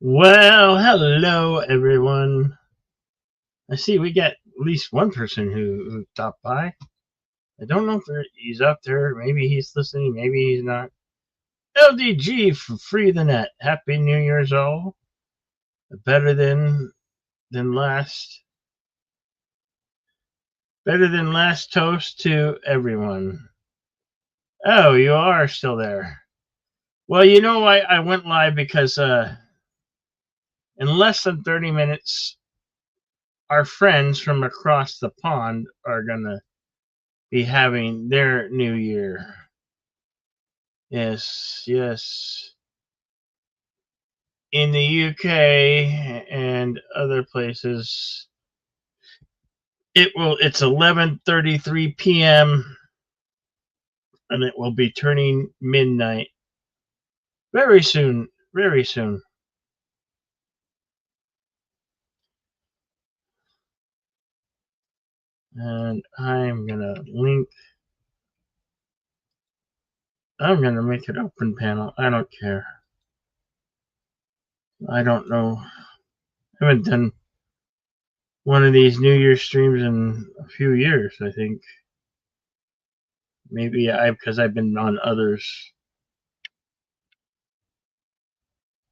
Well, hello everyone. I see we got at least one person who stopped by. I don't know if he's up there. Maybe he's listening. Maybe he's not. LDG for Free the Net. Happy New Year's all. Better than last. Better than last toast to everyone. Oh, you are still there. Well, I went live because in less than 30 minutes, our friends from across the pond are gonna be having their new year. Yes, yes. In the UK and other places, it's 11:33 p.m. and it will be turning midnight very soon, very soon. And I'm gonna make it open panel. I don't care. I don't know. I haven't done one of these New Year streams in a few years, I think. Maybe because I've been on others.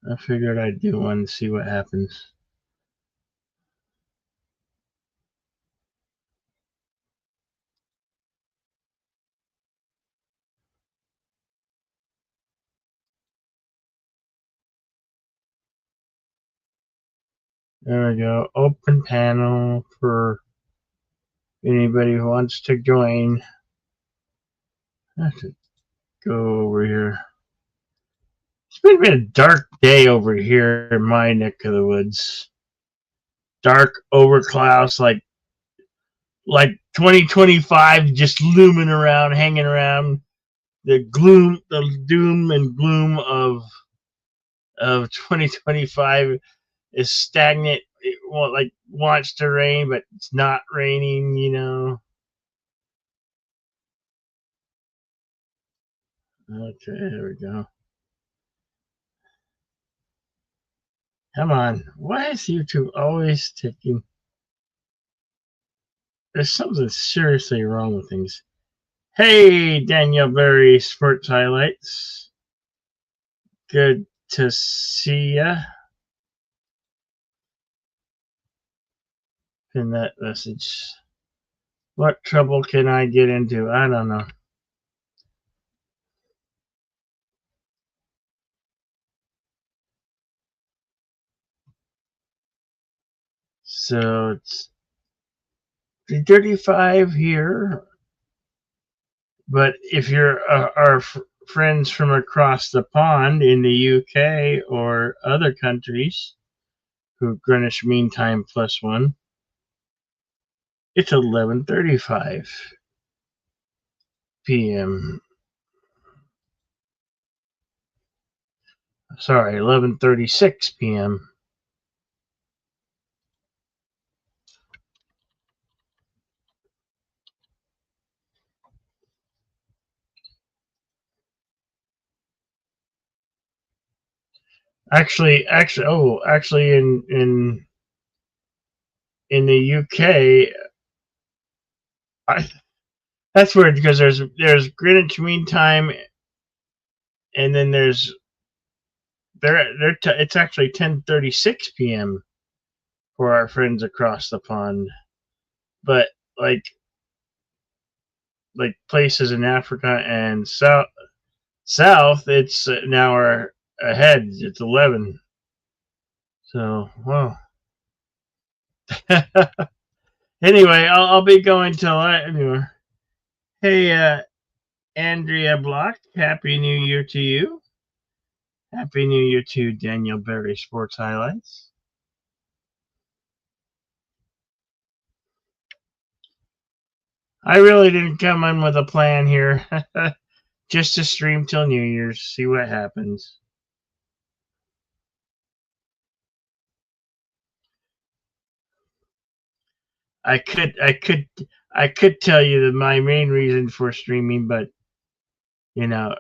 I figured I'd do one and see what happens. There we go. Open panel for anybody who wants to join. I have to go over here. It's been a dark day over here in my neck of the woods. Dark overcast, like 2025 just looming around, hanging around. The gloom, the doom and gloom of 2025 is stagnant. It wants to rain, but it's not raining. Okay, there we go. Come on. Why is YouTube always taking? There's something seriously wrong with things. Hey, Daniel Berry Sports Highlights. Good to see ya. In that message. What trouble can I get into? I don't know. So it's 35 here. But if you're our friends from across the pond in the UK or other countries who Greenwich Mean Time +1, it's 11:35 p.m. Sorry, 11:36 p.m. Actually, in the UK, that's weird because there's Greenwich Mean Time, and then it's actually 10:36 p.m. for our friends across the pond, but like places in Africa and south, it's an hour ahead. It's 11. So, well. Anyway, I'll be going till anyway. Hey, Andrea Block, Happy New Year to you. Happy New Year to Daniel Berry Sports Highlights. I really didn't come in with a plan here. Just to stream till New Year's, see what happens. I could tell you that my main reason for streaming, but you know,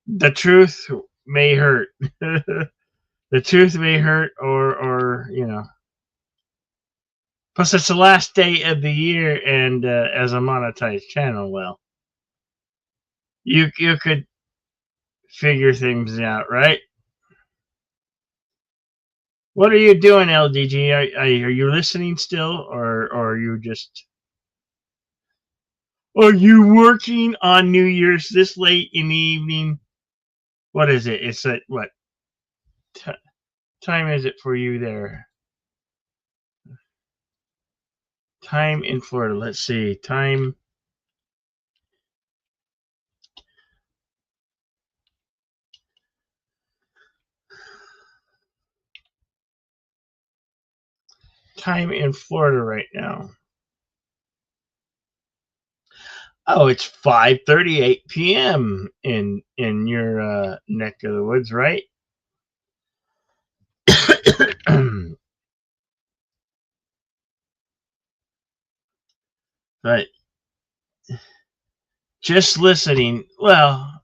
the truth may hurt. The truth may hurt, or Plus, it's the last day of the year, and as a monetized channel, well, you could figure things out, right? What are you doing, LDG? Are you listening still, or are you just? Are you working on New Year's this late in the evening? What is it? It's at what time is it for you there? Time in Florida. Let's see. Time. Time in Florida right now. Oh, it's 5:38 p.m. in your neck of the woods, right? But just listening, well,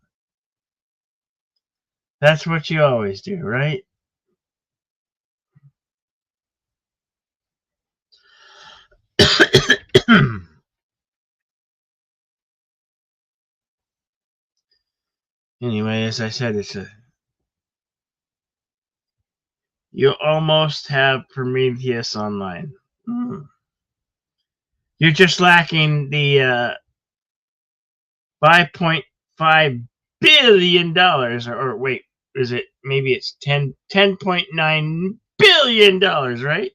that's what you always do, right? Anyway, as I said, you almost have Prometheus online. You're just lacking the $5.5 billion, or wait, is it? Maybe it's $10.9 billion, right?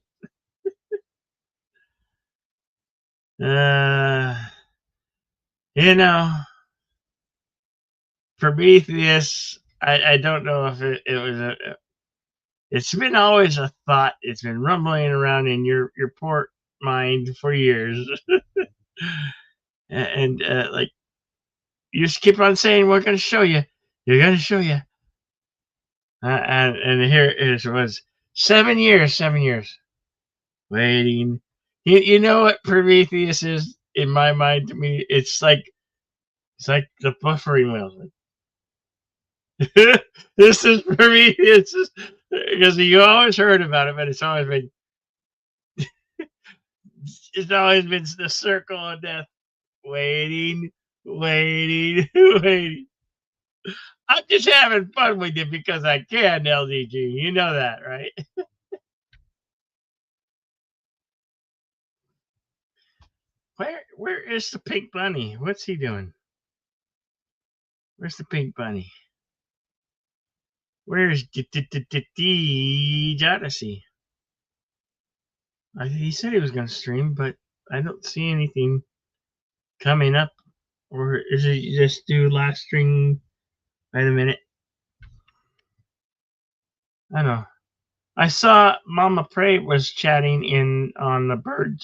You know, Prometheus. I don't know if it was. It's been always a thought. It's been rumbling around in your poor mind for years, and like you just keep on saying, "We're going to show you. You're going to show you." And here it was 7 years. 7 years waiting. You know what Prometheus is in my mind? To me, it's like the buffering wheel. This is Prometheus because you always heard about it, but it's always been the circle of death, waiting, waiting, waiting. I'm just having fun with you because I can, LDG. You know that, right? Where is the pink bunny? What's he doing? Where's the pink bunny? Where's Odyssey? He said he was going to stream, but I don't see anything coming up. Or is it just do last string by the minute? I don't know. I saw Mama Prey was chatting in on the Bird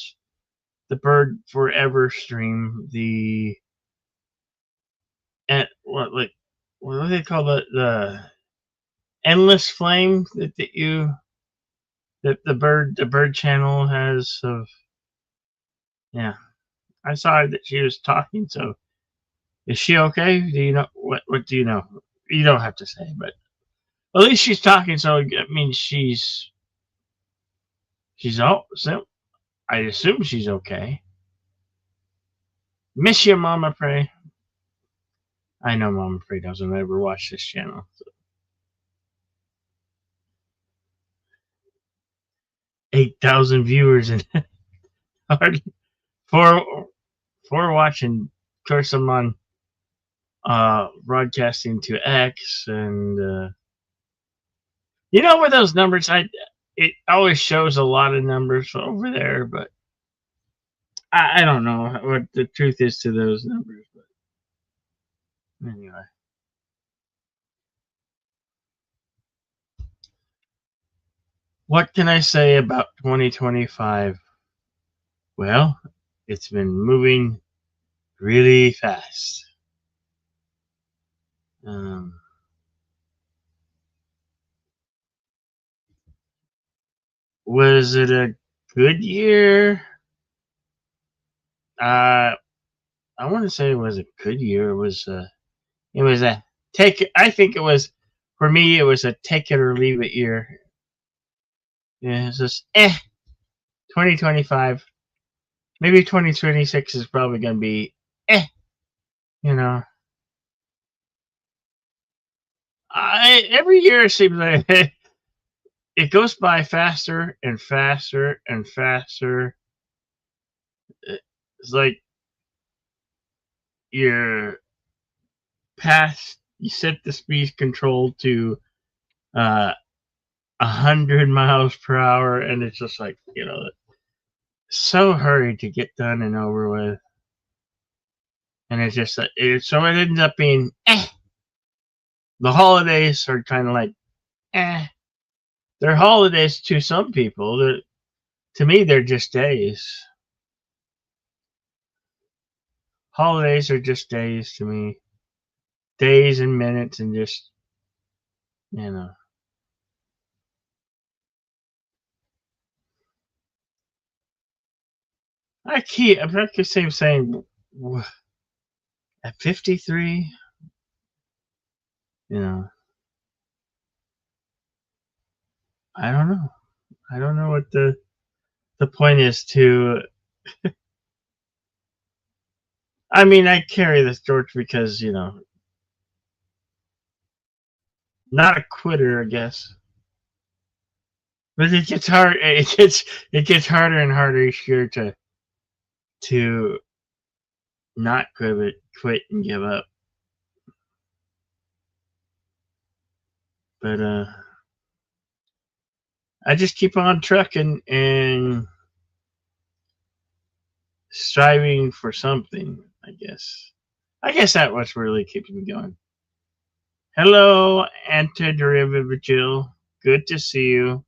Forever stream. What do they call the endless flame that the bird channel has of. Yeah, I saw that she was talking. So is she okay? Do you know what do you know? You don't have to say, but at least she's talking. So it means she's all. So I assume she's okay. Miss you, Mama Prey. I know Mama Prey doesn't ever watch this channel. So. 8,000 viewers and hardly for watching. Of course, I'm on broadcasting to X, and you know where those numbers. It always shows a lot of numbers over there, but I don't know what the truth is to those numbers. But anyway. What can I say about 2025? Well, it's been moving really fast. Was it a good year? I want to say it was a good year. It was a take. I think it was for me, it was a take it or leave it year. Yeah, it's just 2025. Maybe 2026 is probably going to be you know. Every year it seems like it goes by faster and faster and faster. It's like you're past, you set the speed control to 100 miles per hour, and it's just like, so hurried to get done and over with. And it's just, so it ends up being, the holidays are kind of like, they're holidays to some people. To me, they're just days. Holidays are just days to me. Days and minutes and just, I'm not the same saying at 53, I don't know. I don't know what the point is to. I mean, I carry this torch because not a quitter, I guess. But it gets hard. It gets harder and harder each year to not quit and give up. But I just keep on trucking and striving for something. I guess that what's really keeps me going. Hello, Antiderivative Jill. Good to see you.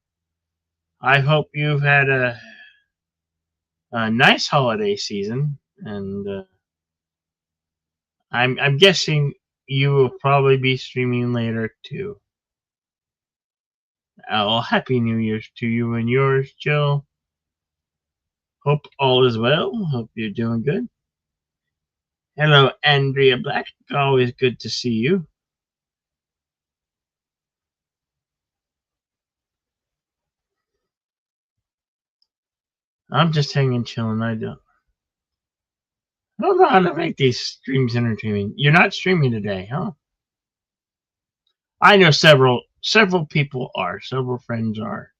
I hope you've had a nice holiday season, and I'm guessing you will probably be streaming later too. Well, happy New Year's to you and yours, Jill. Hope all is well. Hope you're doing good. Hello, Andrea Black. Always good to see you. I'm just hanging, chilling. I don't know how to make these streams entertaining. You're not streaming today, huh? I know several people are. Several friends are.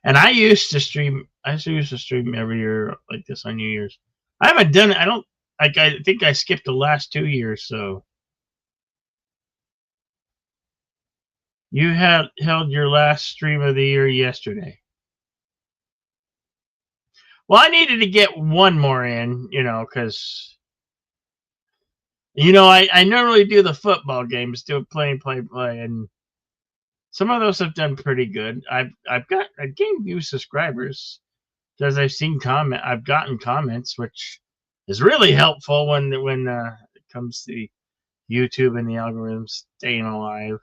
And I used to stream. I used to stream every year like this on New Year's. I haven't done it. I don't. Like. I think I skipped the last 2 years. So you held your last stream of the year yesterday. Well, I needed to get one more in, because I normally do the football games, do play, and some of those have done pretty good. I've gained new subscribers because I've gotten comments, which is really helpful when it comes to YouTube and the algorithms staying alive.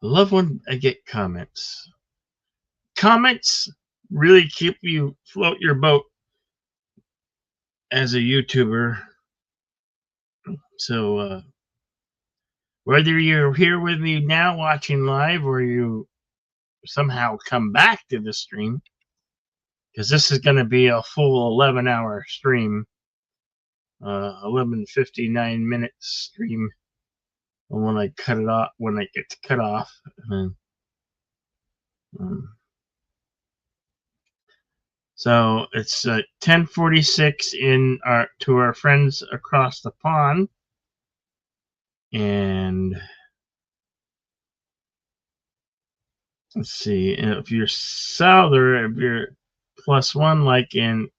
I love when I get comments. Comments really keep you float your boat as a YouTuber. So whether you're here with me now watching live or you somehow come back to the stream, because this is going to be a full 11-hour stream, 11:59 minutes stream. When I cut it off, when it gets cut off, so it's 10:46 to our friends across the pond, and let's see if you're southern, if you're +1, like in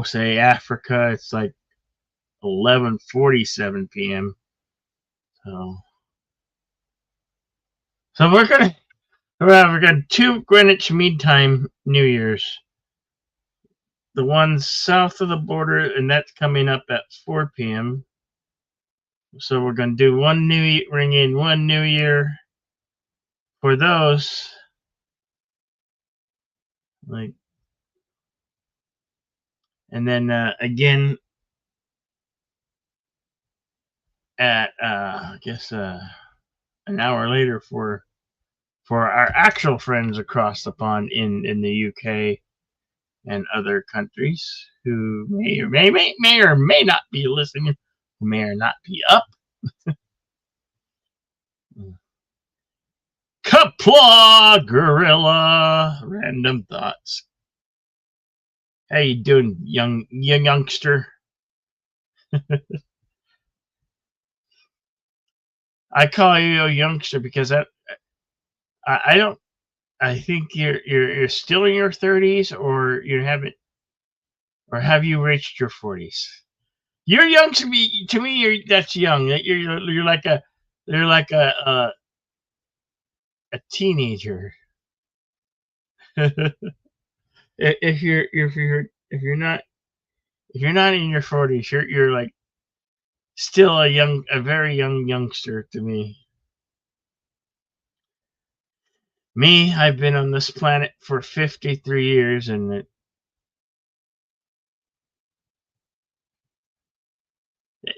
say Africa, it's like 11:47 p.m. So we're got 2 Greenwich Mean Time New Year's. The one south of the border, and that's coming up at 4 p.m. So we're gonna do ring in one New Year for those. And then again at I guess an hour later for our actual friends across the pond in the UK and other countries who may or may not be listening, who may or not be up. Kapla Gorilla Random Thoughts. How you doing, youngster? I call you a youngster because I don't. I think you're still in your 30s, or you haven't, or have you reached your 40s? You're young to me. To me, that's young. You're like a teenager. If you're not in your 40s, you're like still a very young youngster to me. Me, I've been on this planet for 53 years, and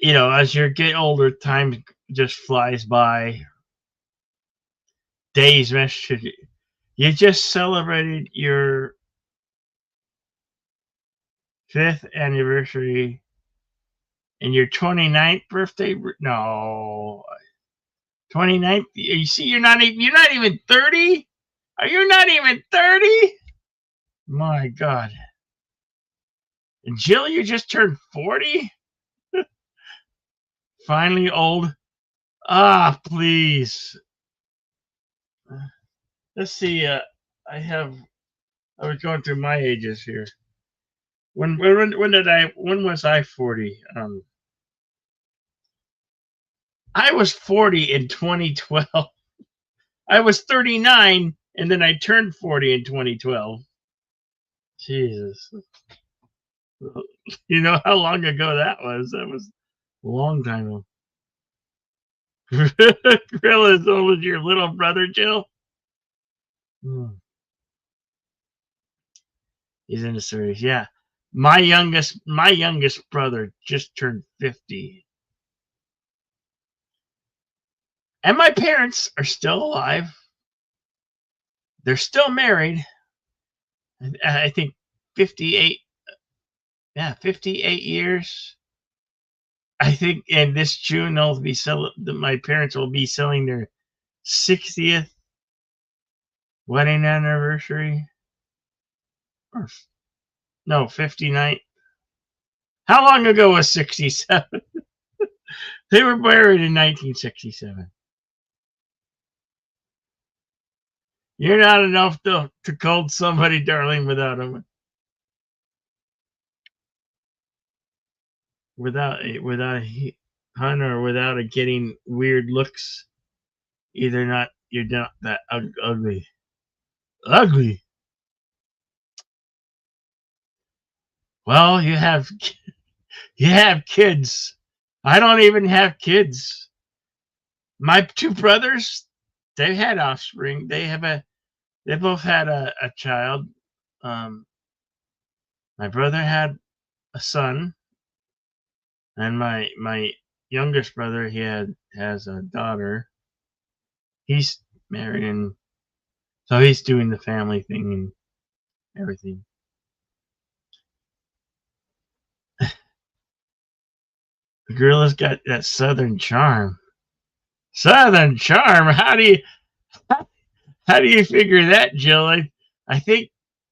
as you get older, time just flies by. Days mesh. You just celebrated your 5th anniversary and your 29th birthday. No, 29th. You see, you're not even 30. Are you not even 30? My God. And Jill, you just turned 40. Finally old. Ah, please. Let's see. I was going through my ages here. When was I 40? I was 40 in 2012. I was 39 and then I turned 40 in 2012. Jesus. You know how long ago that was? That was a long time ago. Grill as old as your little brother, Jill? He's in the series. Yeah. My youngest brother just turned 50. And my parents are still alive. They're still married. I think 58. Yeah, 58 years. I think in this June my parents will be selling their 60th wedding anniversary. Or no, 59. How long ago was 67? They were married in 1967. You're not enough to call somebody darling without a hun, or without a getting weird looks. You're not that ugly. Ugly. Well, you have kids. I don't even have kids. My two brothers, they had offspring. They both had a child. My brother had a son, and my youngest brother, has a daughter. He's married, and so he's doing the family thing and everything. The gorilla's got that southern charm. Southern charm. How do you figure that, Jill? I think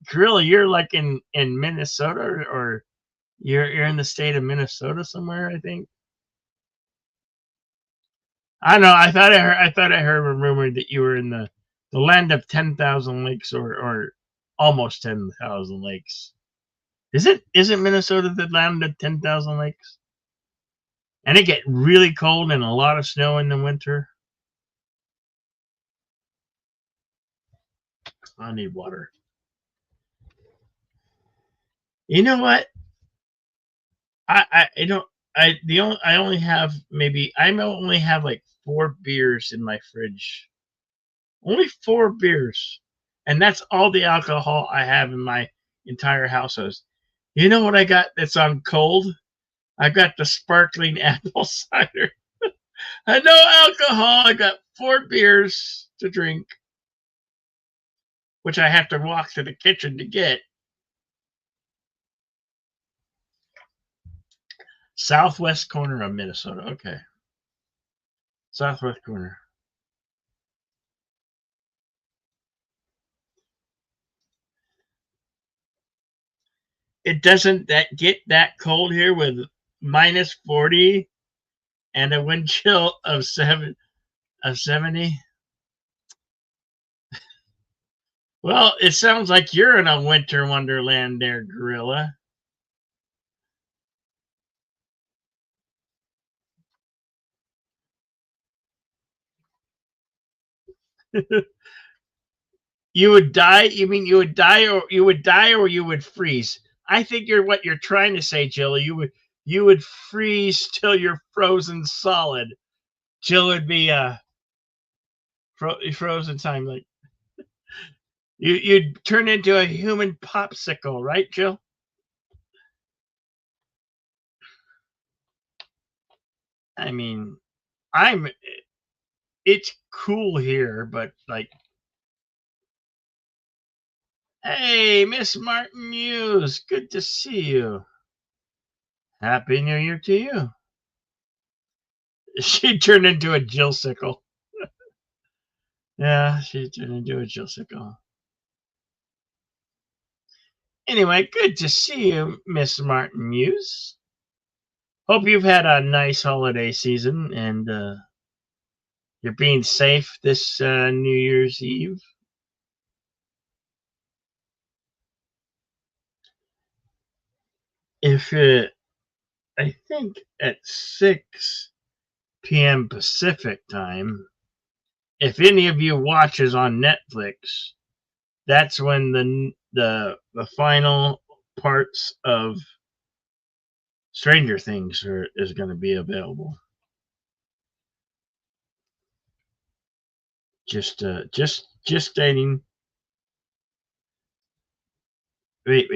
gorilla, you're like in Minnesota, or you're in the state of Minnesota somewhere, I think. I know. I thought I heard a rumor that you were in the land of 10,000 lakes, or almost 10,000 lakes. Isn't Minnesota the land of 10,000 lakes? And it get really cold and a lot of snow in the winter. I need water. You know what? I don't. I only have like 4 beers in my fridge. Only 4 beers, and that's all the alcohol I have in my entire household. You know what I got that's on cold? I got the sparkling apple cider. No alcohol. I got 4 beers to drink, which I have to walk to the kitchen to get. Southwest corner of Minnesota. Okay. Southwest corner. It doesn't that get that cold here with minus 40 and a wind chill of 70. Well, it sounds like you're in a winter wonderland there, Gorilla. You would die? You mean you would die, or you would freeze? I think what you're trying to say, Jill. You would freeze till you're frozen solid. Jill would be frozen time, like you'd turn into a human popsicle, right, Jill? I mean, I'm. It's cool here, but like, hey, Miss Martin Muse, good to see you. Happy New Year to you. She turned into a Jillsicle. Yeah, she turned into a Jillsicle. Anyway, good to see you, Miss Martin Muse. Hope you've had a nice holiday season and you're being safe this New Year's Eve. If I think at 6 p.m. Pacific time, if any of you watches on Netflix, that's when the final parts of Stranger Things is going to be available. Just stating. Wait.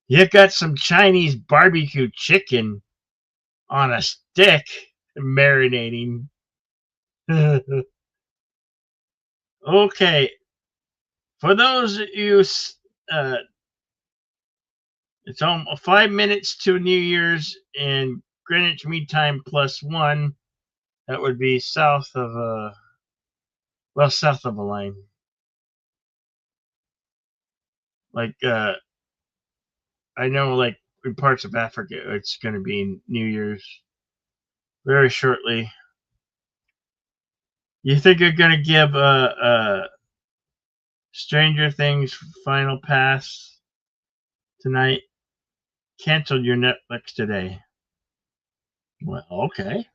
You got some Chinese barbecue chicken on a stick marinating. Okay. For those of you, it's almost 5 minutes to New Year's in Greenwich Mean Time +1. That would be south of south of a line. Like I know, like in parts of Africa, it's going to be New Year's very shortly. You think you're going to give Stranger Things final pass tonight? Canceled your Netflix today. Well, okay.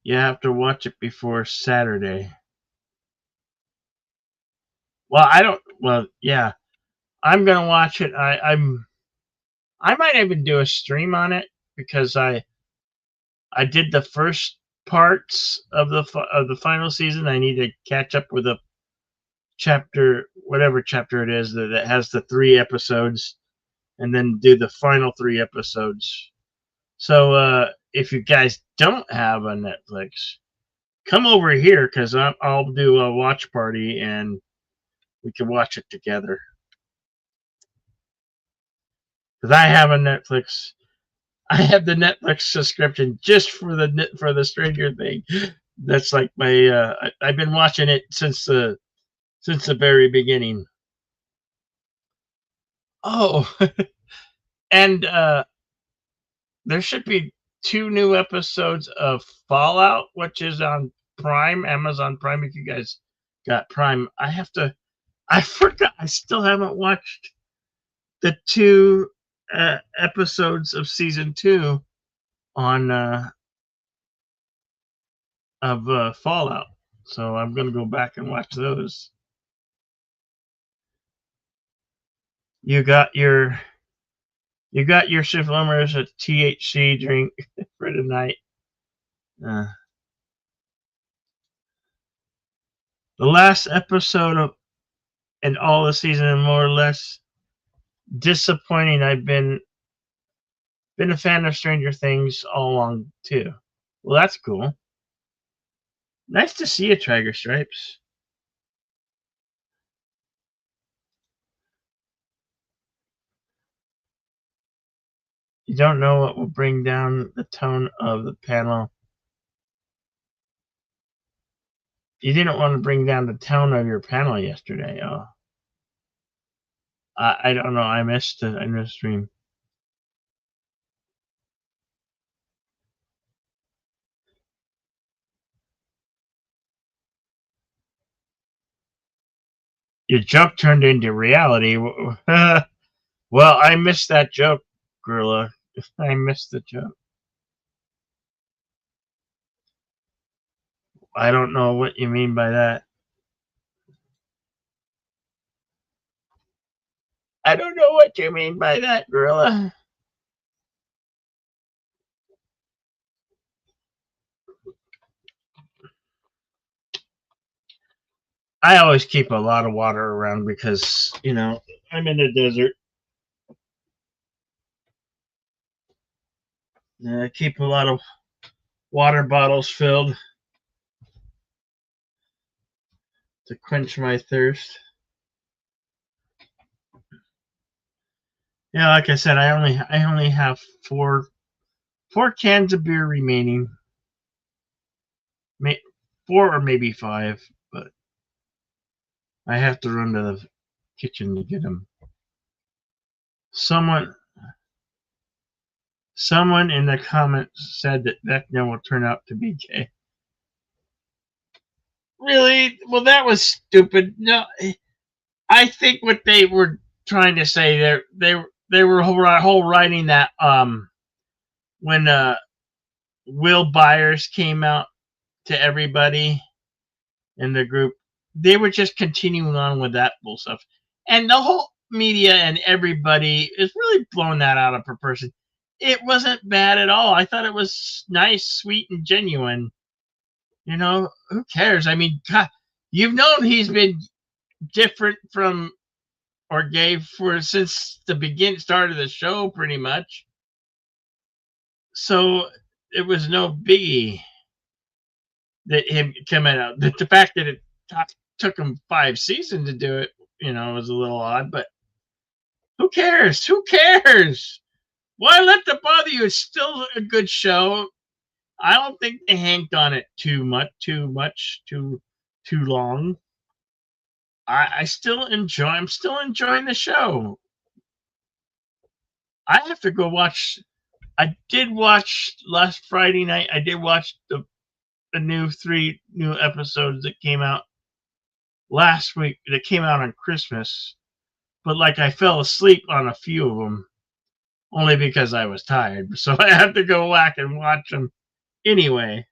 You have to watch it before Saturday. Well, I don't. Well, yeah, I'm gonna watch it. I might even do a stream on it because I did the first parts of the final season. I need to catch up with a chapter, whatever chapter it is that has the 3 episodes, and then do the final 3 episodes. So if you guys don't have a Netflix, come over here because I'll do a watch party and we can watch it together. Because I have a Netflix. I have the Netflix subscription just for the Stranger Thing. That's like my. I've been watching it since the very beginning. Oh, and there should be 2 new episodes of Fallout, which is on Prime, Amazon Prime. If you guys got Prime, I forgot. I still haven't watched the 2 episodes of season 2 on of Fallout. So I'm gonna go back and watch those. You got your Shiflummers a THC drink for tonight. The last episode of and all the season, more or less disappointing. I've been been a fan of Stranger Things all along too. Well, that's cool. Nice to see you, Tiger Stripes. You don't know what will bring down the tone of the panel. You didn't want to bring down the tone of your panel yesterday. Oh, I don't know. I missed the stream. Your joke turned into reality. Well, I missed that joke, Gorilla. I missed the joke. I don't know what you mean by that. I don't know what you mean by that, Gorilla. I always keep a lot of water around because, I'm in the desert. I keep a lot of water bottles filled to quench my thirst. Yeah, like I said, I only have four cans of beer remaining. Four or maybe five, but I have to run to the kitchen to get them. Someone in the comments said that Vecna will turn out to be gay. Really? Well, that was stupid. No, I think what they were trying to say they were whole writing that when Will Byers came out to everybody in the group, they were just continuing on with that bull stuff, and the whole media and everybody is really blowing that out of proportion. It wasn't bad at all. I thought it was nice, sweet, and genuine. Who cares? I mean, God, you've known he's been different from or gay since the start of the show, pretty much. So it was no biggie that him coming out. The fact that it took him 5 seasons to do it, was a little odd. But who cares? Who cares? Why let that bother you? It's still a good show. I don't think they hanked on it too long. I'm still enjoying the show. I have to go watch. I did watch last Friday night. I did watch the new 3 new episodes that came out last week. That came out on Christmas, but I fell asleep on a few of them, only because I was tired. So I have to go back and watch them anyway.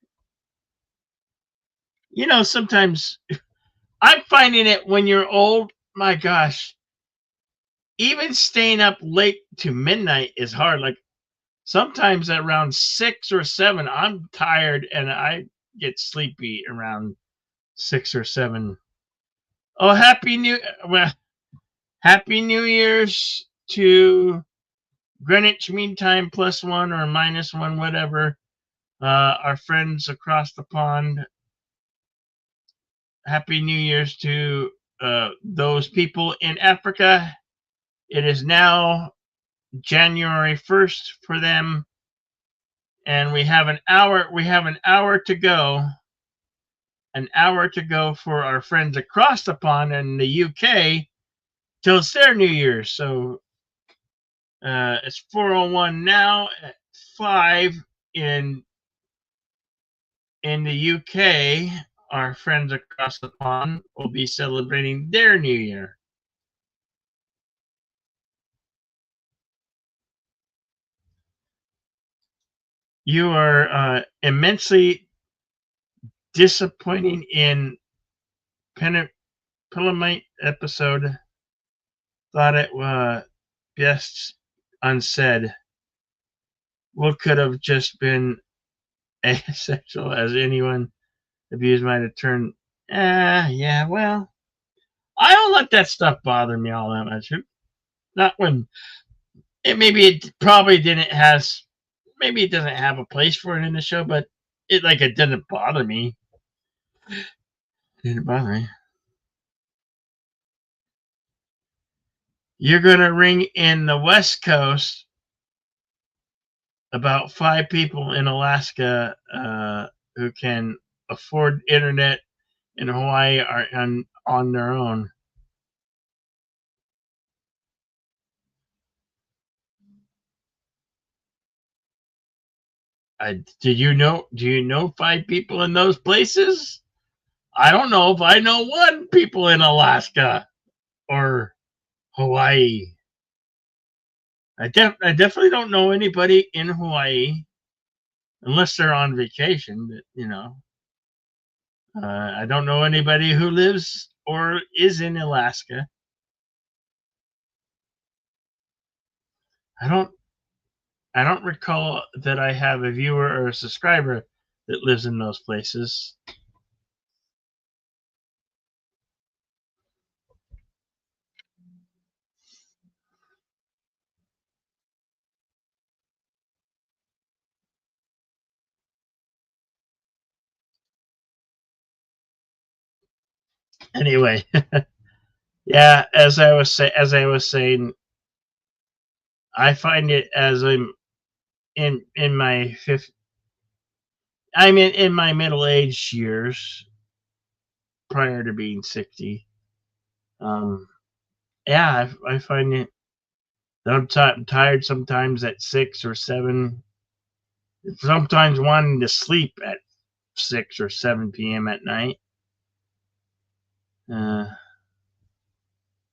Sometimes I'm finding it when you're old. My gosh, even staying up late to midnight is hard. Sometimes at around 6 or 7, I'm tired and I get sleepy around 6 or 7. Oh, Happy New Year's to Greenwich Mean Time +1 or -1, whatever. Our friends across the pond. Happy New Year's to those people in Africa. It is now January 1st for them, and we have an hour. We have an hour to go. An hour to go for our friends across the pond in the UK till it's their New Year's. So it's 4:01 now. At 5 in the UK, our friends across the pond will be celebrating their New Year. You are immensely disappointing in Pillamite episode. Thought it was best unsaid. What could have just been asexual as anyone abused might have turned. Yeah, well, I don't let that stuff bother me all that much. Not when it probably didn't has maybe it doesn't have a place for it in the show, but it didn't bother me. It didn't bother me. You're gonna ring in the West Coast. About 5 people in Alaska who can afford internet in Hawaii are on their own. Did you know? Do you know 5 people in those places? I don't know if I know one people in Alaska or Hawaii. I definitely don't know anybody in Hawaii unless they're on vacation. I don't know anybody who lives or is in Alaska. I don't I don't recall that I have a viewer or a subscriber that lives in those places. Anyway, yeah, as I was saying, I find it as I'm in my fifth, I'm in my middle age years prior to being 60. Um, yeah, I find it that I'm tired sometimes at 6 or 7, sometimes wanting to sleep at 6 or 7 p.m. at night. Uh,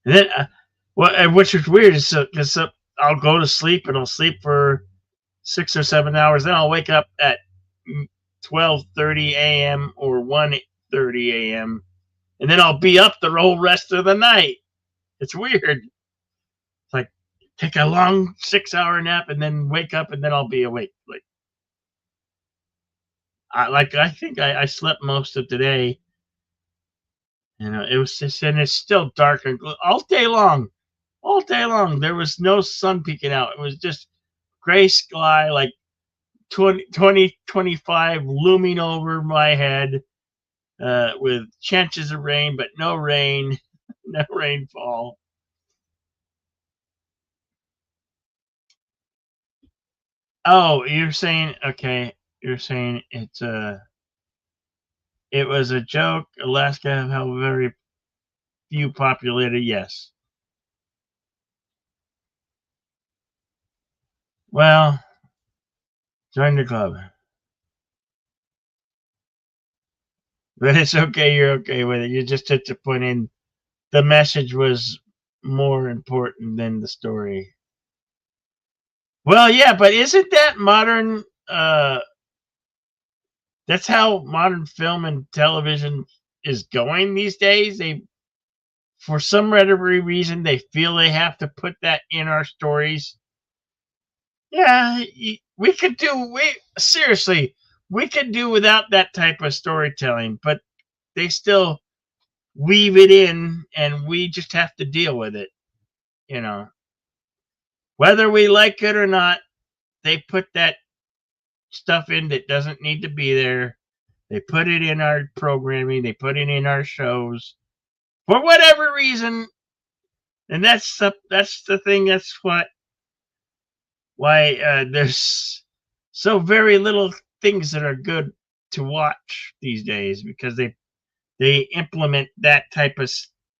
and then, which is weird is because I'll go to sleep and I'll sleep for 6 or 7 hours. Then I'll wake up at 12:30 a.m. or 1:30 a.m. and then I'll be up the whole rest of the night. It's weird. It's like take a long 6 hour nap and then wake up and then I'll be awake. I think I slept most of today. It was just and it's still dark and all day long. All day long. There was no sun peeking out. It was just gray sky, like 2025 looming over my head with chances of rain, but no rain, no rainfall. Oh, you're saying okay? You're saying it was a joke. Alaska, how very few populated. Yes. Well, join the club, but it's okay. You're okay with it. You just had to put in the message was more important than the story. Well, yeah, but isn't that modern? That's how modern film and television is going these days. For some whatever reason, they feel they have to put that in our stories. Yeah, we could do. We seriously, we could do without that type of storytelling, but they still weave it in, and we just have to deal with it. You know, whether we like it or not, they put that stuff in that doesn't need to be there. They put it in our programming. They put it in our shows for whatever reason, and that's the thing. That's why there's so very little things that are good to watch these days because they implement that type of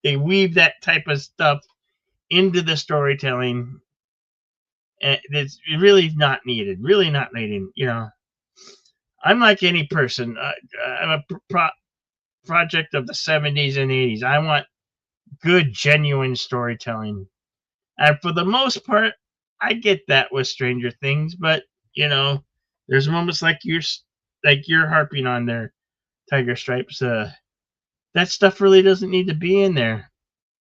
they weave that type of stuff into the storytelling. And it's really not needed. Really not needed. I'm like any person. I'm a project of the 70s and 80s. I want good, genuine storytelling. And for the most part, I get that with Stranger Things, but you know, there's moments like you're harping on there, Tiger Stripes. That stuff really doesn't need to be in there,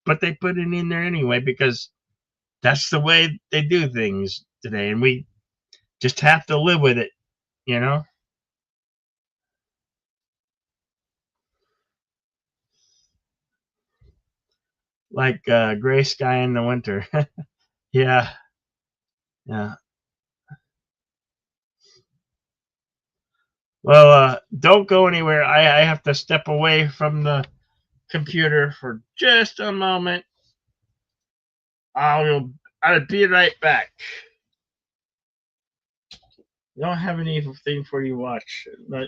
but they put it in there anyway because that's the way they do things today, and we just have to live with it. You know, like gray sky in the winter. Yeah, Yeah. Well, don't go anywhere. I have to step away from the computer for just a moment. I'll be right back. I don't have anything for you to watch, but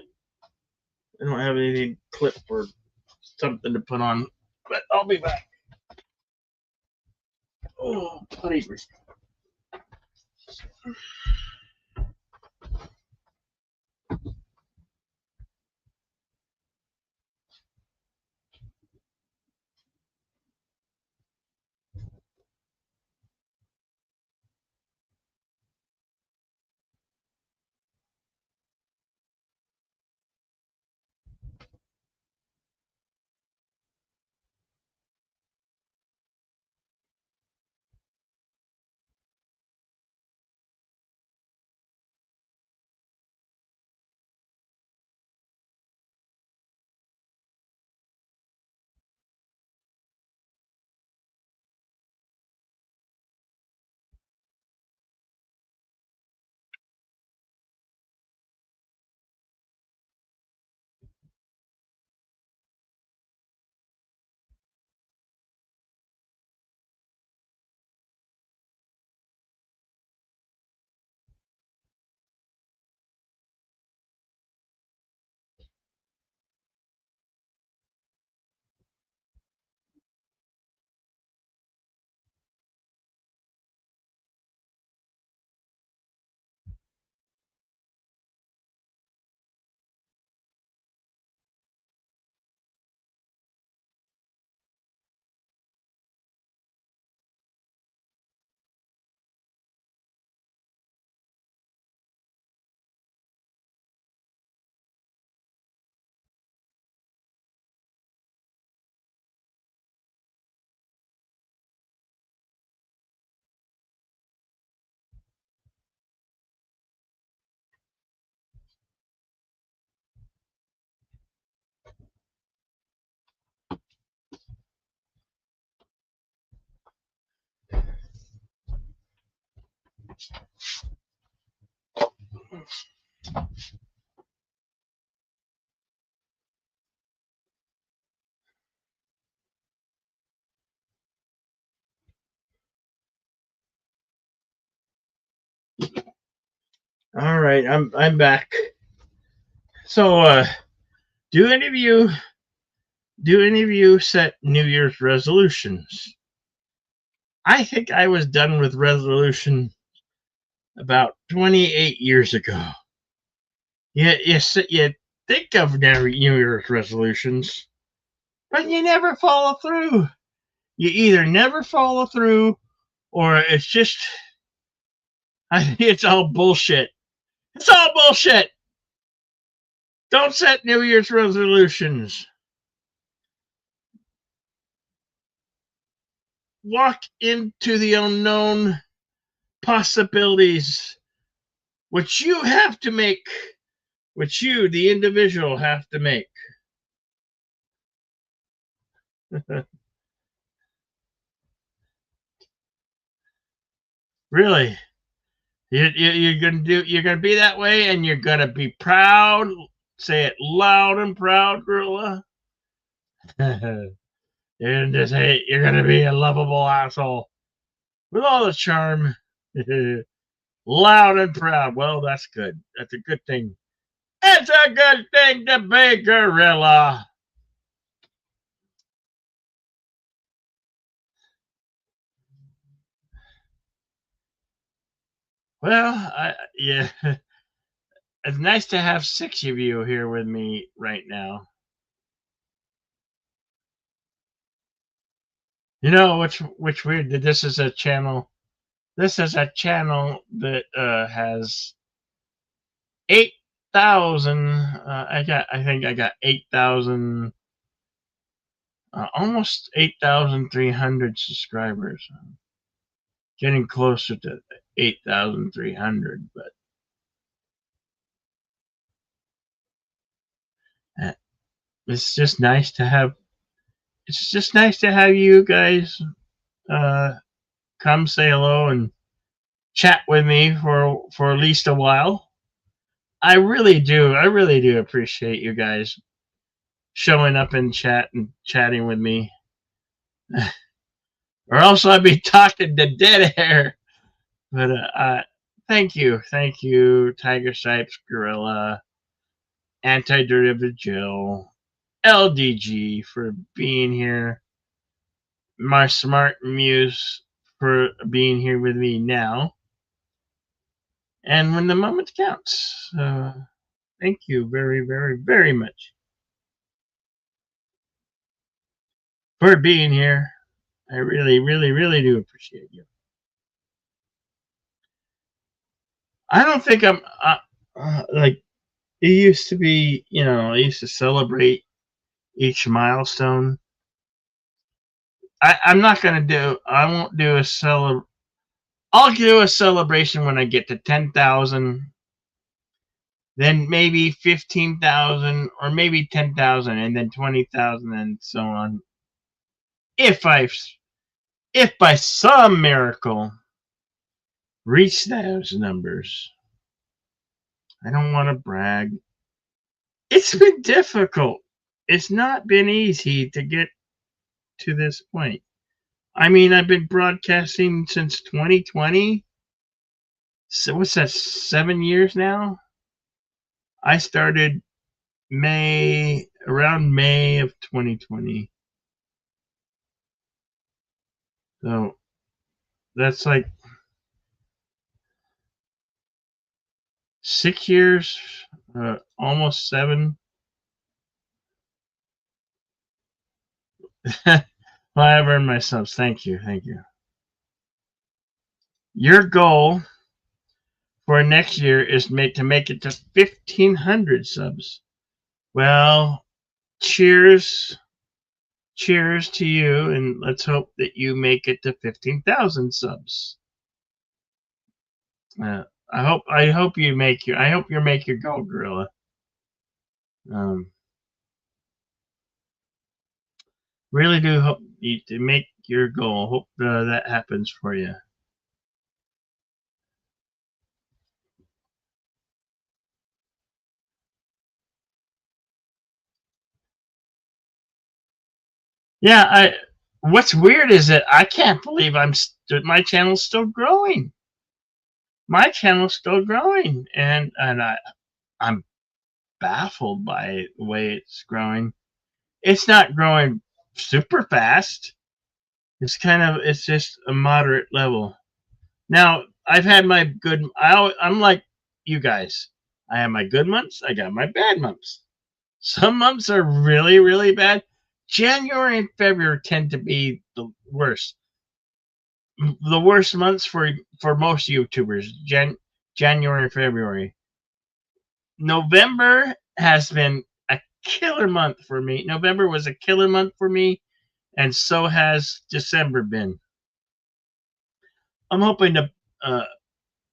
I don't have anything clip or something to put on. But I'll be back. Oh, please. All right, I'm back. So, do any of you set New Year's resolutions? I think I was done with resolution about 28 years ago. You think of New Year's resolutions, but you never follow through. You either never follow through, or it's just it's all bullshit. It's all bullshit. Don't set New Year's resolutions. Walk into the unknown possibilities, which you have to make, which you, the individual, have to make. Really, you're gonna be that way, and you're gonna be proud. Say it loud and proud, Gorilla. You're gonna just say you're gonna be a lovable asshole with all the charm. Loud and proud. Well, that's good. That's a good thing. It's a good thing to be Gorilla. Well, yeah, it's nice to have 6 of you here with me right now. You know, which weird that this is a channel. This is a channel that has 8,000. I think I got 8,000, almost 8,300 subscribers. Getting closer to 8,300, but uh, it's just nice to have. It's just nice to have you guys come say hello and chat with me for at least a while. I really do. I really do appreciate you guys showing up in chat and chatting with me. Or else I'd be talking to dead air. But thank you, Tiger Stripes Gorilla, Anti-Derivative Jill, LDG for being here, my smart muse for being here with me now, and when the moment counts. Thank you very, very, very much for being here. I really, really, really do appreciate you. I don't think I'm like it used to be. I used to celebrate each milestone. I'm not gonna do. I won't do a I'll do a celebration when I get to 10,000, then maybe 15,000, or maybe 10,000, and then 20,000, and so on. If by some miracle reach those numbers, I don't want to brag. It's been difficult. It's not been easy to get to this point. I mean, I've been broadcasting since 2020. So what's that? 7 years now. I started around May of 2020. So that's like 6 years, almost 7. Well, I've earned my subs. Thank you. Thank you. Your goal for next year is to make it to 1,500 subs. Well, cheers. Cheers to you, and let's hope that you make it to 15,000 subs. I hope you make your goal, Gorilla. Really do hope you to make your goal. Hope that happens for you. Yeah, what's weird is that I can't believe my channel's still growing. My channel's still growing, and I'm baffled by the way it's growing. It's not growing super fast. It's just a moderate level. Now, I've had my good. I'm like you guys. I have my good months. I got my bad months. Some months are really, really bad. January and February tend to be the worst. The worst months for most YouTubers. January and February. November has been a killer month for me. November was a killer month for me, and so has December been. I'm hoping to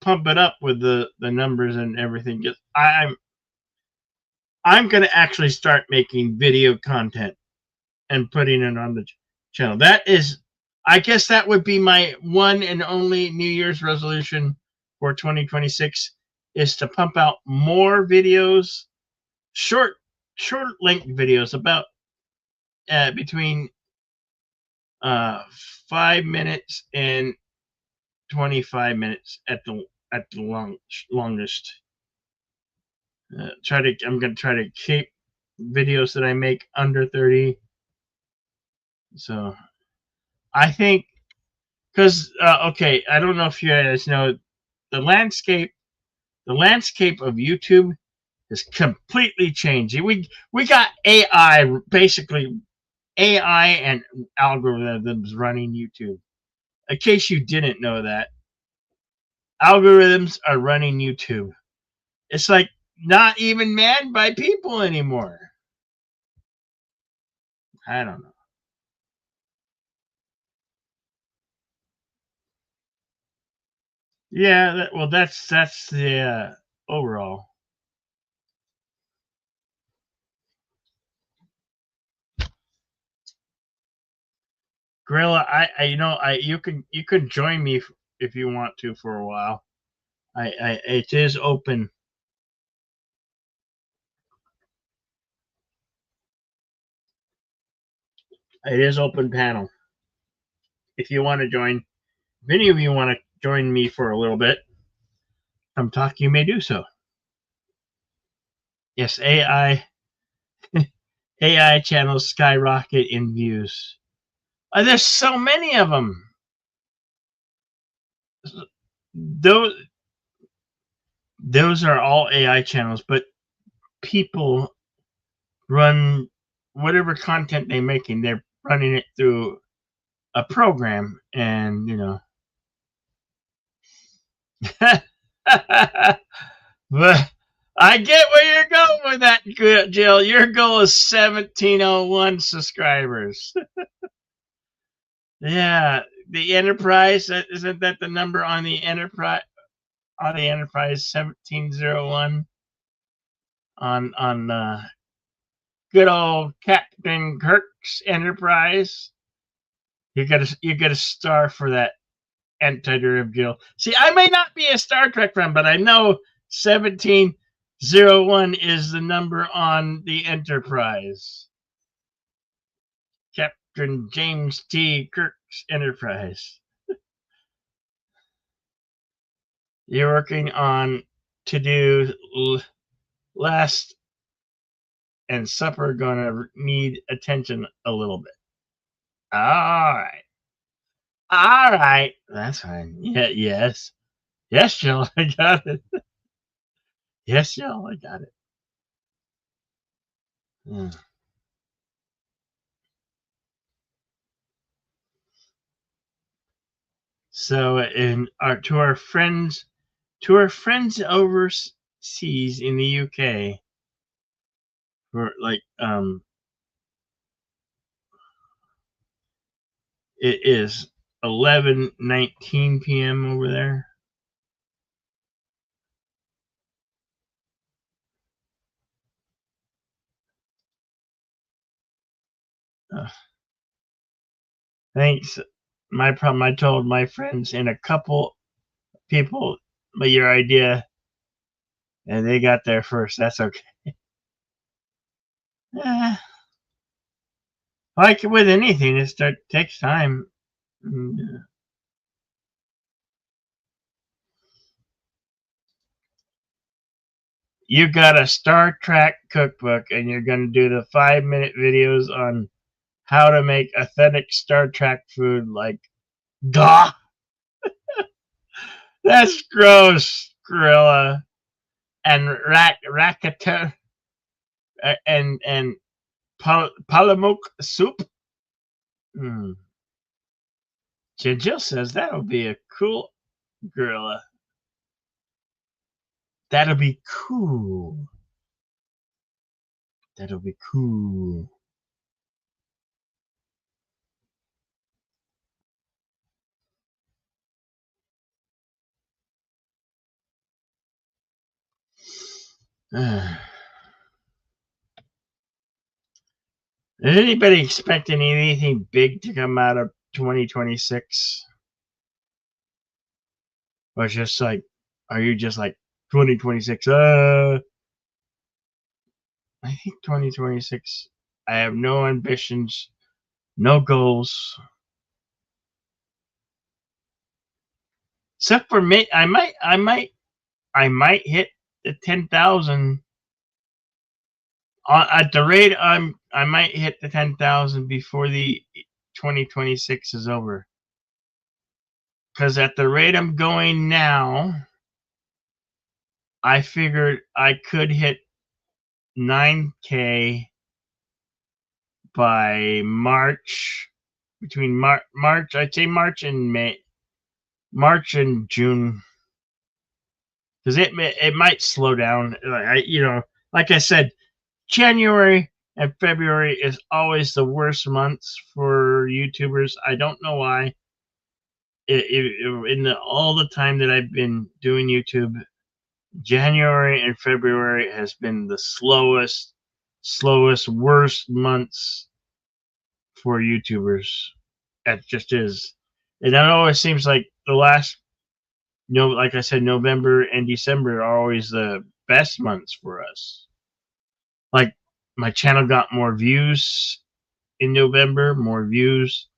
pump it up with the numbers and everything. Just I'm going to actually start making video content and putting it on the channel. I guess that would be my one and only New Year's resolution for 2026 is to pump out more videos, short length videos about between 5 minutes and 25 minutes at the longest. I'm going to try to keep videos that I make under 30. So I think because okay, I don't know if you guys know the landscape of YouTube has completely changed. We got AI, basically AI and algorithms running YouTube. In case you didn't know that, algorithms are running YouTube. It's like not even manned by people anymore. I don't know. Yeah, that's the overall. Gorilla, you can join me if you want to for a while. It is open. It is open panel. If you want to join, if any of you want to join me for a little bit, come talk, you may do so. Yes, AI channels skyrocket in views. There's so many of them. Those are all AI channels, but people run whatever content they're making. They're running it through a program, and but I get where you're going with that, Jill. Your goal is 1701 subscribers. Yeah, the Enterprise, isn't that the number on the Enterprise? On the Enterprise, 1701 on good old Captain Kirk's Enterprise. You get a star for that, Anti-Derivative Jill. See, I may not be a Star Trek fan, but I know 1701 is the number on the Enterprise. Captain James T. Kirk's Enterprise. You're working on to do last, and supper gonna need attention a little bit. All right, that's fine. Yeah, yes, Jill, I got it. Yes, Jill, I got it. So, to our friends overseas in the UK, for it is 11:19 p.m. over there. Thanks. My problem, I told my friends and a couple people about your idea, and they got there first. That's okay. Like with anything, it takes time. You got a Star Trek cookbook, and you're going to do the 5-minute videos on how to make authentic Star Trek food, like duh. That's gross, Gorilla. And Rakata and Palamuk soup. Jill says that would be a cool, Gorilla. That'll be cool. That'll be cool. Is anybody expecting anything big to come out of 2026? Or it's just like, are you just like 2026? I think 2026, I have no ambitions, no goals. Except for me, I might hit the 10,000. At the rate I might hit the 10,000 before the 2026 is over. Because at the rate I'm going now, I figured I could hit 9K by March, between March, I'd say March and June, because it might slow down. Like I said, January and February is always the worst months for YouTubers. I don't know why. All the time that I've been doing YouTube, January and February has been the slowest, worst months for YouTubers. It just is. And it always seems like the last No, like I said, November and December are always the best months for us. Like my channel got more views in November, more views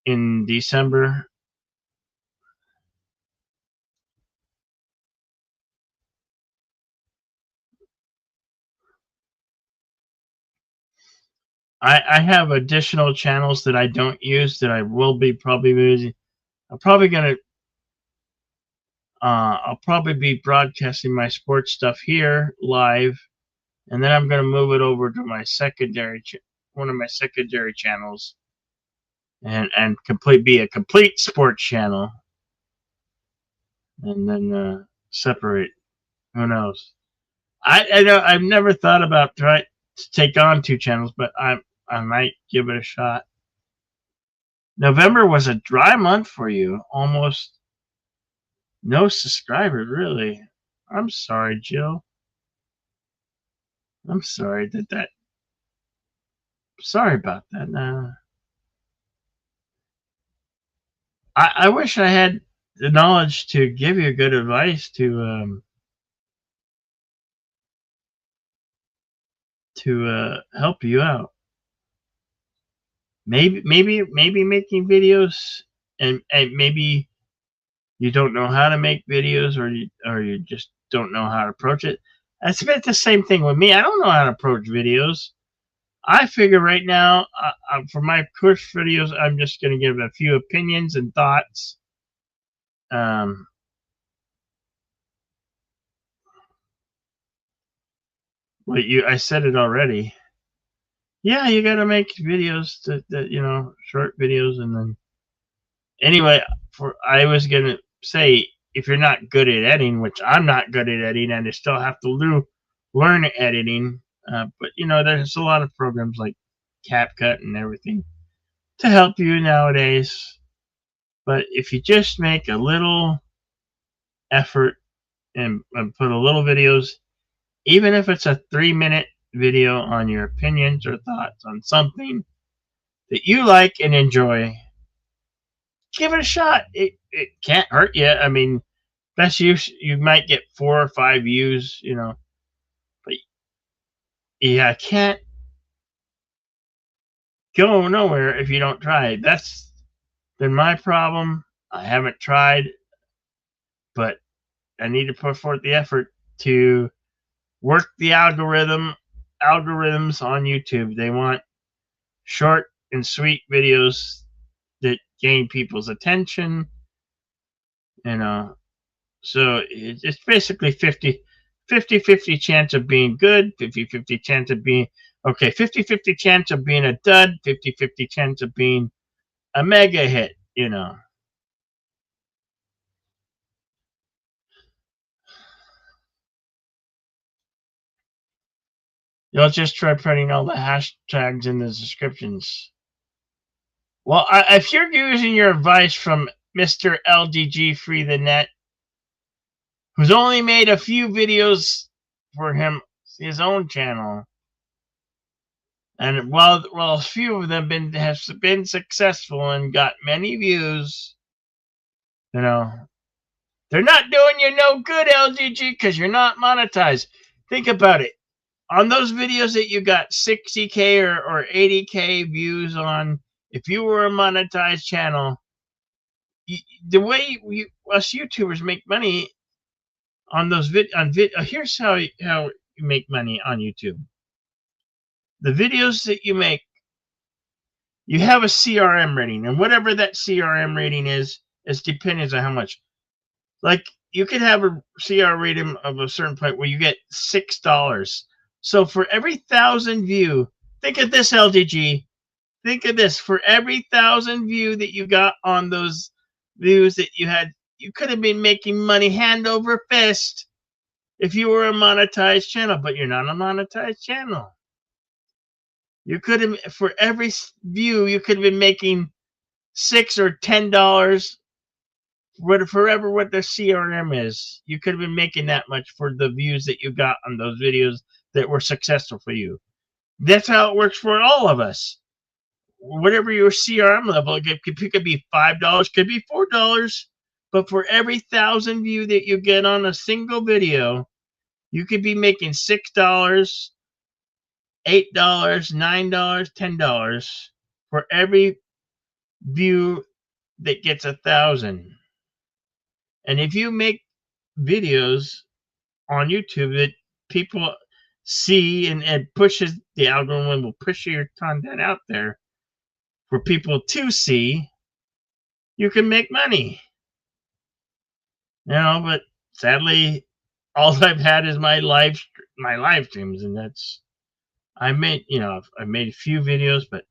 in December. I have additional channels that I don't use that I will be probably using. I'm probably gonna I'll probably be broadcasting my sports stuff here live, and then I'm gonna move it over to my one of my secondary channels, and be a complete sports channel, and then separate. Who knows? I know I've never thought about trying to take on two channels, but I might give it a shot. November was a dry month for you. Almost no subscribers, really. I'm sorry, Jill. I'm sorry that. Sorry about that. I wish I had the knowledge to give you good advice to help you out. Maybe making videos, and maybe you don't know how to make videos, or you just don't know how to approach it. That's a bit the same thing with me. I don't know how to approach videos. I figure right now, for my course videos, I'm just going to give a few opinions and thoughts. I said it already. Yeah, you got to make videos that short videos, and then anyway, I was gonna say, if you're not good at editing, which I'm not good at editing, and I still have to learn editing, but there's a lot of programs like CapCut and everything to help you nowadays. But if you just make a little effort and put a little videos, even if it's a 3-minute video on your opinions or thoughts on something that you like and enjoy, give it a shot. It can't hurt you. I mean, best you might get 4 or 5 views, but yeah, I can't go nowhere if you don't try. That's been my problem. I haven't tried, but I need to put forth the effort to work the algorithms on YouTube. They want short and sweet videos that gain people's attention, you know. So it's basically 50-50 chance of being good, 50-50 chance of being okay, 50-50 chance of being a dud, 50-50 chance of being a mega hit. You'll just try putting all the hashtags in the descriptions. Well, if you're using your advice from Mr. LDG Free the Net, who's only made a few videos for his own channel, and while a few of them have been successful and got many views, they're not doing you no good, LDG, because you're not monetized. Think about it. On those videos that you got 60K or 80K views on, if you were a monetized channel, the way us YouTubers make money on those here's how you make money on YouTube. The videos that you make, you have a CRM rating, and whatever that CRM rating is depends on how much. Like, you could have a CR rating of a certain point where you get $6. So for every 1,000 view, think of this, LDG. Think of this: for every 1,000 view that you got on those views that you had, you could have been making money hand over fist if you were a monetized channel. But you're not a monetized channel. You could have, for every view, you could have been making $6 or $10. Forever what the CRM is, you could have been making that much for the views that you got on those videos that were successful for you. That's how it works for all of us. Whatever your CRM level, it could be $5, could be $4. But for every 1,000 view that you get on a single video, you could be making $6, $8, $9, $10 for every view that gets 1,000. And if you make videos on YouTube that people see and pushes, the algorithm will push your content out there for people to see, you can make money. But sadly, all I've had is my live streams, and that's I made I've made a few videos, but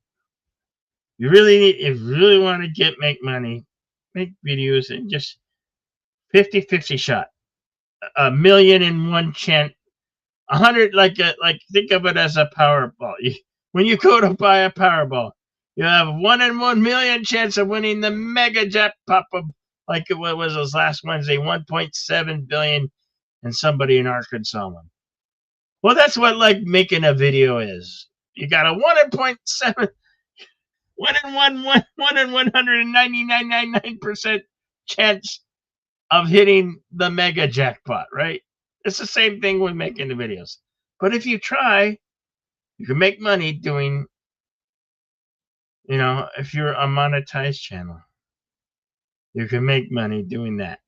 if you really want to make money, make videos and just 50-50 shot. 1,000,001 chance, 100, like think of it as a Powerball. When you go to buy a Powerball, you have 1 in 1,000,000 chance of winning the mega jackpot of, like it was last Wednesday, 1.7 billion, and somebody in Arkansas won. Well, that's what like making a video is. You got a 1.7, 1 in 199.99% chance of hitting the mega jackpot, right? It's the same thing with making the videos. But if you try, you can make money doing, if you're a monetized channel, you can make money doing that.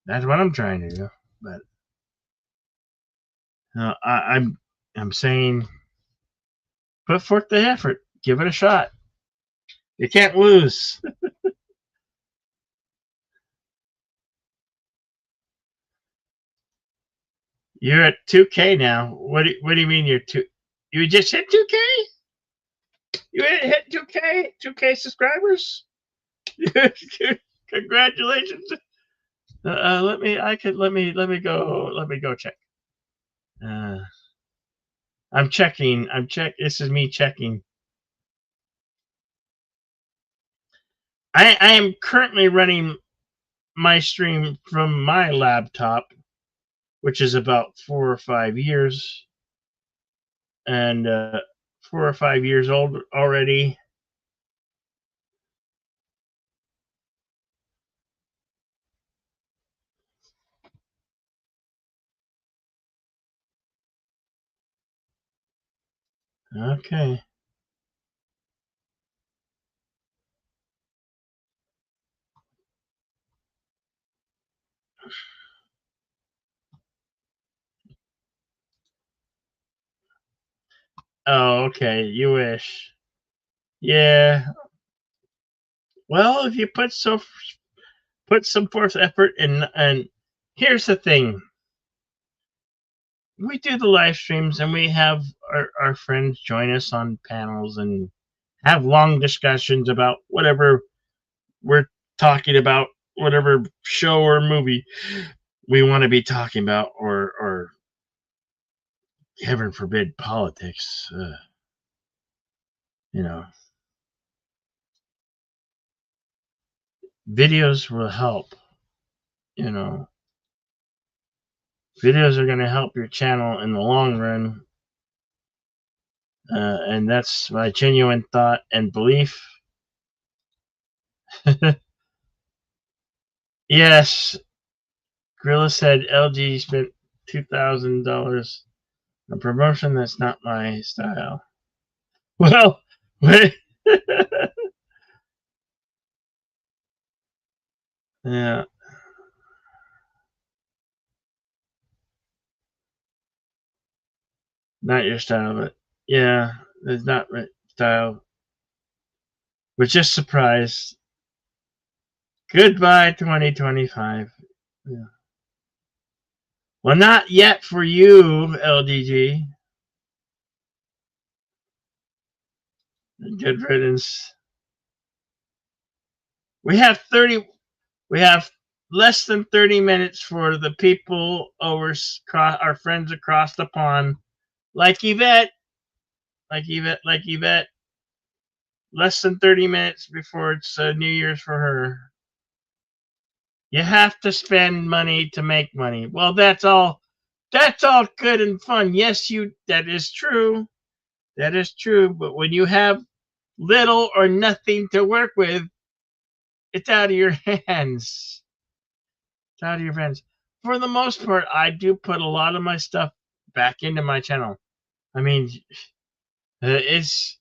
That's what I'm trying to do. But I'm saying, put forth the effort. Give it a shot. You can't lose. You're at 2K now. What do you mean you're two? You just hit 2K? You hit 2K? 2K subscribers? Congratulations. Let me go check. I'm checking. This is me checking. I am currently running my stream from my laptop, which is about 4 or 5 years, and 4 or 5 years old already. Okay. Oh, okay. You wish. Yeah. Well, if you put some forth effort in, and here's the thing. We do the live streams and we have our friends join us on panels and have long discussions about whatever we're talking about, whatever show or movie we want to be talking about, or heaven forbid, politics. Videos will help. Videos are going to help your channel in the long run. And that's my genuine thought and belief. Yes. Gorilla said LG spent $2,000 on promotion. That's not my style. Well, wait. Yeah. Not your style, but yeah, it's not my style. We're just surprised. Goodbye, 2025. Yeah. Well, not yet for you, LDG. Good riddance. We have less than 30 minutes for the people over our friends across the pond, like Yvette. Less than 30 minutes before it's New Year's for her. You have to spend money to make money. Well, that's all good and fun. Yes, that is true. That is true. But when you have little or nothing to work with, it's out of your hands. It's out of your hands. For the most part, I do put a lot of my stuff back into my channel. I mean, it's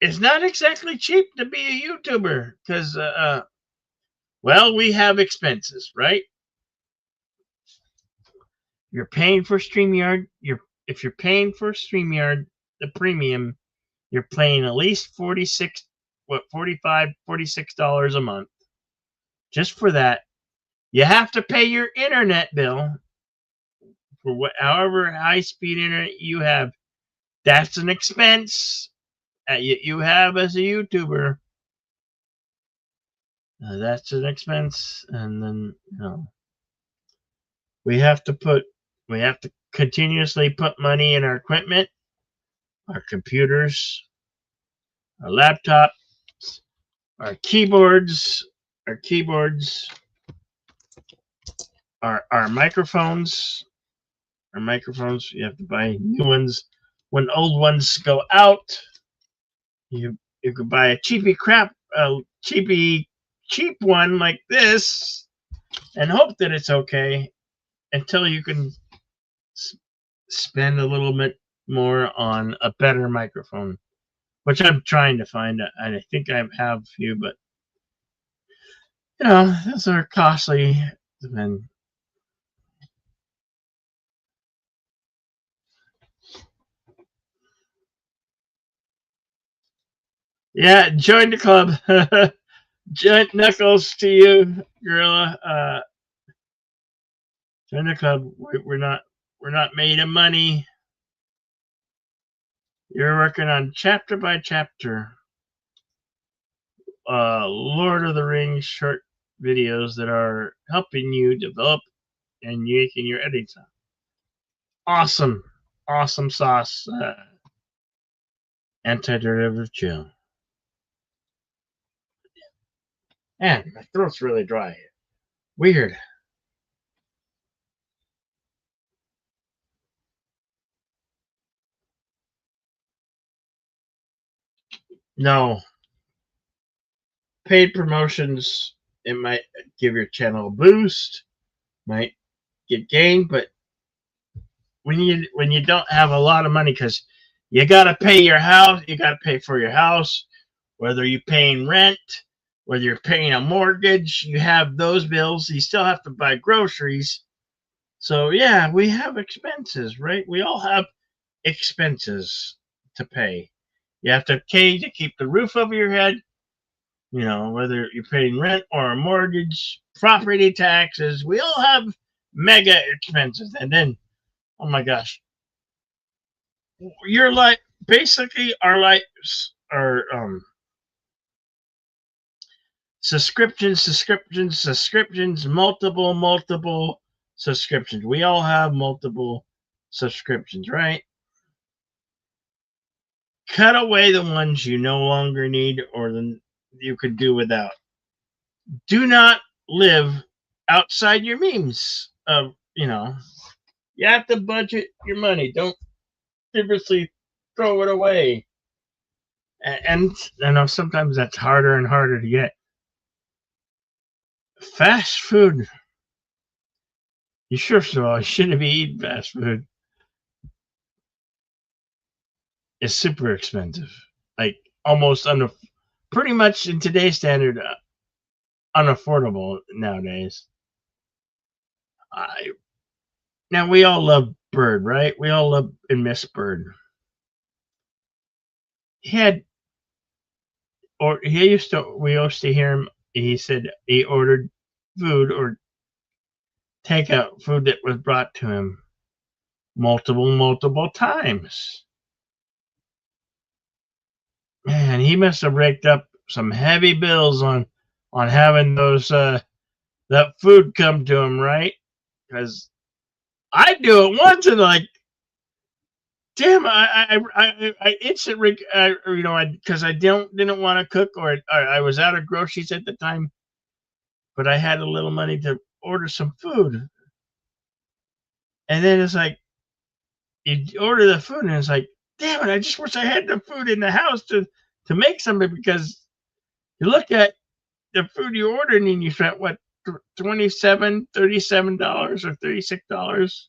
not exactly cheap to be a YouTuber because, well, we have expenses, right? You're paying for StreamYard. If you're paying for StreamYard, the premium, you're paying at least $46 a month just for that. You have to pay your internet bill for however high speed internet you have. That's an expense that you have as a YouTuber. That's an expense, and then we have to continuously put money in our equipment, our computers, our laptops, our keyboards, our microphones. Our microphones, you have to buy new ones. When old ones go out, you could buy a cheap one like this and hope that it's okay until you can spend a little bit more on a better microphone, which I'm trying to find. I think I have a few, but those are costly. And yeah, join the club. Giant knuckles to you, Gorilla. Join the club. We're not made of money. You're working on chapter by chapter. Lord of the Rings short videos that are helping you develop and making your editing. Awesome sauce. Anti-derivative chill. Man, my throat's really dry. Weird. No. Paid promotions, it might give your channel a boost, might get gained, but when you don't have a lot of money, because you gotta pay your house, you gotta pay for your house, whether you're paying rent, whether you're paying a mortgage, you have those bills. You still have to buy groceries. So yeah, we have expenses, right? We all have expenses to pay. You have to pay to keep the roof over your head. Whether you're paying rent or a mortgage, property taxes, we all have mega expenses. And then, oh my gosh, your life, basically our lives are subscriptions, multiple subscriptions. We all have multiple subscriptions, right? Cut away the ones you no longer need or you could do without. Do not live outside your means of, you have to budget your money. Don't frivolously throw it away. And I know sometimes that's harder and harder to get. Fast food. First of all, you shouldn't be eating fast food. It's super expensive. Like almost pretty much in today's standard, unaffordable nowadays. Now we all love Bird, right? We all love and miss Bird. We used to hear him. He said he ordered food or takeout food that was brought to him multiple times. Man, he must have raked up some heavy bills on having those that food come to him, right? Because I do it once and like, damn, I instantly, because I didn't want to cook or I was out of groceries at the time, but I had a little money to order some food. And then it's like, you order the food and it's like, damn it, I just wish I had the food in the house to make something, because you look at the food you ordered and you spent what, $27, $37 or $36?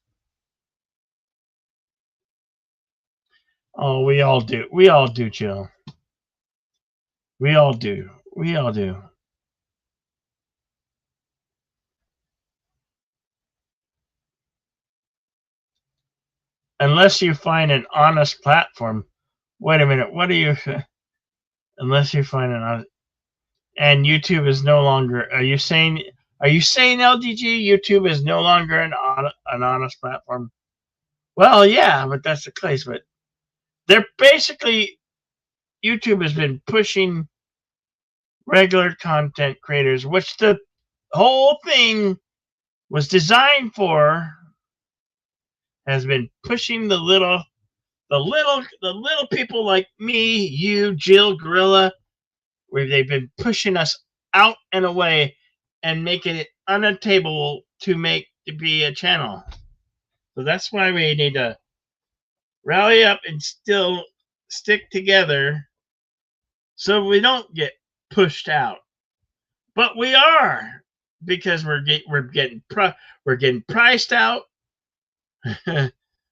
Oh, we all do. We all do, Jill. We all do. We all do. Unless you find an honest platform. Wait a minute. What are you? Unless you find an honest. And YouTube is no longer. Are you saying? Are you saying LDG? YouTube is no longer an honest platform. Well, yeah, but that's the case. But they're basically, YouTube has been pushing regular content creators, which the whole thing was designed for, has been pushing the little people like me, you, Jill, Gorilla, where they've been pushing us out and away and making it unattainable to be a channel. So that's why we need to rally up and still stick together so we don't get pushed out. But we are, because we're getting priced out.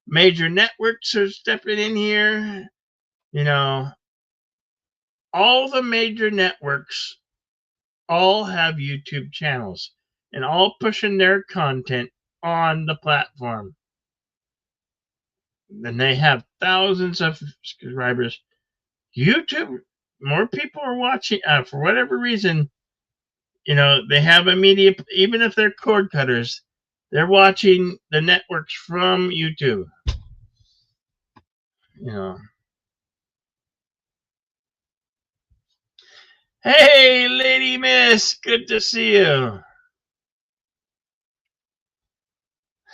Major networks are stepping in here. You know, all the major networks all have YouTube channels and all pushing their content on the platform. And they have thousands of subscribers. YouTube, more people are watching for whatever reason. You know, they have a media, even if they're cord cutters, they're watching the networks from YouTube. You know. Hey, Lady Miss, good to see you.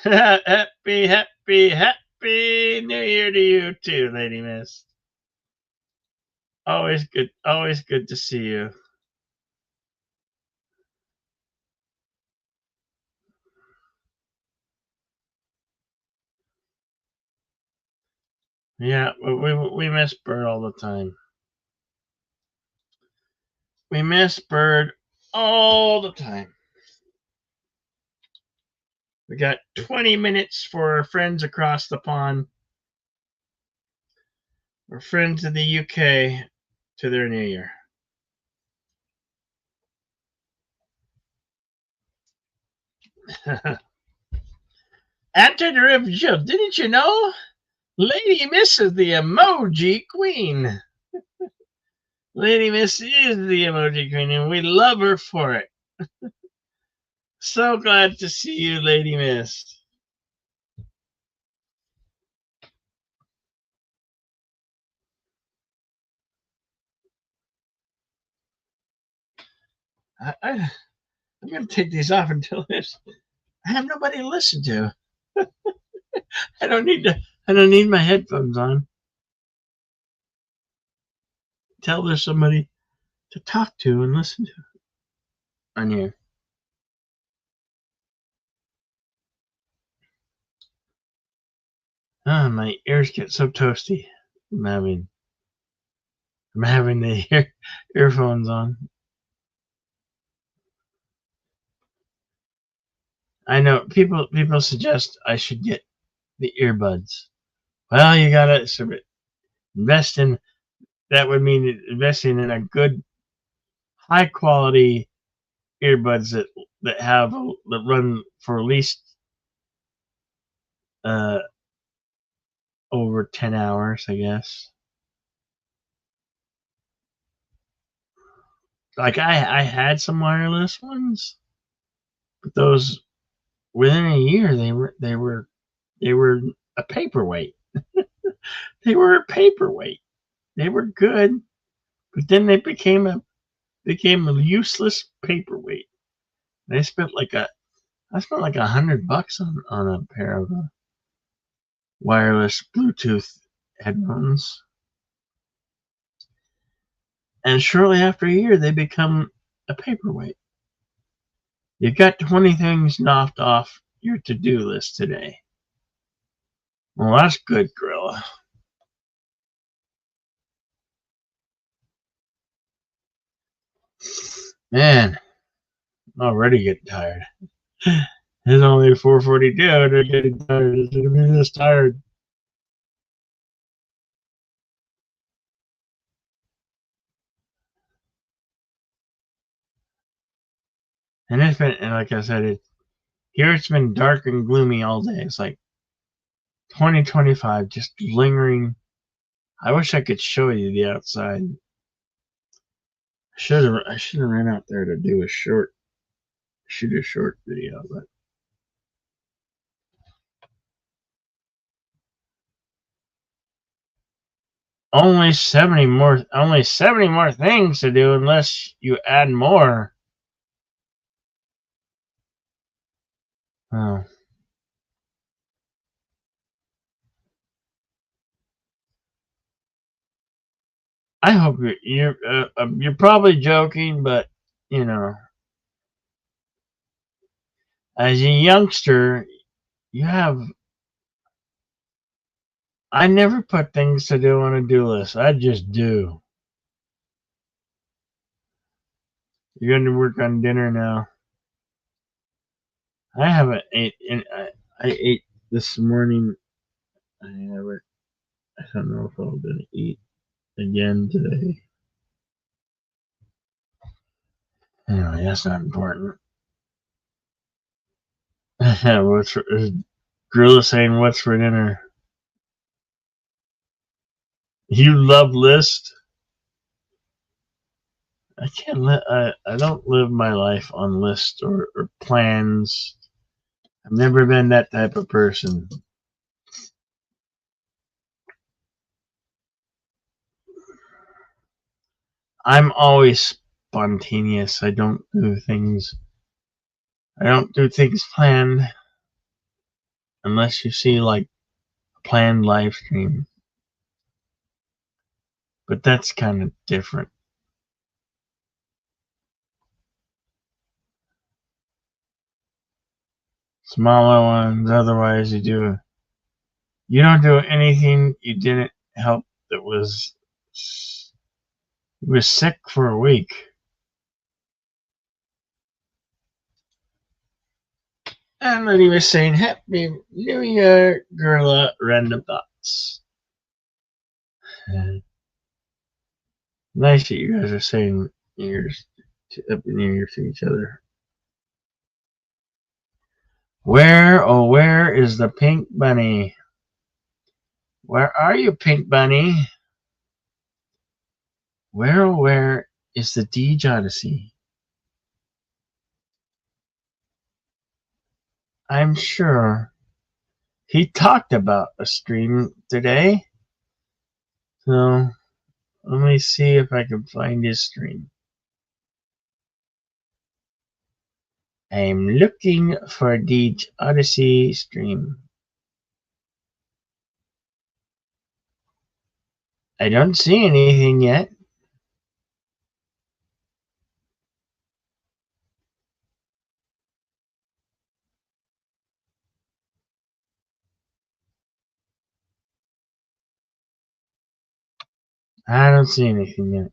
Happy New Year to you too, Lady Miss. Always good to see you. Yeah, we miss Bird all the time. We miss Bird all the time. We got 20 minutes for our friends across the pond. Our friends in the UK to their New Year. Antiderivative, didn't you know? Lady Miss is the emoji queen. Lady Miss is the emoji queen, and we love her for it. So glad to see you, Lady Miss. I'm going to take these off until I have nobody to listen to. I don't need my headphones on. Tell there's somebody to talk to and listen to on here. Oh, my ears get so toasty. I'm having the earphones on. I know people suggest I should get the earbuds. Well, you gotta invest in. That would mean investing in a good, high quality earbuds that run for at least over 10 hours, I guess. Like I had some wireless ones, but those, within a year they were a paperweight. They were a paperweight. They were good, but then they became a useless paperweight. I spent like $100 on a pair of wireless Bluetooth headphones. And shortly after a year, they become a paperweight. You got 20 things knocked off your to-do list today. Well, that's good, Gorilla. Man, I'm already getting tired. It's only 4:42. They're getting tired. It's gonna be this tired. And it's been, and like I said, here it's been dark and gloomy all day. It's like 2025 just lingering. I wish I could show you the outside. I should have ran out there to do shoot a short video, but only 70 more things to do unless you add more. Oh. I hope you're probably joking, but you know, as a youngster, you have. I never put things to do on a do list. I just do. You're going to work on dinner now. I haven't ate. I ate this morning. I don't know if I'm going to eat again today. Anyway, that's not important. Gorilla saying, "What's for dinner?" You love list. I can't let. I don't live my life on lists or plans. I've never been that type of person. I'm always spontaneous. I don't do things. I don't do things planned unless you see like a planned live stream. But that's kind of different. Smaller ones. Otherwise, you don't do anything you didn't help that was sick for a week. And then he was saying, "Happy New Year, Gorilla Random Thoughts." Nice that you guys are saying Happy New Year to each other. Where, oh, where is the pink bunny? Where are you, pink bunny? Where, oh, where is the Deej Odyssey? I'm sure he talked about a stream today. So let me see if I can find his stream. I'm looking for Deej Odyssey stream. I don't see anything yet. I don't see anything yet.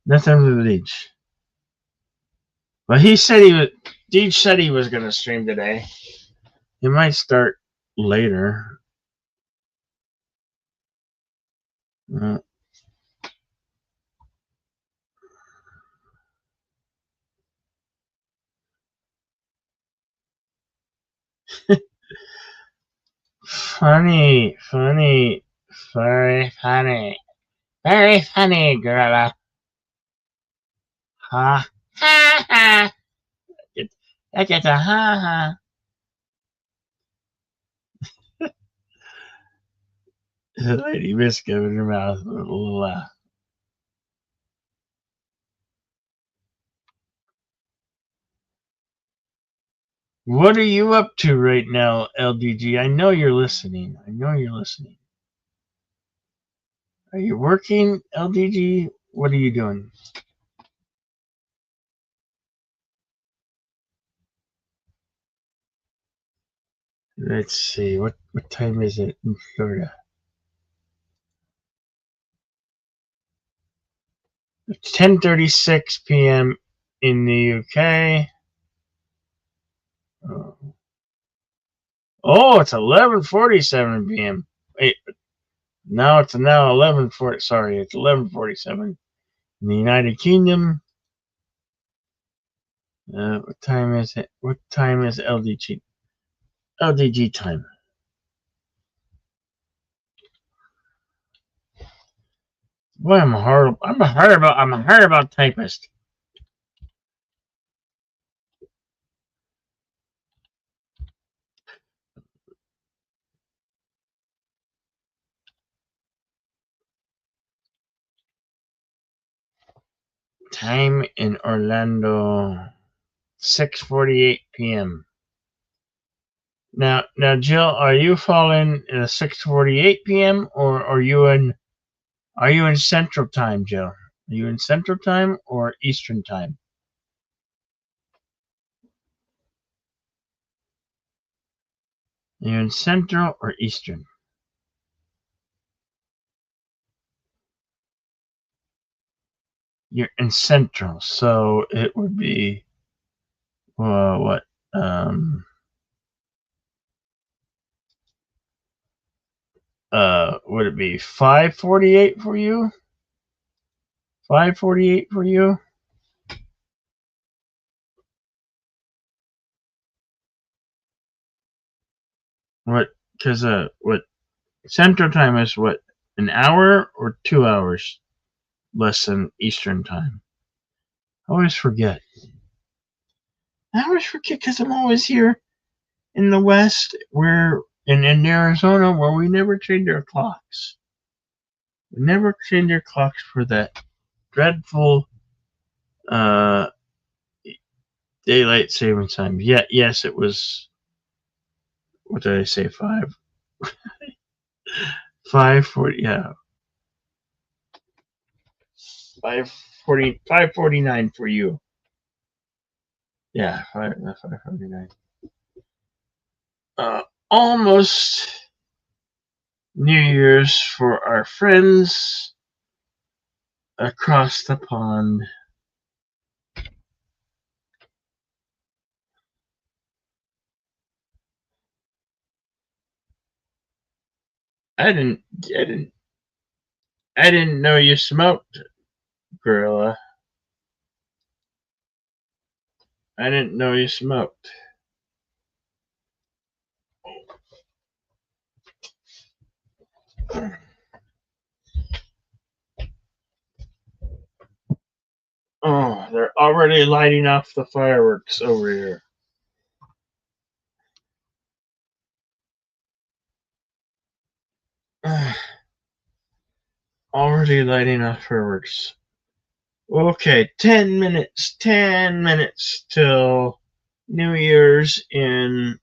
Nothing for Deej. But Deej said he was going to stream today. He might start later. Funny, very funny, Gorilla. Ha ha ha. That gets a ha ha. Lady Miss giving her mouth with a little laugh. What are you up to right now, LDG? I know you're listening. Are you working, LDG? What are you doing? Let's see. What time is it in Florida? It's 10:36 p.m. in the UK. Oh, it's 11:47 p.m. Wait, now it's now 11:40. Sorry, it's 11:47 in the United Kingdom. What time is it? What time is LDG? LDG time. Boy, I'm horrible. I'm a horrible typist. Time in Orlando, 6:48 p.m. Now, Jill, are you falling in 6:48 p.m. or are you in Central Time, Jill? Are you in Central Time or Eastern Time? Are you in Central or Eastern? You're in Central, so it would be what? Would it be 5:48 for you? 5:48 for you? What? Because what? Central Time is what? An hour or 2 hours less than Eastern Time? I always forget. Because I'm always here in the West, where in Arizona, where we never change our clocks. We never change our clocks for that dreadful daylight saving time. Yeah, yes, it was. What did I say? 5:40. Yeah, 5:49 for you. Yeah, 5:49. Almost New Year's for our friends across the pond. I didn't know you smoked, Gorilla. I didn't know you smoked. Oh, they're already lighting off the fireworks over here. Already lighting off fireworks. Okay, 10 minutes till New Year's in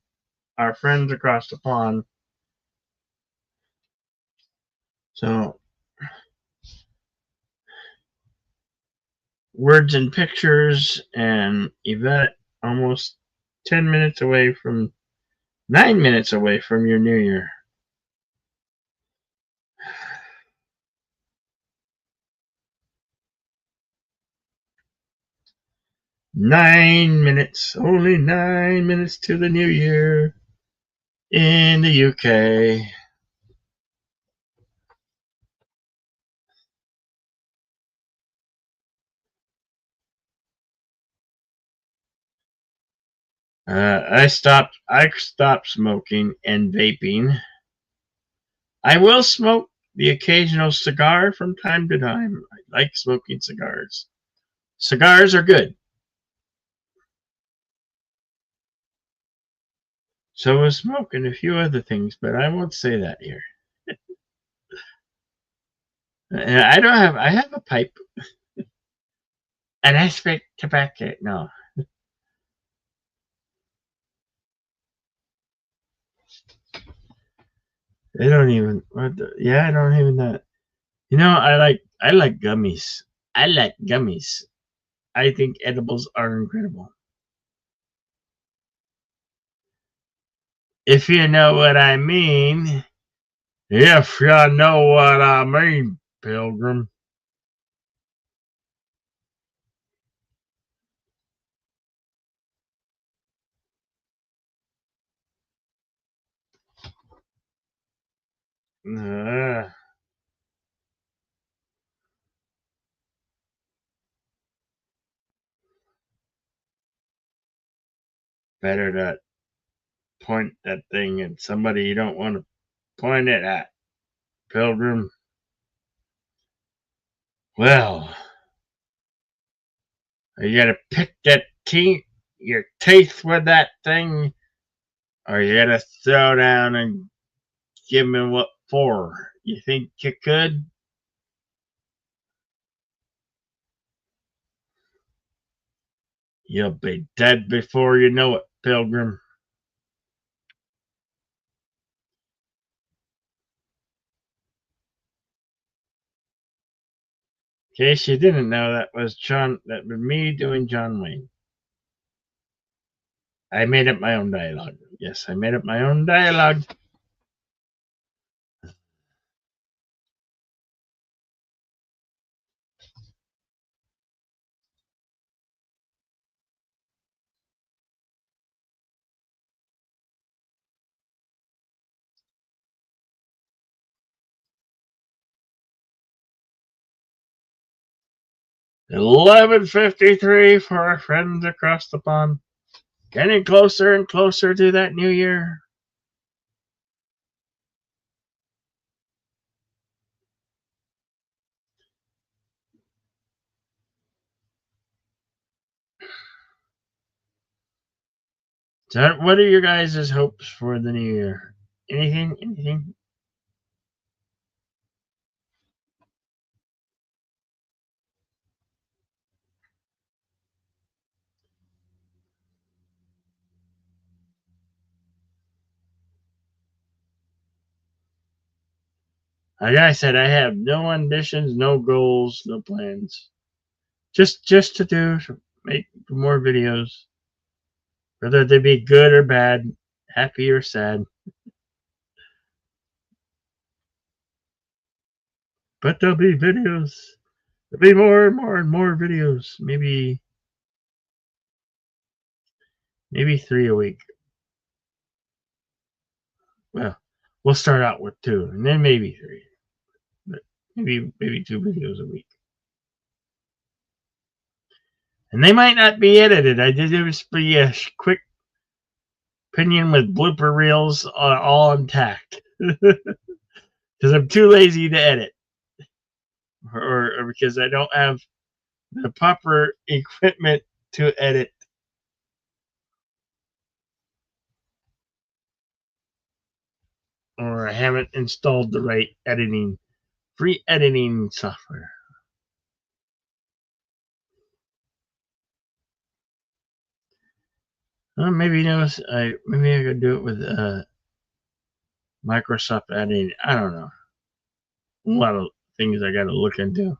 our friends across the pond. So, Words and Pictures and Yvette almost 9 minutes away from your New Year. Only 9 minutes to the New Year in the UK. I stopped smoking and vaping. I will smoke the occasional cigar from time to time. I like smoking cigars. Cigars are good. So is smoke and a few other things, but I won't say that here. I have a pipe. And I smoke tobacco. No. I don't even, I don't even that. I like gummies. I like gummies. I think edibles are incredible. If you know what I mean. If you know what I mean, Pilgrim. Better to point that thing at somebody you don't want to point it at, Pilgrim. Well, you gotta pick your teeth with that thing, or you gotta throw down and give me what for. You think you could? You'll be dead before you know it, Pilgrim. In case you didn't know, that was me doing John Wayne. I made up my own dialogue. Yes, I made up my own dialogue. $11:53 for our friends across the pond. Getting closer and closer to that new year. So what are your guys' hopes for the new year? Anything? Anything? Like I said, I have no ambitions, no goals, no plans. Just to make more videos, whether they be good or bad, happy or sad. But there'll be videos. There'll be more and more and more videos. Maybe 3 a week. Well, we'll start out with 2, and then maybe 3. But maybe 2 videos a week. And they might not be edited. I did just be a quick opinion with blooper reels all intact. Because I'm too lazy to edit. Or because I don't have the proper equipment to edit. Or I haven't installed the right free editing software. Maybe maybe I could do it with Microsoft editing. I don't know. A lot of things I got to look into.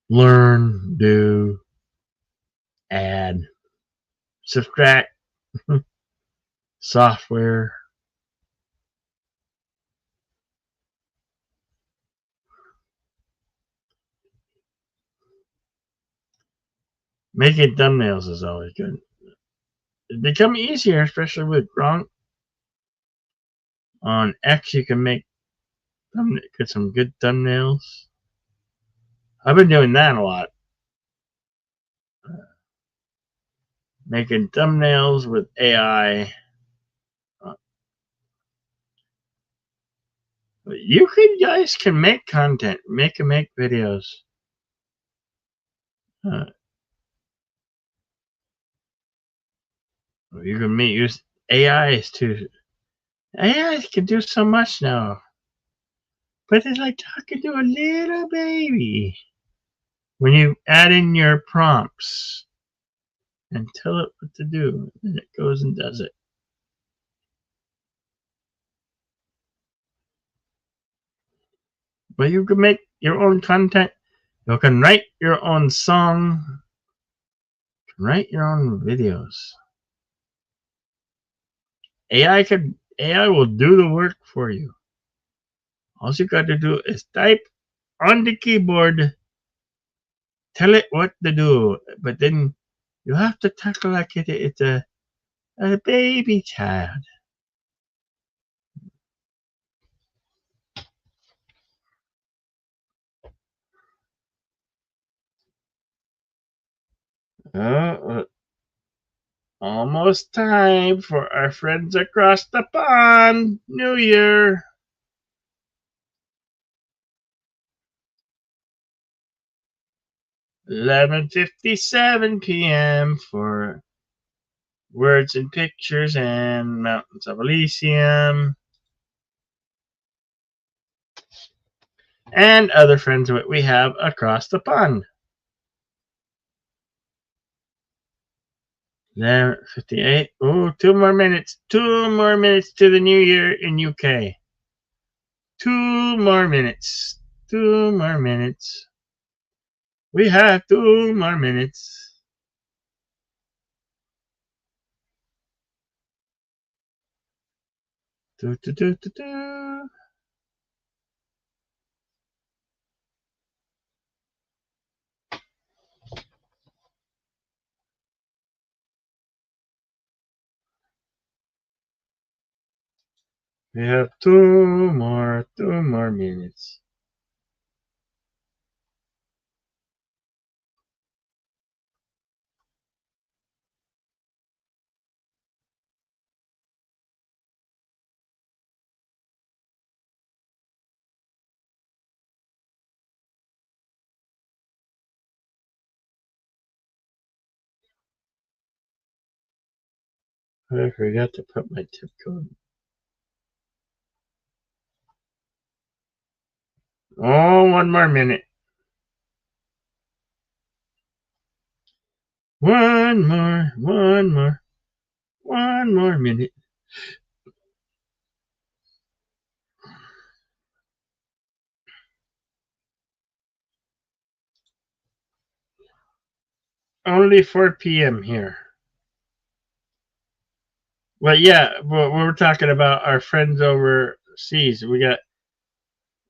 Learn, do, add, subtract, software. Making thumbnails is always good. It's become easier, especially with Gronk. On X, you can get some good thumbnails. I've been doing that a lot. Making thumbnails with AI. You guys can make content. Make videos. You can use AIs too. AIs can do so much now. But it's like talking to a little baby. When you add in your prompts and tell it what to do, and it goes and does it. But you can make your own content. You can write your own song. You can write your own videos. AI will do the work for you. All you got to do is type on the keyboard, tell it what to do, but then you have to talk like it's a baby child. Oh, almost time for our friends across the pond. New Year. 11:57 p.m. for Words and Pictures and Mountains of Elysium. And other friends that we have across the pond. 11:58. Oh, 2 more minutes. 2 more minutes to the new year in UK. 2 more minutes. 2 more minutes. We have 2 more minutes. Do, do, do, do, do. We have 2 more minutes. I forgot to put my tip code. Oh, 1 more minute. 1 more minute. Only 4 p.m. here. Well, yeah, but we're talking about our friends overseas.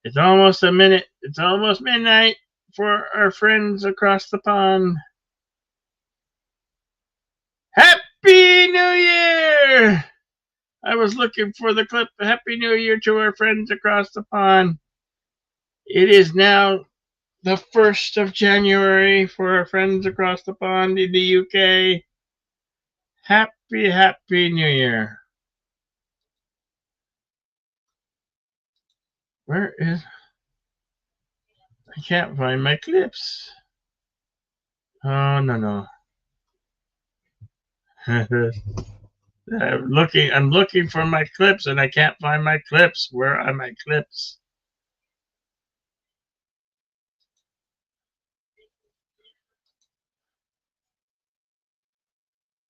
It's almost a minute. It's almost midnight for our friends across the pond. Happy New Year! I was looking for the clip. Happy New Year to our friends across the pond. It is now the 1st of January for our friends across the pond in the UK. Happy New Year. Where is... I can't find my clips. Oh, no. I'm looking for my clips and I can't find my clips. Where are my clips?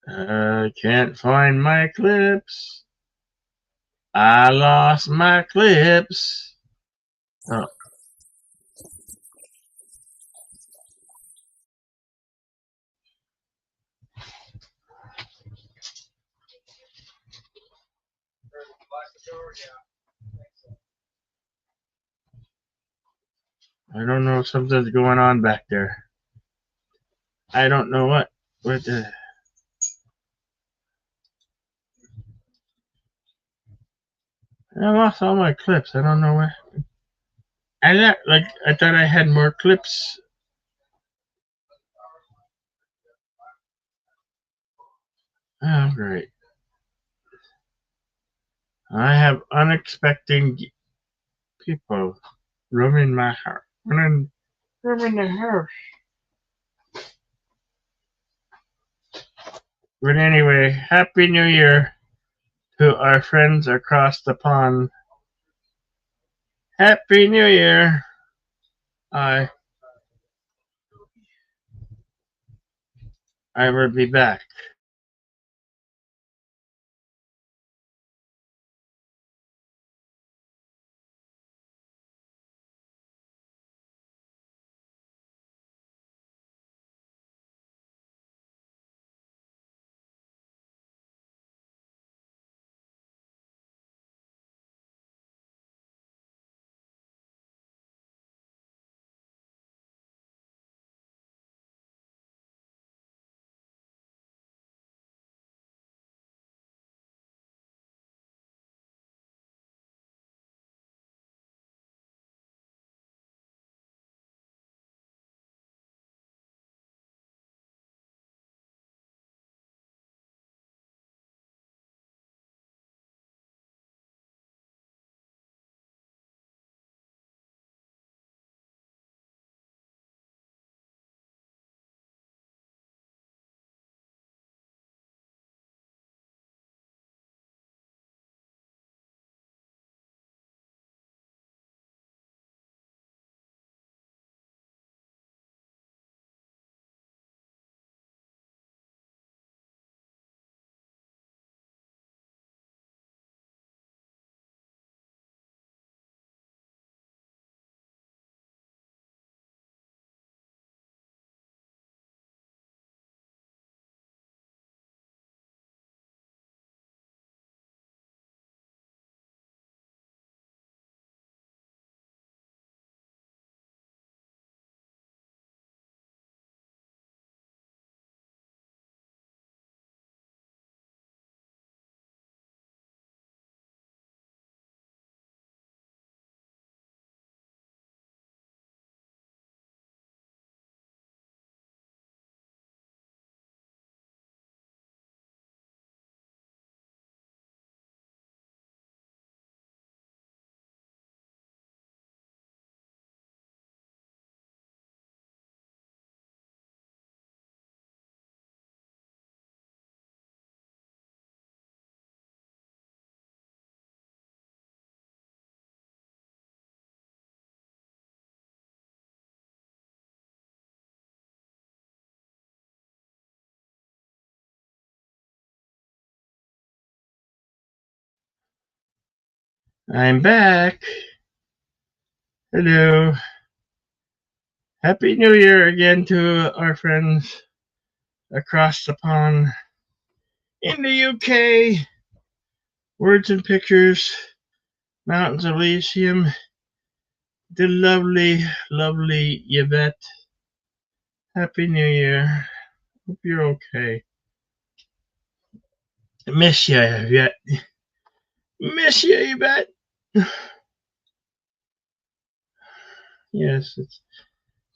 I can't find my clips. I lost my clips. Oh. I don't know if something's going on back there. I don't know what. I lost all my clips. I don't know where. I thought I had more clips. Oh, great. I have unexpected people roaming my house. Roaming the house. But anyway, Happy New Year to our friends across the pond. Happy New Year. I will be back. I'm back. Hello. Happy New Year again to our friends across the pond in the UK. Words and Pictures, Mountains Elysium, the lovely, lovely Yvette. Happy New Year. Hope you're okay. Miss you, Yvette. Miss you, Yvette. Yes, it's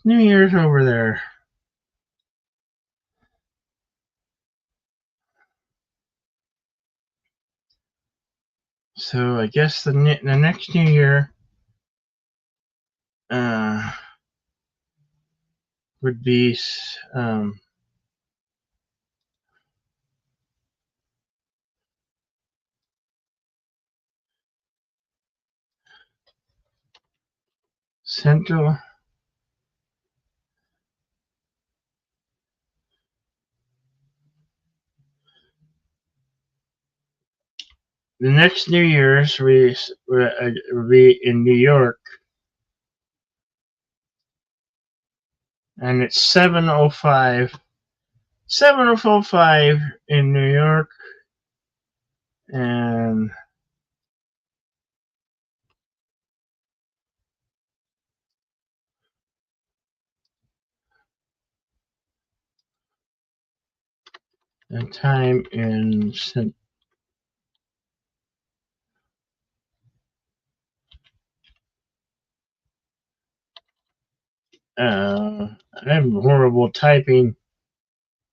New Year's over there. So I guess the next New Year would be Central. The next New Year's will be in New York, and it's 7:05. 7:05 in New York, and the time in I'm horrible typing.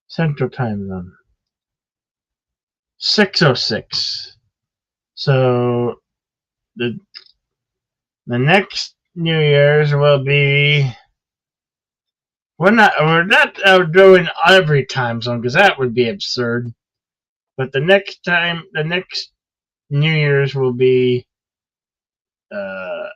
Central Time Zone. 6:06. So the next New Year's will be. We're not doing every time zone because that would be absurd. But the next New Year's will be uh,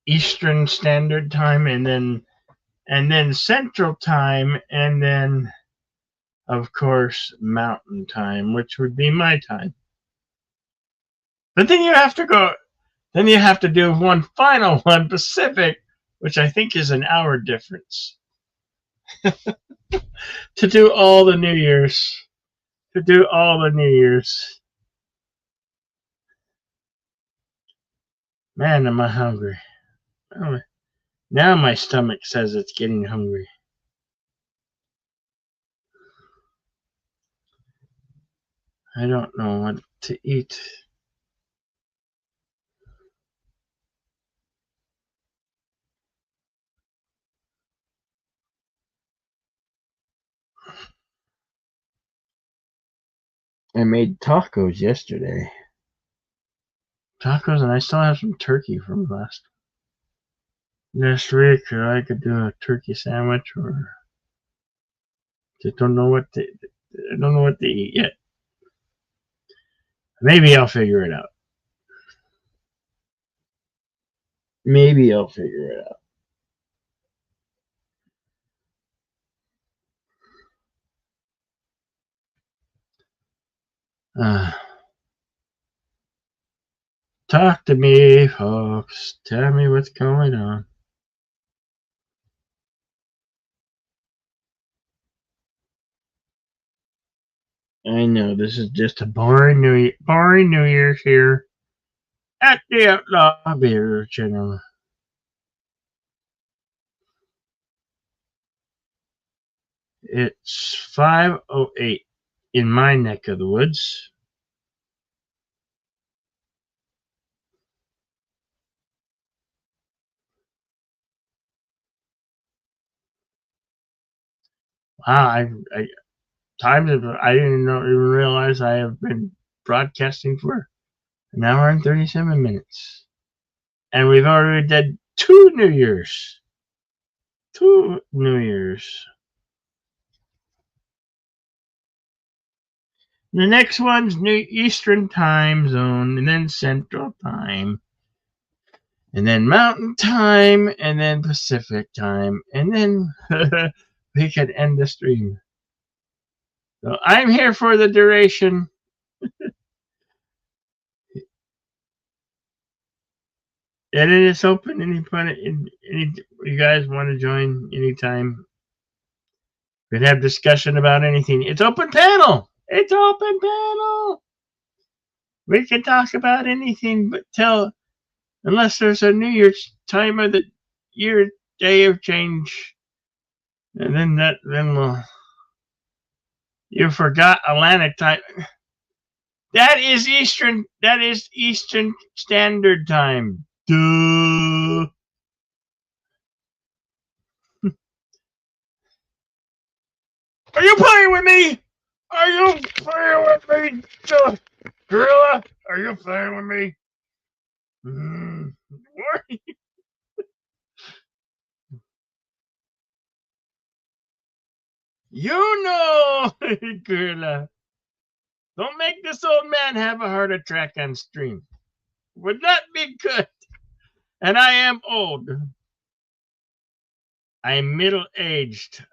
Eastern Standard Time, and then Central Time, and then of course Mountain Time, which would be my time. But then you have to go. Then you have to do one final one, Pacific, which I think is an hour difference. To do all the New Year's. To do all the New Year's. Man, am I hungry. Oh, now my stomach says it's getting hungry. I don't know what to eat. I made tacos yesterday. Tacos, and I still have some turkey from last week. Or I could do a turkey sandwich, or just don't know what to. I don't know what to eat yet. Maybe I'll figure it out. Maybe I'll figure it out. Talk to me, folks. Tell me what's going on. I know this is just a boring New Year's here at the Outlaw Beer Channel. It's 5:08 in my neck of the woods. Wow, I I didn't even realize I have been broadcasting for an hour and 37 minutes, and we've already did 2 New Years. 2 New Years. The next one's New Eastern Time Zone, and then Central Time, and then Mountain Time, and then Pacific Time, and then we could end the stream. So I'm here for the duration. And it is open. Any you guys want to join anytime? We can have discussion about anything. It's open panel. It's open panel. We can talk about anything, but unless there's a New Year's time of the year, day of change, and then we'll. You forgot Atlantic time. That is Eastern Standard Time. Duh. Are you playing with me? Are you playing with me, Gorilla? Are you playing with me? You know, Gorilla. Don't make this old man have a heart attack on stream. Would that be good? And I am old. I am middle-aged.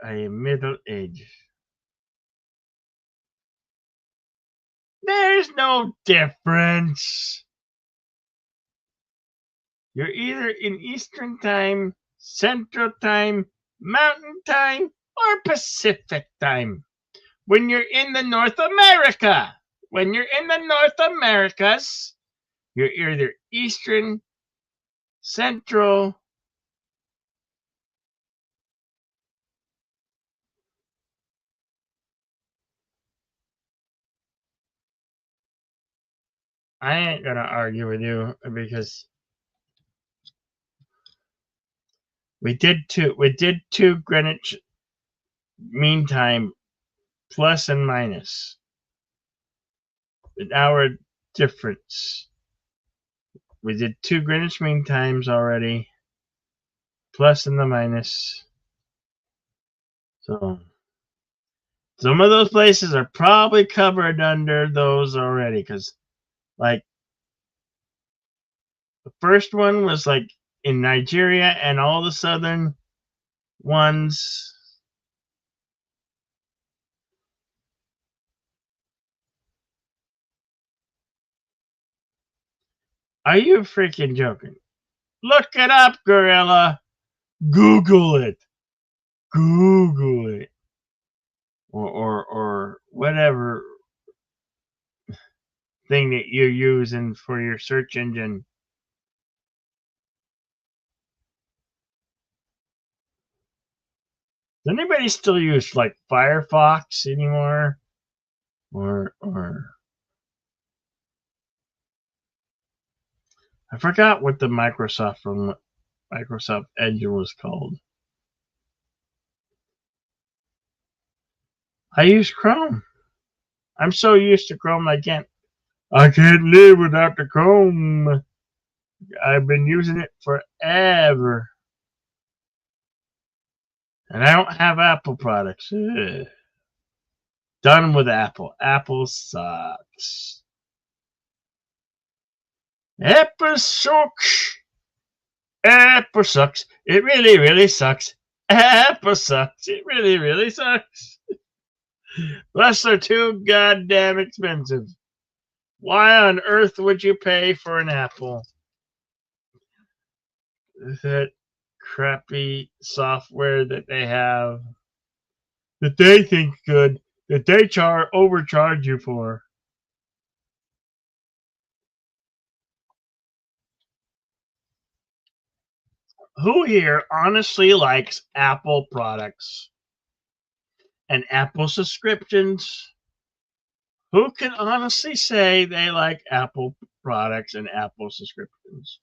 There's no difference. You're either in Eastern Time, Central Time, Mountain Time, or Pacific Time. When you're in the North America, you're either Eastern, Central, I ain't gonna argue with you because we did two Greenwich Mean Time plus and minus an hour difference. We did two Greenwich Mean Times already, plus and the minus. So some of those places are probably covered under those already, because like the first one was like in Nigeria and all the southern ones. Are you freaking joking? Look it up, Gorilla. Google it. Or whatever thing that you're using for your search engine. Does anybody still use like Firefox anymore? Or I forgot what the Microsoft Edge was called. I use Chrome. I'm so used to Chrome I can't live without the Chrome. I've been using it forever. And I don't have Apple products. Ugh. Done with Apple. Apple sucks. Apple sucks. Apple sucks. It really, really sucks. Apple sucks. It really, really sucks. Plus, they're too goddamn expensive. Why on earth would you pay for an Apple? That crappy software that they have, that they think good, that they overcharge you for. Who here honestly likes Apple products and Apple subscriptions? Who can honestly say they like Apple products and Apple subscriptions?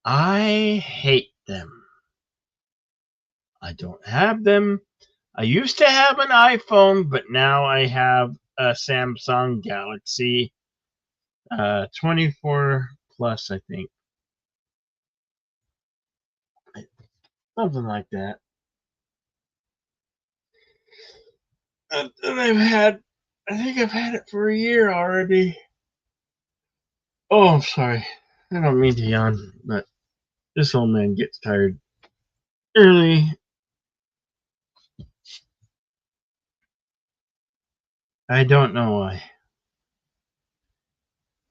I hate them. I don't have them. I used to have an iPhone, but now I have a Samsung Galaxy 24 Plus, I think. Something like that. And I think I've had it for a year already. Oh, I'm sorry. I don't mean to yawn, but this old man gets tired early. I don't know why.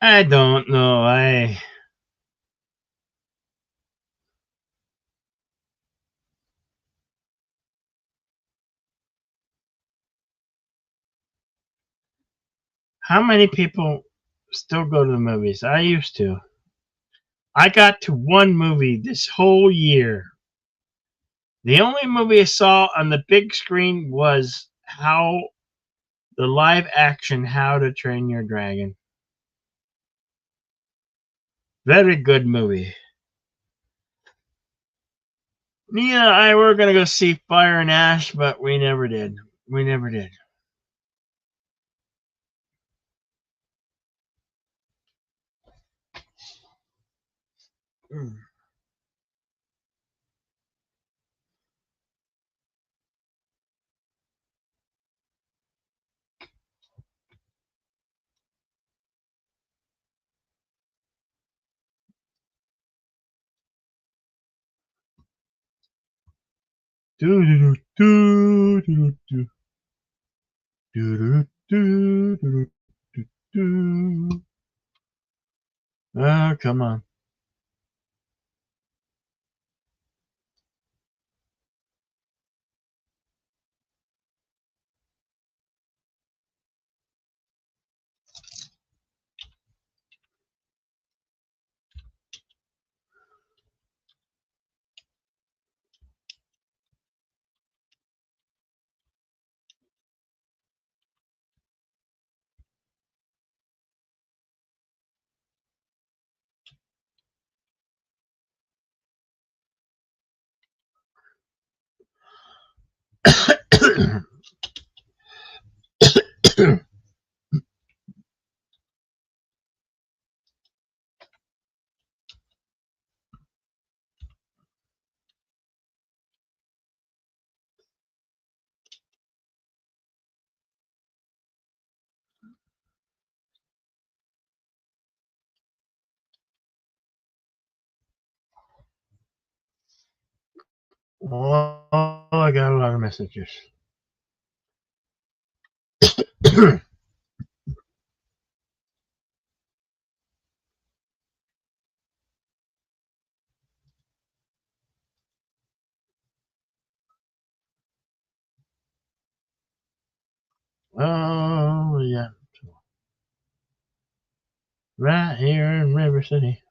I don't know. How many people still go to the movies? I used to. I got to one movie this whole year. The only movie I saw on the big screen was the live action How to Train Your Dragon. Very good movie. Nia and I were going to go see Fire and Ash, but we never did. We never did. Mm. Do do do do do do do do do do. Oh, come on. Oh, I got a lot of messages. Oh, yeah. Right here in River City.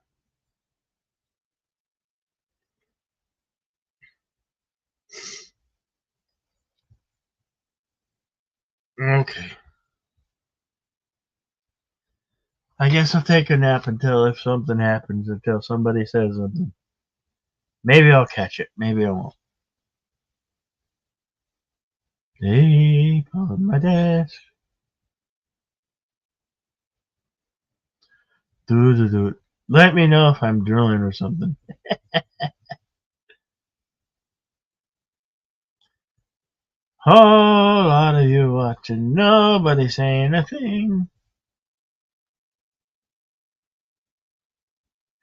Okay. I guess I'll take a nap until something happens, until somebody says something. Maybe I'll catch it. Maybe I won't. Sleep on my desk. Do. Let me know if I'm drilling or something. Whole lot of you watching, nobody saying a thing.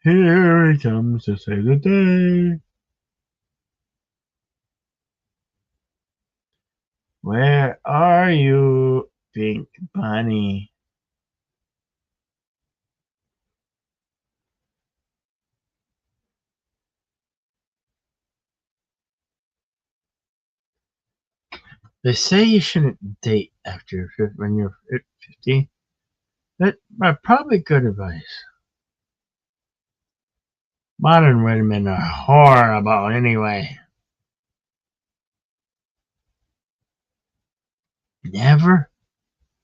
Here he comes to save the day. Where are you, Pink Bunny? They say you shouldn't date when you're 50. That's probably good advice. Modern women are horrible anyway. Never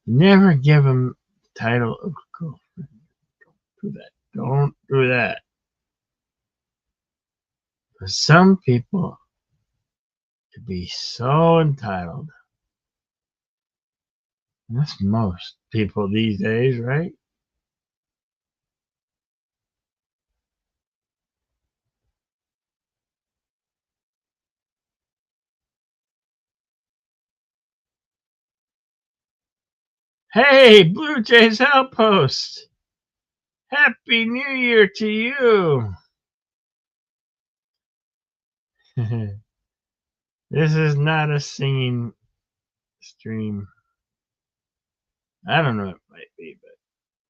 give them the title of girlfriend. Don't do that. Don't do that. For some people to be so entitled. And that's most people these days, right? Hey, Blue Jays Outpost! Happy New Year to you! This is not a singing stream. I don't know, it might be, but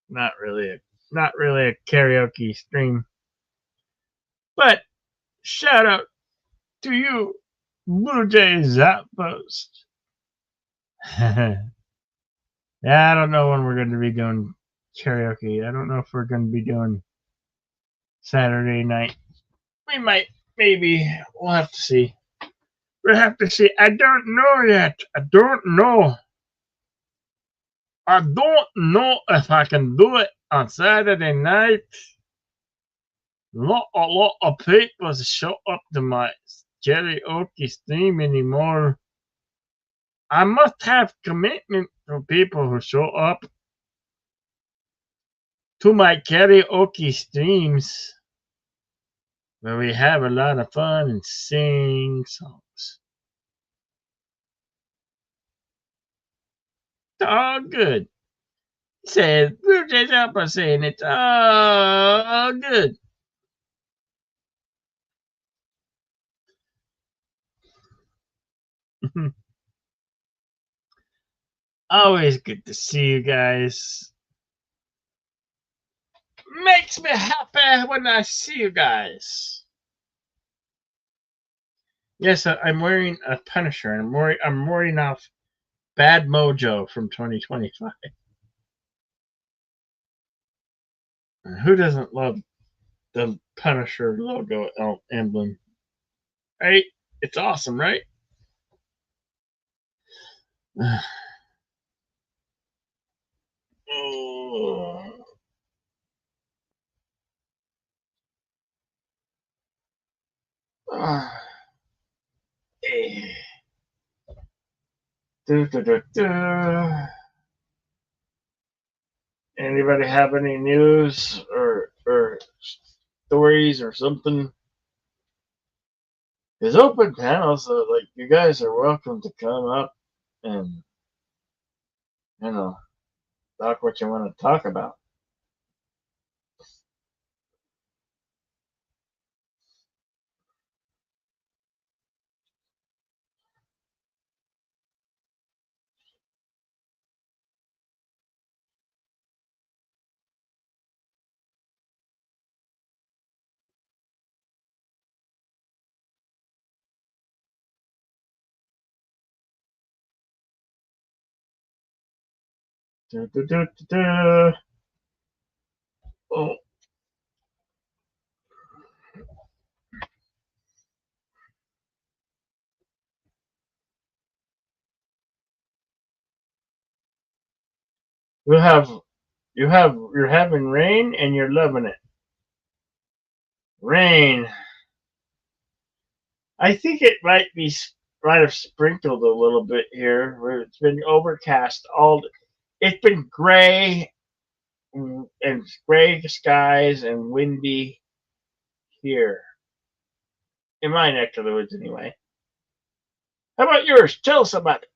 not really a karaoke stream. But shout out to you, Blue Jays Outpost. Yeah, I don't know when we're going to be doing karaoke. I don't know if we're going to be doing Saturday night. We might, maybe. We'll have to see. We'll have to see. I don't know yet. I don't know. I don't know if I can do it on Saturday night. Not a lot of people show up to my karaoke stream anymore. I must have commitment to people who show up to my karaoke streams where we have a lot of fun and sing songs. It's all good. He says, Blue Jays Alpha saying it's all good. Always good to see you guys. Makes me happy when I see you guys. Yes, I'm wearing a Punisher, and I'm wearing off Bad Mojo from 2025. Who doesn't love the Punisher logo emblem? Right? It's awesome, right? Oh. Eh. Anybody have any news or stories or something? There's open panels, so like you guys are welcome to come up and talk what you want to talk about. Oh. You're having rain and you're loving it. Rain. I think it might have sprinkled a little bit here where it's been overcast it's been gray and gray skies and windy here. In my neck of the woods anyway. How about yours? Tell us about it.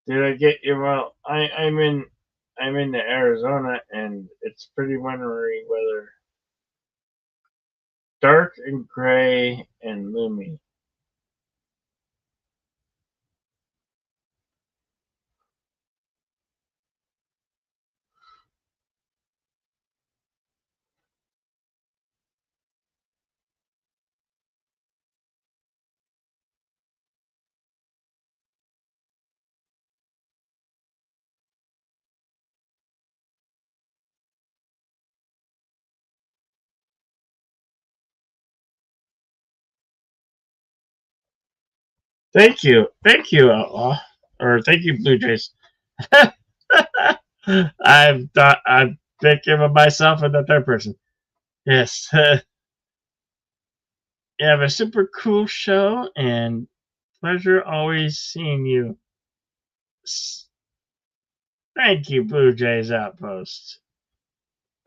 Did I get you? Well, I'm in Arizona and it's pretty wintry weather. Dark and gray and gloomy. Thank you, Outlaw, or thank you, Blue Jays. I'm thinking of myself in the third person. Yes, you have a super cool show, and pleasure always seeing you. Thank you, Blue Jays Outpost.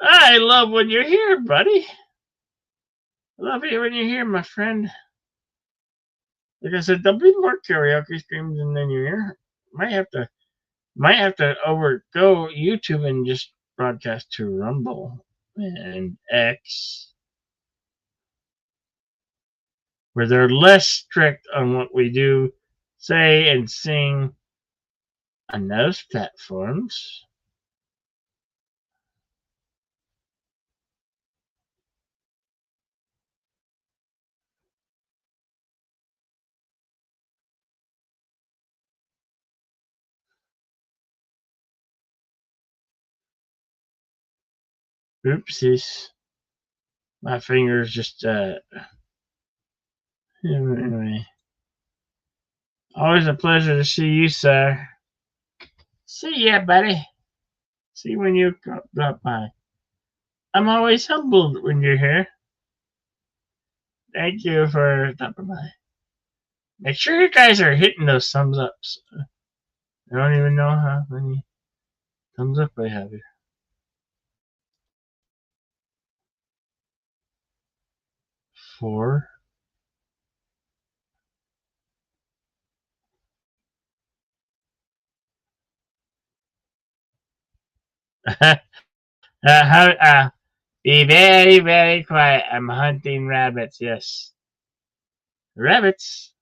I love when you're here, buddy. I love it when you're here, my friend. Like I said, there'll be more karaoke streams in the new year. Might have to overgo YouTube and just broadcast to Rumble and X, where they're less strict on what we do, say, and sing on those platforms. Oopsies. My fingers just, anyway. Always a pleasure to see you, sir. See ya, buddy. See when you drop by. I'm always humbled when you're here. Thank you for stopping by. Make sure you guys are hitting those thumbs ups. I don't even know how many thumbs up I have here. 4. Be very, very quiet. I'm hunting rabbits, yes. Rabbits?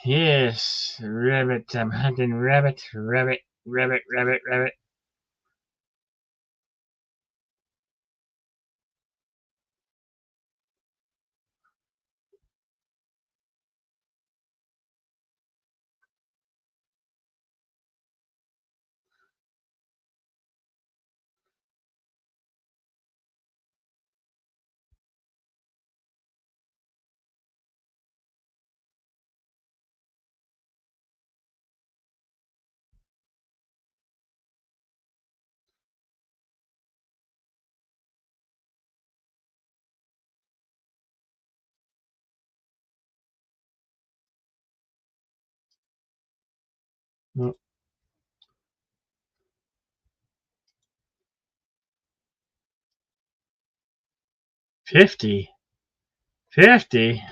Yes, rabbit. I'm hunting rabbit, rabbit, rabbit, rabbit, rabbit. Oh, 50. 50?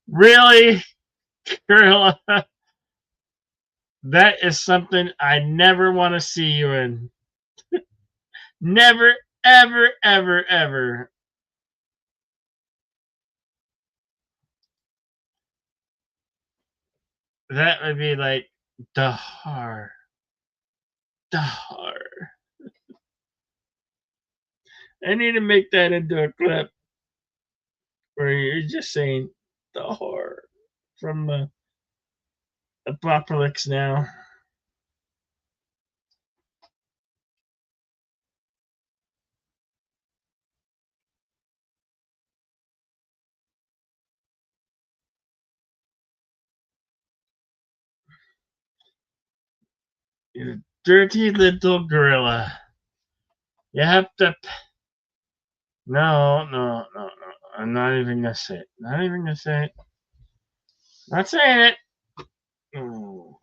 Really? Girl, that is something I never want to see you in. Never, ever, ever, ever. That would be like the horror. The horror. I need to make that into a clip where you're just saying the horror from Apocalypse Now. You dirty little gorilla. You have to. No, no, no, no. I'm not even gonna say it. Not even gonna say it. Not saying it. Oh.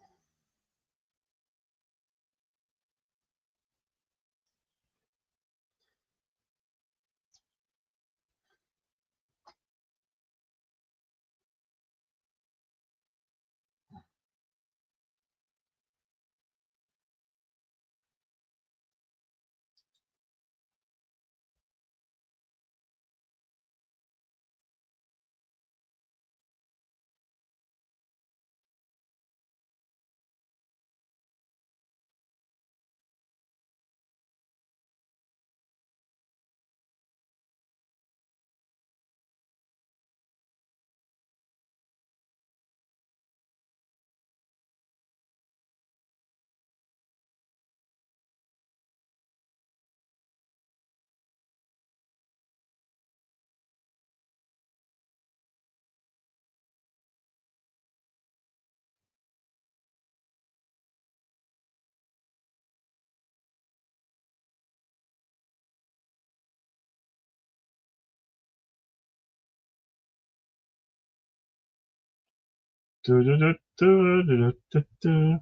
Do, do, do, do, do, do, do.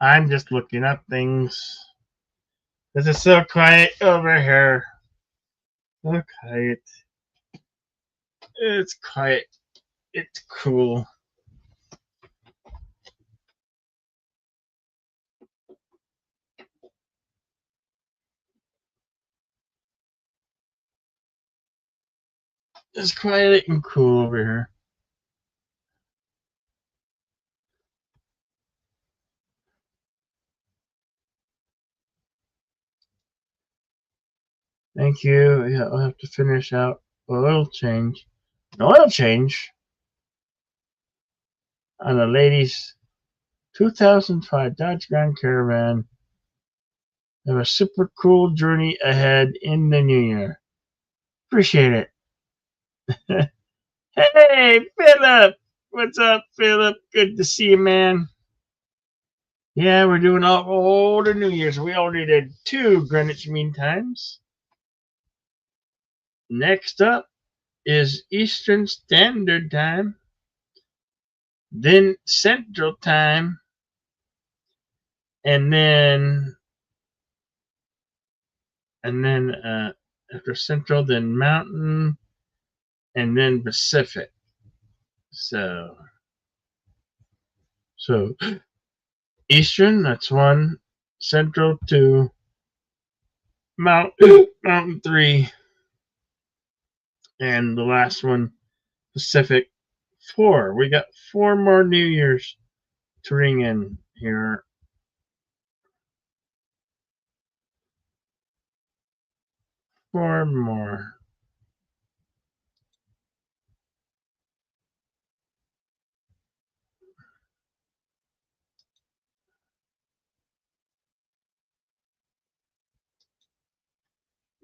I'm just looking up things. This is so quiet over here. So quiet. It's quiet. It's cool. It's quiet and cool over here. Thank you. Yeah, I'll have to finish out oil change. An oil change on a lady's 2005 Dodge Grand Caravan. Have a super cool journey ahead in the new year. Appreciate it. Hey, Philip! What's up, Philip? Good to see you, man. Yeah, we're doing all the New Year's. We already did 2 Greenwich Mean Times. Next up is Eastern Standard Time, then Central Time, and then after Central, then Mountain, and then Pacific. So Eastern, that's 1, Central 2, Mountain 3, and the last one, Pacific 4. We got 4 more New Year's to ring in here. Four more.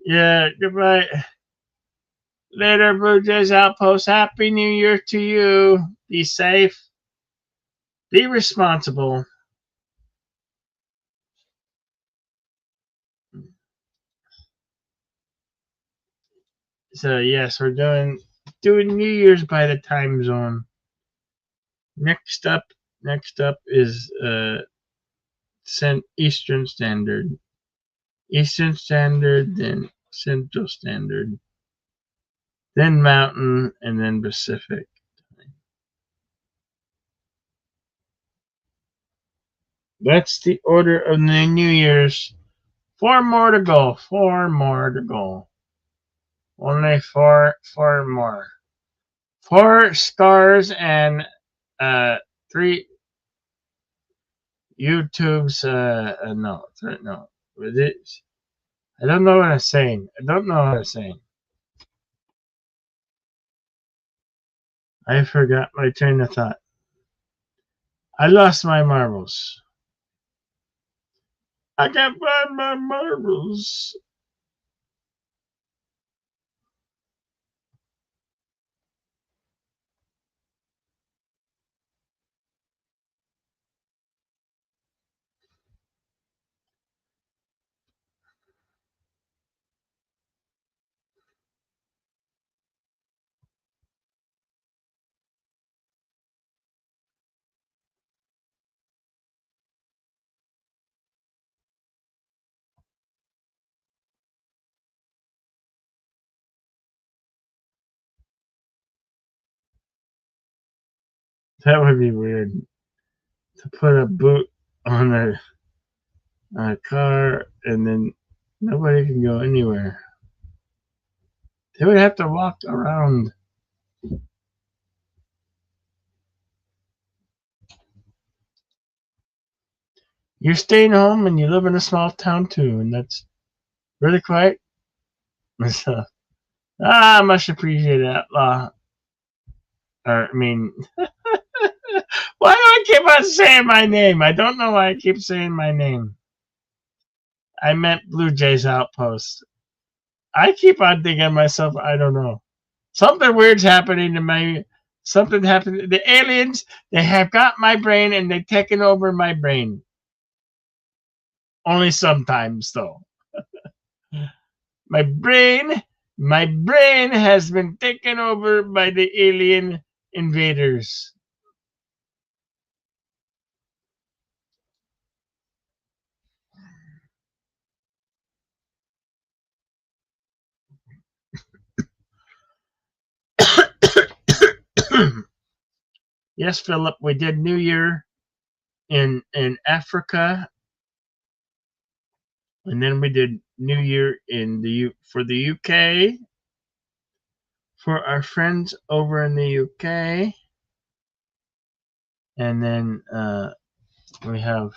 Yeah, goodbye. Later, Blue Jays Outpost. Happy New Year to you. Be safe. Be responsible. So yes, we're doing New Year's by the time zone. Next up is Eastern Standard. Eastern Standard, then Central Standard, then Mountain, and then Pacific. That's the order of the New Year's. 4 more to go. 4 more to go. Only four more. 4 stars and 3 YouTube's. No. With it, I don't know what I'm saying. I forgot my train of thought. I lost my marbles. I can't find my marbles. That would be weird to put a boot on a car and then nobody can go anywhere. They would have to walk around. You're staying home and you live in a small town too, and that's really quiet. So, much appreciated, Outlaw. Or, I mean, why do I keep on saying my name? I don't know why I keep saying my name. I meant Blue Jays Outpost. I keep on thinking to myself, I don't know. Something weird's happening to my. Something happened. The aliens, they have got my brain and they've taken over my brain. Only sometimes, though. My brain, my brain has been taken over by the alien invaders. Yes, Philip, we did New Year in Africa, and then we did New Year for the UK for our friends over in the UK, and then we have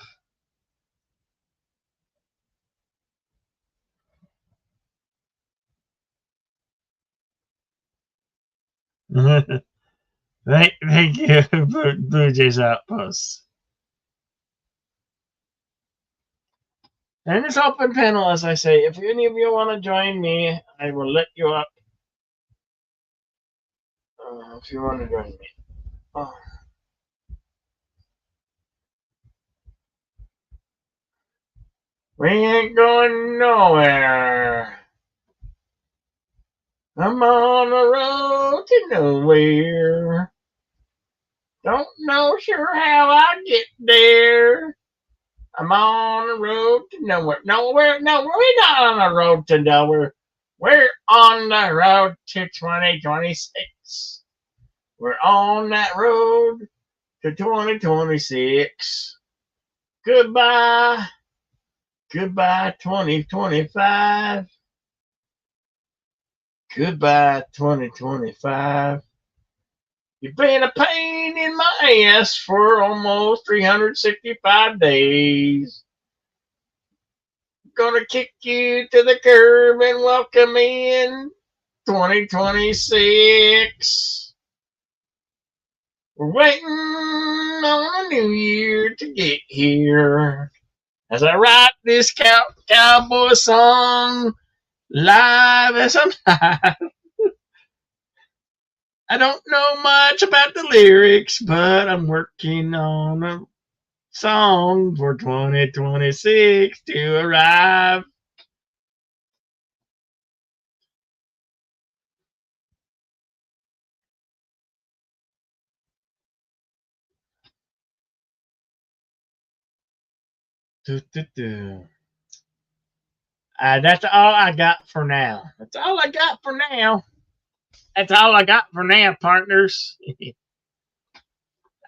Thank you, Blue Jays Outpost. And it's open panel, as I say. If any of you want to join me, I will let you up. If you want to join me. Oh. We ain't going nowhere. I'm on the road to nowhere. Don't know sure how I get there. I'm on the road to nowhere. No, we're not on the road to nowhere. We're on the road to 2026. We're on that road to 2026. Goodbye. Goodbye, 2025. Goodbye, 2025. You've been a pain in my ass for almost 365 days. Gonna kick you to the curb and welcome in 2026. We're waiting on a new year to get here. As I write this cowboy song live as I'm live. I don't know much about the lyrics, but I'm working on a song for 2026 to arrive. That's all I got for now. That's all I got for now. That's all I got for now, partners.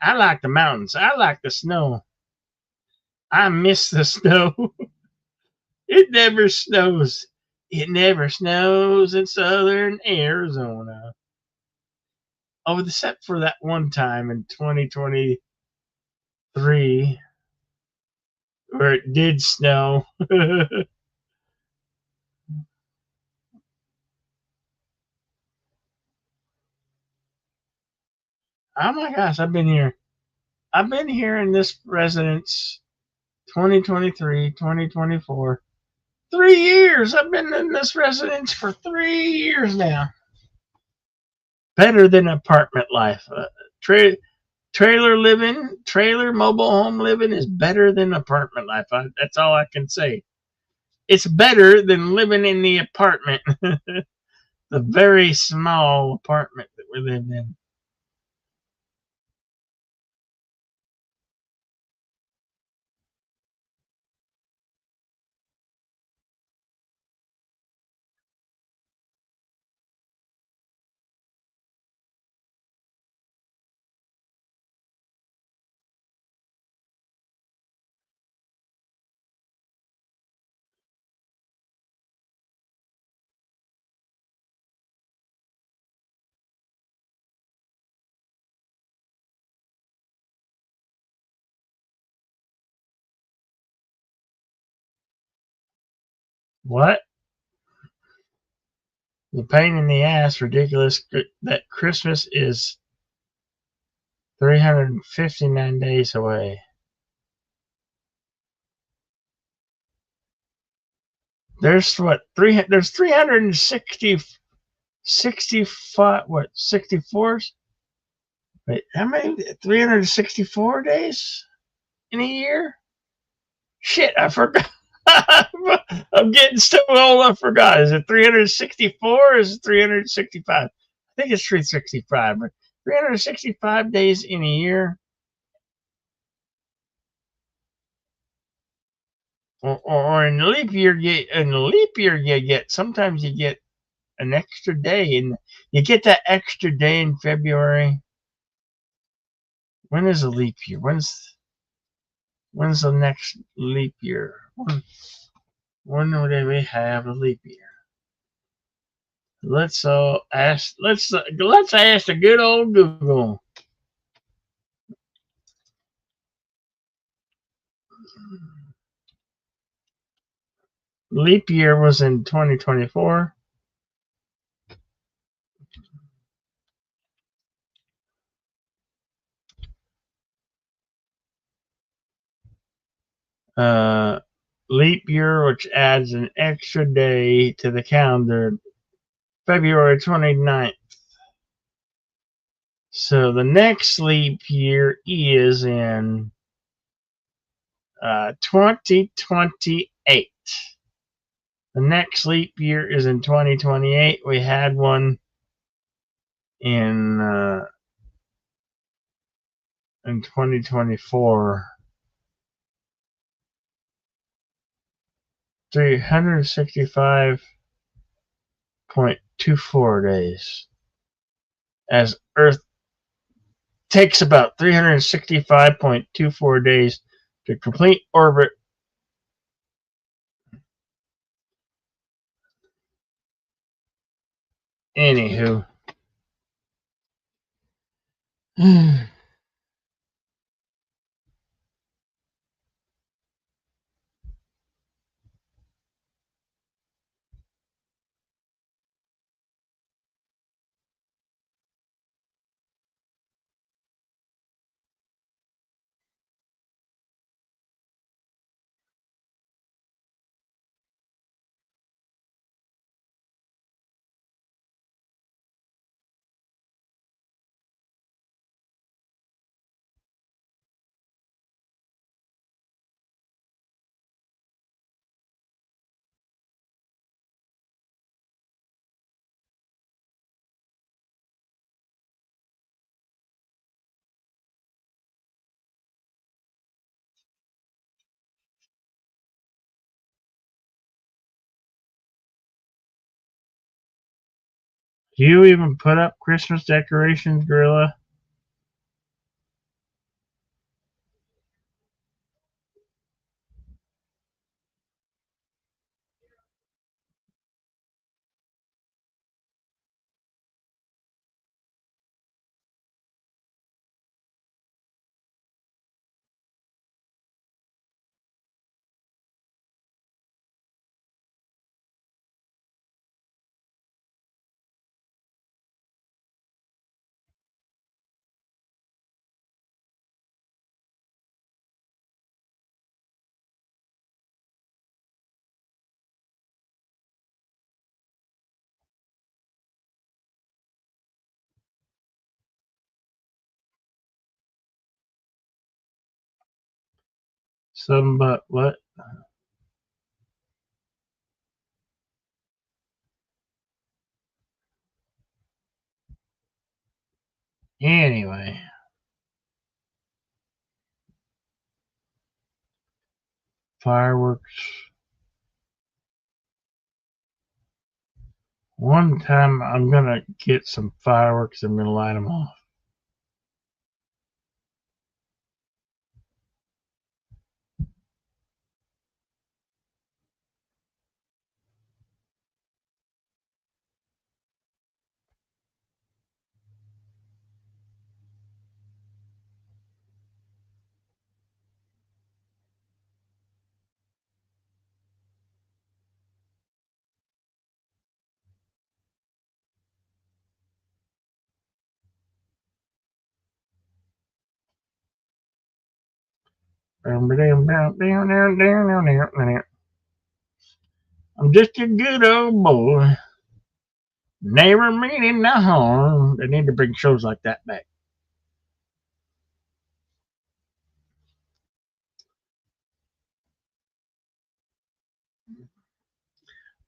I like the mountains. I like the snow. I miss the snow. It never snows. It never snows in southern Arizona. Oh, except for that one time in 2023 where it did snow. Oh my gosh, I've been here. I've been here in this residence 2023, 2024. 3 years. I've been in this residence for 3 years now. Better than apartment life. Trailer living, trailer mobile home living is better than apartment life. That's all I can say. It's better than living in the apartment, the very small apartment that we live in. What? The pain in the ass, ridiculous that Christmas is 359 days away. There's what? There's 360, 65, what, 64? Wait, how many? 364 days in a year? Shit, I forgot. I'm getting so old, I forgot. Is it 364 or is it 365? I think it's 365. But 365 days in a year. Or in leap year, you get sometimes you get an extra day, and you get that extra day in February. When is a leap year? When's the next leap year? When do we have a leap year? Let's ask. Let's ask the good old Google. Leap year was in 2024. Leap year, which adds an extra day to the calendar, February 29th. So the next leap year is in 2028. The next leap year is in 2028. We had one in 2024. 365.24 days. As Earth takes about 365.24 days to complete orbit. Anywho. Do you even put up Christmas decorations, Gorilla? Some but what? Anyway. Fireworks. One time I'm gonna get some fireworks. I'm gonna light them off. I'm just a good old boy. Never meaning no harm. They need to bring shows like that back.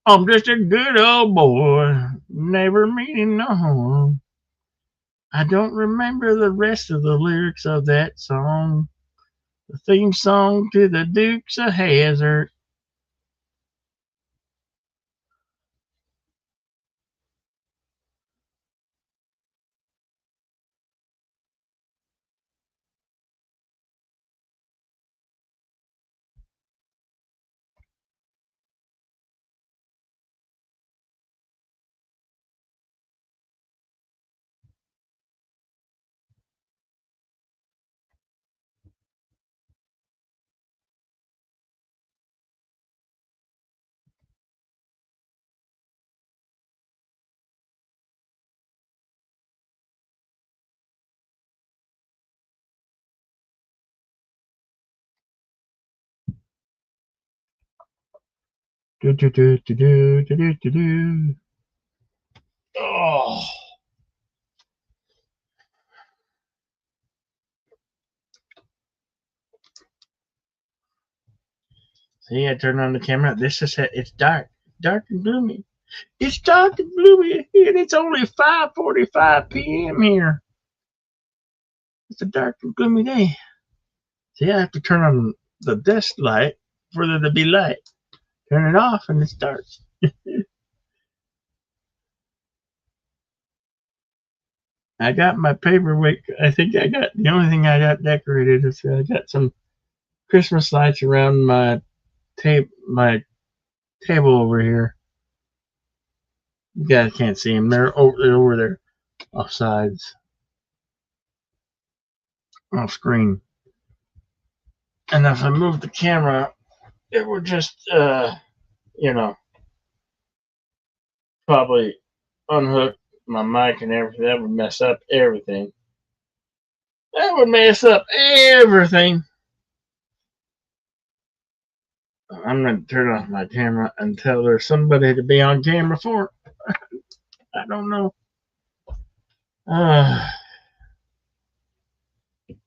I'm just a good old boy. Never meaning no harm. I don't remember the rest of the lyrics of that song. The theme song to the Dukes of Hazzard. Do do do do do do do do. Oh. See, I turn on the camera. This is it. It's dark. Dark and gloomy. It's dark and gloomy, and it's only 5:45 p.m. here. It's a dark and gloomy day. See, I have to turn on the desk light for there to be light. Turn it off, and it's dark. I got my paperweight. I think I got the only thing I got decorated is I got some Christmas lights around my table over here. You guys can't see them. They're over there, off sides, off screen. And if I move the camera, it would just, probably unhook my mic and everything. That would mess up everything. That would mess up everything. I'm going to turn off my camera until there's somebody to be on camera for. I don't know.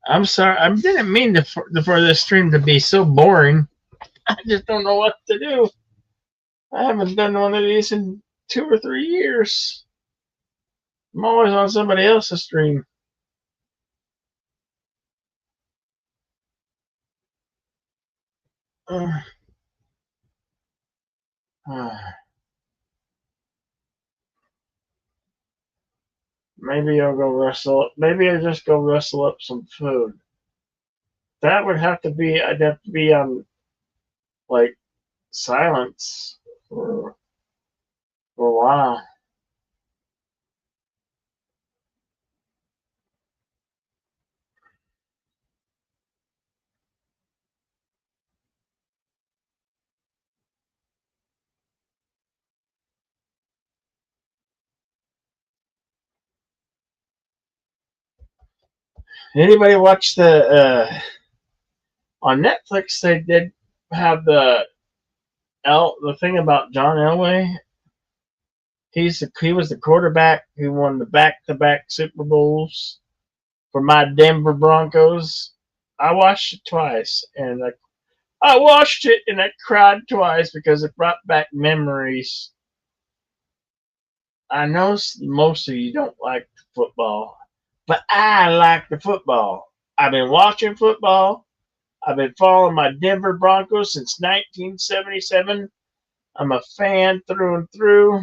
I'm sorry. I didn't mean for this stream to be so boring. I just don't know what to do. I haven't done one of these in 2 or 3 years. I'm always on somebody else's stream. Maybe I'll go wrestle. Maybe I'll just go wrestle up some food. That would have to be. I'd have to be on like silence for a while. Anybody watch the on Netflix? They did have the thing about John Elway. He was the quarterback who won the back-to-back Super Bowls for my Denver Broncos. I watched it twice, and I watched it and I cried twice because it brought back memories. I know most of you don't like football, but I like the football. I've been watching football. I've been following my Denver Broncos since 1977. I'm a fan through and through.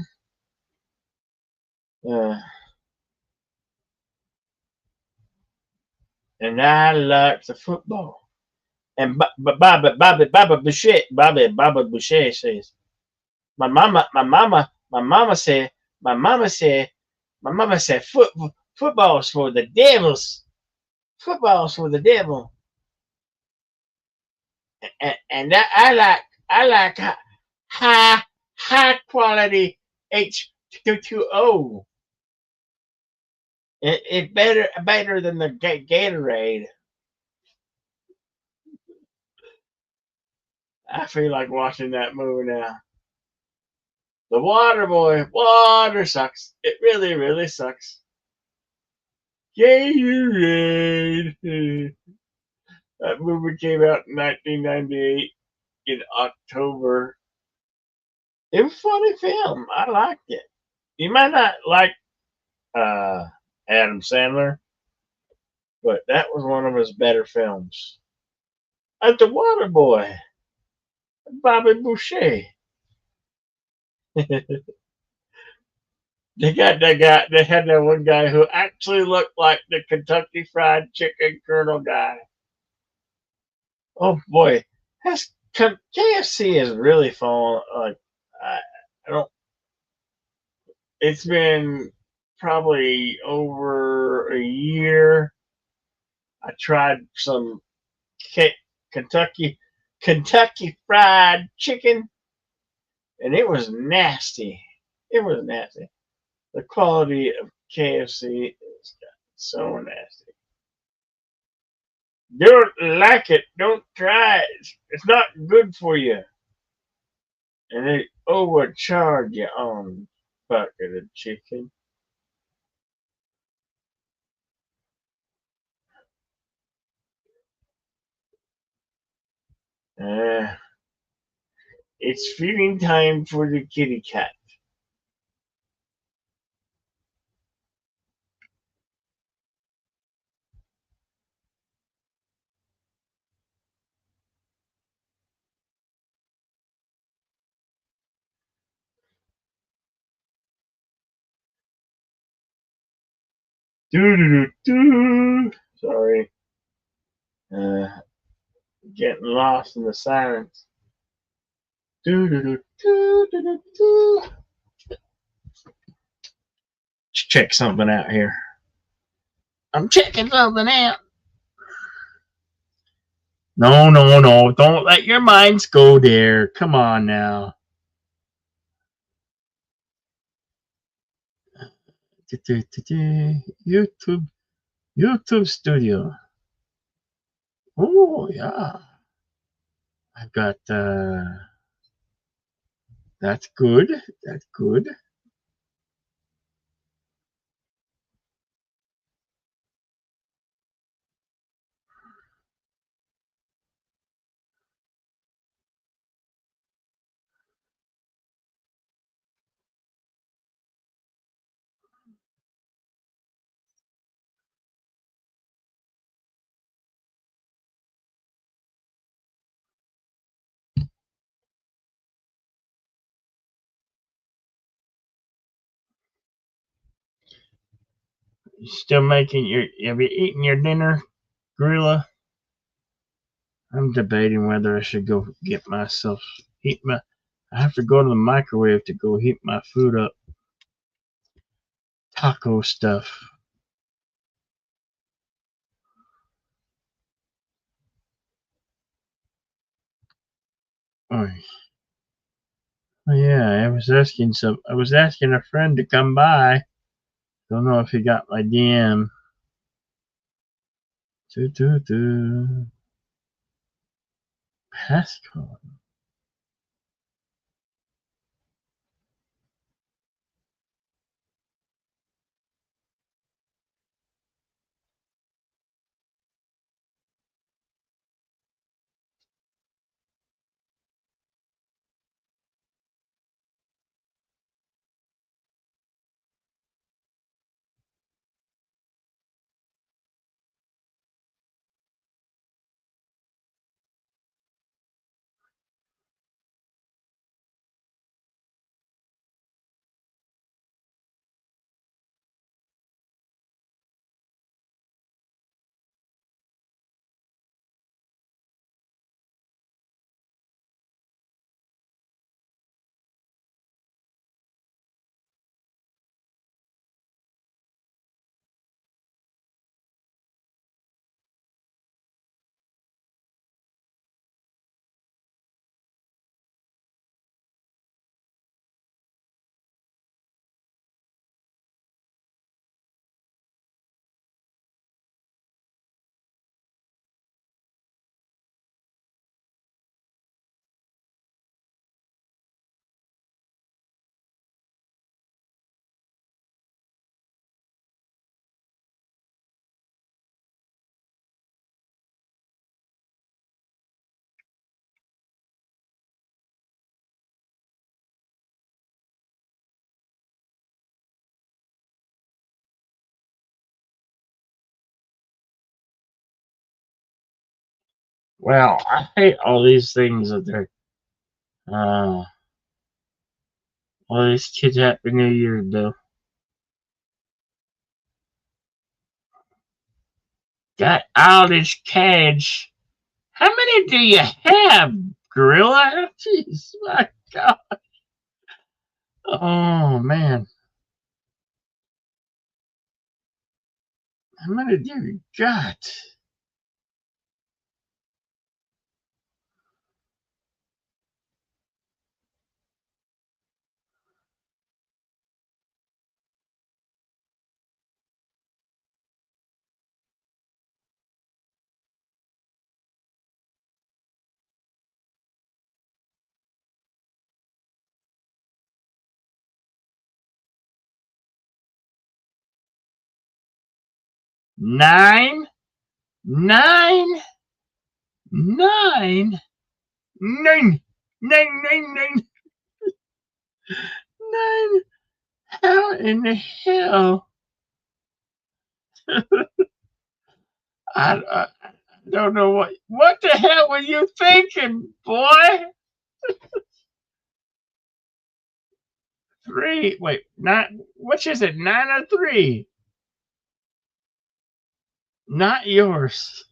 And I like the football. And Baba Boucher says, my mama said, football's for the devils. Football's for the devil. And I like high quality H2O. It's better than the Gatorade. I feel like watching that movie now. The Water Boy. Water sucks. It really, really sucks. Gatorade. That movie came out in 1998 in October. It was a funny film. I liked it. You might not like Adam Sandler, but that was one of his better films. And The Water Boy. Bobby Boucher. They had that one guy who actually looked like the Kentucky Fried Chicken Colonel guy. Oh boy, KFC has really fallen. Like I don't. It's been probably over a year. I tried some Kentucky Fried Chicken, and it was nasty. It was nasty. The quality of KFC is so nasty. Don't like it. Don't try it. It's not good for you. And it overcharged your own bucket of chicken. Uh, it's feeding time for the kitty cat. Doo doo doo doo. Sorry, uh, getting lost in the silence. Doo doo doo doo doo doo doo. Let's check something out here. I'm checking something out. No, no, no. Don't let your minds go there. Come on now. YouTube YouTube Studio. Oh yeah. I've got that's good. That's good. You still making your have you eaten your dinner, Gorilla? I'm debating whether I should go get myself heat my I have to go to the microwave to go heat my food up. Taco stuff. Oh, yeah, I was asking a friend to come by. Don't know if he got my DM. Do do do. Passcode. Well, I hate all these things that they're uh all these kids Happy New Year do. Got all this cash. How many do you have, Gorilla? Jeez, my God. Oh man. How many do you got? 9, 9, 9, 9, 9. How in the hell? I don't know what the hell were you thinking, boy? 3. Wait, not which is it? 9 or 3? Not yours.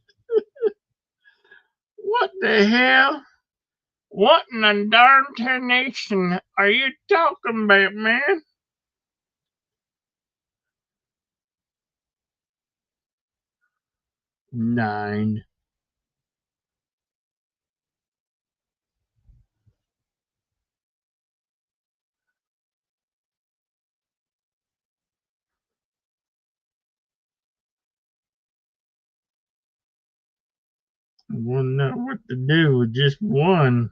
What the hell? What in the darn tarnation are you talking about, man? 9. I wouldn't know what to do with just 1.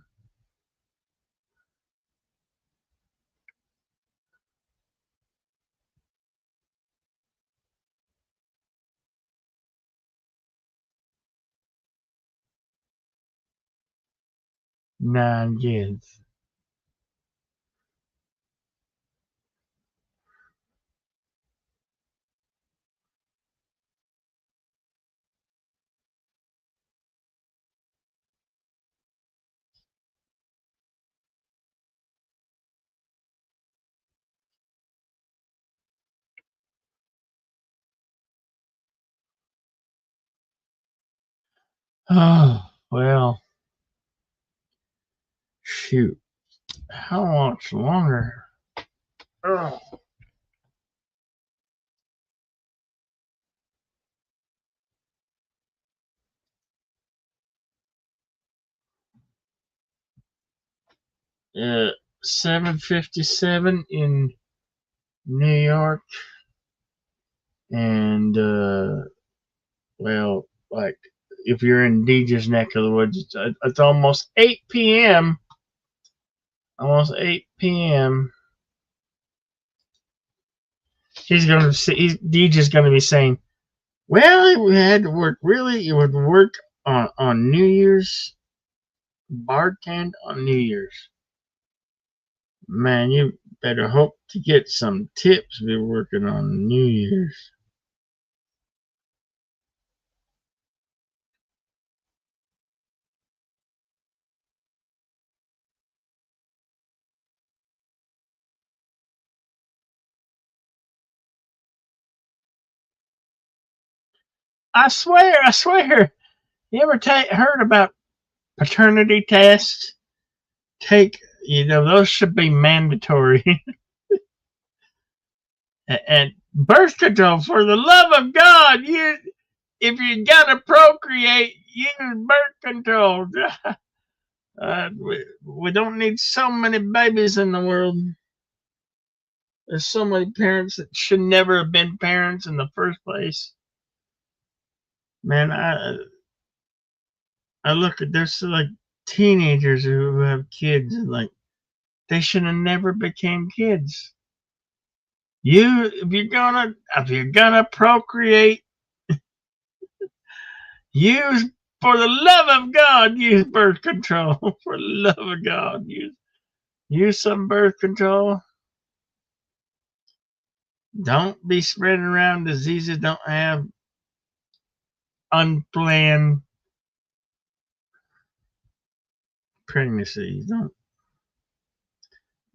Nine kids. Oh, well, shoot. How much longer? Oh. 7:57 in New York, and well, like if you're in DJ's neck of the woods, it's almost 8 p.m. Almost 8 p.m. DJ's gonna be saying, "Well, we had to work. Really, you would work on New Year's, bartend on New Year's. Man, you better hope to get some tips. Be working on New Year's." I swear. You ever heard about paternity tests? Those should be mandatory. And birth control, for the love of God, if you're gonna procreate, use birth control. We don't need so many babies in the world. There's so many parents that should never have been parents in the first place. Man, I look at there's like teenagers who have kids, and like they should have never became kids. If you're gonna procreate, use for the love of God, use birth control. For the love of God, use some birth control. Don't be spreading around diseases. Don't have unplanned pregnancies.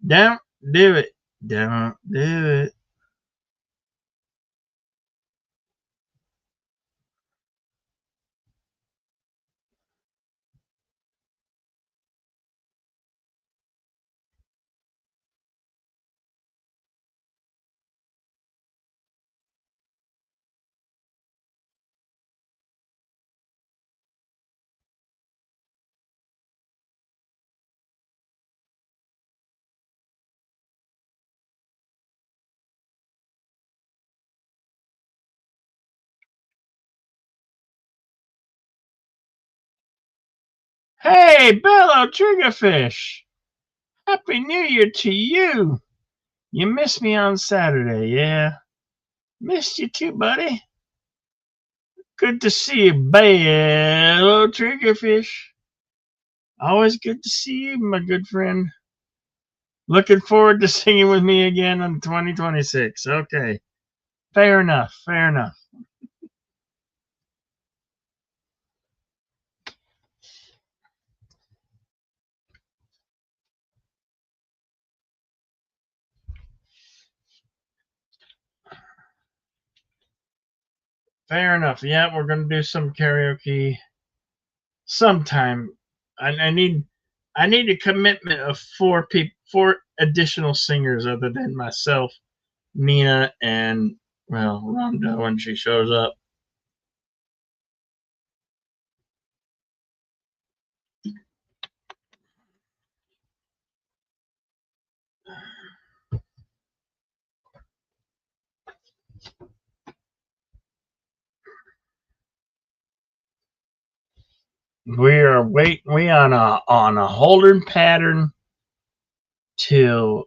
Don't do it. Don't do it. Hey, Bello Triggerfish. Happy New Year to you. You missed me on Saturday, yeah? Missed you too, buddy. Good to see you, Bell. Hello, Triggerfish. Always good to see you, my good friend. Looking forward to singing with me again in 2026. Okay. Fair enough. Fair enough. Fair enough. Yeah, we're gonna do some karaoke sometime. I need a commitment of 4 people, 4 additional singers other than myself, Nina, and well, Rhonda when she shows up. We are waiting. We on a holding pattern till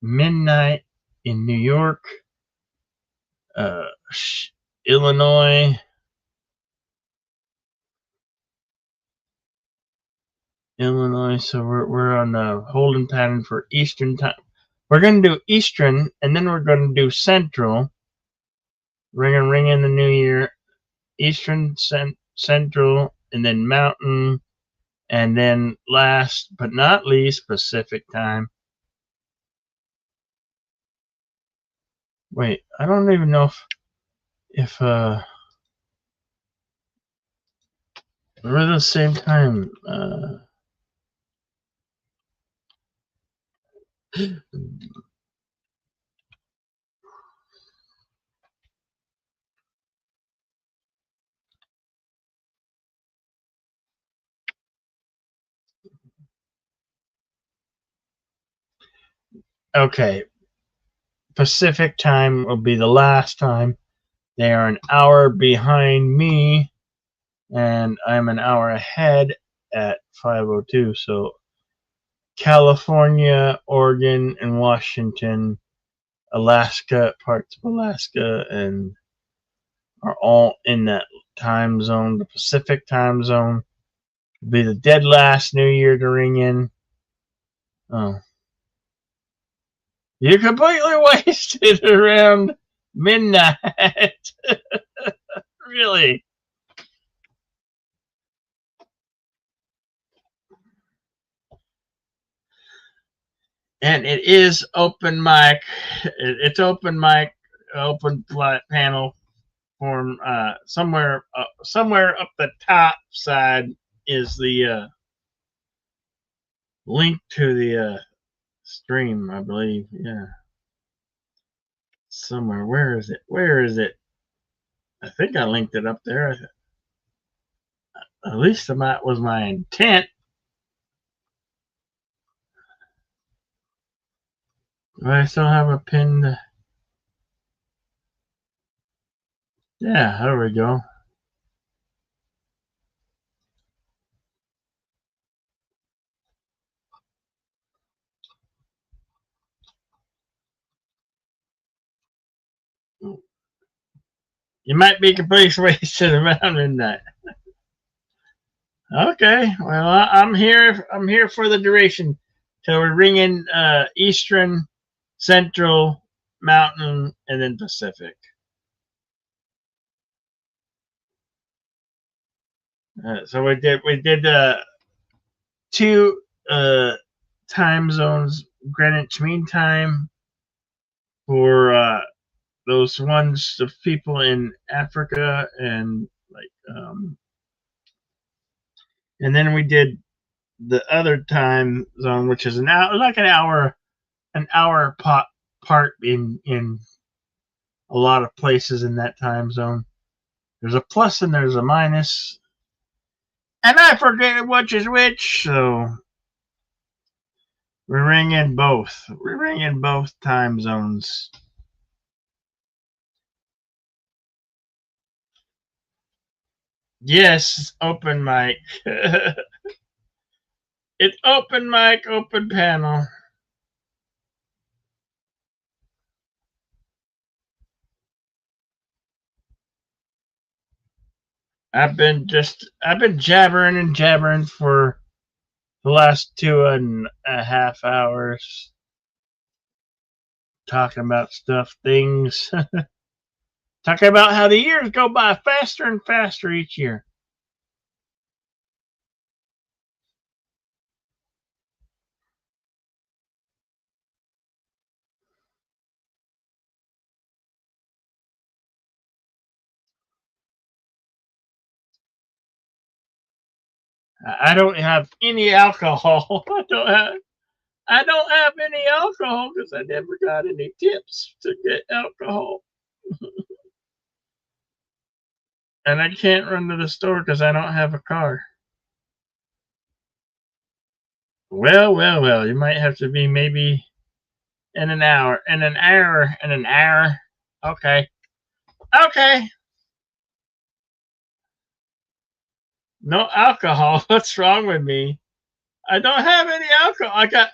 midnight in New York, uh, Illinois, So we're on a holding pattern for Eastern time. We're gonna do Eastern, and then we're gonna do Central. Ring in the New Year, Eastern, Central, and then Mountain, and then last but not least Pacific time. Wait, I don't even know if we're the same time. Okay, Pacific time will be the last time. They are an hour behind me, and I'm an hour ahead at 5:02. So California, Oregon, and Washington, Alaska, parts of Alaska, and are all in that time zone. The Pacific time zone will be the dead last New Year to ring in. Oh, you completely wasted around midnight. Really? And it is open mic. It's open mic, open panel form. Somewhere up the top side is the link to the stream, I believe. Yeah, somewhere. Where is it? Where is it? I think I linked it up there. At least that was my intent. Do I still have a pinned? Yeah, there we go. You might be completely wasted around midnight. Okay, well I'm here. I'm here for the duration till we ring in Eastern, Central, Mountain, and then Pacific. So we did 2 time zones, Greenwich Mean Time for those ones of people in Africa and and then we did the other time zone, which is an hour part in a lot of places in that time zone. There's a plus and there's a minus, and I forget which is which. So we ring in both. We ring in both time zones. Yes, open mic. It's open mic, open panel. I've been jabbering and jabbering for the last 2.5 hours, talking about stuff, things, talking about how the years go by faster and faster each year. I don't have any alcohol. I don't have any alcohol because I never got any tips to get alcohol. And I can't run to the store because I don't have a car. Well, well, well. You might have to be maybe in an hour. In an hour. In an hour. Okay. Okay. No alcohol. What's wrong with me? I don't have any alcohol.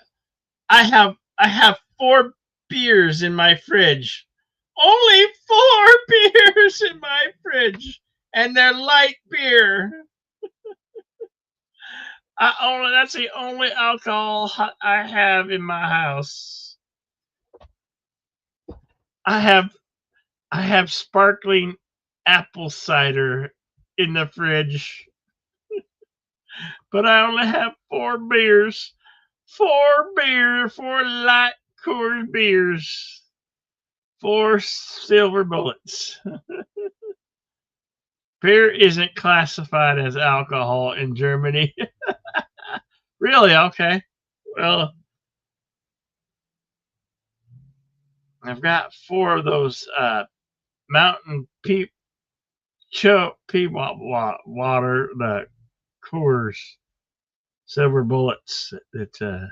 I have 4 beers in my fridge. Only 4 beers in my fridge. And they're light beer. That's the only alcohol I have in my house. I have I have sparkling apple cider in the fridge, but I only have 4 beers. 4 light Coors beers. 4 silver bullets. Beer isn't classified as alcohol in Germany. Really? Okay. Well, I've got 4 of those Mountain water, the Coors Silver Bullets. It's a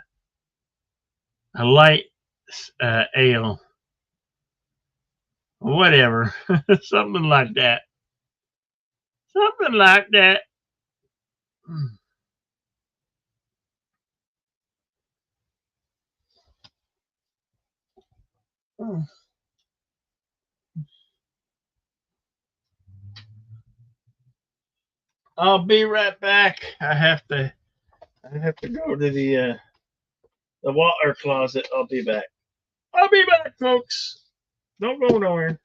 light ale, whatever, something like that. Something like that. I'll be right back. I have to go to the water closet. I'll be back. I'll be back, folks. Don't go nowhere.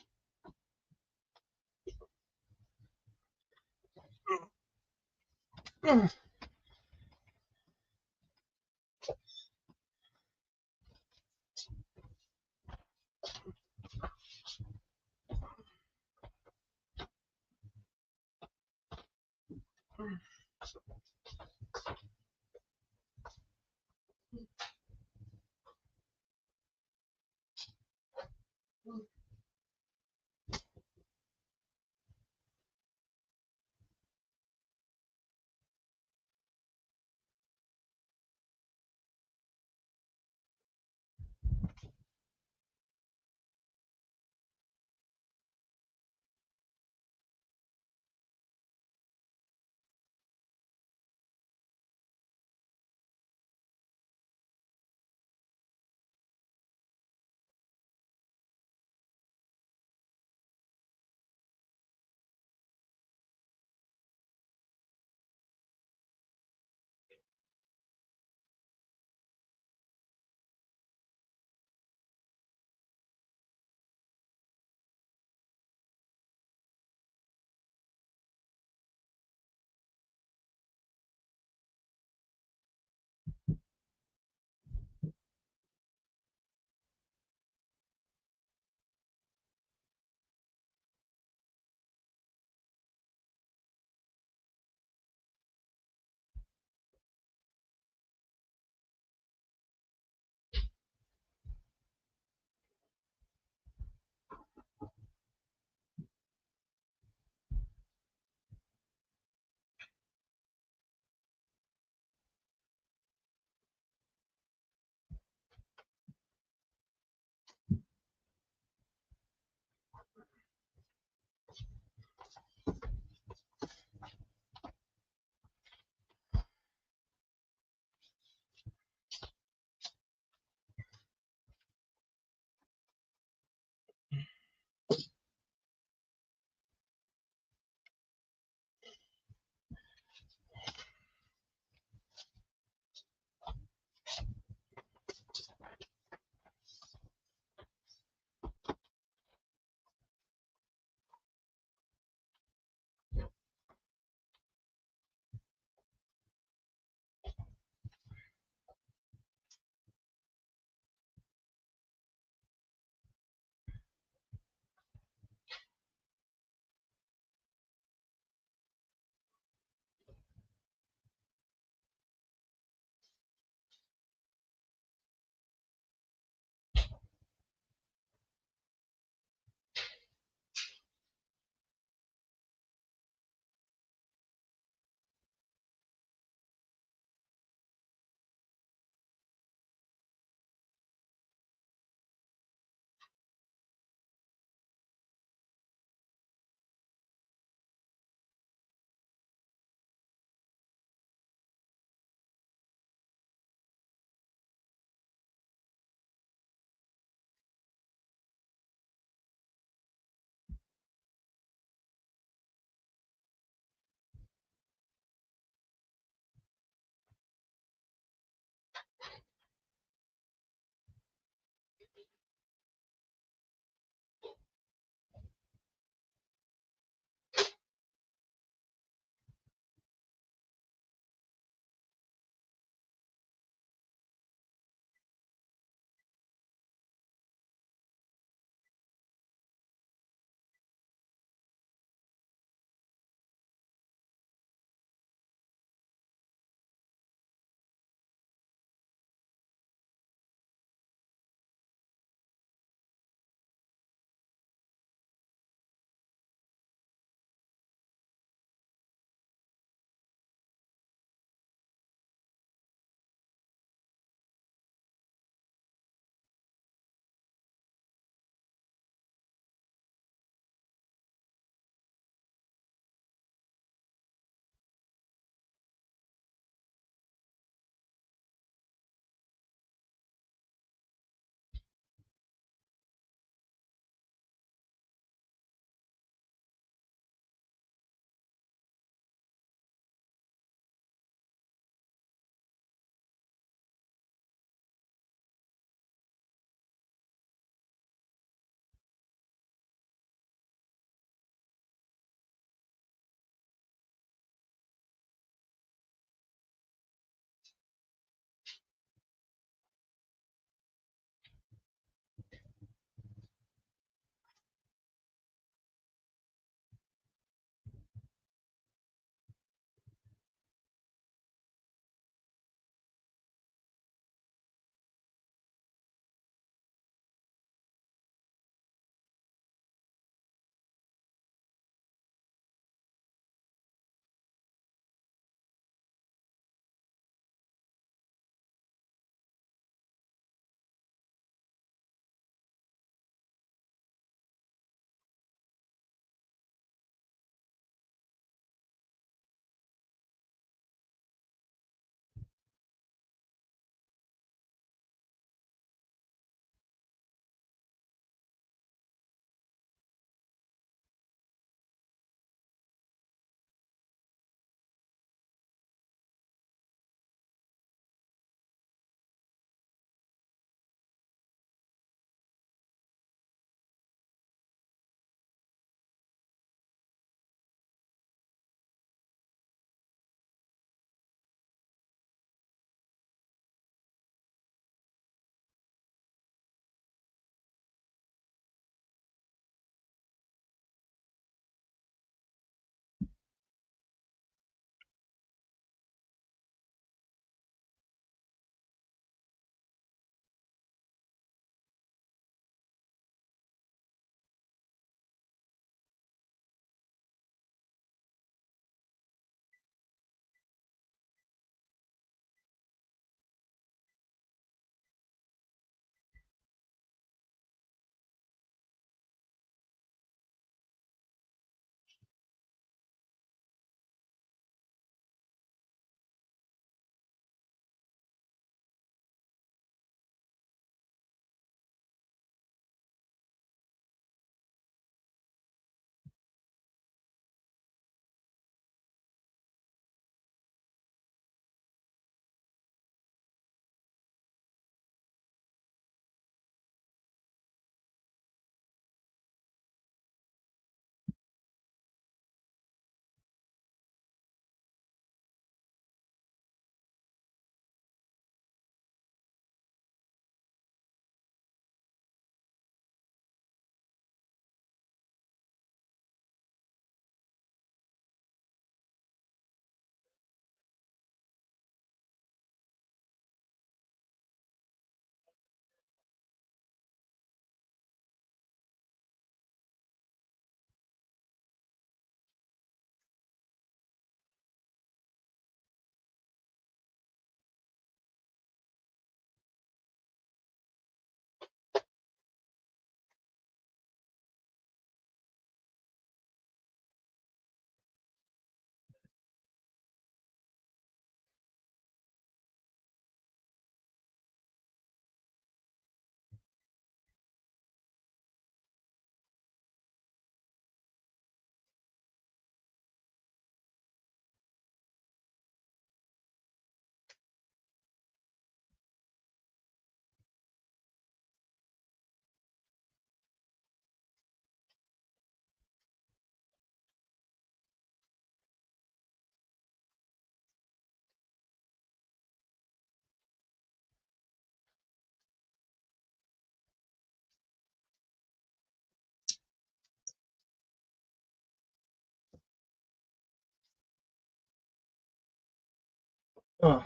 Oh.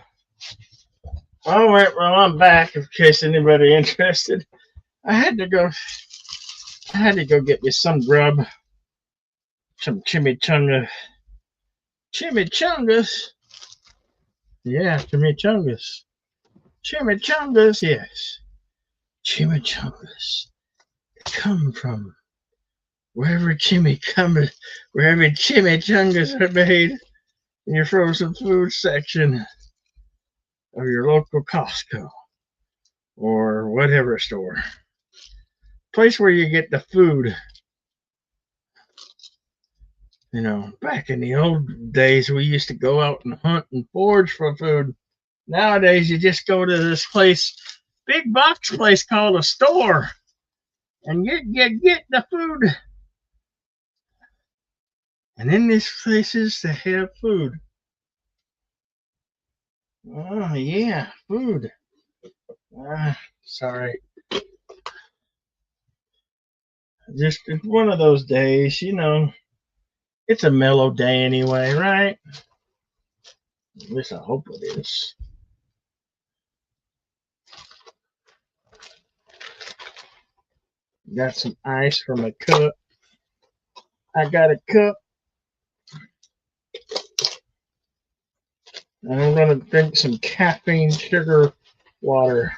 All right, well, I'm back in case anybody interested. I had to go. I had to go get me some grub, some chimichanga. Chimichangas? Yeah, chimichangas. Chimichangas, yes. Chimichangas. They come from wherever wherever chimichangas are made in your frozen food section of your local Costco or whatever store. Place where you get the food. You know, back in the old days, we used to go out and hunt and forage for food. Nowadays, you just go to this place, big box place called a store, and get the food. And in these places, they have food. Oh yeah, food. Sorry, just it's one of those days. You know, it's a mellow day anyway, right? At least I hope it is. Got some ice for my cup. I got a cup, and I'm gonna drink some caffeine sugar water.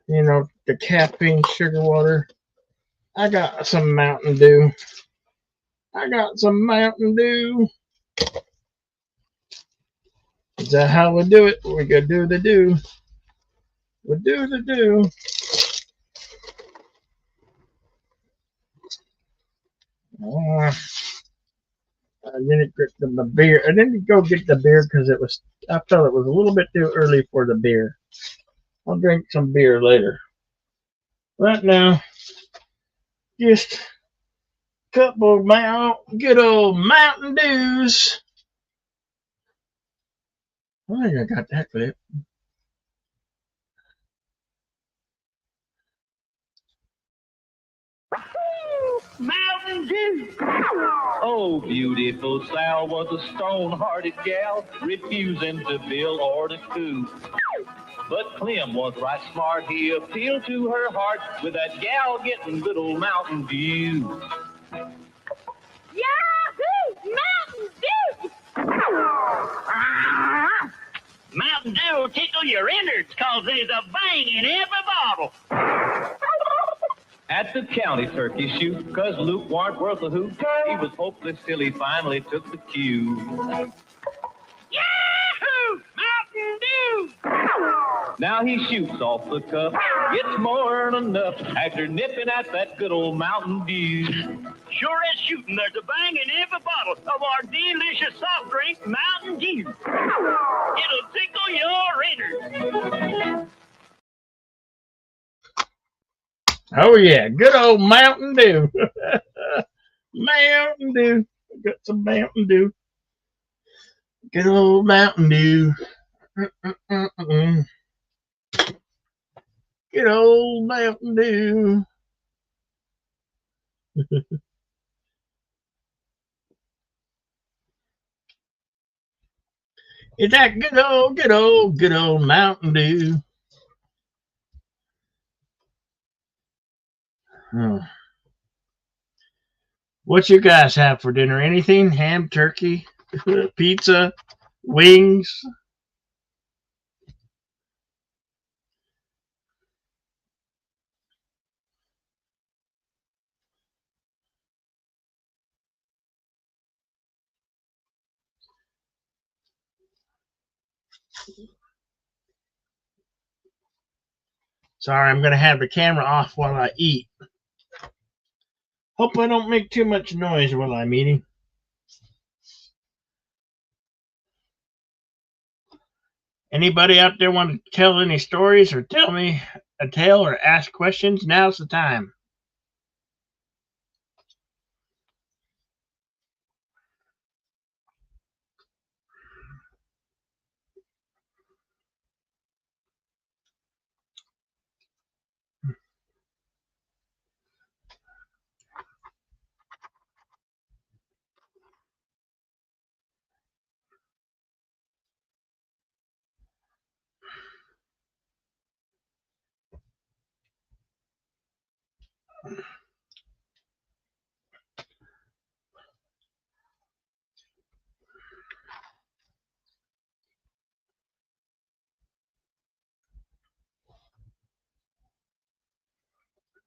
You know, the caffeine sugar water. I got some Mountain Dew. I got some Mountain Dew. Is that how we do it? We go do the do. We do the do. Uh, I didn't get the beer. I didn't go get the beer because I felt it was a little bit too early for the beer. I'll drink some beer later. Right now, just a couple of good old Mountain Dews. I think I got that clip. Mountain Dew. Oh, beautiful Sal was a stone-hearted gal, refusing to bill or to coo. But Clem was right smart. He appealed to her heart with that gal getting good old Mountain Dew. Yahoo! Mountain Dew! Mountain Dew will tickle your innards cause there's a bang in every bottle. At the county turkey shoot, 'cause Luke warn't worth a hoot. He was hopeless till he finally took the cue. Yahoo! Mountain Dew! Now he shoots off the cuff, gets more than enough after nipping at that good old Mountain Dew. Sure as shooting, there's a bang in every bottle of our delicious soft drink, Mountain Dew. It'll tickle your innards. Oh yeah, good old Mountain Dew. Mountain Dew. Got some Mountain Dew. Good old Mountain Dew. Good old Mountain Dew. It's that good old Mountain Dew. Oh. What you guys have for dinner? Anything? Ham, turkey, pizza, wings? Sorry, I'm going to have the camera off while I eat. Hope I don't make too much noise while I'm eating. Anybody out there want to tell any stories or tell me a tale or ask questions? Now's the time.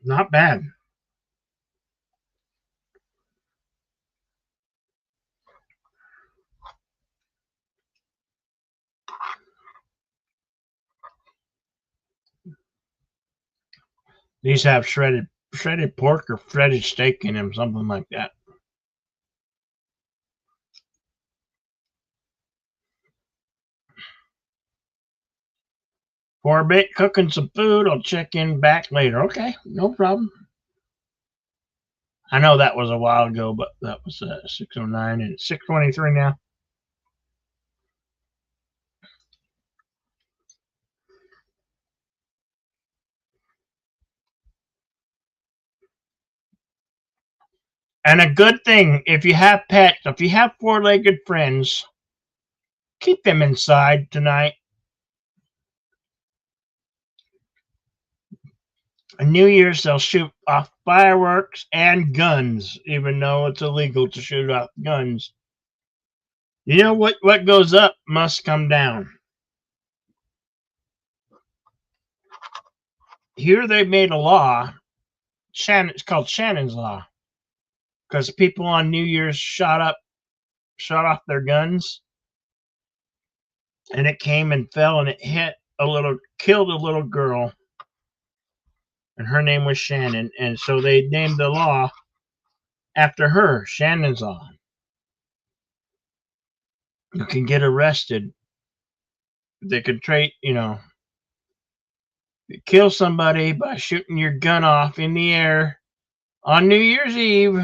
Not bad. These have shredded pork or shredded steak in them, something like that. For a bit, cooking some food. I'll check in back later. Okay, no problem. I know that was a while ago, but that was 6:09 and it's 6:23 now. And a good thing, if you have pets, if you have four-legged friends, keep them inside tonight. On New Year's, they'll shoot off fireworks and guns, even though it's illegal to shoot off guns. You know what goes up must come down. Here they made a law. It's called Shannon's Law, because people on New Year's shot off their guns, and it came and fell and it killed a little girl, and her name was Shannon, and so they named the law after her, Shannon's Law. You can get arrested. They could kill somebody by shooting your gun off in the air on New Year's Eve,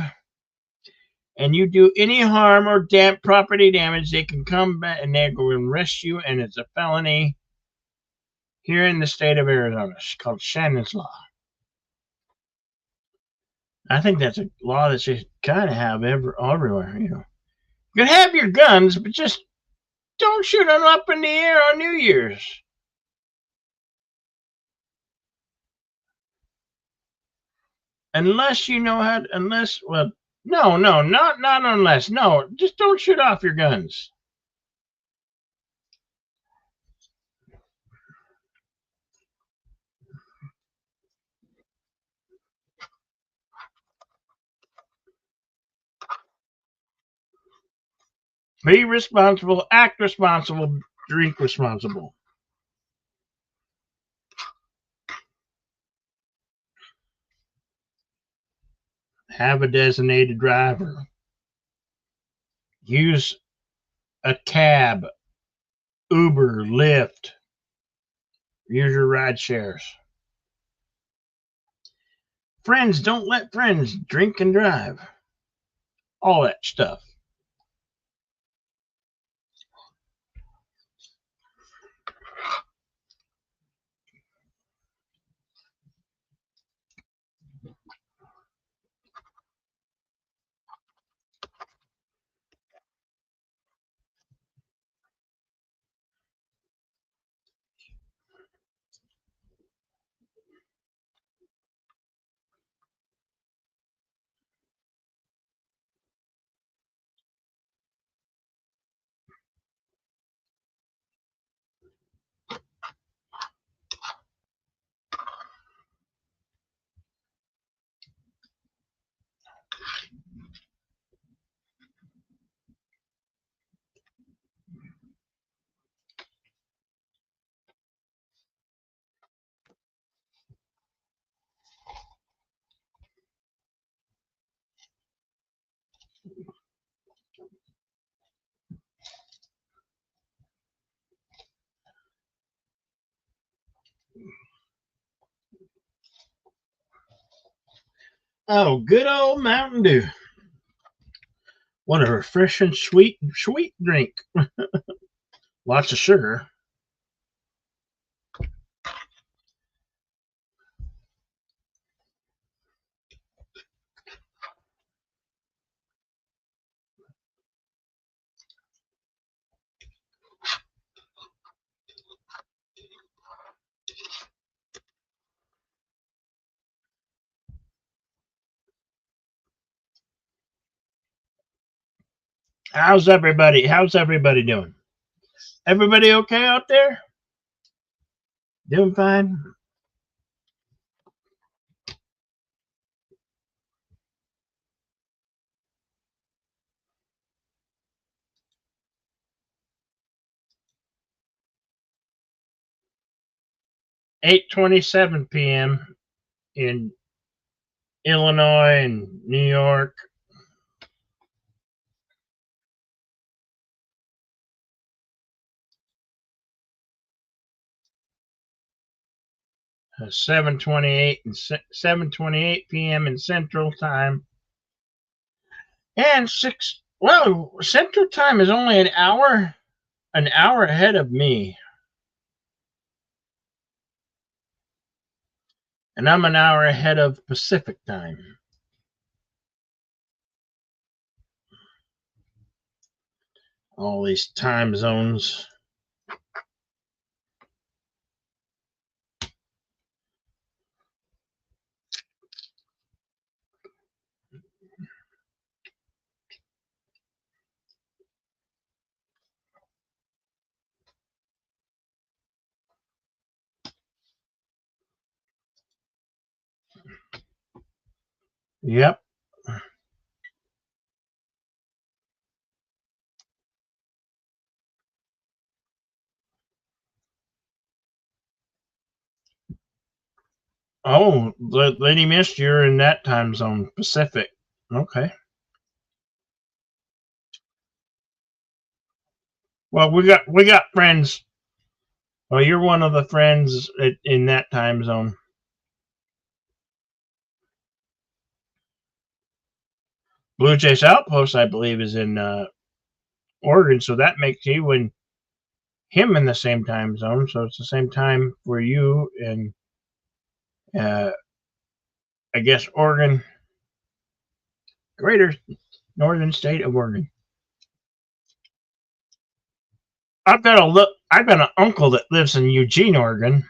and you do any harm or property damage, they can come back and they're going to arrest you, and it's a felony here in the state of Arizona. It's called Shannon's Law. I think that's a law that you kind of have everywhere. You can have your guns, but just don't shoot them up in the air on New Year's. Unless you know how. No, not unless. No, just don't shoot off your guns. Be responsible, act responsible, drink responsible. Have a designated driver. Use a cab, Uber, Lyft. Use your ride shares. Friends, don't let friends drink and drive. All that stuff. Oh, good old Mountain Dew. What a refreshing, sweet drink. Lots of sugar. How's everybody? How's everybody doing? Everybody okay out there? Doing fine? 8:27 p.m. in Illinois and New York. Uh, 7:28 and 7:28 p.m. in Central Time, and Central Time is only an hour ahead of me, and I'm an hour ahead of Pacific Time. All these time zones. Yep. Oh, Lady Mist, you're in that time zone, Pacific. Okay. Well, we got friends. Well, you're one of the friends in that time zone. Blue Jays Outpost, I believe, is in Oregon, so that makes you and him in the same time zone. So it's the same time for you and I guess Oregon, Greater Northern State of Oregon. I've got an uncle that lives in Eugene, Oregon.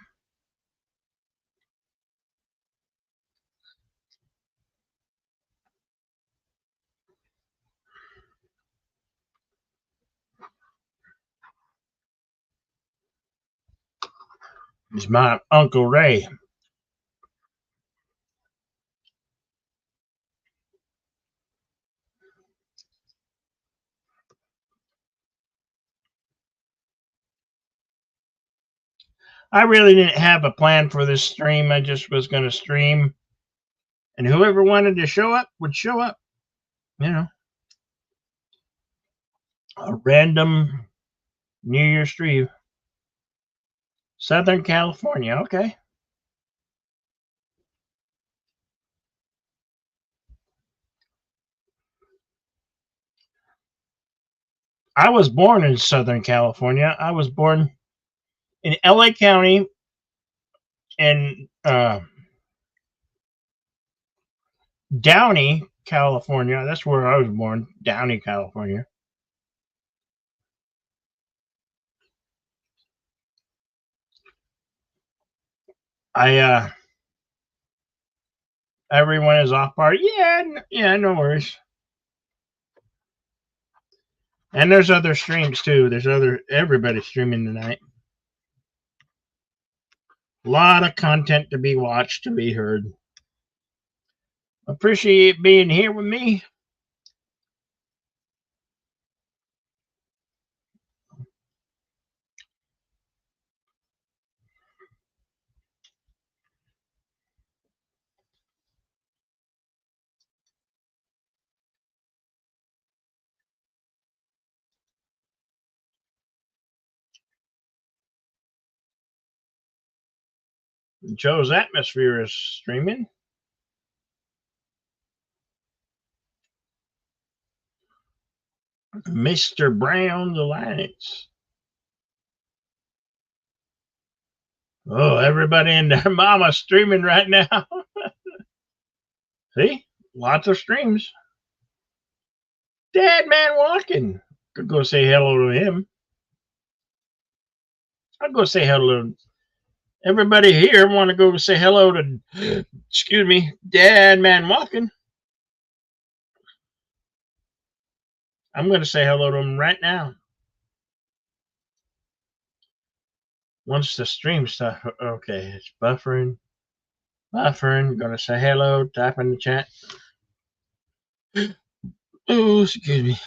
He's my Uncle Ray. I really didn't have a plan for this stream. I just was going to stream, and whoever wanted to show up would show up. You know, a random New Year's stream. Southern California, okay. I was born in Southern California. I was born in LA County in Downey, California. That's where I was born, Downey, California. Everyone is off party. Yeah, no worries. And there's other streams too. Everybody streaming tonight. A lot of content to be watched, to be heard. Appreciate being here with me. Joe's Atmosphere is streaming. Mr. Brown's Alliance. Oh, everybody and their mama streaming right now. See? Lots of streams. Dad Man Walking. Could go say hello to him. I'll go say hello. Everybody here want to go say hello to, excuse me, Dad Man Walking. I'm going to say hello to him right now. Once the stream stuff, okay, it's buffering. Buffering. Going to say hello. Type in the chat. Oh, excuse me.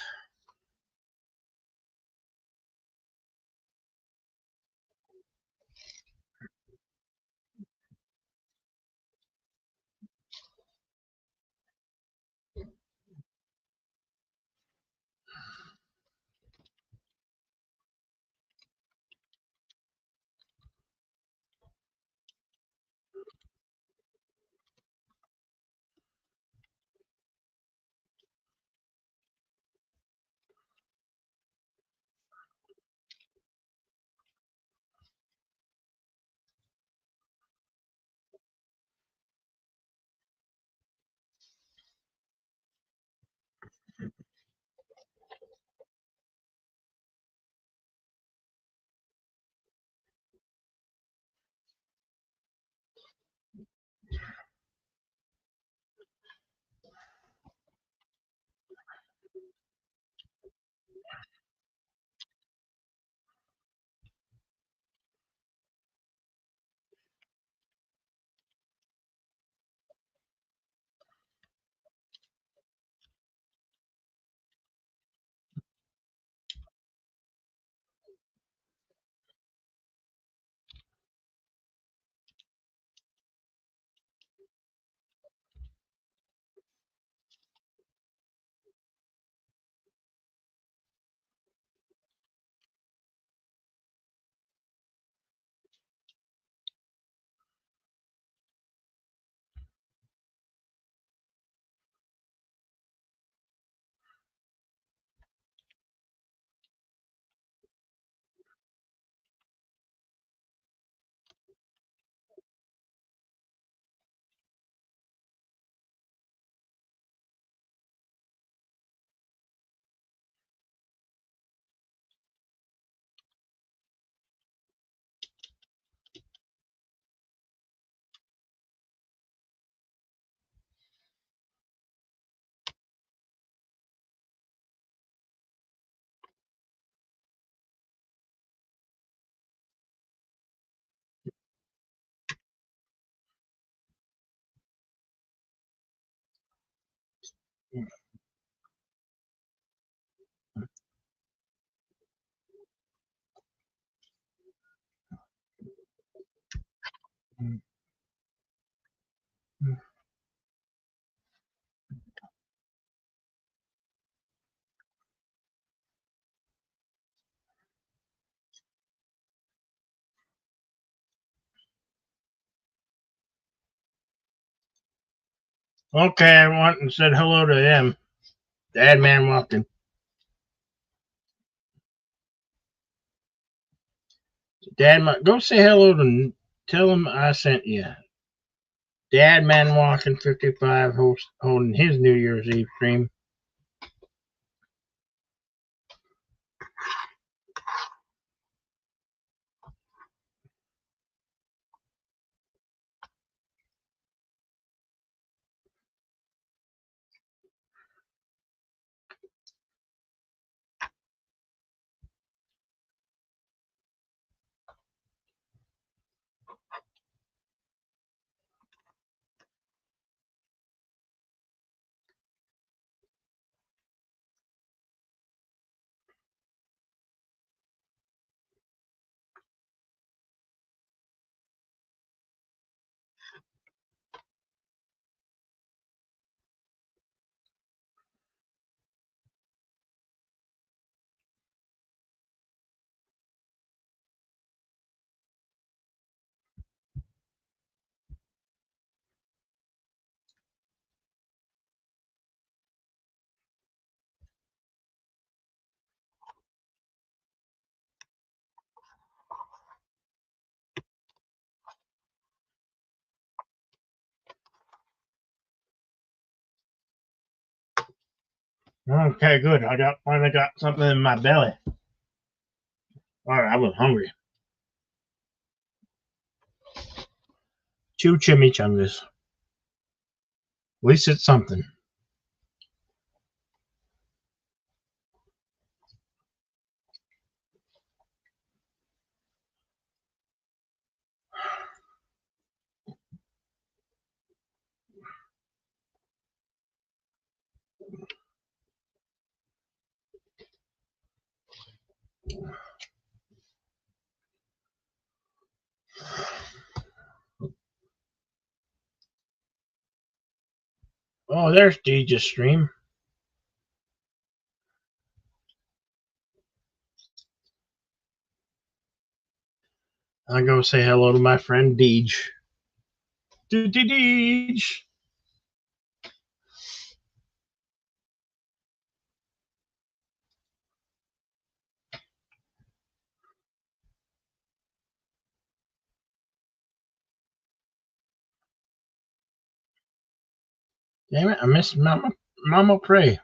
Okay, I went and said hello to them. Dad Man walking. Dad, go say hello to. Tell him I sent you. Dad Man walking 55 holding his New Year's Eve stream. Okay, good. Finally got something in my belly. All right, I was hungry. 2 chimichangas. At least it's something. Oh, there's Deej's stream. I'll go say hello to my friend Deej. Deej. Damn it, I missed Mama Pray.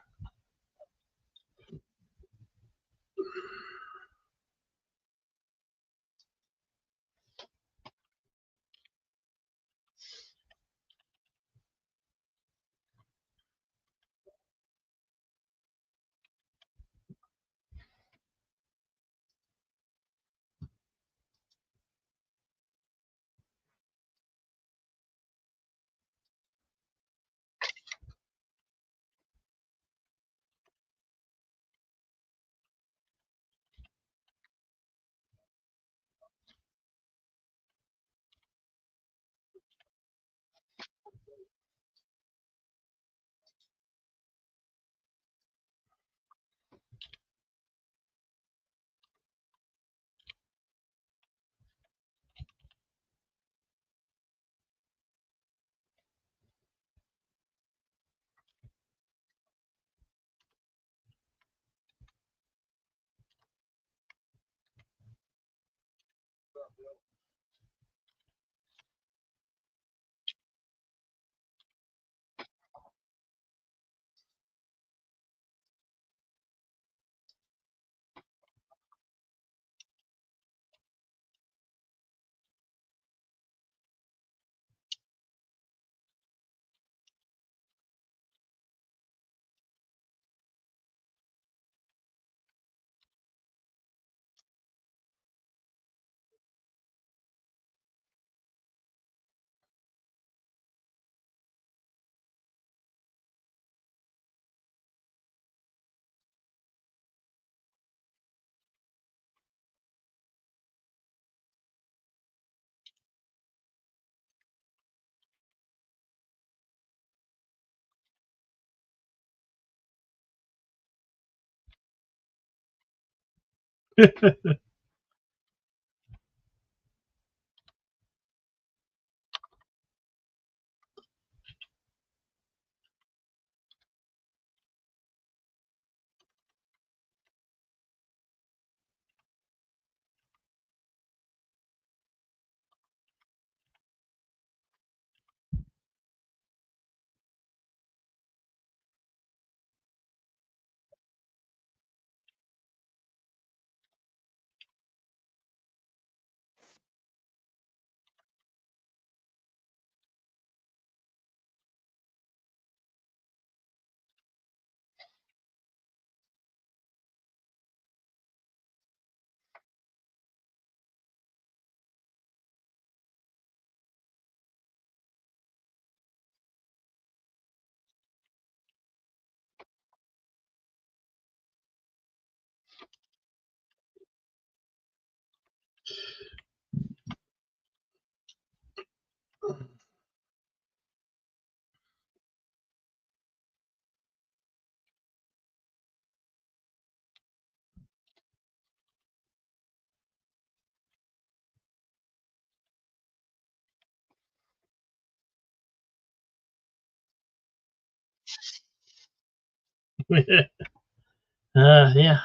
Yeah.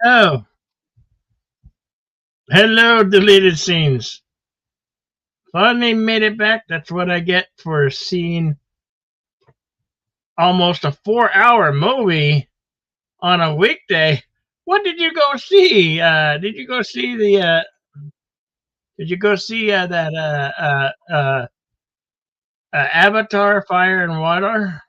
Oh, hello, deleted scenes. Finally made it back. That's what I get for seeing almost a 4-hour movie on a weekday. What did you go see? Did you go see the? Did you go see that Avatar: Fire and Water?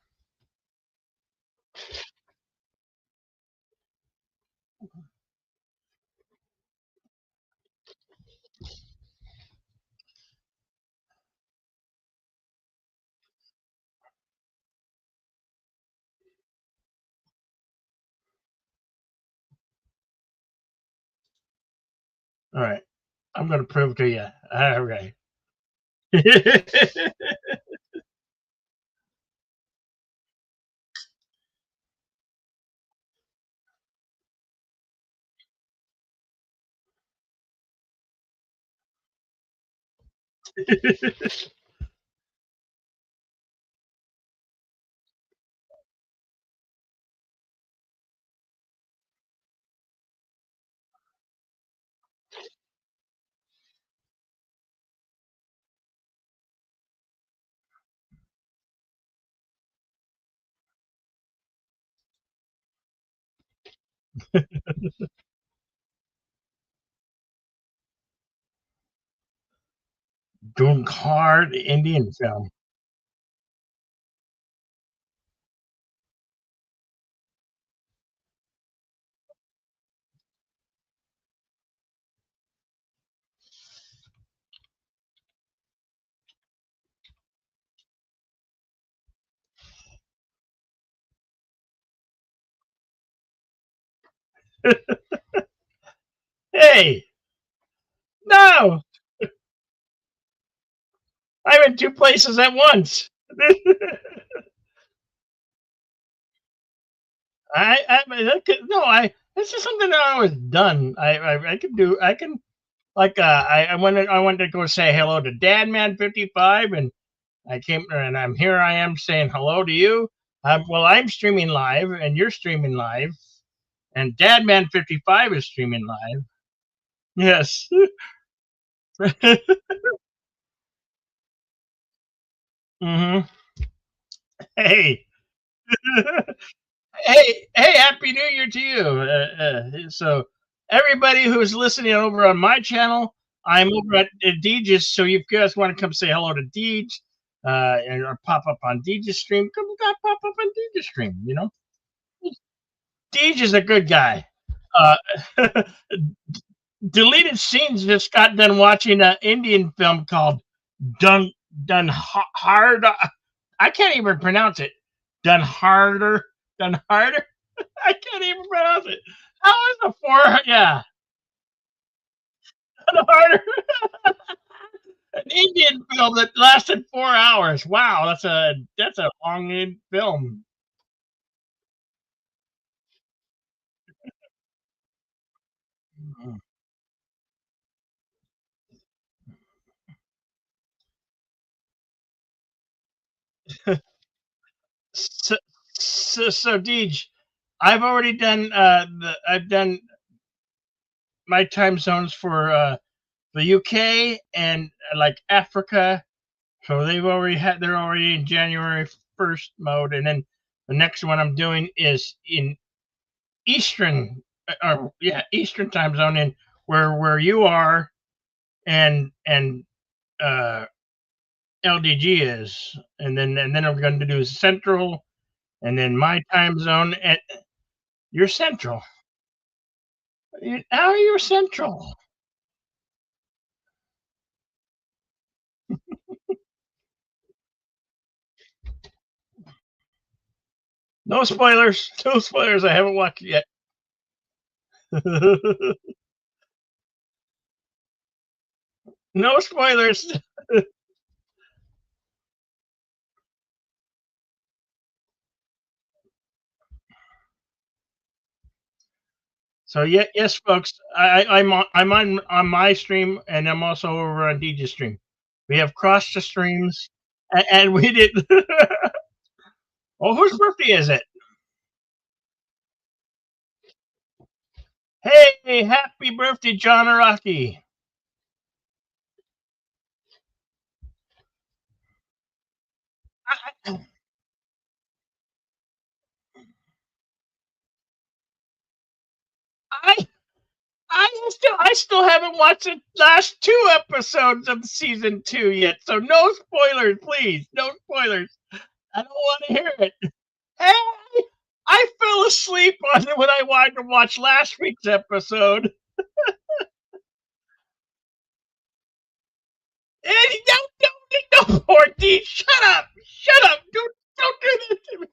All right, I'm gonna prove to you. All right. Doing hard Indian film. Hey, no, I'm in two places at once. No, this is something that I always done. I can do. I can like I wanted to go say hello to Dadman 55, and I came and I'm here. I am saying hello to you. Well, I'm streaming live, and you're streaming live, and Dadman 55 is streaming live. Yes. hmm Hey. Hey, happy new year to you. So everybody who's listening over on my channel, I'm over at Deej's. So if you guys want to come say hello to Deej, or pop up on Deej's stream, come pop up on Deej's stream. Deej is a good guy. Uh, Deleted scenes just got done watching an Indian film called Dun Dun Hard. I can't even pronounce it. Dun Harder. Dun Harder. I can't even pronounce it. How is the four? Yeah, Dun Harder. An Indian film that lasted 4 hours. Wow, that's a long film. So, so Deej, I've already done I've done my time zones for the UK and like Africa. So they're already in January 1st mode, and then the next one I'm doing is in Eastern, or yeah, Eastern time zone, in where you are, and uh, LDG is, and then I'm going to do Central, and then my time zone at your Central. How are you Central? No spoilers. No spoilers. I haven't watched it yet. No spoilers. So yeah, yes, folks. I'm on my stream, and I'm also over on DJ's stream. We have crossed the streams, and we did. Oh, whose birthday is it? Hey, happy birthday, John Araki. I, I I still haven't watched the last two episodes of season 2 yet. So no spoilers, please. No spoilers. I don't want to hear it. Hey, I fell asleep on when I wanted to watch last week's episode. And no, poor D. Shut up. Shut up. Don't do that to me.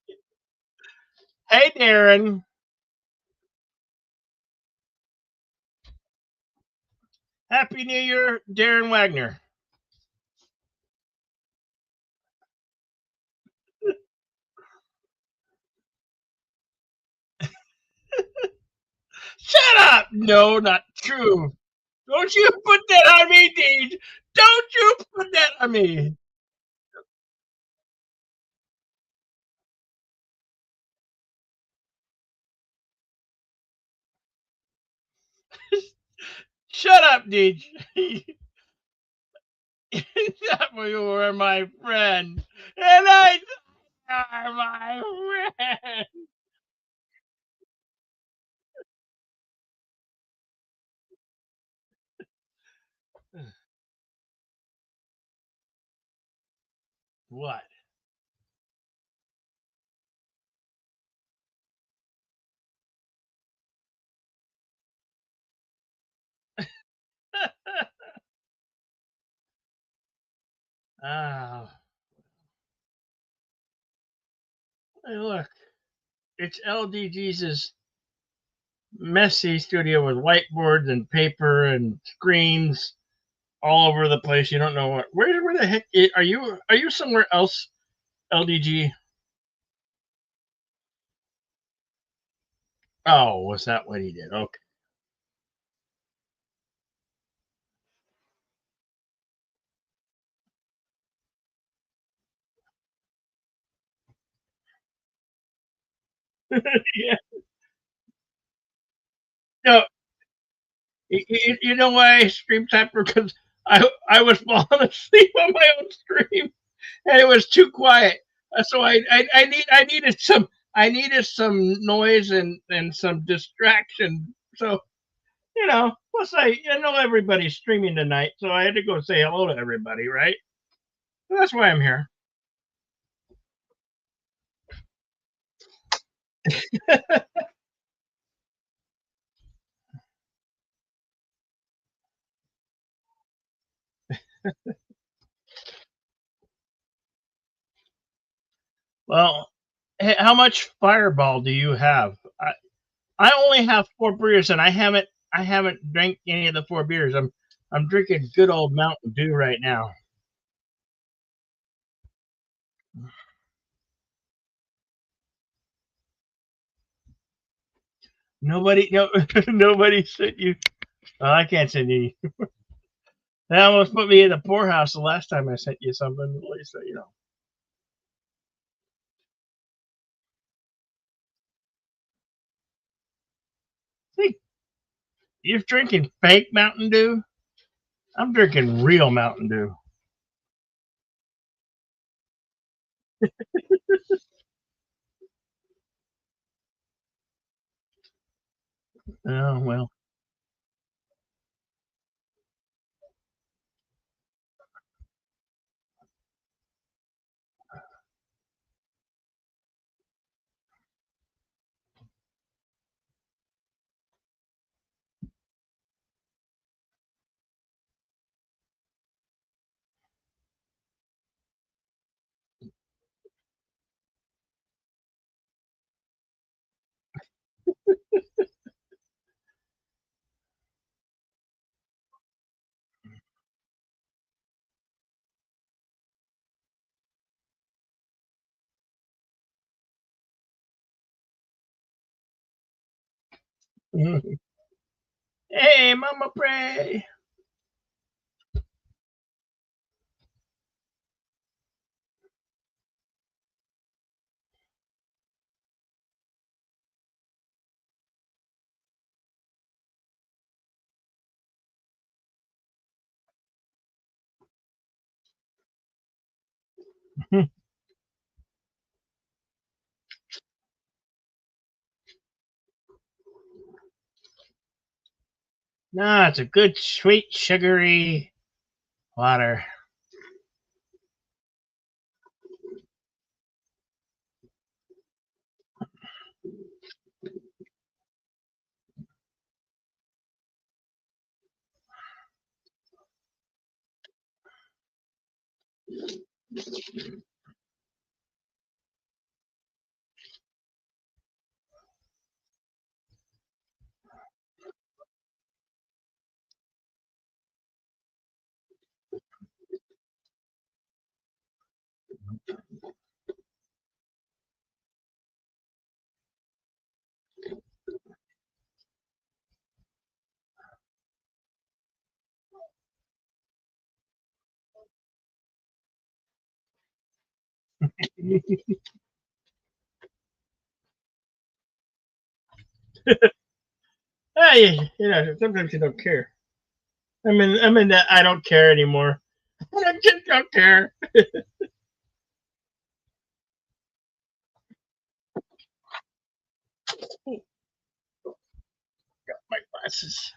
Hey, Darren. Happy New Year, Darren Wagner. Shut up. No, not true. Don't you put that on me, Deej. Don't you put that on me. Shut up, Deej. That you were my friend, and I are my friend. What? Ah, hey, look, it's LDG's messy studio with whiteboards and paper and screens all over the place. You don't know what. Where the heck are you? Are you somewhere else, LDG? Oh, was that what he did? Okay. Yeah. No, you know why I stream typer? Because I was falling asleep on my own stream and it was too quiet. So I needed some noise and some distraction. So plus everybody's streaming tonight, so I had to go say hello to everybody, right? So that's why I'm here. Well, how much Fireball do you have? I only have 4 beers, and I haven't drank any of the 4 beers. I'm drinking good old Mountain Dew right now. Nobody, no, nobody sent you. Well, I can't send you. They almost put me in the poorhouse the last time I sent you something. At least you know. See, you're drinking fake Mountain Dew. I'm drinking real Mountain Dew. Oh well. Hey, Mama Pray. No, it's a good sweet sugary water. Hey, sometimes you don't care. I'm in that I don't care anymore. I just don't care. My glasses.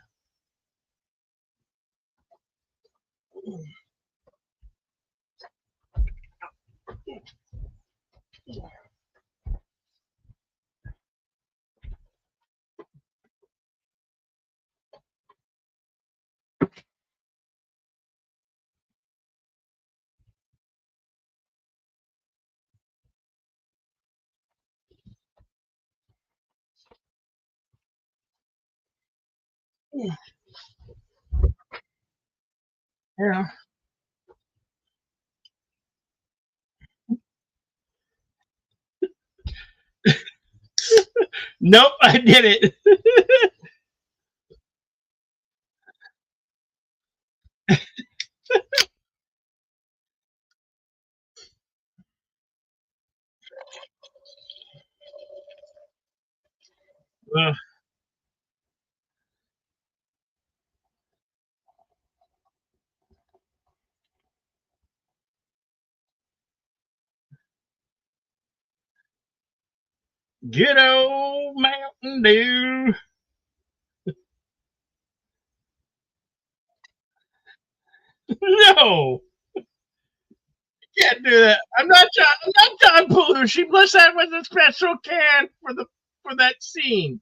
Yeah. Nope, I did it. Well, good old Mountain Dew. No, can't do that. I'm not John Belushi. Plus, that was a special can for that scene.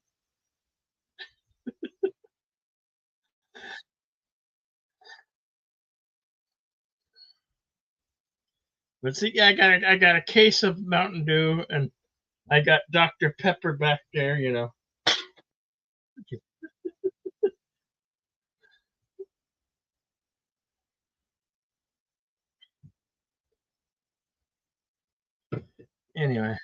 But see, I got a case of Mountain Dew, and I got Dr. Pepper back there. Anyway,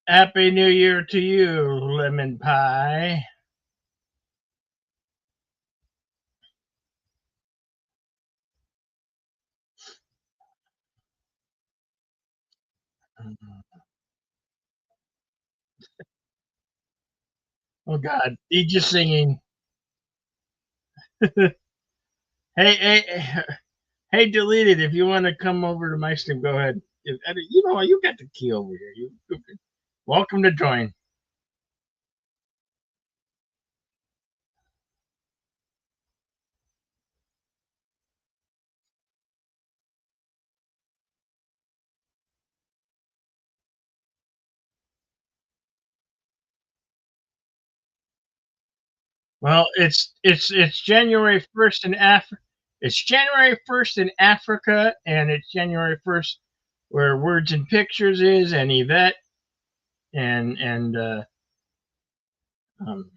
Happy New Year to you, lemon pie. Oh God, he's just singing. Hey, hey, deleted. If you want to come over to my stream, go ahead. You know what? You got the key over here. Welcome to join. Well, it's January 1st in Africa. It's January 1st in Africa, and it's January 1st where Words and Pictures is, and Yvette, and um,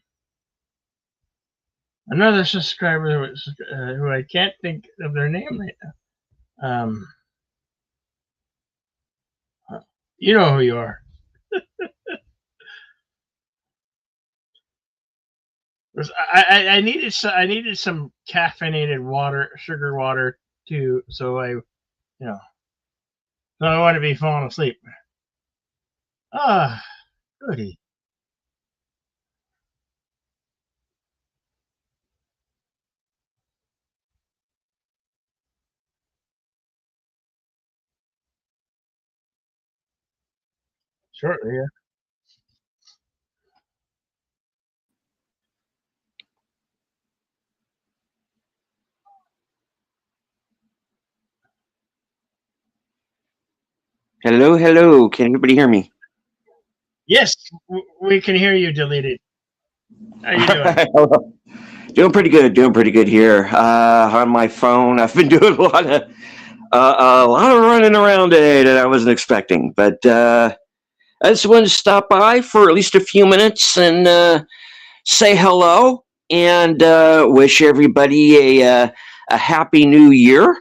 another subscriber who I can't think of their name right now. You know who you are. I needed some caffeinated water, sugar water too, so so I want to be falling asleep. Ah, goody. Shortly, yeah. Hello, hello. Can anybody hear me? Yes, we can hear you. Deleted. How you doing? Doing pretty good here on my phone. I've been doing a lot of running around today that I wasn't expecting, but I just wanted to stop by for at least a few minutes and say hello and wish everybody a happy new year.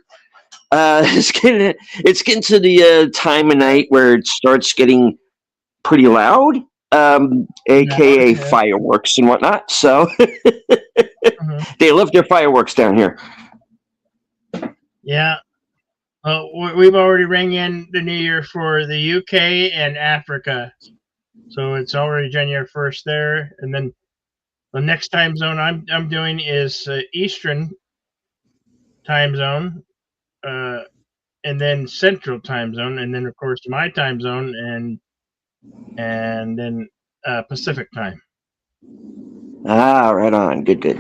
It's getting to the time of night where it starts getting pretty loud. aka Yeah. fireworks and whatnot. So Mhm. they love their fireworks down here. Yeah. We've already rang in the New Year for the UK and Africa. So it's already January 1st there. And then the next time zone I'm doing is Eastern time zone, and then Central time zone, and then of course my time zone, and then Pacific time. Ah, right on. Good, good.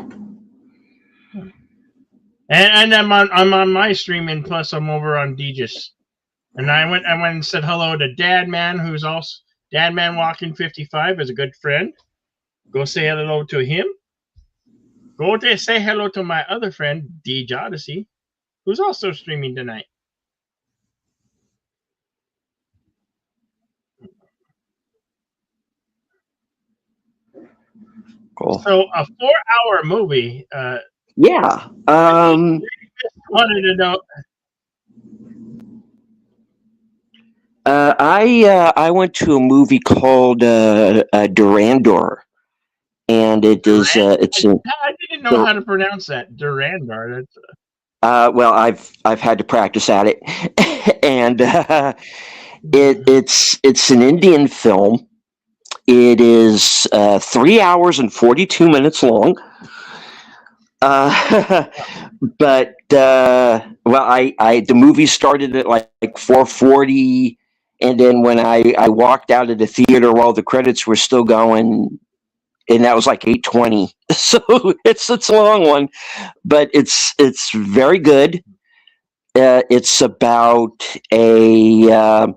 And I'm on my streaming, plus I'm over on DJs. And I went and said hello to Dadman, who's also Dadman Walking 55 is a good friend. Go say hello to him. Go to say hello to my other friend, D Jodeci, who's also streaming tonight. Cool. So a 4-hour movie. Yeah. Wanted to know. I went to a movie called Durandor, and it is it's in, I didn't know how to pronounce that. Durandar. That's well, I've had to practice at it, and it's an Indian film. It is 3 hours and 42 minutes long. But well, I the movie started at like 4:40, and then when I walked out of the theater while the credits were still going, and that was like 8:20. So it's a long one, but it's very good. It's about a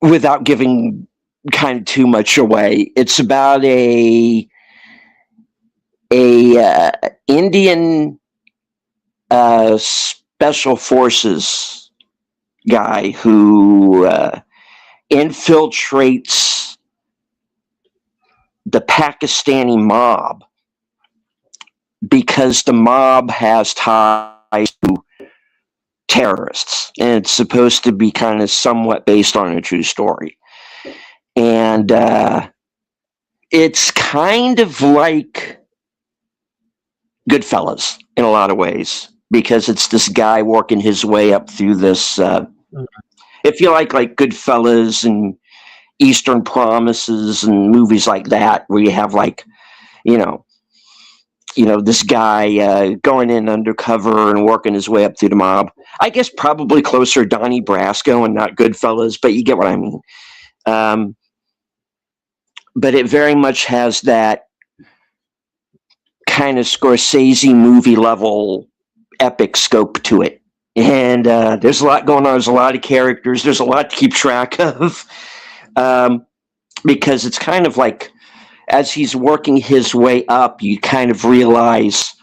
without giving kind of too much away. It's about a Indian special forces guy who infiltrates the Pakistani mob because the mob has ties to terrorists, and it's supposed to be kind of somewhat based on a true story. And it's kind of like Goodfellas in a lot of ways, because it's this guy working his way up through this. If you like Goodfellas and Eastern Promises and movies like that, where you have like, you know, this guy going in undercover and working his way up through the mob. I guess probably closer Donnie Brasco and not Goodfellas, but you get what I mean. But it very much has that kind of Scorsese movie level epic scope to it. And there's a lot going on. There's a lot of characters. There's a lot to keep track of. Because it's kind of like, as he's working his way up, you kind of realize,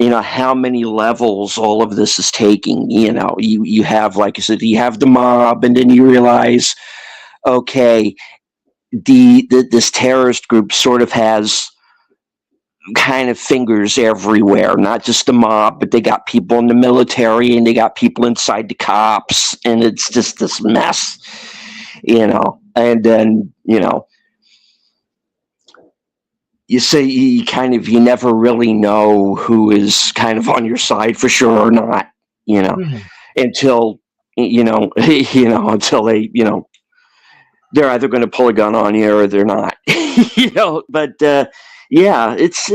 how many levels all of this is taking. You have, like I said, you have the mob, and then you realize, okay, this terrorist group sort of has kind of fingers everywhere, not just the mob, but they got people in the military, and they got people inside the cops, and it's just this mess, and then, you say you never really know who is kind of on your side for sure or not, until, until they, they're either going to pull a gun on you or they're not, but, yeah, it's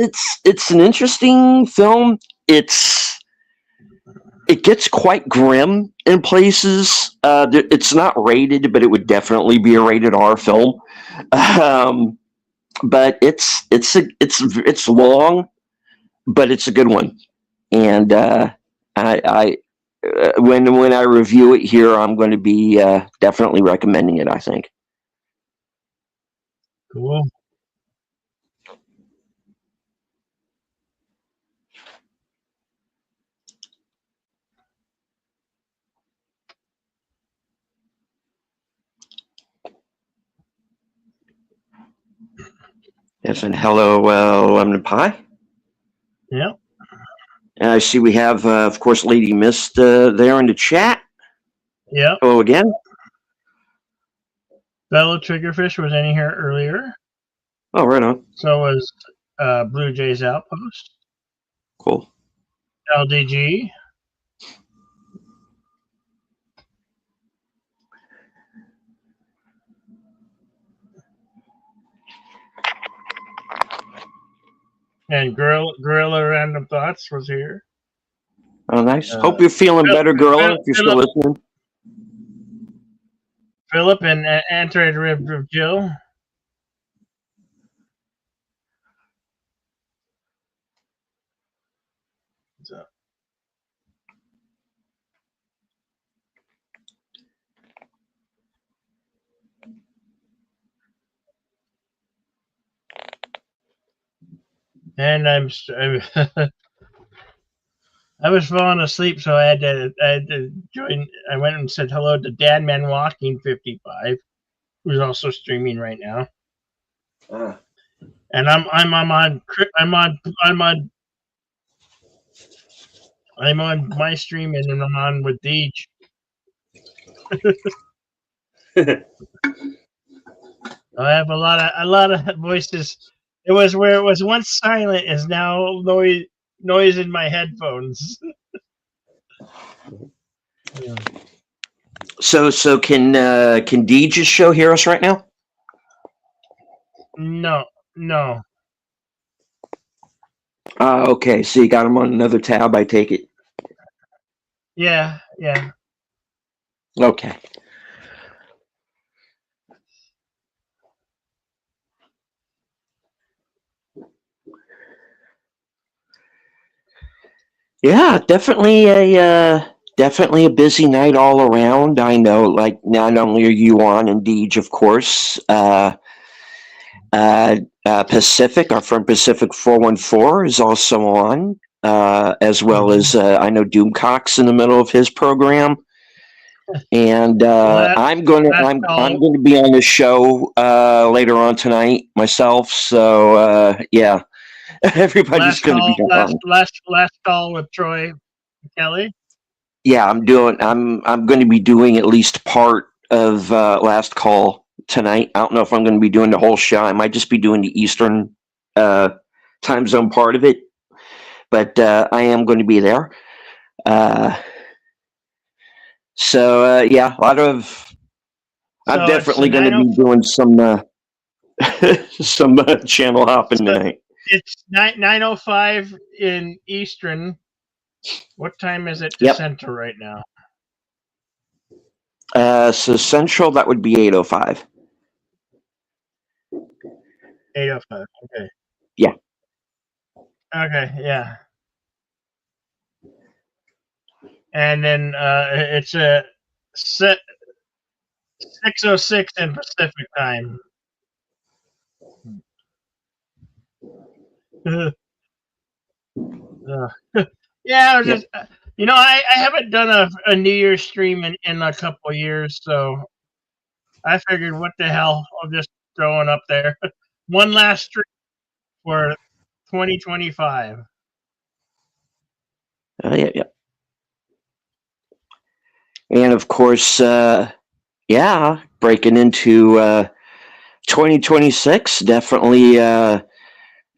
an interesting film. It gets quite grim in places. It's not rated, but it would definitely be a rated R film. But it's long, but it's a good one. And I when I review it here, I'm going to be definitely recommending it, I think. cool. Yes, and hello, Lemon Pie. Yeah. And I see we have, of course, Lady Mist there in the chat. Yeah. Hello again. Fellow Triggerfish was in here earlier. Oh, right on. So was Blue Jays Outpost. Cool. LDG. And Gorilla Random Thoughts was here. Oh, nice. Hope you're feeling better, Gorilla, if you're still listening. Philip and Android Rib Jill. So. And I was falling asleep, so I had to join. I went and said hello to Dadman Walking 55, who's also streaming right now. And I'm on my stream, and I'm on with Deej. I have a lot of voices. It was where it was once silent is now noise in my headphones. Yeah. So can Deej's show hear us right now? No. Okay, so you got him on another tab, I take it. Yeah. Okay. Yeah, definitely a busy night all around. I know, like, not only are you on, and Deej, of course, Pacific, our friend Pacific 414 is also on, as well as I know Doomcock's in the middle of his program, and I'm going to be on the show later on tonight myself. So yeah, everybody's going to be on. Last call with Troy Kelly. Yeah, I'm going to be doing at least part of Last Call tonight. I don't know if I'm going to be doing the whole show. I might just be doing the Eastern time zone part of it, but I am going to be there. So yeah, a lot of. I'm definitely going to be doing some channel hopping tonight. It's 9:05 in Eastern. What time is it to Central right now? So Central, that would be 8:05. 8:05. Okay. Yeah. Okay. Yeah. And then it's a 6:06 in Pacific time. Yeah, I was just, I haven't done a New Year's stream in a couple of years, so I figured, what the hell, I'll just throw it up there. One last stream for 2025. Yeah. And of course, breaking into 2026, definitely a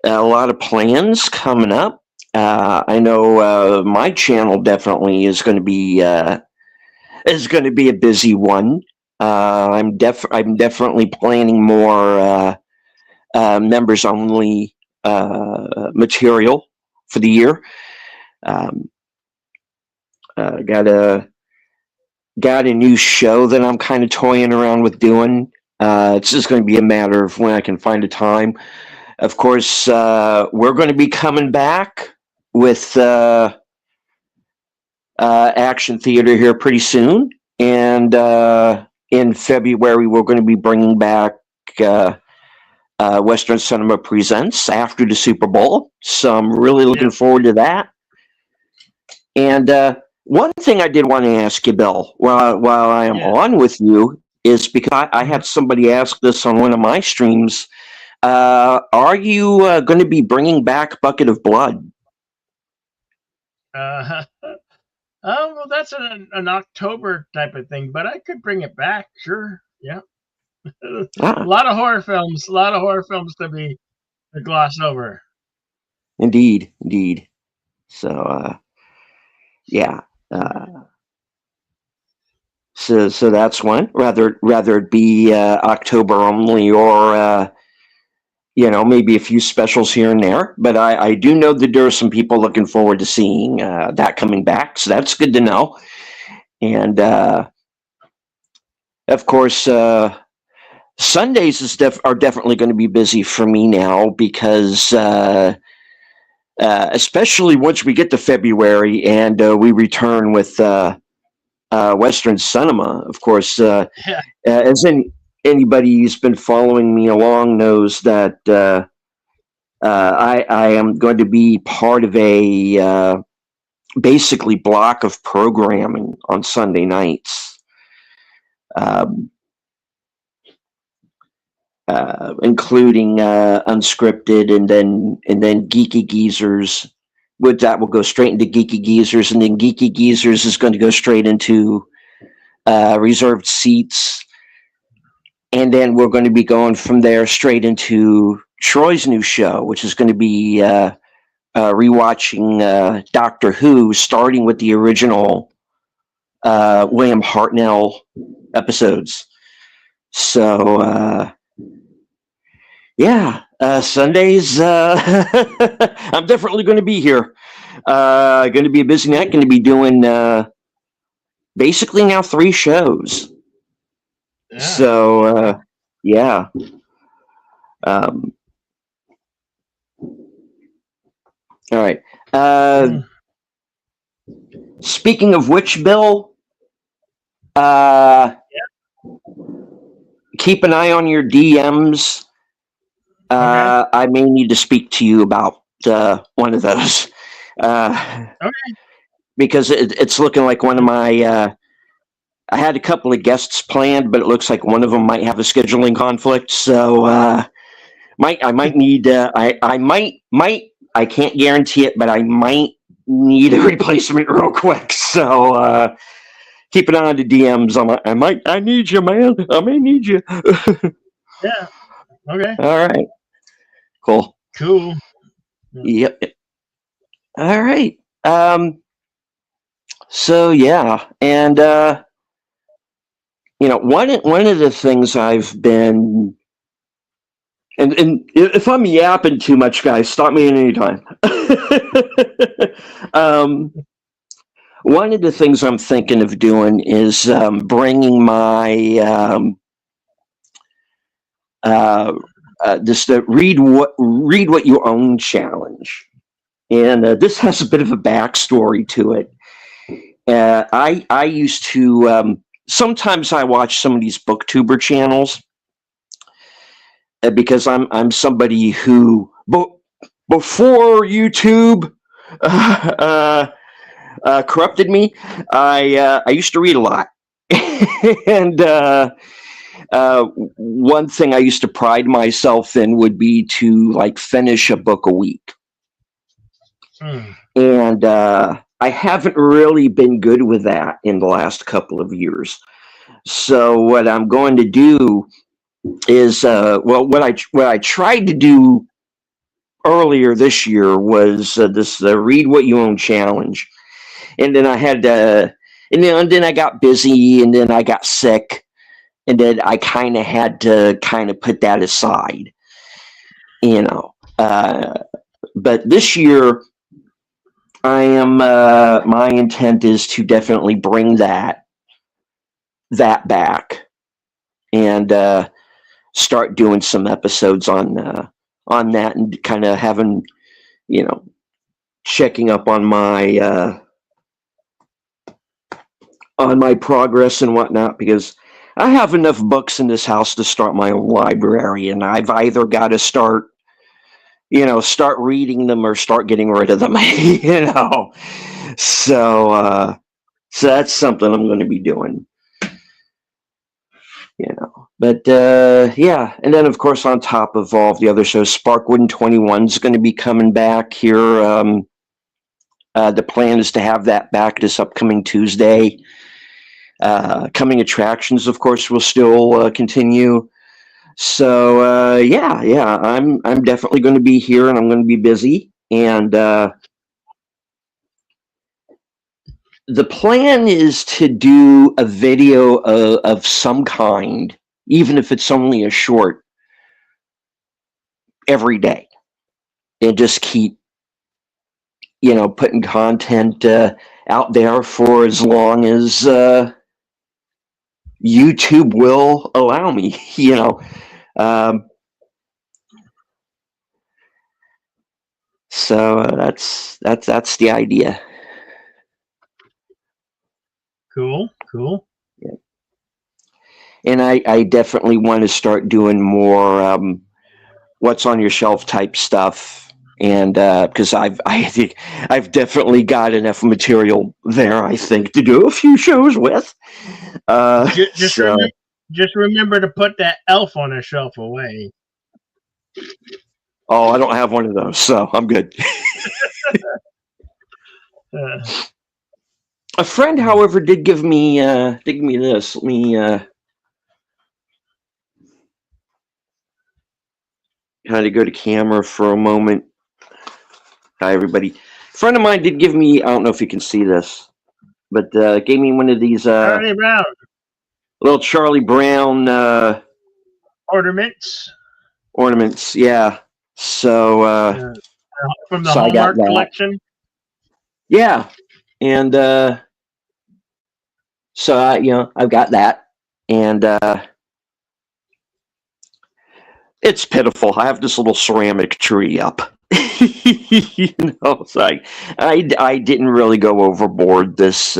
lot of plans coming up. I know my channel definitely is going to be a busy one. I'm definitely planning more members only material for the year. Got a new show that I'm kind of toying around with doing. It's just going to be a matter of when I can find a time. Of course, we're going to be coming back with Action Theater here pretty soon. And in February, we're going to be bringing back Western Cinema Presents after the Super Bowl. So I'm really looking forward to that. And one thing I did want to ask you, Bill, while I am on with you, is because I had somebody ask this on one of my streams. Are you going to be bringing back Bucket of Blood? Well, that's an October type of thing, but I could bring it back, sure. Yeah. A Ah, lot of horror films. A lot of horror films to gloss over. indeed, indeed. So, yeah. So that's one. Rather it be October only, or maybe a few specials here and there. But I do know that there are some people looking forward to seeing that coming back. So that's good to know. And of course, Sundays are definitely going to be busy for me now because. Especially once we get to February and we return with Western Cinema, of course. Yeah. As anybody who's been following me along knows that I am going to be part of a basically block of programming on Sunday nights. Including Unscripted and then Geeky Geezers. With that, we'll go straight into Geeky Geezers, and then Geeky Geezers is going to go straight into Reserved Seats, and then we're going to be going from there straight into Troy's new show, which is going to be rewatching Doctor Who, starting with the original William Hartnell episodes. So. Yeah, Sundays, I'm definitely going to be here. Going to be a busy night. Going to be doing basically now 3 shows. Yeah. So, yeah. All right. Speaking of which, Bill, keep an eye on your DMs. Okay. I may need to speak to you about one of those. Okay. Because it's looking like one of my. I had a couple of guests planned, but it looks like one of them might have a scheduling conflict. So I might need. I can't guarantee it, but I might need a replacement real quick. So keep an eye on the DMs. I need you, man. I may need you. Yeah. Okay. All right. Cool. Yep. All right. So yeah, and one of the things I've been, and if I'm yapping too much, guys, stop me at any time. One of the things I'm thinking of doing is bringing my this read what you own challenge, and this has a bit of a backstory to it. I used to sometimes I watch some of these booktuber channels because I'm somebody who before YouTube corrupted me. I used to read a lot, and one thing I used to pride myself in would be to finish a book a week. And I haven't really been good with that in the last couple of years. So what I'm going to do is, what I tried to do earlier this year was this Read What You Own challenge. And then I had and then I got busy, and then I got sick. And then I kind of had to put that aside, but this year I am, my intent is to definitely bring that back and start doing some episodes on that, and kind of having, checking up on my progress and whatnot, because I have enough books in this house to start my own library, and I've either got to start reading them or start getting rid of them, So that's something I'm going to be doing, But yeah, and then of course on top of all of the other shows, Sparkwood 21 is going to be coming back here. The plan is to have that back this upcoming Tuesday. Coming attractions, of course, will still continue. So yeah, I'm definitely going to be here, and I'm going to be busy. And the plan is to do a video of some kind, even if it's only a short, every day, and just keep, putting content out there for as long as YouTube will allow me. So that's the idea. Cool. Yeah. And I definitely want to start doing more what's on your shelf type stuff, and because I think I've definitely got enough material there, I think, to do a few shows with. Just remember to put that elf on a shelf away. Oh, I don't have one of those, so I'm good. A friend, however, did give me this. Let me kind of go to camera for a moment. Hi, everybody. A friend of mine did give me, I don't know if you can see this, but gave me one of these Charlie Brown little Charlie Brown ornaments. Yeah. So from the so Hallmark collection. Yeah, and so I've got that, and it's pitiful. I have this little ceramic tree up. So I didn't really go overboard this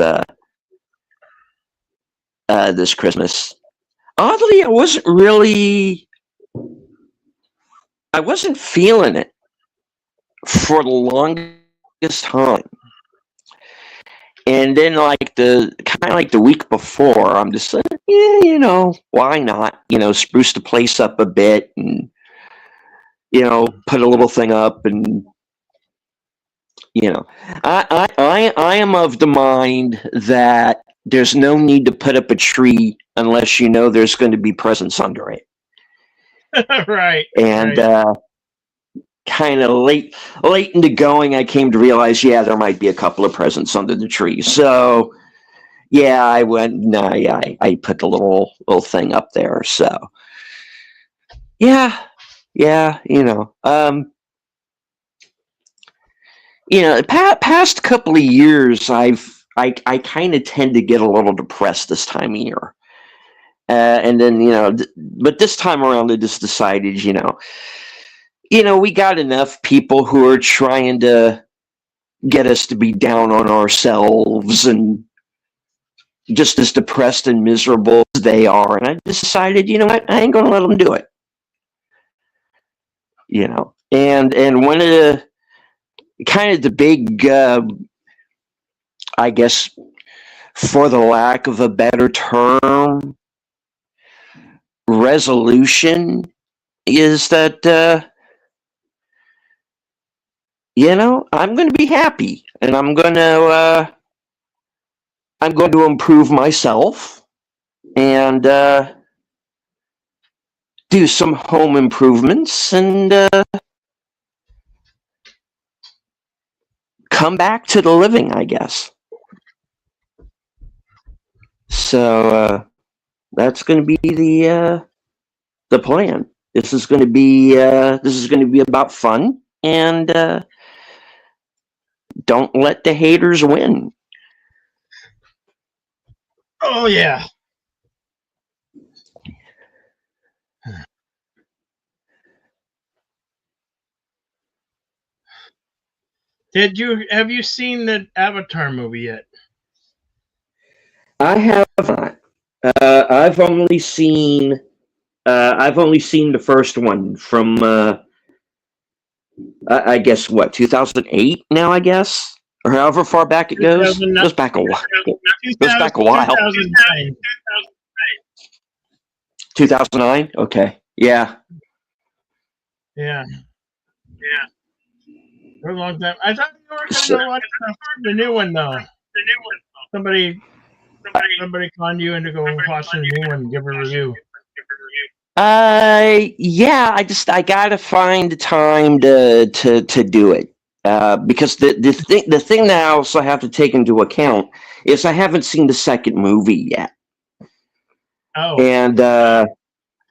this Christmas. Oddly, I wasn't feeling it for the longest time. And then like the week before, I'm just like, yeah, why not? Spruce the place up a bit, and put a little thing up, and I am of the mind that there's no need to put up a tree unless there's going to be presents under it. Right. And kind of late into going, I came to realize, there might be a couple of presents under the tree. So yeah, I went. I put the little thing up there. So yeah. Past couple of years, I kind of tend to get a little depressed this time of year. And then, but this time around, I just decided, we got enough people who are trying to get us to be down on ourselves and just as depressed and miserable as they are. And I just decided, I ain't going to let them do it. And one of the kind of the big, I guess, for the lack of a better term, resolution is that, I'm going to be happy, and I'm going to improve myself and do some home improvements and come back to the living, I guess. So that's going to be the plan. This is going to be about fun, and don't let the haters win. Oh yeah. Have you seen the Avatar movie yet? I have not. I've only seen the first one from I guess 2008 now, I guess, or however far back it goes. It goes back a while. 2009. 2009. Okay. Yeah. For a long time. I thought you were going to watch the new one though. Somebody somebody conned you into go watching the new one and give a review? Yeah, I gotta find the time to do it. Because the thing that I also have to take into account is I haven't seen the second movie yet. Oh. And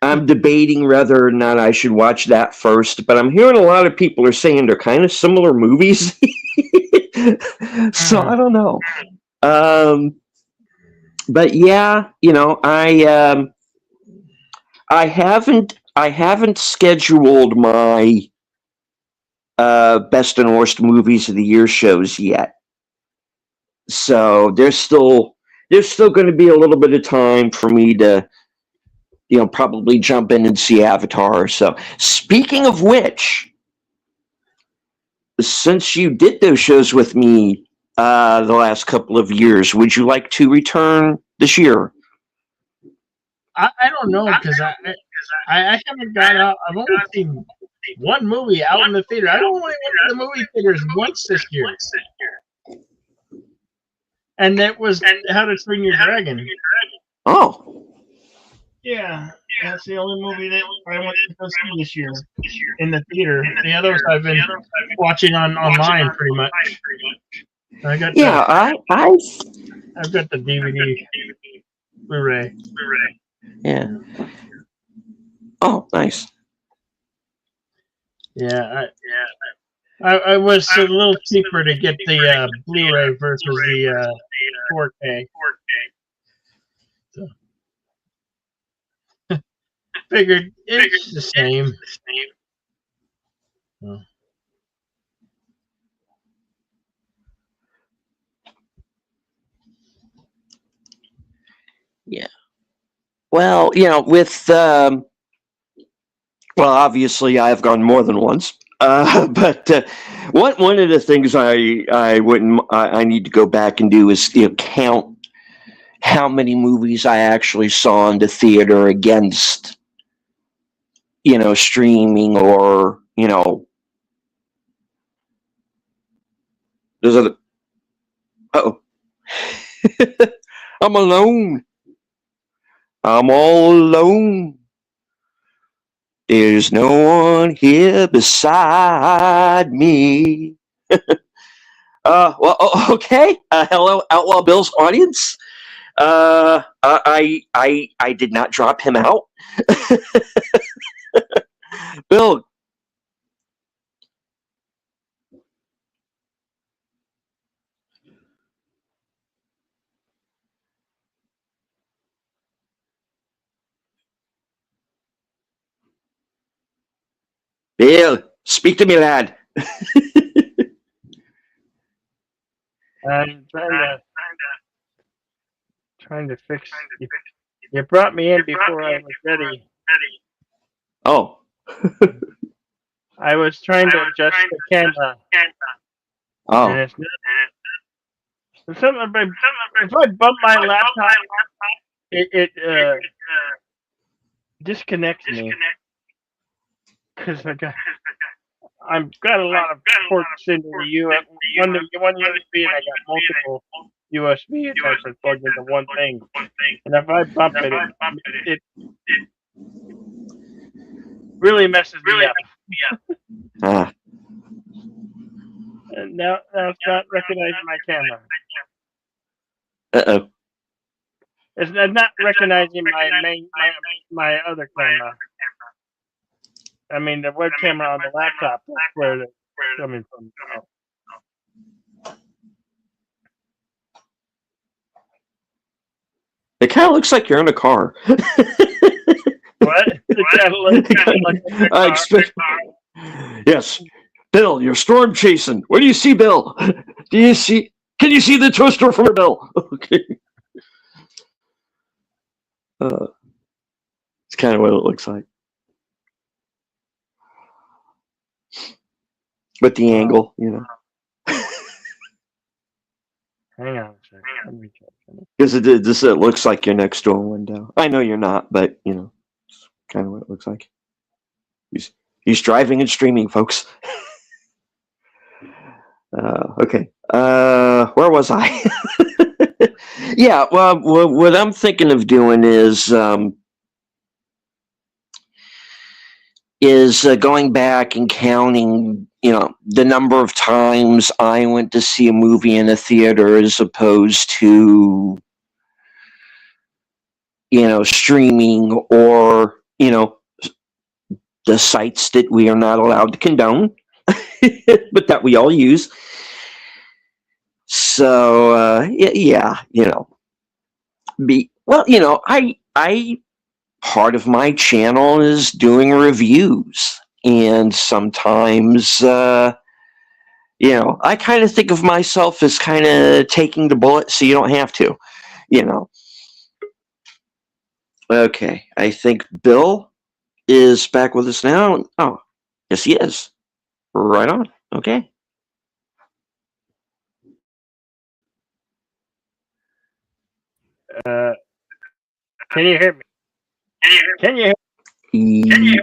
I'm debating whether or not I should watch that first, but I'm hearing a lot of people are saying they're kind of similar movies. So I don't know. But yeah, I haven't scheduled my best and worst movies of the year shows yet. So there's still going to be a little bit of time for me to probably jump in and see Avatar. So speaking of which, since you did those shows with me the last couple of years, would you like to return this year? I don't know, because I haven't got out. I've only seen one movie out in the theater. I only went to the movie theaters once this year. And that was How to Train Your Dragon. Oh. Yeah, that's the only movie that I went to go see this year in the theater. The others I've been watching online pretty much. I've got the DVD, Blu-ray. Yeah. Oh, nice. Yeah, I was a little cheaper to get the Blu-ray versus the 4K. So. Figured it's the same. Oh. Yeah. Well, with obviously I've gone more than once. But one of the things I need to go back and do is count how many movies I actually saw in the theater against streaming or there's a I'm alone. I'm all alone. There's no one here beside me. Well, okay. Hello, Outlaw Bill's audience. I did not drop him out. Bill. Bill, speak to me, lad. I'm trying to fix. You brought me in before I was ready. Oh. I was trying to adjust the camera. Oh. And it's not, if I bump my laptop, it disconnects me. Because I've got a lot of ports into the one USB, and I got multiple USB attachments plugged into one thing. And if I bump it really messes me up. And now it's not recognizing my camera. Uh-oh. It's not recognizing my other camera. I mean, the web camera on the laptop. That's where it's coming from. It kind of looks like you're in a car. What? I expect. Yes, Bill, you're storm chasing. What do you see, Bill? Can you see the toaster from Bill? Okay. It's kind of what it looks like. But the angle, Hang on a second. Because it looks like you're next to a window. I know you're not, but it's kind of what it looks like. He's driving and streaming, folks. Okay. Where was I? Yeah, well, what I'm thinking of doing is going back and counting, the number of times I went to see a movie in a theater as opposed to, streaming or, the sites that we are not allowed to condone, but that we all use. So, yeah, I part of my channel is doing reviews, and sometimes I kind of think of myself as kind of taking the bullet so you don't have to. Okay, I think Bill is back with us now. Oh, yes, he is. Right on. Okay. Can you hear me? Can you hear me?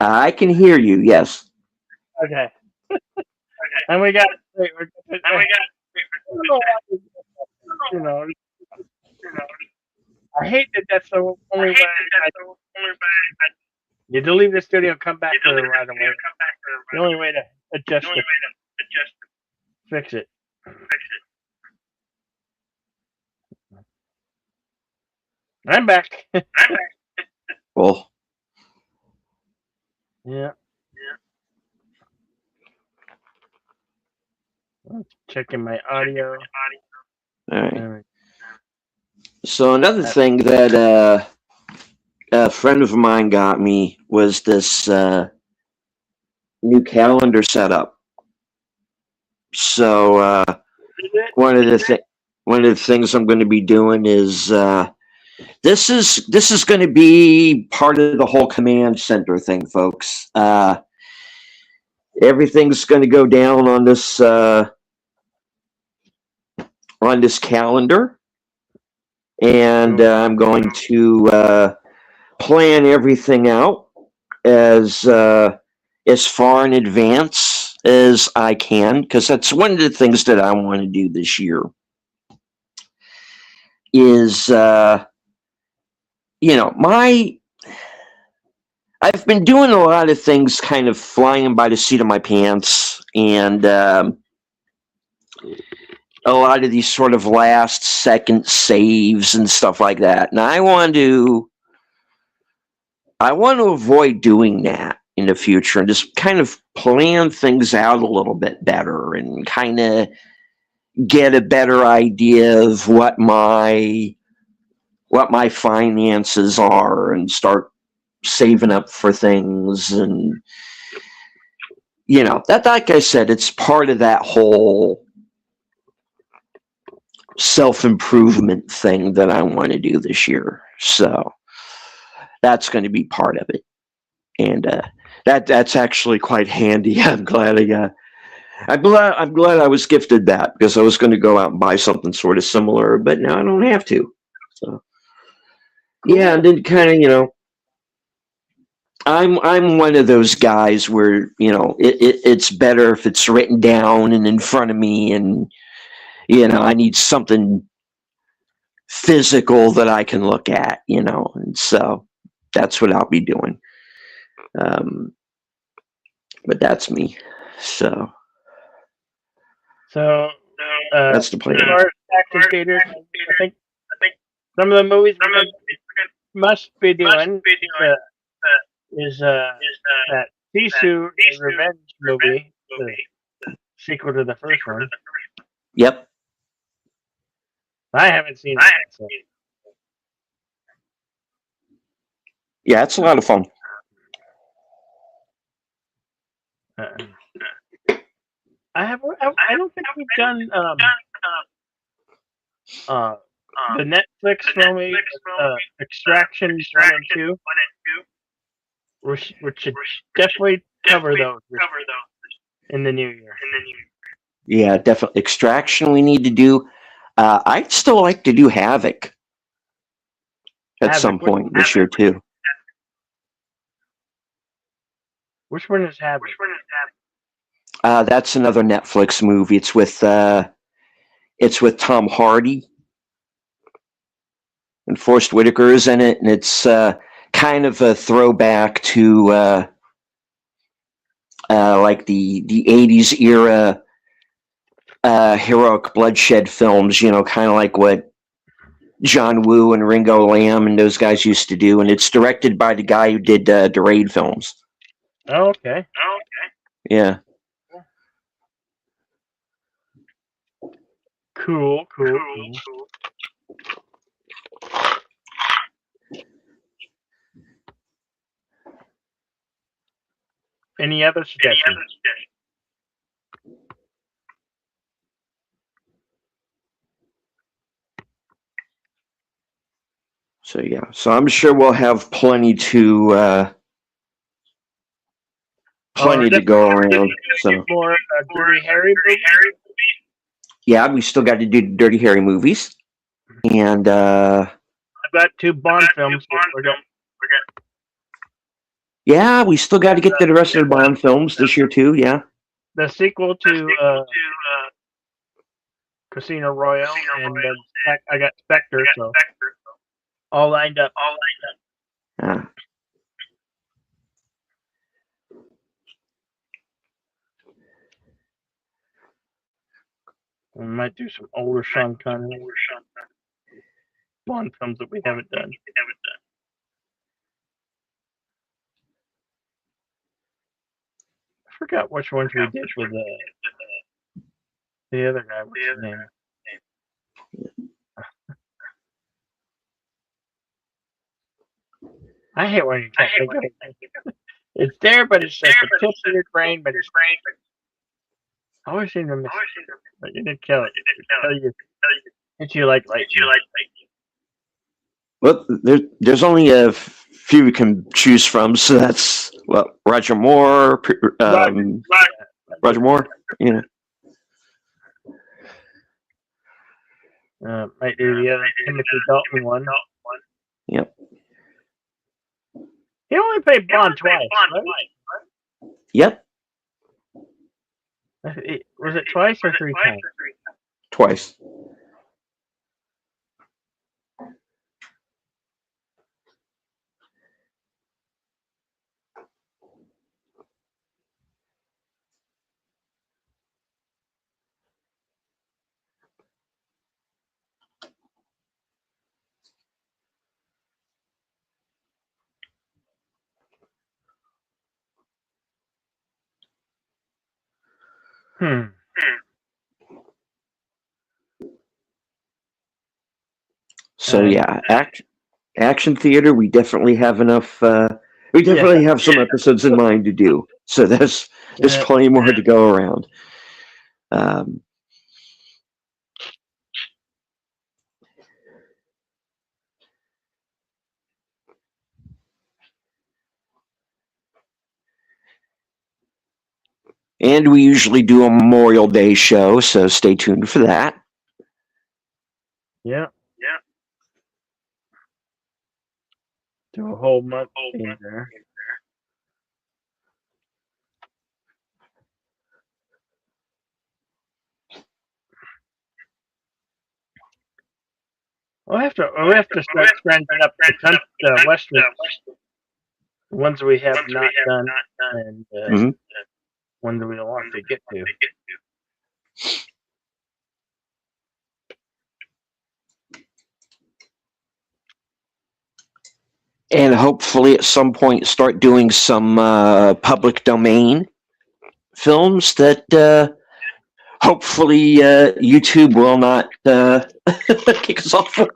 I can hear you. Yes. Okay. And we got. I hate that. That's the only way. You to leave the studio, come back to the right away. The only way to adjust it. Fix it. I'm back. Well. Yeah. Checking my audio. All right. So another thing that a friend of mine got me was this new calendar setup. So one of the things I'm going to be doing is this is going to be part of the whole command center thing, folks. Everything's going to go down on this calendar, and I'm going to plan everything out as far in advance as I can, because that's one of the things that I want to do this year. Is I've been doing a lot of things kind of flying by the seat of my pants, and a lot of these sort of last second saves and stuff like that. And I want to avoid doing that in the future and just kind of plan things out a little bit better and kind of get a better idea of what my finances are and start saving up for things. And that, like I said, it's part of that whole self-improvement thing that I want to do this year. So that's going to be part of it, and that's actually quite handy. I'm glad I was gifted that, because I was going to go out and buy something sort of similar, but now I don't have to. So yeah, and then kind of I'm one of those guys where it's better if it's written down and in front of me, and I need something physical that I can look at, and so that's what I'll be doing. But that's me. So that's the plan. Active theaters, I think some of the movies must be doing is that Sisu Revenge movie, the sequel to the first one. Yep. I haven't seen it. So. Yeah, it's a lot of fun. I don't think we've done the Netflix movie Extraction 1 and 2. We should definitely cover those in the new year. Yeah, definitely. Extraction we need to do. I'd still like to do Havoc at some point this year too. Which one is Havoc? That's another Netflix movie. It's with Tom Hardy. and Forrest Whitaker is in it, and it's kind of a throwback to like the 80s era heroic bloodshed films, kind of like what John Woo and Ringo Lam and those guys used to do, and it's directed by the guy who did the Raid films. Oh, okay. Yeah. Cool. Any other suggestions? So yeah, so I'm sure we'll have plenty to go around. So More Dirty Harry movies? yeah, we still got to do Dirty Harry movies, and I've got 2 Bond films. We're going. yeah, we still got to get to the rest of the Bond films this year too. Yeah, The sequel to Casino Royale, and I got Spectre, so all lined up. yeah. We might do some older Sean Connery Bond films that we haven't done. I forgot which ones we did with the other guy. What's his name? I hate when you can't think of it. It's there, but it's at the tip of your brain, but it's I always seem to miss it. But you didn't kill it. Hit you like lightning. Well, there's only a few we can choose from, so that's Roger Moore, Roger Moore, Might do the other Timothy Dalton one. Yep. He only played Bond twice, right? Yep. Was it twice or 3 times? Twice. So yeah, action theater. We definitely have enough. We definitely have some episodes in mind to do. So there's plenty more to go around. And we usually do a Memorial Day show, so stay tuned for that. Yeah. Do a whole month in there. We have to start scrambling up the Western ones we have not done, and ones we want to get to. And hopefully at some point start doing some public domain films that hopefully YouTube will not kick us off for.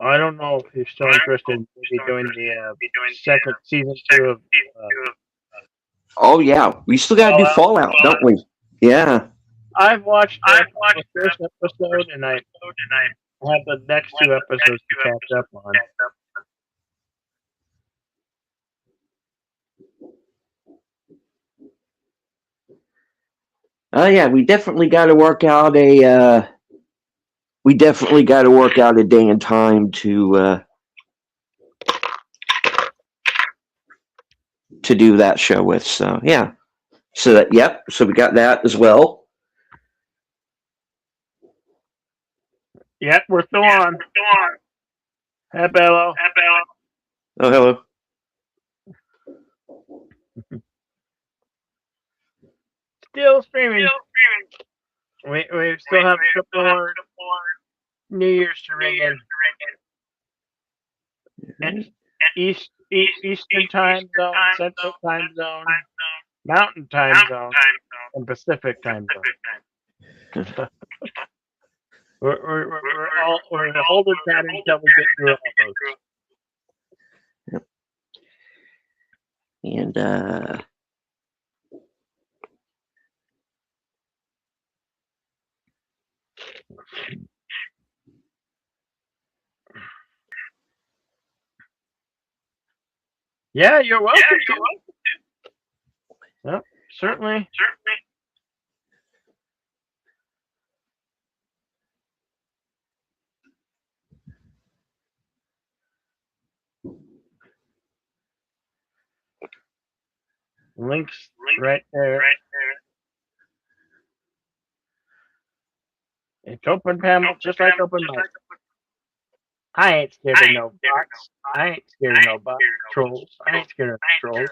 I don't know if you're still interested in maybe doing the second season 2 of. Oh yeah, we still got to do Fallout, don't we? Yeah. I've watched the first episode, and I have the next two episodes to catch up on. Oh yeah, we definitely got to work out a. We definitely got to work out a day and time to do that show with. So yeah. So that yep. So we got that as well. Yep, we're still on. Hey, Bello. Oh hello. Still streaming. We still have a couple more New Year's to ring in. And Eastern time zone, Central time zone, Mountain time zone, and Pacific time zone. we're holding that until we get through all those. And yeah, you're welcome. Yep, certainly. Links right there. It's open panel, just like open mic. I ain't scared of no bots. I ain't scared of no bot trolls. I ain't scared of trolls.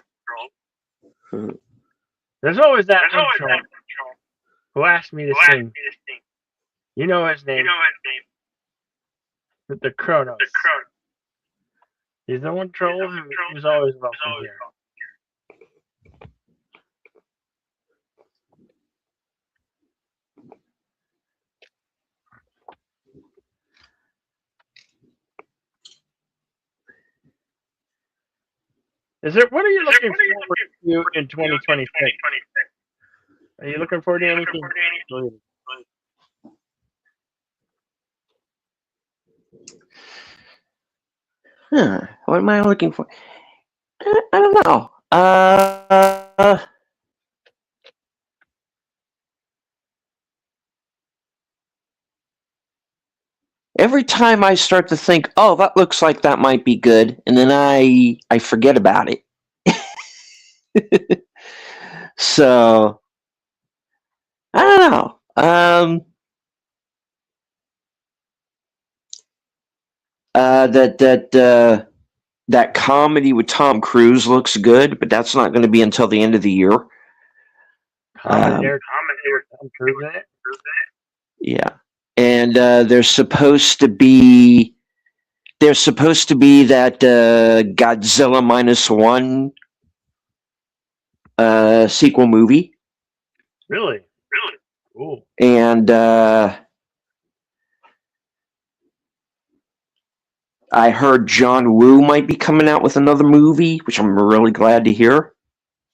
There's always that one troll who asked me to sing. You know his name. The Kronos. He's the one troll who's always welcome here. What are you looking forward to in 2026? Are you looking forward to anything? What am I looking for? I don't know. Every time I start to think, oh, that looks like that might be good, and then I forget about it. So I don't know. That comedy with Tom Cruise looks good, but that's not going to be until the end of the year. Comedy with Tom Cruise in it? Yeah, and there's supposed to be that Godzilla -1 sequel movie. Really? Cool. And I heard John Woo might be coming out with another movie, which I'm really glad to hear.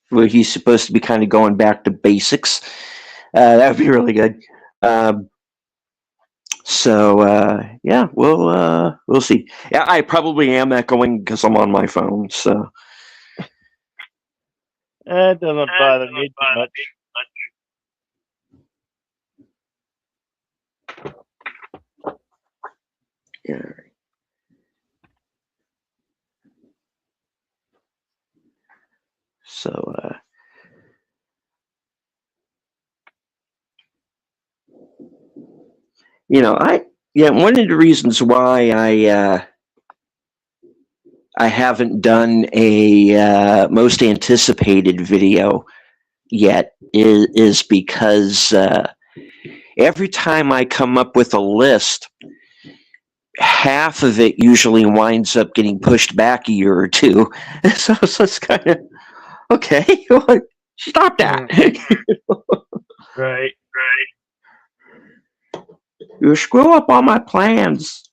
Where he's supposed to be kind of going back to basics. That would be really good. Yeah, we'll see. Yeah, I probably am echoing because I'm on my phone. So it doesn't bother me too much. Yeah. So one of the reasons why I haven't done a most anticipated video yet is because every time I come up with a list, half of it usually winds up getting pushed back a year or two. So it's kind of okay. Stop that. Right. You screw up all my plans.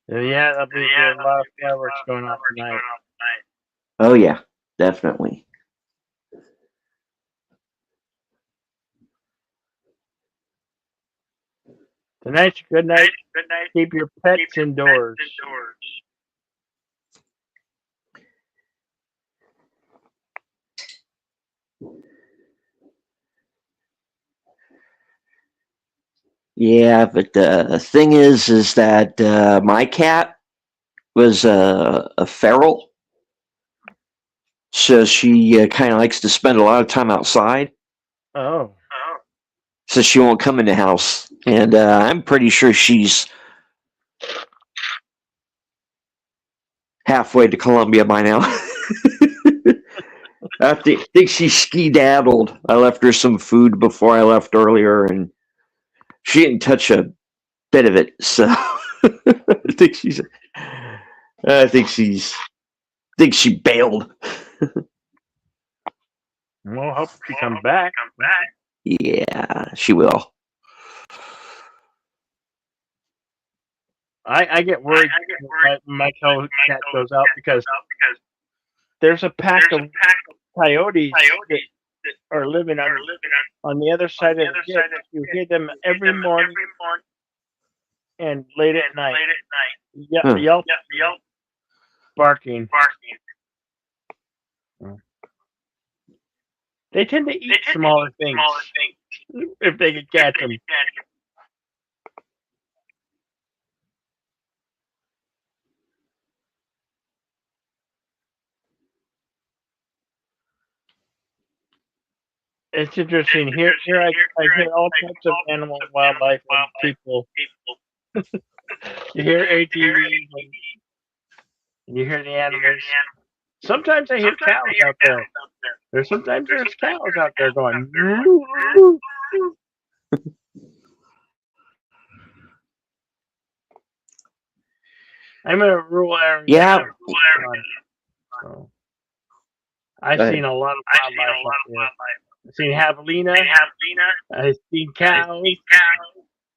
Yeah, there'll be a lot of fireworks going off tonight. Oh yeah, definitely. Tonight's a good night. Keep your pets indoors. Yeah, but the thing is that my cat was a feral, so she kind of likes to spend a lot of time outside. Oh. So she won't come in the house, and I'm pretty sure she's halfway to Columbia by now. I think she ski-daddled. I left her some food before I left earlier, and she didn't touch a bit of it. So I think she bailed. Well, hope she comes back. Yeah, she will. I get worried when my cat goes out because there's a pack of coyotes that are living on the other side of the ditch. You hear them every morning and late at night. Yelp, barking. They tend to eat smaller things if they can catch them. It's interesting. Here I hear all types of animal and wildlife and people. You hear ATVs and you hear the animals. Sometimes I hear cows out there. Sometimes there's cows out there going. I'm in a rural area. Yeah. So I've seen a lot of wildlife up there. I've seen javelina. I've seen cows.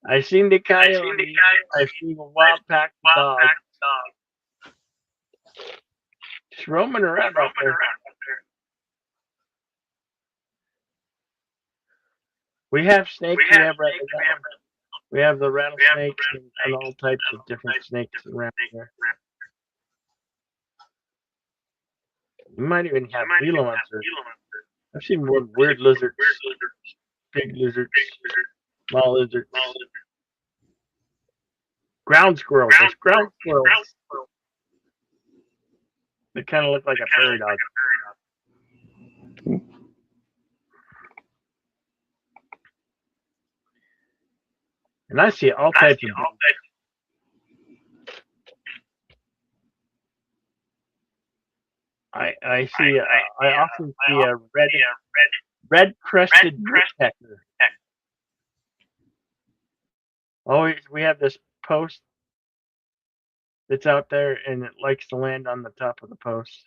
I've seen the coyote. I've seen a wild pack of dogs. Just roaming around out there. We have snakes. We have the rattlesnakes and all types of different snakes around there. We might even have Gila monsters. I've seen weird lizards, big lizards, small lizards, ground squirrels. There's ground squirrels. They kind of look like a prairie dog. And I see all types of things. I often see a red crested woodpecker. Always, we have this post that's out there, and it likes to land on the top of the post,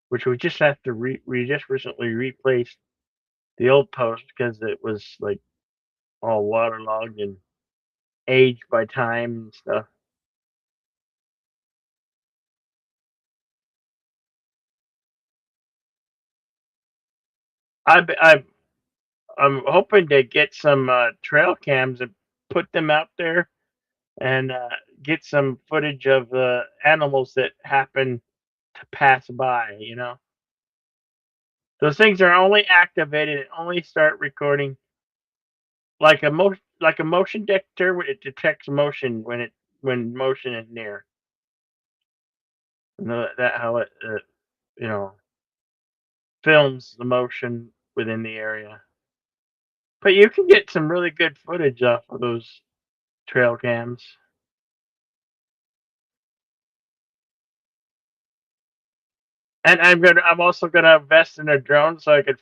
which we just have to we just recently replaced the old post because it was like all waterlogged and aged by time and stuff. I'm hoping to get some trail cams and put them out there and get some footage of the animals that happen to pass by. You know, those things are only activated and only start recording like a motion detector. It detects motion when motion is near. And that how it films the motion within the area. But you can get some really good footage off of those trail cams. And I'm also gonna invest in a drone so I could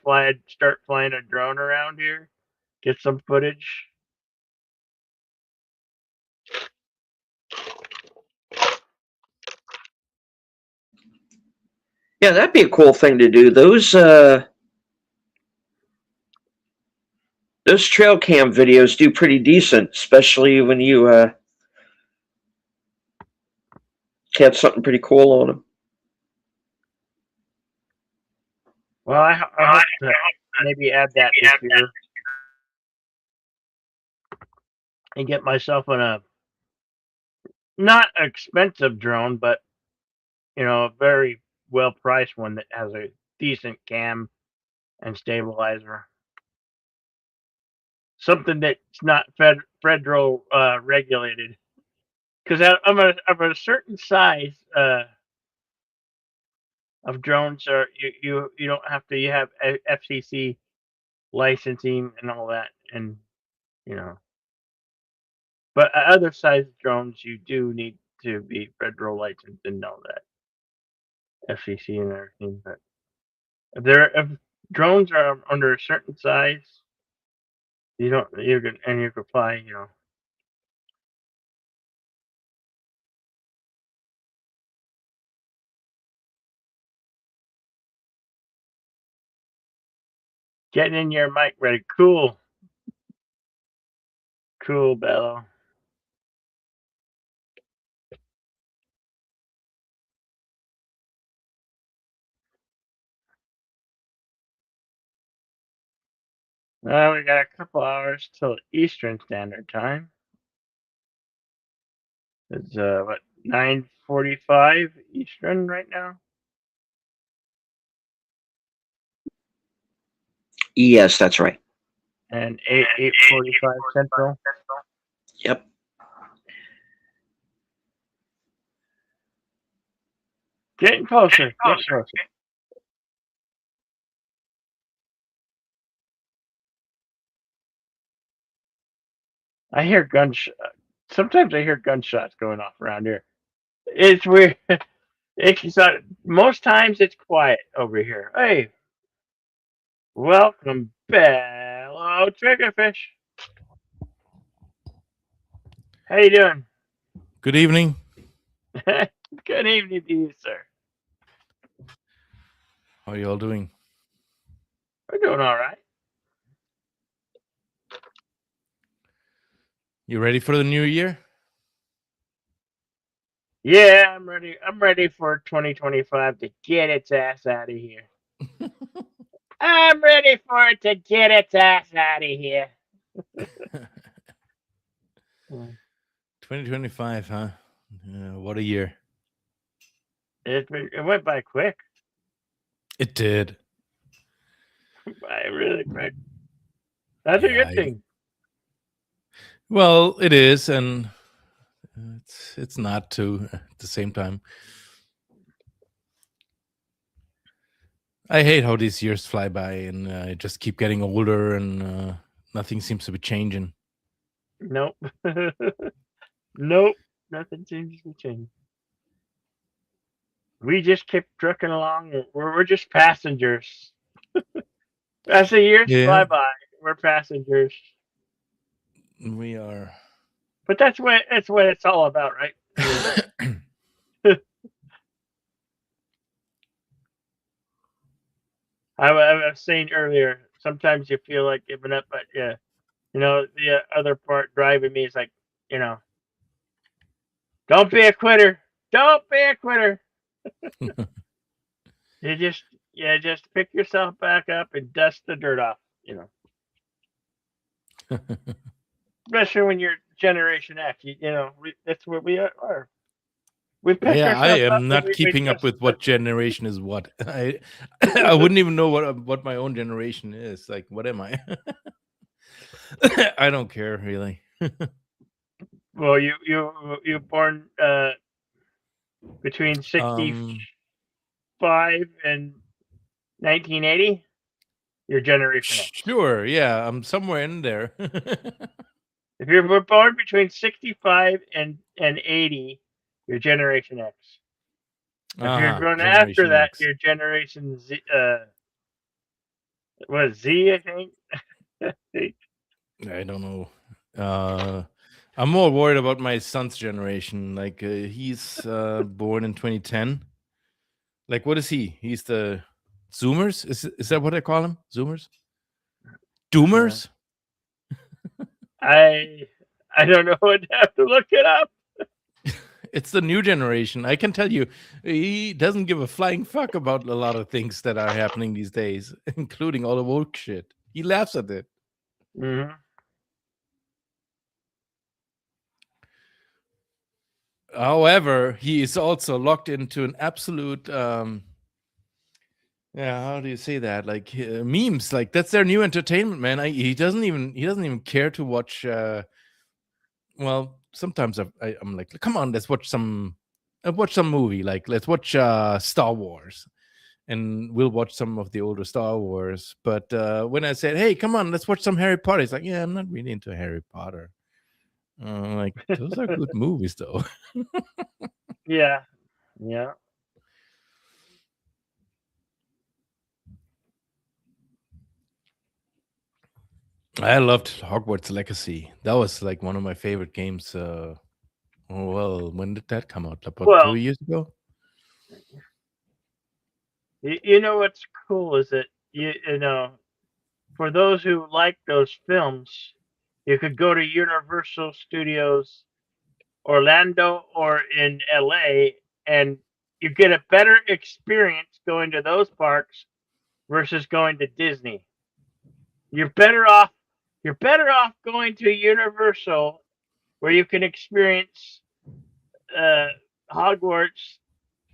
start flying a drone around here, get some footage. Yeah, that'd be a cool thing to do. Those trail cam videos do pretty decent, especially when you had something pretty cool on him. Well, I hope to maybe add that this year and get myself on a not expensive drone, but a very well priced one that has a decent cam and stabilizer. Something that's not federal regulated, because I'm a certain size of drones. Or you don't have to. You have FCC licensing and all that, and But other size drones, you do need to be federal licensed and know that FCC and everything. But if drones are under a certain size, you can fly. Getting in your mic ready. Cool, Bello. Well, we got a couple hours till Eastern Standard Time. It's 9:45 Eastern right now. Yes, that's right. And 8:45 Central. Yep. Getting closer. Getting closer. I hear gunshots. Sometimes I hear gunshots going off around here. It's weird. Most times it's quiet over here. Hey, welcome, Bello Triggerfish. How you doing? Good evening. Good evening to you, sir. How are you all doing? We're doing all right. You ready for the new year? Yeah, I'm ready. I'm ready for 2025 to get its ass out of here. I'm ready for it to get its ass out of here. 2025, huh? What a year. It went by quick. It did. By really quick. That's a good thing. Well, it is, and it's not too at the same time. I hate how these years fly by, and I just keep getting older, and nothing seems to be changing. Nope. Nope. Nothing seems to change. We just keep trucking along. We're just passengers. As the years fly by, we're passengers. We are. But that's what it's all about, right? I was saying earlier, sometimes you feel like giving up, but yeah, the other part driving me is like, don't be a quitter. Don't be a quitter. You just pick yourself back up and dust the dirt off, Especially when you're Generation X, that's what we are. I am not keeping up with what generation is what. I wouldn't even know what my own generation is. Like, what am I? I don't care really. Well, you born between 65 and 1980. Your Generation X. Sure, yeah, I'm somewhere in there. If you're born between 65 and 80, you're Generation X. If you're born after that, you're Generation Z. What, Z, I think? I don't know. I'm more worried about my son's generation. Like, he's born in 2010. Like, what is he? He's the Zoomers? Is that what I call him? Zoomers? Doomers? I don't know. I'd have to look it up. It's the new generation. I can tell you, he doesn't give a flying fuck about a lot of things that are happening these days, including all the woke shit. He laughs at it. Mm-hmm. However, he is also locked into an absolute yeah, how do you say that? Like memes, like that's their new entertainment, man. He doesn't even care to watch well, sometimes I'm like, come on, let's watch some movie, like let's watch Star Wars. And we'll watch some of the older Star Wars. But when I said, "Hey, come on, let's watch some Harry Potter," he's like, "Yeah, I'm not really into Harry Potter." Like those are good movies, though. Yeah. Yeah. I loved Hogwarts Legacy. That was like one of my favorite games. Well, when did that come out? About Well, 2 years ago. you know what's cool is that you know, for those who like those films, you could go to Universal Studios Orlando or in LA, and you get a better experience going to those parks versus going to Disney. You're better off going to Universal, where you can experience Hogwarts.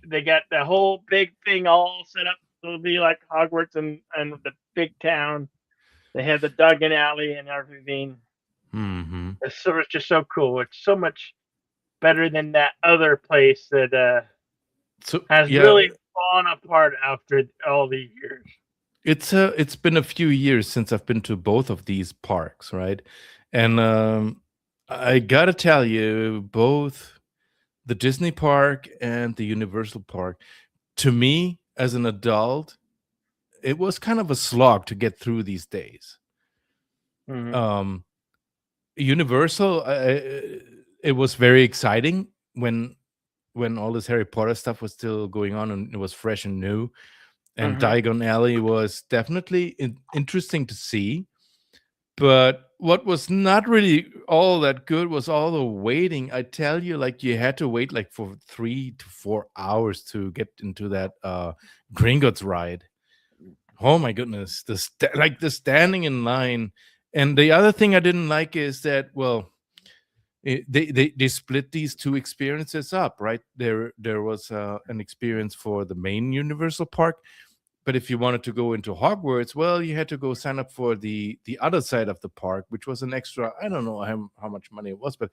They got the whole big thing all set up. It'll be like Hogwarts and the big town. They have the Duggan Alley and everything. Mm-hmm. It's just so cool. It's so much better than that other place that has really fallen apart after all these years. It's been a few years since I've been to both of these parks, right? And I gotta tell you, both the Disney park and the Universal park, to me as an adult, it was kind of a slog to get through these days. Mm-hmm. Universal, it was very exciting when all this Harry Potter stuff was still going on and it was fresh and new. And Diagon Alley was definitely interesting to see. But what was not really all that good was all the waiting. I tell you, like you had to wait like for 3 to 4 hours to get into that Gringotts ride. Oh my goodness, the standing in line. And the other thing I didn't like is that, well, they split these two experiences up, right? There was an experience for the main Universal Park, but if you wanted to go into Hogwarts, well, you had to go sign up for the other side of the park, which was an extra. I don't know how much money it was, but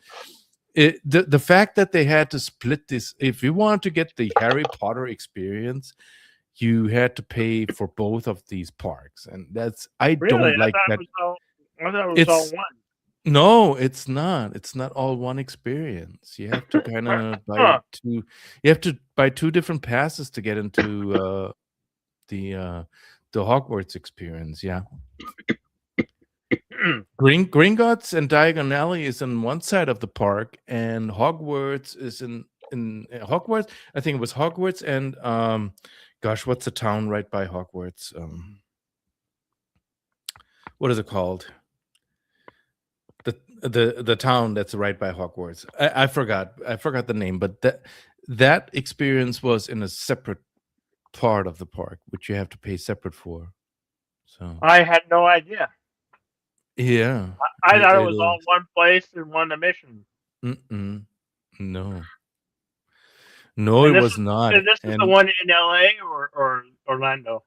the fact that they had to split this, if you wanted to get the Harry Potter experience, you had to pay for both of these parks, and that's don't like that. I thought it was all one. No, it's not. It's not all one experience. You have to kind of buy two. You have to buy two different passes to get into the Hogwarts experience. Yeah. Gringotts and Diagon Alley is on one side of the park, and Hogwarts is in Hogwarts. I think it was Hogwarts and gosh, what's the town right by Hogwarts? What is it called? The town that's right by Hogwarts. I forgot the name, but that experience was in a separate part of the park, which you have to pay separate for. So I had no idea. Yeah, I thought it was all one place and one admission. No, it was not. And this is the one in LA or Orlando?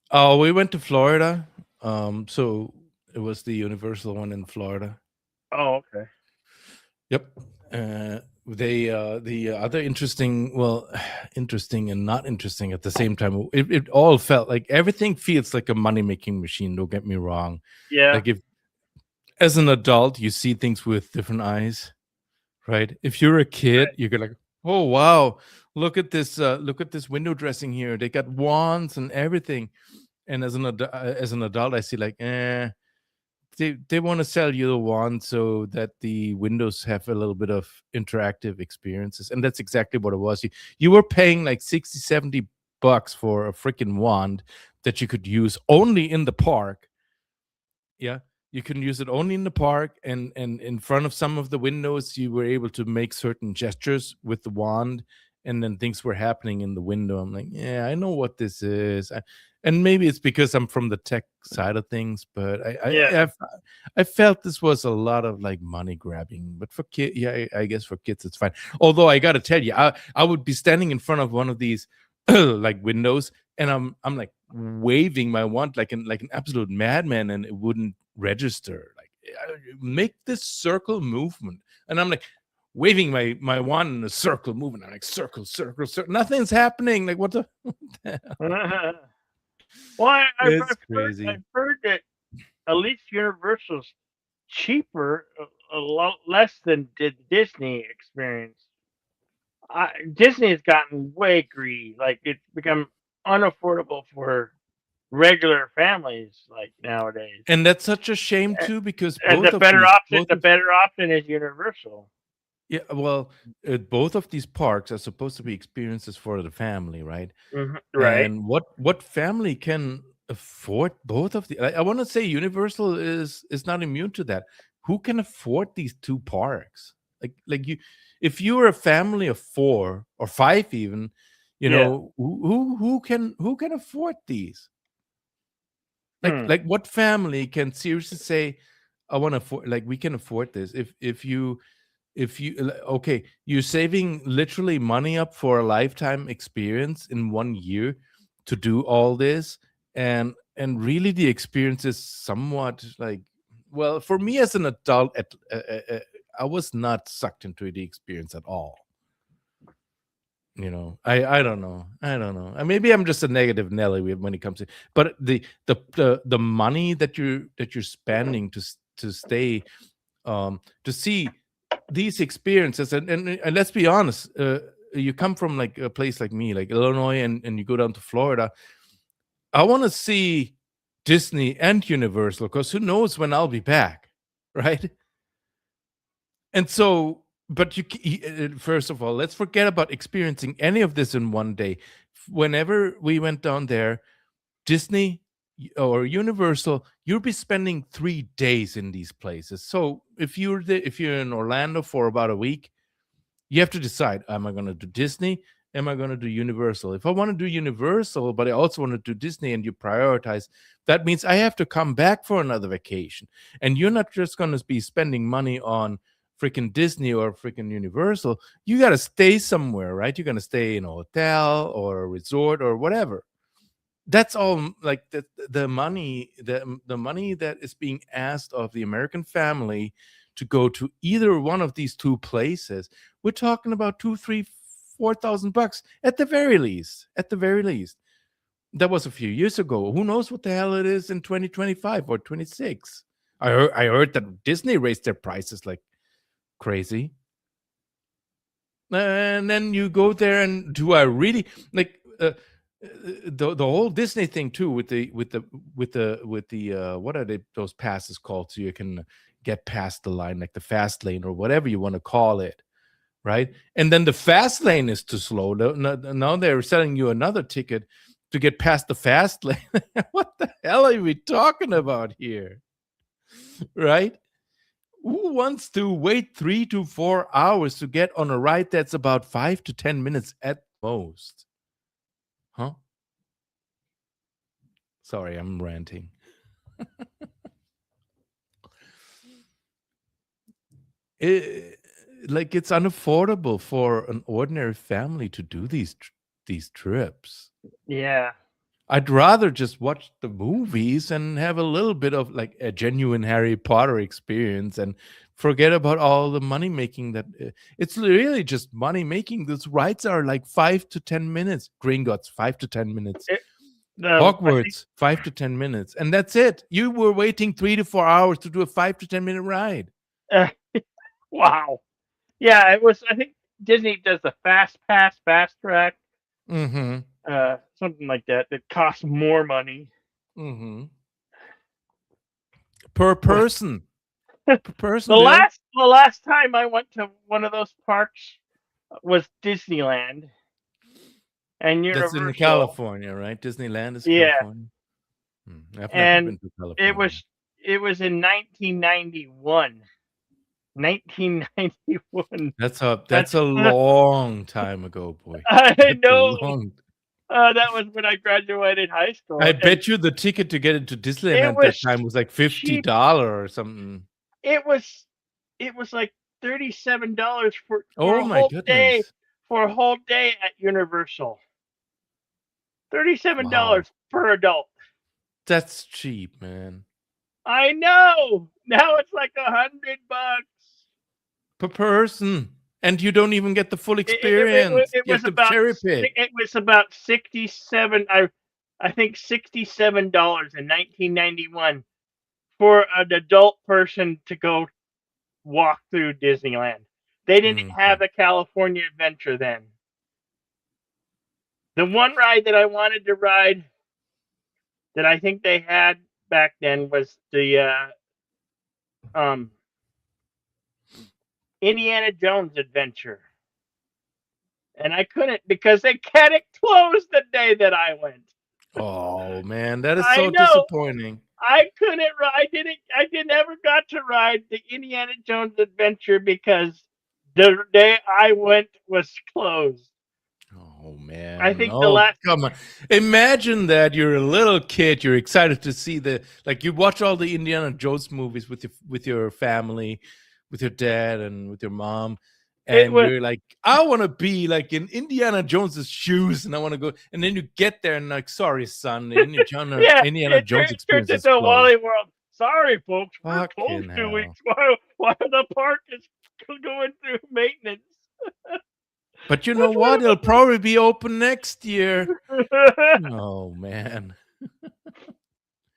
Oh, we went to Florida. So it was the Universal one in Florida. Oh, okay. Yep. The other interesting and not interesting at the same time. It all felt like everything feels like a money making machine. Don't get me wrong. Yeah. Like if, as an adult, you see things with different eyes, right? If you're a kid, you get like, oh wow, look at this window dressing here. They got wands and everything. And as an adult, I see like, they want to sell you the wand so that the windows have a little bit of interactive experiences. And that's exactly what it was. You were paying like $60-$70 for a freaking wand that you could use only in the park. Yeah. you can use it only in the park, and in front of some of the windows you were able to make certain gestures with the wand, and then things were happening in the window. I'm like, yeah, I know what this is. And maybe it's because I'm from the tech side of things, but Yeah. I felt this was a lot of like money grabbing. But for kids, yeah, I guess for kids it's fine. Although I gotta tell you, I would be standing in front of one of these like windows, and I'm like waving my wand like an absolute madman, and it wouldn't register. Like, make this circle movement, and I'm like waving my wand in a circle movement. I'm like, circle, circle, circle. Nothing's happening. Like, what the? Well, It's crazy. I've heard that at least Universal's cheaper, a lot less than did Disney experience. Disney has gotten way greedy. Like, it's become unaffordable for regular families like nowadays. And that's such a shame too, because And both the of better these, option, both the of, better option is Universal. yeah, well, both of these parks are supposed to be experiences for the family, right? Right. And what family can afford both of the? I want to say Universal is not immune to that. Who can afford these two parks? Like you, if you're a family of 4 or 5, even, you Yeah. know, who can afford these? Like what family can seriously say, I want to afford, like, we can afford this? If you okay, you're saving literally money up for a lifetime experience in 1 year to do all this, and really the experience is somewhat like, well, for me as an adult, I was not sucked into the experience at all. You know, I don't know. Maybe I'm just a negative Nelly when it comes to, but the money that you're spending to stay, to see these experiences, and let's be honest, you come from like a place like me, like Illinois, and you go down to Florida. I want to see Disney and Universal, because who knows when I'll be back, right? And so, but first of all, let's forget about experiencing any of this in one day. Whenever we went down there, Disney or Universal, you'll be spending 3 days in these places. So if you're in Orlando for about a week, you have to decide: am I going to do Disney? Am I going to do Universal? If I want to do Universal, but I also want to do Disney, and you prioritize, that means I have to come back for another vacation. And you're not just going to be spending money on freaking Disney or freaking Universal. You got to stay somewhere, right? You're going to stay in a hotel or a resort or whatever. That's all. Like the money that is being asked of the American family to go to either one of these two places, we're talking about $2,000, $3,000, $4,000 at the very least. At the very least. That was a few years ago. Who knows what the hell it is in 2025 or 26? I heard that Disney raised their prices like crazy. And then you go there, and do I really like the whole Disney thing too, with the what are those passes called, so you can get past the line, like the fast lane or whatever you want to call it, right? And then the fast lane is too slow. Now they're selling you another ticket to get past the fast lane. What the hell are we talking about here, right? Who wants to wait 3 to 4 hours to get on a ride that's about 5 to 10 minutes at most? Huh? Sorry, I'm ranting. It's unaffordable for an ordinary family to do these trips. Yeah. I'd rather just watch the movies and have a little bit of like a genuine Harry Potter experience, and forget about all the money making that it's really just money making. Those rides are like 5 to 10 minutes. Gringotts, 5 to 10 minutes. Hogwarts, 5 to 10 minutes. And that's it. You were waiting 3 to 4 hours to do a 5 to 10 minute ride. Wow. Yeah, it was. I think Disney does the fast pass, fast track, something like that. That costs more money. Per person. Per person. The last time I went to one of those parks was Disneyland, and Universal. That's in California, right? Disneyland is Yeah. California. I've never been to California. It was in 1991. 1991. That's a long time ago, boy. I That's a know. long- That was when I graduated high school. I and bet you the ticket to get into Disneyland It at that was time was like cheap. $50 or something. It was like $37 for Oh a my whole day goodness. for a whole day at Universal. $37 Wow. per adult. That's cheap, man. I know. Now it's like $100. Per person. And you don't even get the full It experience. you have was to about cherry pick. it was about 67. I think $67 in 1991 for an adult person to go walk through Disneyland. They didn't have a California Adventure then. The one ride that I wanted to ride that I think they had back then was the Indiana Jones Adventure. And I couldn't because they had it closed the day that I went. Oh man, that is I so know. disappointing. I couldn't ride. I never got to ride the Indiana Jones Adventure because the day I went was closed. Oh man. I think the last. Come on. Imagine that you're a little kid, you're excited to see you watch all the Indiana Jones movies with your family, with your dad and with your mom. And you're like, I want to be like in Indiana Jones's shoes, and I want to go. And then you get there, and like, sorry, son, the Indiana Jones experience is closed. Wally World. Sorry, folks, we're Fucking closed 2 hell. weeks while the park is going through maintenance. But you know what? It'll probably be open next year. Oh man,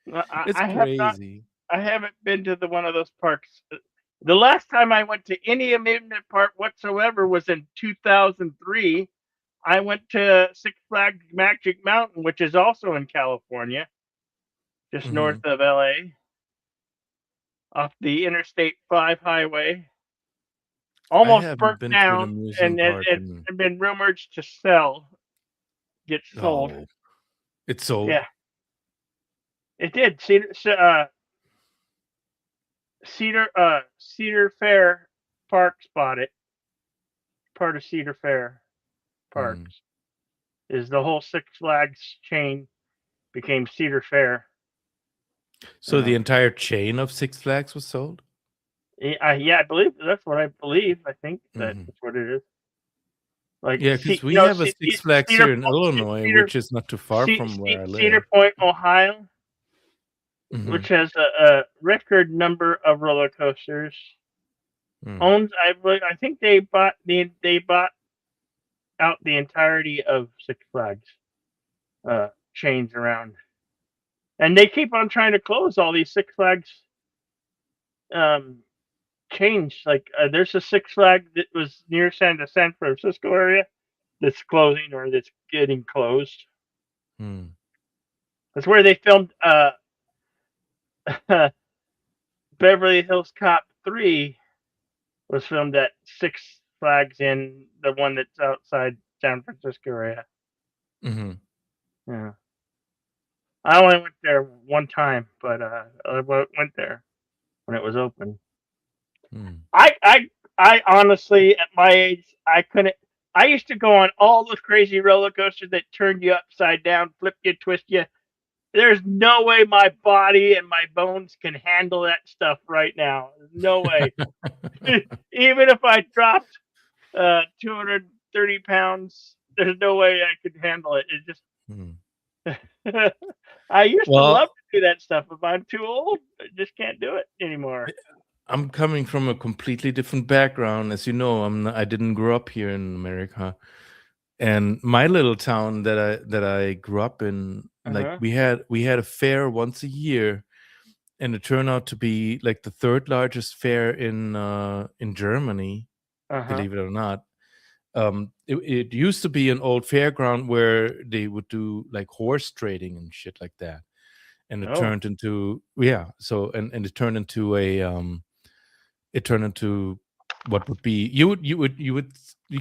it's crazy. I haven't been to one of those parks. The last time I went to any amusement park whatsoever was in 2003. I went to Six Flags Magic Mountain, which is also in California, just north of LA, off the Interstate 5 highway. Almost burnt down, and it's been rumored to get sold. Oh, it's sold? Yeah. It did. Cedar Fair Parks bought it. Part of Cedar Fair Parks is the whole Six Flags chain became Cedar Fair. So the entire chain of Six Flags was sold? Yeah, I believe that's what I believe. I think that's what it is. Like, yeah, because we have a Six Flags here in Illinois, which is not too far from where I live. Cedar Point, Ohio, which has a record number of roller coasters. Owns, I think they bought out the entirety of Six Flags chains around, and they keep on trying to close all these Six Flags chains. Like there's a Six Flags that was near San Francisco area that's closing or that's getting closed. That's where they filmed Beverly Hills Cop 3 was filmed at Six Flags in the one that's outside San Francisco area. Yeah. I only went there one time, but I went there when it was open. I honestly, at my age, I couldn't. I used to go on all those crazy roller coasters that turned you upside down, flip you, twist you. There's no way my body and my bones can handle that stuff right now. No way. Even if I dropped 230 pounds, there's no way I could handle it. It just. I used to love to do that stuff, but I'm too old. I just can't do it anymore. I'm coming from a completely different background, as you know. I didn't grow up here in America, and my little town that I grew up in, like we had a fair once a year, and it turned out to be like the third largest fair in Germany, believe it or not. It used to be an old fairground where they would do like horse trading and shit like that, and it turned into it turned into what would be you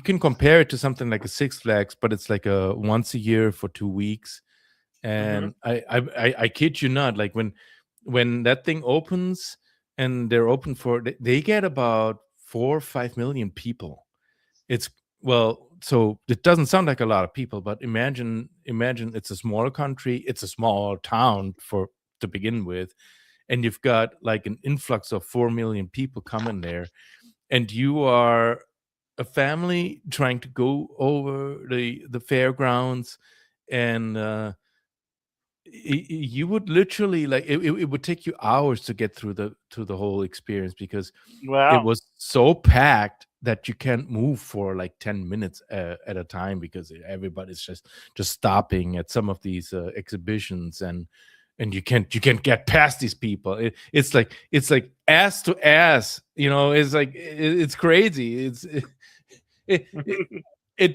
can compare it to something like a Six Flags, but it's like a once a year for 2 weeks. And I kid you not, like when when that thing opens, and they're open for, they get about 4 or 5 million people. It's, well, so it doesn't sound like a lot of people, but imagine it's a smaller country, it's a small town for to begin with, and you've got like an influx of 4 million people coming there, and you are a family trying to go over the fairgrounds, and you would literally, like, it would take you hours to get through the whole experience, because it Wow. was so packed that you can't move for like 10 minutes at a time, because everybody's just stopping at some of these exhibitions, and you can't get past these people. It's like ass to ass, it's like it's crazy.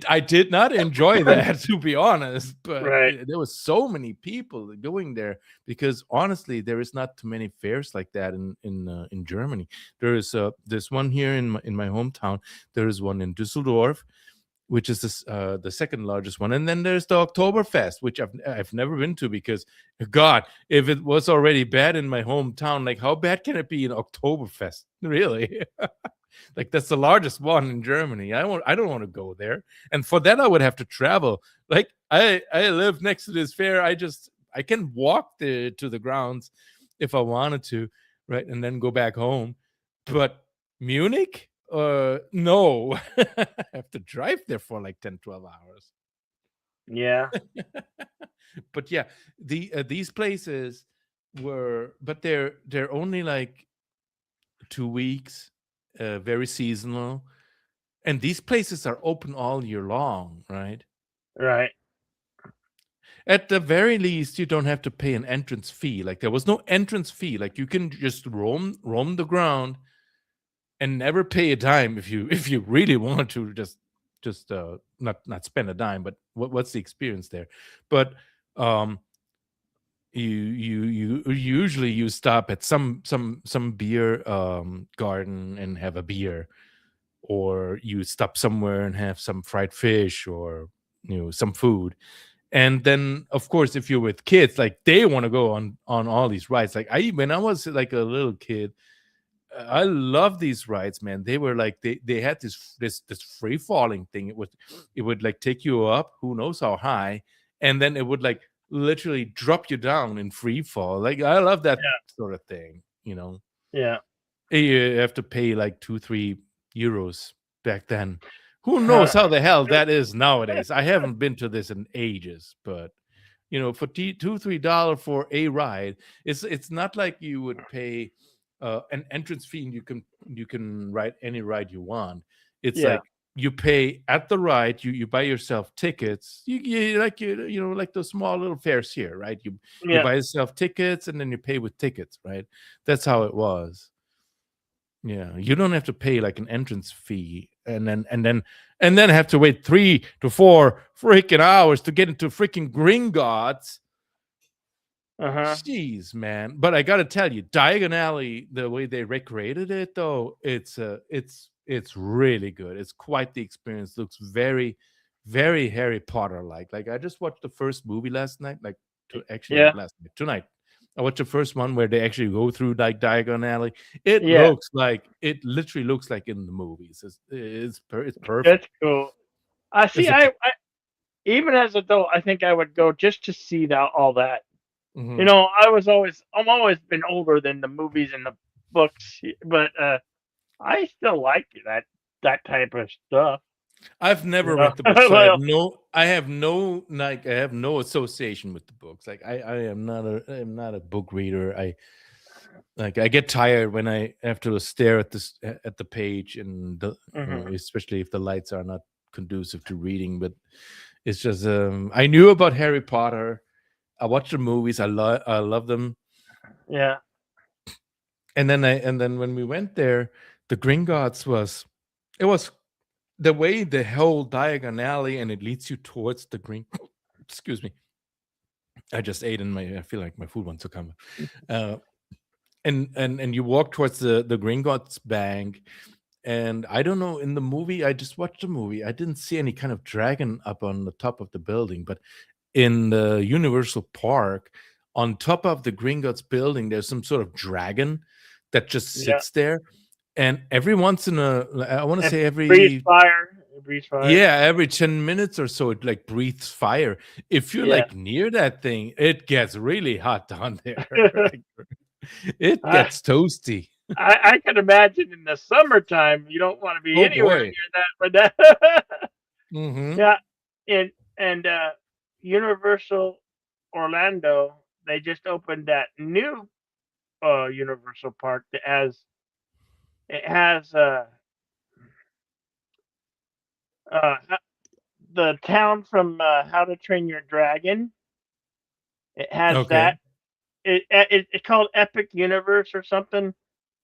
I did not enjoy that, to be honest, but Right. there was so many people going there, because honestly, there is not too many fairs like that in Germany. There is this one here in my hometown. There is one in Düsseldorf, which is the second largest one, and then there's the Oktoberfest, which I've never been to, because God, if it was already bad in my hometown, like how bad can it be in Oktoberfest? Really? Like, that's the largest one in Germany. I don't want to go there, and for that I would have to travel. Like, I live next to this fair. I can walk to the grounds if I wanted to, right, and then go back home. But Munich, no, I have to drive there for like 10-12 hours. Yeah. But yeah, these places but they're only like 2 weeks, very seasonal, and these places are open all year long, right? Right. At the very least, you don't have to pay an entrance fee. Like, there was no entrance fee. Like, you can just roam the ground and never pay a dime if you really want to just not spend a dime. But what's the experience there? But you usually you stop at some beer garden and have a beer, or you stop somewhere and have some fried fish, or some food. And then, of course, if you're with kids, like, they want to go on all these rides. Like, when I was like a little kid, I love these rides, man. They were like, they had this free falling thing. It would like take you up, who knows how high, and then it would like literally drop you down in free fall. Like, I love that sort of thing. Yeah. You have to pay like 2-3 euros back then. Who knows how the hell that is nowadays? I haven't been to this in ages, but for $2-3 for a ride, it's not like you would pay an entrance fee and you can ride any ride you want. It's Yeah. like you pay at the ride, you buy yourself tickets. You like like those small little fairs here, right? You buy yourself tickets and then you pay with tickets, right? That's how it was. Yeah, you don't have to pay like an entrance fee and then have to wait 3 to 4 freaking hours to get into freaking Gringotts. Jeez, man. But I gotta tell you, Diagon Alley, the way they recreated it, though, it's really good. It's quite the experience. Looks very, very Harry Potter like. Like, I just watched the first movie last night. Like, tonight. I watched the first one where they actually go through like Diagon Alley. It literally looks like in the movies. It's perfect. That's cool. I see. I even as an adult, I think I would go just to see all that. Mhm. I'm always been older than the movies and the books, but I still like that type of stuff. I've never Yeah. read the books, so Well- I have no association with the books. Like, I am not a book reader. I get tired when I have to stare at the page, and especially if the lights are not conducive to reading. But it's just I knew about Harry Potter. I watched the movies. I love them. Yeah. And then when we went there, the Gringotts was the way the whole Diagon Alley, and it leads you towards the green. Excuse me. I just ate I feel like my food wants to come. And you walk towards the Gringotts Bank, and I don't know, in the movie, I just watched the movie. I didn't see any kind of dragon up on the top of the building, but in the Universal Park, on top of the Gringotts building, there's some sort of dragon that just Yeah. sits there, and every once in a, I want to say Breathe fire. It breathes fire. yeah, every 10 minutes or so, it like breathes fire. If you're Yeah. like near that thing, it gets really hot down there. Like, it gets toasty. I can imagine in the summertime you don't want to be Oh, anywhere boy. near that, but that Mhm. yeah, and Universal Orlando, they just opened that new Universal Park that has the town from How to Train Your Dragon. It has Okay. that. It's called Epic Universe or something.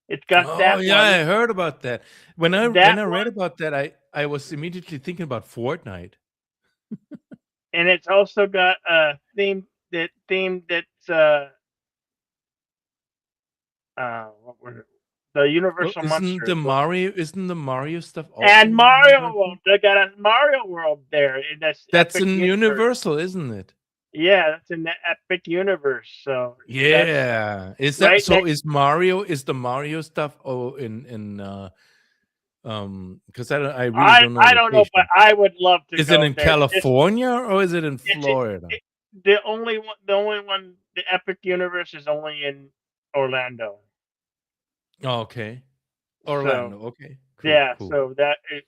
It's got Oh that yeah, one. I heard about that. When I That read one. about that, I was immediately thinking about Fortnite. And it's also got a theme that's what were the Universal Isn't Monsters. isn't the Mario stuff also And in Mario Universal? World. They got a Mario World there in this That's Epic in Universe. Universal, isn't it? Yeah, that's in the Epic Universe. So Yeah. Is that right so? next- Is the Mario stuff in because I really don't know. I don't know, but I would love to. Is go it in there. California or is it in Florida? The only one, the Epic Universe is only in Orlando. Oh, okay. Orlando. Okay. Cool, Yeah, cool. so if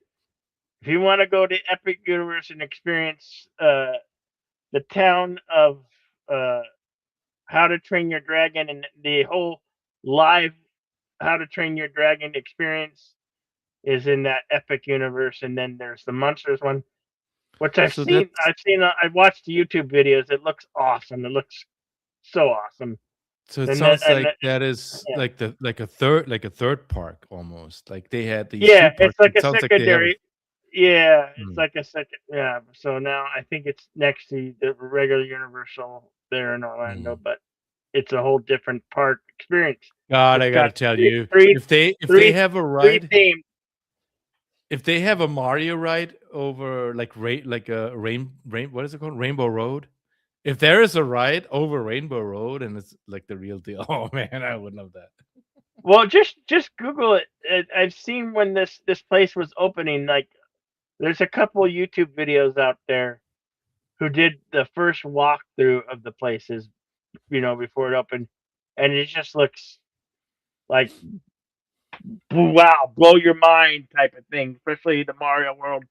you want to go to Epic Universe and experience the town of How to Train Your Dragon and the whole live How to Train Your Dragon experience is in that Epic Universe, and then there's the Monsters one, which I've So seen. that's- I've watched the YouTube videos. It looks awesome. It looks so awesome. So it And sounds then- like that is yeah. like a third park almost. Like they had these Yeah, two parks. it's like It a sounds like they have secondary. Yeah, it's Hmm. like a second. Yeah, so now I think it's next to the regular Universal there in Orlando, but it's a whole different park experience. God, It's I gotta got tell three- you, three- if they three- have a Three ride, themes. if they have a Mario ride over like what is it called, Rainbow Road? If there is a ride over Rainbow Road and it's like the real deal, oh man, I would love that. Well, just Google it. I've seen when this place was opening. Like, there's a couple YouTube videos out there who did the first walkthrough of the places, before it opened, and it just looks like wow, blow your mind type of thing, especially the Mario World,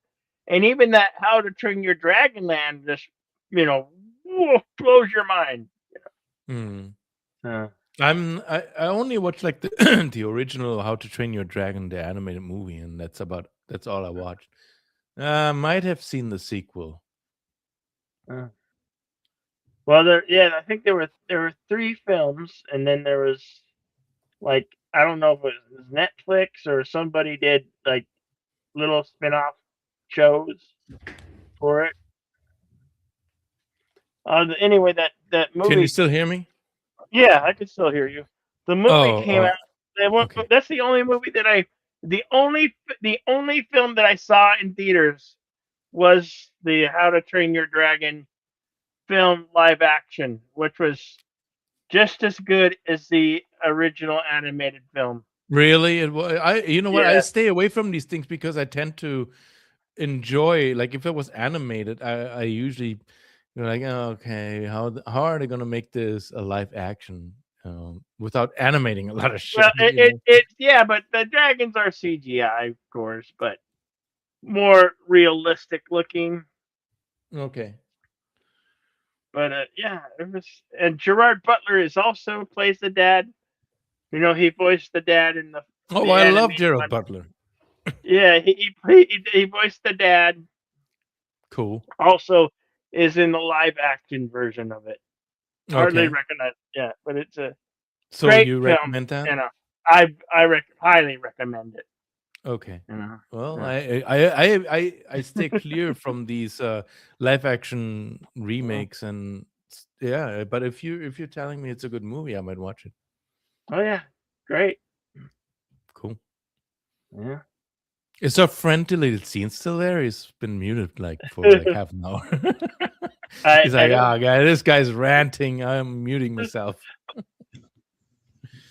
and even that How to Train Your Dragon Land just blows your mind. Hmm. Uh, I only watched like the the original How to Train Your Dragon, the animated movie, and that's all I watched. Might have seen the sequel. Well, I think there were 3 films, and then there was like I don't know if it was Netflix or somebody did like little spin-off shows for it. Anyway, that movie. Can you still hear me? Yeah, I can still hear you. The movie came out. okay. That's the only movie that the only film that I saw in theaters was the How to Train Your Dragon film live action, which was just as good as the original animated film. Really? You know what? I Yeah. stay away from these things because I tend to enjoy, like if it was animated, I usually like, oh, okay, how are they gonna make this a live action without animating a lot of shit? Well, you know? but the dragons are CGI, of course, but more realistic looking. Okay. But it was, and Gerard Butler also plays the dad. He voiced the dad in the. Oh, the I love animated Gerald one. Butler. Yeah, he voiced the dad. Cool. Also, is in the live action version of it. Hardly Okay. recognize. Yeah, but it's a So great you film, recommend that? I highly recommend it. Okay. Well, yeah. I stay clear from these live action remakes and yeah, but if you're telling me it's a good movie, I might watch it. Oh yeah, great. Cool. Yeah. Is our friend Deleted Scene still there? He's been muted like for like half an hour. He's like, guy, this guy's ranting. I'm muting myself.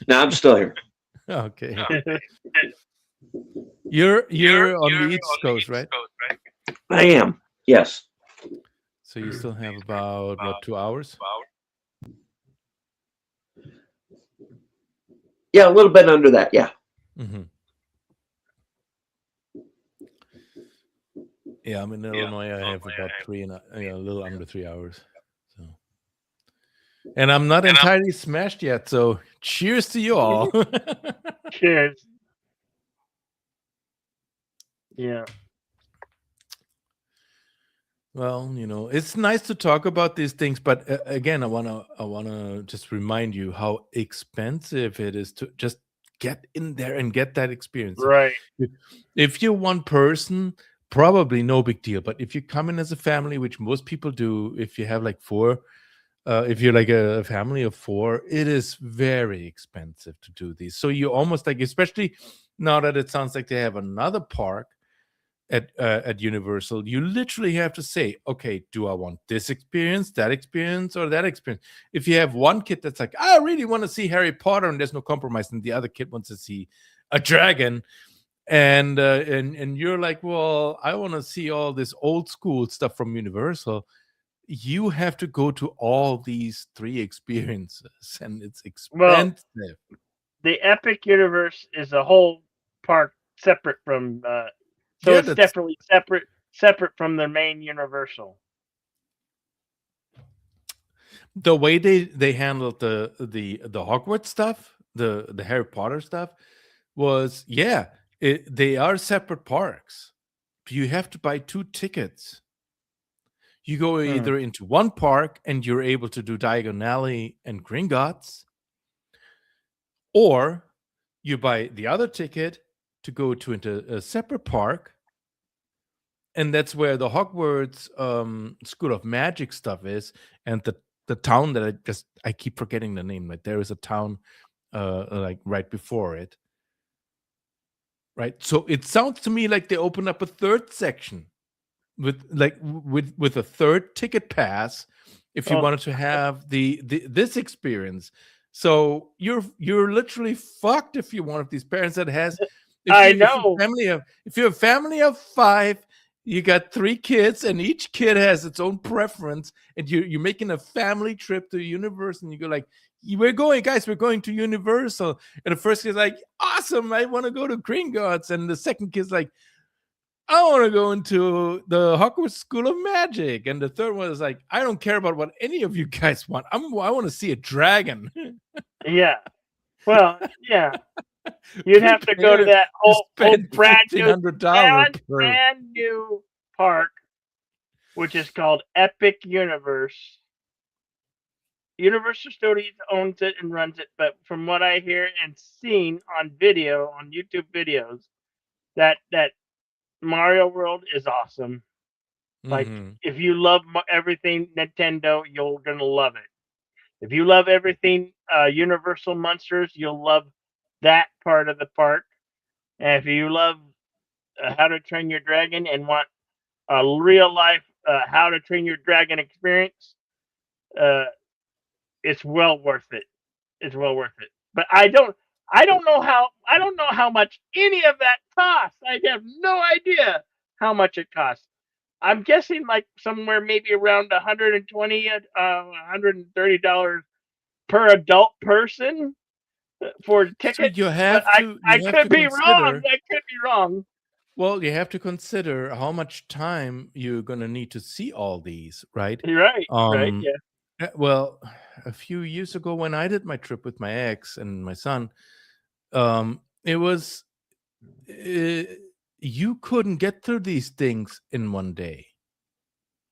No, I'm still here. Okay. You're on the East Coast, right? I am. Yes. So you still have about what, 2 hours? Yeah, a little bit under that. Yeah. Mm-hmm. Yeah, I'm in Illinois. I have about a little under 3 hours. So, and I'm not entirely smashed yet. So, cheers to you all. Cheers. Yeah. Well, it's nice to talk about these things, but again, I wanna just remind you how expensive it is to just get in there and get that experience. Right. If you're one person, probably no big deal. But if you come in as a family, which most people do, if you have like four, if you're like a family of four, it is very expensive to do these. So you almost like, especially now that it sounds like they have another park at Universal, you literally have to say, okay, do I want this experience, that experience, or that experience? If you have one kid that's like, I really want to see Harry Potter, and there's no compromise, and the other kid wants to see a dragon, and you're like, well, I want to see all this old school stuff from Universal, you have to go to all these three experiences, and it's expensive. Well, the Epic Universe is a whole park separate from so it's definitely separate from the main Universal. The way they handled the Hogwarts stuff, the Harry Potter stuff, was they are separate parks. You have to buy 2 tickets. You go either into one park and you're able to do Diagon Alley and Gringotts, or you buy the other ticket to go into a separate park, and that's where the Hogwarts School of Magic stuff is, and the town that I keep forgetting the name. Like there is a town like right before it, right? So it sounds to me like they opened up a third section with a third ticket pass if you wanted to have this experience. So you're literally fucked if you're one of these parents that has. If you're a family of 5, you got 3 kids, and each kid has its own preference, and you're making a family trip to Universal, and you go like, we're going to Universal, and the first kid's like, awesome, I want to go to Gringotts, and the second kid's like, I want to go into the Hogwarts School of Magic, and the third one is like, I don't care about what any of you guys want. I want to see a dragon. Yeah. Well, yeah. You'd have to go to that old brand new park, which is called Epic Universe. Universal Studios owns it and runs it, but from what I hear and seen on video, on YouTube videos, that Mario World is awesome. Like, if you love everything Nintendo, you're gonna love it. If you love everything Universal Monsters, you'll love that part of the park. And if you love How to Train Your Dragon and want a real life How to Train Your Dragon experience, it's well worth it. It's well worth it. But I don't know how much any of that costs. I have no idea how much it costs. I'm guessing like somewhere maybe around $120, $130 per adult person for a ticket. So I could be wrong. I could be wrong. Well, you have to consider how much time you're gonna need to see all these, right? You're right. Right. Yeah. Well, a few years ago when I did my trip with my ex and my son, it was you couldn't get through these things in one day.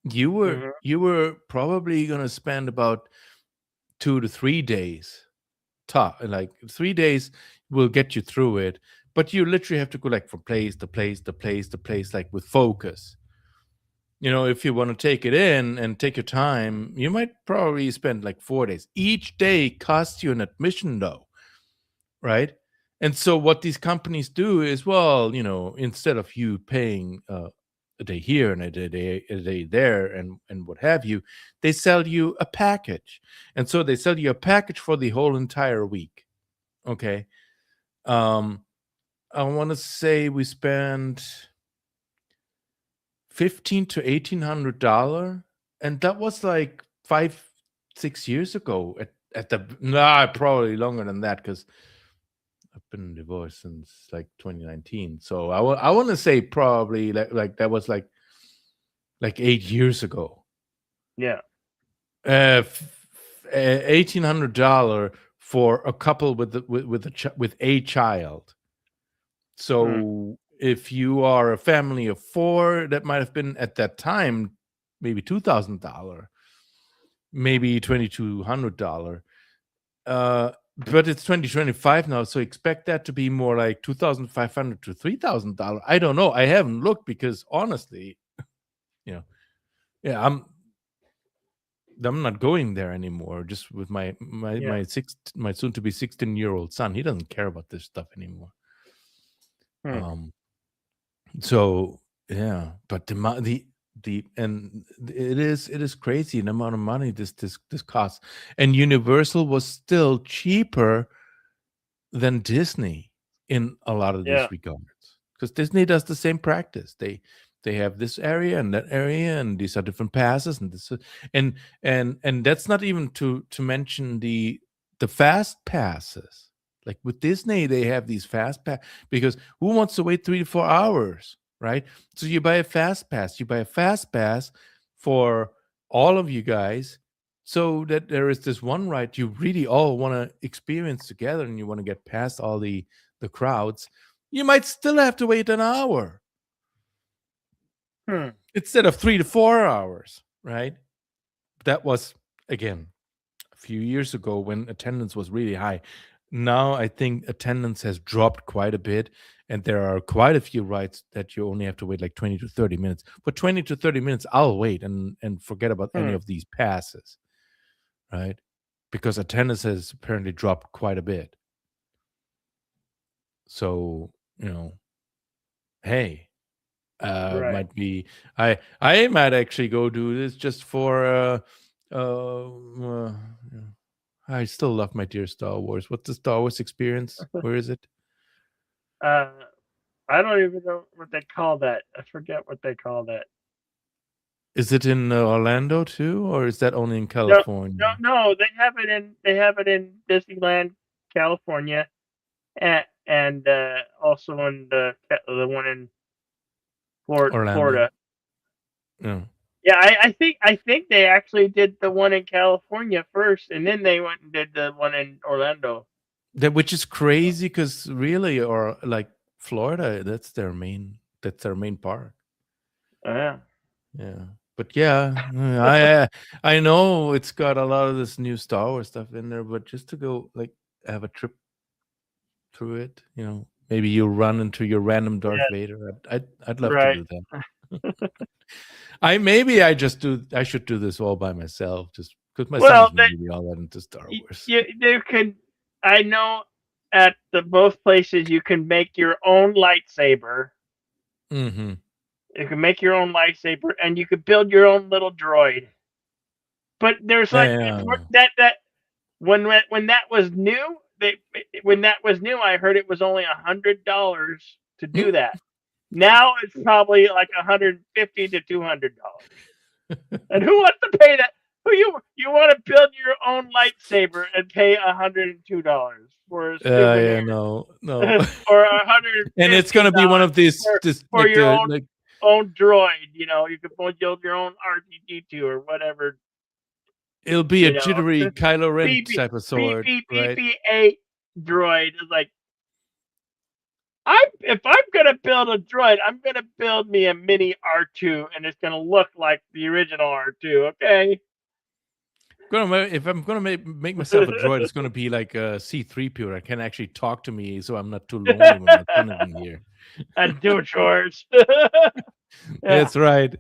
You were probably gonna spend about 2 to 3 days. Like 3 days will get you through it, but you literally have to go like from place to place to place to place, like with focus. If you want to take it in and take your time, you might probably spend like 4 days. Each day costs you an admission though, right? And so what these companies do is, well, instead of you paying a day here and a day there, and what have you. They sell you a package, and so they sell you a package for the whole entire week. Okay, I want to say we spent $1,500 to $1,800, and that was like 5-6 years ago. At the probably longer than that, because I've been divorced since like 2019. So I want to say probably like that was like 8 years ago. Yeah. $1,800 for a couple with a child. So if you are a family of 4, that might have been at that time maybe $2,000, maybe $2,200. But it's 2025 now, so expect that to be more like $2,500 to $3,000. I don't know. I haven't looked because honestly, yeah, I'm not going there anymore. Just with my soon to be 16-year-old son, he doesn't care about this stuff anymore. So yeah, but it is crazy the amount of money this costs. And Universal was still cheaper than Disney in a lot of these regards, because Disney does the same practice. They have this area and that area, and these are different passes, and this and that's not even to mention the fast passes. Like with Disney, they have these fast pass, because who wants to wait 3 to 4 hours, right? So you buy a fast pass. You buy a fast pass for all of you guys, so that there is this one ride you really all want to experience together, and you want to get past all the crowds. You might still have to wait an hour instead of 3 to 4 hours, right? That was, again, a few years ago when attendance was really high. Now I think attendance has dropped quite a bit, and there are quite a few rides that you only have to wait like 20 to 30 minutes. For 20 to 30 minutes, I'll wait and forget about any of these passes, right? Because attendance has apparently dropped quite a bit. So, hey, might be I might actually go do this just for I still love my dear Star Wars. What's the Star Wars experience? Where is it? I don't even know what they call that. I forget what they call that. Is it in Orlando too, or is that only in California? No. They have it in Disneyland, California, and also in the one in Florida. Yeah. Yeah, I think they actually did the one in California first, and then they went and did the one in Orlando. Which is crazy, because really, or like Florida, that's their main park. Yeah. Yeah. But I know it's got a lot of this new Star Wars stuff in there, but just to go like have a trip through it, maybe you run into your random Darth Vader. I'd love to do that. I should do this all by myself, just because my son's really all that into Star Wars. I know at both places you can make your own lightsaber. Mm-hmm. You can make your own lightsaber, and you could build your own little droid. But there's that when that was new, I heard it was only $100 to do that. Now it's probably like $150 to $200. And who wants to pay that? Who you want to build your own lightsaber and pay $102 for a souvenir? No. Or $150, and it's gonna be one of these for like your own droid. You can build your own R2-D2 or whatever. It'll be a jittery Kylo Ren type of sword, right? BB-8 droid is like, if I'm gonna build a droid, I'm gonna build me a mini R2, and it's gonna look like the original R2. Okay. If I'm gonna make myself a droid, it's gonna be like a C-3PO that can actually talk to me, so I'm not too lonely when my son isn't here. And do chores. That's right.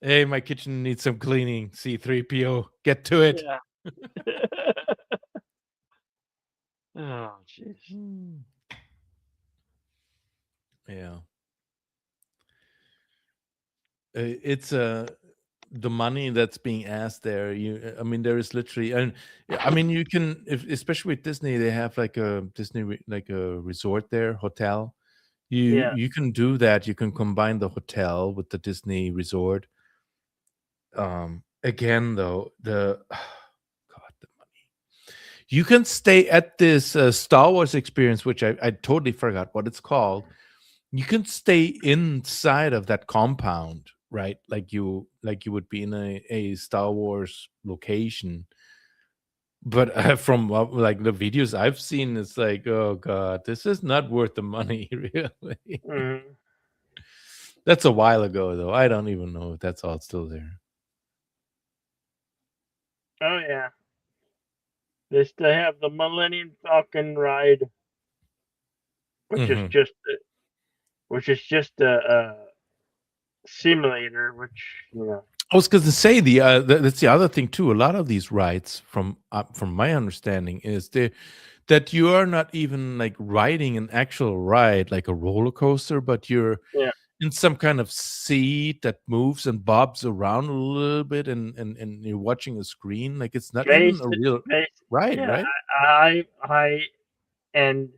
Hey, my kitchen needs some cleaning. C-3PO, get to it. Yeah. Oh, jeez. Yeah. it's the money that's being asked there. I mean, there is literally, and I mean, you can, especially with Disney, they have like a like a resort there, hotel. Yeah. You can do that. You can combine the hotel with the Disney resort. Again, though, God, the money. You can stay at this Star Wars experience, which I totally forgot what it's called. You can stay inside of that compound, right? Like you would be in a Star Wars location. But from like the videos I've seen, it's like, oh god, this is not worth the money, really. Mhm. That's a while ago, though. I don't even know if that's all still there. Oh yeah. They still have the Millennium Falcon ride, which is Mhm. just a simulator, which I was going to say that's the other thing too. A lot of these rides, from my understanding, is that you are not even like riding an actual ride like a roller coaster, but you're Yeah. in some kind of seat that moves and bobs around a little bit, and you're watching a screen. Like it's not even a real ride, yeah, right? high end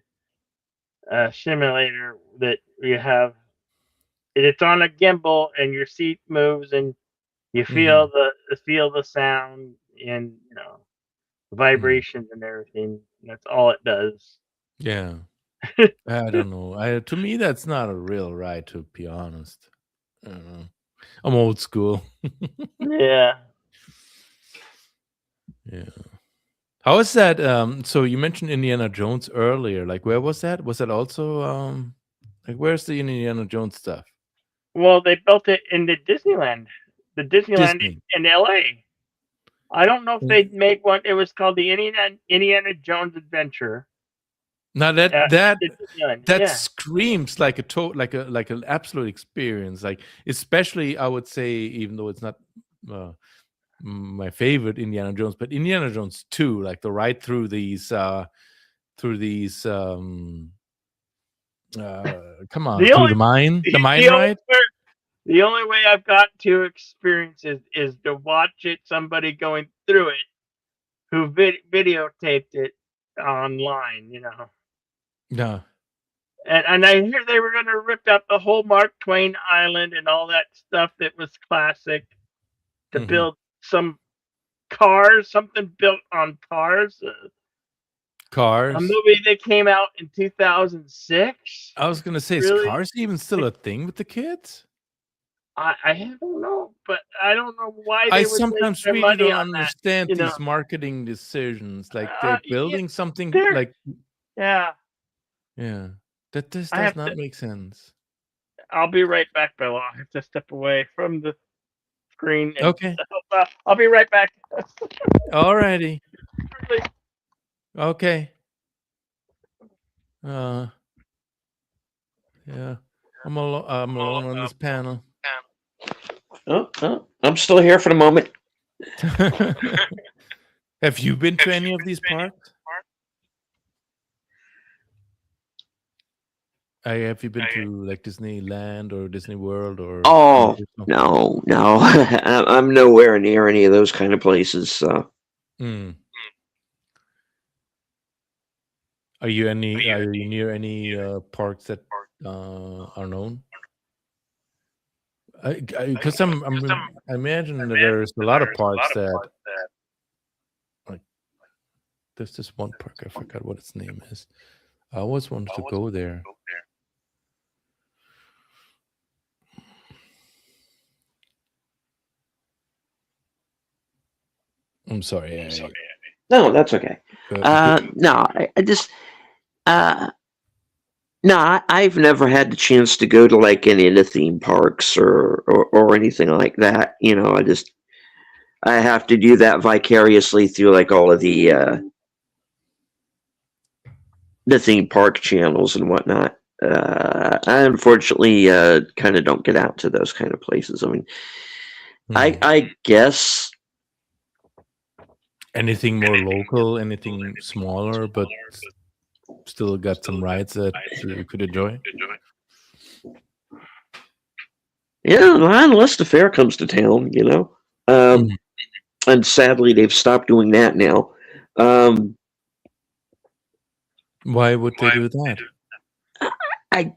simulator that you have. It's on a gimbal, and your seat moves, and you feel the sound and vibrations and everything. That's all it does. Yeah. I don't know. To me, that's not a real ride, to be honest. I don't know. I'm old school. Yeah. Yeah. How is that? So you mentioned Indiana Jones earlier. Like, where was that? Was that also like where's the Indiana Jones stuff? Well, they built it in the Disneyland Disney. in LA. I don't know if they made one. It was called the Indiana Jones Adventure. Now At that Disneyland. that Yeah. screams like like an absolute experience. Like, especially I would say, even though it's not my favorite Indiana Jones, but Indiana Jones 2, like the ride through these come on, through the mine ride. The only way I've got to experience is to watch it, somebody going through it who videotaped it online, No. And I hear they were going to rip up the whole Mark Twain Island and all that stuff that was classic to build some cars, something built on cars. Cars. A movie that came out in 2006. I was gonna say, is Really? Cars even still a thing with the kids? I don't know, but I don't know why I they would waste sometimes their really money don't on that. understand these marketing decisions. Like Yeah, they're building something they're- like yeah. yeah. That this I does have not to- make sense. I'll be right back, Bill. I have to step away from the screen. Okay. I'll be right back. Alrighty. Okay. Yeah. I'm alone on this panel. Oh, I'm still here for the moment. Have you been to any of these parks? Have you been to like Disneyland or Disney World or? Oh no. I'm nowhere near any of those kind of places. So. Are you near any parks that are known? Because I imagine that there's a lot of parks that like. There's this one park, I forgot what its name is. I always wanted to go there. I'm sorry. No, that's okay. No, I just no, I've never had the chance to go to like any of the theme parks or anything like that. I have to do that vicariously through like all of the theme park channels and whatnot. I unfortunately kind of don't get out to those kind of places. I mean, I guess anything more local, anything smaller, but still got some rides that you could enjoy. Yeah, unless the fair comes to town, you know. Mhm. And sadly, they've stopped doing that now. Um, Why would they do that? I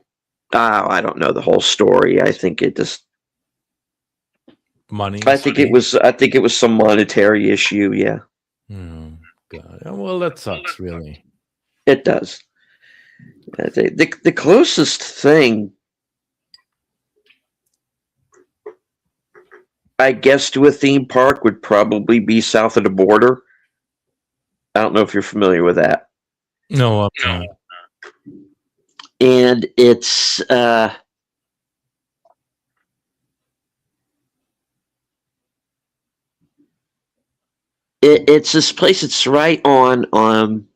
I don't know the whole story. I think it just. Money. I think it was. I think it was some monetary issue. Yeah, Oh, God. Well, that sucks, really. it does. The closest thing, I guess, to a theme park would probably be south of the border. I don't know if you're familiar with that. No, no. And it's it's this place. It's right on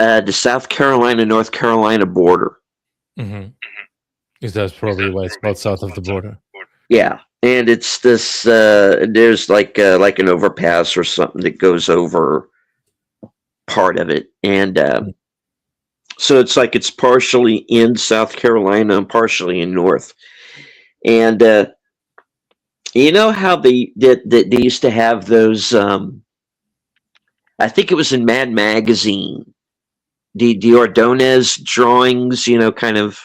the South Carolina North Carolina border. Mm-hmm. Is that probably why it's called south of the border? Yeah, and it's this. There's like an overpass or something that goes over part of it, and so it's like it's partially in South Carolina and partially in North. And you know how they used to have those. I think it was in Mad Magazine. The Ordonez drawings, you know, kind of.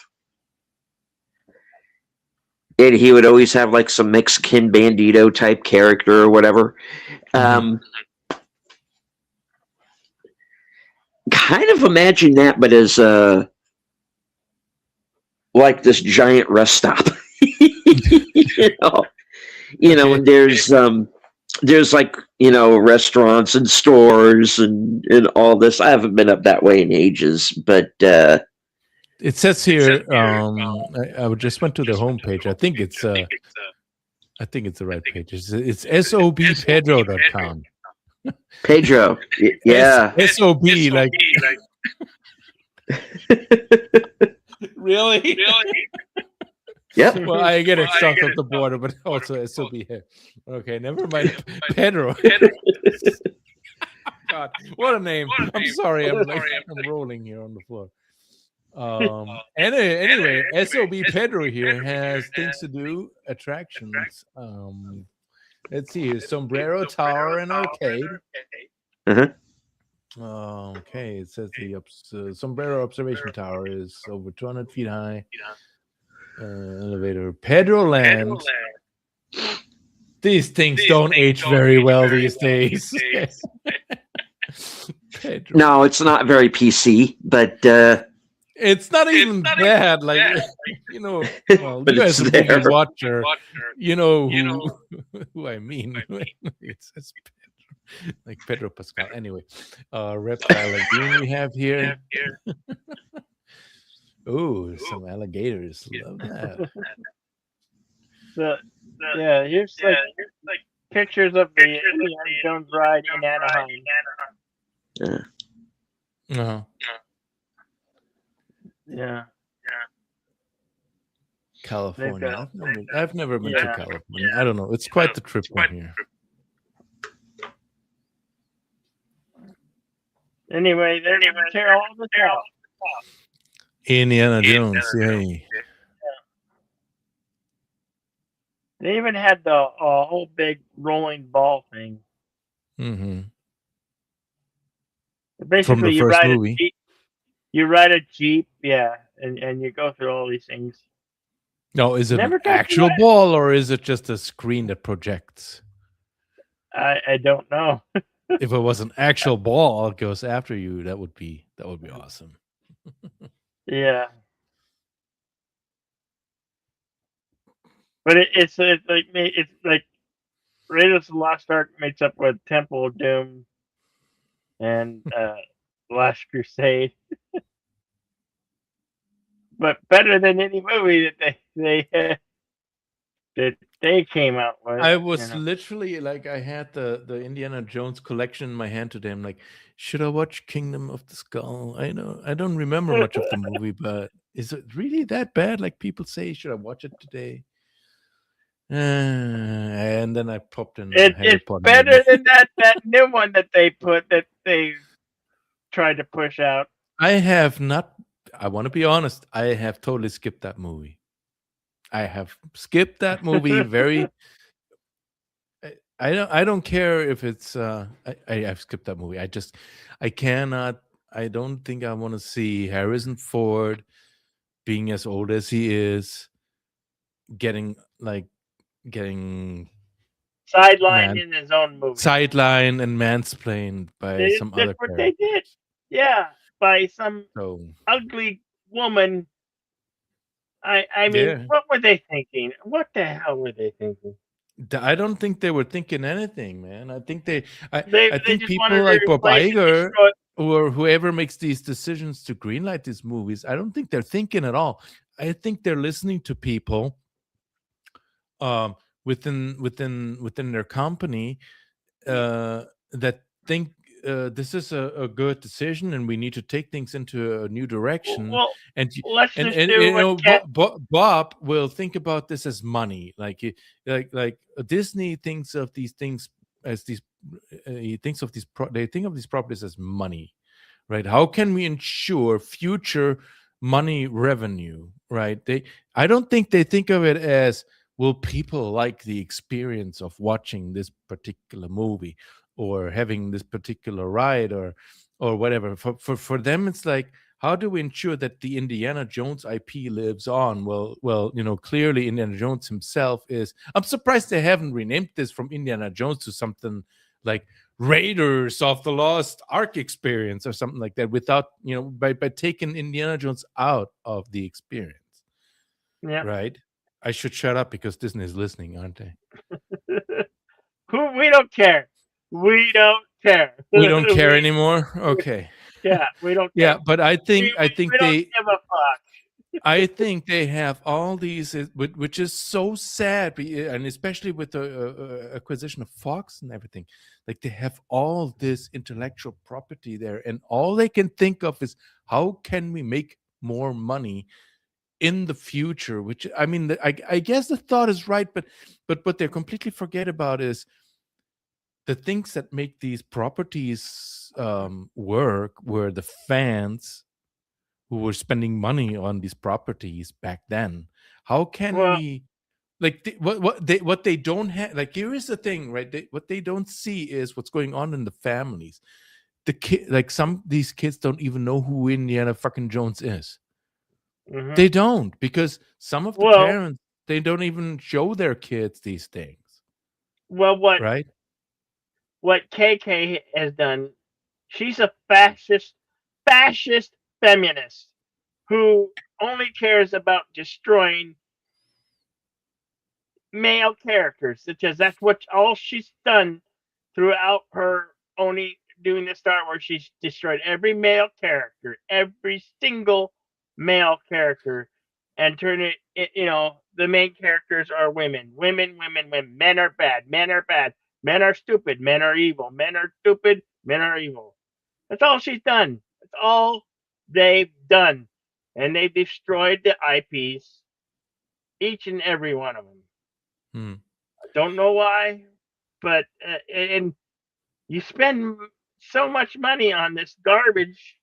And he would always have like some Mexican bandito type character or whatever. Kind of imagine that, but as like this giant rest stop. You know, and there's like, you know, restaurants and stores and all this. I haven't been up that way in ages, but it says here. I just went to the homepage. I think it's the right page. It's sobpedro.com. Pedro, yeah. SOB, like. Really? Yep. Well, I get it south of the border, but also SOB here. Okay, never mind. Pedro. God, what a name! I'm sorry, I'm rolling here on the floor. Anyway, SOB Pedro here has things to do, attractions. Let's see here: Sombrero Tower and Arcade. Okay, it says the Sombrero Observation Tower is over 200 feet high. Elevator. Pedro Land. These things don't age very well these days. No, it's not very PC, but it's not even bad. Like, you know, well, but you as it's a movie there. watcher, you know who I mean. It's Pedro, like Pedro Pascal. Anyway, Reptile Lagoon we have here. Oh, some alligators. Love that. Yeah, here's like pictures of the Indiana Jones ride in Anaheim. Uh-huh. Yeah. California. I've never been to California. I don't know. It's quite the trip from here. Anyway, they're gonna tear all this out. Indiana Jones, yay. They even had the whole big rolling ball thing. Mm-hmm. Basically, From the first movie. You ride a Jeep, yeah, and you go through all these things. No, is it an actual ball or is it just a screen that projects? I don't know. If it was an actual ball that goes after you, that would be awesome. Yeah. But it's like Raiders of the Lost Ark makes up with Temple of Doom and Last Crusade. But better than any movie that they came out with. I was literally like, I had the Indiana Jones collection in my hand today. I'm like, should I watch Kingdom of the Skull? I don't remember much of the movie, but is it really that bad? Like people say, should I watch it today? And then I popped in. It's better than that new one that they tried to push out. I have not. I want to be honest. I have totally skipped that movie. I have skipped that movie very. I don't care if it's I've skipped that movie. I cannot. I don't think I want to see Harrison Ford being as old as he is, getting getting Sidelined man in his own movie. sidelined and mansplained by some That's other what they character. did. Yeah, by some So ugly woman. I mean, yeah, what were they thinking? What the hell were they thinking? I don't think they were thinking anything, man. I think I They think just wanted people to like Bob replace and Iger destroy. or whoever makes these decisions to greenlight these movies, I don't think they're thinking at all. I think they're listening to people um within their company that think this is a good decision and we need to take things into a new direction. Well, and let's just and do you what know Bob will think about this as money, like Disney thinks of these things as these he thinks of these they think of these properties as money, right? How can we ensure future money revenue, right? I don't think they think of it as, will people like the experience of watching this particular movie or having this particular ride or whatever. For them it's like, how do we ensure that the Indiana Jones IP lives on? Well, clearly Indiana Jones himself is. I'm surprised they haven't renamed this from Indiana Jones to something like Raiders of the Lost Ark Experience or something like that, without by taking Indiana Jones out of the experience. Yeah. Right? I should shut up because Disney is listening, aren't they? We don't care. We don't care. We don't care anymore. Okay. Yeah, we don't care. Yeah, but I think we don't they give a fuck. I think they have all these, which is so sad, and especially with the acquisition of Fox and everything. Like, they have all this intellectual property there, and all they can think of is, how can we make more money in the future? Which, I mean, I guess the thought is right, but what they completely forget about is the things that make these properties work were the fans who were spending money on these properties back then. How can Well, we, like, what they don't have? Like, here is the thing, right? What they don't see is what's going on in the families. The kid, like, these kids don't even know who Indiana fucking Jones is. mhm. They don't, because some of the Well- parents, they don't even show their kids these things, Well, right? what KK has done, she's a fascist feminist who only cares about destroying male characters, because that's what all she's done throughout her only doing the Star Wars. She's destroyed every male character, every single male character, and turn it. The main characters are women. Women. Men are bad. Men are bad. Men are stupid. Men are evil. Men are stupid. Men are evil. That's all she's done. That's all they've done, and they've destroyed the IPs, each and every one of them. Hmm. I don't know why, but and you spend so much money on this garbage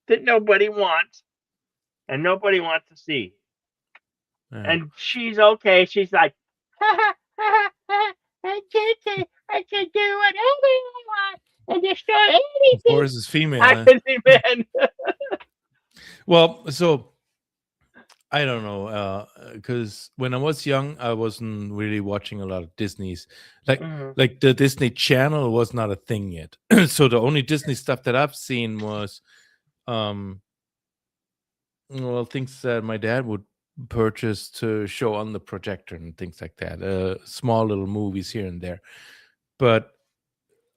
that nobody wants and nobody wants to see. Yeah. And she's okay. She's like, I can do whatever I want and destroy Of anything. course, it's female. I can see, man. Well, so I don't know, because when I was young, I wasn't really watching a lot of Disney's. Like the Disney Channel was not a thing yet. So the only Disney stuff that I've seen was, things that my dad would purchase to show on the projector and things like that. Small little movies here and there. But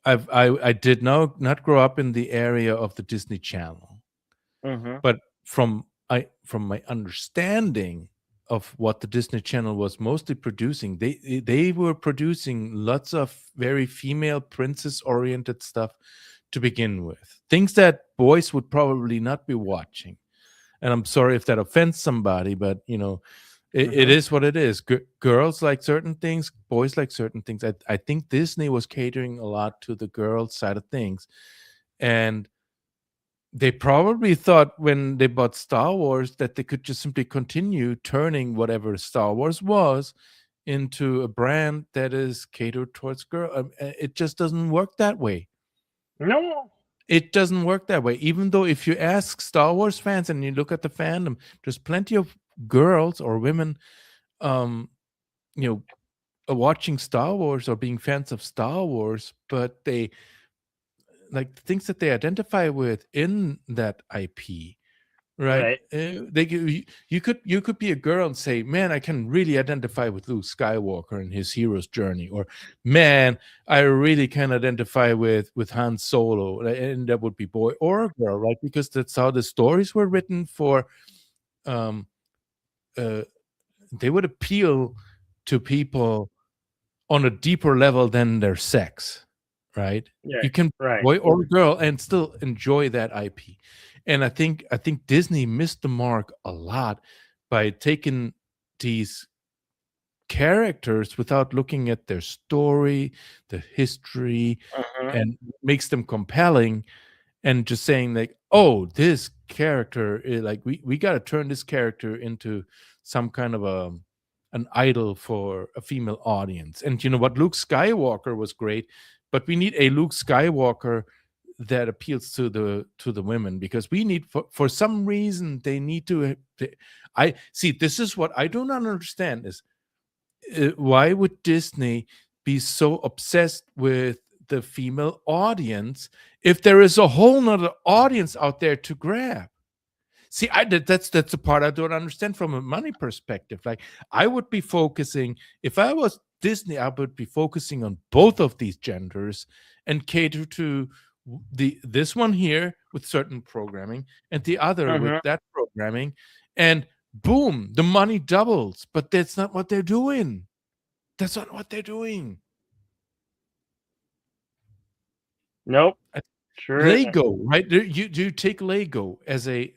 I did not grow up in the area of the Disney Channel. But from my understanding of what the Disney Channel was mostly producing, they were producing lots of very female princess oriented stuff to begin with, things that boys would probably not be watching. And I'm sorry if that offends somebody, but it is what it is. Girls like certain things, boys like certain things. I think Disney was catering a lot to the girl side of things, and they probably thought when they bought Star Wars that they could just simply continue turning whatever Star Wars was into a brand that is catered towards girl. It just doesn't work that way. No. It doesn't work that way. Even though if you ask Star Wars fans and you look at the fandom, there's plenty of girls or women, um, you know, watching Star Wars or being fans of Star Wars, but they like the things that they identify with in that IP, right? Right. You could be a girl and say, "Man, I can really identify with Luke Skywalker and his hero's journey," or "Man, I really can identify with Han Solo," and that would be boy or girl, right? Because that's how the stories were written for. Um, they would appeal to people on a deeper level than their sex, right? Yeah. You can Right. boy or girl and still enjoy that IP. And I think Disney missed the mark a lot by taking these characters without looking at their story, the history, and makes them compelling, and just saying like, oh, this character is like we got to turn this character into some kind of an idol for a female audience. And you know what, Luke Skywalker was great, but we need a Luke Skywalker that appeals to the women, because we need, for some reason they need to I see, this is what I do not understand is why would Disney be so obsessed with the female audience if there is a whole nother audience out there to grab? See, that's the part I don't understand from a money perspective. Like, I would be focusing, if I was Disney, I would be focusing on both of these genders and cater to this one here with certain programming and the other with that programming, and boom, the money doubles. But that's not what they're doing. That's not what they're doing. Nope. Sure isn't. Lego, right? You take Lego as a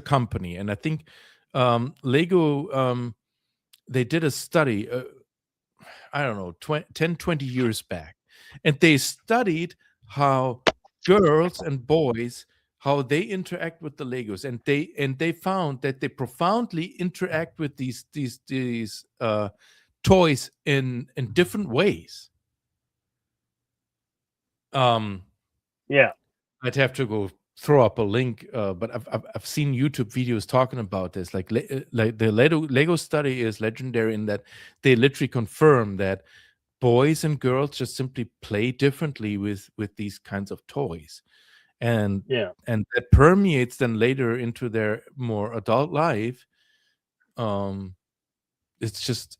company, and I think Lego, they did a study, I don't know, 10, 20 years back, and they studied how girls and boys, how they interact with the Legos, and they found that they profoundly interact with these toys in different ways. Yeah. I'd have to go throw up a link, but I've seen YouTube videos talking about this. Like the Lego study is legendary in that they literally confirm that boys and girls just simply play differently with these kinds of toys, and Yeah. that permeates then later into their more adult life. It's just,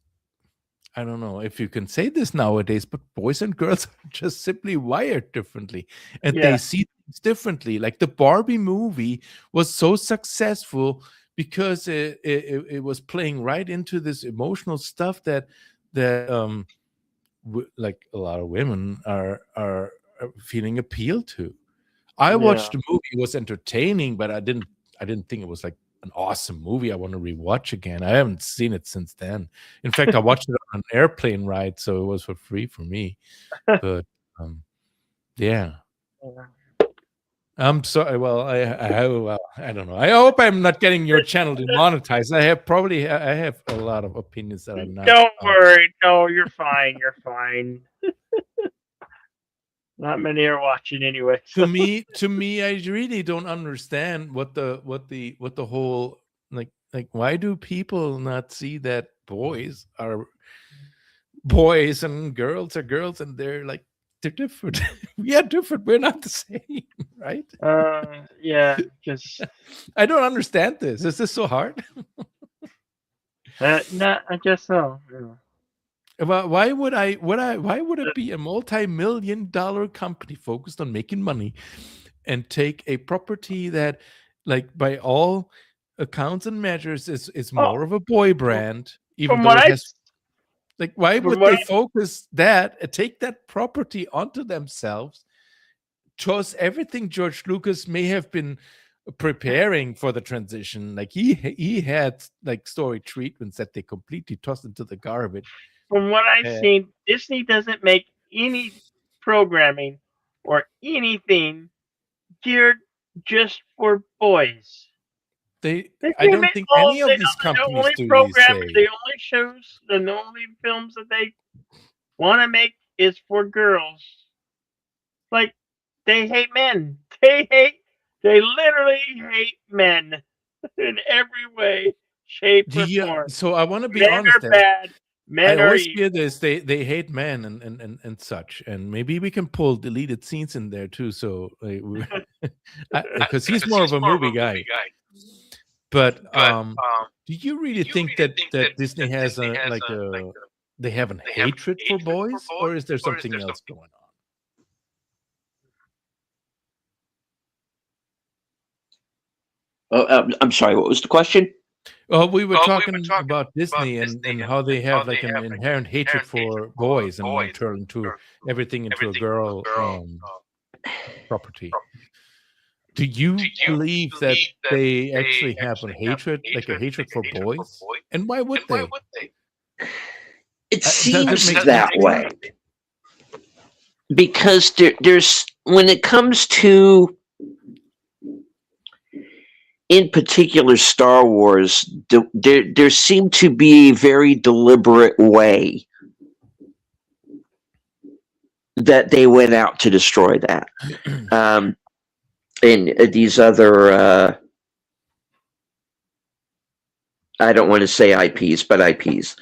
I don't know if you can say this nowadays, but boys and girls are just simply wired differently, and they Yeah. see things differently. Like the Barbie movie was so successful because it was playing right into this emotional stuff that like a lot of women are feeling appeal to. I watched the movie; it was entertaining, but I didn't think it was like an awesome movie I want to rewatch again. I haven't seen it since then. In fact, I watched it on an airplane ride, so it was for free for me. But yeah. I'm sorry. Well, I don't know. I hope I'm not getting your channel demonetized. I have a lot of opinions that are not. Don't worry. No, you're fine. You're fine. Not many are watching anyway. To me, I really don't understand what the whole like why do people not see that boys are boys and girls are girls, and they're different. We are different. We're not the same, right? Yeah, just I don't understand this. Is this so hard? no, I guess so. Yeah. Well, why would it be a multi-million-dollar company focused on making money and take a property that, like, by all accounts and measures is more of a boy brand, even From though what it has, like, why would they focus that, take that property onto themselves, toss everything George Lucas may have been preparing for the transition? Like, he had like story treatments that they completely tossed into the garbage. From what I've seen, Disney doesn't make any programming or anything geared just for boys. I They don't make think all- any of they- these the companies only do these program, days. the only shows, and the only films that they want to make is for girls. Like, they hate men. They literally hate men in every way, shape, Do or you, form. so I want to be Men honest are there. bad. I Men are always evil. hear this. They hate men and such, and maybe we can pull deleted scenes in there too. So because he's more of a movie guy. But do you really think that Disney has they have a hatred for boys, or is there something else going on? Oh, I'm sorry. What was the question? Well, we were talking about Disney and how they have like an inherent hatred for boys and turn to everything into a girl property. Do you believe that they actually have a hatred, like a hatred for boys? And why would they? It does it seems make that sense? way because there's when it comes to, in particular, Star Wars, there seemed to be a very deliberate way that they went out to destroy that. And these other, I don't want to say IPs, but IPs.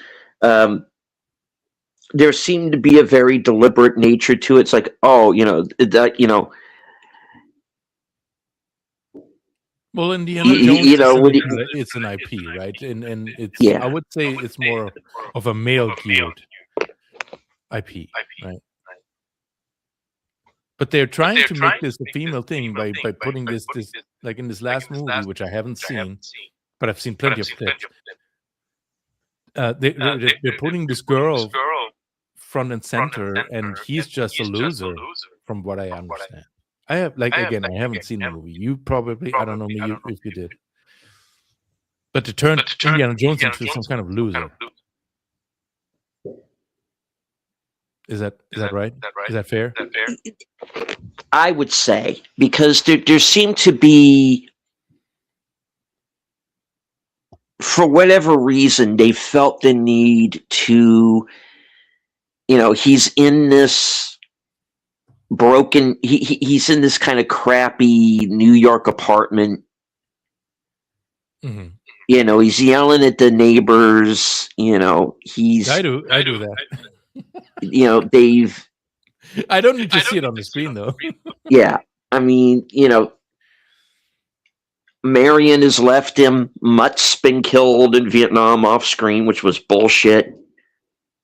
There seemed to be a very deliberate nature to it. It's like, oh, Well, Indiana You- Jones you know, is when it's an IP, right? And it's Yeah. I would say it's more of a male geared IP, right? But they're trying to make this a female thing by putting this like in this last movie, which I haven't seen, but I've seen plenty of clips. They're putting this girl front and center, and he's just a loser, from what I understand. I have I haven't seen the movie. You probably, I don't know if you did. But to turn Indiana Jones into some kind of loser. Is that right? Is that fair? I would say, because there seemed to be, for whatever reason, they felt the need to, he's in this broken, he's in this kind of crappy New York apartment. Mm-hmm. He's yelling at the neighbors. He's, I do that. They've, I don't need to see it on the screen though. yeah. I mean, Marion has left him. Mutt's been killed in Vietnam off screen, which was bullshit.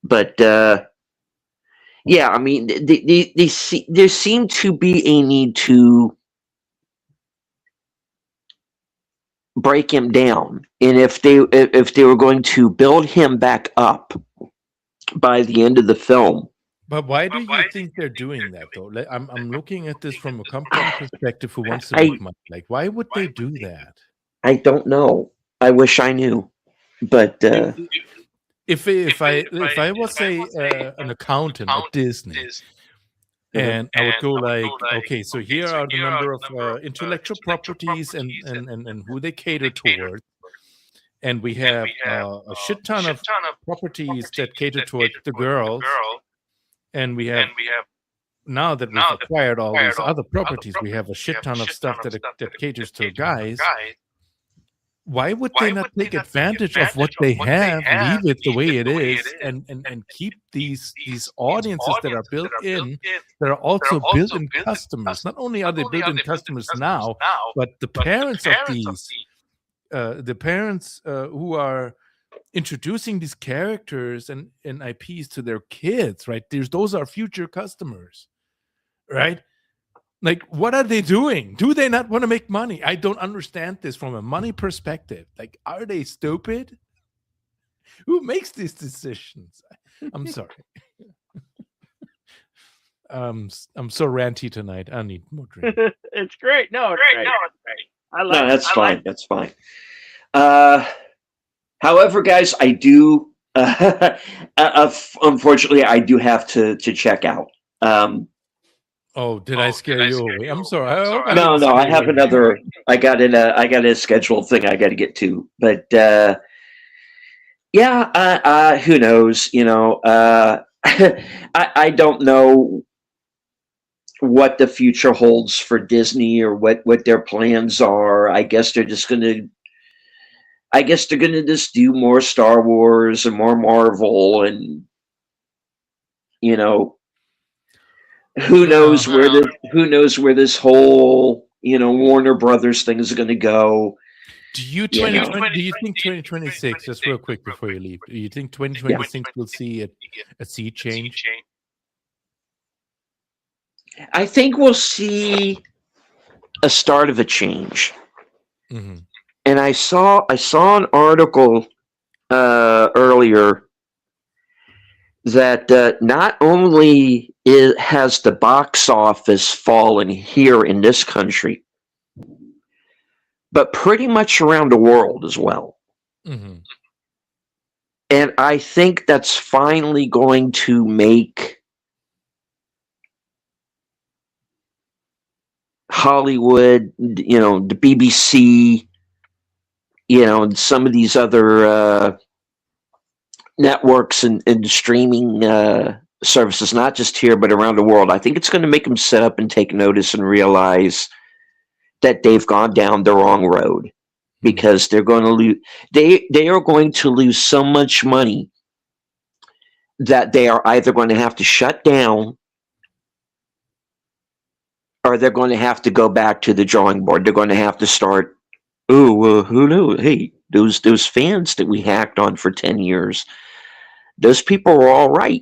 But yeah, I mean, there seemed to be a need to break him down, and if they were going to build him back up by the end of the film. But why do you think they're doing that though? Like, I'm looking at this from a company perspective who wants to make money. Like, why would they do that? I don't know. I wish I knew, but if I was an accountant at Disney, and I would go like, okay, so here are the number of intellectual properties and who they cater towards, and we have a shit ton of properties that cater towards the girls. And we have now that we've acquired all these other properties, we have a shit ton of stuff that caters to guys. Why would they not take advantage of what they have, leave it the way it is, and keep these audiences that are built in, that are also built-in customers? Not only are they built-in customers now, but the parents of these, the parents who are introducing these characters and IPs to their kids, right? Those are future customers, right? Like, what are they doing? Do they not want to make money? I don't understand this from a money perspective. Like, are they stupid? Who makes these decisions? I'm sorry. I'm so ranty tonight. I need more drink. It's great. No, it's great. I like no, that's fine. That's fine. However, guys, I do. Unfortunately, I do have to check out. Oh, did I scare you away? I'm sorry. I hope I No, didn't no, I scare have you away. another. I got a scheduled thing I got to get to, but yeah, who knows? I don't know what the future holds for Disney or what their plans are. I guess they're gonna just do more Star Wars and more Marvel, and you know, who knows where this whole Warner Brothers thing is gonna go. Do you You know. 2020? Do you think 2026? Just real quick before you leave. Do you think 2026 will see a sea change? I think we'll see a start of a change. Mm-hmm. And I saw an article earlier that not only has the box office fallen here in this country, but pretty much around the world as well. Mm-hmm. And I think that's finally going to make Hollywood, the BBC, and some of these other networks and streaming services, not just here but around the world. I think it's going to make them sit up and take notice and realize that they've gone down the wrong road, because they're going to lose. They are going to lose so much money that they are either going to have to shut down, or they're going to have to go back to the drawing board. They're going to have to start. Oh, who knows? Hey, those fans that we hacked on for 10 years, those people were all right.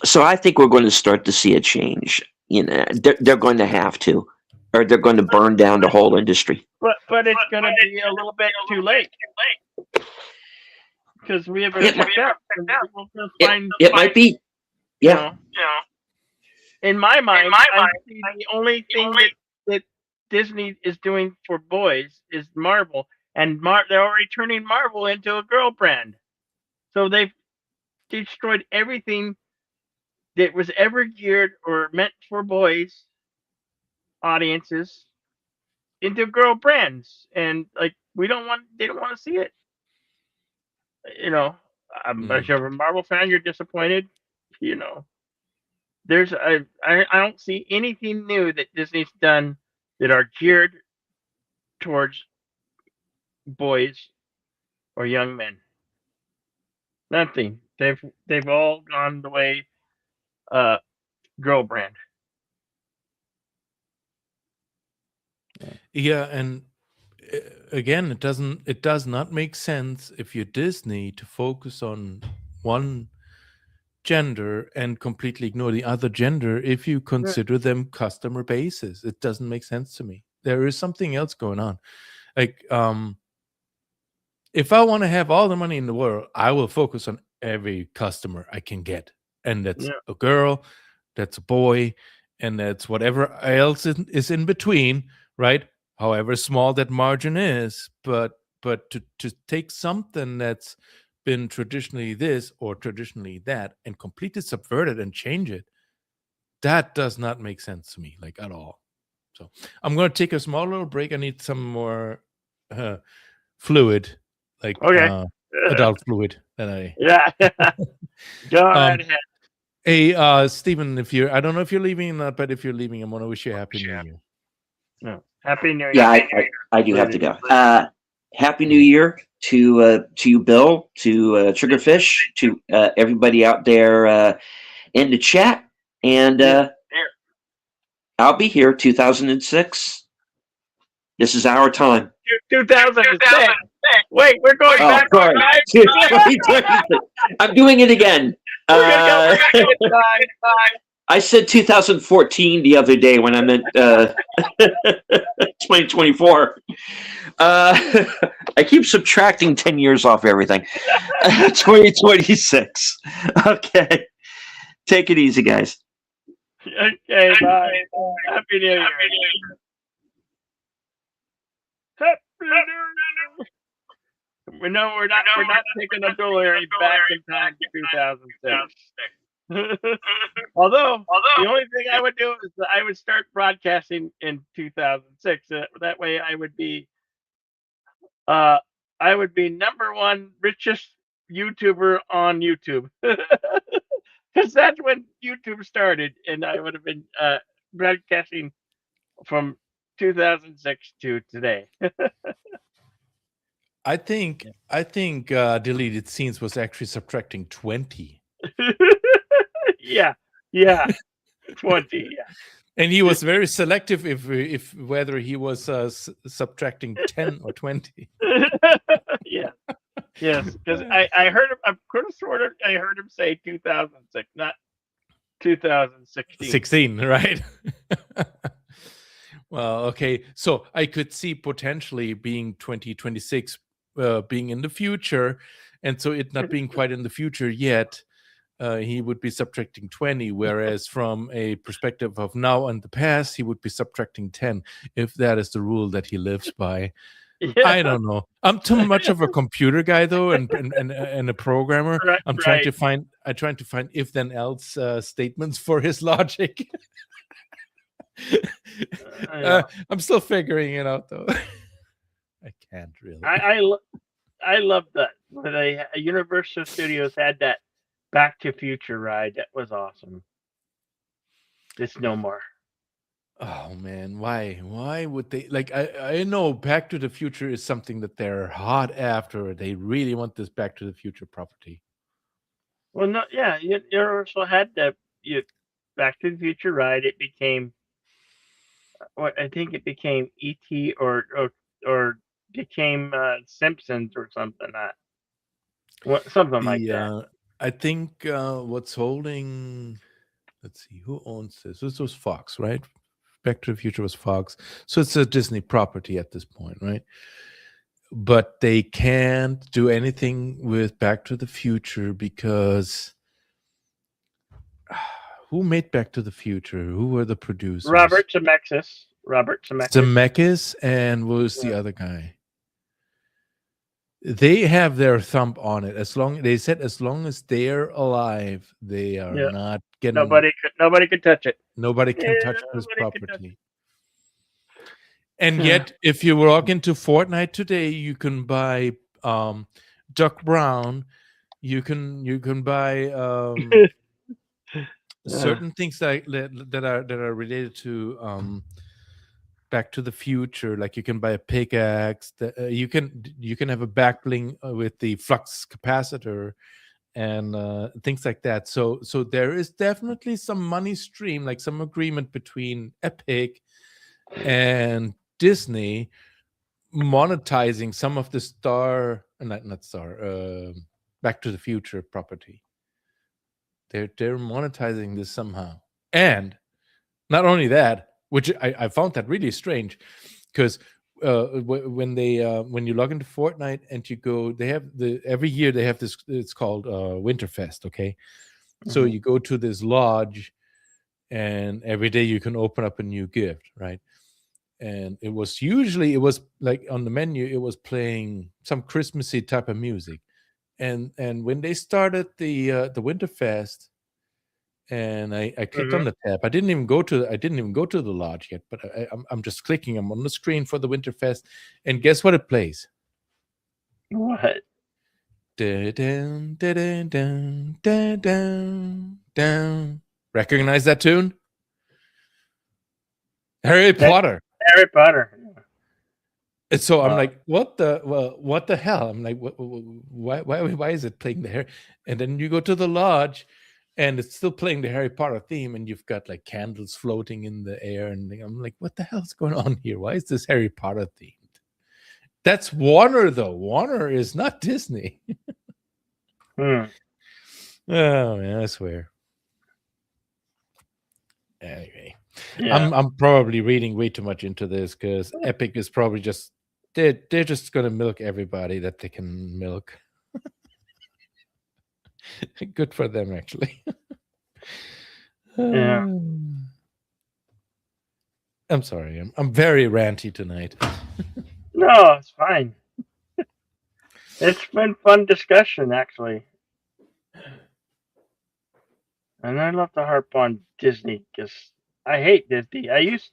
So I think we're going to start to see a change. They're going to have to, or they're going to burn down the whole industry. But it's going to be a little bit too late, because we have a step. It might be. Yeah. In my mind, I see the only thing that Disney is doing for boys is Marvel, and they're already turning Marvel into a girl brand. So they've destroyed everything that was ever geared or meant for boys audiences into girl brands, and like they don't want to see it. If you're a Marvel fan, you're disappointed. I don't see anything new that Disney's done that are geared towards boys or young men. Nothing. They've all gone the way girl brand. Yeah, and again, it does not make sense if you're Disney to focus on one gender and completely ignore the other gender if you consider them customer bases. It doesn't make sense to me. There is something else going on. Like, if I want to have all the money in the world, I will focus on every customer I can get. And that's a girl, that's a boy, and that's whatever else is in between, right? However small that margin is. But to take something that's been traditionally this or traditionally that and completely subvert it and change it, that does not make sense to me, like, at all. So I'm going to take a small little break. I need some more fluid, like adult fluid that I Go ahead. Hey, Stephen, I don't know if you're leaving or not, but if you're leaving, I want to wish you a happy New Year. No. Happy New Year. Yeah, I do have to go. Happy New Year to you, Bill, to Triggerfish, to everybody out there in the chat, and I'll be here 2006. This is our time. 2006. Wait, we're going back. Sorry. I'm doing it again. I said 2014 the other day when I meant 2024. I keep subtracting 10 years off everything. 2026. Okay. Take it easy, guys. Okay, bye. Happy New Year. Happy New Year. No, we're not taking the jewelry back in time to 2006. Although The only thing I would do is I would start broadcasting in 2006. That way, I would be number one richest YouTuber on YouTube, because that's when YouTube started, and I would have been broadcasting from 2006 to today. I think deleted scenes was actually subtracting 20. Yeah, 20. Yeah. And he was very selective if whether he was subtracting 10 or 20. Yeah. Yes, because I heard him. I'm could have sworn I heard him say 2006, not 2016. 16, right? Well, okay. So I could see potentially being 2026 being in the future, and so it not being quite in the future yet. He would be subtracting 20, whereas from a perspective of now and the past, he would be subtracting 10, if that is the rule that he lives by. Yeah. I don't know. I'm too much of a computer guy though, and a programmer. Right, I'm trying to find if then else statements for his logic. I'm still figuring it out though. I can't really. I love that when Universal Studios had that Back to Future ride. That was awesome. It's no more. Oh man, why would they like? I know Back to the Future is something that they're hot after. They really want this Back to the Future property. Well, no, yeah, Universal had that Back to the Future ride. It became what I think it became E.T. or became Simpsons or something. Something like that. I think what's holding. Let's see, who owns this? This was Fox, right? Back to the Future was Fox. So it's a Disney property at this point, right? But they can't do anything with Back to the Future because who made Back to the Future? Who were the producers? Robert Zemeckis. Zemeckis, and what was the other guy? They have their thumb on it. As long as they're alive, they are not getting. Nobody could touch it. Nobody can touch this property. And yet, if you walk into Fortnite today, you can buy Doc Brown. You can buy certain things that are related to Back to the Future. Like you can buy a pickaxe. You can have a back bling with the flux capacitor and things like that. So there is definitely some money stream, like some agreement between Epic and Disney monetizing some of the Back to the Future property. They're monetizing this somehow. And not only that, which I found that really strange, because when you log into Fortnite and you go, they have every year they have this. It's called Winterfest. Okay, so you go to this lodge, and every day you can open up a new gift, right? And it was like on the menu, it was playing some Christmassy type of music, and when they started the Winterfest. And I clicked on the tab. I didn't even go to the lodge yet, but I'm just clicking. I'm on the screen for the Winterfest, and guess what it plays? What? Dun, dun, dun, dun, dun, dun. Recognize that tune? Harry Potter. Harry Potter. And so I'm like, what the hell? I'm like, why is it playing the Harry? And then you go to the lodge. And it's still playing the Harry Potter theme, and you've got like candles floating in the air, and I'm like, what the hell's going on here? Why is this Harry Potter themed? That's Warner, though. Warner is not Disney. Oh man, I swear. Anyway, I'm probably reading way too much into this because Epic is probably just they're just gonna milk everybody that they can milk. Good for them, actually. Yeah. I'm sorry. I'm very ranty tonight. No, it's fine. It's been fun discussion, actually. And I love to harp on Disney because I hate Disney. I used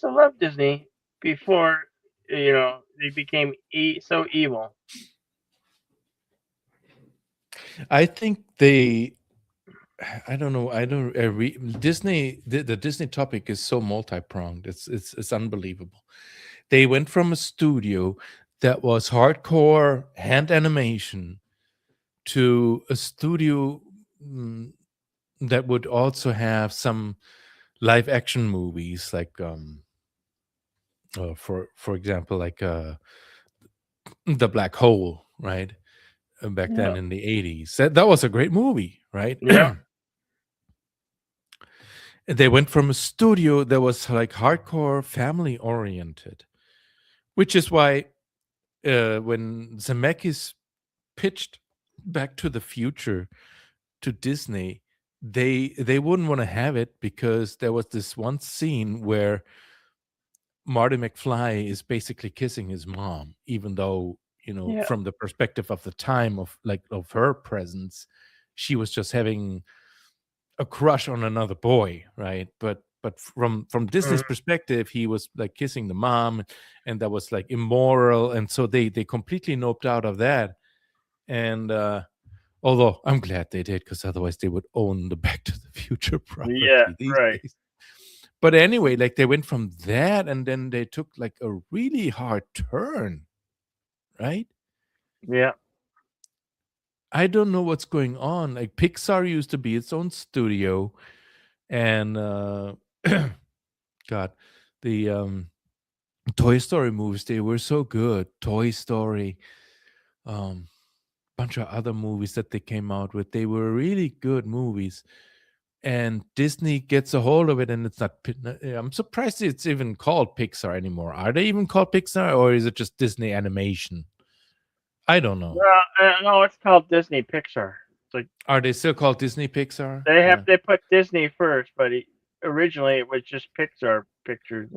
to love Disney before they became so evil. I think they. I don't know. I don't. Disney. The Disney topic is so multi-pronged. It's unbelievable. They went from a studio that was hardcore hand animation to a studio that would also have some live action movies, like for example, like The Black Hole, right? Back then Yeah. in the 80s. That was a great movie, right? Yeah. They went from a studio that was like hardcore family oriented, which is why when Zemeckis pitched Back to the Future to Disney, they wouldn't want to have it because there was this one scene where Marty McFly is basically kissing his mom, even though, Yeah. from the perspective of the time of her presence, she was just having a crush on another boy, right? But from Disney's perspective, he was like kissing the mom, and that was like immoral, and so they completely noped out of that. And although I'm glad they did, because otherwise they would own the Back to the Future property these right. days. But anyway, like they went from that, and then they took like a really hard turn, right? Yeah. I don't know what's going on. Like Pixar used to be its own studio, and God, the Toy Story movies, they were so good. Toy Story, bunch of other movies that they came out with, they were really good movies. And Disney gets a hold of it, and it's not. I'm surprised it's even called Pixar anymore. Are they even called Pixar, or is it just Disney Animation? I don't know. No, it's called Disney Pixar. It's like Are they still called Disney Pixar? they put Disney first, but originally it was just Pixar Pictures.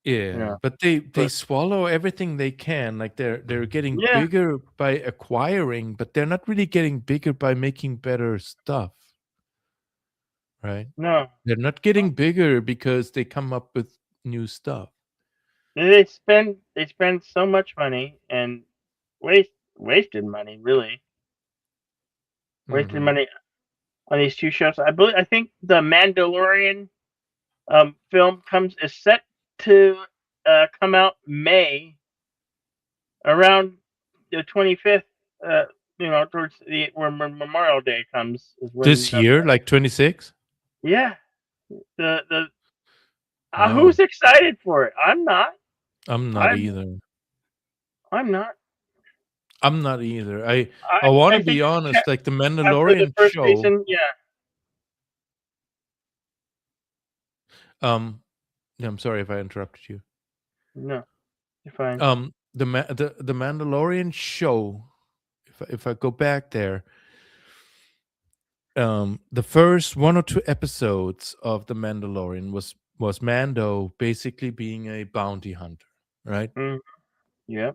Yeah, but they but- swallow everything they can. Like they're getting Yeah. bigger by acquiring, but they're not really getting bigger by making better stuff. Right? No, They're not getting bigger because they come up with new stuff. they spend so much money and wasted money, really. Wasted Mhm. money on these two shows. I think the Mandalorian film is set to come out May, around the 25th. Towards where Memorial Day comes is when This year, like 26? Yeah, the Wow. who's excited for it? I'm not. I'm not I'm- either. I'm not. I'm not either. I want to be honest. Like the After the Mandalorian first show. season, yeah. Yeah, I'm sorry if I interrupted you. No, you're fine. The Mandalorian show. If I go back there, the first 1 or 2 episodes of the Mandalorian was Mando basically being a bounty hunter, right? Yeah.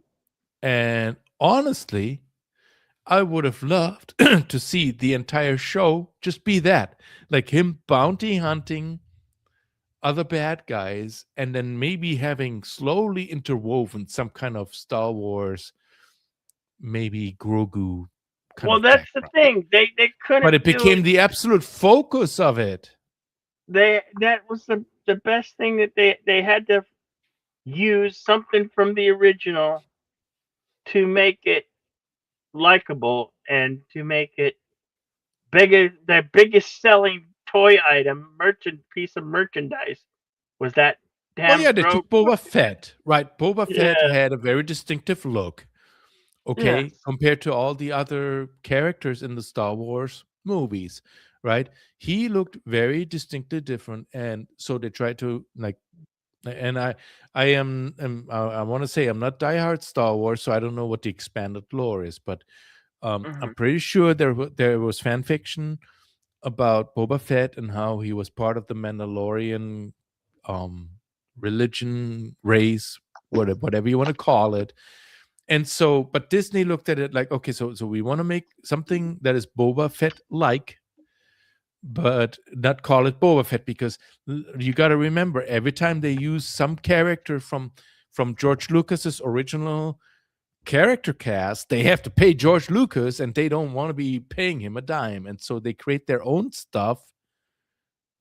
And honestly, I would have loved to see the entire show just be that, like him bounty hunting other bad guys, and then maybe having slowly interwoven some kind of Star Wars, maybe Grogu. Well, that's the thing. They couldn't. But it became the absolute focus of it. That was the best thing that they had to use something from the original to make it likable and to make it bigger. The biggest selling toy item, piece of merchandise, was that damn. Well, yeah, they took Boba Fett, right? Boba Fett Yeah. had a very distinctive look, okay, Yes. compared to all the other characters in the Star Wars movies, right? He looked very distinctly different, and so they tried to like. And I want to say I'm not diehard Star Wars, so I don't know what the expanded lore is, but I'm pretty sure there was fan fiction about Boba Fett and how he was part of the Mandalorian religion, race, whatever you want to call it. And so, but Disney looked at it like, okay, so we want to make something that is Boba Fett like, but not call it Boba Fett, because you got to remember, every time they use some character from George Lucas's original character cast, they have to pay George Lucas, and they don't want to be paying him a dime, and so they create their own stuff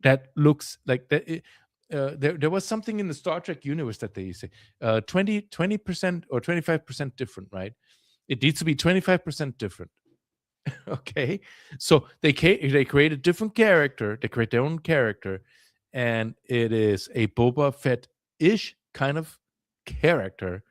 that looks like that. There was something in the Star Trek universe that they say 20% or 25% different, right? It needs to be 25% different. Okay, so they create a different character. They create their own character, and it is a Boba Fett-ish kind of character,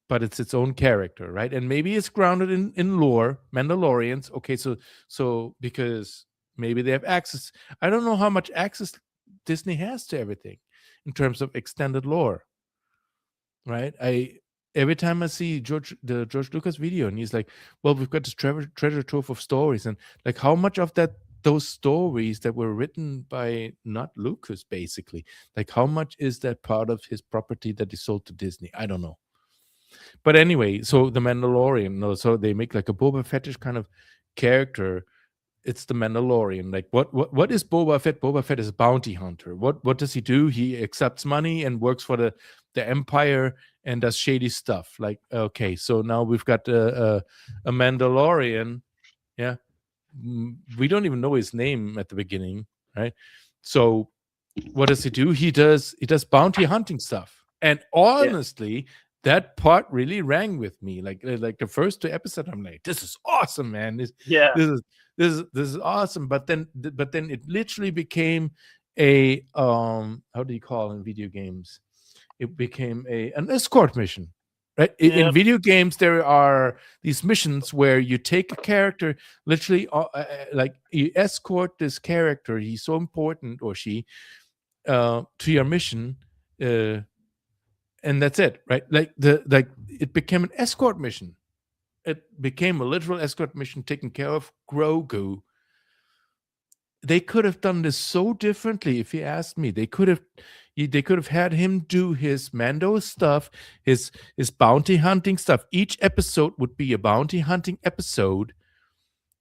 but it's its own character, right? And maybe it's grounded in lore, Mandalorians. Okay, so because maybe they have access. I don't know how much access Disney has to everything in terms of extended lore, right? Every time I see the George Lucas video, and he's like, well, we've got this treasure trove of stories, and like, how much of those stories that were written by not Lucas, basically, like, how much is that part of his property that he sold to Disney? I don't know. But anyway, so the Mandalorian, so they make like a Boba Fettish kind of character. It's the Mandalorian. Like, what is Boba Fett? Boba Fett is a bounty hunter. What does he do? He accepts money and works for the Empire and does shady stuff. Like, okay, so now we've got a Mandalorian. Yeah, we don't even know his name at the beginning, right? So what does he do? He does bounty hunting stuff. And honestly, that part really rang with me. Like the first 2 episodes, I'm like, this is awesome, man. This is awesome. But then it literally became a how do you call it in video games? It became an escort mission. Right? In video games, there are these missions where you take a character, literally, like, you escort this character. He's so important, or she, to your mission, and that's it, right? Like it became an escort mission. It became a literal escort mission, taking care of Grogu. They could have done this so differently, if you ask me. They could have had him do his Mando stuff, his bounty hunting stuff. Each episode would be a bounty hunting episode,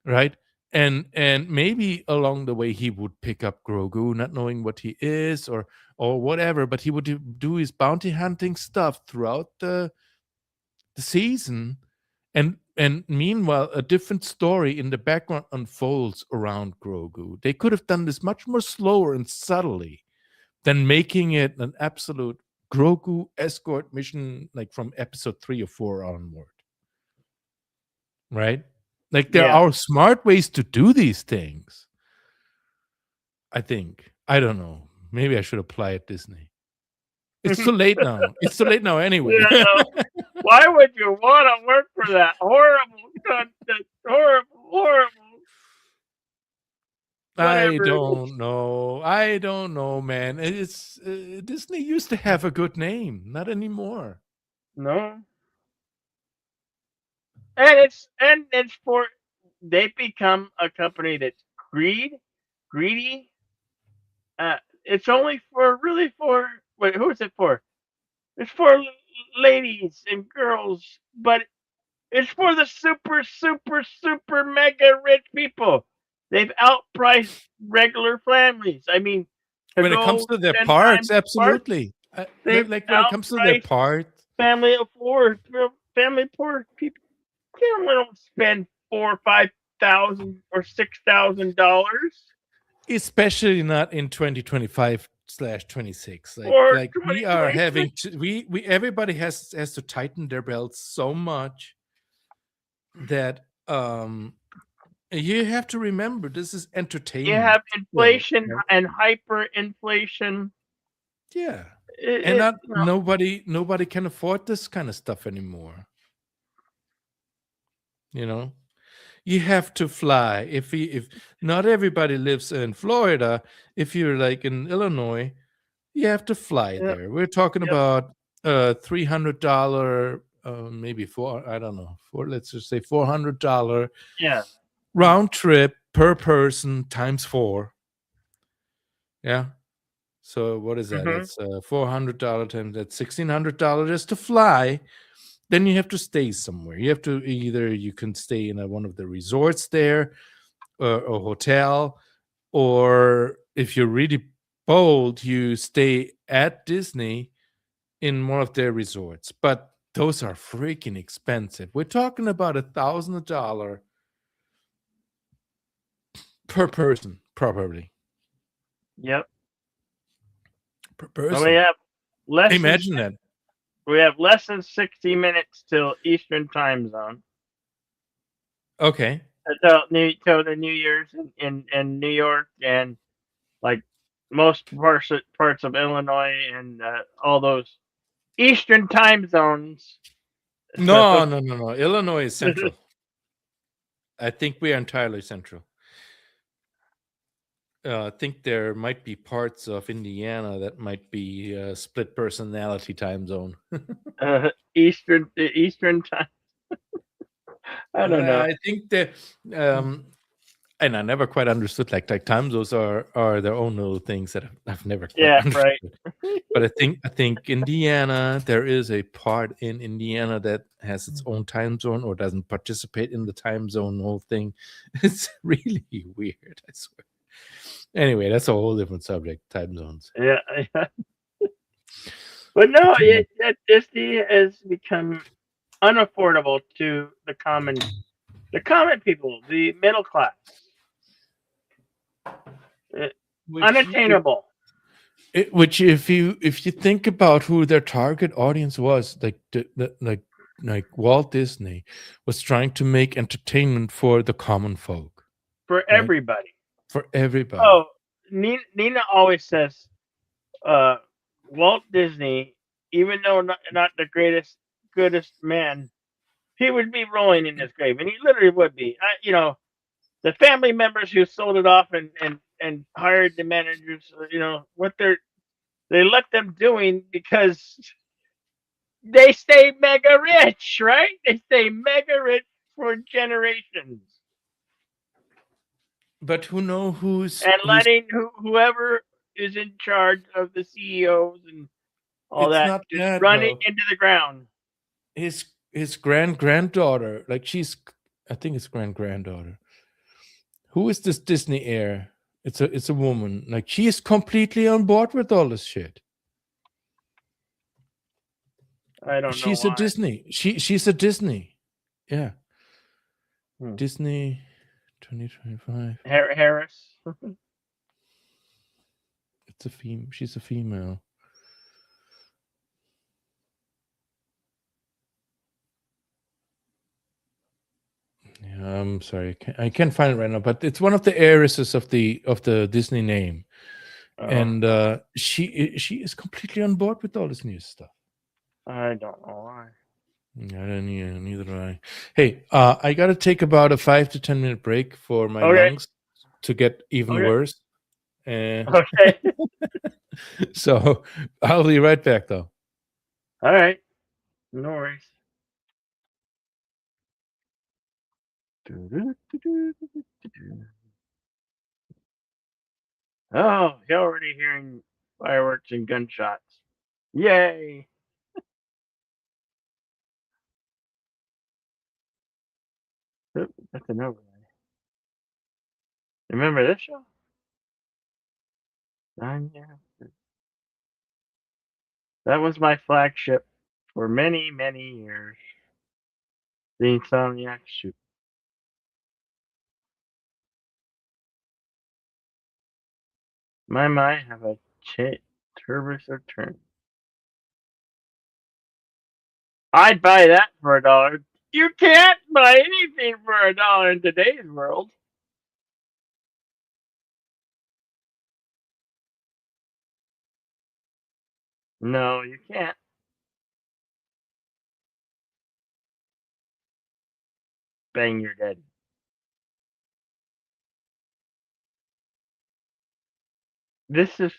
right? And maybe along the way he would pick up Grogu, not knowing what he is or whatever, but he would do his bounty hunting stuff throughout the season, and meanwhile a different story in the background unfolds around Grogu. They could have done this much more slower and subtly than making it an absolute Grogu escort mission, like from episode 3 or 4 onward. Right? Like, there are smart ways to do these things, I think. I don't know. Maybe I should apply at Disney. It's too late now. It's too late now anyway. Why would you want to work for that horrible content? Horrible. I don't know, man. It's Disney used to have a good name, not anymore. No. And it's for, they've become a company that's greedy. It's only for, really for, wait, who is it for? It's for ladies and girls, but it's for the super, super, super mega rich people. They've outpriced regular families. I mean, when it comes to their parks, absolutely. Like, when it comes to their parks, family poor people, they don't spend $4,000 or $5,000 or $6,000. Especially not in 2025/26. Like we are having to, we everybody has to tighten their belts so much that you have to remember, this is entertainment. You have inflation and hyperinflation. Yeah. And nobody can afford this kind of stuff anymore. You know? You have to fly. If not everybody lives in Florida, if you're like in Illinois, you have to fly there. We're talking about $300, maybe let's just say $400 round trip per person times 4. Yeah. So what is that? It's $400 times, that's $1,600 just to fly. Then you have to stay somewhere. You have to you can stay in one of the resorts there, or a hotel, or if you're really bold, you stay at Disney in one of their resorts. But those are freaking expensive. We're talking about $1,000 per person, probably Yep. per And person. we have less. Imagine that. We have less than 60 minutes till Eastern Time Zone. Okay. Till the New Year's in New York and like most parts of Illinois and all those Eastern Time zones. No. Illinois is central. I think we are entirely central. I think there might be parts of Indiana that might be a split personality time zone. Eastern Time. I don't know. I think that, and I never quite understood like time zones are their own little things that I've never quite understood. Right. But I think Indiana, there is a part in Indiana that has its own time zone or doesn't participate in the time zone whole thing. It's really weird, I swear. Anyway, that's a whole different subject, time zones. Yeah. But no, Disney has become unaffordable to the common people, the middle class. Unattainable. Which if you think about who their target audience was, like Walt Disney was trying to make entertainment for the common folk, for everybody. For everybody. Oh, Nina always says, Walt Disney, even though not the goodest man, he would be rolling in his grave, and he literally would be. The family members who sold it off and hired the managers, what they let them doing because they stay mega rich, right? They stay mega rich for generations. But who knows who's letting whoever is in charge of the CEOs and all that just run it into the ground. His granddaughter, like I think it's granddaughter. Who is this Disney heir? It's a woman. Like she is completely on board with all this shit. I don't know. She's a Disney. She's a Disney. Yeah. Disney 2025. Harris. It's a she's a female. Yeah, I'm sorry. I can't find it right now, but it's one of the heiresses of the Disney name. And she is completely on board with all this new stuff. I don't know why. Neither do I. Hey, I got to take about a 5 to 10 minute break for my lungs to get even worse. Okay. So I'll be right back, though. All right. No worries. Oh, you're already hearing fireworks and gunshots. Yay! That's an overlay. Remember this show? That was my flagship for many, many years. The Insomniac Shoot. My, have a Turbis or turn. I'd buy that for $1. You can't buy anything for $1 in today's world. No, you can't. Bang, you're dead. This is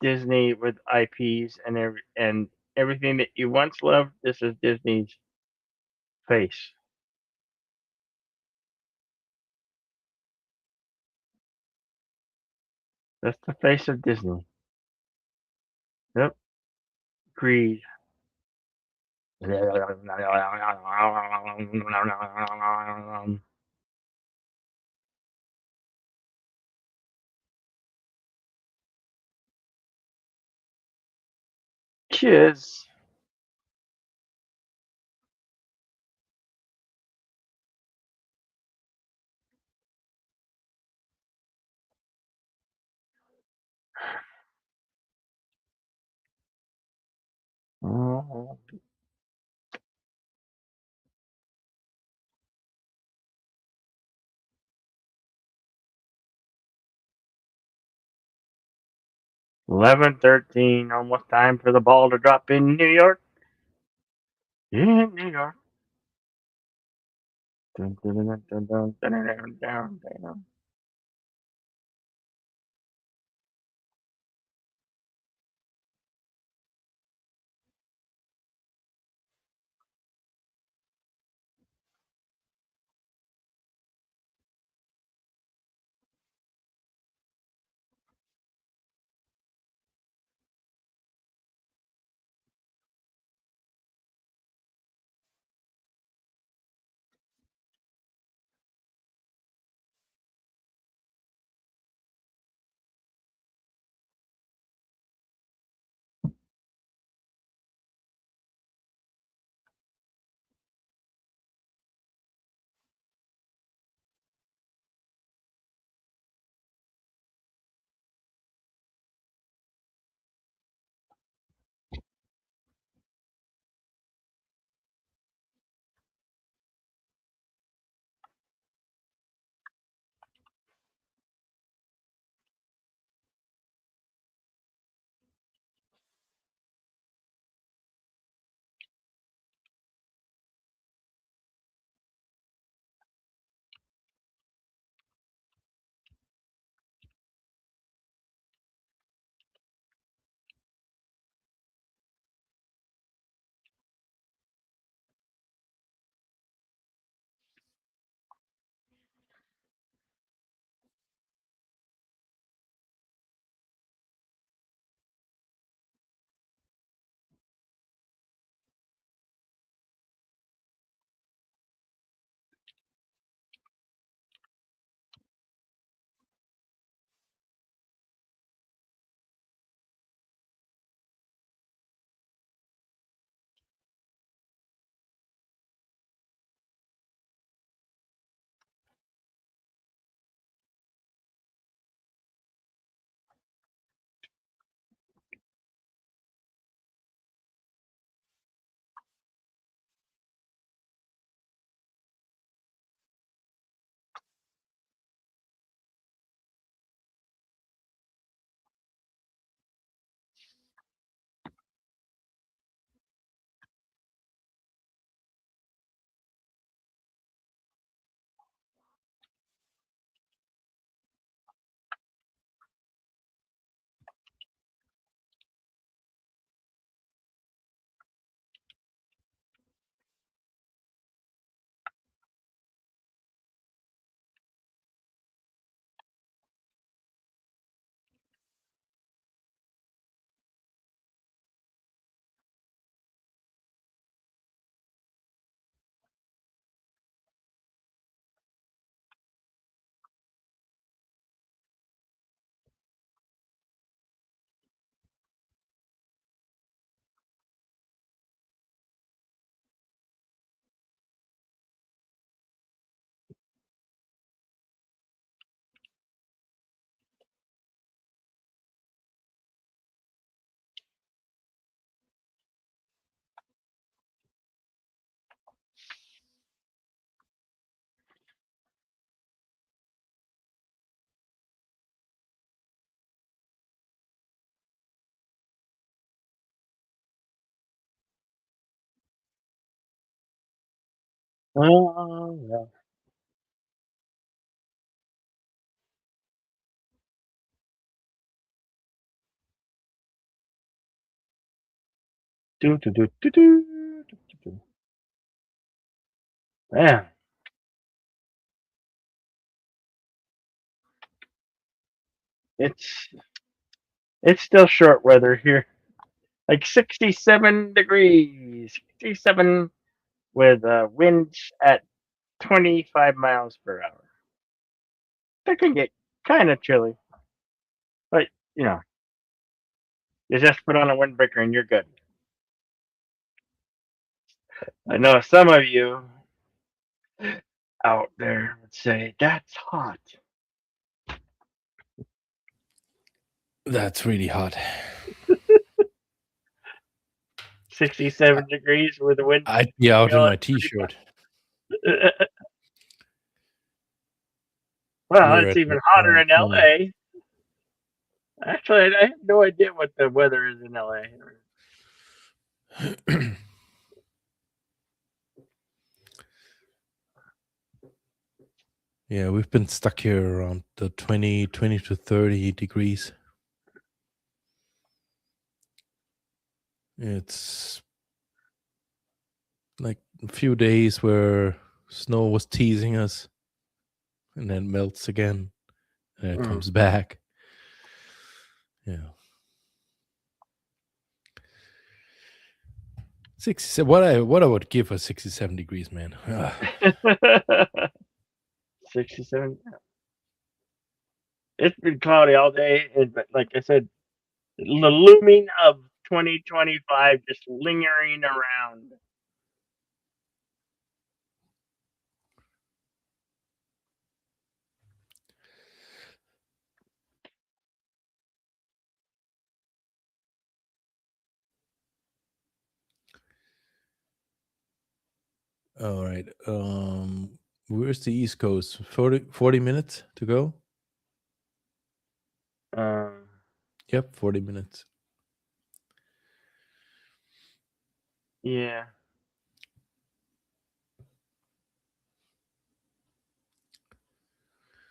Disney with IPs and everything that you once loved. This is Disney's face. That's the face of Disney. Yep. Greed. is. Oh. $11:13, almost time for the ball to drop in New York. In New York. Dun, dun, dun, dun, dun, dun, dun, dun, dun, dun. Oh, yeah. Do, do, do, do, do, do, do. Man, it's it's still short weather here. Like 67 degrees, 67 with winds at 25 miles per hour. That can get kind of chilly, but you know, you just put on a windbreaker and you're good. I know some of you out there would say that's hot. That's really hot. 67 degrees with the wind. I'd be out in my t-shirt. Well, We're it's at, even hotter in 20. LA. Actually, I have no idea what the weather is in LA. Yeah, we've been stuck here around the 20 to 30 degrees. It's like a few days where snow was teasing us and then melts again and it comes back. Yeah. 67. What I would give for 67 degrees, man. 67. It's been cloudy all day, but like I said, the looming of 2025 just lingering around. All right. Where's the East Coast? 40 minutes to go? Yep, 40 minutes. Yeah.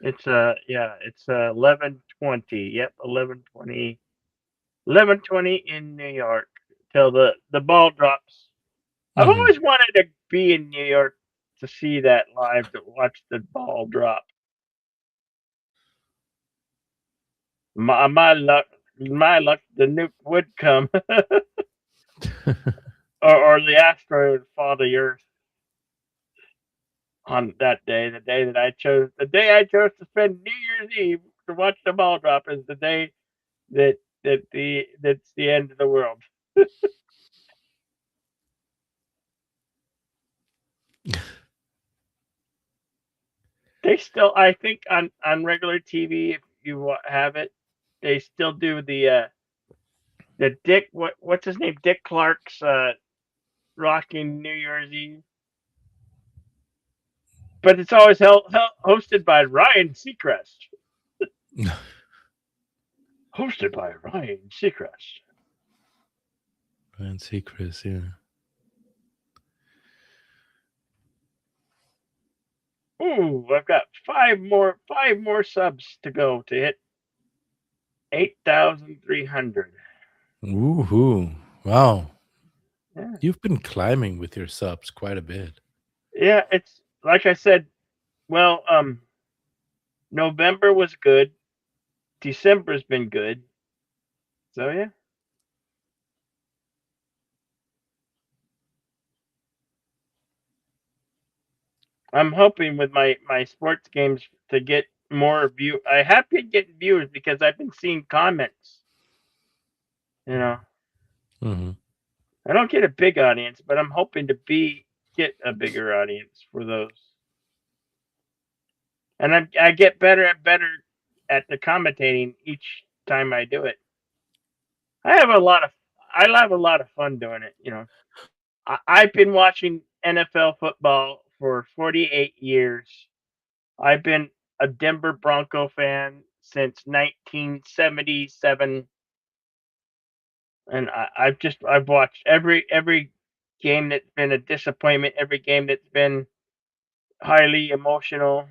It's 11:20. Yep, 11:20. 11:20 in New York till the ball drops. I've Mhm. always wanted to be in New York to see that live, to watch the ball drop. My luck, the nuke would come, or the asteroid would fall to the Earth on that day. The day I chose to spend New Year's Eve to watch the ball drop is the day that's the end of the world. They still, I think, on regular TV, if you have it, they still do the Dick, what's his name, Dick Clark's rocking New Year's Eve, but it's always hosted by Ryan Seacrest. Hosted by Ryan Seacrest. Ryan Seacrest, yeah. Ooh, I've got five more subs to go to hit 8,300. Woohoo. Wow. Yeah. You've been climbing with your subs quite a bit. Yeah, it's like I said. Well, November was good. December's been good. So yeah. I'm hoping with my sports games to get more view. I have been getting viewers because I've been seeing comments. You know, Mm-hmm. I don't get a big audience, but I'm hoping to get a bigger audience for those. And I get better and better at the commentating each time I do it. I have a lot of fun doing it. You know, I've been watching NFL football for 48 years. I've been a Denver Bronco fan since 1977, and I've watched every game that's been a disappointment, every game that's been highly emotional.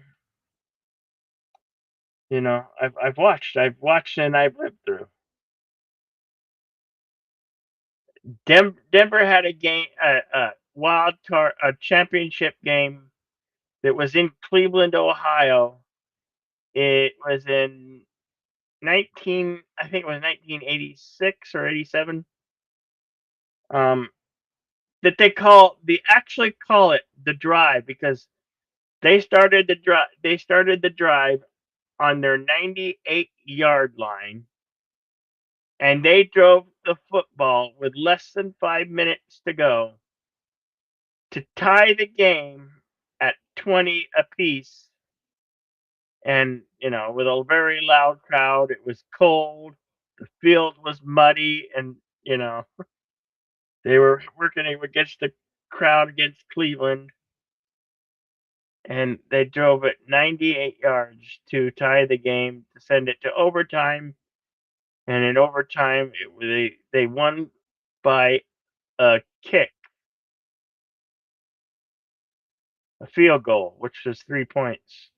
You know, I've watched and I've lived through. Denver had a game, a championship game that was in Cleveland, Ohio. It was in I think it was 1986 or 87. That they actually call it the drive because they started the drive on their 98-yard line, and they drove the football with less than 5 minutes to go to tie the game at 20 apiece. And, with a very loud crowd, it was cold, the field was muddy, and, they were working against the crowd against Cleveland. And they drove it 98 yards to tie the game to send it to overtime. And in overtime, they won by a kick, a field goal, which was 3 points.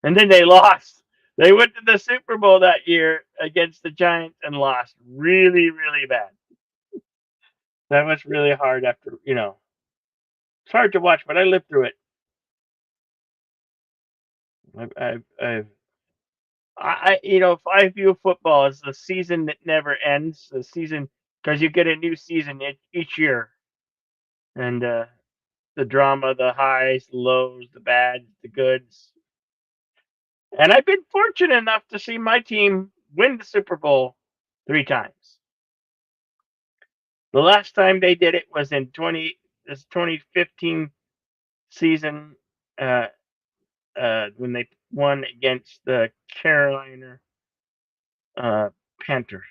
And then they lost. They went to the Super Bowl that year against the Giants and lost really, really bad. That was really hard after, it's hard to watch, but I lived through it. I view football as the season that never ends. The season, because you get a new season each year, and the drama, the highs, the lows, the bads, the goods. And I've been fortunate enough to see my team win the Super Bowl 3 times. The last time they did it was in 2015 season. When they won against the Carolina Panthers.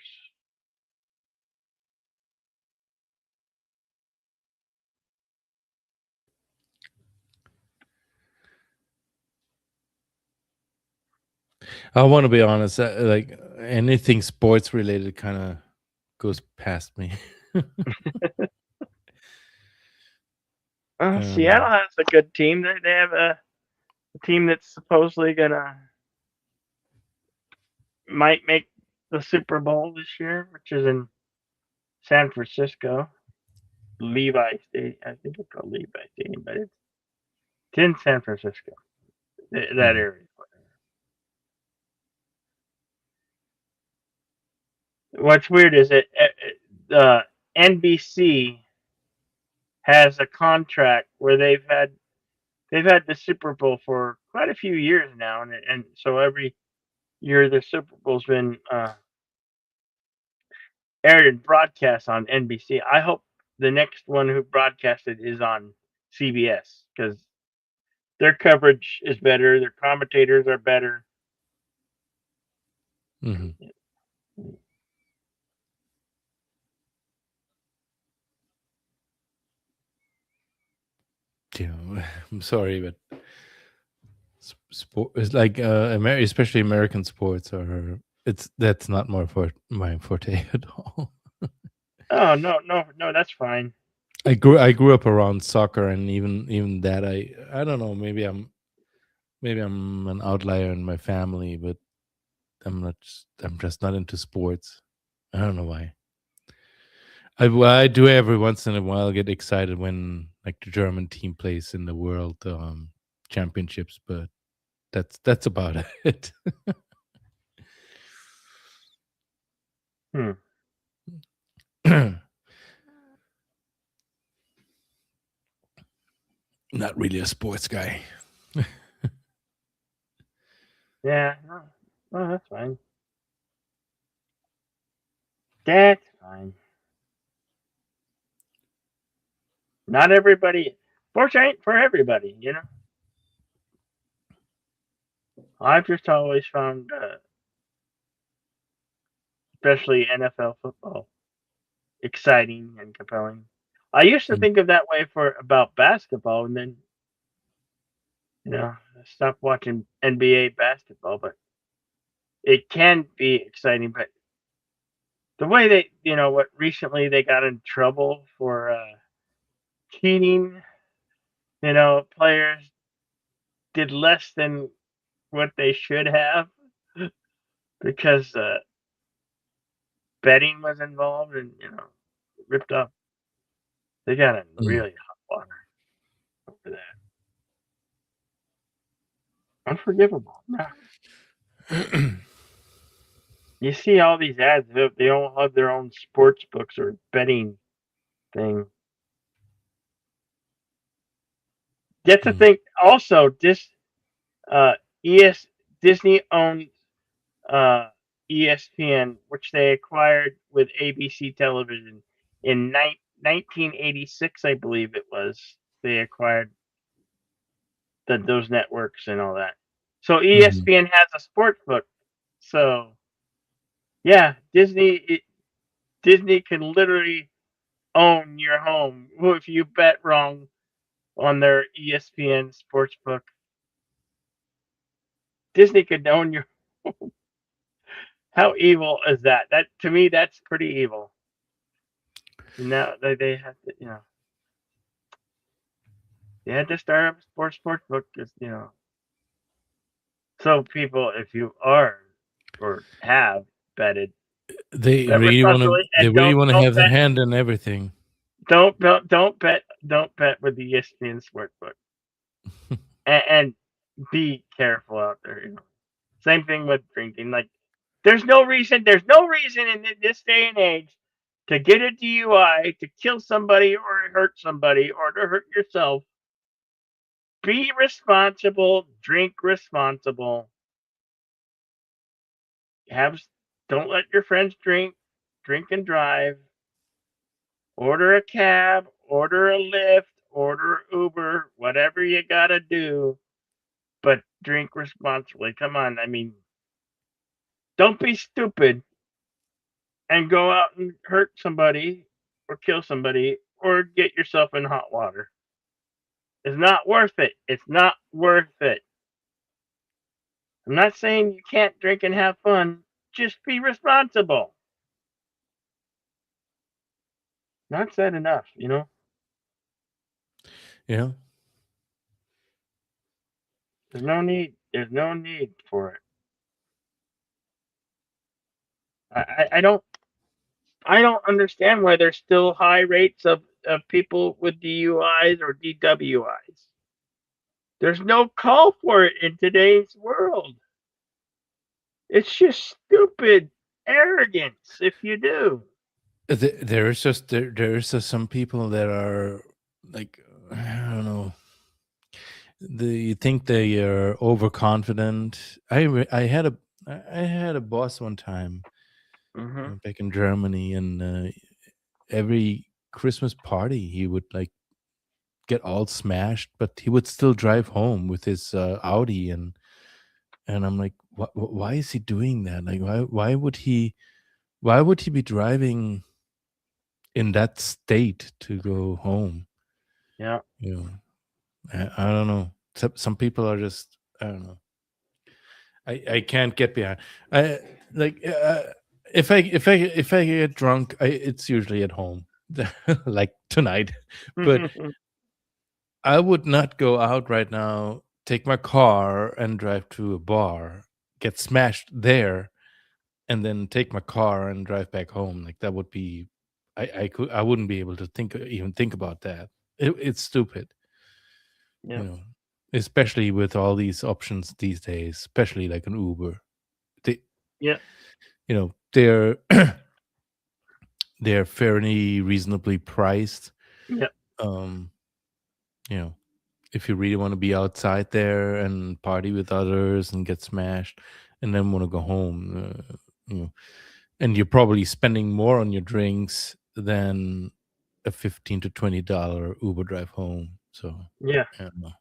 I want to be honest. Like anything sports related, kind of goes past me. Seattle has a good team. They have a team that's supposedly might make the Super Bowl this year, which is in San Francisco, Levi Stadium. I think it's called Levi Stadium, but it's in San Francisco, that area. What's weird is that NBC has a contract where they've had the Super Bowl for quite a few years now, and so every year the Super Bowl's been aired and broadcast on NBC. I hope the next one who broadcasted is on CBS because their coverage is better, their commentators are better. Mm-hmm. I'm sorry, but sport is like especially American sports that's not my forte at all. Oh no, that's fine. I grew up around soccer, and even that I don't know, maybe I'm an outlier in my family, but I'm just not into sports. I don't know why. I do every once in a while get excited when like the German team plays in the world championships, but that's about it. Not really a sports guy. Yeah, no, that's fine. That's fine. Not everybody. Sports ain't for everybody, I've just always found, especially NFL football, exciting and compelling. I used to think of that way about basketball, and then, I stopped watching NBA basketball, but it can be exciting. But the way they, recently they got in trouble for cheating, players did less than what they should have because betting was involved and, ripped up. They got in really hot water over that. Unforgivable. You see all these ads, they all have their own sports books or betting thing. Get to think also, Disney owns ESPN, which they acquired with ABC Television in 1986, I believe it was, they acquired those networks and all that. So ESPN has a sports book. So yeah, Disney can literally own your home if you bet wrong on their ESPN sports book. Disney could own your home. How evil is that? That to me, that's pretty evil. Now they have to, they had to start up a sports book, just so people, if you are or have betted, They bet really want to. responsibly They and really want to don't have their bet hand in everything. don't bet with the ESPN sportsbook, and be careful out there. Same thing with drinking. Like, there's no reason in this day and age to get a DUI, to kill somebody or hurt somebody or to hurt yourself. Be responsible. Drink responsible. Don't let your friends drink and drive. Order a cab, order a Lyft, order Uber, whatever you gotta do, but drink responsibly. Come on, I mean, don't be stupid and go out and hurt somebody or kill somebody or get yourself in hot water. It's not worth it. It's not worth it. I'm not saying you can't drink and have fun. Just be responsible. Not said enough, Yeah. There's no need. There's no need for it. I don't understand why there's still high rates of people with DUIs or DWIs. There's no call for it in today's world. It's just stupid arrogance if you do. There's just some people that are like, I don't know. You think they are overconfident. I had a boss one time back in Germany, and every Christmas party he would like get all smashed, but he would still drive home with his Audi, and I'm like, why is he doing that? Like, why would he be driving in that state to go home? Yeah. I don't know. Some people are just, I don't know. I can't get behind. If I get drunk, it's usually at home, like tonight. But I would not go out right now, take my car and drive to a bar, get smashed there, and then take my car and drive back home. Like, that would be, I wouldn't be able to even think about that. It's stupid. Yeah. Especially with all these options these days, especially like an Uber. They're they're fairly reasonably priced. Yeah. If you really want to be outside there and party with others and get smashed and then want to go home, and you're probably spending more on your drinks than a $15 to $20 Uber drive home. So yeah. I don't know.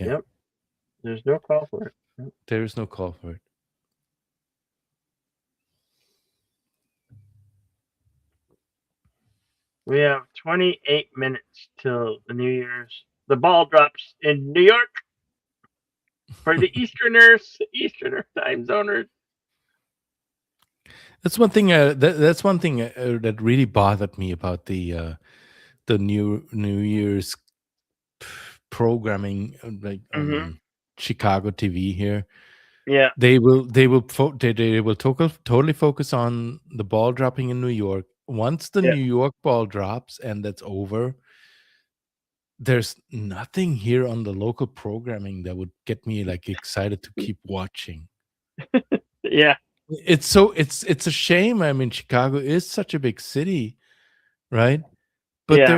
Yeah. Yep. There's no call for it. Yep. There is no call for it. We have 28 minutes till the New Year's. The ball drops in New York for the Easter time zoners. That's one thing. That's one thing that really bothered me about the New Year's programming, like on Chicago TV here. Yeah, they will totally focus on the ball dropping in New York. Once the New York ball drops and that's over, there's nothing here on the local programming that would get me like excited to keep watching. Yeah. It's a shame. I mean, Chicago is such a big city, right? But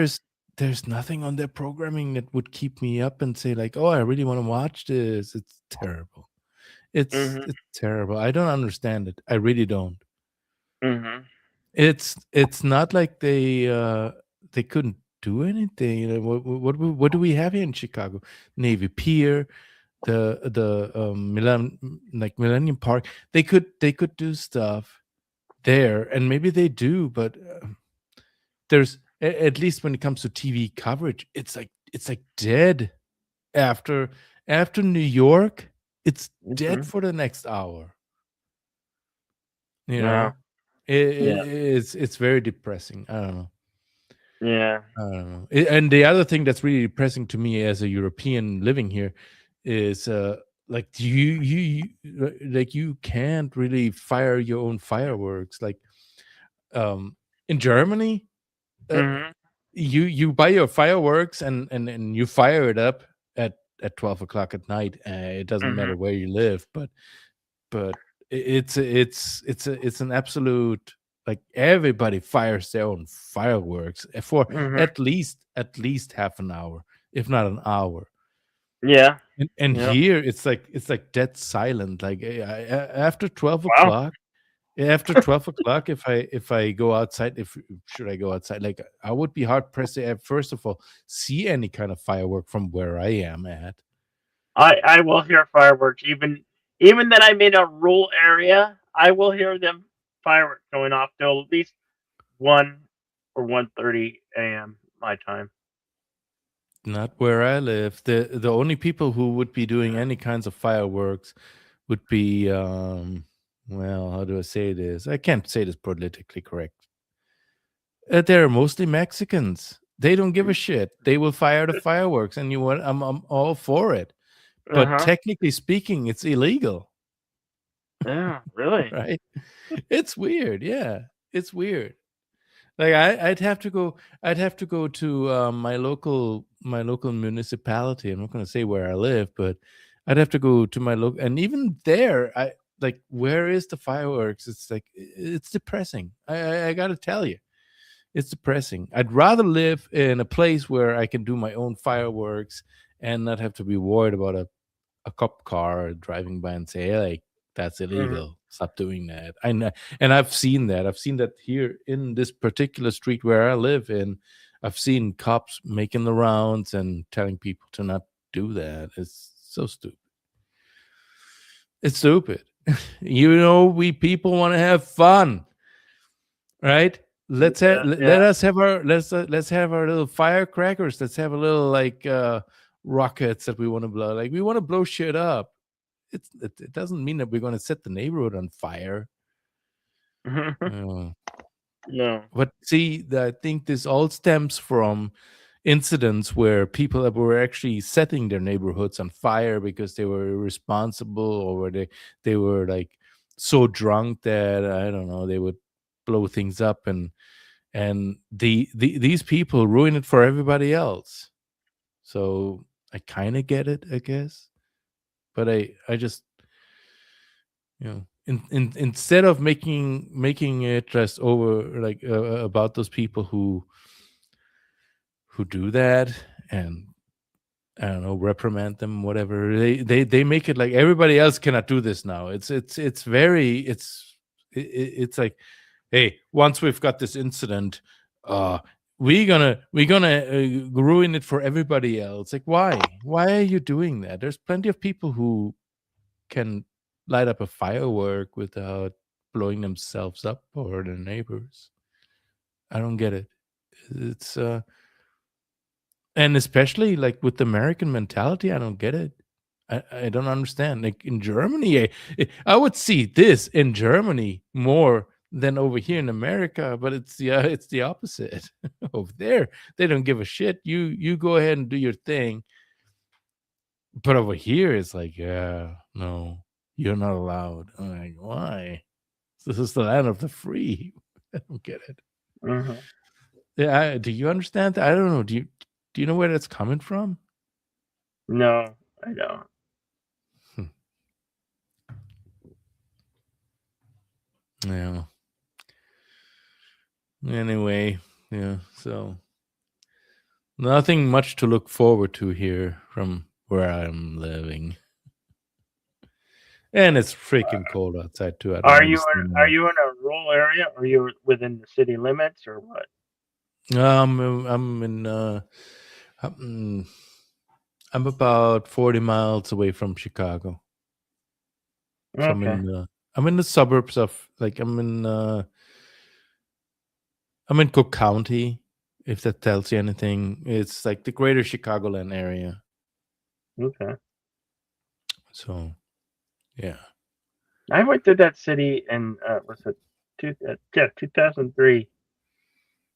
there's nothing on their programming that would keep me up and say like, oh, I really want to watch this. It's terrible. It's terrible. I don't understand it. I really don't. it's not like they couldn't do anything. You know, what do we have here in Chicago? Navy Pier, the Millennium Park. They could do stuff there, and maybe they do, but there's at least when it comes to TV coverage, it's like dead after New York. It's dead for the next hour. You know, it's very depressing. I don't know. Yeah. I don't know. And the other thing that's really depressing to me as a European living here is like you like you can't really fire your own fireworks. Like in Germany, Mhm. you buy your fireworks and you fire it up at 12 o'clock at night. It doesn't matter where you live, but it's an absolute, like, everybody fires their own fireworks for at least half an hour, if not an hour. Yeah. And Yep. here it's like dead silent. Like after 12 Wow. o'clock. After 12 o'clock, if I go outside, should I go outside? Like, I would be hard pressed to first of all see any kind of firework from where I am at. I will hear fireworks even that I'm in a rural area. I will hear them fireworks going off till at least 1 or 1:30 a.m. my time. Not where I live. The only people who would be doing any kinds of fireworks would be well, how do I say this? I can't say this politically correct. They're mostly Mexicans. They don't give a shit. They will fire the fireworks, and I'm all for it. But technically speaking, it's illegal. Yeah, really. Right? It's weird. Yeah, it's weird. Like I'd have to go to my local municipality. I'm not going to say where I live, but I'd have to go to my local, and even there, I like, where is the fireworks? It's like, it's depressing. I got to tell you, it's depressing. I'd rather live in a place where I can do my own fireworks and not have to be worried about a cop car driving by and say, hey, like, that's illegal. Stop doing that. I know, and I've seen that. I've seen that here in this particular street where I live in. I've seen cops making the rounds and telling people to not do that. It's so stupid. It's stupid. You know, we people want to have fun, right? Let's have let's have our little firecrackers. Let's have a little, like, rockets that we want to blow. Like, we want to blow shit up. It doesn't mean that we're going to set the neighborhood on fire. No. But see, I think this all stems from incidents where people that were actually setting their neighborhoods on fire because they were irresponsible, or where they were like so drunk that, I don't know, they would blow things up, and these people ruin it for everybody else. So I kind of get it, I guess. But I just, you know, instead of making it just over, like, about those people who do that, and I don't know, reprimand them, whatever, they make it like everybody else cannot do this now. It's like, hey, once we've got this incident, we're gonna ruin it for everybody else. Like, why are you doing that? There's plenty of people who can light up a firework without blowing themselves up or their neighbors. I don't get it. It's and especially, like, with the American mentality, I don't get it. I don't understand. Like, in Germany, I would see this in Germany more than over here in America, but it's the opposite. Over there, they don't give a shit. You go ahead and do your thing. But over here, it's like, yeah, no, you're not allowed. I'm like, why? This is the land of the free. I don't get it. Yeah, do you understand that? I don't know. Do you know where that's coming from? No, I don't. Yeah. Anyway, yeah, so nothing much to look forward to here from where I'm living. And it's freaking cold outside too. I don't Are you understand are you in a rural area? Or are you within the city limits or what? I'm in. I'm I'm about 40 miles away from Chicago. So Okay. I'm in the suburbs of like I'm in Cook County, if that tells you anything. It's like the greater Chicagoland area. Okay. So yeah. I went to that city in was it 2003.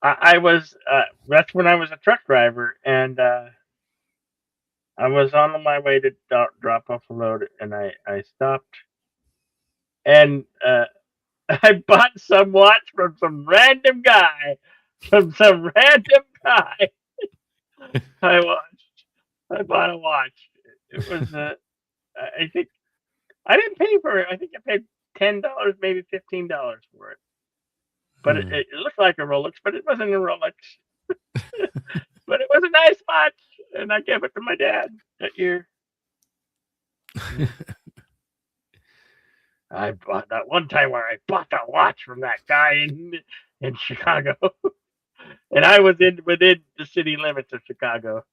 I was that's when I was a truck driver, and I was on my way to drop off a load, and I stopped, and I bought some watch from some random guy, I bought a watch. It was I think I didn't pay for it. I think I paid $10, maybe $15 for it. But it looked like a Rolex, but it wasn't a Rolex. But it was a nice watch, and I gave it to my dad that year. I bought that one time where I bought the watch from that guy in Chicago, and I was within the city limits of Chicago.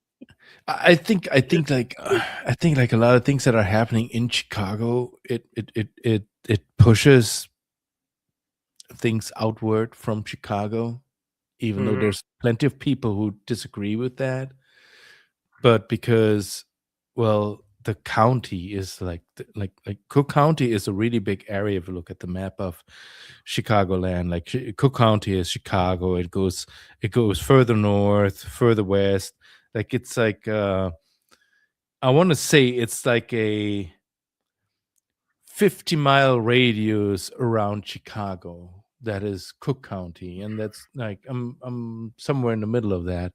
I think like a lot of things that are happening in Chicago, it pushes things outward from Chicago, even though there's plenty of people who disagree with that. But because, well, the county is like Cook County is a really big area. If you look at the map of Chicagoland, like Cook County is Chicago. It goes further north, further west. Like it's like I want to say it's like a 50-mile radius around Chicago. That is Cook County, and that's like I'm somewhere in the middle of that.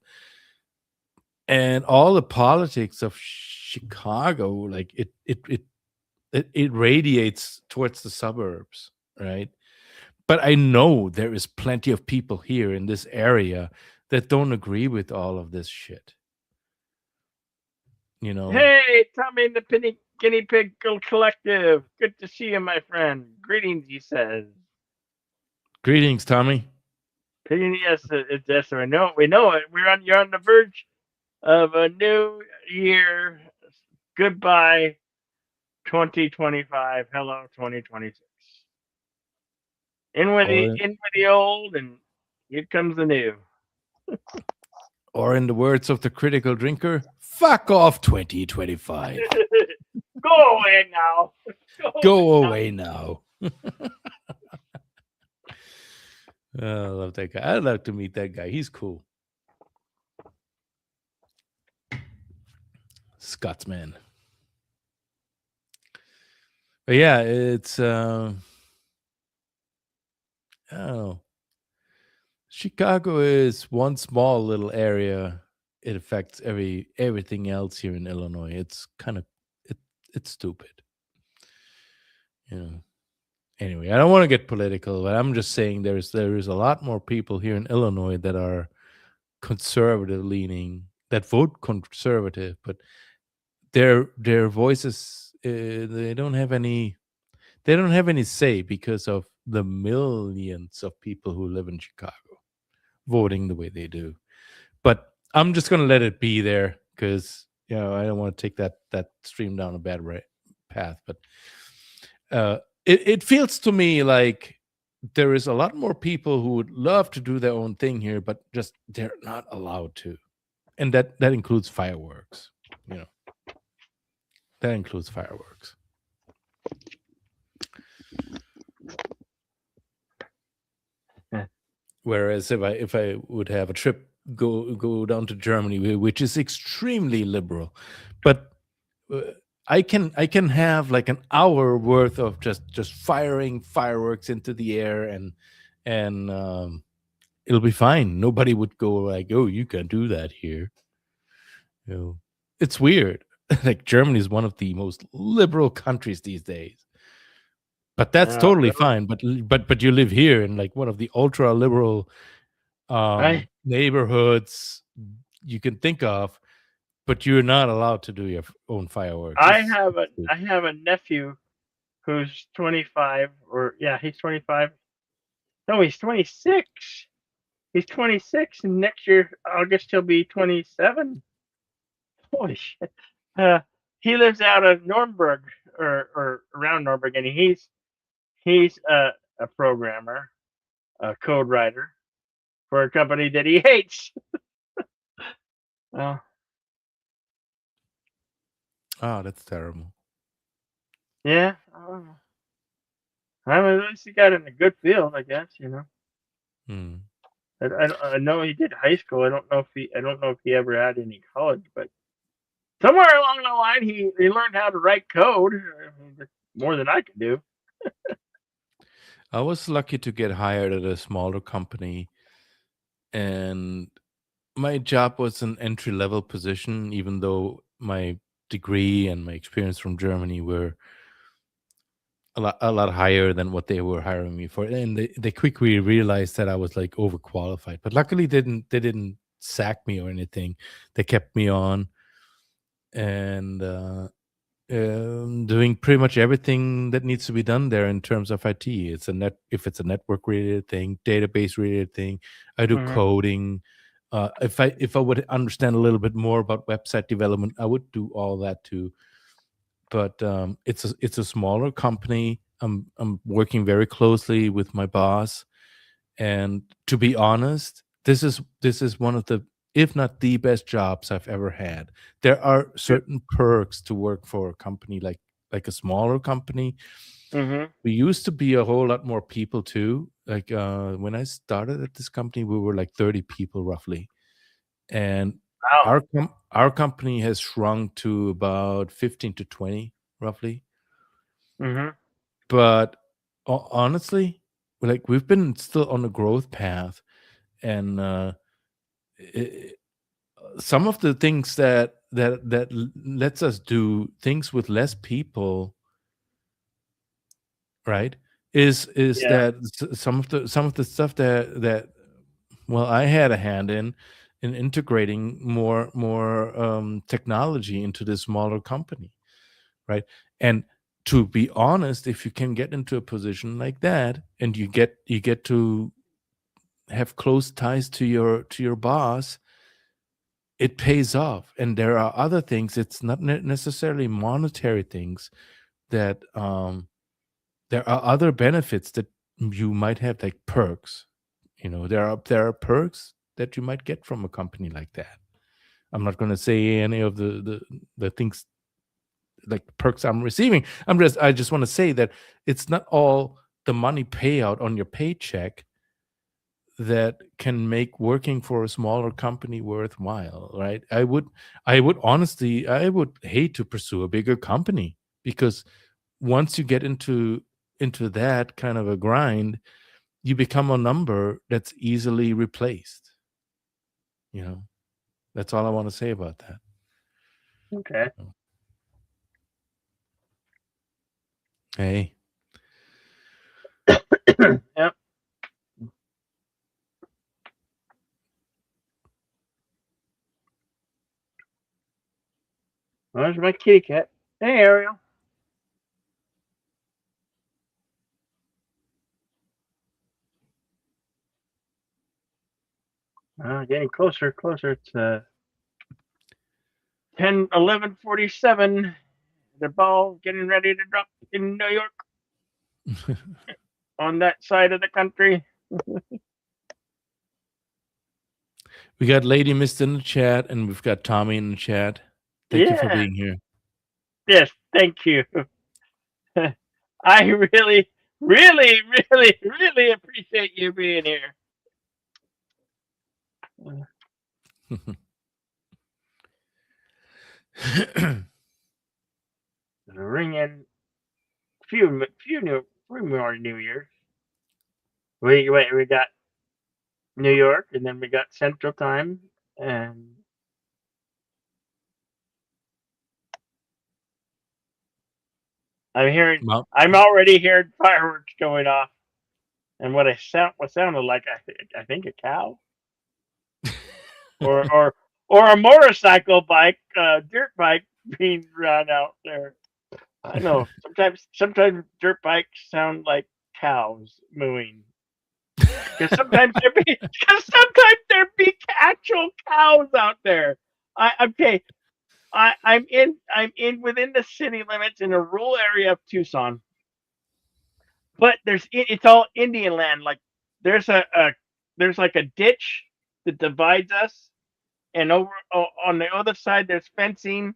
And all the politics of Chicago, like it radiates towards the suburbs, right? But I know there is plenty of people here in this area that don't agree with all of this shit. You know. Hey, Tommy and the Guinea Pig Collective. Good to see you, my friend. Greetings, he says. Greetings, Tommy. Yes, yes, we know it. You're on the verge of a new year. Goodbye, 2025. Hello, 2026. In with the old, and here comes the new. Or in the words of the critical drinker, fuck off 2025. Go away now. Go away now. I love that guy. I'd love to meet that guy. He's cool. Scotsman. But yeah, it's I don't know. Chicago is one small little area. It affects everything else here in Illinois. It's kind of it's stupid. You know. Anyway, I don't want to get political, but I'm just saying there is a lot more people here in Illinois that are conservative leaning, that vote conservative, but their voices they don't have any say because of the millions of people who live in Chicago voting the way they do. But I'm just going to let it be there because I don't want to take that stream down a bad path. But it feels to me like there is a lot more people who would love to do their own thing here, but just they're not allowed to, and that includes fireworks. That includes fireworks. Whereas if I would have a trip go down to Germany, which is extremely liberal, but I can have like an hour worth of just firing fireworks into the air and it'll be fine. Nobody would go like, "Oh, you can't do that here." It's weird. Like Germany is one of the most liberal countries these days. But that's totally fine. But you live here in like one of the ultra liberal neighborhoods you can think of, but you're not allowed to do your own fireworks. I have a nephew who's 25, or yeah, he's 25. No, he's 26. He's 26, and next year, August, he'll be 27. Holy shit. He lives out of Nuremberg, or around Nuremberg, and he's a programmer, a code writer for a company that he hates. Well, Oh, that's terrible. yeah. I mean, at least he got in a good field, I guess. Hmm. I know he did high school. I don't know if he ever had any college, but somewhere along the line, he learned how to write code. I mean, that's more than I could do. I was lucky to get hired at a smaller company, and my job was an entry level position, even though my degree and my experience from Germany were a lot higher than what they were hiring me for. And they quickly realized that I was like overqualified. But luckily they didn't sack me or anything. They kept me on, and doing pretty much everything that needs to be done there in terms of IT. If it's a network related thing, database related thing, I do Mhm. coding. If I would understand a little bit more about website development, I would do all that too. But it's a smaller company. I'm working very closely with my boss, and to be honest, this is one of the, if not the best jobs I've ever had. There are certain perks to work for a company like a smaller company. Mhm. We used to be a whole lot more people too. Like when I started at this company, we were like 30 people roughly, and Wow. our company has shrunk to about 15 to 20 roughly. Mhm. But honestly, like we've been still on a growth path, and i- some of the things that lets us do things with less people, right, is Yeah. that some of the stuff that well, I had a hand in integrating more technology into this smaller company, right? And to be honest, if you can get into a position like that, and you get to have close ties to your boss, it pays off. And there are other things, it's not necessarily monetary things, that there are other benefits that you might have, like perks. There are perks that you might get from a company like that. I'm not going to say any of the things, like perks I'm receiving. I just want to say that it's not all the money payout on your paycheck that can make working for a smaller company worthwhile, right? I would hate to pursue a bigger company, because once you get into that kind of a grind, you become a number that's easily replaced. That's all I want to say about that. Okay. Hey. Yep. There's my kitty cat. Hey, Ariel. Getting closer, closer. It's 11:47. The ball getting ready to drop in New York, on that side of the country. We got Lady Mist in the chat, and we've got Tommy in the chat. Thank you for Yeah. being here. Yes. Thank you. I really, really, really, really appreciate you being here. Ring in few more New Year's. We got New York, and then we got Central Time, and Well, I'm already hearing fireworks going off, and what sounded like, I think a cow, or a motorcycle bike, dirt bike being run out there. I know. Sometimes dirt bikes sound like cows mooing. Because sometimes there be actual cows out there. I'm in within the city limits in a rural area of Tucson, but it's all Indian land. Like there's there's like a ditch that divides us, and on the other side there's fencing,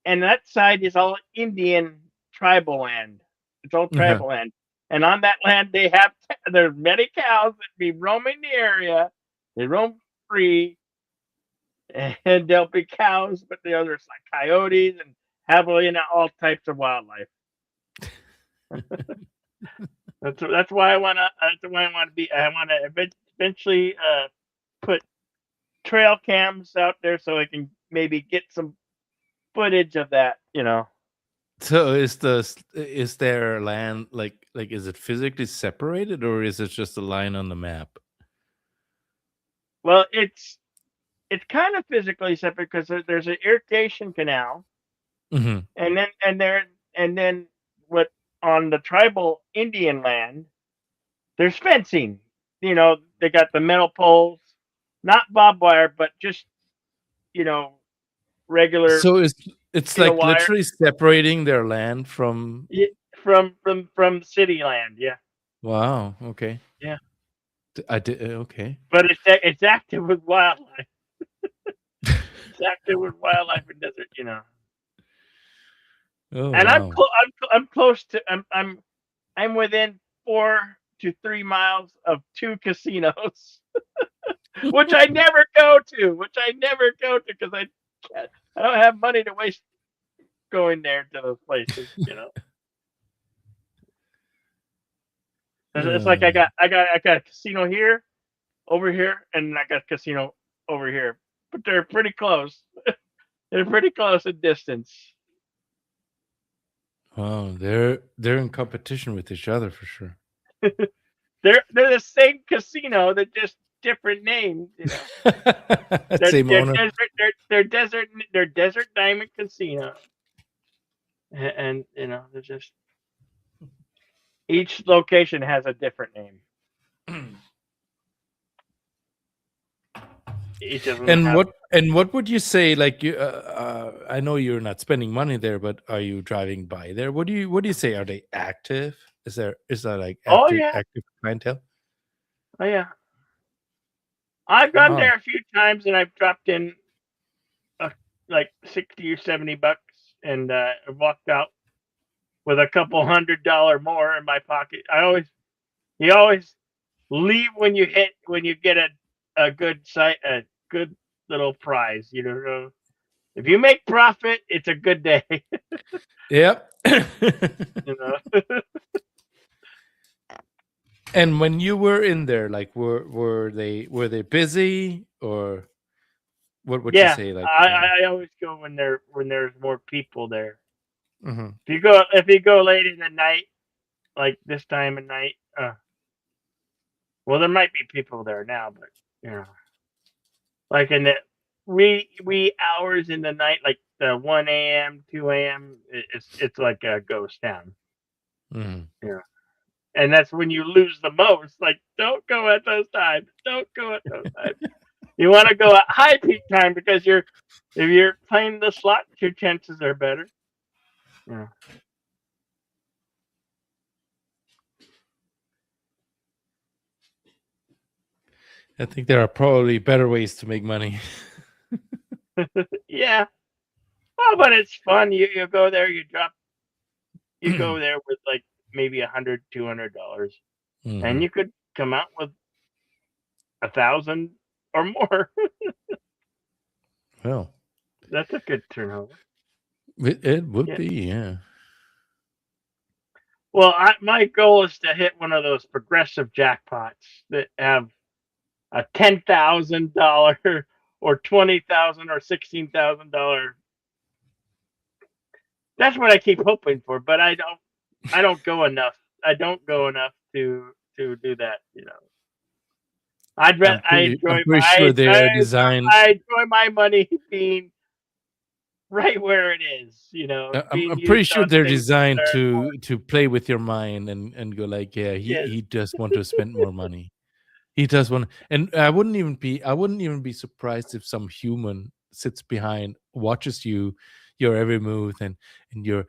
and that side is all Indian tribal land. It's all tribal land, and on that land there's many cows that be roaming the area. They roam free, and there'll be cows, but there's like coyotes and all types of wildlife. That's why I want to eventually put trail cams out there so I can maybe get some footage of that. So is there land like is it physically separated, or is it just a line on the map? Well, it's kind of physically separate because there's an irrigation canal, Mm-hmm. and then what on the tribal Indian land, there's fencing. They got the metal poles, not barbed wire, but just regular So it's like wire literally separating their land from. from city land. Yeah, Wow. Okay. yeah. I did. Okay. But it's active with wildlife. It's active with wildlife and desert. Oh, And wow. I'm close to I'm within 4 to 3 miles of 2 casinos, which I never go to. Because I don't have money to waste going there to those places. It's like I got a casino here, over here, and I got a casino over here, but they're pretty close. They're pretty close in distance. Wow, they're in competition with each other for sure. They're the same casino, they're just different names. Same owner. They're Desert Diamond Casino, and they're just each location has a different name. Each of them And what would you say? Like you, I know you're not spending money there, but are you driving by there? What do you say? Are they active? Is that like active clientele? Oh yeah, I've gone there a few times, and I've dropped in like $60 or $70, and walked out with a couple $100 more in my pocket. You always leave when you get a good little prize. If you make profit, it's a good day. Yep. And when you were in there, like were they busy, or what would you say? Like I always go when there's more people there. mm-hmm. If you go late in the night, like this time of night, well, there might be people there now, but like in the wee hours in the night, like the 1 a.m., 2 a.m., it's like a ghost town. Mm-hmm. And that's when you lose the most. Like, don't go at those times. You want to go at high peak time, because if you're playing the slots, your chances are better. Yeah. I think there are probably better ways to make money. Yeah. Oh, but it's fun. You go there, you go there with like maybe $100, $200, Mm-hmm. and you could come out with 1,000 or more. Well, that's a good turnover. It would be, yeah. Well, my goal is to hit one of those progressive jackpots that have a $10,000 or $20,000 or $16,000. That's what I keep hoping for, but I don't go enough. I don't go enough to do that. I enjoy my money being right where it is. You know, I'm being pretty used sure on they're things designed that are to play with your mind and go like, yeah, yes. he does want to spend more money. He does want, and I wouldn't even be surprised if some human sits behind, watches your every move and your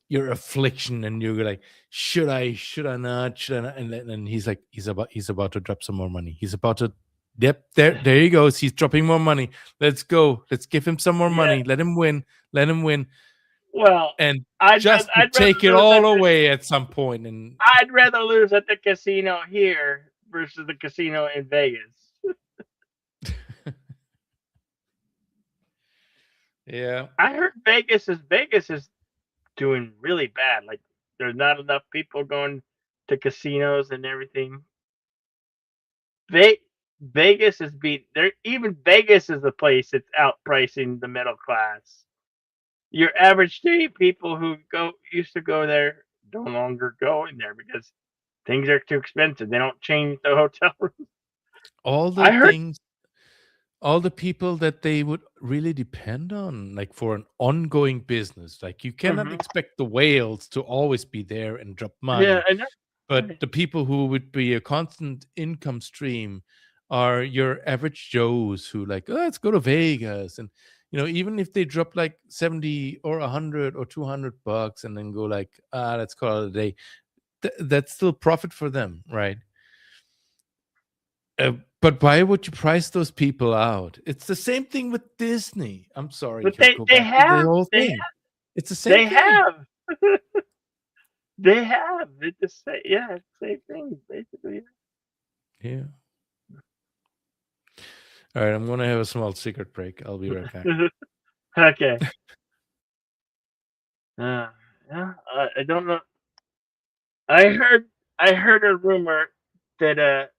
your affliction, and you're like, should I not, and he's about to drop some more money. He's about to, yep, there he goes. He's dropping more money. Let's go. Let's give him some more Yeah. money. Let him win. Let him win. Well, And I'd just to rather take it lose all at the- away at some point. And I'd rather lose at the casino here versus the casino in Vegas. yeah, I heard Vegas is doing really bad. Like there's not enough people going to casinos and everything. Vegas is beat there. Even Vegas is a place that's outpricing the middle class. Your average day people who used to go there no longer go in there because things are too expensive. They don't change the hotel room. all I the heard. things, all the people that they would really depend on, like for an ongoing business. Like you cannot Mhm. expect the whales to always be there and drop money. Yeah, I know. But the people who would be a constant income stream are your average Joes who like, oh, let's go to Vegas. And, even if they drop like 70 or 100 or $200 and then go like, let's call it a day, that's still profit for them, right? But why would you price those people out? It's the same thing with Disney. I'm sorry But to go they back to the have whole they thing. It's the same they thing. have they have it's the same, yeah, it's the same thing basically. Yeah. All right, I'm gonna have a small secret break. I'll be right back. Okay. Yeah, I don't know. I heard a rumor that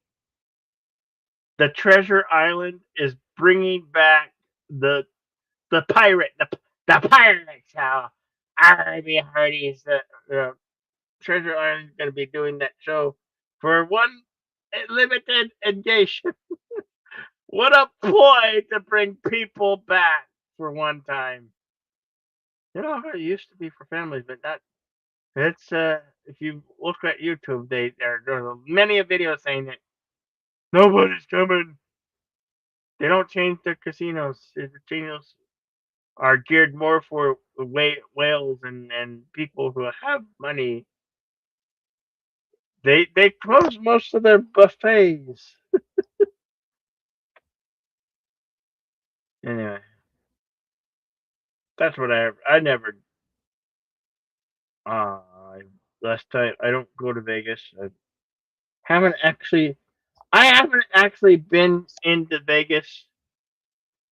the Treasure Island is bringing back the pirates. How R.B. Hardy's the Treasure Island is going to be doing that show for one limited engagement. What a ploy to bring people back for one time. You know how it used to be for families, but not. It's if you look at YouTube, there are many a video saying that nobody's coming. They don't change their casinos. The casinos are geared more for whales and people who have money. They close most of their buffets. Anyway, that's what I never. Uh, last time I don't go to Vegas. Haven't actually. I haven't actually been into Vegas.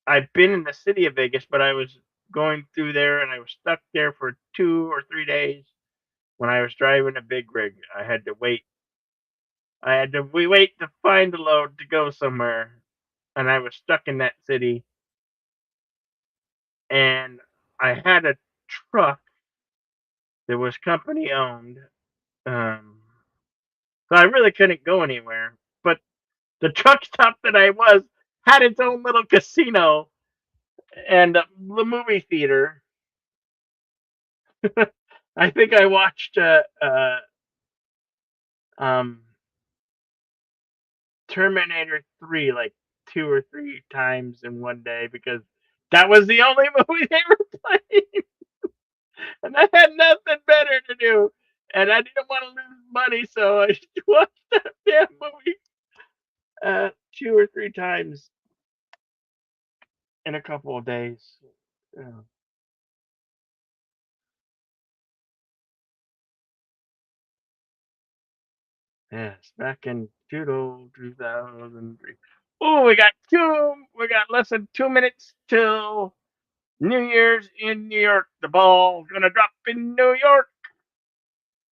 I've been in the city of Vegas, but I was going through there and I was stuck there for 2 or 3 days when I was driving a big rig. I had to wait. We wait to find a load to go somewhere, and I was stuck in that city. And I had a truck that was company owned, so I really couldn't go anywhere. But the truck stop that I was had its own little casino and the movie theater. I think I watched um, Terminator 3 like 2 or 3 times in one day because that was the only movie they were playing, and I had nothing better to do, and I didn't want to lose money, so I watched that damn movie 2 or 3 times in a couple of days. Yeah. Yes, back in good old 2003. Oh, we got less than 2 minutes till New Year's in New York. The ball's gonna drop in New York.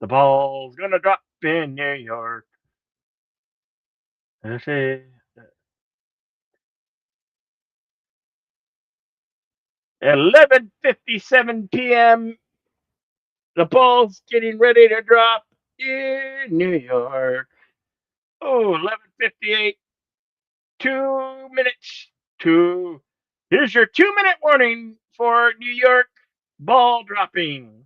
The ball's gonna drop in New York. This is 11:57 p.m. The ball's getting ready to drop in New York. Oh, 11:58. 2 minutes to. Here's your 2-minute warning for New York ball dropping.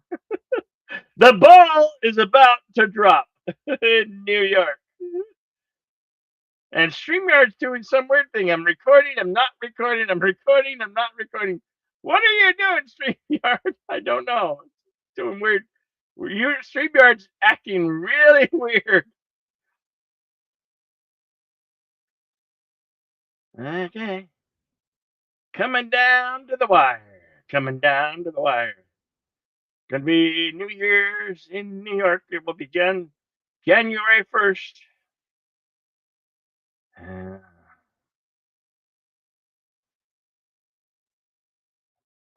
The ball is about to drop in New York. And StreamYard's doing some weird thing. I'm recording, I'm not recording, I'm recording, I'm not recording. What are you doing, StreamYard? I don't know. It's doing weird. StreamYard's acting really weird. Okay. Coming down to the wire. Coming down to the wire. Gonna be New Year's in New York. It will begin January 1st.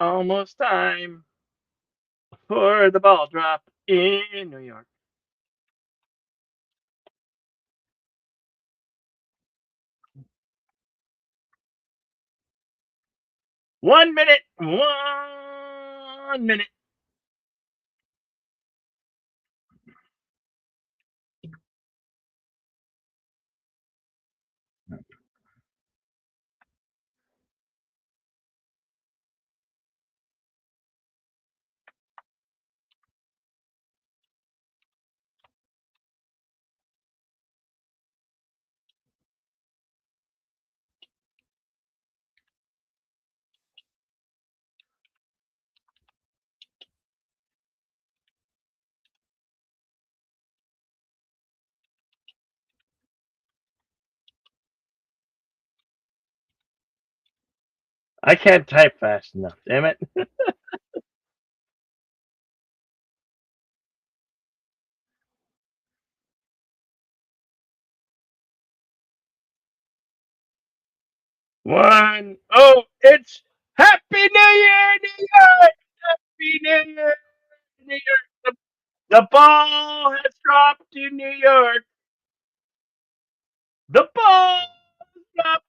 Almost time for the ball drop in New York. One minute. I can't type fast enough. Damn it. One. Oh, it's Happy New Year, New York! Happy New Year, New York! The ball has dropped in New York. The ball has dropped.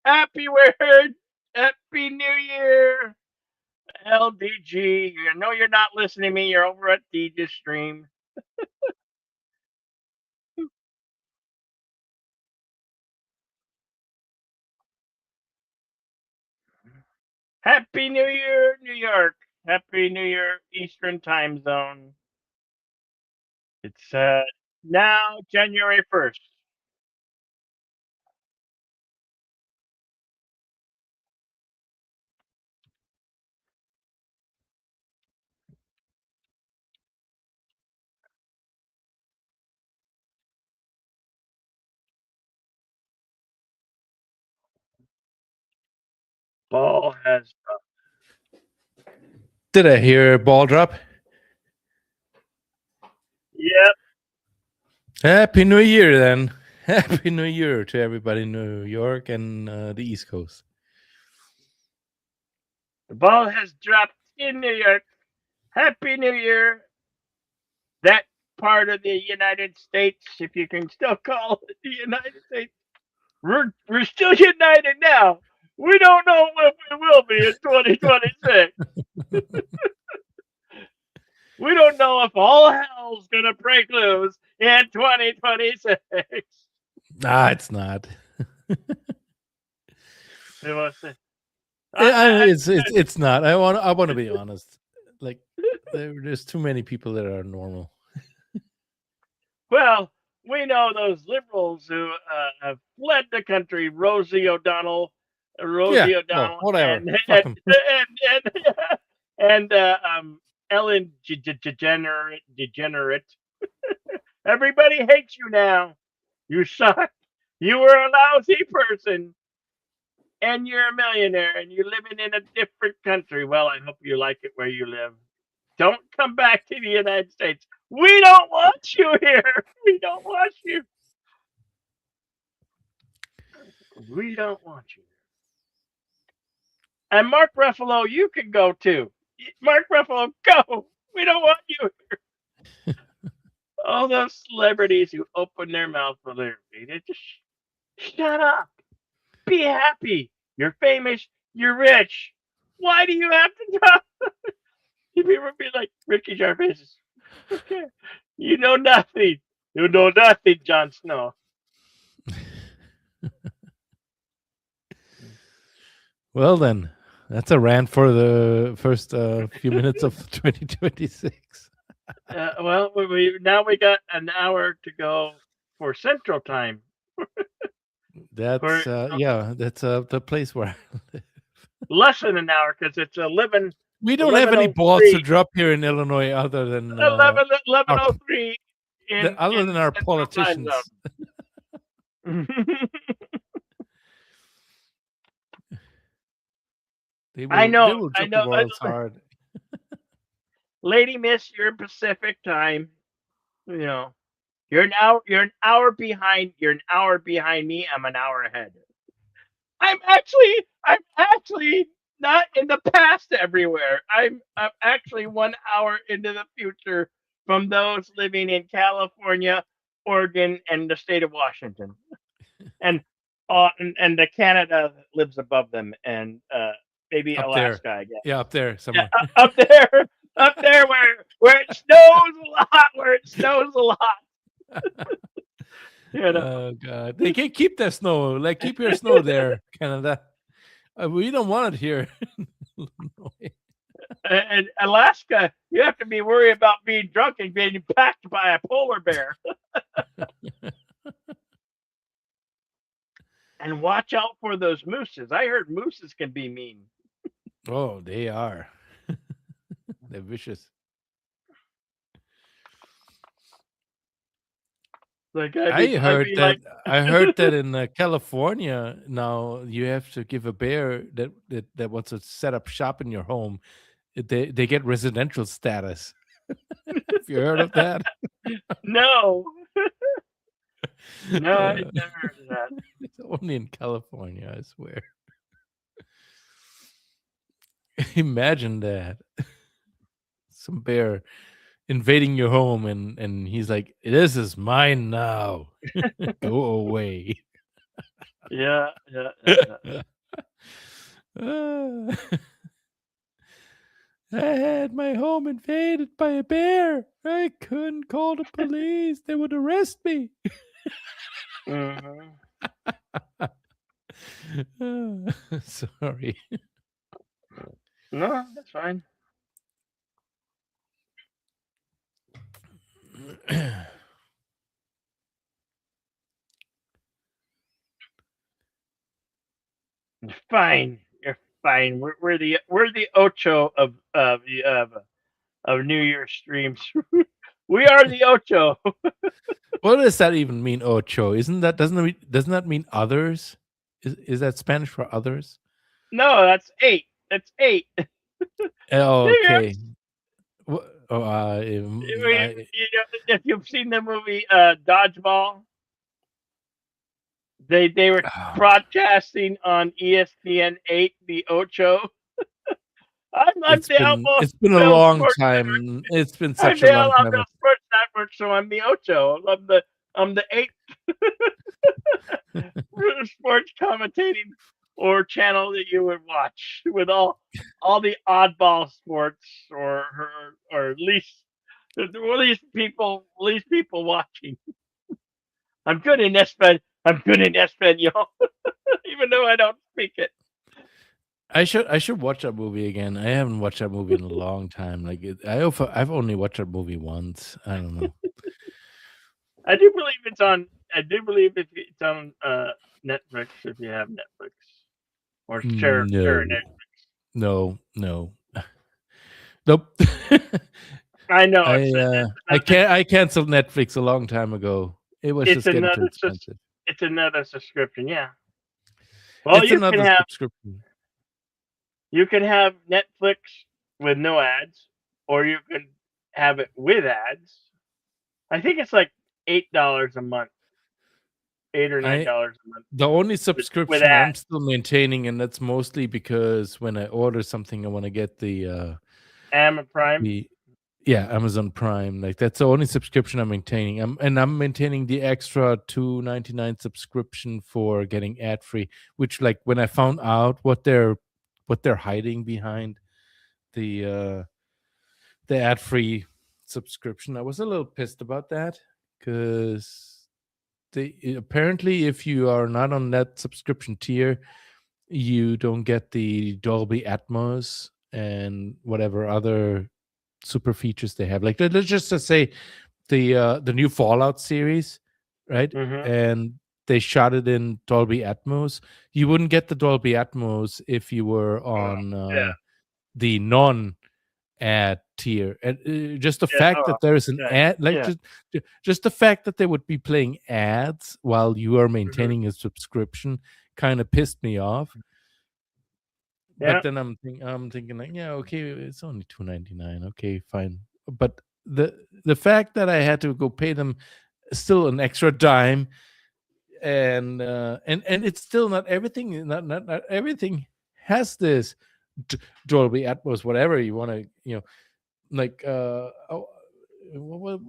Happy word. Happy New Year. LDG. I know you're not listening to me. You're over at DJ Stream. Happy New Year, New York. Happy New Year, Eastern Time Zone. It's now January 1st. Ball has dropped. Did I hear a ball drop? Yep. Happy New Year, then. Happy New Year to everybody in New York and the East Coast. The ball has dropped in New York. Happy New Year. That part of the United States, if you can still call it the United States. We're still united now. We don't know what we will be in 2026. We don't know if all hell's gonna break loose in 2026. Nah, it's not. It's not. I want to be honest. Like there's too many people that are normal. Well, we know those liberals who have fled the country. Rosie O'Donnell, whatever. and Ellen Degenerate. Everybody hates you now. You suck. You were a lousy person, and you're a millionaire, and you're living in a different country. Well, I hope you like it where you live. Don't come back to the United States. We don't want you here. We don't want you. We don't want you. And Mark Ruffalo, you can go too. Mark Ruffalo, go. We don't want you here. All those celebrities who open their mouth for liberty, they just shut up. Be happy. You're famous. You're rich. Why do you have to talk? People would be like Ricky Gervais. Okay. You know nothing. You know nothing, Jon Snow. Well then, That's a rant for the first few minutes of 2026. Well, now we got an hour to go for Central Time. That's that's the place where I live. Less than an hour because it's 11. We don't have any balls 11:03. to drop here in Illinois other than 11:03 other than our Central Time politicians. Zone. They I know, will I jump know. the balls hard. Lady Miss, you're Pacific time. You know, you're an hour behind. You're an hour behind me. I'm an hour ahead. I'm actually not in the past everywhere. I'm actually 1 hour into the future from those living in California, Oregon, and the state of Washington, and and the Canada that lives above them, and maybe Up Alaska, there. I guess. Yeah, up there somewhere. Yeah, up there where it snows a lot. You know. Oh God, they can't keep that snow. Like, keep your snow there, Canada. We don't want it here. And Alaska, you have to be worried about being drunk and being packed by a polar bear. And watch out for those mooses. I heard mooses can be mean. Oh, they are. They're vicious. Like I heard that in California now you have to give a bear that wants to set up shop in your home. They get residential status. Have you heard of that? No. No, I never heard of that. It's only in California, I swear. Imagine that. Some bear invading your home and he's like, "This is mine now. Go away." Yeah. I had my home invaded by a bear. I couldn't call the police. They would arrest me. Mhm. Sorry. No, that's fine. Fine. You're fine. We're the Ocho of New Year's streams. We are the Ocho. What does that even mean, ocho? Doesn't that mean others? Is that Spanish for others? No, that's 8. That's 8. Oh, okay. If you've seen the movie Dodgeball, they were broadcasting on ESPN 8, the Ocho. It's been a long time. It's been such a long time. I'm the Sports Network, so I'm the Ocho. I'm the 8th sports commentating or channel that you would watch with all the oddball sports or least people watching. I'm good in Espanol, even though I don't speak it. I should watch that movie again. I haven't watched that movie in a long time. I've only watched that movie once. I don't know. I do believe it's on Netflix if you have Netflix or share Netflix. No. Nope. I know. I canceled Netflix a long time ago. It was just getting too expensive. It's another subscription, yeah. Well, it's another subscription. You can have Netflix with no ads, or you can have it with ads. I think it's like $8 a month, $8 or $9 a month. The only subscription I'm still maintaining, and that's mostly because when I order something, I want to get the Amazon Prime. Amazon Prime. Like, that's the only subscription I'm maintaining. I'm maintaining the extra $2.99 subscription for getting ad free. Which, like, when I found out what they're hiding behind the ad free subscription, I was a little pissed about that, because apparently if you are not on that subscription tier, you don't get the Dolby Atmos and whatever other super features they have. Like let's just say the new Fallout series, right? Mm-hmm. And they shot it in Dolby Atmos. You wouldn't get the Dolby Atmos if you were on yeah. the non-ad tier. And just the Yeah, fact that there is an yeah, ad, like yeah. just the fact that they would be playing ads while you Mm-hmm. are maintaining a subscription kind of pissed me off. Yeah. But then I'm thinking like, yeah, okay, it's only $2.99. Okay, fine. But the fact that I had to go pay them still an extra dime, and it's still not everything. Not everything has this Dolby Atmos, whatever you want to, like. What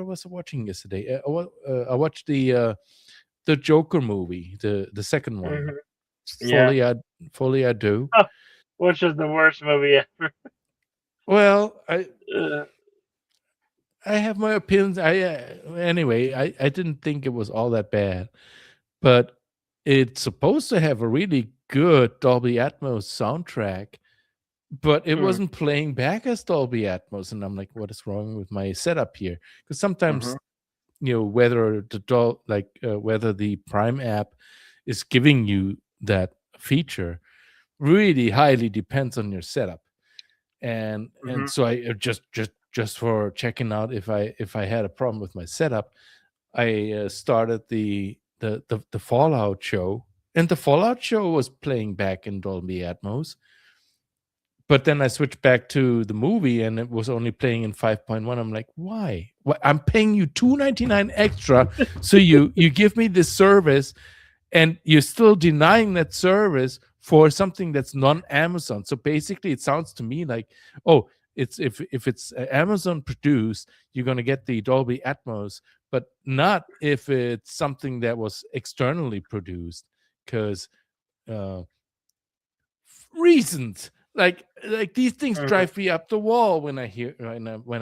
was I watching yesterday? I watched the Joker movie, the second one, Mhm. Yeah. Folie à Deux. Which is the worst movie ever. Well, Uh, I have my opinions. Anyway, I didn't think it was all that bad, but it's supposed to have a really good Dolby Atmos soundtrack, but it Hmm. wasn't playing back as Dolby Atmos, and I'm like, what is wrong with my setup here? Because sometimes whether whether the Prime app is giving you that feature really highly depends on your setup, and so I just for checking out if I had a problem with my setup, I started the Fallout show, and the Fallout show was playing back in Dolby Atmos. But then I switched back to the movie, and it was only playing in 5.1. I'm like, why? I'm paying you $2.99 extra, so you give me this service, and you're still denying that service for something that's non-Amazon. So basically, it sounds to me like, oh, it's if it's Amazon produced, you're gonna get the Dolby Atmos, but not if it's something that was externally produced, because reasons. Like these things drive me up the wall when I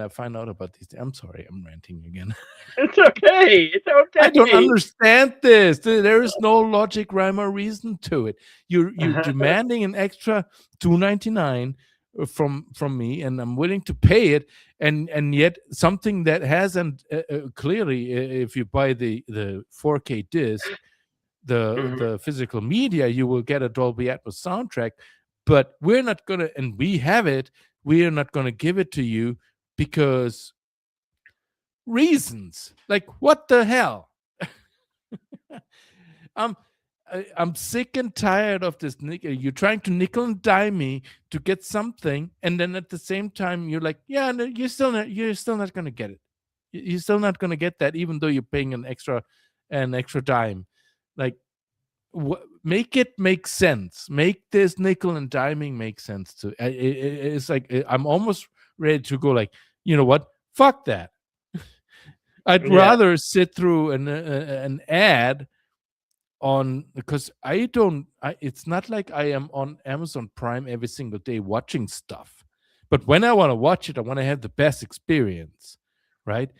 find out about these. I'm sorry, I'm ranting again. It's okay. It's okay. I don't understand this. There is no logic, rhyme, or reason to it. You're demanding an extra $2.99 from me, and I'm willing to pay it. And yet something that hasn't clearly, if you buy the 4K disc, the physical media, you will get a Dolby Atmos soundtrack. But we're not gonna, and we have it. We are not gonna give it to you because reasons. Like, what the hell? I'm sick and tired of this. You're trying to nickel and dime me to get something, and then at the same time you're like, yeah, no, you're still not gonna get it. You're still not gonna get that, even though you're paying an extra dime. Like, make it make sense. Make this nickel and diming make sense too. It's like I'm almost ready to go. Like, you know what? Fuck that. I'd rather sit through an ad on, because it's not like I am on Amazon Prime every single day watching stuff. But when I want to watch it, I want to have the best experience, right?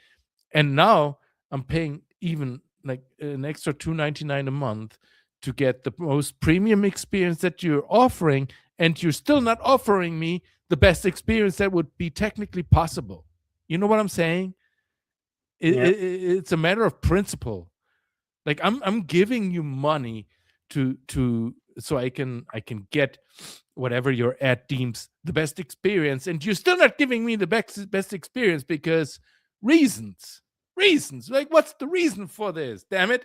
And now I'm paying even like an extra $2.99 a month to get the most premium experience that you're offering, and you're still not offering me the best experience that would be technically possible. You know what I'm saying? It's a matter of principle. Like, I'm giving you money to so I can get whatever your ad deems the best experience, and you're still not giving me the best experience because reasons. Like, what's the reason for this? Damn it!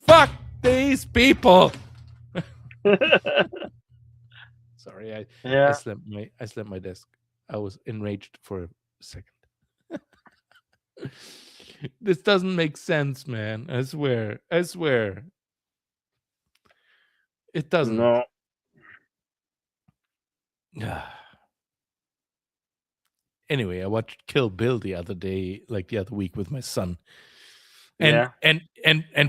Fuck these people. Sorry, I slammed my desk. I was enraged for a second. This doesn't make sense, man. I swear. It doesn't. No. Anyway, I watched Kill Bill the other week with my son. And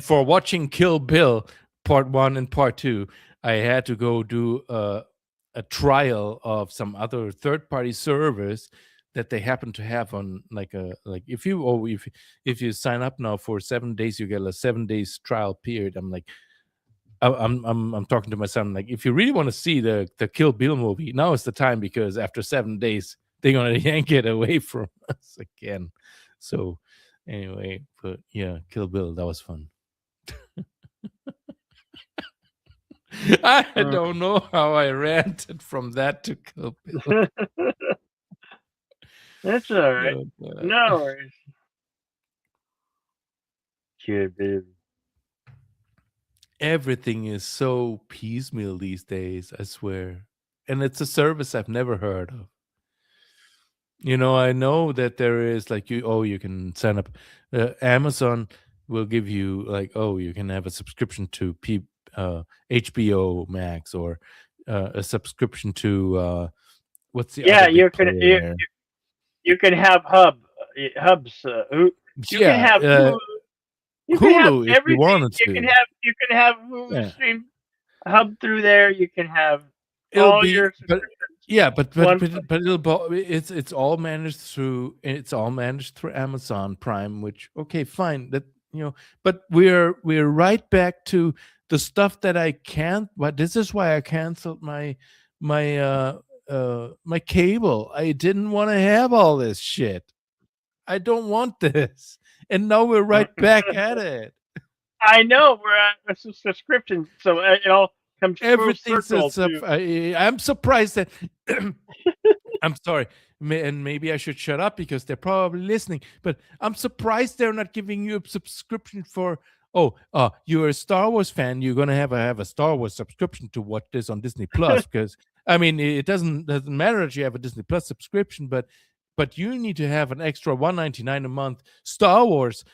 for watching Kill Bill Part 1 and Part 2, I had to go do a trial of some other third-party service that they happen to have on if you sign up now for 7 days, you get a 7 days trial period. I'm like, I'm talking to my son, like, if you really want to see the Kill Bill movie, now is the time, because after 7 days they're gonna yank it away from us again. So anyway, but yeah, Kill Bill, that was fun. I don't know how I ranted from that to Kill Bill. That's all right. But, No worries. Kid, baby. everything is so piecemeal these days, I swear. And it's a service I've never heard of. You know, I know that there is like you can sign up. Amazon will give you like, you can have a subscription to HBO Max, or a subscription to what's the Yeah, other big you can player? you can have hubs. You Yeah, can have Hulu. You can have Hulu if you everything. wanted You to. can have Hulu Yeah. stream hub through there. You can have It'll all be, your but yeah, but One- it's all managed through Amazon Prime, which okay, fine, that but we're right back to the stuff that I can't. But this is why I canceled my cable. I didn't want to have all this shit. I don't want this, and now we're right back at it. I know we're at a subscription, so it all comes full Everything's circle. To, I'm surprised that I'm sorry, and maybe I should shut up because they're probably listening, but I'm surprised they're not giving you a subscription for you're a Star Wars fan, you're gonna have a Star Wars subscription to watch this on Disney Plus. Because I mean, it doesn't matter that you have a Disney Plus subscription, but you need to have an extra $1.99 a month Star Wars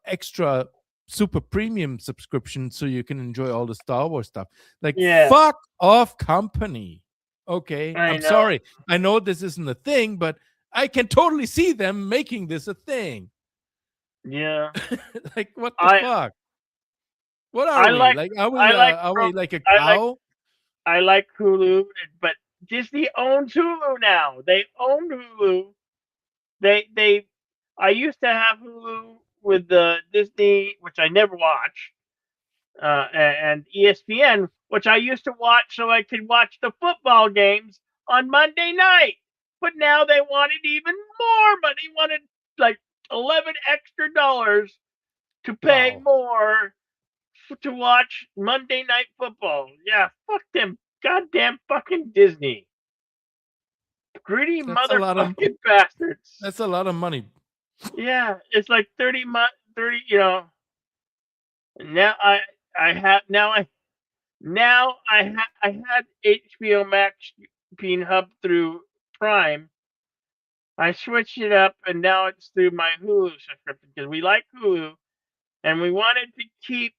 extra super premium subscription so you can enjoy all the Star Wars stuff. Like, fuck off, company. Okay, I'm sorry. I know this isn't a thing, but I can totally see them making this a thing. Yeah. Like, what the fuck? What are we? Are we like a cow? I like Hulu, but Disney owns Hulu now. They own Hulu. I used to have Hulu with the Disney, which I never watch, and ESPN, which I used to watch so I could watch the football games on Monday night. But now they wanted even more money. Wanted like $11 extra to pay more to watch Monday Night Football. Yeah, fuck them, goddamn fucking Disney, greedy motherfucking bastards. That's a lot of money. Yeah, it's like 30. Now I had HBO Max being hubbed through Prime. I switched it up, and now it's through my Hulu subscription because we like Hulu, and we wanted to keep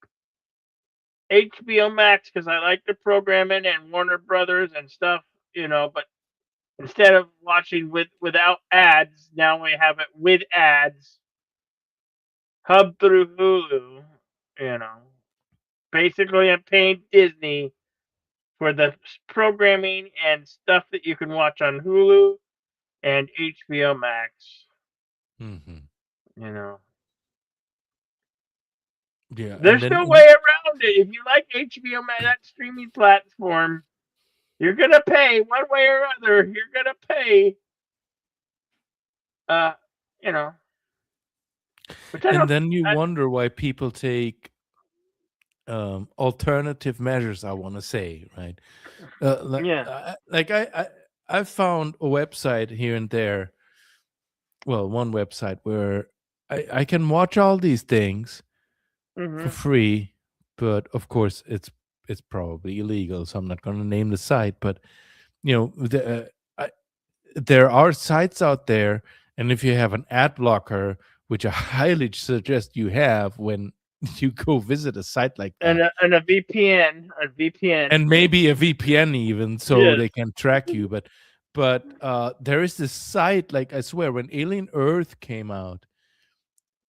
HBO Max because I like the programming and Warner Brothers and stuff, But instead of watching without ads, now we have it with ads. Hub through Hulu, Basically, I'm paying Disney for the programming and stuff that you can watch on Hulu and HBO Max. Mm-hmm. Yeah. There's no way around it. If you like HBO Max, that streaming platform, you're gonna pay one way or other. You're gonna pay. And then you wonder why people take alternative measures. I want to say, right? I found a website here and there. Well, one website where I can watch all these things for free, but of course it's probably illegal, so I'm not going to name the site. But there are sites out there, and if you have an ad blocker, which I highly suggest you have when you go visit a site like that, and a VPN, and maybe a VPN even, so they can track you. But there is this site, like, I swear, when Alien Earth came out,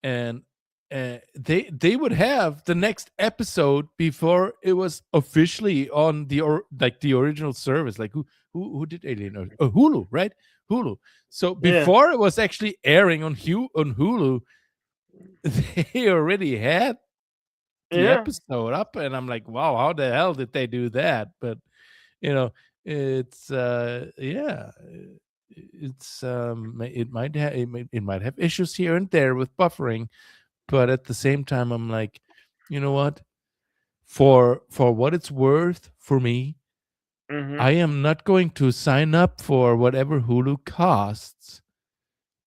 and they would have the next episode before it was officially on the original service. Like, who did Alien Earth? Oh, Hulu, right? Hulu. So before it was actually airing on Hulu, they already had the episode up, and I'm like, wow, how the hell did they do that? But it's it's it might have issues here and there with buffering, but at the same time, I'm like, you know what? For what it's worth for me, I am not going to sign up for whatever Hulu costs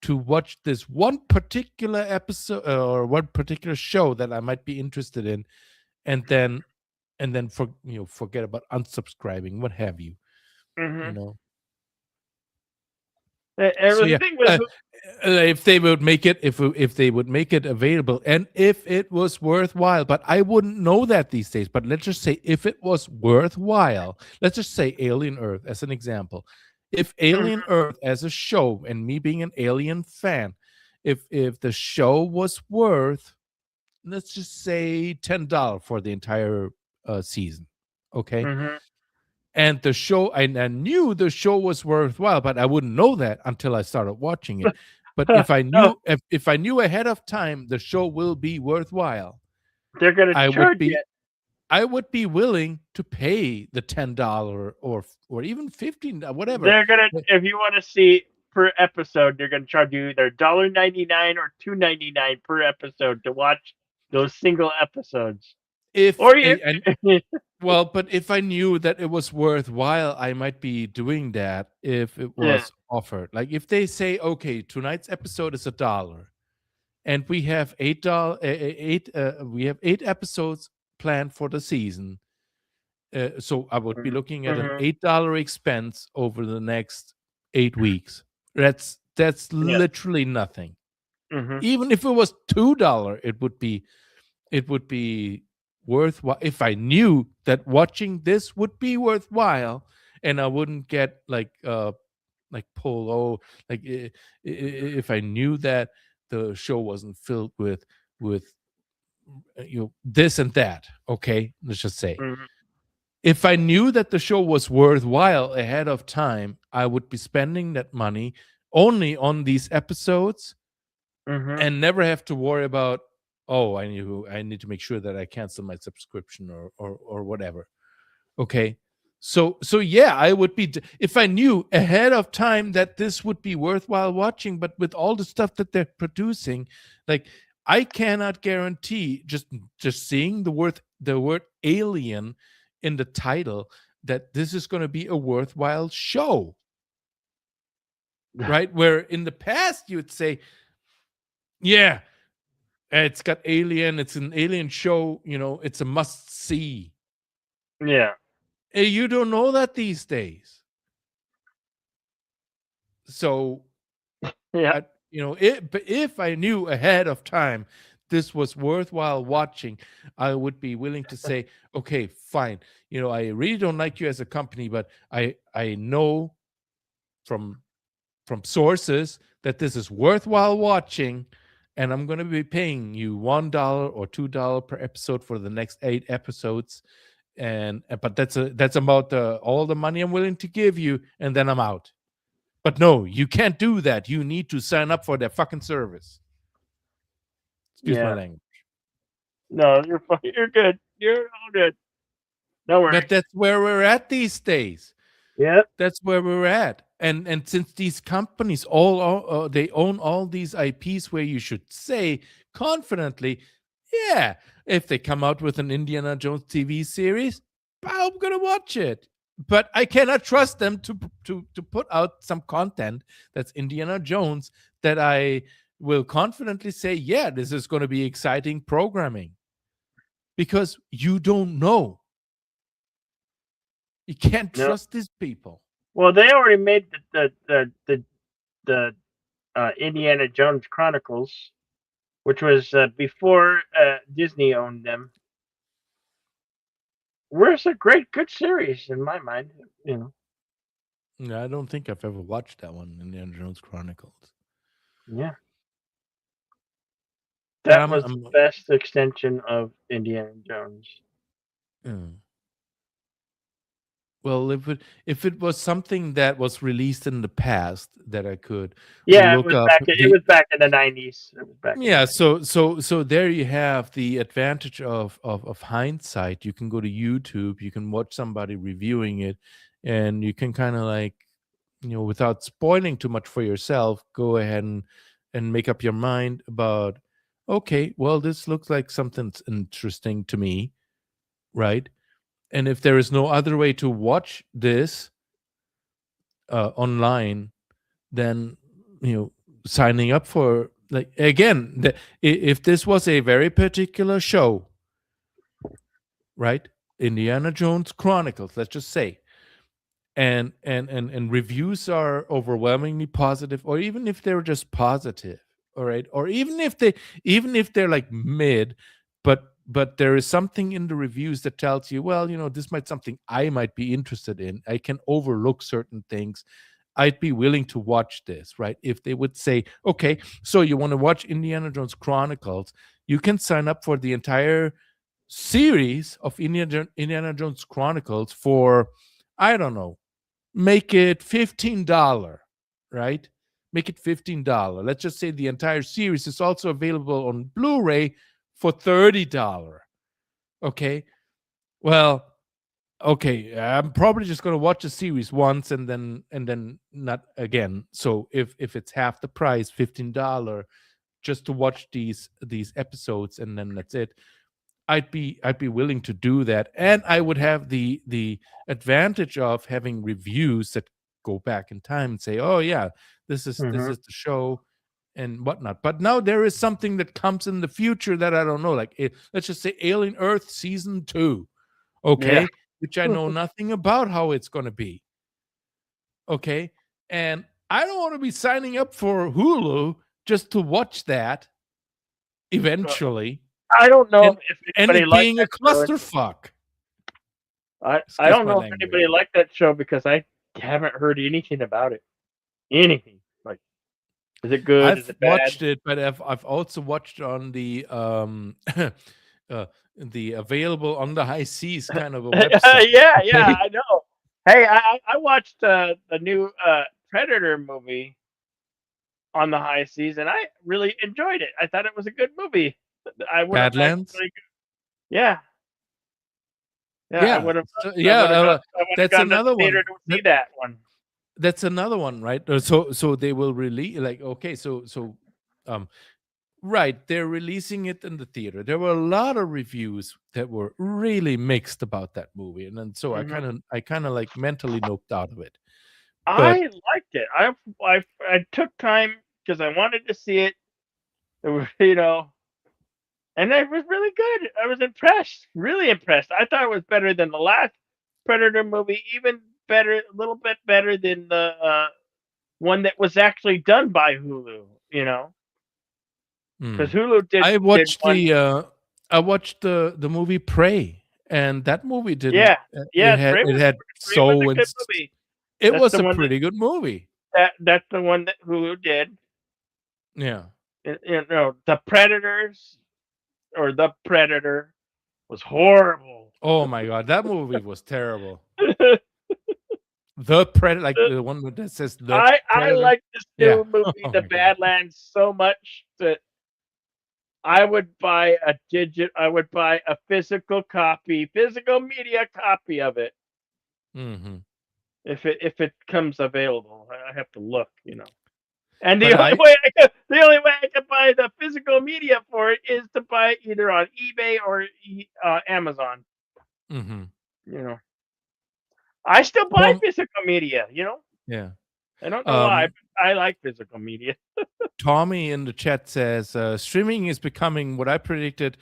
to watch this one particular episode or one particular show that I might be interested in, and then forget about unsubscribing, what have you. You know. So The thing with if they would make it, if they would make it available, and if it was worthwhile, but I wouldn't know that these days. But let's just say if it was worthwhile, let's just say Alien Earth as an example. If Alien Earth as a show, and me being an Alien fan, if the show was worth, let's just say $10 for the entire season, okay. And the show, I knew the show was worthwhile, but I wouldn't know that until I started watching it. But if I knew, if I knew ahead of time the show will be worthwhile, they're going to charge you. I would be willing to pay the $10 or even $15, whatever. They're gonna, if you want to see per episode, they're gonna charge you either $1.99 or $2.99 per episode to watch those single episodes. Well, but if I knew that it was worthwhile, I might be doing that if it was offered. Like if they say, okay, tonight's episode is $1, and we have $8, we have 8 episodes planned for the season. So I would be looking at an $8 expense over the next 8 weeks. That's literally nothing. Even if it was $2, it would be worthwhile if I knew that watching this would be worthwhile, and I wouldn't get like polo, like if I knew that the show wasn't filled with this and that. Okay, let's just say. If I knew that the show was worthwhile ahead of time, I would be spending that money only on these episodes and never have to worry about, oh, I need to make sure that I cancel my subscription or whatever. Okay. So yeah, I would be, if I knew ahead of time that this would be worthwhile watching, but with all the stuff that they're producing, like I cannot guarantee just seeing the word alien in the title that this is going to be a worthwhile show. Right? Where in the past you would say, yeah, it's got Alien. It's an Alien show. It's a must see. Yeah. You don't know that these days. So, yeah, but if I knew ahead of time this was worthwhile watching, I would be willing to say, okay, fine. I really don't like you as a company, but I know from sources that this is worthwhile watching. And I'm going to be paying you $1 or $2 per episode for the next 8 episodes, but that's about all the money I'm willing to give you, and then I'm out. But no, you can't do that. You need to sign up for their fucking service. Excuse my language. No, you're fine. You're good. You're all good. No worries. But that's where we're at these days. Yeah, that's where we're at. And since these companies all they own all these IPs, where you should say confidently, yeah, if they come out with an Indiana Jones TV series, I'm gonna watch it. But I cannot trust them to put out some content that's Indiana Jones that I will confidently say, yeah, this is going to be exciting programming, because you don't know. You can't trust these people. Well, they already made the Indiana Jones Chronicles, which was before Disney owned them. It's a good series in my mind. No, I don't think I've ever watched that one, Indiana Jones Chronicles. Yeah, that was the best extension of Indiana Jones. Well, if it was something that was released in the past that I could Yeah, look up it was back in the 90s. It was back. yeah, so there you have the advantage of hindsight. You can go to YouTube, you can watch somebody reviewing it, and you can kind of like, without spoiling too much for yourself, go ahead and make up your mind about, okay, well, this looks like something's interesting to me, right? And if there is no other way to watch this online, then signing up for, like, again, if this was a very particular show, right? Indiana Jones Chronicles, let's just say, and reviews are overwhelmingly positive, or even if they're just positive, all right, or even if they're like mid, but there is something in the reviews that tells you, well, this might something I might be interested in. I can overlook certain things. I'd be willing to watch this, right? If they would say, okay, so you want to watch Indiana Jones Chronicles, you can sign up for the entire series of Indiana Jones Chronicles for, I don't know, make it $15, right? Make it $15. Let's just say the entire series is also available on Blu-ray for $30. Okay. Well, okay, I'm probably just going to watch the series once and then not again. So if it's half the price, $15, just to watch these episodes and then that's it, I'd be willing to do that, and I would have the advantage of having reviews that go back in time and say, oh yeah, this is the show and whatnot. But now there is something that comes in the future that I don't know, like let's just say Alien Earth season 2, okay, Yeah. which I know nothing about how it's going to be, okay, and I don't want to be signing up for Hulu just to watch that eventually. I don't know if And anybody it liked being a that show. clusterfuck. I Excuse don't my know if language. anybody liked that show because I haven't heard anything about it. Anything. Like, is it good? Is I've it bad? watched it, but I've also watched on the the available on the high seas kind of a website. yeah, I know. Hey, I watched the new Predator movie on the high seas, and I really enjoyed it. I thought it was a good movie. Badlands? Yeah. Yeah, I would have. that's another one. To see that one. That's another one, right? So they will release, like, okay, so right, they're releasing it in the theater. There were a lot of reviews that were really mixed about that movie, and then so I kind of like mentally noped out of it. I liked it. I took time because I wanted to see it. It was, and it was really good. I was impressed, really impressed. I thought it was better than the last Predator movie, even better, a little bit better than the one that was actually done by Hulu. Because Hulu did. I watched the movie Prey, and that movie didn't. Yeah, it had soul. It was a good movie. It was a pretty good movie. That's the one that Hulu did. Yeah. The Predators or the Predator was horrible. Oh my god, that movie was terrible. The Predator, like the one that says the I like this new movie, The Badlands, so much that I would buy a physical media copy of it. Mm-hmm. If it comes available. I have to look, And the only way I can buy the physical media for it is to buy it either on eBay or Amazon. Mm-hmm. I still buy physical media. Yeah. I don't know why, but I like physical media. Tommy in the chat says streaming is becoming what I predicted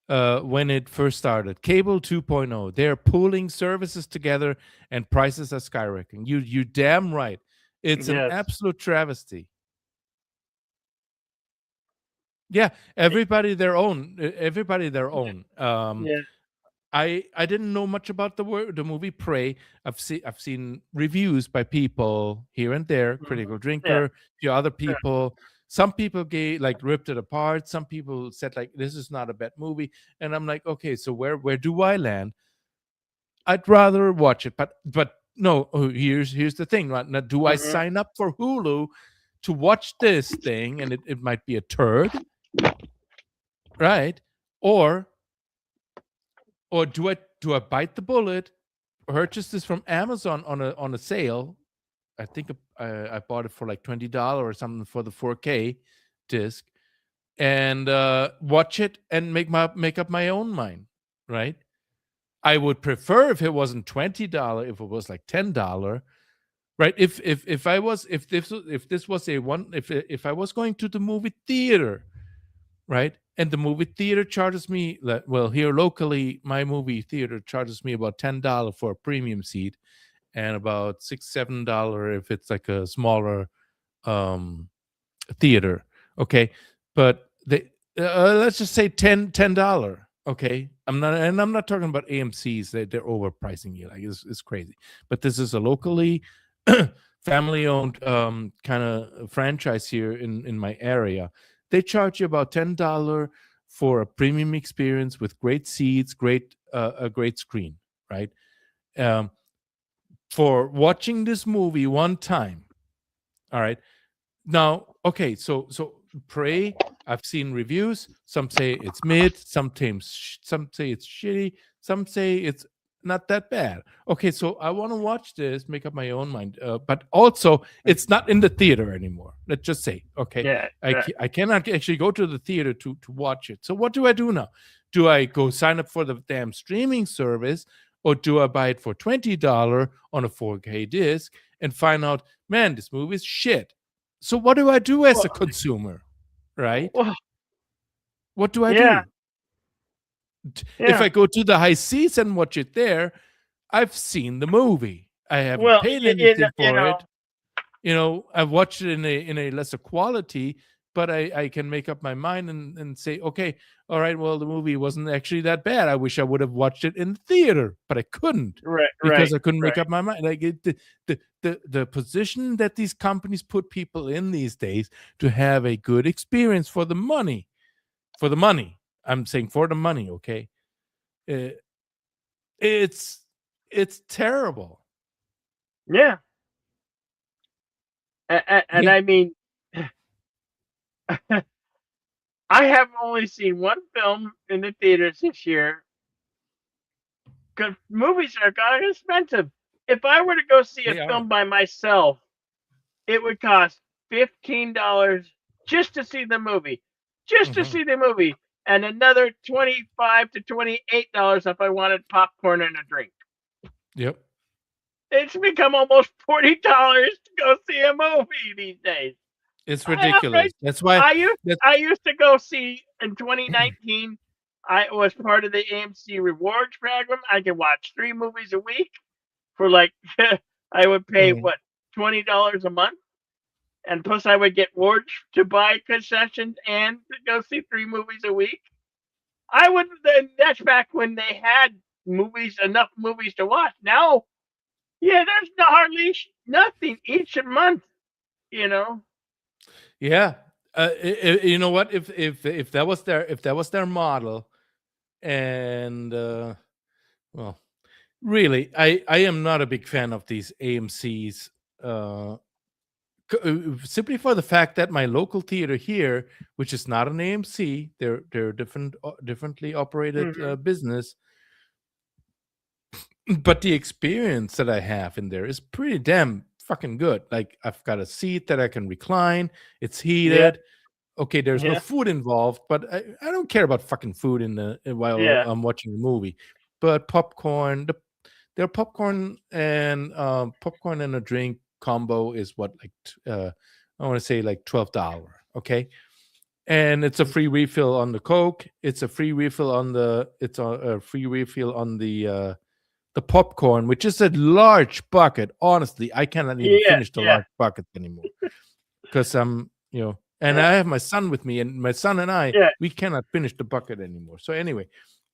when it first started. Cable 2.0. They're pooling services together and prices are skyrocketing. You damn right. It's an absolute travesty. Yeah, everybody their own. I didn't know much about the movie Prey. I've seen reviews by people here and there, Critical Drinker, a few other people. Some people ripped it apart. Some people said like this is not a bad movie, and I'm like, okay, so where do I land? I'd rather watch it. But no, here's the thing. Right? Now, do I Mhm. sign up for Hulu to watch this thing, and it might be a turd, right? Or do I bite the bullet, purchase this from Amazon on a sale? I think I bought it for like $20 or something for the 4K disc, and watch it and make up my own mind, right? I would prefer if it wasn't $20, if it was like $10, right? If this was a one, if I was going to the movie theater, right, and the movie theater charges me, well, here locally, my movie theater charges me about $10 for a premium seat, and about $6-7 if it's like a smaller theater. Okay, but let's just say $10. Okay, I'm not talking about AMC's. They're overpricing you, like it's crazy. But this is a locally family owned kind of franchise here in my area. They charge you about $10 for a premium experience with great seats, a great screen, right? For watching this movie one time. All right. Now, okay, so Prey, I've seen reviews. Some say it's mid, some say it's shitty, some say it's not that bad. Okay, so I want to watch this, make up my own mind. But also, it's not in the theater anymore. Let's just say, okay, Yeah. I cannot actually go to the theater to watch it. So what do I do now? Do I go sign up for the damn streaming service, or do I buy it for $20 on a 4K disc and find out, man, this movie is shit? So what do I do as a consumer, right? Well, What do I yeah. do? If I go to the high seas and watch it there, I've seen the movie. I haven't Well, paid you anything know, for it. You know, I've watched it in a lesser quality, but I can make up my mind and say, okay, all right, well, the movie wasn't actually that bad. I wish I would have watched it in the theater, but I couldn't because I couldn't make up my mind. Like the position that these companies put people in these days to have a good experience for the money. I'm saying for the money, okay? It's terrible. Yeah. And Yeah. I mean, I have only seen one film in the theaters this year. Because movies are kind of expensive. If I were to go see a They film are. by myself, it would cost $15 just to see the movie, and another $25 to $28 if I wanted popcorn and a drink. Yep. It's become almost $40 to go see a movie these days. It's ridiculous. That's why I used to go see in 2019. I was part of the AMC Rewards program. I could watch 3 movies a week for like I would pay Mhm. what $20 a month, and plus I would get rewards to buy concessions and to go see 3 movies a week. That's back when they had enough movies to watch. Now, yeah, there's hardly nothing each month. You know. Yeah. You know what? If that was their model, and well, really, I am not a big fan of these AMC's. Simply for the fact that my local theater here, which is not an AMC, they're differently operated Mhm. business, but the experience that I have in there is pretty damn fucking good. Like, I've got a seat that I can recline. It's heated. Okay, there's no Yeah. food involved, but I don't care about fucking food while Yeah. I'm watching a movie. But their popcorn and a drink combo is what, like I want to say like $12. Okay, and it's a free refill on the Coke. It's a free refill on the popcorn, which is a large bucket. Honestly, I cannot even finish the large bucket anymore because and I have my son with me, and my son and I, we cannot finish the bucket anymore. So anyway,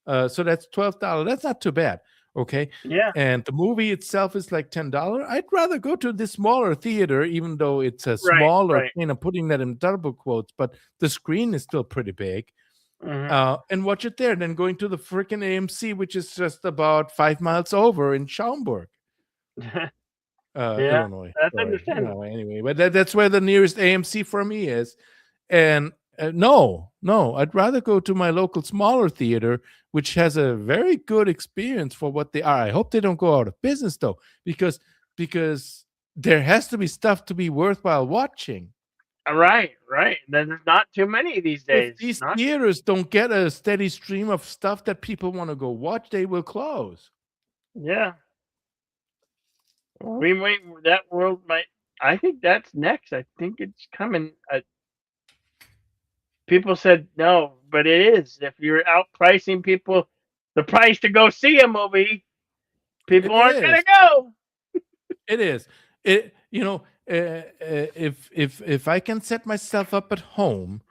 so that's $12. That's not too bad. Okay. Yeah. And the movie itself is like $10. I'd rather go to this smaller theater, even though it's a smaller, Right. putting that in double quotes, but the screen is still pretty big. and watch it there. Then going to the freaking AMC, which is just about 5 miles over in Schaumburg, Yeah, Illinois. that's Sorry. understandable. Anyway, but that's where the nearest AMC for me is. And no, I'd rather go to my local smaller theater, which has a very good experience for what they are. I hope they don't go out of business though, because there has to be stuff to be worthwhile watching. Right. There's not too many these days. If these Not- theaters don't get a steady stream of stuff that people want to go watch, they will close. Yeah. We might. That world might. I think that's next. I think it's coming. People said no, but it is. If you're outpricing people, the price to go see a movie, people aren't gonna is. go. It is. If I can set myself up at home,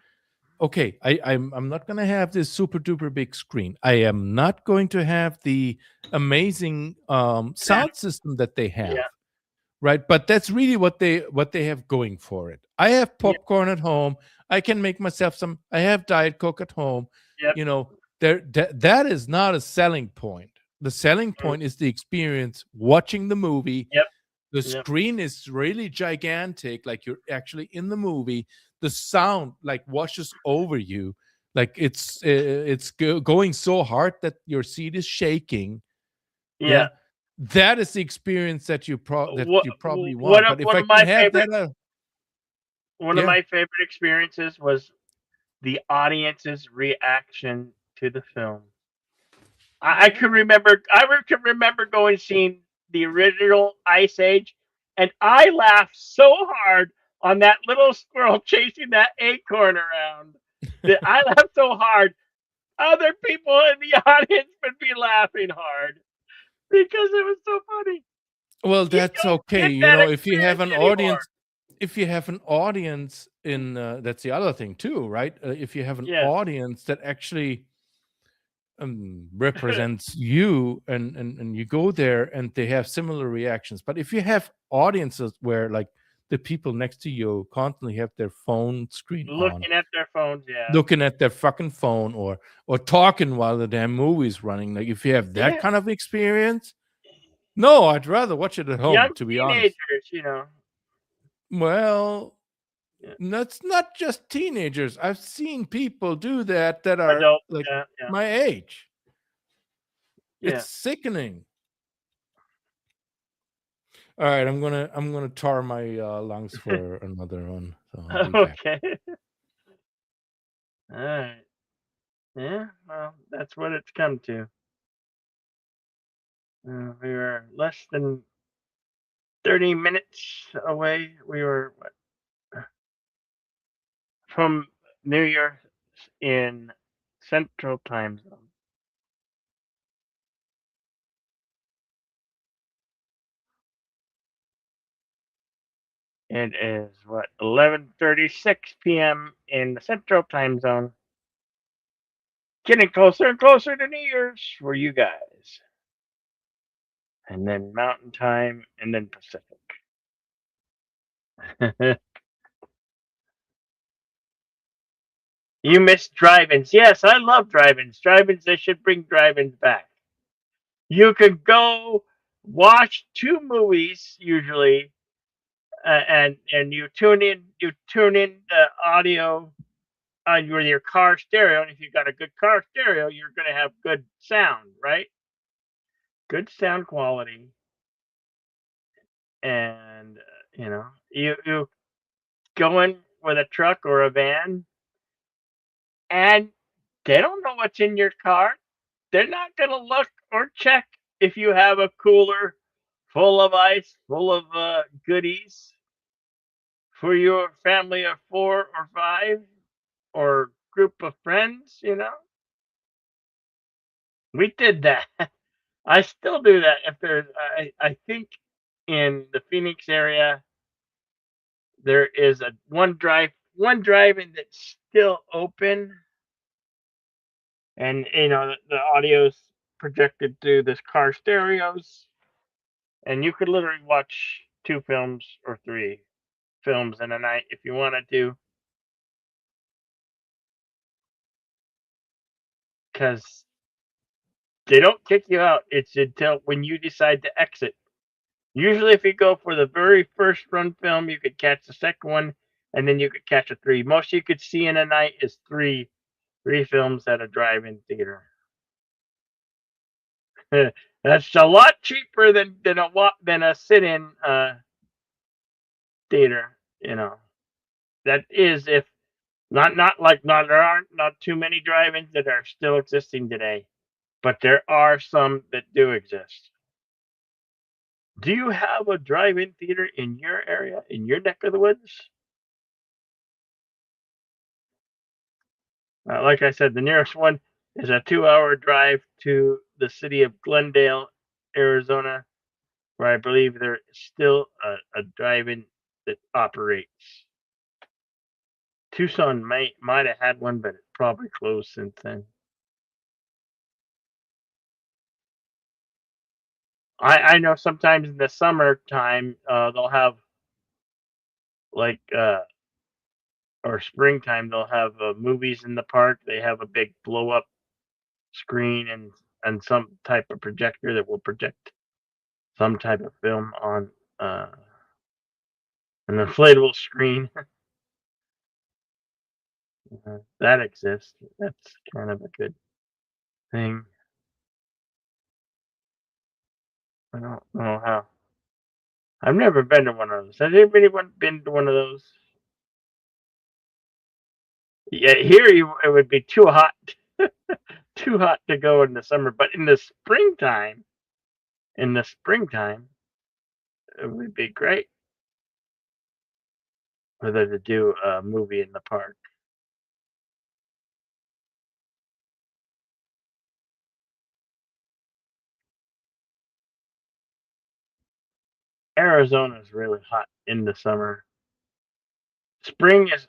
okay, I'm not gonna have this super duper big screen. I am not going to have the amazing sound system that they have. Yeah. Right, but that's really what they have going for it. I have popcorn at home. I can make myself some. I have Diet Coke at home. Yep. That is not a selling point. The selling point is the experience watching the movie. Yep. The screen is really gigantic, like you're actually in the movie. The sound like washes over you, like it's going so hard that your seat is shaking. Yeah. That is the experience that you probably want. One But if of I my can have favorite- that, One of my favorite experiences was the audience's reaction to the film. I can remember. I can remember going seeing the original Ice Age, and I laughed so hard on that little squirrel chasing that acorn around that I laughed so hard. Other people in the audience would be laughing hard because it was so funny. well, that's don't okay. get that If you have an experience audience, if you have an audience in, that's the other thing too, right? If you have an Yeah. audience that actually represents you, and you go there and they have similar reactions. But if you have audiences where like the people next to you constantly have their phone screen on, Looking at their phones, yeah. looking at their fucking phone, or talking while the damn movie's running, like if you have that Yeah. kind of experience, no, I'd rather watch it at home, Young to be honest. teenagers, Well, Yeah. that's not just teenagers. I've seen people do that are adults, like yeah. my age. Yeah. It's sickening. All right, I'm gonna tar my lungs for another one. So I'll be back. Okay. All right. Yeah, well, that's what it's come to. We were less than 30 minutes away. We were from New York in Central Time Zone. It is 11:36 p.m. in the Central Time Zone. Getting closer and closer to New Year's for you guys. And then Mountain Time, and then Pacific. You miss drive-ins. Yes, I love drive-ins. Drive-ins, they should bring drive-ins back. You could go watch 2 movies usually, and you tune in the audio on your car stereo, and if you've got a good car stereo, you're going to have good sound, right? Good sound quality. And you go in with a truck or a van, and they don't know what's in your car. They're not going to look or check if you have a cooler full of ice, full of goodies for your family of 4 or 5 or group of friends. We did that. I still do that. If there's, I think in the Phoenix area, there is one drive-in that's still open, and the audio's projected through this car stereos, and you could literally watch 2 films or 3 films in a night if you wanted to. because they don't kick you out. It's until when you decide to exit. Usually, if you go for the very first run film, you could catch the second one, and then you could catch a 3. Most you could see in a night is three films at a drive-in theater. That's a lot cheaper than a sit-in theater. That is if not there aren't not too many drive-ins that are still existing today, but there are some that do exist. Do you have a drive-in theater in your area, in your neck of the woods? Like I said, the nearest one is a 2-hour drive to the city of Glendale, Arizona, where I believe there is still a drive-in that operates. Tucson might have had one, but it's probably closed since then. I know sometimes in the summertime they'll have like or springtime they'll have movies in the park. They have a big blow up screen and some type of projector that will project some type of film on an inflatable screen. That exists. That's kind of a good thing. I don't know how. I've never been to one of those. Has anybody been to one of those? Yeah, here it would be too hot, too hot to go in the summer. But in the springtime, it would be great for them to do a movie in the park. Arizona is really hot in the summer. Spring is.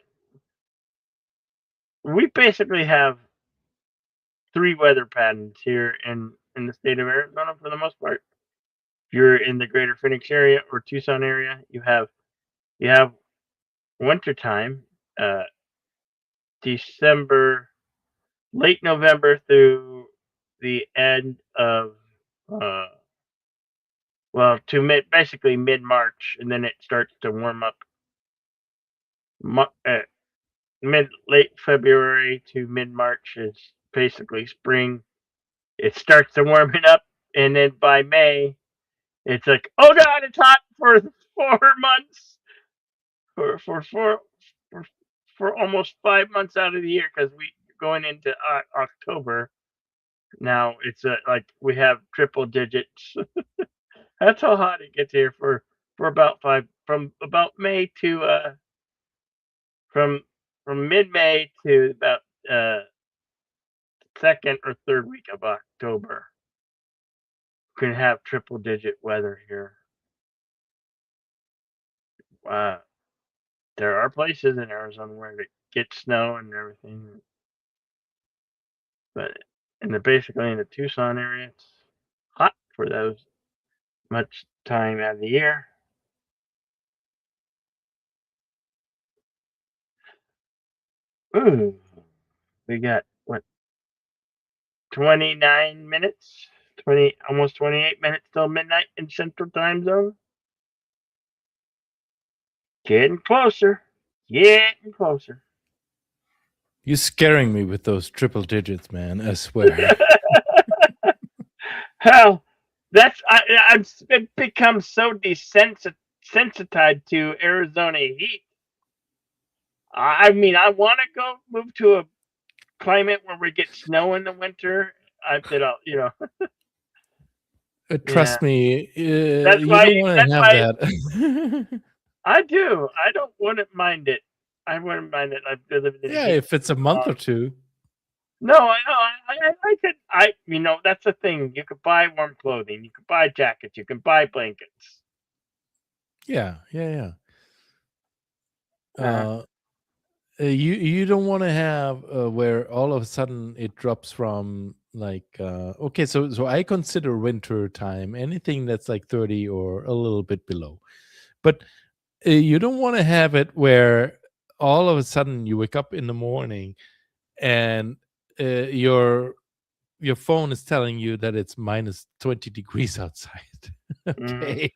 We basically have 3 weather patterns here in the state of Arizona for the most part. If you're in the greater Phoenix area or Tucson area, you have wintertime, December, late November through the end of to basically mid March, and then it starts to warm up. Late February to mid March is basically spring. It starts to warming up, and then by May, it's like, oh god, it's hot for 4 months, for almost 5 months out of the year, because we going into October now. It's like we have triple digits. That's how hot it gets here for about from about May to from mid-May to about second or third week of October. Can have triple digit weather here. There are places in Arizona where it gets snow and everything, but basically in the Tucson area, it's hot for those much time out of the year. Ooh, we got what, 29 minutes, almost 28 minutes till midnight in Central Time Zone. Getting closer. Getting closer. You're scaring me with those triple digits, man. I swear. Hell, I've become so desensitized to Arizona heat. I mean, I want to move to a climate where we get snow in the winter. Trust me, that's you why don't want to have that. I do. I wouldn't mind it. I wouldn't mind it. I've lived in yeah, if it's a month or two. No, I could. That's the thing. You could buy warm clothing. You could buy jackets. You can buy blankets. Yeah. You don't want to have where all of a sudden it drops from like okay, so I consider winter time anything that's like 30 or a little bit below, but you don't want to have it where all of a sudden you wake up in the morning and your your phone is telling you that it's minus 20 degrees outside. Okay.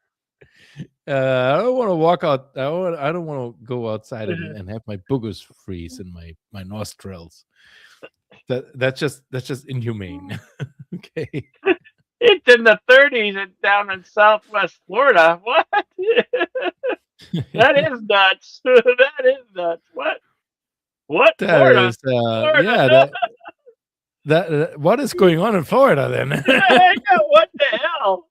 I don't want to walk out. I don't want to go outside and have my boogers freeze in my nostrils. That's just inhumane. Okay. It's in the 30s and down in Southwest Florida. What? That is nuts. That is nuts. What? What? That Florida? is, Florida? yeah. That what is going on in Florida then? What the hell?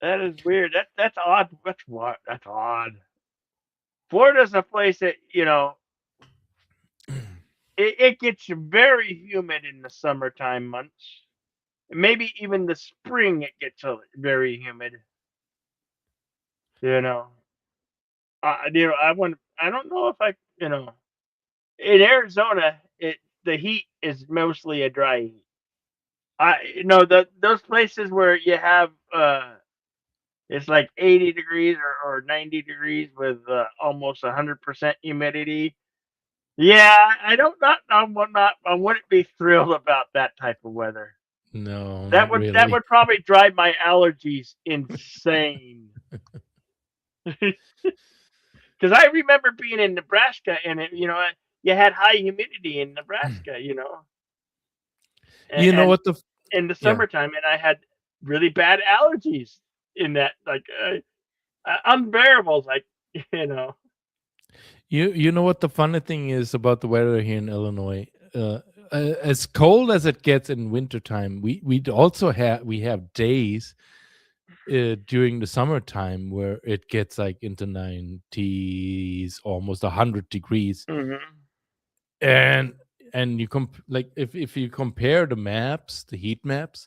That is weird. That's odd. That's what? That's odd. Florida's a place that it gets very humid in the summertime months. Maybe even the spring it gets very humid. I don't know if in Arizona the heat is mostly a dry heat. Those places where you have it's like 80 degrees or 90 degrees with almost 100% humidity. Yeah, I wouldn't be thrilled about that type of weather. No, That not would really. that would probably drive my allergies insane. Because I remember being in Nebraska and you had high humidity in Nebraska, You know what the in the yeah. summertime, and I had really bad allergies in that, like unbearable, like You know what the funny thing is about the weather here in Illinois? As cold as it gets in wintertime, we also have days during the summertime where it gets like into 90s, almost 100 degrees. And you like if you compare the maps, the heat maps,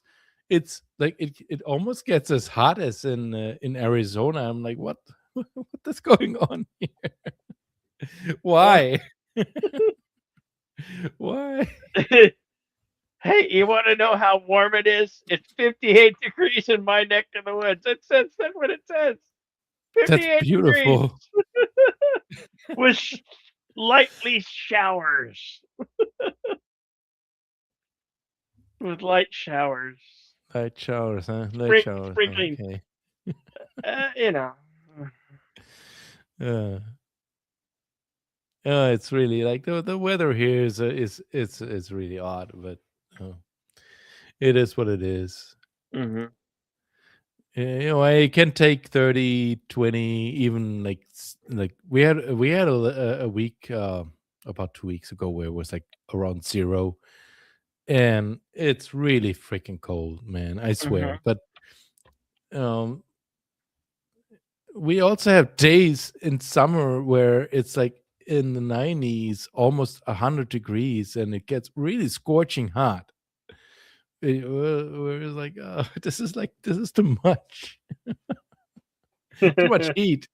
it's like it almost gets as hot as in Arizona. I'm like, what is going on here? Why? Why? Hey, you want to know how warm it is? It's 58 degrees in my neck of the woods. That's what it says. 58 That's beautiful. With lightly showers. With light showers. Light showers, huh? Light showers. Sprinkling. Okay. It's really like the weather here is really odd, but it is what it is. I can take 30, 20, even like we had a week about 2 weeks ago where it was like around 0, and it's really freaking cold, man. I swear. But we also have days in summer where it's like in the 90s, almost 100 degrees, and it gets really scorching hot. We're like, oh, this is too much. Too much heat.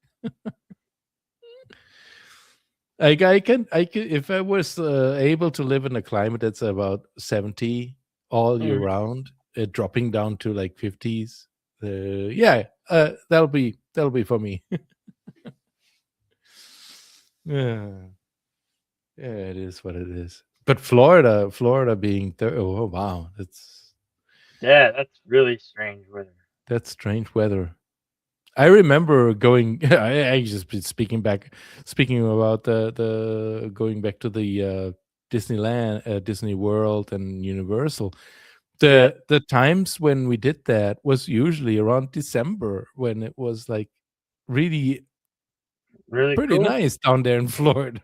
Like I can if I was able to live in a climate that's about 70 all year round, dropping down to like 50s, that'll be for me. Yeah, it is what it is. But Florida being oh wow, that's really strange weather. That's strange weather. I remember going. I just been speaking about the going back to the Disneyland, Disney World, and Universal. The times when we did that was usually around December, when it was like really pretty cool. nice down there in Florida.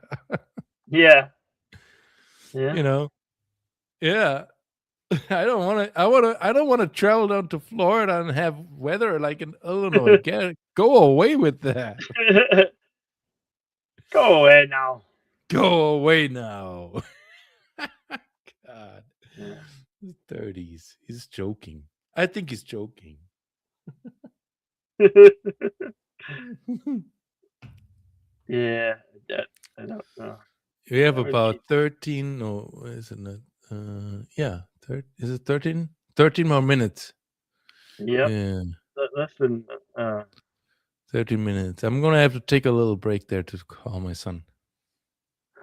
Yeah. Yeah. I don't want to travel down to Florida and have weather like in Illinois. Go away with that. Go away now. Go away now. God. 30s. He's joking. I think he's joking. Yeah, I don't know. We have about 13. No, isn't it? Is it 13? 13 more minutes. Yep. Yeah. Less than 30 minutes. I'm gonna have to take a little break there to call my son.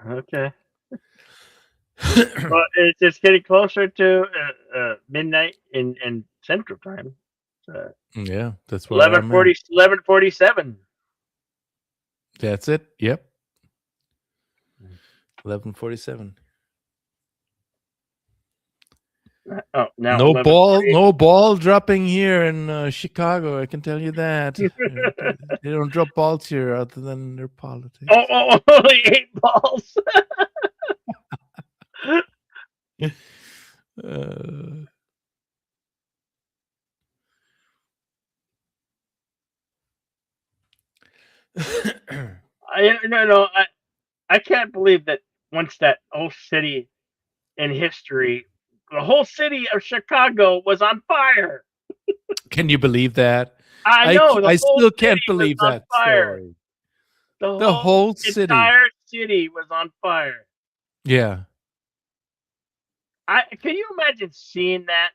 Okay. Well, it's getting closer to midnight in Central Time. Yeah, that's where I'm at. 11:47. That's it. Yep. 11:47. Oh, now No 11:48. no ball dropping here in Chicago. I can tell you that. They don't drop balls here other than their politics. Only 8 balls. Uh, I can't believe that once that whole city in history, the whole city of Chicago was on fire. Can you believe that? I know. The I whole still can't city was believe on that fire. story. The whole city. entire city was on fire. Yeah. Can you imagine seeing that?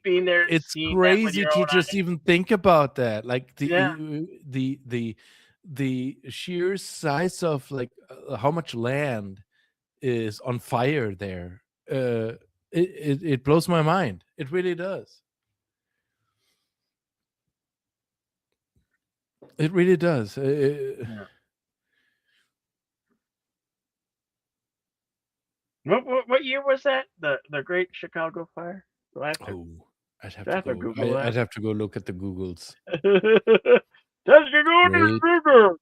Being there, It's seeing that with crazy your to own just eyes? even think about that. Like Yeah. the sheer size of like how much land is on fire there. It blows my mind. It really does. It really does. What year was that? The Great Chicago Fire? Do I have to, Oh, I'd have do I to have to go. Google I'd that? have to go look at the Googles. Does you go to Great Google?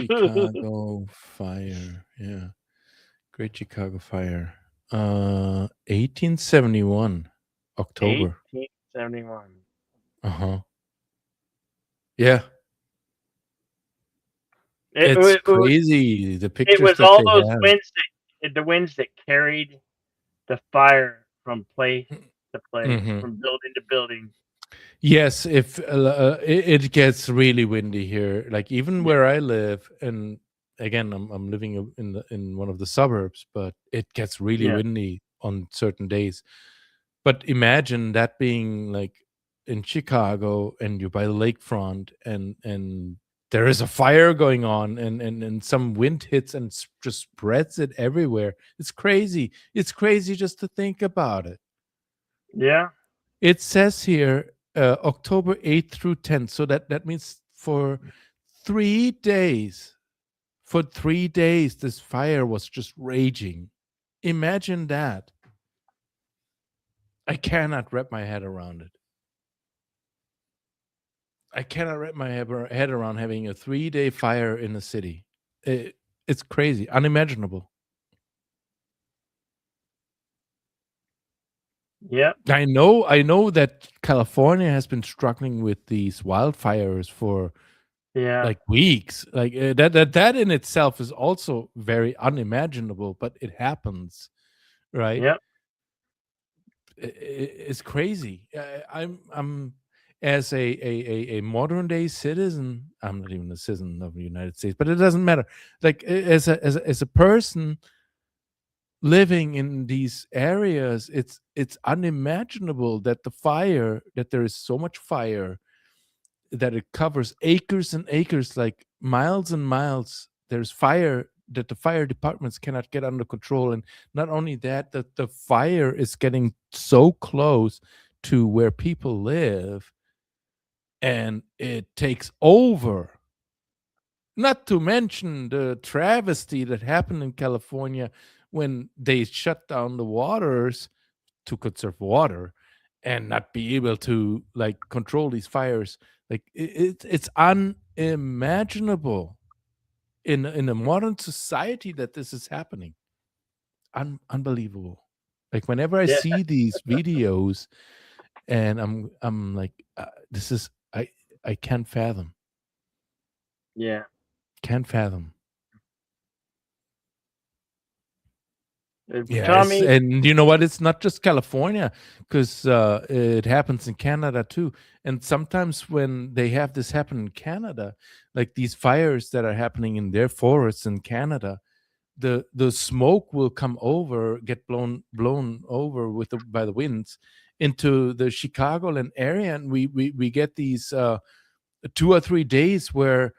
Chicago Fire. Yeah. Great Chicago Fire. 1871, October. 1871. Uh-huh. Yeah. It It's was crazy. The pictures it was that all they those have. winds that carried the fire from place to place, Mhm. from building to building. Yes, if it gets really windy here, like even where I live, and again, I'm living in one of the suburbs, but it gets really Yeah. windy on certain days. But imagine that being like in Chicago, and you're by the lakefront, and there is a fire going on, and some wind hits and just spreads it everywhere. It's crazy. It's crazy just to think about it. Yeah. It says here October 8th through 10th. So that means for 3 days. For 3 days, this fire was just raging. Imagine that. I cannot wrap my head around it. I cannot wrap my head around having a 3-day fire in a city. It's crazy, unimaginable. Yeah. I know that California has been struggling with these wildfires for Yeah. like weeks. Like that in itself is also very unimaginable, but it happens, right? Yep. It's crazy. I'm as a modern day citizen. I'm not even a citizen of the United States, but it doesn't matter. Like as a person living in these areas, it's unimaginable that there is so much fire, that it covers acres and acres, like miles and miles. There's fire that the fire departments cannot get under control, and not only that the fire is getting so close to where people live, and it takes over. Not to mention the travesty that happened in California when they shut down the waters to conserve water and not be able to like control these fires. Like it's unimaginable in a modern society that this is happening. Unbelievable. Like whenever I Yeah. see these videos, and I'm like, this is I can't fathom. Yeah. Can't fathom. Yeah, Tommy. and you know what? It's not just California, because it happens in Canada too. And sometimes when they have this happen in Canada, like these fires that are happening in their forests in Canada, the smoke will come over, get blown over by the winds into the Chicagoland area, and we get these 2 or 3 days where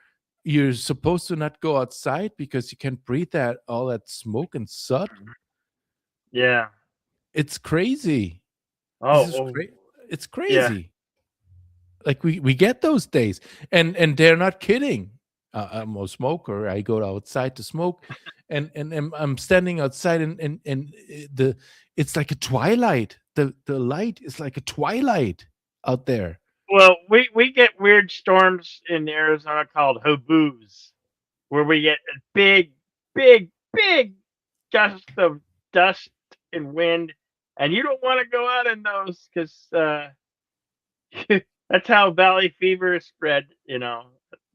you're supposed to not go outside because you can't breathe all that smoke and soot. Yeah. It's crazy. Oh, This is oh, it's yeah. crazy. Like we get those days, and they're not kidding. I'm a smoker. I go outside to smoke, and I'm standing outside, and it's like a twilight. The light is like a twilight out there. Well, we get weird storms in Arizona called hoboos, where we get a big, big gusts of dust and wind, and you don't want to go out in those because that's how valley fever is spread.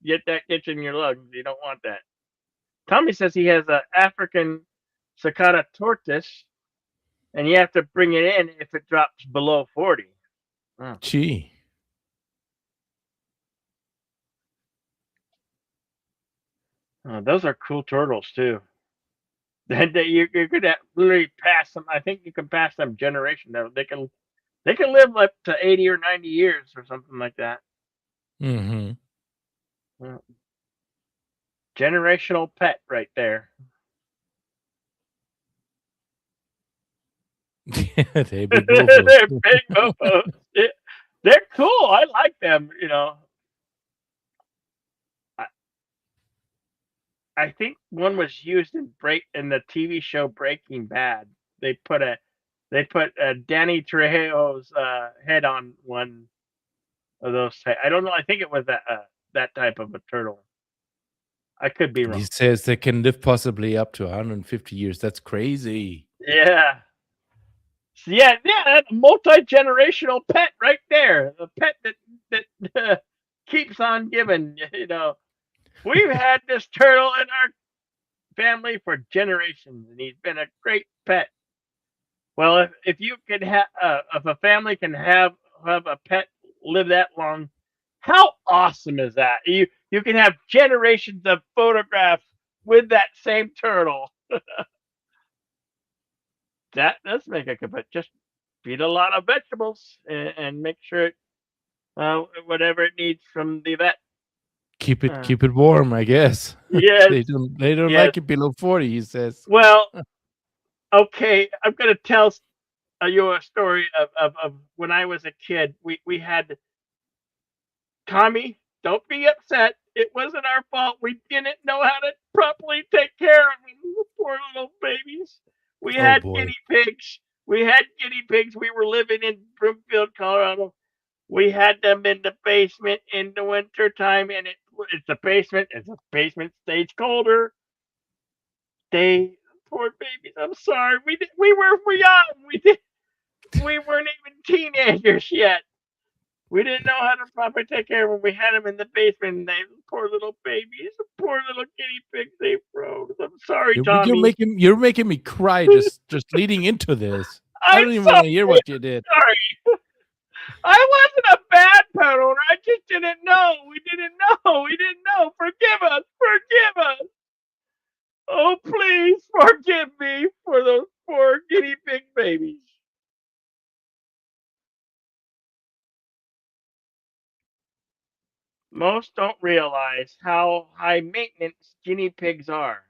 Get that gets in your lungs. You don't want that. Tommy says he has a African cicada tortoise, and you have to bring it in if it drops below 40. Gee. Those are cool turtles too. That you could literally pass them. I think you can pass them generation. They can live up to 80 or 90 years or something like that. Mm-hmm. Yeah. Generational pet right there. They're big They're big mofos. They're cool. I like them. I think one was used in the TV show Breaking Bad. They put Danny Trejo's head on one of those. I don't know. I think it was that type of a turtle. I could be wrong. He says they can live possibly up to 150 years. That's crazy. Yeah. Yeah, that's a multi-generational pet right there. The pet that keeps on giving. We've had this turtle in our family for generations, and he's been a great pet. Well, if you could have, if a family can have a pet live that long, how awesome is that? You can have generations of photographs with that same turtle. That does make a good pet. Just feed a lot of vegetables and make sure it whatever it needs from the vet. Keep it warm, I guess. Yes. they don't Yes. like it below 40, he says. Well, okay, I'm gonna tell you a story of when I was a kid. We had Tommy. Don't be upset. It wasn't our fault. We didn't know how to properly take care of them, poor little babies. We had boy. guinea pigs. We were living in Broomfield, Colorado. We had them in the basement in the winter time, and it's a basement. As the basement stays colder, poor babies. I'm sorry. We were young. We weren't even teenagers yet. We didn't know how to properly take care of them. We had them in the basement. And poor little babies, poor little guinea pigs. They froze. I'm sorry, Tommy. You're making me cry just leading into this. I don't even want to hear what you did. Sorry. I wasn't a bad pet owner. I just didn't know. We didn't know. Forgive us. Oh, please forgive me for those poor guinea pig babies. Most don't realize how high maintenance guinea pigs are.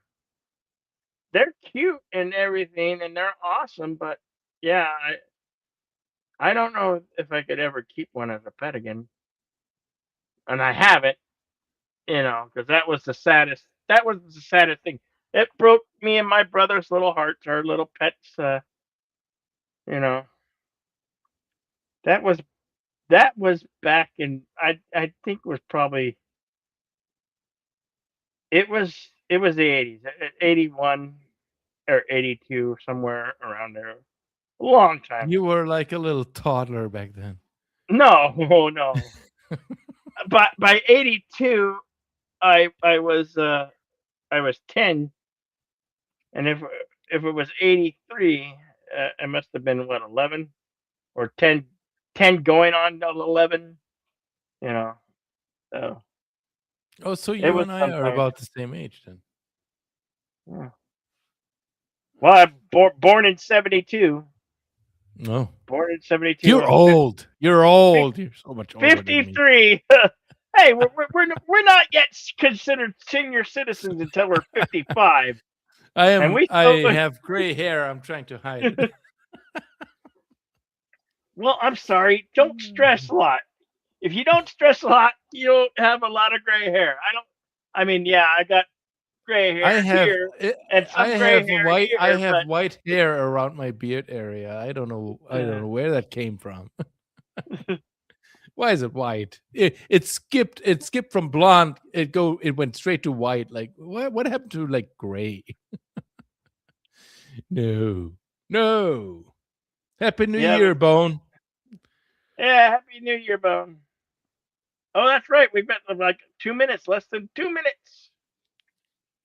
They're cute and everything, and they're awesome, but yeah, I don't know if I could ever keep one as a pet again. And I haven't, because that was the saddest thing. It broke me and my brother's little hearts, our little pets. That was back in I think it was probably it was the 80s, 81 or 82, somewhere around there. A long time. You were like a little toddler back then. No. But by 82, I was 10, and if it was 83, I must have been 11 or 10 going on to 11. So. Oh, so you and I are about the same age then. Yeah. Well, I'm born in 72. No. Born in 72. You're old. You're old. You're so much older 53. Hey, we're not yet considered senior citizens until we're 55. And we I still- have gray hair. I'm trying to hide it. Well, I'm sorry. Don't stress a lot. If you don't stress a lot, you'll have a lot of gray hair. I mean, yeah, I got gray hair I have here I and some I gray have hair white here, I have but white hair around my beard area. I don't know where that came from. Why is it white? It skipped from blonde. It went straight to white. Like what happened to like gray? No. No. Happy New Yeah, Year, Bone. yeah, Happy New Year, Bone. Oh, that's right. We've got like 2 minutes, less than 2 minutes.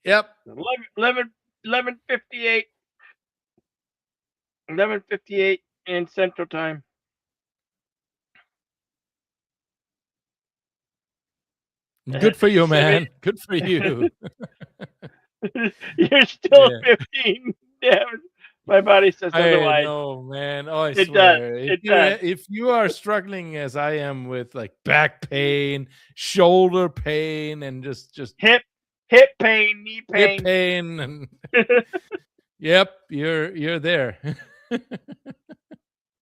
Yep. 11:58. 11:58 in Central Time. Good for you, So man. Good for you. You're still Yeah. 15. Damn. My body says I otherwise. know, man. Oh, I It does. swear. It does. If you are struggling as I am with like back pain, shoulder pain, and just Hip pain, knee hip pain. pain, and yep, you're there.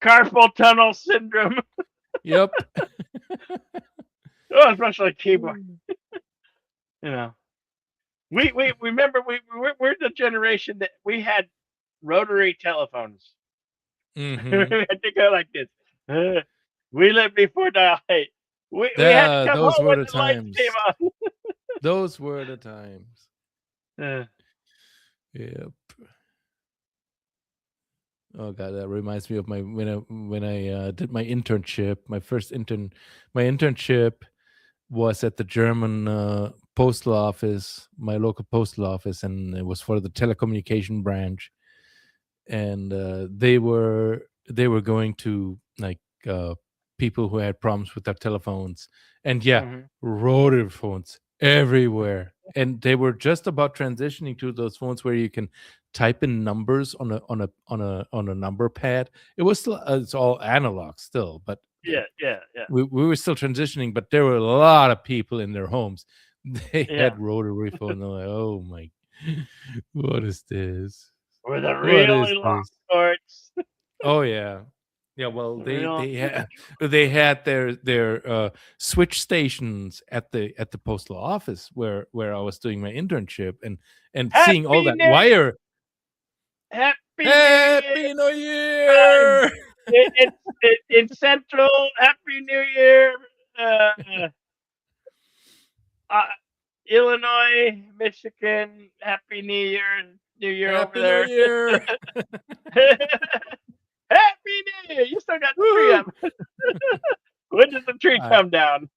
Carpal tunnel syndrome. Yep. Oh, especially keyboard. You know, we remember we're the generation that we had rotary telephones. Mhm. We had to go like this. We lived before dial 8. We had Yeah, to come those home were when the the lights times. came on. Those were the times. Yep. Oh god, that reminds me of my when I did my internship. My internship was at the German postal office, my local postal office, and it was for the telecommunication branch. And they were going to like people who had problems with their telephones, and yeah, Mhm. rotary phones everywhere. And they were just about transitioning to those phones where you can type in numbers on a number pad. It was still it's all analog still, but Yeah. we were still transitioning, but there were a lot of people in their homes. They Yeah. had rotary phone. They're like, oh my, what is this? With a What is really long this? cords. Oh yeah. Yeah, well, Real- they had their switch stations at the postal office where I was doing my internship, and seeing all that Happy New- wire. Happy New Happy Year. New Year! In Central, Happy New Year. Illinois, Michigan, Happy New Year. New Year Happy over there. New Year! Happy New Year. You still got the tree up. When does the tree come down?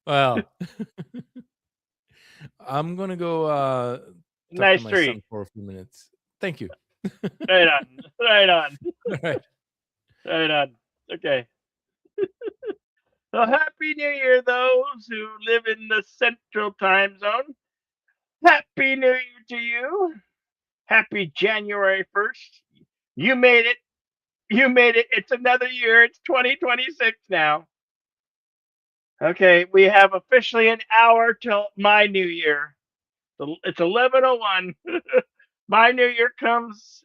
Well, I'm gonna go talk Nice to my tree. son for a few minutes. Thank you. Right on. Right on. All right. Right on. Okay. So Happy New Year, those who live in the Central Time Zone. Happy New Year to you. Happy January 1st. You made it. You made it. It's another year. It's 2026 now. Okay, we have officially an hour till my new year. It's 11:01. My new year comes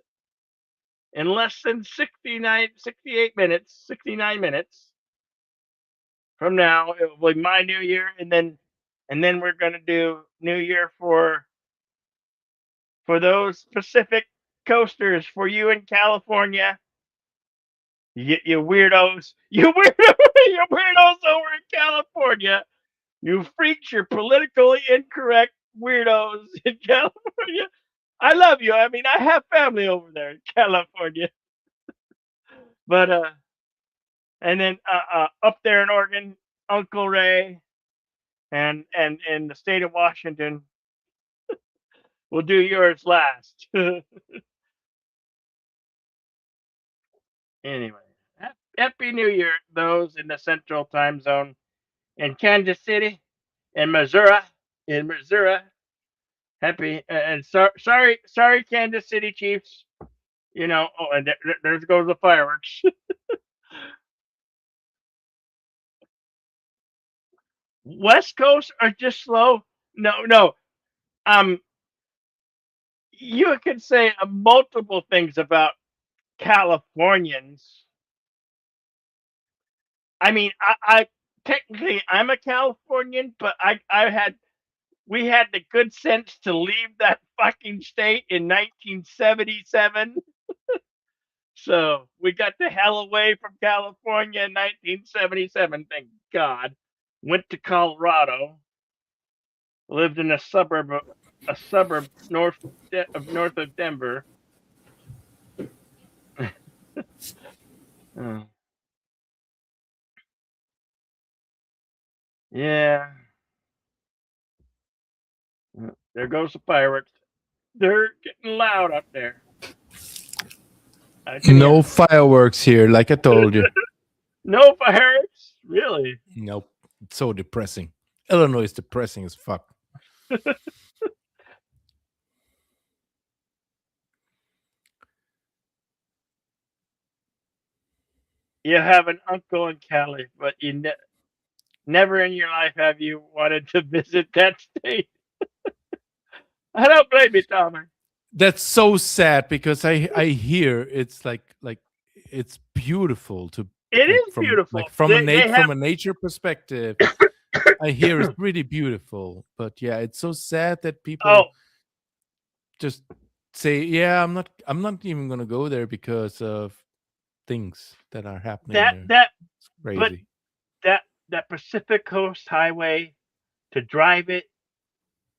in less than 68 minutes, 69 minutes from now. It will be my new year, and then we're gonna do New Year for those Pacific coasters, for you in California. You weirdos. You weirdos over in California. You freaks, you're politically incorrect weirdos in California. I love you. I mean, I have family over there in California. But and then up there in Oregon, Uncle Ray, and in the state of Washington, we'll do yours last. Anyway, Happy New Year, those in the Central Time Zone, in Kansas City, in Missouri, Happy and sorry, Kansas City Chiefs. You know, oh, and there goes the fireworks. West Coast are just slow. No. you could say multiple things about Californians. I mean, I technically I'm a Californian, but we had the good sense to leave that fucking state in 1977. So we got the hell away from California in 1977. Thank God. Went to Colorado. Lived in a suburb north of Denver. Oh. Yeah. There goes the fireworks. They're getting loud up there. I can hear No them. fireworks here, like I told you. No fireworks? Really? Nope. It's so depressing. Illinois is depressing as fuck. You have an uncle in Cali, but you never in your life have you wanted to visit that state. I don't blame you, Tommy. That's so sad because I hear it's like it's beautiful to It like is beautiful. from They have a nature perspective. I hear it's really beautiful, but yeah, it's so sad that people just say, "Yeah, I'm not even gonna go there because of things that are happening there." that It's crazy. that Pacific Coast Highway, to drive it,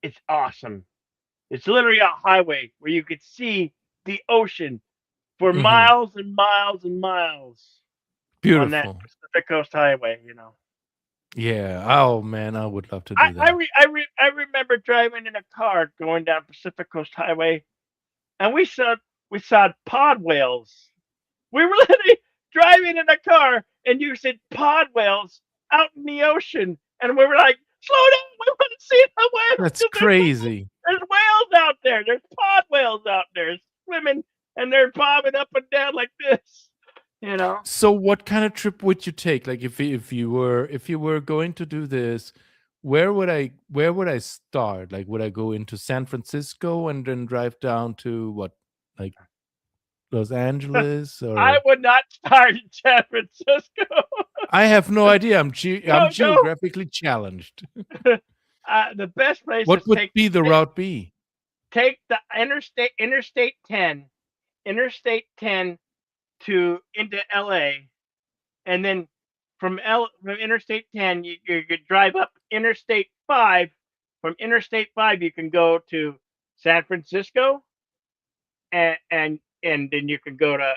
it's awesome. It's literally a highway where you could see the ocean for Mhm. miles and miles and miles on that Beautiful. Pacific Coast Highway. You know. Yeah. Oh man, I would love to do I that. I remember driving in a car going down Pacific Coast Highway, and we saw pod whales. We were literally driving in a car, and you said pod whales out in the ocean, and we were like, "Slow down! We want to see the whales. That's 'Cause crazy. there's whales out there. There's pod whales out there swimming, and they're bobbing up and down like this." You know. So what kind of trip would you take? Like if you were going to do this, where would I start? Like would I go into San Francisco and then drive down to what, like Los Angeles, I or would not start in San Francisco. I have no idea. I'm Go. geographically challenged. The best place What is would be the route be? take the Interstate 10, Interstate 10 to into LA, and then from Interstate 10 you could drive up Interstate 5. From Interstate 5 you can go to San Francisco, and then you can go to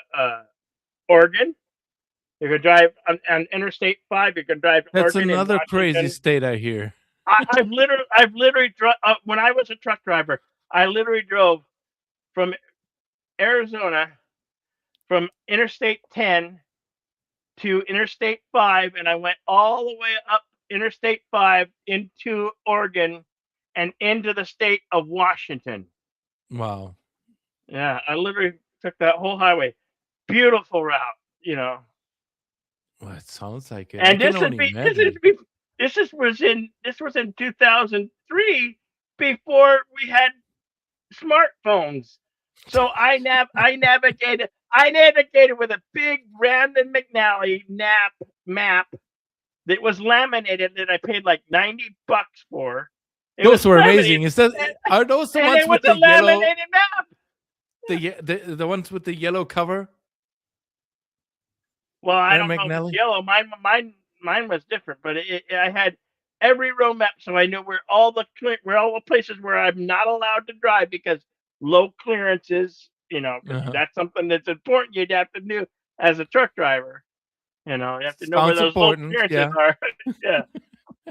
Oregon. You can drive on Interstate 5. You can drive to That's Oregon and another crazy Washington. state, I hear. I've literally when I was a truck driver, I literally drove from Arizona, from Interstate 10 to Interstate 5, and I went all the way up Interstate 5 into Oregon and into the state of Washington. Wow. Yeah, I literally took that whole highway. Beautiful route, you know. Well, it sounds like it. And I can only imagine. this was in 2003, before we had smartphones. So I navigated with a big Brandon McNally map that was laminated that I paid like $90 for. Those were amazing. Are those the ones with the yellow laminated map? The ones with the yellow cover? Well, I Brandon don't know if McNally? it's yellow. Mine was different, but I had every road map, so I knew where all the places where I'm not allowed to drive because low clearances. You know, 'cause Uh-huh. that's something that's important. You'd have to do as a truck driver. You know, you have to know where Sounds those low important, clearances yeah. are. Yeah,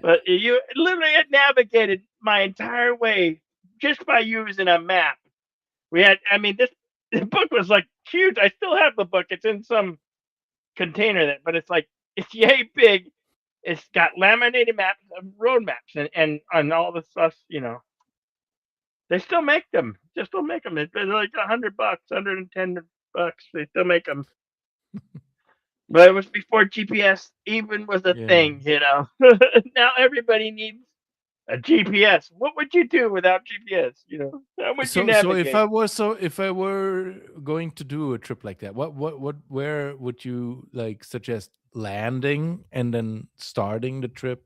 but you literally had navigated my entire way just by using a map. The book was like huge. I still have the book. It's in some container but it's like, it's yay big. It's got laminated maps, road maps, and all the stuff. You know, they still make them. Just still make them. They're like $100, $110. They still make them. But it was before GPS even was a Yeah. thing. You know, now everybody needs A GPS. What would you do without GPS? How would you navigate? If I were going to do a trip like that, where would you like suggest landing and then starting the trip?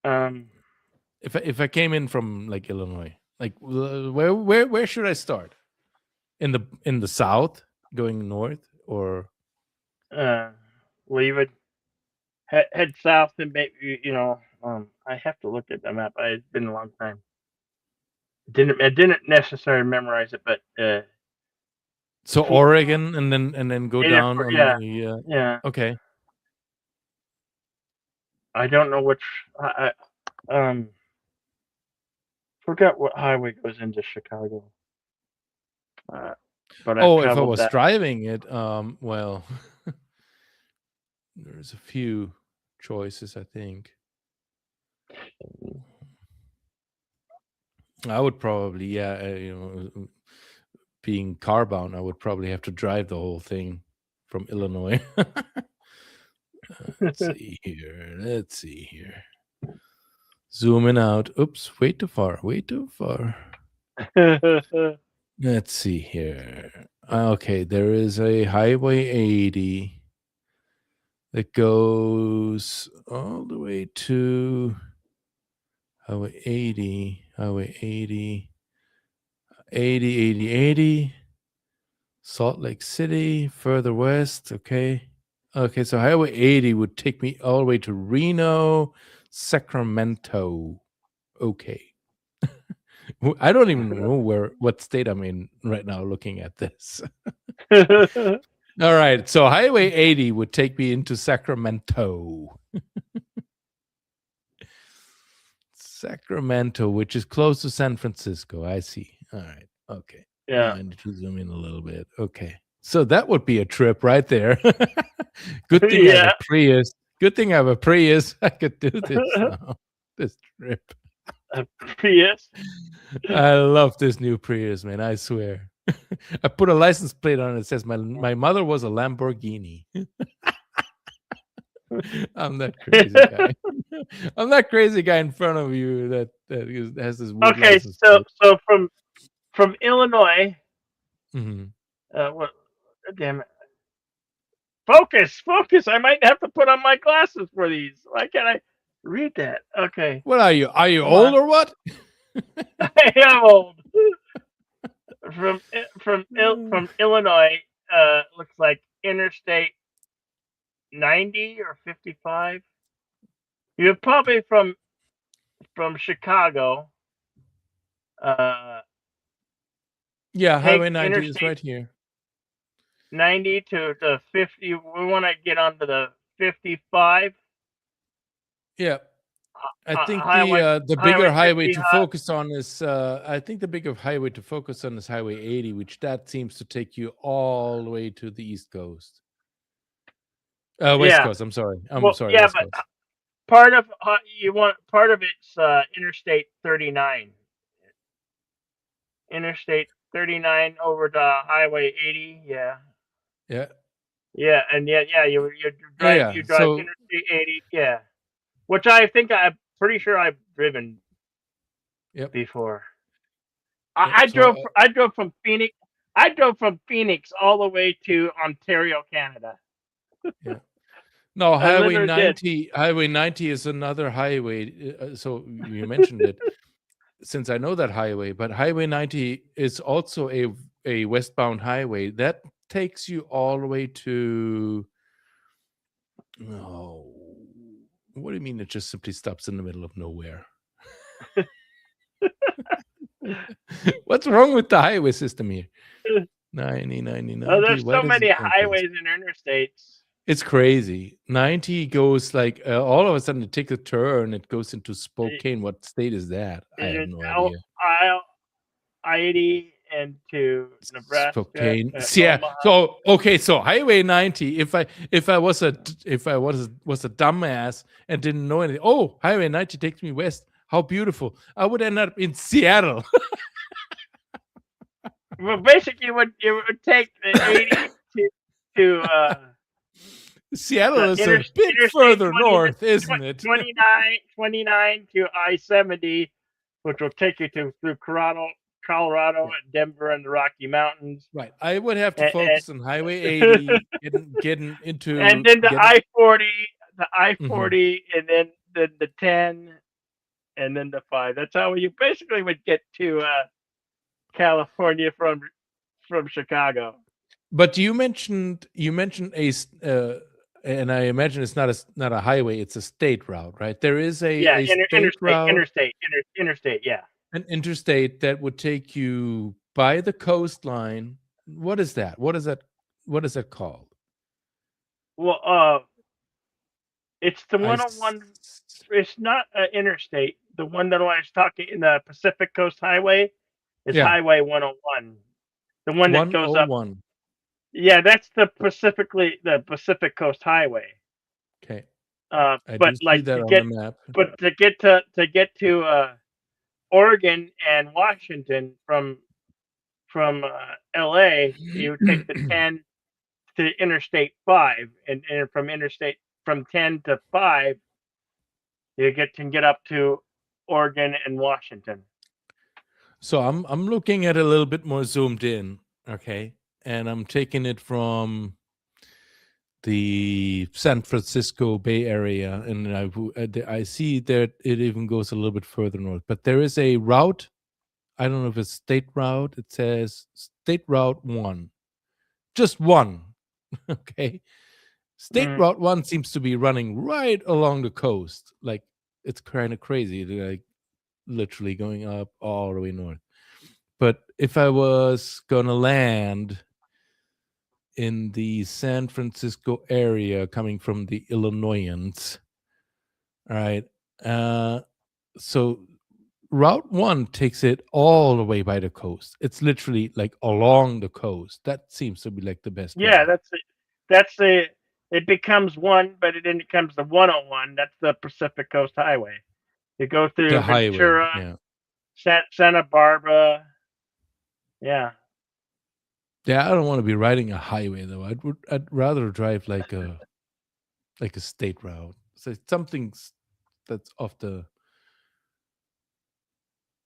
If I came in from like Illinois, like where should I start? In the south, going north, or well, you would head south and maybe I have to look at the map. It's been a long time. I didn't necessarily memorize it, but so Oregon, and then go down on yeah. the okay. I don't know which. I forgot what highway goes into Chicago. But if I was driving it, well, there's a few choices. I think I would probably, being car bound, I would probably have to drive the whole thing from Illinois. Let's see here. Zooming out. Oops, way too far. Let's see here. Okay, there is a Highway 80 that goes all the way to Highway 80, Salt Lake City, further west. Okay, so Highway 80 would take me all the way to Reno, Sacramento. Okay. I don't even know what state I'm in right now looking at this. All right, so Highway 80 would take me into Sacramento. Sacramento, which is close to San Francisco. I see. All right. Okay. Yeah. I need to zoom in a little bit. Okay. So that would be a trip right there. Good thing I have a Prius. Good thing I have a Prius. I could do this now. This trip. A Prius? I love this new Prius, man. I swear. I put a license plate on it. It says my mother was a Lamborghini. I'm that crazy guy. I'm that crazy guy in front of you that has this weird license plate. So from Illinois. Mm-hmm. What? Damn it! Focus! I might have to put on my glasses for these. Why can't I read that? Okay. What are you? Are you old or what? I am old. From Illinois, looks like Interstate 90 or 55. You're probably from Chicago. Yeah, Highway 90 is right here. 90 to the 50. We want to get onto the 55. Yeah. I think the bigger highway to focus on is Highway 80, which that seems to take you all the way to the East Coast. West Coast. I'm sorry. Sorry. Yeah, but part of it's Interstate 39. Interstate 39 over to Highway 80. Yeah. Yeah. Yeah, and you drive Interstate 80. Yeah. Which I'm pretty sure I've driven before. I drove from Phoenix. I drove from Phoenix all the way to Ontario, Canada. Yeah. No, Highway 90 is another highway. So you mentioned it. Since I know that highway, but Highway 90 is also a westbound highway that takes you all the way to. Oh, what do you mean? It just simply stops in the middle of nowhere. What's wrong with the highway system here? 90. There's so many highways and interstates. It's crazy. 90 goes like all of a sudden it takes a turn. It goes into Spokane. What state is that? I have no idea. I-80 and to Nebraska. Spokane. Yeah. So okay. So Highway 90. If I was a dumbass and didn't know anything. Oh, Highway 90 takes me west. How beautiful! I would end up in Seattle. Well, basically, you would take the 80 to Seattle is a Interstate bit further 29 north, isn't it? 29 to I-70, which will take you through Colorado, and Denver, and the Rocky Mountains, Right. I would have to And- focus on Highway 80, getting into and then the getting- I-40, Mm-hmm. and then the 10, and then the 5. That's how you basically would get to California from Chicago. But you mentioned and I imagine it's not a highway; it's a state route, right? There is a state route, interstate. Yeah. an interstate that would take you by the coastline. What is that? What is that called? Well, it's the I 101. s- It's not an interstate. The one that I was talking in the Pacific Coast Highway is Yeah. Highway 101. The one that goes up. 101. Yeah, that's the Pacific Coast Highway. Okay. Uh, I do but see like that to on get, the map. but to get to Oregon and Washington from LA, you take the 10 to Interstate 5, and from 10 to 5, you can get up to Oregon and Washington. So I'm looking at it a little bit more zoomed in, okay, and I'm taking it from the San Francisco Bay Area, and I see that it even goes a little bit further north. But there is a route. I don't know if it's state route. It says State Route 1, just one, okay. State Mhm. Route 1 seems to be running right along the coast, like it's kind of crazy, like literally going up all the way north. But if I was gonna land in the San Francisco area coming from the Illinoisans, all right, so Route 1 takes it all the way by the coast. It's literally like along the coast. That seems to be like the best Yeah, route. that's the. It becomes one, but then it becomes the 101. That's the Pacific Coast Highway. You go through The highway, Ventura, yeah. Santa Barbara. Yeah. Yeah, I don't want to be riding a highway though. I'd rather drive like a state route. So something that's off the.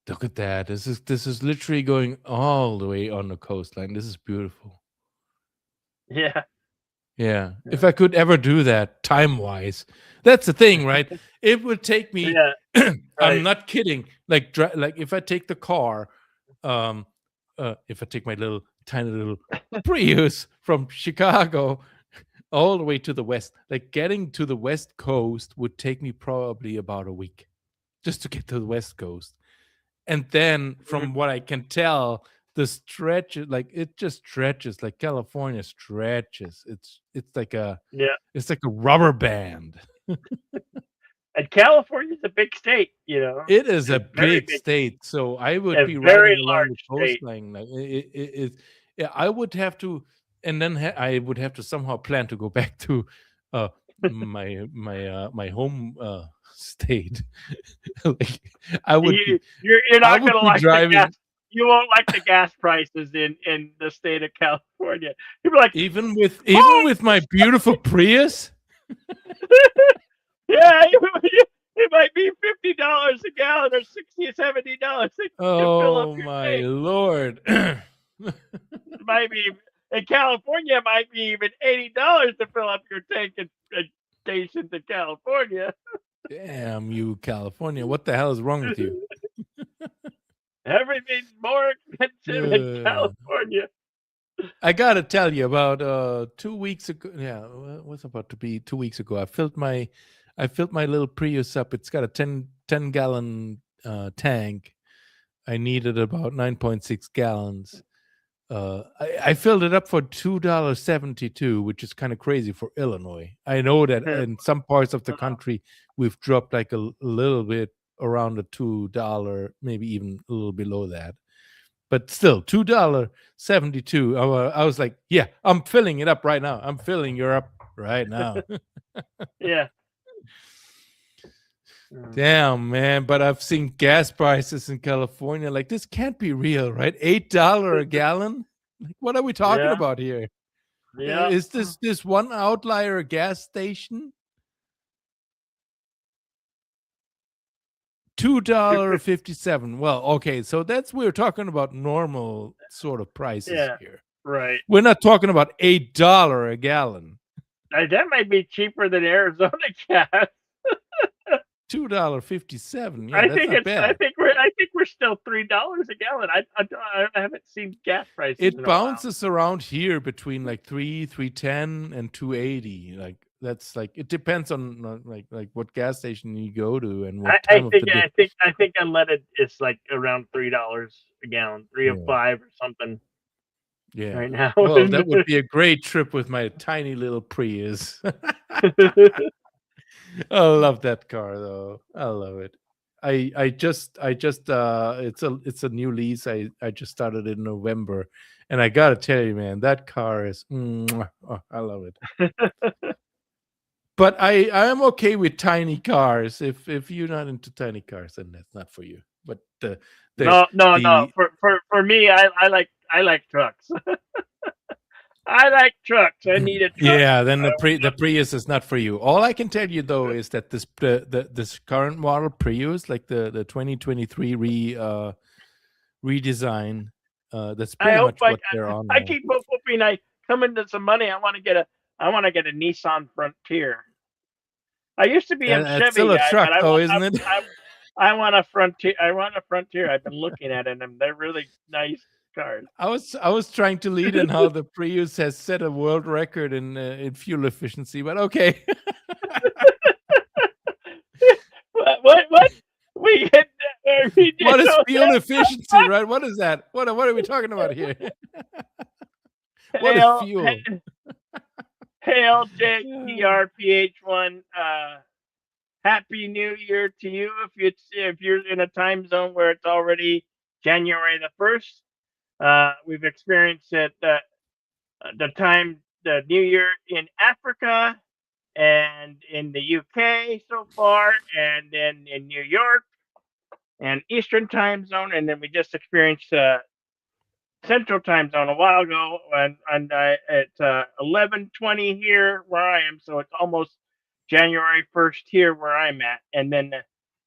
Look at that. This is literally going all the way on the coastline. This is beautiful. Yeah. Yeah. If I could ever do that time wise, that's the thing, right? It would take me. Yeah. I'm right. not kidding. Like if I take the car, if I take my tiny little Prius from Chicago all the way to the west, like getting to the west coast would take me probably about a week just to get to the west coast. And then from what I can tell, the stretch, like it just stretches, like California stretches. It's like a rubber band. And California's a big state, you know. It is a very big state, so I would a be very riding along the large state. coastline. Like yeah, I would have to, and then I would have to somehow plan to go back to my home state. Like I would. You're not gonna like driving. the gas. You won't like the gas prices in the state of California. You'd be like, even with my beautiful Prius. Yeah, it might be $50 a gallon or $60 or $70 to fill up Oh your my tank. Lord. It might be in California. It might be even $80 to fill up your tank at stations in California. Damn you, California! What the hell is wrong with you? Everything's more expensive in California. I gotta tell you, about 2 weeks ago. Yeah, it was about to be 2 weeks ago. I filled my little Prius up. It's got a 10 gallon tank. I needed about 9.6 gallons. I filled it up for $2.72, which is kind of crazy for Illinois. I know that in some parts of the country we've dropped like a little bit around the $2, maybe even a little below that. But still, $2.72. I was like, yeah, I'm filling it up right now. I'm filling you up right now. Yeah. Damn, man. But I've seen gas prices in California. Like, this can't be real, right? $8 a gallon? Like, what are we talking about here? Yeah. Is this one outlier a gas station? $2.57. Well, okay, so we're talking about normal sort of prices Yeah. here. Right. We're not talking about $8 a gallon. That might be cheaper than Arizona gas. $2.57. Yeah, I that's think not it's. bad. I think we're still $3 a gallon. I haven't seen gas prices It in a while. bounces around here between like 310 and 280. Like that's like it depends on like what gas station you go to and what time of the day. I think unleaded is like around $3 a gallon, 305 or something Yeah. right now. Well, that would be a great trip with my tiny little Prius. I love that car though. I love it. I just it's a new lease. I just started in November, and I gotta tell you, man, that car is I love it. But I am okay with tiny cars. If you're not into tiny cars, then that's not for you. But No. For me, I like trucks. I like trucks. I need a truck. yeah, then the Prius is not for you. All I can tell you though is that this current model Prius, like the 2023 redesign, that's pretty much what they're on I now. keep hoping I come into some money. I want to get a Nissan Frontier. I used to be a That's Chevy still a guy, truck, but though, isn't it? I want a Frontier. I want a Frontier. I've been looking at it, and they're really nice cars. I was trying to lead in how the Prius has set a world record in fuel efficiency, but okay. What? We hit. What is fuel efficiency, right? What is that? What are we talking about here? What is fuel? Hey, LJTRPH1. Happy New Year to you. If you're in a time zone where it's already January the 1st, we've experienced it the New Year in Africa and in the UK so far, and then in New York and Eastern time zone, and then we just experienced Central time zone a while ago, and it's 11:20 here where I am, so it's almost January 1st here where I'm at, and then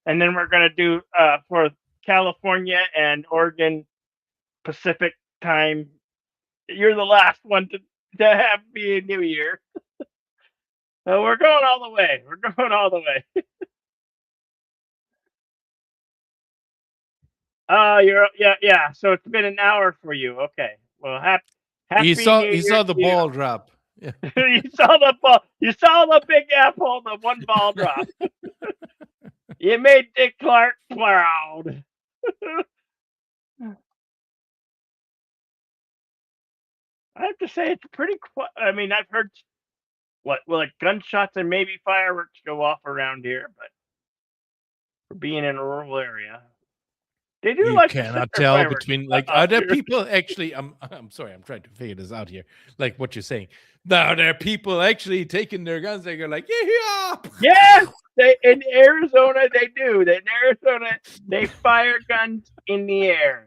we're gonna do for California and Oregon Pacific time. You're the last one to have me a New Year. We're going all the way. We're going all the way. Yeah. So it's been an hour for you. Okay. Well, happy He saw New Year the to you. ball drop. Yeah. You saw the ball. You saw the big apple. The one ball drop. You made Dick Clark proud. I have to say it's pretty. I mean, I've heard like gunshots and maybe fireworks go off around here, but for being in a rural area, they do You like cannot to tell fireworks between like out are there here. people actually I'm sorry, I'm trying to figure this out here. Like what you're saying. Now there are people actually taking their guns, they go like, yeah. Yes, in Arizona they do. In Arizona they fire guns in the air.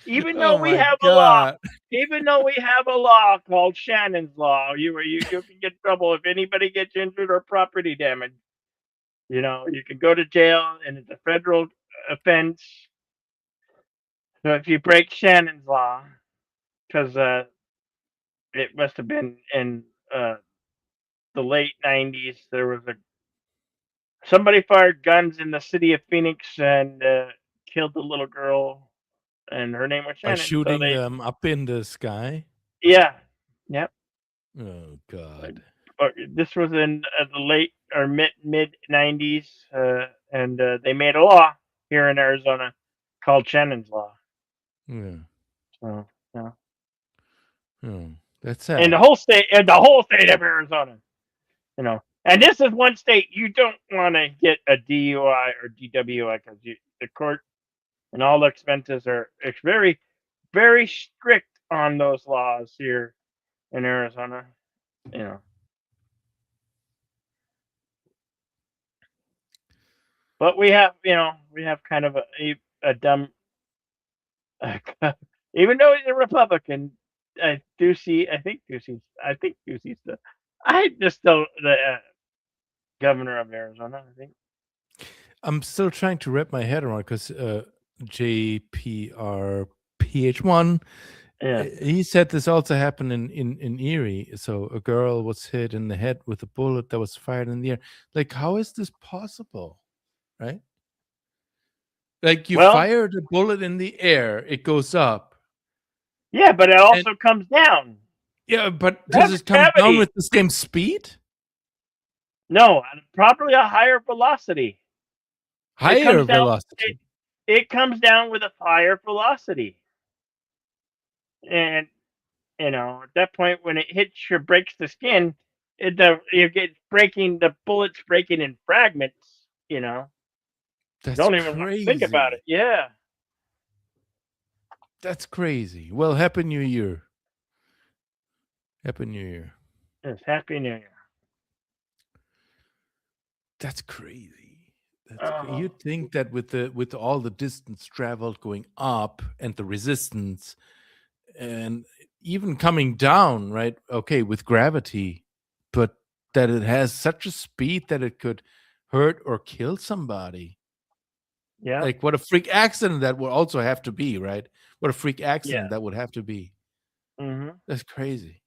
Even though we have a law, called Shannon's Law, you can get in trouble if anybody gets injured or property damage. You know, you can go to jail, and it's a federal offense. So if you break Shannon's Law, because it must have been in the late '90s, there was somebody fired guns in the city of Phoenix and killed the little girl, and her name was By Shannon. shooting them up in the sky. Yeah. Yep. Oh God. This was in the late or mid '90s, and they made a law here in Arizona called Shannon's Law. Yeah. So yeah, That's in sad. the whole state of Arizona, you know. And this is one state you don't want to get a DUI or DWI because the court and all the expenses it's very, very strict on those laws here in Arizona, you know. But we have kind of a dumb, even though he's a Republican, Ducey. I think Ducey's the. I just don't the governor of Arizona. I think. I'm still trying to wrap my head around because JPRPH1, Yeah. he said this also happened in Erie. So a girl was hit in the head with a bullet that was fired in the air. Like, how is this possible? Right? Like, you Well, fired a bullet in the air, it goes up. yeah, but it also comes down. Yeah, but That's does it come down gravity. with the same speed? No, probably a higher velocity. Higher comes down- velocity. It comes down with a higher velocity, and at that point when it hits or breaks the skin, you get breaking the bullets breaking in fragments. That's Don't even want to think about it. Yeah. That's crazy. Well, Happy New Year. Happy New Year. Yes, Happy New Year. That's crazy. Oh. You'd think that with all the distance traveled going up and the resistance and even coming down, right? Okay, with gravity, but that it has such a speed that it could hurt or kill somebody. Yeah. Like, what a freak accident that would also have to be, right? What a freak accident that would have to be. Mm-hmm. That's crazy.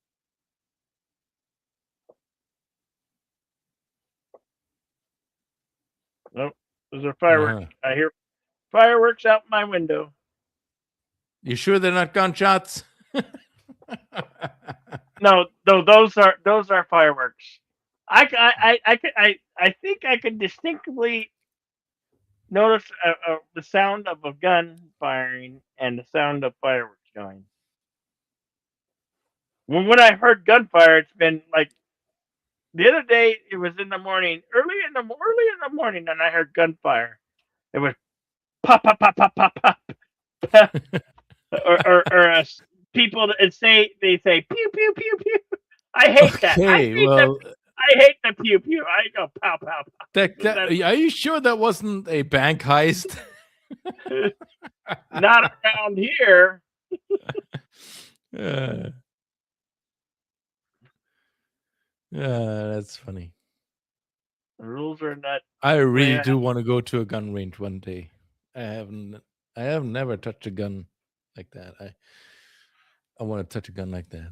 Nope. Those are fireworks. I hear fireworks out my window. You sure they're not gunshots? No, those are fireworks. I think I can distinctly notice the sound of a gun firing and the sound of fireworks going. When I heard gunfire, it's been like the other day. It was in the morning, early in the morning, and I heard gunfire. It was pop, pop, pop, pop, pop, pop, or people that say pew, pew, pew, pew. I hate that. I hate the pew, pew. I go pow, pow, pow. Are you sure that wasn't a bank heist? Not around here. That's funny. The rules are not. I really do want to go to a gun range one day. I have never touched a gun like that. I want to touch a gun like that.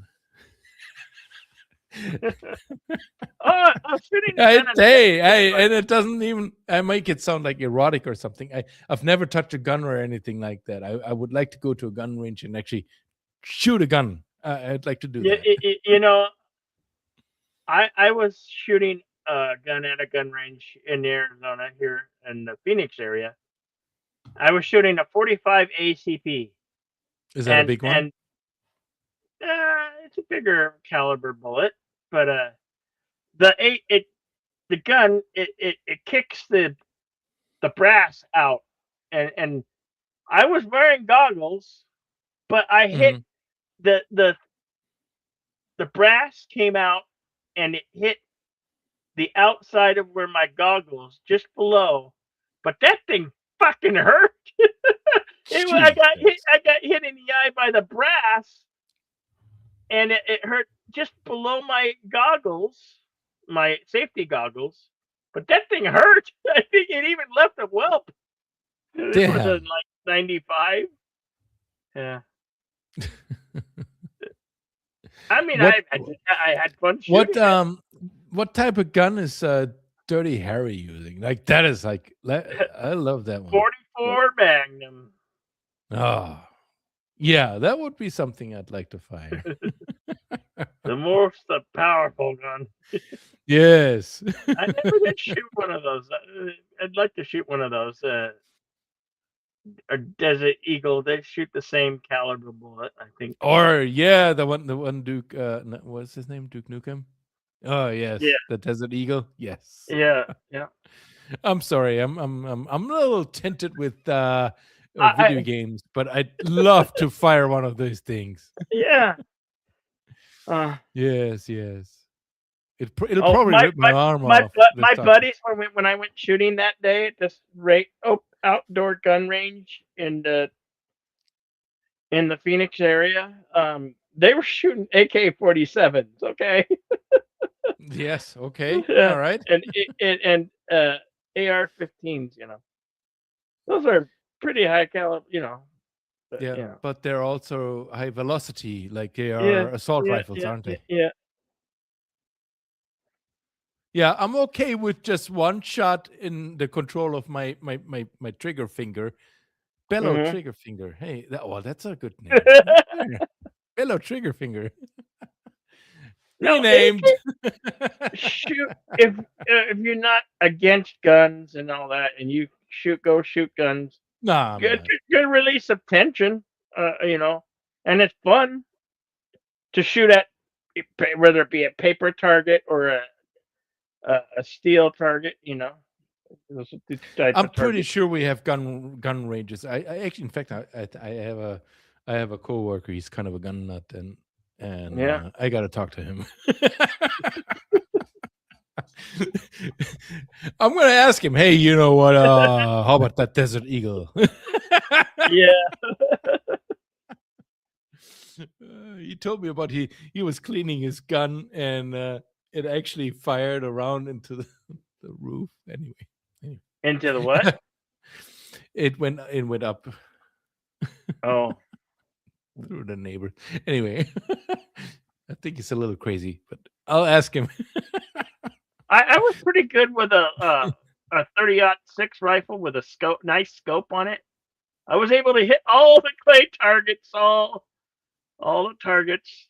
I'm shooting. And it doesn't even. I make it sound like erotic or something. I've never touched a gun or anything like that. I would like to go to a gun range and actually shoot a gun. I'd like to do that. I was shooting a gun at a gun range in Arizona here in the Phoenix area. I was shooting a 45 ACP. Is that a big one? And it's a bigger caliber bullet, but the gun kicks the brass out, and I was wearing goggles, but I hit the brass came out and it hit the outside of where my goggles just below, but that thing fucking hurt. I got hit in the eye by the brass, and it hurt just below my goggles, my safety goggles. But that thing hurt. I think it even left a whelp. It was in like 95. Yeah. I mean, I had fun shooting. What type of gun is Dirty Harry using? Like, that is like, I love that one. 44 Magnum. Oh, yeah, that would be something I'd like to fire. The powerful gun. Yes. I never did shoot one of those. I'd like to shoot one of those. A Desert Eagle. They shoot the same caliber bullet, I think. Or the one Duke. What's his name? Duke Nukem. Oh yes, the Desert Eagle. Yes. Yeah. I'm sorry. I'm a little tinted with video games, but I'd love to fire one of those things. Yeah. Yes. It'll probably rip my arm off. My buddies, when I went shooting that day at this outdoor gun range in the Phoenix area, They were shooting AK-47s, okay? Yes. Okay. Yeah, All right. and AR-15s. Those are pretty high caliber. But, Yeah, but they're also high velocity, like they yeah, are assault yeah, rifles, yeah, aren't they? yeah. Yeah, I'm okay with just one shot in the control of my trigger finger. Bellow Mhm. trigger finger. Hey, that's a good name. Yeah, Bellow trigger finger. No, Renamed. shoot if you're not against guns and all that, and you go shoot guns, Nah, good man. good release of tension, and it's fun to shoot at, whether it be a paper target or a steel target. Those are the type I'm of pretty target. sure we have gun ranges. I actually, in fact, I have a coworker. He's kind of a gun nut, and Yeah. I got to talk to him. I'm gonna ask him. Hey, you know what? How about that Desert Eagle? Yeah. He told me about he was cleaning his gun and it actually fired around into the roof. Anyway, Into the what? it went up Oh. through the neighbor. Anyway, I think he's a little crazy, but I'll ask him. I was pretty good with a 30-06 rifle with a nice scope on it. I was able to hit all the clay targets, all the targets.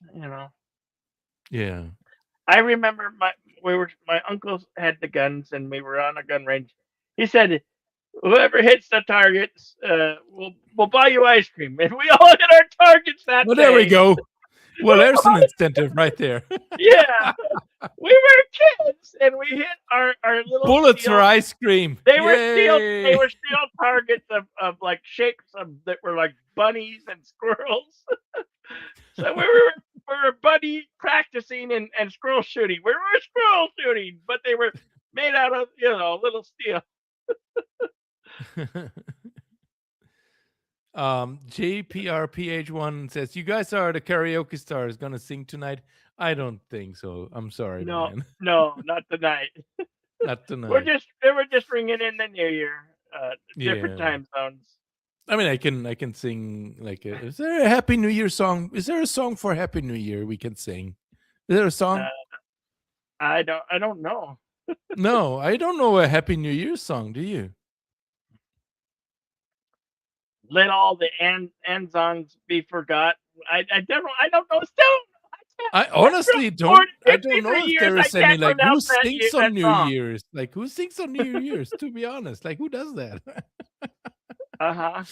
Yeah. I remember my uncles had the guns, and we were on a gun range. He said, "Whoever hits the targets, we'll buy you ice cream." And we all hit our targets that Well, day. there we go. Well, there's an incentive right there. Yeah, we were kids, and we hit our little Bullets steel, for ice cream. They were steel. Yay! They were steel targets of like shapes that were like bunnies and squirrels. So we were bunny practicing and squirrel shooting. We were squirrel shooting, but they were made out of little steel. JPRPH1 says, "You guys are the karaoke stars gonna sing tonight." I don't think so. I'm sorry, No, man. no, not tonight. Not tonight. They were just ringing in the new year, different Yeah. time zones. I mean, I can sing like is there a Happy New Year song? Is there a song for Happy New Year we can sing? Is there a song? I don't know. No, I don't know a Happy New Year song. Do you? Let all the Anzons be forgot. I don't know. Still, I honestly don't. I don't know if there is any like who pronounce sings on that New song. Year's. Like who sings on New Year's? To be honest, like who does that? Uh-huh.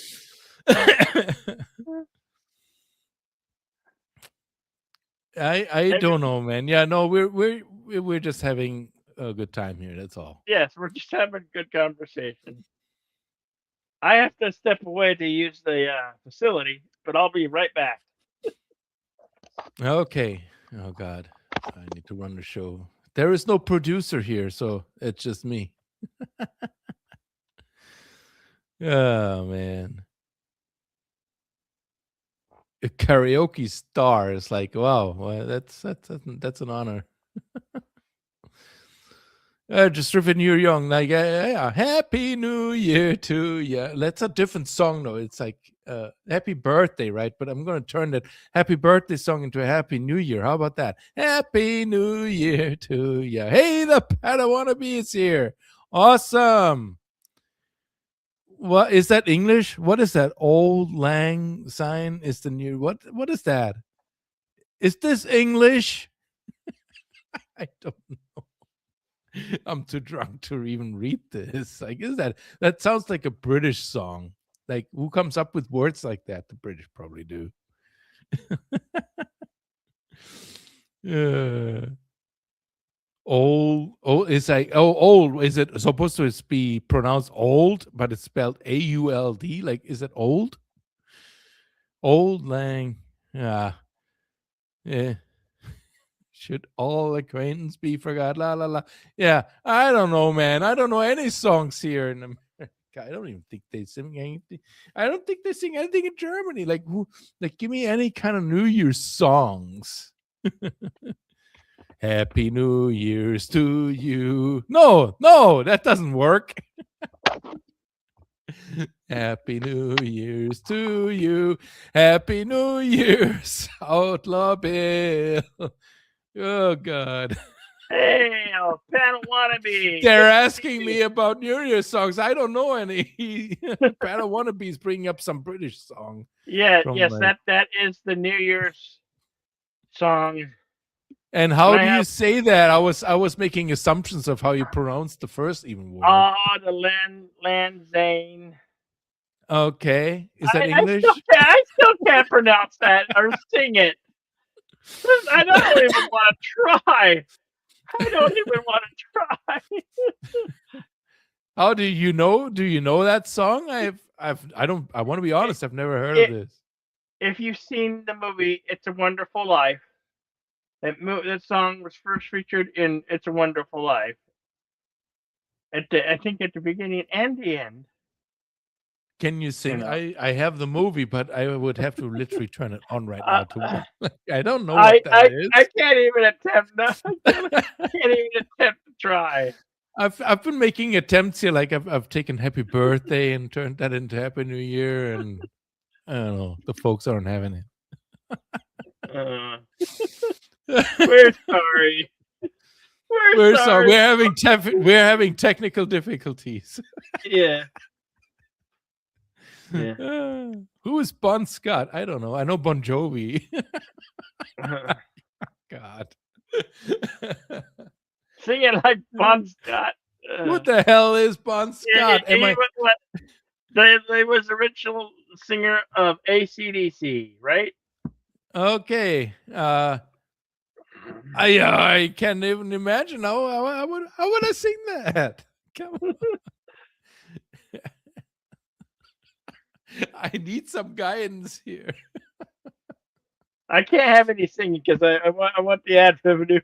I don't know, man. Yeah, no, we're just having a good time here. That's all. Yes, we're just having a good conversation. I have to step away to use the facility, but I'll be right back. Okay. Oh God, I need to run the show. There is no producer here, so it's just me. Oh man. A karaoke star is like, wow, well, that's an honor. Just driven you're young, like yeah, Happy New Year to you. That's a different song though. It's like Happy Birthday, right? But I'm gonna turn that Happy Birthday song into a Happy New Year. How about that? Happy New Year to you. Hey, the Padawannabe is here. Awesome. What is that English? What is that? Old Lang Syne is the new. What is that? Is this English? I don't know. I'm too drunk to even read this. Like, is that sounds like a British song? Like, who comes up with words like that? The British probably do. Old is like old. Is it supposed to be pronounced old, but it's spelled AULD? Like, is it old? Old Lang. Yeah. Should all acquaintance be forgot? La la la. Yeah, I don't know, man. I don't know any songs here in America. I don't even think they sing anything. I don't think they sing anything in Germany. Like who? Like give me any kind of New Year's songs. Happy New Year's to you. No, that doesn't work. Happy New Year's to you. Happy New Year's, Outlaw Bill. Oh God. Hey, panel wannabe. They're asking me about New Year's songs. I don't know any. Panel Wannabe's bringing up some British song. Yeah, from, yes, like- that is the New Year's song. And how And I do you have- say that? I was making assumptions of how you pronounce the first even word. The Lanzane. Okay. Is that I English? I still can't pronounce that or sing it. I don't even want to try. I don't even want to try. How do you know? Do you know that song? I want to be honest. I've never heard of this. If you've seen the movie It's a Wonderful Life, that song was first featured in It's a Wonderful Life. I think at the beginning and the end. Can you sing? know. I have the movie, but I would have to literally turn it on right now. I don't know I what that is. I can't even attempt. No, I can't even attempt to try. I've been making attempts here. Like I've taken Happy Birthday and turned that into Happy New Year, and I don't know. The folks aren't having it. We're sorry. We're sorry. We're having technical difficulties. Yeah. Who is Bon Scott? I don't know. I know Bon Jovi. God. Singing like Bon Scott. What the hell is Bon Scott? He was the original singer of AC/DC, right? Okay. I can't even imagine how would I sing that? Come on. I need some guidance here. I can't have any singing because I want the ad revenue.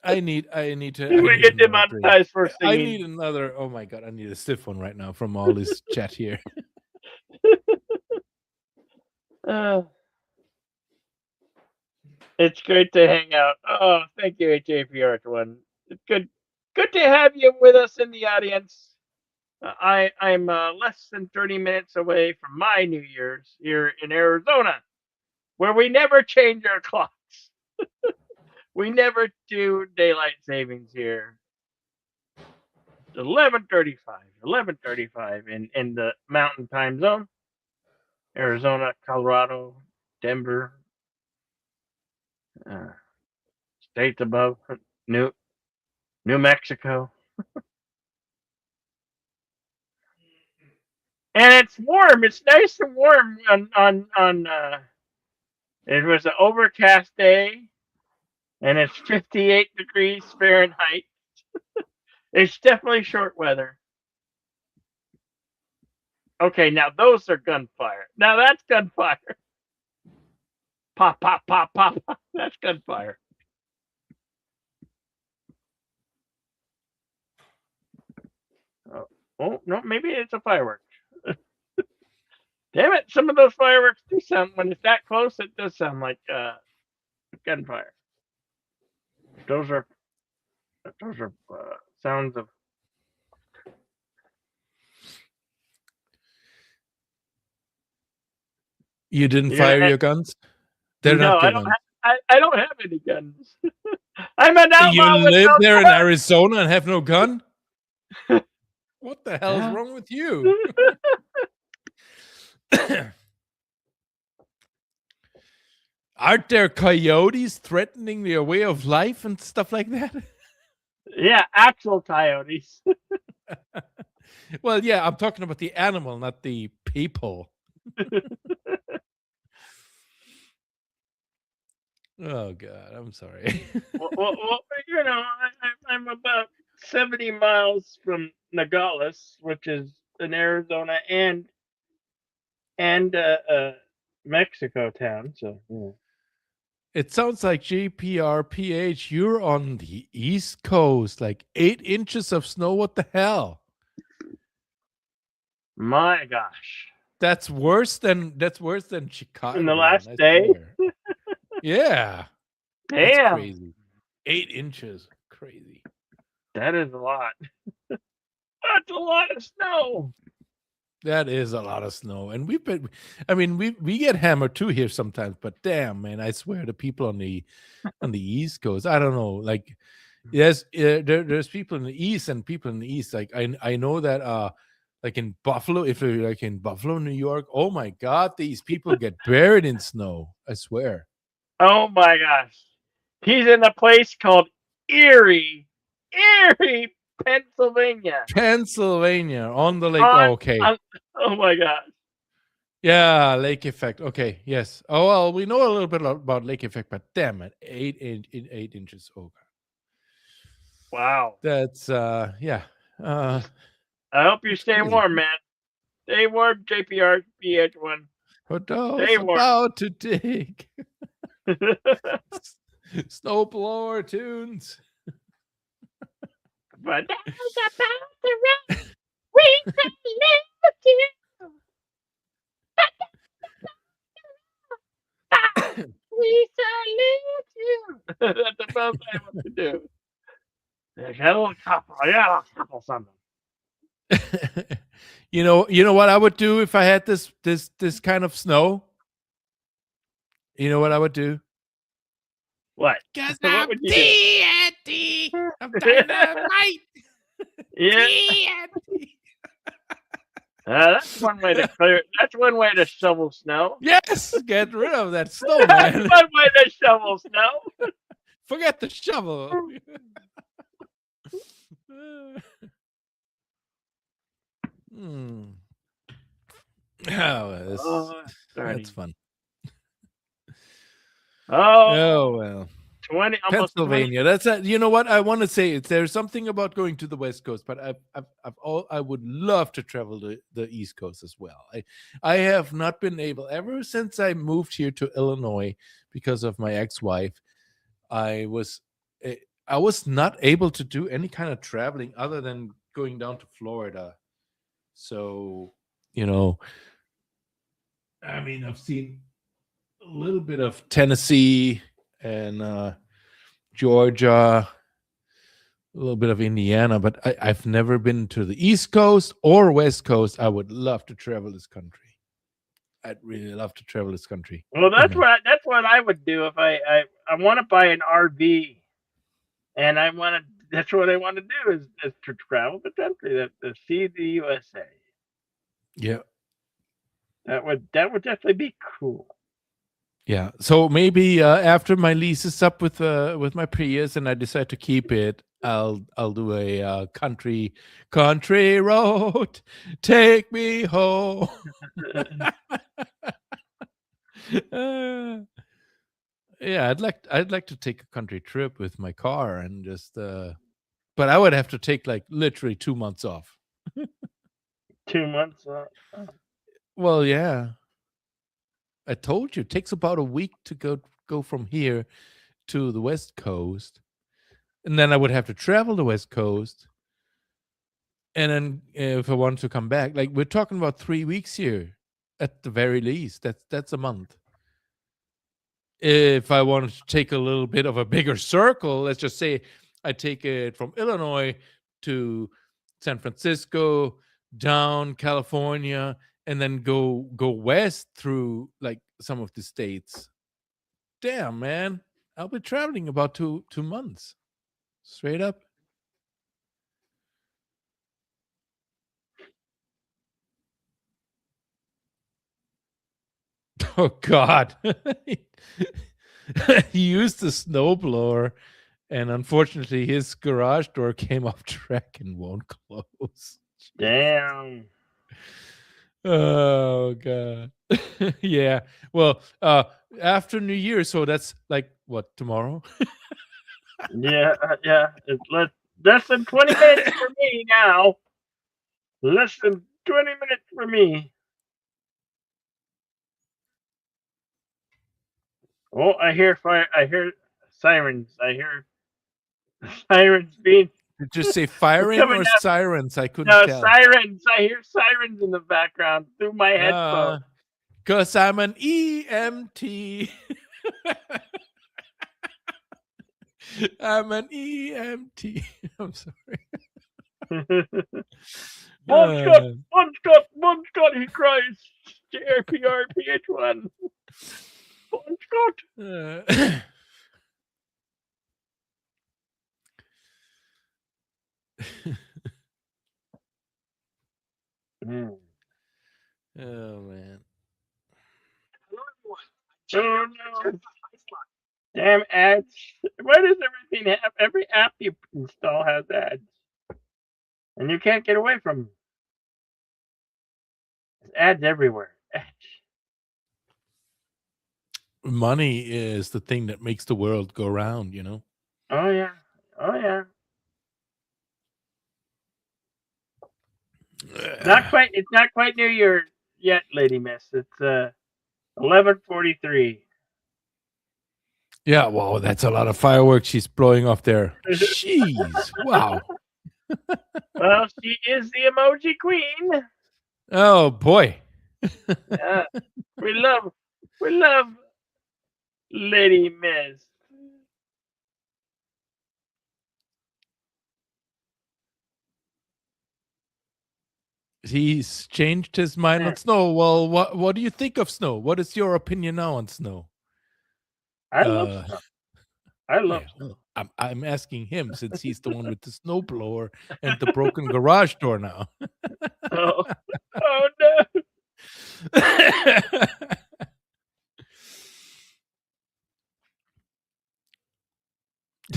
I need to. We get demonetized for I singing. need another. Oh my god! I need a stiff one right now from all this chat here. It's great to hang out. Oh, thank you, HAPR1. It's good to have you with us in the audience. I'm less than 30 minutes away from my New Year's here in Arizona, where we never change our clocks. We never do daylight savings here. 11:35 in the Mountain Time Zone. Arizona, Colorado, Denver, states above, New Mexico. And it's warm. It's nice and warm on it was an overcast day, and it's 58 degrees Fahrenheit. It's definitely short weather. Okay, now those are gunfire. Now that's gunfire. Pop, pop, pop, pop. That's gunfire. Oh, no, maybe it's a firework. Damn it, some of those fireworks do sound, when it's that close, it does sound like gunfire. Those are sounds of. You didn't fire your guns? They're not your guns. I don't have any guns. I'm an outlaw. You live there in Arizona and have no gun? What the hell is wrong with you? Aren't there coyotes threatening their way of life and stuff like that? Yeah, actual coyotes. Well, yeah, I'm talking about the animal, not the people. Oh God, I'm sorry. well, you know, I'm about 70 miles from Nogales, which is in Arizona and Mexico town. So yeah. It sounds like JPRPH. You're on the East Coast, like 8 inches of snow. What the hell? My gosh. That's worse than Chicago. In the man, last I day? swear. Yeah, that's Damn. crazy. 8 inches, crazy. That is a lot. That's a lot of snow. That is a lot of snow, and we've been. I mean, we get hammered too here sometimes, but damn, man, I swear the people on the East Coast. I don't know, like yes, there's people in the East and people in the East. Like I know that like in Buffalo, if you're like in Buffalo, New York, oh my God, these people get buried in snow. I swear. Oh my gosh. He's in a place called Erie, Pennsylvania. Pennsylvania on the lake. On- Okay. oh my gosh. Yeah, lake effect. Okay, yes. Oh well, we know a little bit about lake effect, but damn it, 8 inches. Oh God, Wow. that's yeah. I hope you stay crazy. warm, man. Stay warm, JPR PH1. Hotel's Stay warm. about to dig. Snowblower tunes. But that was about to run. We salute you. We salute you. That's about what to do. There's a little couple. Yeah, a couple something. You know what I would do if I had this kind of snow? You know what I would do? What? Cause What I'm would you do? TNT. I'm dynamite. Yeah. TNT. That's one way to clear. That's one way to shovel snow. Yes, get rid of that snow, That's man. one way to shovel snow. Forget the shovel. Hmm. Oh, that's fun. Oh well. 20, almost Pennsylvania. That's a, you know what I want to say. There's something about going to the West Coast, but I would love to travel to the East Coast as well. I have not been able ever since I moved here to Illinois because of my ex-wife. I was not able to do any kind of traveling other than going down to Florida. So, I mean, I've seen a little bit of Tennessee and Georgia, a little bit of Indiana, but I've never been to the East Coast or West Coast. I would love to travel this country. I'd really love to travel this country. Well, that's what I would do if I want to buy an RV, and that's what I want to do is to travel the country, to see the USA. Yeah, that would definitely be cool. Yeah, so maybe after my lease is up with my Prius and I decide to keep it, I'll do a country road, take me home. Yeah, I'd like to take a country trip with my car and just but I would have to take like literally 2 months off. 2 months. Well, yeah. I told you it takes about a week to go from here to the West Coast, and then I would have to travel the West Coast, and then if I want to come back, like we're talking about 3 weeks here, at the very least. That's a month. If I wanted to take a little bit of a bigger circle, let's just say I take it from Illinois to San Francisco, down California, and then go west through like some of the states. Damn, man, I'll be traveling about two months, straight up. Oh God, he used the snowblower, and unfortunately, his garage door came off track and won't close. Damn. Oh God. Yeah. Well, after New Year, so that's like what, tomorrow? Yeah. It's less than 20 minutes for me now. Less than 20 minutes for me. Oh, I hear fire. I hear sirens. I hear sirens being Did you say firing coming or down- sirens? I couldn't No, tell. sirens. I hear sirens in the background through my headphones. Because I'm an EMT. I'm an EMT. I'm sorry. One Scott, he cries. JRPR PH1. One Scott. Oh man. Oh no. Damn ads. Why does everything have every app you install has ads? And you can't get away from them. There's ads everywhere. Ads. Money is the thing that makes the world go round, you know. Oh yeah. Oh yeah. It's not quite New Year yet, Lady Miss. It's 11:43. Yeah, wow, that's a lot of fireworks she's blowing off there. Jeez, wow. Well, she is the emoji queen. Oh boy. Yeah. we love Lady Miss. He's changed his mind on Snow. Well, what do you think of Snow? What is your opinion now on Snow? I love Snow. I love Snow. I'm asking him since he's the one with the snowblower and the broken garage door now. Oh no.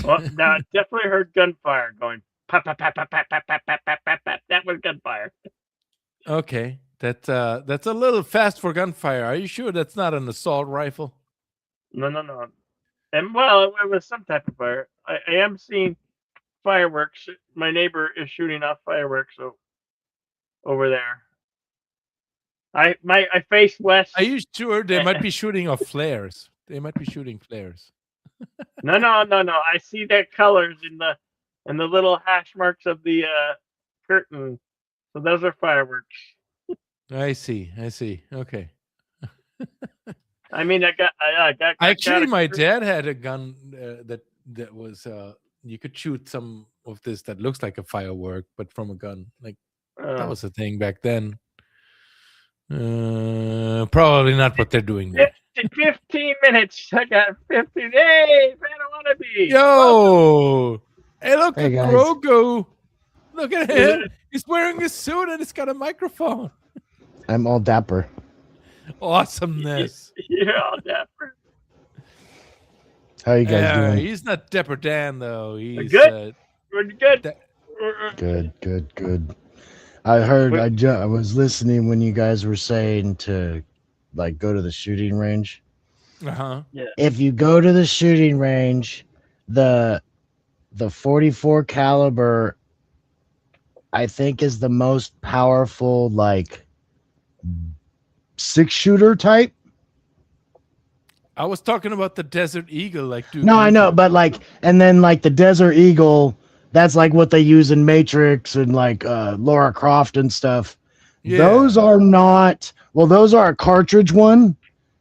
Well, now I definitely heard gunfire going. Pop, pop, pop, pop, pop, pop, pop, pop, pop, pop, pop. That was gunfire. Okay, that's a little fast for gunfire. Are you sure that's not an assault rifle? No. And well, it was some type of fire. I am seeing fireworks. My neighbor is shooting off fireworks over there. I face west. Are you sure they might be shooting off flares? They might be shooting flares. No. I see their colors in the little hash marks of the curtain. So those are fireworks. I see. Okay. I mean, I got. Actually, my dad had a gun that was you could shoot some of this that looks like a firework, but from a gun. Like that was a thing back then. Probably not what they're doing now. 15 minutes. I got 15. Hey, Phantom Wannabe. Yo, hey, look Hey, at guys. Grogu. Look at him. He's wearing a suit and it's got a microphone. I'm all dapper. Awesomeness. You're all dapper. How you guys doing? He's not Dapper Dan though. He's good. We're good. Good. I heard. I was listening when you guys were saying to, like, go to the shooting range. Uh-huh. Yeah. If you go to the shooting range, the 44 caliber, I think, is the most powerful, like, 6-shooter type. I was talking about the Desert Eagle, like dude. No, I know, but like, and then like the Desert Eagle, that's like what they use in Matrix and like Lara Croft and stuff. Yeah. Those are not. Well, those are a cartridge one.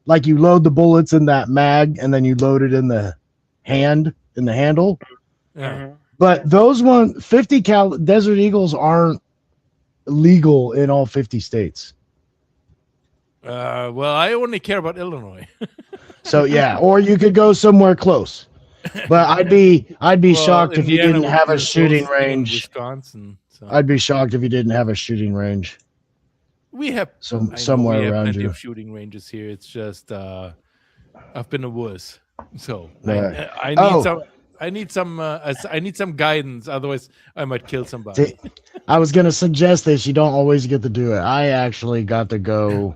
Like you load the bullets in that mag, and then you load it in the handle. Yeah. But those 50 cal Desert Eagles aren't legal in all 50 states. Well, I only care about Illinois. So yeah, or you could go somewhere close. But I'd be shocked if you Indiana didn't would have be a the shooting closest thing in range. Wisconsin. So. I'd be shocked if you didn't have a shooting range. We have Somewhere we have around plenty you. of shooting ranges here. It's just I've been a wuss, so Right. I need some guidance. Otherwise, I might kill somebody. See, I was gonna suggest this. You don't always get to do it. I actually got to go.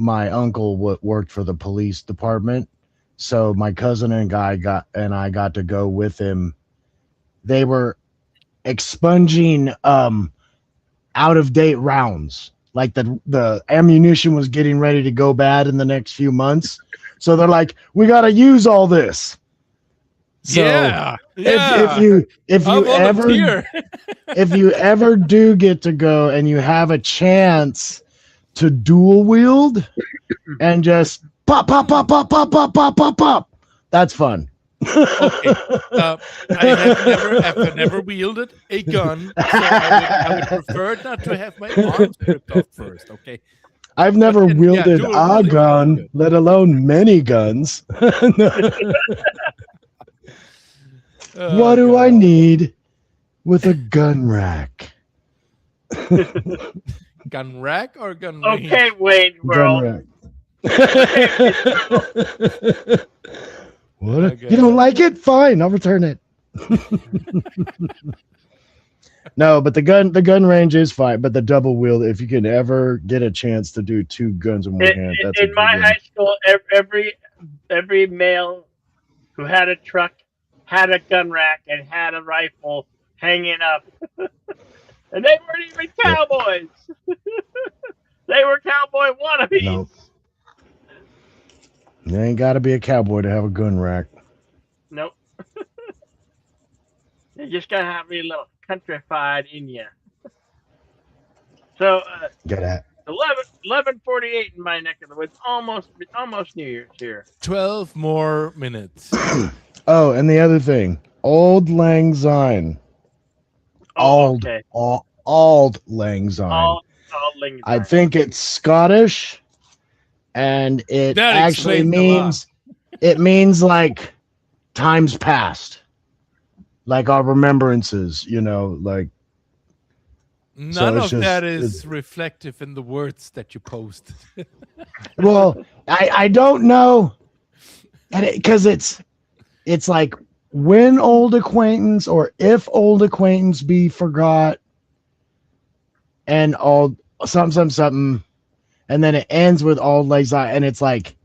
My uncle worked for the police department, so my cousin and I got to go with him. They were expunging out of date rounds. Like the ammunition was getting ready to go bad in the next few months, so they're like, "We got to use all this." So, yeah, if I'll you ever volunteer. if you ever do get to go and you have a chance to dual wield and just pop pop pop pop pop pop pop pop pop, that's fun. Okay. I have never wielded a gun, so I would prefer not to have my arms ripped off first. Okay. I've never then, yeah, wielded dual a wielding gun, sounds good. let alone many guns. What do I need with a gun rack? Gun rack or gun range? Okay, Wayne World. Gun rack. What? Okay. You don't like it? Fine, I'll return it. No, but the gun range is fine. But the double wield, if you can ever get a chance to do two guns in one hand, that's a In good my one. high school, every male who had a truck had a gun rack and had a rifle hanging up, and they weren't even cowboys. They were cowboy wannabes. No. You ain't got to be a cowboy to have a gun rack. Nope. You just gotta have a little countrified in you. So Get at. 11:48 in my neck of the woods. Almost New Year's here. 12 more minutes. Oh, and the other thing, Auld Lang Syne. Auld Lang Syne. All Lang I Syne. think it's Scottish, and it That actually explains a lot. means like times past, like our remembrances. Like None it's of that just- is reflective in the words that you post. well, I don't know, and because it's like when old acquaintance or if old acquaintance be forgot, and all something, and then it ends with Auld Lang Syne, and it's like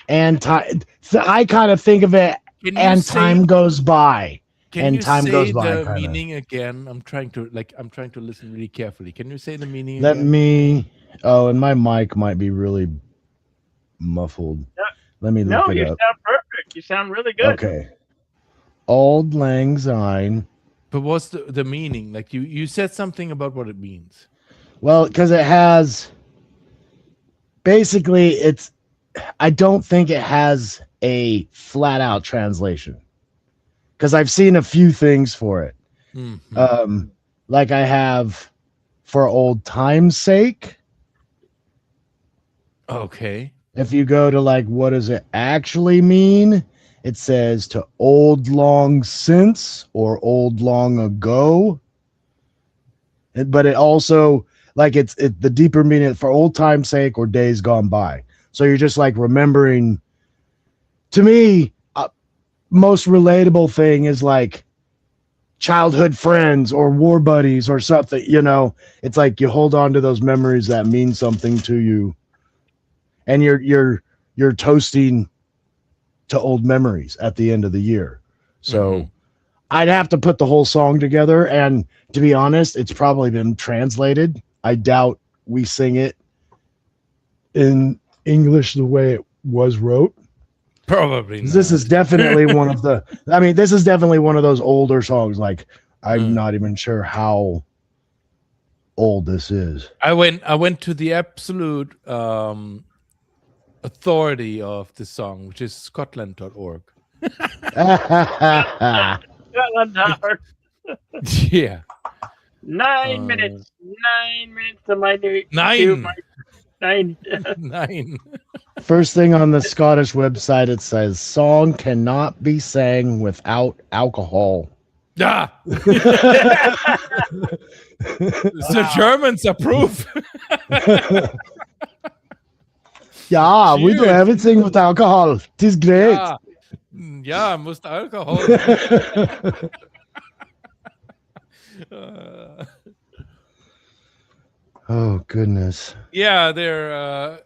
I kind of think of it, Can and time goes by. Can and you time say goes by, the kinda. meaning again? I'm trying to listen really carefully. Can you say the meaning Let again? me. Oh, and my mic might be really muffled. No, Let me No, look you it sound up. perfect. You sound really good. Okay. Auld Lang Syne. But what's the meaning? Like you said something about what it means. Well, because it has. Basically, I don't think it has a flat out translation. Because I've seen a few things for it. Mhm. Like I have for old time's sake. Okay. If you go to like, what does it actually mean? It says to old long since or old long ago. But it also like it's the deeper meaning for old time's sake or days gone by. So you're just like remembering. To me, most relatable thing is like childhood friends or war buddies or something. It's like you hold on to those memories that mean something to you, and you're toasting to old memories at the end of the year. So I'd have to put the whole song together, and to be honest, it's probably been translated. I doubt we sing it in English the way it was wrote. Probably not. This is definitely one of the. I mean, this is definitely one of those older songs. Like, I'm not even sure how old this is. I went to the absolute authority of the song, which is Scotland.org. Yeah. 9 minutes. 9 minutes to my new. Nine. to my- 9. 9. First thing on the Scottish website, it says song cannot be sang without alcohol. Ah! The Germans approve. Yeah, we do Cheers. everything with alcohol. It is great. Ja, musst Alkohol. Oh goodness. Yeah, they're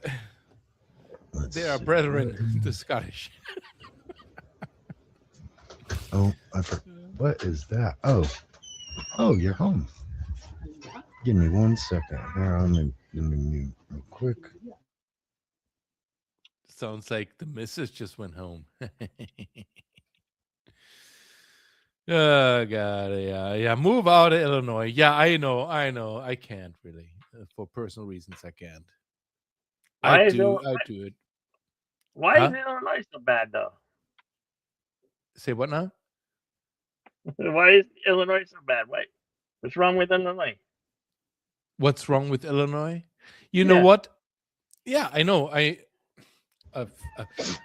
Let's they are see. brethren, the Scottish. Oh, what is that? Oh, you're home. Give me 1 second. Here, let me mute real quick. Sounds like the missus just went home. Oh God, yeah. Move out of Illinois. Yeah, I know. I can't really, for personal reasons. I can't. Why I is do it. Why Huh? is Illinois so bad though? Say what now? Why is Illinois so bad? What's wrong with Illinois? What's wrong with Illinois? You know Yeah. what? Yeah, I know.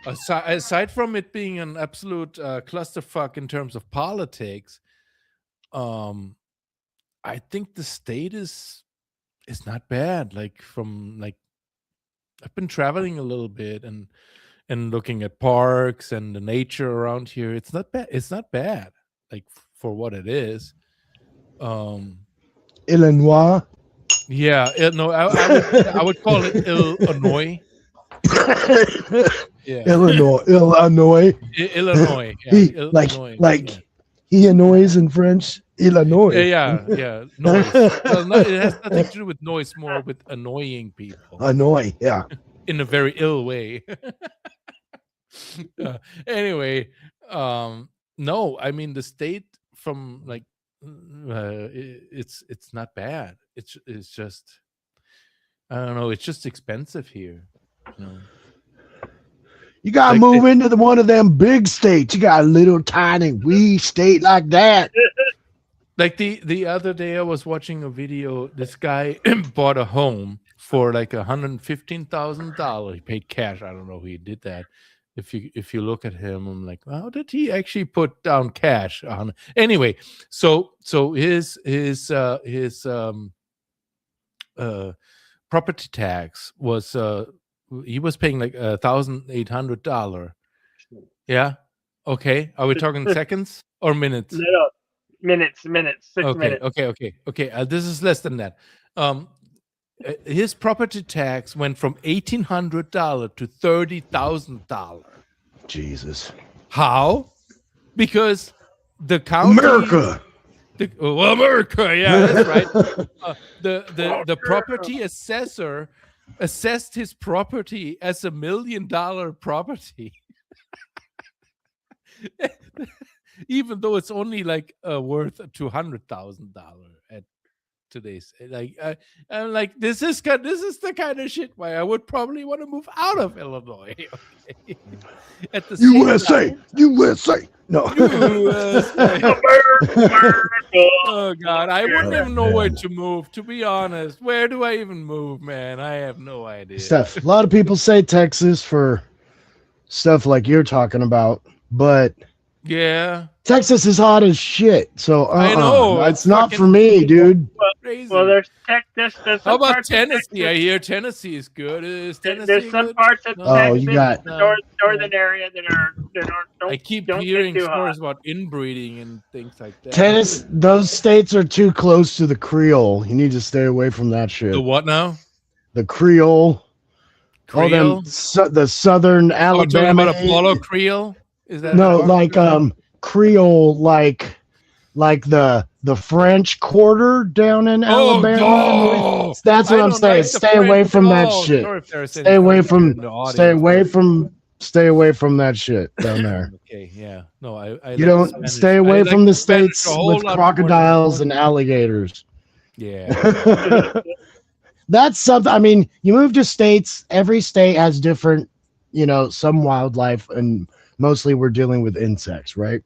Aside from it being an absolute clusterfuck in terms of politics, I think the state is not bad. Like I've been traveling a little bit and looking at parks and the nature around here. It's not bad. It's not bad. Like for what it is. Illinois. Yeah. No, I would call it Illinois. Yeah. Illinois. Illinois. Yeah. He, Illinois. like he annoys in French. Illinois. Yeah. Noise. Well, no, it has nothing to do with noise, more with annoying people Annoy. Yeah. in a very ill way. Anyway, no, I mean the state from like it's not bad. It's just I don't know. It's just expensive here. You know? You gotta move into one of them big states. You got a little tiny wee state like that. Like the other day, I was watching a video. This guy bought a home for like $115,000. He paid cash. I don't know who he did that. If you look at him, I'm like, how did he actually put down cash on? Anyway, so his property tax was he was paying like $1,800. Yeah. Okay. Are we talking seconds or minutes? No. Minutes. 6 minutes. Okay. This is less than that. His property tax went from $1,800 to $30,000. Jesus. How? Because the county, America. America, yeah, that's right. The property assessor assessed his property as $1 million property, even though it's only like worth $200,000 at today's. Like I'm like, this is the kind of shit why I would probably want to move out of Illinois. Okay? At the USA. No. USA. Oh God, I wouldn't even know where to move. To be honest, where do I even move, man? I have no idea. Stuff. A lot of people say Texas for stuff like you're talking about, but Yeah, Texas is hot as shit. So I know, it's it's not fucking- for me, dude. crazy. Well, there's there's How some about parts of Tennessee? I Texas- hear Tennessee is good. Is Tennessee There's some good? parts of No. Oh, Texas, you got- the northern area that are don't I keep don't get hearing too stories hot. about inbreeding and things like that. Tennis, those states are too close to the Creole. You need to stay away from that shit. The what now? The Creole. All Creole? them, the southern Oh, talking Alabama. about Apollo Creole? Is that No, Apollo like Creole? Creole, like the French Quarter down in Alabama. Oh, That's what I I'm don't saying. like the Stay away French- from that Oh, shit. sorry if there's any Stay away French from in the audience. stay away from that shit down there. Okay, yeah. No, I You like don't Spanish. stay I away like from the Spanish states a whole with lot more than crocodiles and Florida. alligators. Yeah. That's something. I mean, you move to states, every state has different, some wildlife, and mostly we're dealing with insects, right?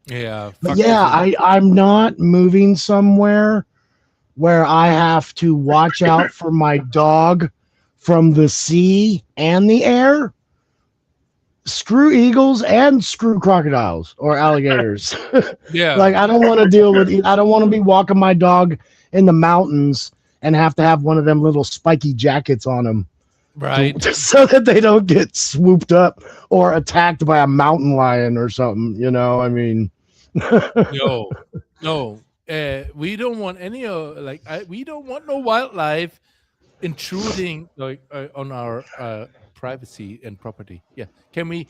Yeah. But fuck yeah, this. I'm not moving somewhere where I have to watch out for my dog from the sea and the air. Screw eagles and screw crocodiles or alligators. Yeah. Like I don't want to deal with. I don't want to be walking my dog in the mountains and have to have one of them little spiky jackets on them, right. so that they don't get swooped up or attacked by a mountain lion or something. I mean, No. We don't want any we don't want no wildlife intruding on our privacy and property. Yeah. Can we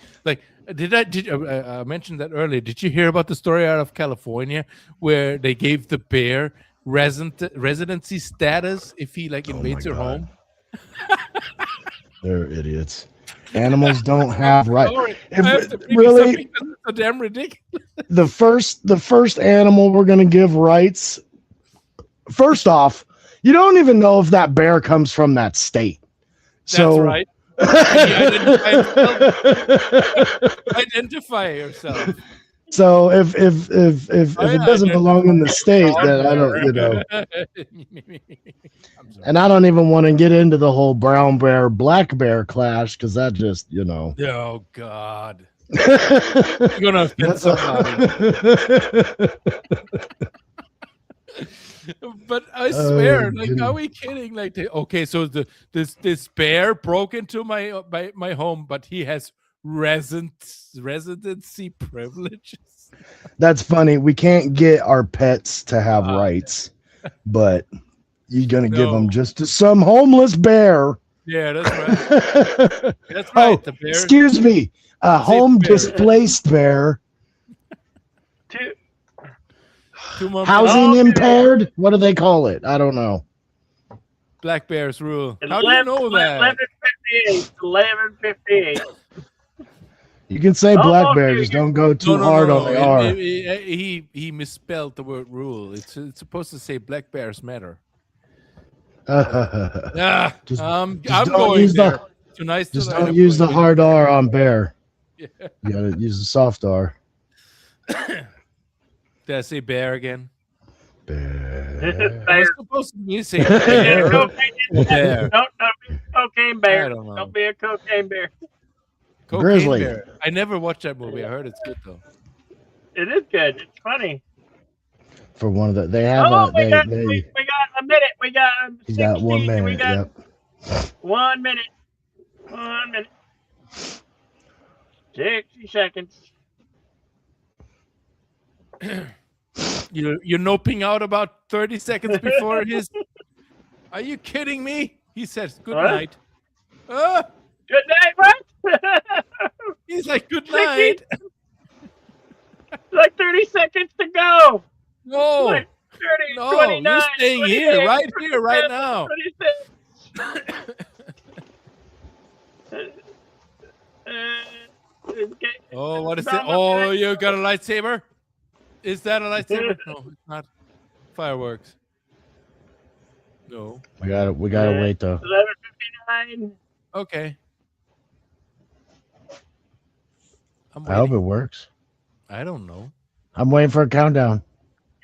did I mention that earlier? Did you hear about the story out of California where they gave the bear residency status if he invades your God. home? they're idiots. Animals don't have rights. Sorry, If- I have to bring really? this up because it's so damn ridiculous. The first animal we're gonna give rights. First off, you don't even know if that bear comes from that state. That's right. Identify yourself. So if it doesn't belong in the state, then I don't, I'm sorry. and I don't even want to get into the whole brown bear black bear clash because that just Oh God. You're gonna offend somebody. But I swear, goodness. are we kidding? Like, okay, so this bear broke into my home, but he has residency privileges. That's funny. We can't get our pets to have rights, but you're gonna give them just to some homeless bear. Yeah, that's right. That's Oh, right. The bear. excuse me, a home bear. displaced bear, Two more housing Okay. impaired. What do they call it? I don't know. Black Bears rule. How do you know that? 11:58. You can say Oh, black bear, okay. just don't go too No, hard on the R. He misspelled the word rule. It's supposed to say black bears matter. Just I'm don't going use the- there. Too nice Just to don't use the hard R on bear. Yeah. You gotta use the soft R. Did I say bear again? Bear. I was supposed to say Yeah, bear. cocaine Bear. Don't be a cocaine bear. I don't know. Don't be a cocaine bear. Cocaine Grizzly. Bear. I never watched that movie. I heard it's good though. It is good. It's funny. For one of the, they have Oh, a, they, we got they, a minute. We got he's got 1 16. We minute. got Yep. 1 minute. 1 minute. 60 seconds. You're noping out about 30 seconds before his. Are you kidding me? He says good What? night. Oh, Good night, what? he's like good 60? night. Like 30 seconds to go. No, Like 30, no, 29, you're staying 28, here, right here, right 27, now. 26. Oh, what is it? Oh, you got a lightsaber? Is that a lightsaber? No, it's not. Fireworks. No. We gotta wait though. 11:59. Okay. I'm I hope it waiting. works. I don't know. I'm waiting for a countdown.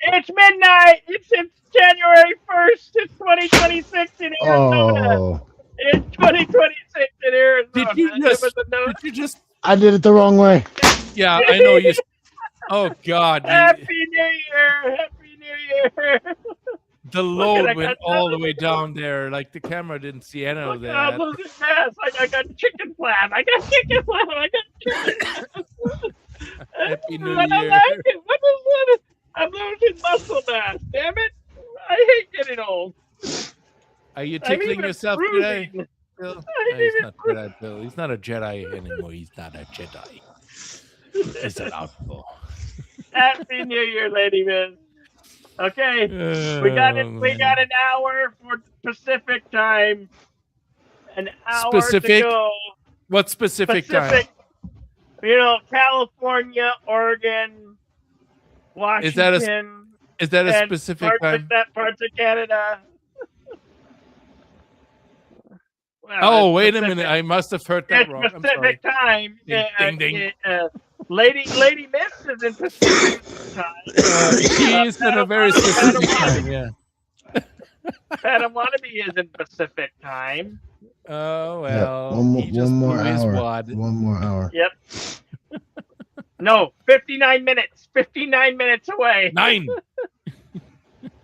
It's midnight. It's January 1st. It's 2026 in Arizona. Oh, It's 2026 in Arizona. Did you There just? was a note. Did you just? I did it the wrong way. Yeah, I know you. Oh God, Happy New Year. Happy New Year. the Look load at went that. all the way down there. Like the camera didn't see any of Look, I'm that. losing fast. I got chicken flap. I got chicken flap. I got chicken flap. Happy New But I Year. like it. What is that? I'm losing muscle mass. Damn it. I hate getting old. Are you I'm tickling even yourself today, bruising. Bill? I'm No, he's even not Jedi, Bill. He's not a Jedi anymore. He's not a Jedi. He's an outlaw. Happy New Year, lady man. Okay. We got it. We got an hour for Pacific time. An hour Specific? to go. What specific time? You know, California, Oregon, Washington. Is that a and specific parts time? Of that parts of Canada. Well, Oh, it's wait a Pacific. minute. I must have heard that It's wrong. I'm sorry. Pacific time. Ding, ding, ding. Lady Miss is in Pacific time. He's in a very specific time. Yeah. Padawannabe is in Pacific time. Oh Yeah, well. one he just more blew his hour. wad. One more hour. Yep. No, 59 minutes. 59 minutes away. 9.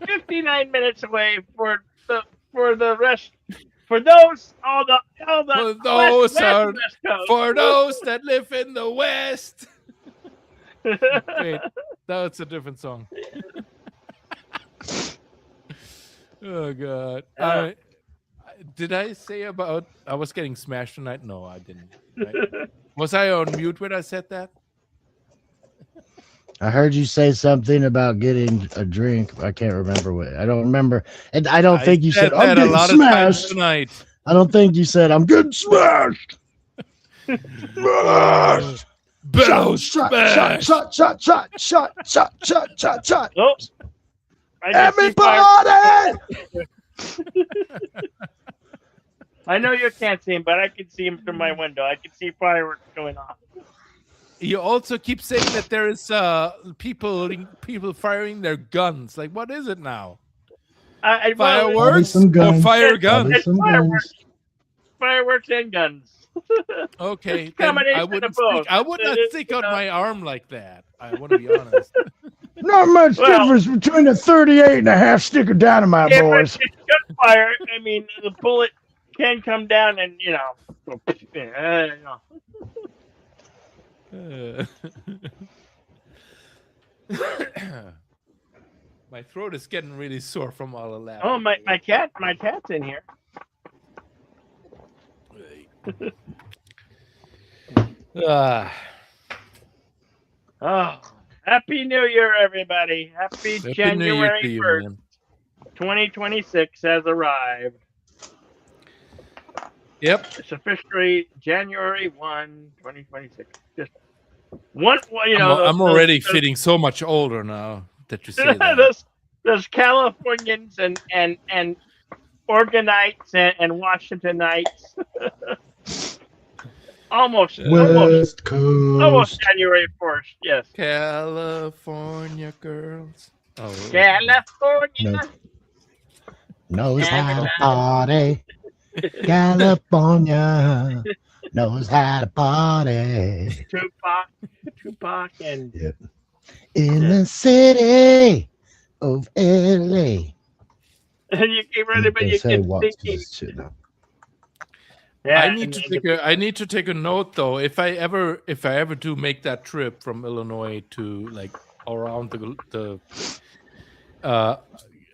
59 minutes away for the rest. For those, all the For those West Coast. For those that live in the West. Wait, that's a different song. Oh God. Did I say about I was getting smashed tonight? No, I didn't. Right? Was I on mute when I said that? I heard you say something about getting a drink. I can't remember what. I don't remember. And I don't think you said, I'm that a getting lot of times smashed. tonight. I don't think you said, I'm getting smashed. Bellows shot, smash. shot, shot, shot, shot, shot, shot, shot, shot. Oh, I can see fire- Everybody! I know you can't see him, but I can see him through my window. I can see fireworks going off. You also keep saying that there is people firing their guns. Like, what is it now? Well, Fireworks some or guns. fire Probably guns? some guns. fireworks and guns. Okay, It's a then combination I of wouldn't both. I would not stick out my arm like that. I want to be honest. Not much Well- difference between a 38 and a half stick of dynamite, If boys. it's gunfire, I mean, the bullet can come down and, you know. My throat is getting really sore from all of that. Oh, my cat's in here. Ah, Oh, Happy New Year, everybody. Happy Happy New Year January to you, 1st, man. 2026 has arrived. Yep. It's officially January 1, 2026. Just one, you know. I'm already feeling so much older now that you say that. those Californians and Organites and Washingtonites. almost West Coast. almost January 1st. Yes. California girls. Oh, California. Knows how to party. California knows how to party. Tupac and In the city of LA. and you keep running, but you can think. Yeah, I need to take a note though. If I ever do make that trip from Illinois to like around the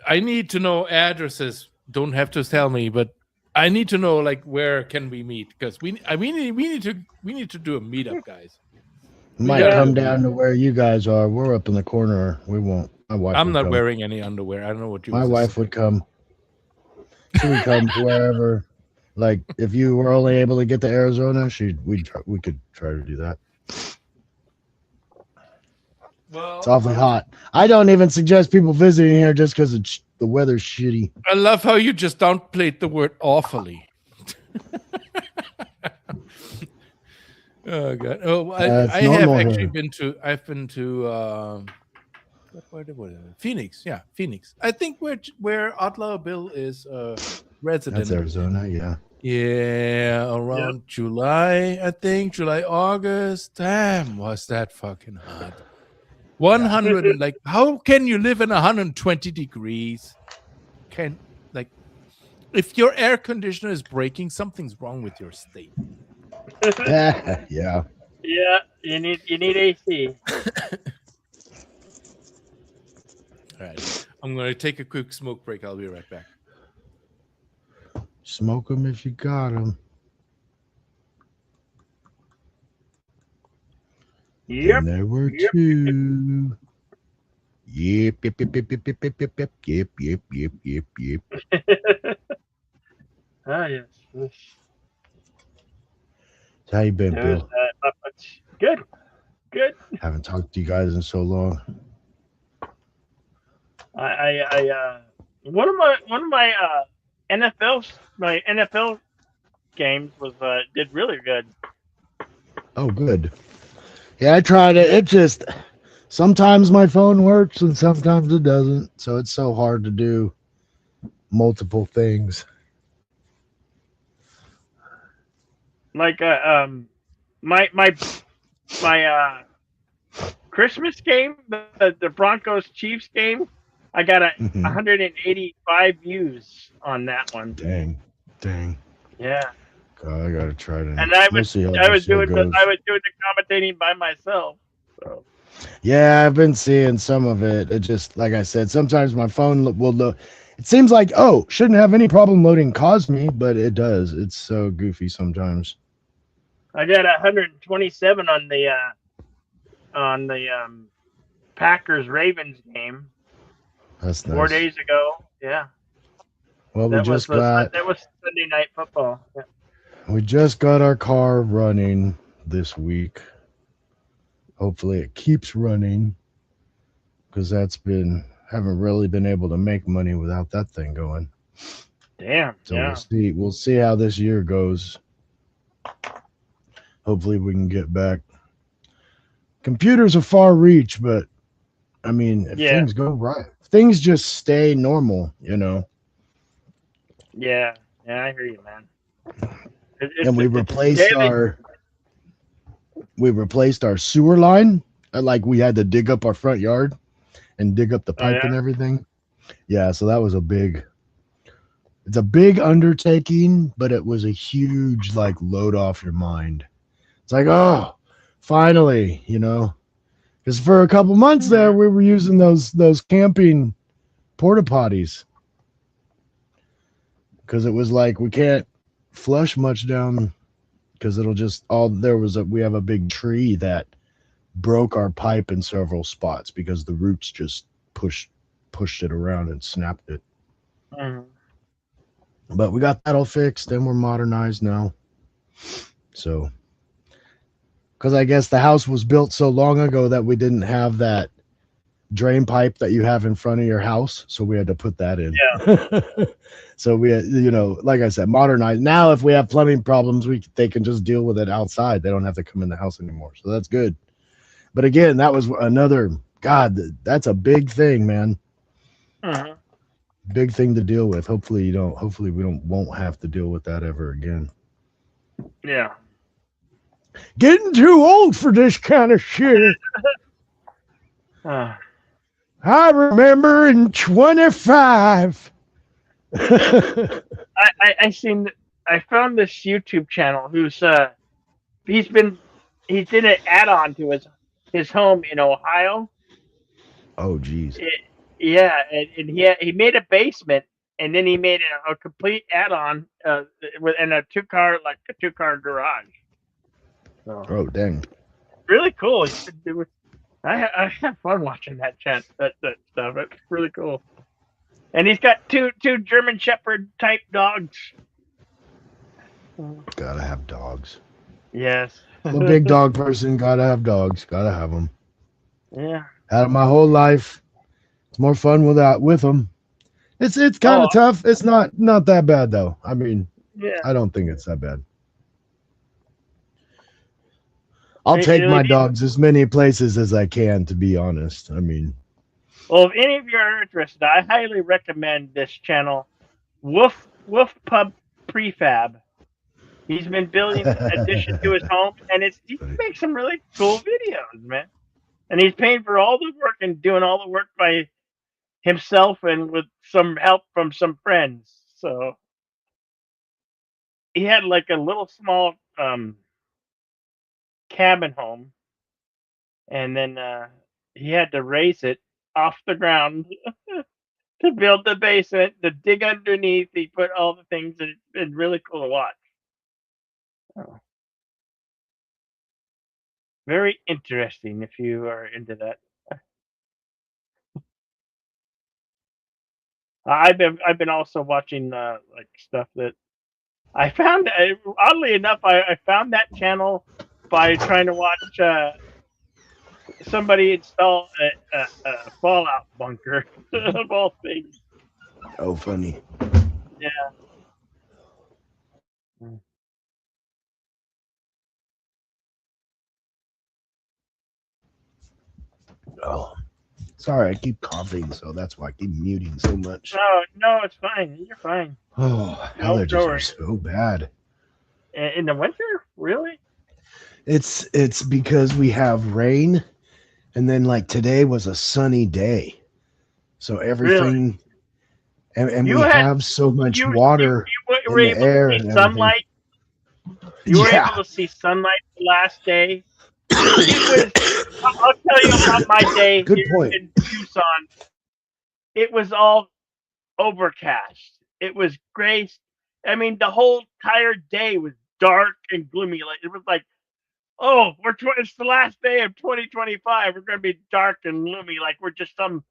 I need to know addresses. Don't have to tell me, but I need to know like where can we meet, because we need to do a meetup, guys. Might come down to where you guys are. We're up in the corner. We won't. My wife. I'm would not come. wearing any underwear. I don't know what you. My wife would come. She would come wherever. Like if you were only able to get to Arizona, we could try to do that. Well, It's awfully hot. I don't even suggest people visiting here just because the weather's shitty. I love how you just downplayed the word awfully. Oh god! Oh, I have actually here. been to. I've been to Phoenix. Yeah, Phoenix. I think where Outlaw Bill is resident. That's Arizona, yeah. Yeah, around July. I think July, August. Damn, was that fucking hot? 100. Like, how can you live in 120 degrees? If your air conditioner is breaking, something's wrong with your state. Yeah. Yeah, you need AC. All right, I'm gonna take a quick smoke break. I'll be right back. Smoke them if you got them. Yep. And there were two. Yep. Ah, yes. How you been, There's, Bill? Good. Haven't talked to you guys in so long. I one of my NFL games was did really good. Oh, good. Yeah, I tried it. It just sometimes my phone works and sometimes it doesn't. So it's so hard to do multiple things. Like my Christmas game, the Broncos Chiefs game, I got 185 views on that one. Dang. Yeah. God, I gotta try to. And I we'll was see how I was this year doing goes. the commentating by myself. So Yeah, I've been seeing some of it. It just, like I said, sometimes my phone will load. It seems like, oh, shouldn't have any problem loading Cosme, but it does. It's so goofy sometimes. I got 127 on the Packers Ravens game That's nice. 4 days ago. Yeah. Well, we just got. That was Sunday Night Football. Yeah. We just got our car running this week. Hopefully it keeps running, because haven't really been able to make money without that thing going. Damn. So Yeah. we'll see how this year goes. Hopefully we can get back. Computers are far reach, but I mean, if Yeah. things go right, things just stay normal, you know. Yeah. Yeah. I hear you, man. And we It's replaced daily. our sewer line. Like we had to dig up our front yard and dig up the Oh, pipe yeah? and everything. Yeah, so that was it's a big undertaking, but it was a huge like load off your mind. It's like, oh, finally, you know. Because for a couple months there, we were using those camping porta potties. Because it was like we can't flush much down because it'll just we have a big tree that broke our pipe in several spots because the roots just pushed it around and snapped it. Mhm. But we got that all fixed and we're modernized now. So, because I guess the house was built so long ago that we didn't have that drain pipe that you have in front of your house, so we had to put that in. Yeah. So we had, like I said, modernized. Now if we have plumbing problems, they can just deal with it outside. They don't have to come in the house anymore. So that's good. But again, that was another, God, that's a big thing, man. Mhm. Big thing to deal with. Hopefully we won't have to deal with that ever again. Yeah. Getting too old for this kind of shit. Uh, I remember in 25. I found this YouTube channel who's he did an add-on to his home in Ohio. Oh geez. Yeah, and he made a basement, and then he made a complete add-on with a two-car garage. So, Oh dang. really cool. I have fun watching that that stuff. It's really cool. And he's got two German Shepherd type dogs. Gotta have dogs. Yes. I'm a big dog person. Gotta have dogs. Gotta have them. Yeah. Had them my whole life. It's more fun with them. It's kind of tough. It's not that bad though. I mean, Yeah. I don't think it's that bad. I'll take my dogs as many places as I can, to be honest. I mean, well, if any of you are interested, I highly recommend this channel, Wolf Pub Prefab. He's been building addition to his home, and he makes some really cool videos, man. And he's paying for all the work and doing all the work by himself and with some help from some friends. So he had like a little small cabin home, and then he had to raise it off the ground to build the basement, to dig underneath. He put all the things, and it's been really cool to watch. Oh. Very interesting if you are into that. I've been also watching like stuff that I found. Oddly enough, I found that channel by trying to watch somebody install a Fallout bunker of all things. oh, funny. Yeah. Oh, sorry, I keep coughing, so that's why I keep muting so much. No, it's fine. You're fine. Oh, allergies are so bad. In the winter, really? It's because we have rain, and then like today was a sunny day, so everything, and we have so much water you were in the able air to see and sunlight. You were able to see sunlight the last day. It was. I'll tell you about my day Good here point. in Tucson. It was all overcast. It was gray. I mean, the whole entire day was dark and gloomy. Like it was like, oh, it's the last day of 2025. We're going to be dark and gloomy. Like we're just some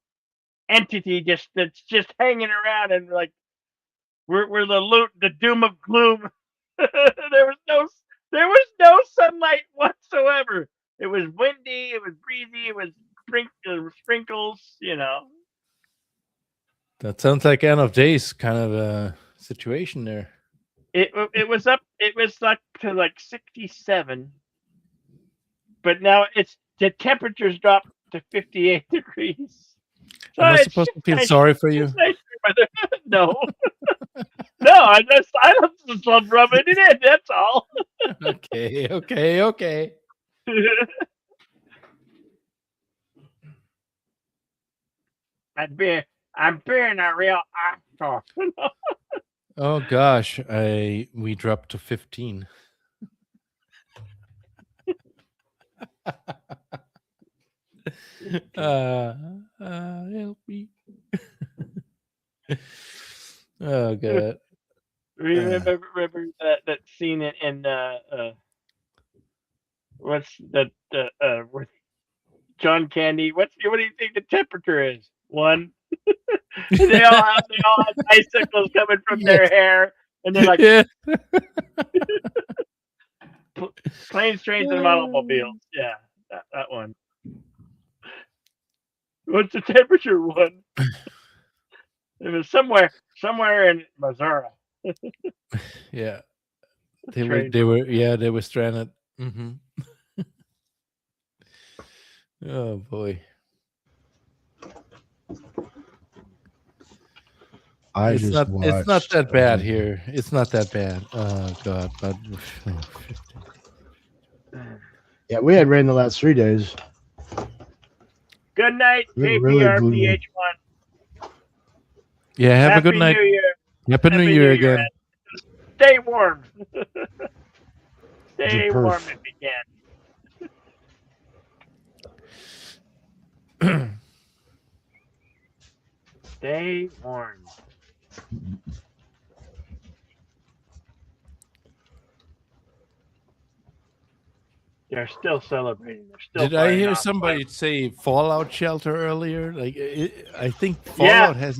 entity that's just hanging around, and like we're the doom of gloom. there was no sunlight whatsoever. It was windy. It was breezy. It was sprinkles. You know. That sounds like end of days kind of a situation there. It was up. It was up to like 67, but now the temperatures dropped to 58 degrees. So Am I it's supposed to just feel nice- sorry for you? it's nice weather. No, no. I just love rubbing it in. That's all. Okay. I'm being a real actor. Oh gosh, we dropped to 15. Help me. Oh god. Remember that scene in what's that with John Candy? What do you think the temperature is? 1. they all have icicles coming from their hair, and they're like Yeah. planes, trains, and automobiles. Yeah, that one. What's the temperature? 1. It was somewhere in Missouri. Yeah. They were stranded. Mm-hmm. Oh boy. It's not that bad here. It's not that bad. Oh god, but Yeah, we had rain the last 3 days. Good night, Really gloomy. KPRPH1. yeah, have Happy a good night. New Year. Happy New Year again. man. Stay warm. Stay You're warm perf. if you can. Stay warm. They're still celebrating. They're still. Did I firing hear off somebody say Fallout Shelter earlier? Like, I think Yeah. Fallout has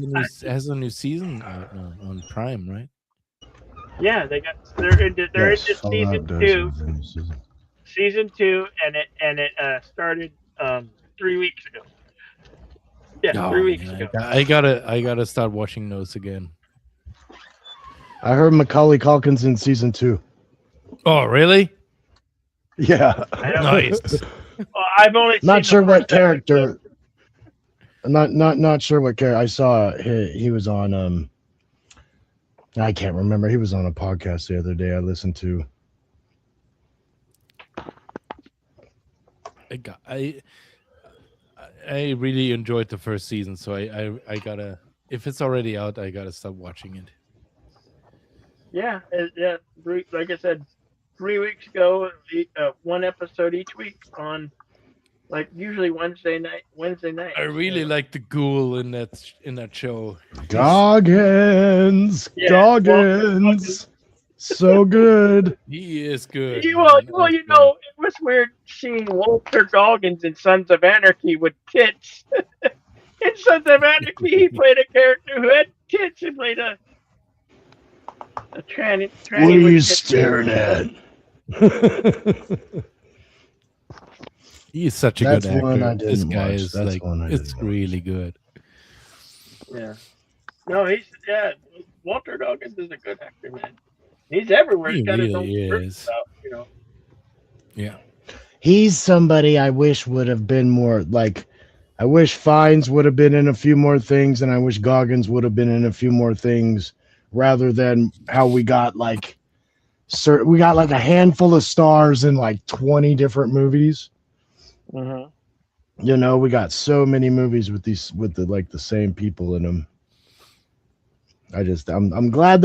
a new season out now on Prime, right? Yeah, they're into Yes, season Fallout does 2. have a new season. Season 2, and it started 3 weeks ago. Yeah, Oh, 3 weeks man, ago. I gotta start watching those again. I heard Macaulay Culkin's in season 2. Oh, really? Yeah. I don't Nice. Well, I've only seen Not the sure what first episode. character. Not sure what character. I saw he was on. I can't remember. He was on a podcast the other day I listened to. I really enjoyed the first season, so I gotta, if it's already out, I gotta stop watching it. Yeah. Like I said, 3 weeks ago, one episode each week on, like, usually Wednesday night. I really like the ghoul in that show. Goggins. Yeah, Goggins. So good. He is good. Well, man. you know, it was weird seeing Walter Goggins in Sons of Anarchy with tits. In Sons of Anarchy, he played a character who had tits. He played a tranny. What are with you tits. staring at? He's such a That's good one I actor. This didn't guy watch. is That's like, one I it's didn't really good. Yeah. No, Walter Goggins is a good actor, man. He's everywhere. He He's got his really own script is. out, you know. Yeah. He's somebody I wish would have been more like. I wish Fiennes would have been in a few more things, and I wish Goggins would have been in a few more things, rather than how we got like a handful of stars in like 20 different movies. Mm-hmm. You know, we got so many movies with the same people in them. I'm glad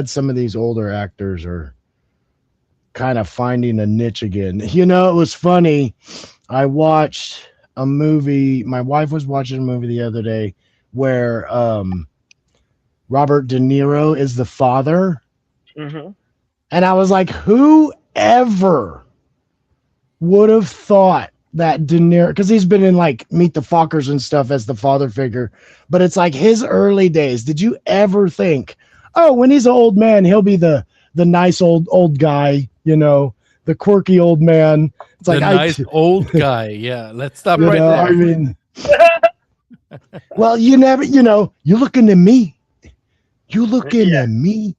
some of these older actors are kind of finding a niche again. You know, it was funny. I watched a movie. My wife was watching a movie the other day where Robert De Niro is the father. Mm-hmm. And I was like, whoever would have thought that De Niro, because he's been in like Meet the Fockers and stuff as the father figure, but it's like his early days. Did you ever think, oh, when he's an old man, he'll be the the nice old guy, you know, the quirky old man. It's The like nice old guy. Yeah, let's stop you right know, there. I mean, well, you never, you know, you looking at me. You looking Yeah. at me.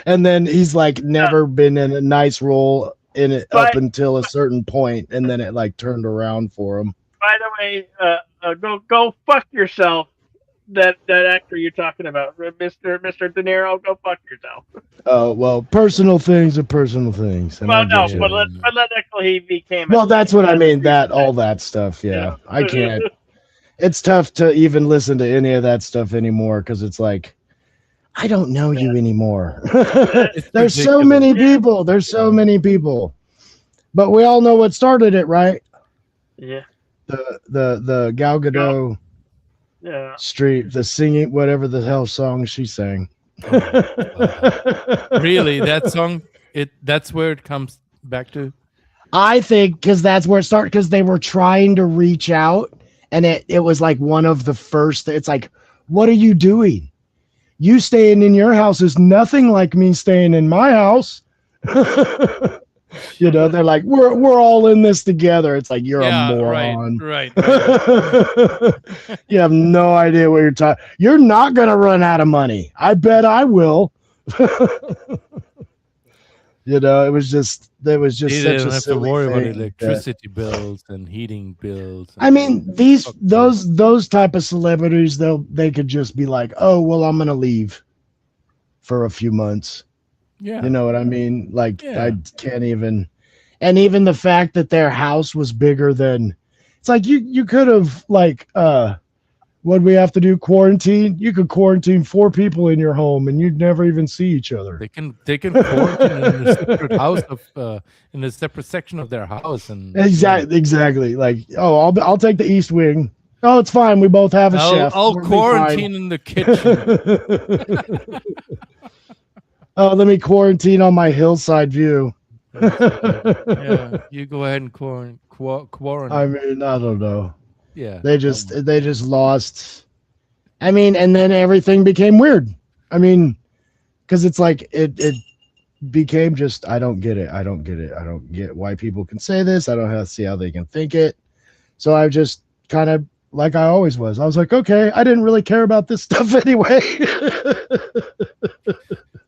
And then he's like never been in a nice role in it up But- until a certain point, and then it like turned around for him. By the way, go fuck yourself. That actor you're talking about, Mr. De Niro, go fuck yourself. Oh well, personal things are personal things. And I Well, no, get you. but he became. Well, that's what I mean. That all that stuff. Yeah, I can't. It's tough to even listen to any of that stuff anymore because it's like, I don't know you anymore. There's so ridiculous. many people. There's so many people. But we all know what started it, right? Yeah. The Gal Gadot Yeah. Street, the singing, whatever the hell song she sang. Really, that song? That's where it comes back to. I think because that's where it started, because they were trying to reach out, and it was like one of the first. It's like, what are you doing? You staying in your house is nothing like me staying in my house. You know, they're like, we're all in this together. It's like, you're a moron. Right. You have no idea what you're talking. You're not gonna run out of money. I bet I will. You know, it was just They such didn't a have to silly worry about thing that- electricity bills and heating bills. I mean, those type of celebrities, they could just be like, oh well, I'm gonna leave for a few months. yeah, You know what I mean? Like, Yeah. I can't even. And even the fact that their house was bigger than, it's like you could have like, what do we have to do? Quarantine? You could quarantine 4 people in your home and you'd never even see each other. they can quarantine in a separate house in a separate section of their house and Exactly. Like, oh, I'll take the East Wing. Oh, it's fine. We both have a chef. I'll We'll be quarantine in the kitchen. fine. Oh, let me quarantine on my hillside view. Yeah, you go ahead and quarantine. I mean, I don't know. Yeah, They just lost. I mean, and then everything became weird. I mean, because it's like it became just, I don't get it. I don't get why people can say this. I don't see how they can think it. So I just kind of, like I always was. I was like, okay, I didn't really care about this stuff anyway.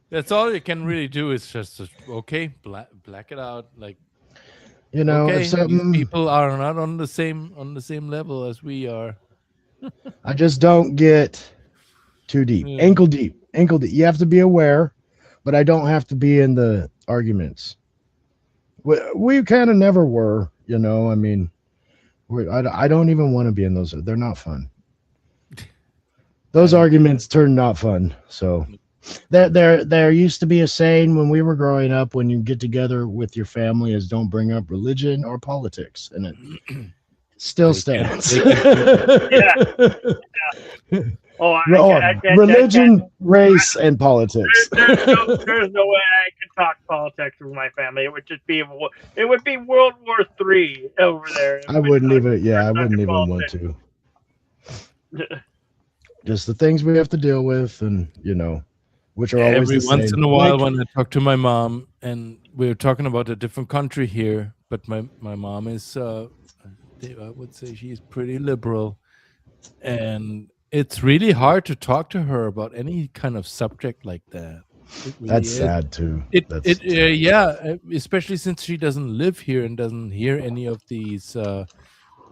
that's all you can really do is just okay, black it out. Like, You know, okay, if these something, people are not on the same level as we are. I just don't get too deep. Yeah. Ankle deep. You have to be aware, but I don't have to be in the arguments. We kind of never were, you know. I mean, I don't even want to be in those. They're not fun. Those arguments turn not fun. So there used to be a saying when we were growing up, when you get together with your family, is don't bring up religion or politics, and it still stands. Oh, Religion, race, and politics. There's no way I could talk politics with my family. It would just be World War III over there. I wouldn't even want to. Just the things we have to deal with, and you know, which are always Every the once same. in a while Like, when I talk to my mom and we're talking about a different country here, but my mom is I would say she's pretty liberal, and it's really hard to talk to her about any kind of subject like that. It really that's is. sad too. Especially since she doesn't live here and doesn't hear any of these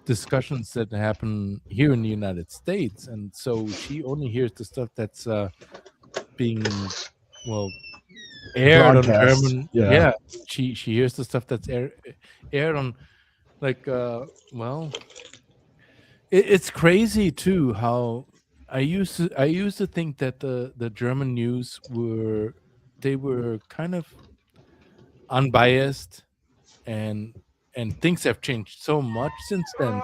discussions that happen here in the United States, and so she only hears the stuff that's being aired Broadcast, on German. yeah. She hears the stuff that's aired on, like it's crazy too how I used to think that the German news were kind of unbiased, and things have changed so much since then.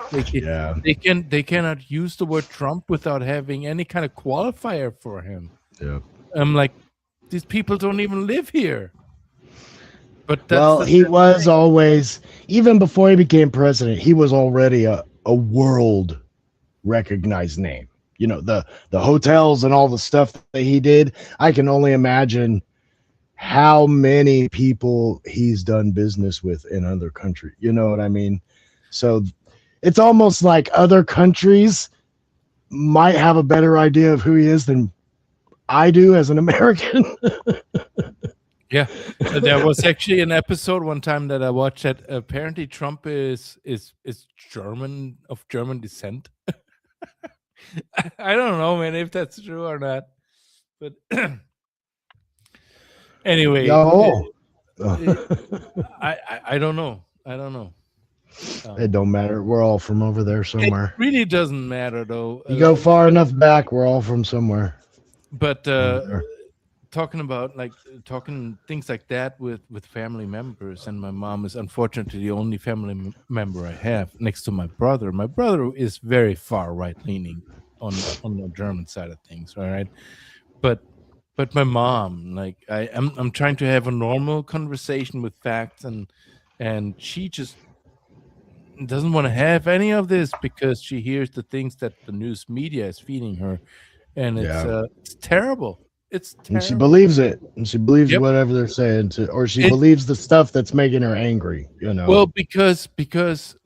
They cannot use the word Trump without having any kind of qualifier for him. Yeah. I'm like, these people don't even live here. But he was always, even before he became president, he was already a world recognized name. You know, the hotels and all the stuff that he did. I can only imagine how many people he's done business with in other countries. You know what I mean? So it's almost like other countries might have a better idea of who he is than I do as an American. Yeah, there was actually an episode one time that I watched that apparently Trump is German, of German descent. I don't know, man, if that's true or not. But anyway, No. I don't know. I don't know. It don't matter. We're all from over there It somewhere. really doesn't matter though. You go far enough back, we're all from somewhere. But There. talking about talking things like that with family members, and my mom is unfortunately the only family member I have next to my brother. My brother is very far right leaning on the German side of things, all right? But my mom, like I'm trying to have a normal conversation with facts, and she just doesn't want to have any of this because she hears the things that the news media is feeding her, and it's terrible. It's terrible. And she believes it. And she believes Yep. whatever they're saying or she believes the stuff that's making her angry, you know. Well, because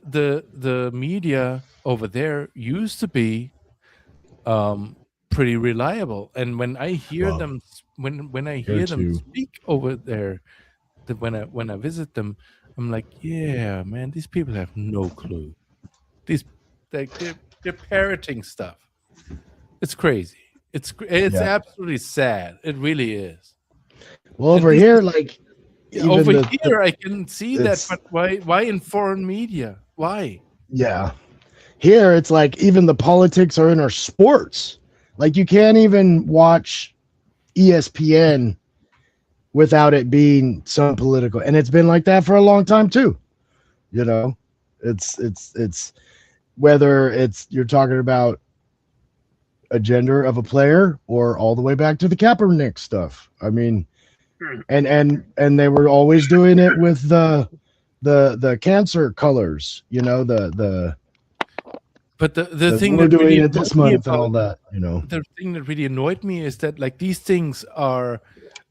the media over there used to be pretty reliable, and when I hear Well, them when I here hear them too. speak over there, when I visit them, I'm like, yeah, man, these people have no clue. These they're parroting stuff. It's crazy. It's Yeah. absolutely sad. It really is. Well, And over this here, is- like even Over the- here, I can see that, it's- but why in foreign media? Why? yeah. Here it's like even the politics are in our sports. Like you can't even watch ESPN without it being some political. And it's been like that for a long time too. You know, it's whether it's you're talking about a gender of a player or all the way back to the Kaepernick stuff. I mean, and they were always doing it with the cancer colors, you know, the But the thing we're that doing really it this annoyed me month and all about- that, you know. the thing that really annoyed me is that like these things are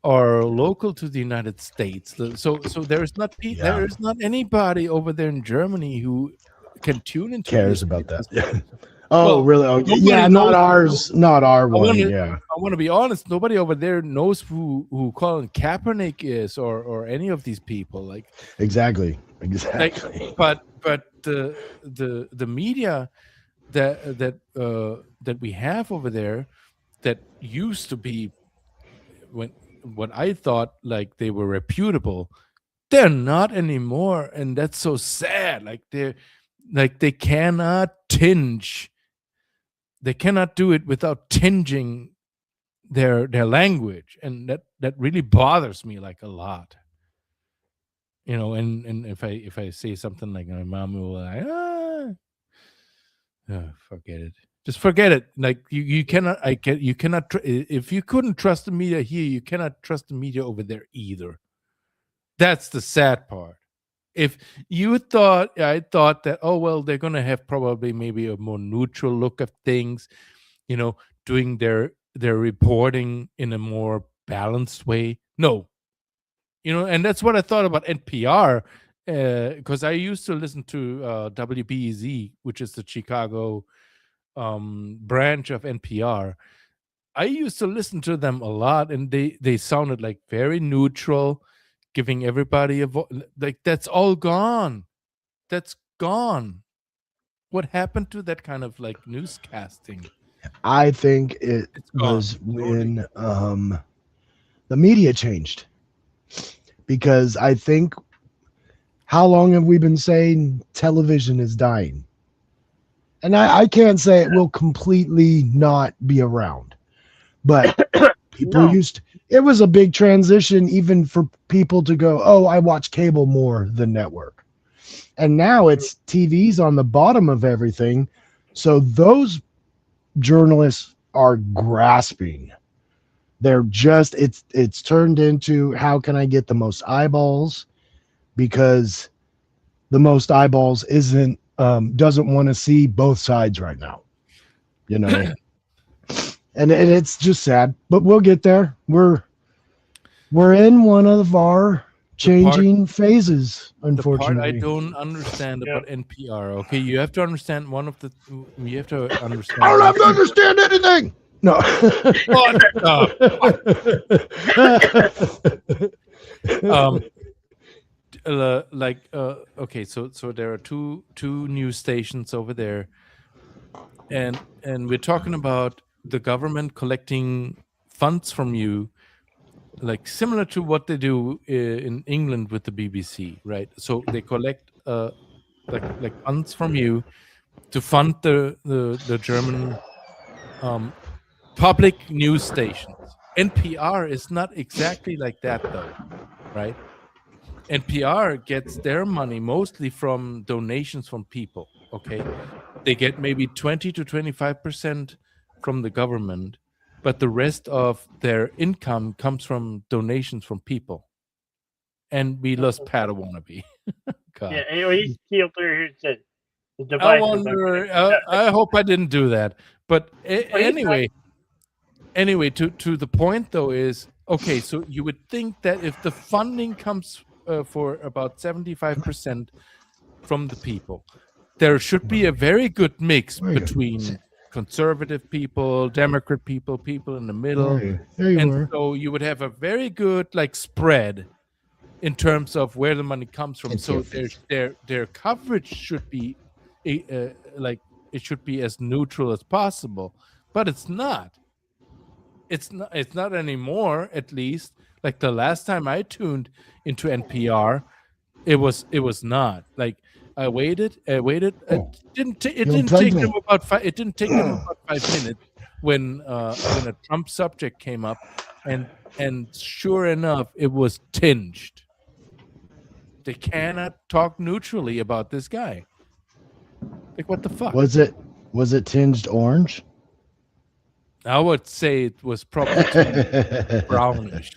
local to the United States. So there is not there is not anybody over there in Germany who can tune into Cares these about that. people. Oh, Well, really? Oh, nobody yeah, not knows- ours, not our one. wanna- Yeah, I want to be honest. Nobody over there knows who Colin Kaepernick is or any of these people. Like, exactly. but the media that we have over there that used to be what I thought like they were reputable, they're not anymore, and that's so sad. Like they cannot tinge. They cannot do it without tinging their language, and that really bothers me like a lot. You know, and if I say something like my mom will like, forget it. Just forget it. Like you cannot. You cannot. If you couldn't trust the media here, you cannot trust the media over there either. That's the sad part. If you thought, I thought that, oh well, they're gonna have probably maybe a more neutral look at things, you know, doing their reporting in a more balanced way. No, you know, and that's what I thought about NPR, because I used to listen to WBEZ, which is the Chicago branch of NPR. I used to listen to them a lot, and they sounded like very neutral, giving everybody a voice. Like that's all gone. That's gone. What happened to that kind of like newscasting? I think it It's gone. was when the media changed, because I think how long have we been saying television is dying? And I can't say it will completely not be around, but people No. it was a big transition even for people to go, oh, I watch cable more than network. And now it's TV's on the bottom of everything. So those journalists are grasping. They're just, it's turned into, how can I get the most eyeballs? Because the most eyeballs doesn't want to see both sides right now, you know. And it's just sad, but we'll get there. We're We're in one of our changing phases, The part unfortunately. I don't understand about NPR. Okay, you have to understand one of the. You have to understand. I don't have to understand anything. No. Okay, so there are two news stations over there, and we're talking about the government collecting funds from you, like similar to what they do in England with the BBC, right? So they collect like funds from you to fund the German public news stations. NPR is not exactly like that though, right? NPR gets their money mostly from donations from people. Okay, they get maybe 20 to 25% from the government, but the rest of their income comes from donations from people. And we lost Pat Wannabe. God. Yeah, anyway, he's killed through here. Said the I device. wonder. I hope I didn't do that. But anyway, to the point though is okay. So you would think that if the funding comes for about 75% from the people, there should be a very good mix between conservative people, Democrat people, people in the middle, and so you would have a very good like spread in terms of where the money comes from. So their coverage should be like it should be as neutral as possible, but it's not. It's not anymore. At least like the last time I tuned into NPR, it was not. Like I waited. It didn't take them about 5 minutes when a Trump subject came up, and sure enough, it was tinged. They cannot talk neutrally about this guy. Like what the fuck? Was it tinged orange? I would say it was probably brownish.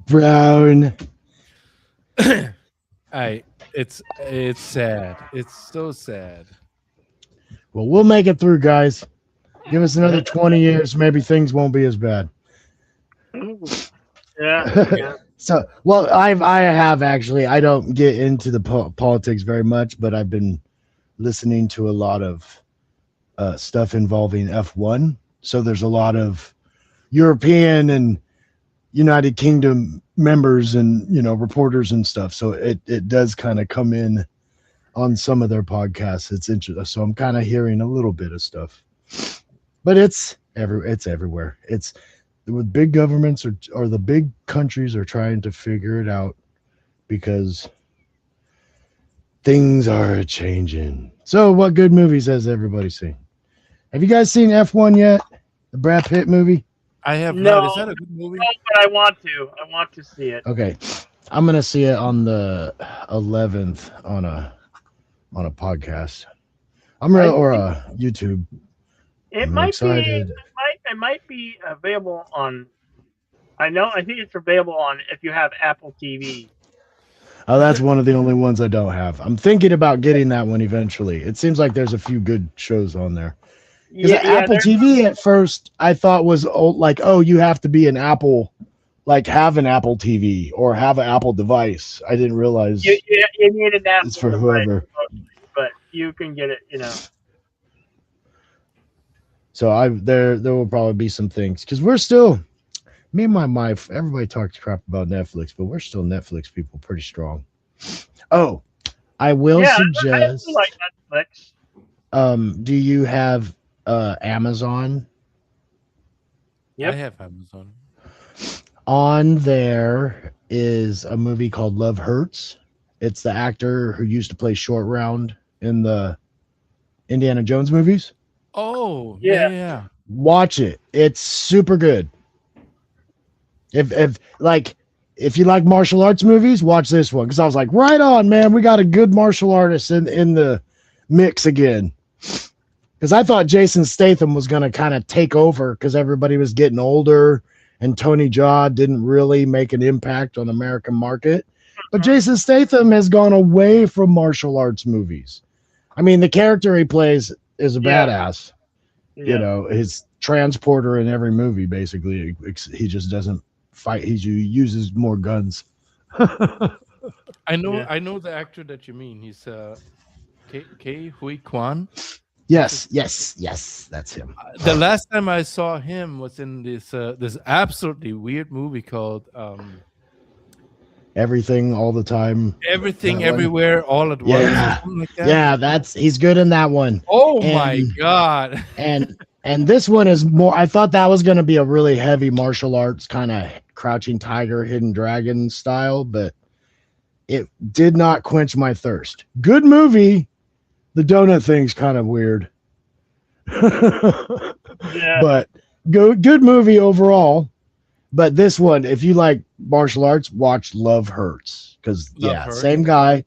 Brown. It's sad. It's so sad. Well, we'll make it through, guys. Give us another 20 years, maybe things won't be as bad. Yeah. So, well, I have actually. I don't get into the politics very much, but I've been listening to a lot of stuff involving F1. So there's a lot of European and United Kingdom members and reporters and stuff. So it does kind of come in on some of their podcasts. It's interesting. So I'm kind of hearing a little bit of stuff, but it's everywhere. It's with big governments or the big countries are trying to figure it out because things are changing. So what good movies has everybody seen? Have you guys seen F1 yet? The Brad Pitt movie? I have No. not. Is that a good movie? No, but I want to. I want to see it. Okay. I'm gonna see it on the 11th on a podcast. Or a YouTube. It might be available on. I think it's available on if you have Apple TV. Oh, that's one of the only ones I don't have. I'm thinking about getting that one eventually. It seems like there's a few good shows on there. Because Apple TV at first I thought was you have to be an Apple, like have an Apple TV or have an Apple device. I didn't realize you need an Apple. It's for whoever. But you can get it, So there will probably be some things because we're still, me and my wife, everybody talks crap about Netflix, but we're still Netflix people pretty strong. Oh, I will suggest. I like Netflix. Do you have Amazon? Yep. I have Amazon. On there is a movie called Love Hurts. It's the actor who used to play Short Round in the Indiana Jones movies. Oh, Yeah. yeah. Watch it. It's super good. If you like martial arts movies, watch this one. Because I was like, right on, man. We got a good martial artist in the mix again. Because I thought Jason Statham was going to kind of take over because everybody was getting older and Tony Jaa didn't really make an impact on the American market. But Jason Statham has gone away from martial arts movies. I mean, the character he plays is a badass. Yeah. His transporter in every movie, basically. He just doesn't fight. He uses more guns. I know Yeah. I know the actor that you mean. He's Ke Huy Quan. Yes, that's him. The last time I saw him was in this absolutely weird movie called Everything all the time. Everything That one? Everywhere All at Once. Or Yeah, something like that. yeah, he's good in that one. Oh my And- god. And this one is more. I thought that was going to be a really heavy martial arts kind of Crouching Tiger, Hidden Dragon style, but it did not quench my thirst. Good movie. The donut thing's kind of weird. Yeah. But good movie overall. But this one, if you like martial arts, watch Love Hurts. Because Love Hurts. same guy.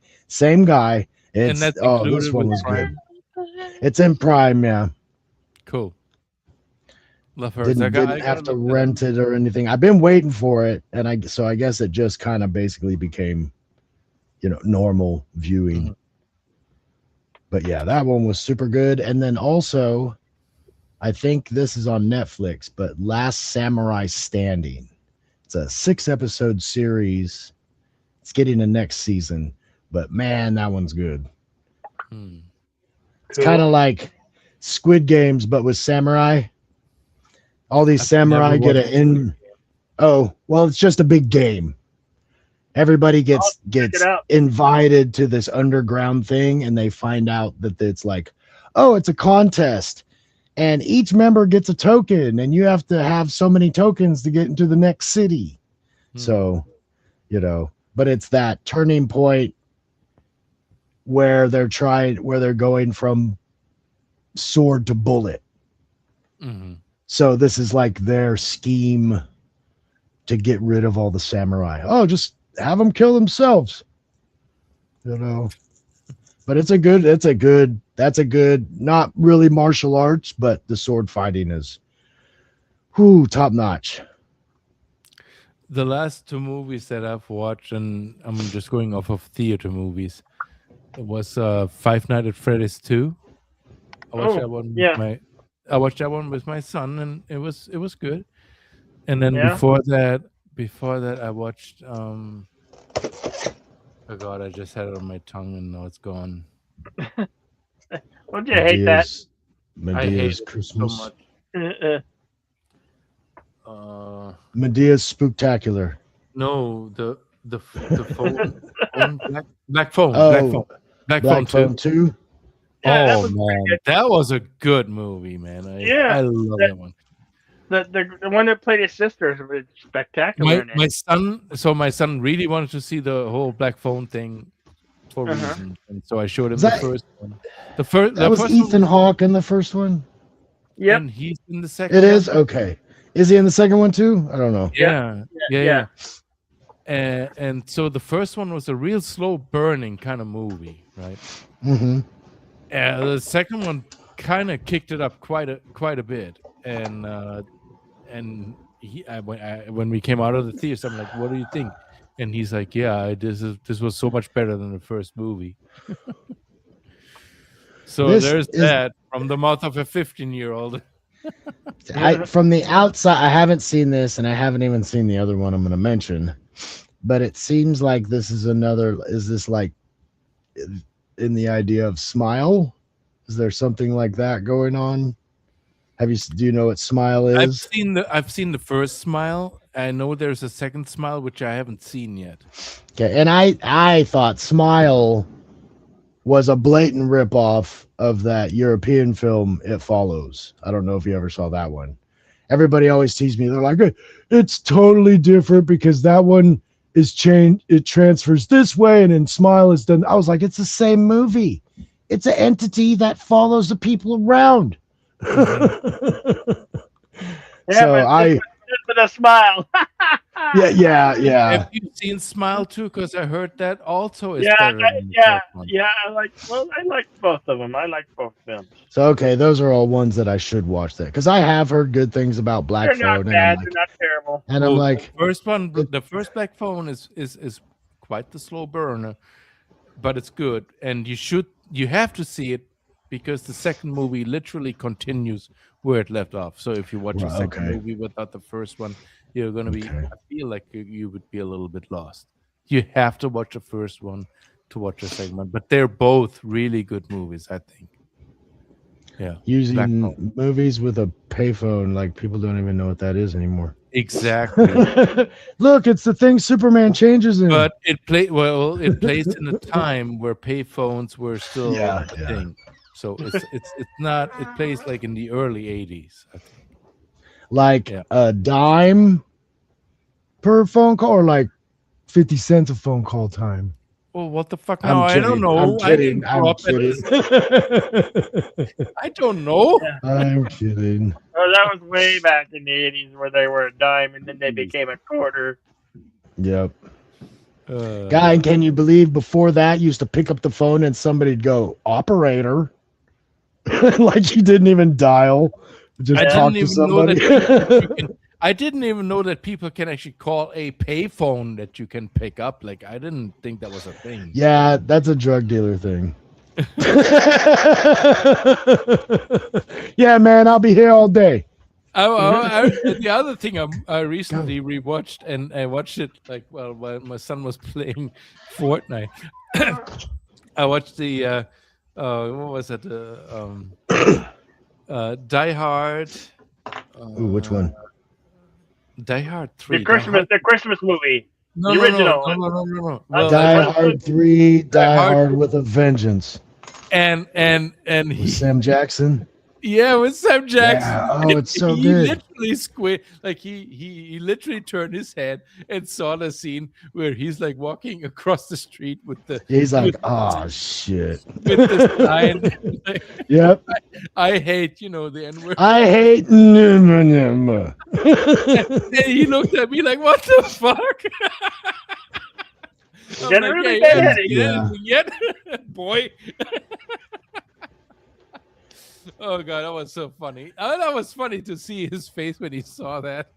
It's, that's this included one with was Prime? good. It's in Prime, yeah. Cool. Love her. Didn't have to rent it or anything. I've been waiting for it, and I guess it just kind of basically became, normal viewing. Mhm. But yeah, that one was super good. And then also, I think this is on Netflix, but Last Samurai Standing. It's a 6-episode series. It's getting a next season, but man, that one's good. Hmm. It's kind of like Squid Games, but with samurai. All these samurai never get watched an it's just a big game. Everybody gets it out. invited to this underground thing, and they find out that it's like, oh, it's a contest, and each member gets a token, and you have to have so many tokens to get into the next city. Hmm. So, but it's that turning point where they're going from sword to bullet. Mhm. So this is like their scheme to get rid of all the samurai. Oh, just have them kill themselves. But that's a good, not really martial arts, but the sword fighting is top notch. The last 2 movies that I've watched, and I'm just going off of theater movies, it was Five Nights at Freddy's 2. I watched Oh, that one. yeah. I watched that one with my son, and it was good. And then Yeah. before that, I watched. Oh God, I just had it on my tongue, and now it's gone. Don't you hate that? I hate Medea's it Christmas. so much. Medea's Spooktacular. No, the phone, Black Phone, Oh, Black Phone 2. 2. Yeah, that Oh was man, good. that was a good movie, man. I love that one. The one that played his sister was spectacular. in it. My son really wanted to see the whole Black Phone thing for Uh-huh. reasons, and so I showed him Is the that- first one. The That was first Ethan one, Hawke in the first one. Yep. and he's in the second. It one. is okay. Is he in the second one too? I don't know. Yeah. And so the first one was a real slow burning kind of movie, right? Mm-hmm. The second one kind of kicked it up quite a bit, and when we came out of the theater, I'm like, "What do you think?" And he's like, "Yeah, this was so much better than the first movie." So This there's is- that from the mouth of a 15-year-old. From the outside, I haven't seen this, and I haven't even seen the other one I'm going to mention. But it seems like this is another. Is this like in the idea of Smile? Is there something like that going on? Do you know what Smile I've is? seen the first Smile. I know there's a second Smile which I haven't seen yet. Okay, and I thought Smile was a blatant ripoff of that European film It Follows. I don't know if you ever saw that one. Everybody always teased me. They're like, it's totally different because that one is changed. It transfers this way, and then Smile is done. I was like, it's the same movie. It's an entity that follows the people around. Yeah, So but with a smile. yeah. Have you seen Smile too? Because I heard that also is Yeah, better than the first one. I like both of them. I like both films. So okay, those are all ones that I should watch that because I have heard good things about Black They're not Phone, bad. They're not terrible. and I'm Well, like, the first Black Phone is quite the slow burner, but it's good, and you have to see it because the second movie literally continues where it left off. So if you watch the Right, second okay. movie without the first one, you're gonna be. Okay. I feel like you would be a little bit lost. You have to watch the first one to watch the second one, but they're both really good movies, I think. Yeah, Black Using Phone. movies with a payphone, like people don't even know what that is anymore. Exactly. Look, it's the thing Superman changes in. But it plays in a time where payphones were still Yeah, a yeah. thing. So it's not. It plays like in the early '80s, I think. Like Yeah. a dime per phone call, or like 50 cents a phone call time. Well, what the fuck? I'm No, I don't kidding, know. I'm I didn't kidding. I'm grow up at kidding. this. I don't know. I'm kidding. Oh, that was way back in the 80s where they were a dime and then they became a quarter. Yep. Uh, Guy, can you believe before that you used to pick up the phone and somebody'd go, operator? Like you didn't even dial. Just I talk didn't to even know somebody. that I didn't even know that people can actually call a payphone that you can pick up. Like I didn't think that was a thing. Yeah, that's a drug dealer thing. Yeah, man, I'll be here all day. The other thing I recently rewatched, and I watched it like while my son was playing Fortnite. I watched the what was it? Die Hard. Ooh, which one? Die Hard 3. The Christmas movie. No, the original. No. Well, Die I- Hard 3, Die Hard- Hard with a Vengeance. and With he, Sam Jackson. yeah, with Sam Jackson. Yeah, oh, it's so he good. literally he literally turned his head and saw the scene where he's like walking across the street with the He's like, with, oh, shit. with the sign. Like, Yep. I hate, the N-word. I hate. And he looked at me like, what the fuck? I'm Getting like, really "Yeah, bad. you didn't get it, boy." Oh god, that was so funny. That was funny to see his face when he saw that.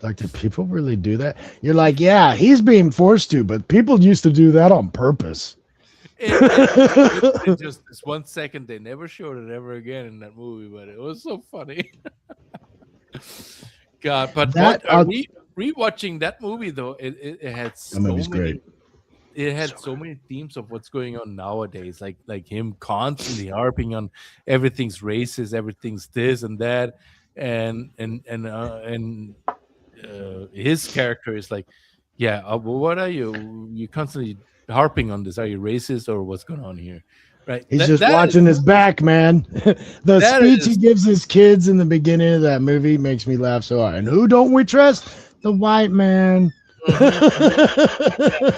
Like, do people really do that? You're like, yeah, he's being forced to, but people used to do that on purpose. It just this 1 second, they never showed it ever again in that movie, but it was so funny. God, but That, rewatching that movie though, it had so That movie's many. great. It had so many themes of what's going on nowadays, like him constantly harping on everything's racist, everything's this and that, and his character is like, yeah, well, what are you? You constantly harping on this? Are you racist or what's going on here? Right? He's That- just that watching is- his back, man. The That speech he is- gives his kids in the beginning of that movie makes me laugh so hard. And who don't we trust? The white man.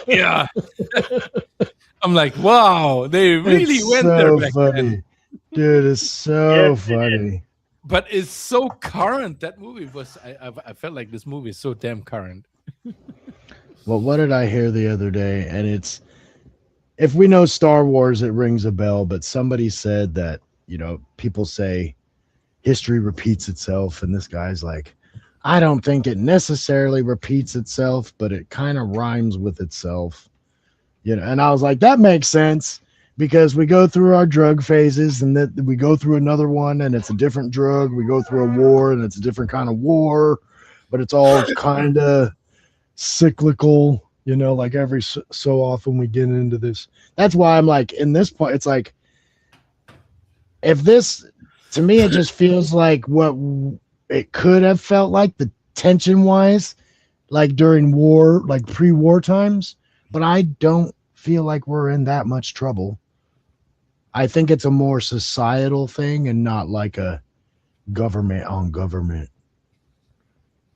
Yeah. I'm like, wow, they really It's went so there back funny. then. Dude, it's so Yes, it is. funny. But it's so current. That movie was. I felt like this movie is so damn current. Well, what did I hear the other day? And it's, if we know Star Wars, it rings a bell, but somebody said that, people say history repeats itself. And this guy's like, I don't think it necessarily repeats itself, but it kind of rhymes with itself. And I was like, that makes sense, because we go through our drug phases and that we go through another one and it's a different drug. We go through a war and it's a different kind of war, but it's all kind of cyclical, like every so often we get into this. That's why I'm like, in this point, it's like, if this, to me, it just feels like what it could have felt like, the tension wise, like during war, like pre-war times, but I don't feel like we're in that much trouble. I think it's a more societal thing and not like a government on government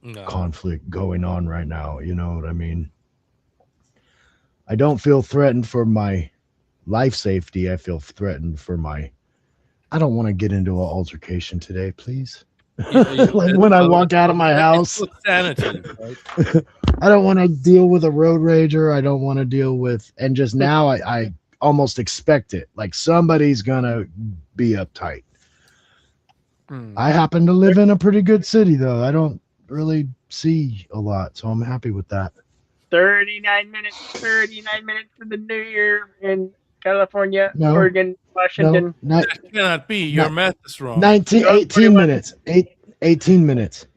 No. conflict going on right now. You know what I mean? I don't feel threatened for my life safety. I feel threatened for my, I don't want to get into an altercation today, please. Like when I walk out of my house, Sanity, right? I don't want to deal with a road rager. I don't want to deal with, and just now I almost expect it. Like somebody's gonna be uptight. I happen to live in a pretty good city though. I don't really see a lot, so I'm happy with that. 39 minutes for the new year in California, No. Oregon, Washington. No, That cannot be. Your math is wrong. 18 minutes. 18 minutes.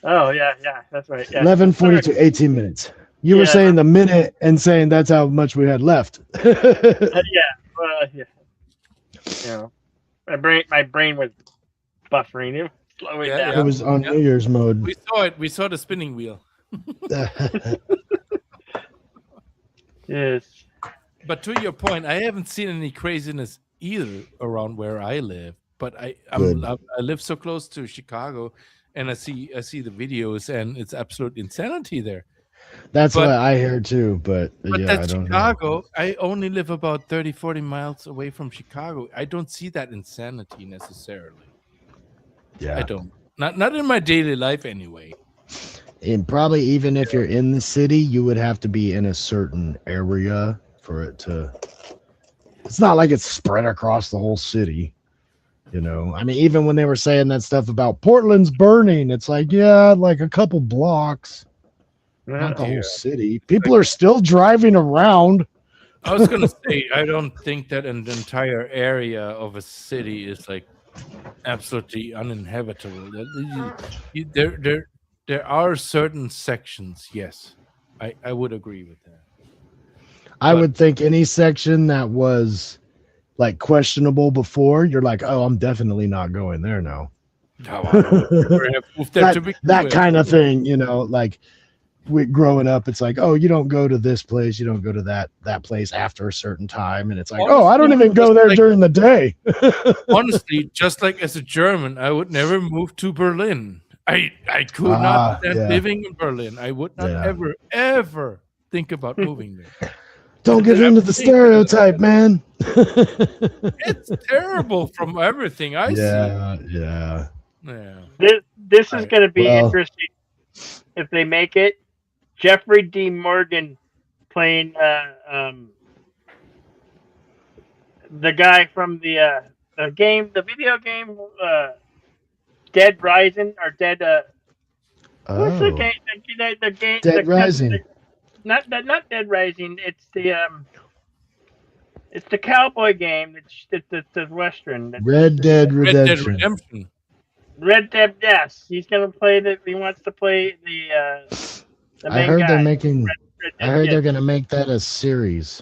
Oh yeah, that's right. Yeah. 11:42, 18 minutes. You were Yeah. saying the minute and saying that's how much we had left. Yeah. You know, my brain was buffering. It was slowing Yeah, down. It was on New Year's mode. We saw it. We saw the spinning wheel. Yes. But to your point, I haven't seen any craziness either around where I live. But I live so close to Chicago, and I see the videos, and it's absolute insanity there. That's But- what I hear too, but yeah, that's I don't Chicago. know. I only live about 30, 40 miles away from Chicago. I don't see that insanity necessarily. Yeah. I don't. Not in my daily life anyway. And probably even if you're in the city, you would have to be in a certain area for it to. It's not like it's spread across the whole city. You know, I mean, even when they were saying that stuff about Portland's burning, it's like, yeah, like a couple blocks, not the Yeah. whole city. People are still driving around. I was gonna say I don't think that an entire area of a city is like absolutely uninhabitable. There are certain sections. Yes, I would agree with that. I But- would think any section that was like questionable before, you're like, oh, I'm definitely not going there now. How I would never have moved there to begin that with. kind of thing, you know, like we growing up, it's like, oh, you don't go to this place, you don't go to that place after a certain time, and it's like, oh, I don't Honestly, even go just there like- during the day. Honestly, just like as a German, I would never move to Berlin. I could Ah, not stand yeah. living in Berlin. I would not Yeah. ever think about moving there. Don't get into the stereotype, man. It's terrible from everything I yeah. see. Yeah. This is going to be Well- interesting if they make it. Jeffrey D. Morgan playing the guy from the video game Dead Rising or Dead. What's the Oh, game? The game. Dead Rising. Not Dead Rising. It's the cowboy game. It's the western. Red Dead Red Dead Redemption. Redemption. Red Dead. Yes, he's gonna play the. He wants to play the I main heard guy. they're making. Red I Dead, heard yeah. they're gonna make that a series.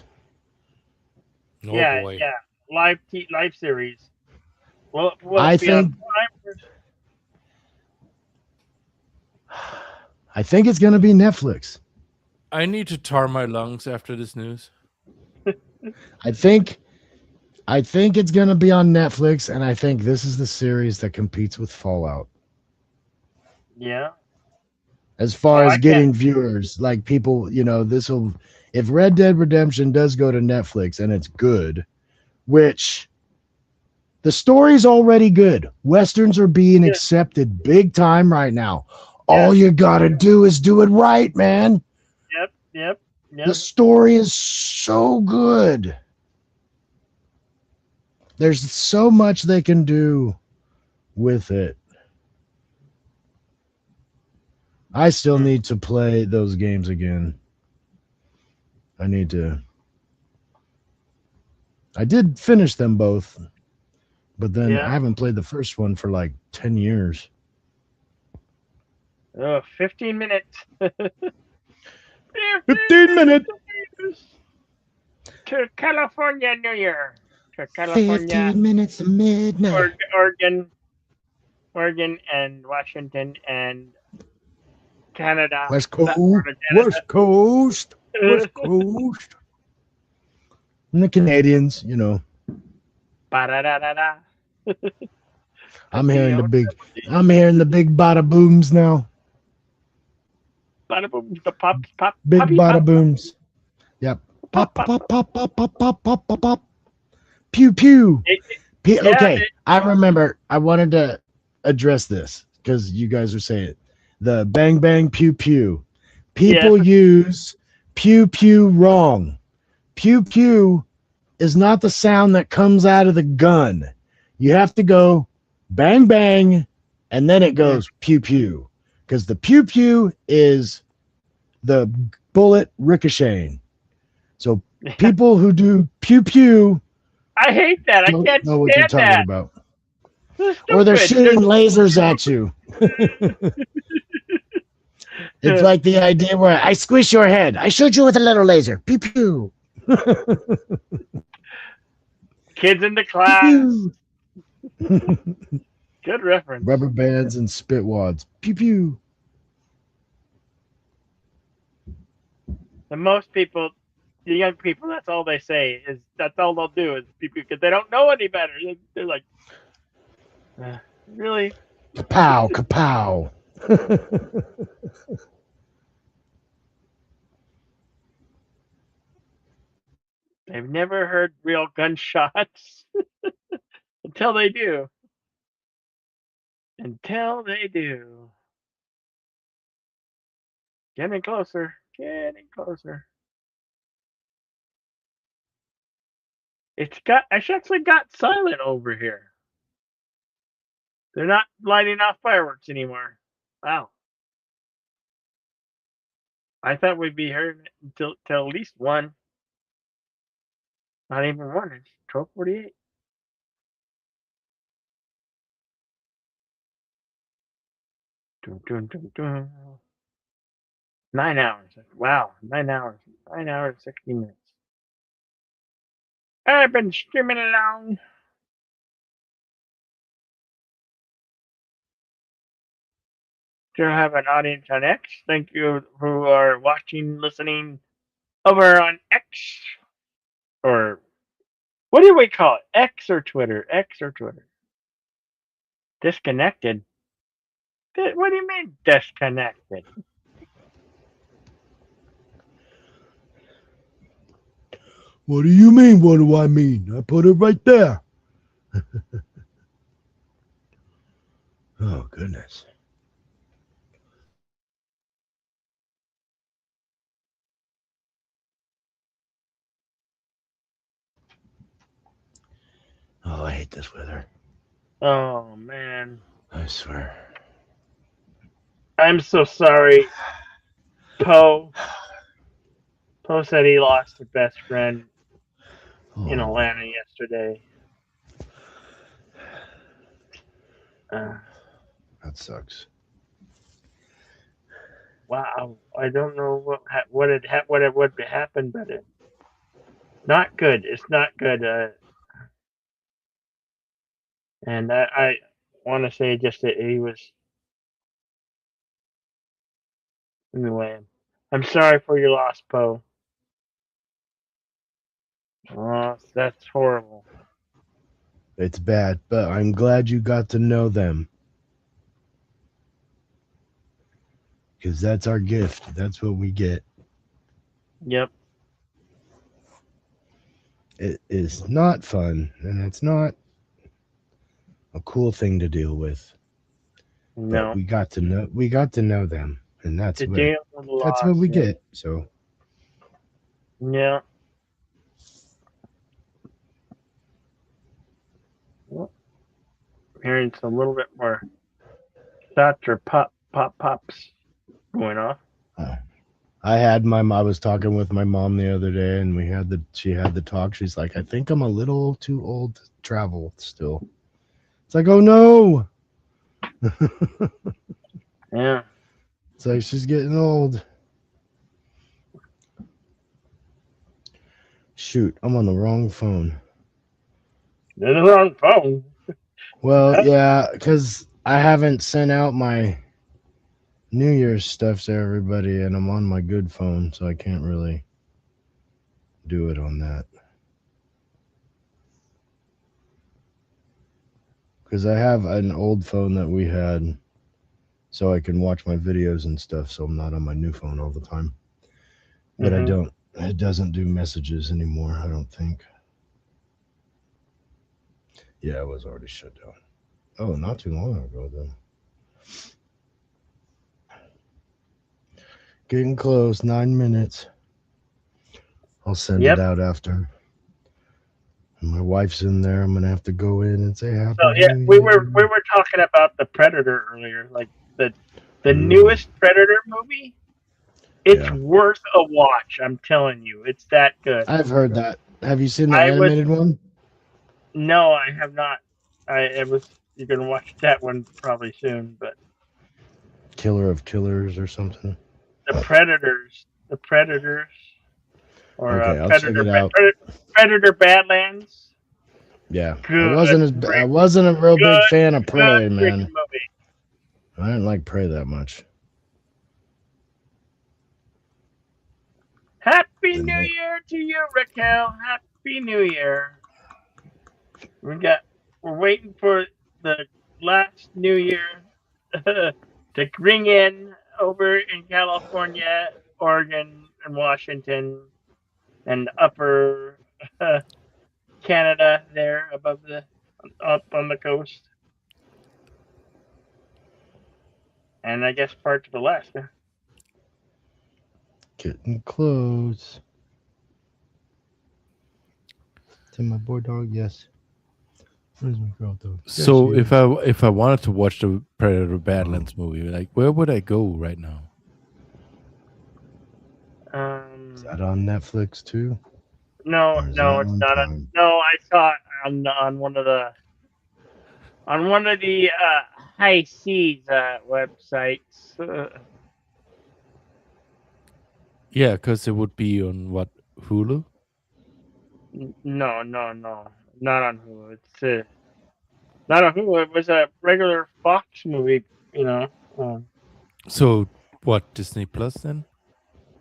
Oh yeah, boy. yeah, live series. Well, I think- I think it's gonna be Netflix. I need to tar my lungs after this news. I think it's gonna be on Netflix, and I think this is the series that competes with Fallout Yeah, as far Oh, as I getting viewers. Like people, you know, this will. If Red Dead Redemption does go to Netflix and it's good, which the story's already good. Westerns are being Yeah. accepted big time right now. All you gotta do is do it right, man. yep. The story is so good. There's so much they can do with it. I still need to play those games again. I need to. I did finish them both, but then Yeah. I haven't played the first one for like 10 years. 15 minutes. 15 minutes. To California New Year. To California, 15 minutes of midnight. Oregon, and Washington, and Canada. West That Coast. part of Canada. West Coast. West Coast. And the Canadians, you know. Ba-da-da-da-da. I'm hearing the big bada booms now. Bada boom, the pop, Big poppy, bada pop, booms. Yep. Pop pop pop pop pop pop pop pop pop pop. Pew pew. Yeah, Okay, I remember. I wanted to address this because you guys are saying it. The bang bang pew pew. People use pew pew wrong. Pew pew is not the sound that comes out of the gun. You have to go bang bang, and then it goes pew pew, because the pew pew is the bullet ricocheting. So people who do pew pew I hate that. I don't can't know what you're stand talking that. about. This is Or they're stupid. shooting lasers at you. It's like the idea where I squish your head. I shoot you with a little laser. Pew pew. Kids in the class. Pew, Good reference. rubber bands and spit wads. Pew pew. And most people, the young people, that's all they say. That's all they'll do is because they don't know any better. They're like, really? Kapow, kapow. They've never heard real gunshots until they do. Until they do. Getting closer. Getting closer. It's actually got silent over here. They're not lighting off fireworks anymore. Wow. I thought we'd be heard until at least 1. Not even 1. It's 12:48. Dun, dun, dun, dun. 9 hours. Wow. 9 hours. 9 hours, 60 minutes. I've been streaming along. Still have an audience on X. Thank you who are watching, listening over on X. Or what do we call it? X or Twitter? X or Twitter? Disconnected? What do you mean disconnected? What do you mean? What do I mean? I put it right there. Oh, goodness. Oh, I hate this weather. Oh, man. I swear. I'm so sorry. Poe said he lost a best friend in Oh, Atlanta yesterday. that sucks. Wow, I don't know what would happen, but it not good. It's not good. And I want to say just that he was. Anyway, I'm sorry for your loss, Poe. Oh, that's horrible. It's bad, but I'm glad you got to know them. Because that's our gift. That's what we get. Yep. It is not fun, and it's not a cool thing to deal with. No. But we got to know them, and that's To what deal with loss, that's what we yeah. get. So Yeah. Well, hearing some little bit more shots or pops going off. I was talking with my mom the other day, and she had the talk. She's like, I think I'm a little too old to travel still. It's like, oh no. Yeah. It's like she's getting old. Shoot, I'm on the wrong phone. They're the wrong phone. Well, yeah, because I haven't sent out my New Year's stuff to everybody, and I'm on my good phone, so I can't really do it on that. Because I have an old phone that we had, so I can watch my videos and stuff, so I'm not on my new phone all the time. But it doesn't do messages anymore, I don't think. Yeah, it was already shut down. Oh, not too long ago, then. Getting close, 9 minutes. I'll send it out after. And my wife's in there. I'm gonna have to go in and say happy. So yeah, New we Year. were talking about the Predator earlier, like the newest Predator movie. It's worth a watch. I'm telling you, it's that good. I've heard that. Have you seen the animated one? No, I have not. You're gonna watch that one probably soon, but Killer of Killers or something. the Predators. The Predators. Or Okay, I'll check it out. Predator Badlands. Yeah, Good, I wasn't a real big good, fan of Prey, Good man. freaking movie. I didn't like Prey that much. Happy New Year to you, Raquel. Happy New Year. We're waiting for the last New Year to ring in over in California, Oregon, and Washington, and upper Canada there up on the coast. And I guess parts of Alaska. Getting close. To my boy dog, yes. Where's my girl dog? So if I wanted to watch the Predator Badlands movie, like where would I go right now? Is that on Netflix too? No, Or is no, that it's on not. Prime? No, I saw it on one of the high seas websites. Yeah, because it would be on what, Hulu? No, not on Hulu. It's not on Hulu. It was a regular Fox movie, you know. So what, Disney Plus then?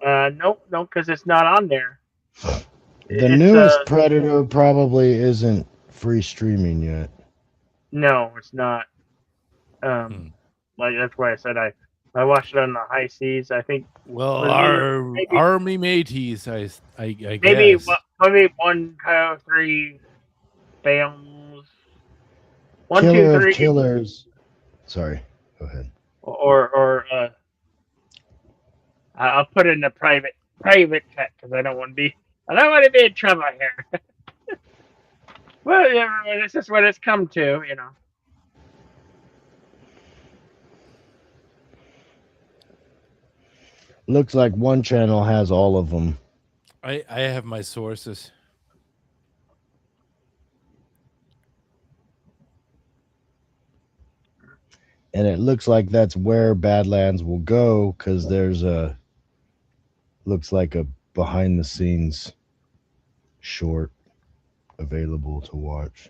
Nope, because it's not on there. The It's, newest Predator probably isn't free streaming yet. No, it's not. Like that's why I said I watched it on the high seas. I think. Well, was our maybe- army mateys, I Maybe guess. maybe 1, 2, 3 films. 1, 2, Killer of 3, Killers. Sorry, go ahead. or I'll put it in a private chat because I don't want to be in trouble here. Well, yeah, this is what it's come to, you know. Looks like one channel has all of them. I have my sources. And it looks like that's where Badlands will go because there's looks like a behind the scenes short available to watch.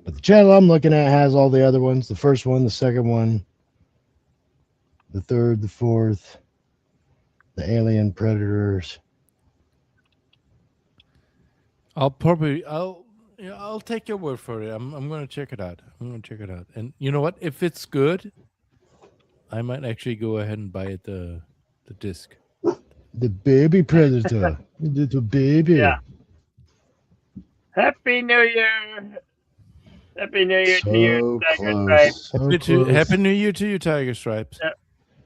But the channel I'm looking at has all the other ones. The first one, the second one, the third, the fourth, the Alien Predators. I'll take your word for it. I'm gonna check it out. And you know what? If it's good, I might actually go ahead and buy it the disc. The baby Predator. Little baby. Yeah. Happy New Year. Happy New Year to you, Tiger Stripes. Happy New Year to you, Tiger Stripes.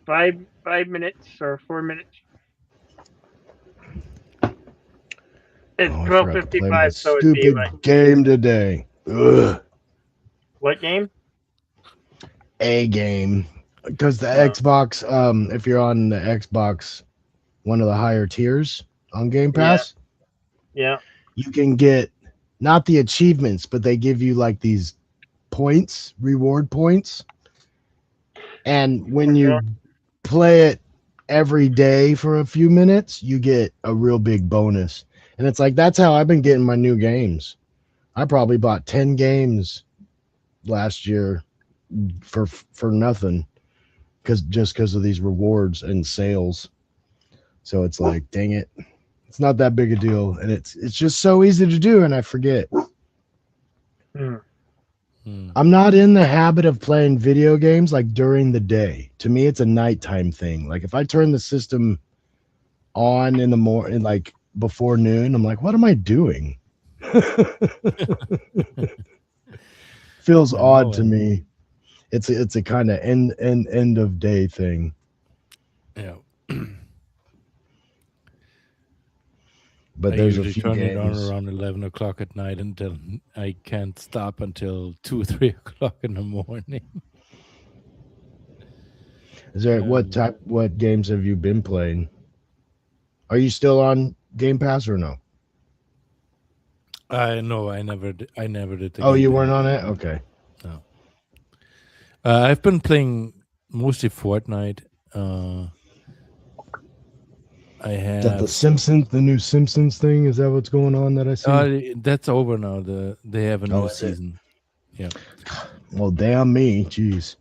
5 minutes or 4 minutes. It's Oh, I forgot to play my 12:55, so it'd be stupid like game today. Ugh. what game? A game. Because the Xbox, if you're on the Xbox, one of the higher tiers on Game Pass, Yeah. you can get not the achievements, but they give you like these points, reward points. And when you play it every day for a few minutes, you get a real big bonus. And it's like, that's how I've been getting my new games. I probably bought 10 games last year for nothing because of these rewards and sales. So it's like, dang it. It's not that big a deal. And it's just so easy to do, and I forget. I'm not in the habit of playing video games like during the day. To me, it's a nighttime thing. Like if I turn the system on in the morning, like before noon, I'm like, what am I doing? Feels odd to me. It's a kind of end of day thing. Yeah. But I there's a usually few turn it on games. around 11 o'clock at night until I can't stop until 2 or 3 o'clock in the morning. Is there what games have you been playing? Are you still on Game Pass or no? No, I never did the Oh, Game you Pass. weren't on it? Okay. No. I've been playing mostly Fortnite. I Is that the have. Simpsons, the new Simpsons thing? Is that what's going on that I see? That's over now. They have a new is it? season. Yeah. Well, damn me. Jeez.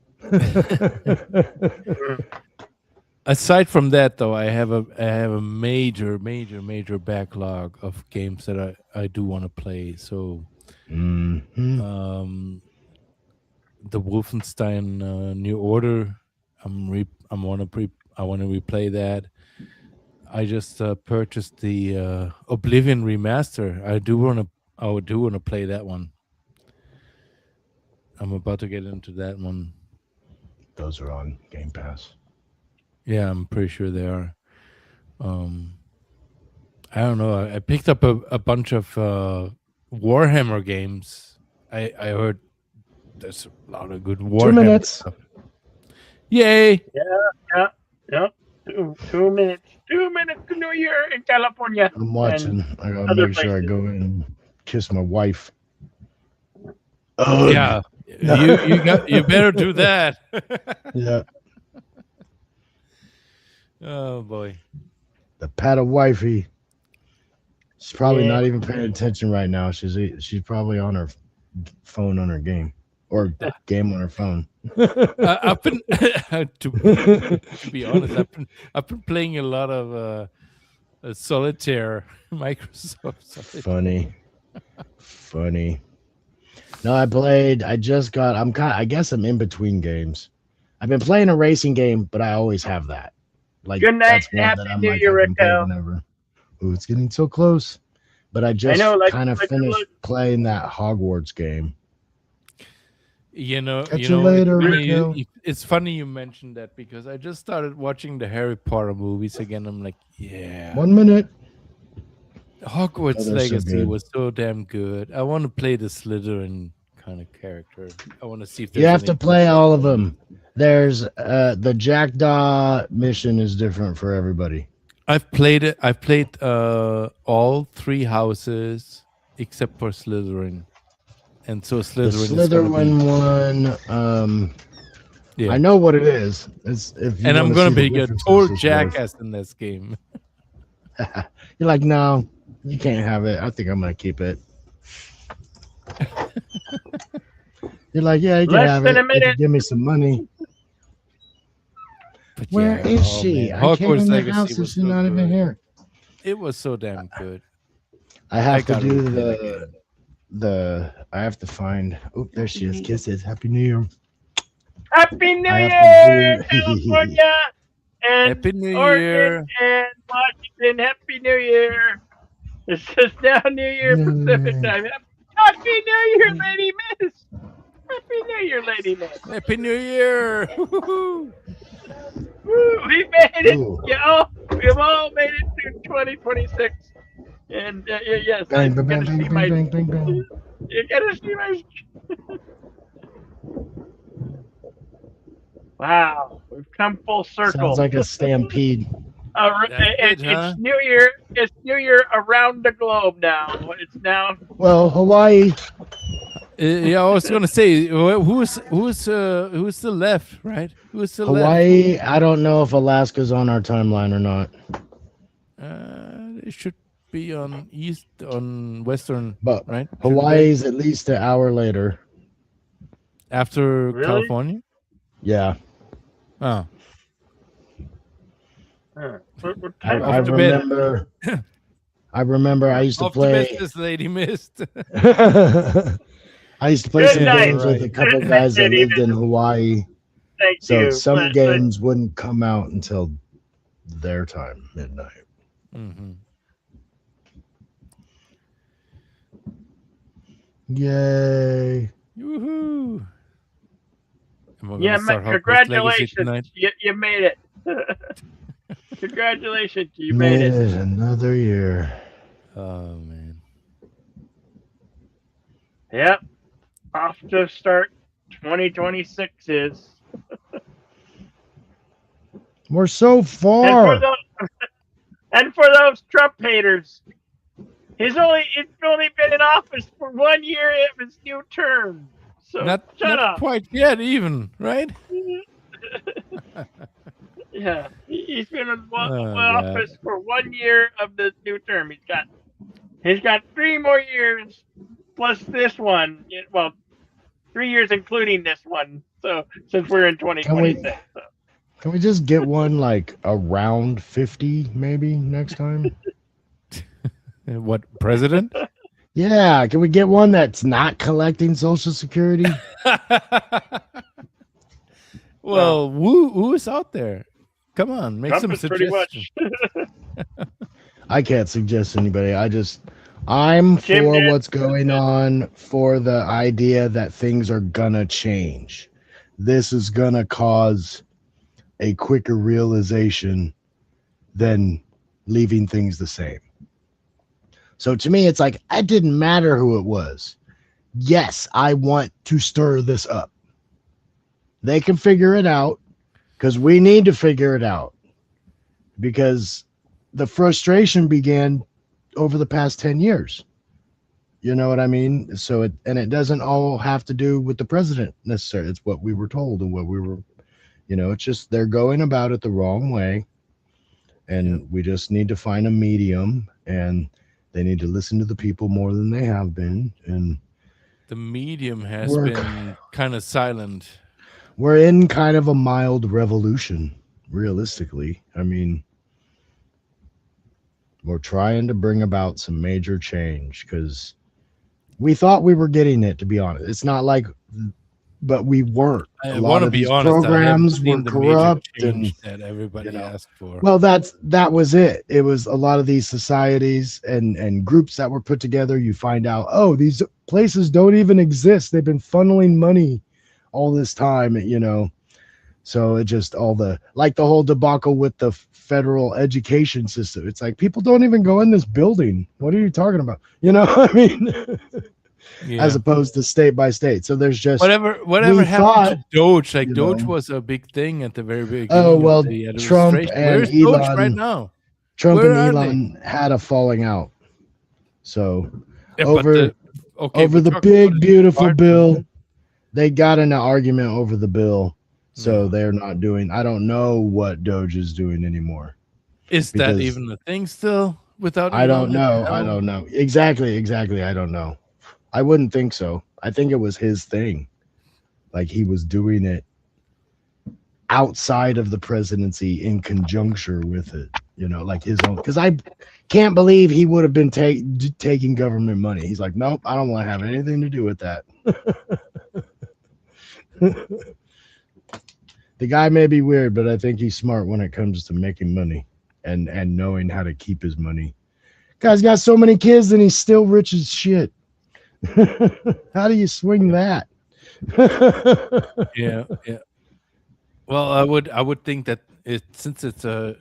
Aside from that, though, I have a major backlog of games that I do want to play. So, Mhm. the Wolfenstein New Order, I want to replay that. I just purchased the Oblivion remaster. I do want to play that one. I'm about to get into that one. Those are on Game Pass. Yeah, I'm pretty sure they are. I don't know. I picked up a bunch of Warhammer games. I heard there's a lot of good Warhammer 2 minutes. stuff. Yay! Yeah. 2 minutes. 2 minutes to New Year in California. I'm watching. I gotta other make sure I places. go in and kiss my wife. Yeah, you better do that. Yeah. Oh boy. The pat of wifey. She's probably Yeah. not even paying attention right now. She's probably on her phone on her game or game on her phone. I've been to be honest. I've been playing a lot of solitaire, Microsoft Solitaire. Funny. No, I guess I'm in between games. I've been playing a racing game, but I always have that. Like, Good night, that's one Happy that I'm New like, Year, I can play Rico. whenever. Ooh, it's getting so close. But I just like- kind of like- finished playing that Hogwarts game. Catch you later, Rico. It's funny you mentioned that because I just started watching the Harry Potter movies again. I'm like, yeah, 1 minute. Hogwarts they're so Legacy good. was so damn good. I want to play the Slytherin kind of character. I want to see if there's You have to any- play all of them. There's the Jackdaw mission is different for everybody. I've played it. I've played all 3 houses except for Slytherin, and so The Slytherin. is gonna be- Slytherin one, Yeah. I know what it is. It's if you and I'm wanna gonna see the be a differences, total it's jackass in this game. worth- You're like, no, you can't have it. I think I'm gonna keep it. You're like, yeah, you can Less have than it. a If you minute. give me some money. But Where yeah, is oh, she? man. I came Hogwarts in the Legacy house and was she's so not even good. here. It was so damn good. I have to gotta do replay that I have to find. Oh, there she is. Kisses. Happy New Year. Happy New I Year, have to do- California, and Happy New Oregon Year. and Washington. Happy New Year. This is now New Year Pacific Yay. time. Happy New Year, Lady Miss. Happy New Year, Lady Miss. Happy New Year! Woo-hoo-hoo. Woo, we made it. Ooh. We've all made it through 2026. And yes, Bang, you bang, bang, gotta see bang, my. bang, bang, bang. You gotta see my. Wow, we've come full circle. Sounds like a stampede. That's it, huh? It's New Year. It's New Year around the globe now. It's now. Well, Hawaii. Yeah, I was gonna say who's still left, right? Who's still Hawaii. I don't know if Alaska's on our timeline or not. left? It should be on western, But right? Hawaii's at least an hour later. After Really? California. Yeah. Oh, What I time Off to bed. remember. I remember I used to off the play. business, lady missed. I used to play Good some night. games with a couple Good guys that night, lived in David. Hawaii. Thank So you. some But- games wouldn't come out until their time, midnight. Hmm. Yay. Woohoo! Am I Yeah, gonna start man, Hogwarts Legacy congratulations. tonight? You made it. Congratulations, you made it. Another year. Oh man. Yep. Off to start 2026 is. We're so And far. and for those Trump haters, it's only been in office for 1 year of his new term. So Not shut up. quite yet, even right? Yeah, he's been in Oh, office for 1 year of the new term. He's got 3 more years plus this one. Well, 3 years including this one. So since we're in 2026, so. Can we just get one like around 50 maybe next time? What, president? Yeah, can we get one that's not collecting Social Security? Well, who is out there? Come on, make Trump some is pretty suggestions. much. I can't suggest anybody. I'm Jim for Nance. what's going on, for the idea that things are gonna change. This is gonna cause a quicker realization than leaving things the same. So to me, it's like, it didn't matter who it was. Yes, I want to stir this up. They can figure it out because we need to figure it out, because the frustration began over the past 10 years. You know what I mean? So it doesn't all have to do with the president necessarily. It's what we were told and what we were, it's just they're going about it the wrong way. And we just need to find a medium, and they need to listen to the people more than they have been. And The medium has been kind of silent. we're in kind of a mild revolution, realistically. I mean, we're trying to bring about some major change because we thought we were getting it, to be honest. It's not like, but we weren't. I want to be honest. Programs I haven't were seen the major corrupt change and that everybody asked for. well, that was it. It was a lot of these societies and groups that were put together. You find out, oh, these places don't even exist. They've been funneling money all this time, So it just the whole debacle with the federal education system. It's like, people don't even go in this building. What are you talking about? I mean, as opposed to state by state. So there's just whatever happened to Doge. Like Doge was a big thing at the very beginning. Oh, well, of the Trump and Where's Elon Doge right now? Trump Where and are Elon had a falling out. So Yeah, over the big beautiful bill, they got in an argument over the bill. So they're not doing. I don't know what Doge is doing anymore. Is that even a thing still? Without I don't know. I don't know exactly. I don't know. I wouldn't think so. I think it was his thing. Like he was doing it outside of the presidency in conjuncture with it. Like his own. Because I can't believe he would have been taking government money. He's like, nope, I don't want to have anything to do with that. The guy may be weird, but I think he's smart when it comes to making money and knowing how to keep his money. Guy's got so many kids and he's still rich as shit. How do you swing that? Yeah. Well, I would think that since it's a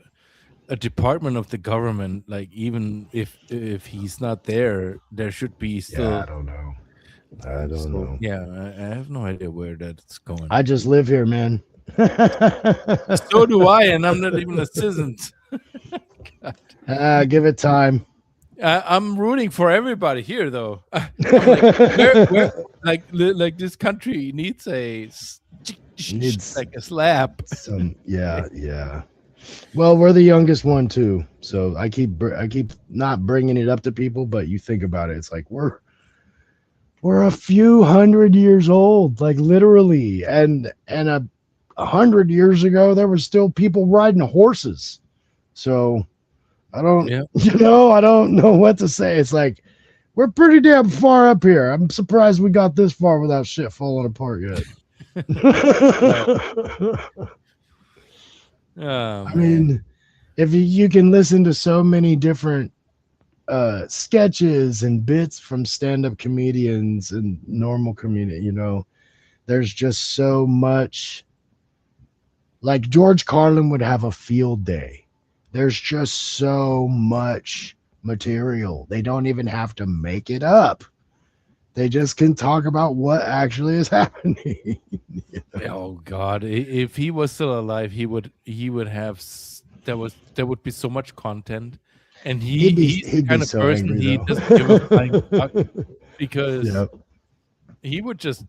department of the government, like even if he's not there, there should be still. Yeah, I don't know. Yeah, I have no idea where that's going. I just live here, man. So do I, and I'm not even a citizen. Give it time. I'm rooting for everybody here, though. Like this country needs a slap. Yeah. Well, we're the youngest one too, so I keep not bringing it up to people, but you think about it, it's like we're a few hundred years old, like literally, and 100 years ago there were still people riding horses. So I don't know what to say. It's like we're pretty damn far up here. I'm surprised we got this far without shit falling apart yet. I mean, if you can listen to so many different sketches and bits from stand-up comedians and normal community, there's just so much. Like George Carlin would have a field day. There's just so much material. They don't even have to make it up. They just can talk about what actually is happening. Oh God! If he was still alive, he would have. There would be so much content, and he's the kind of so person angry, he though. doesn't give a flying fuck, because he would just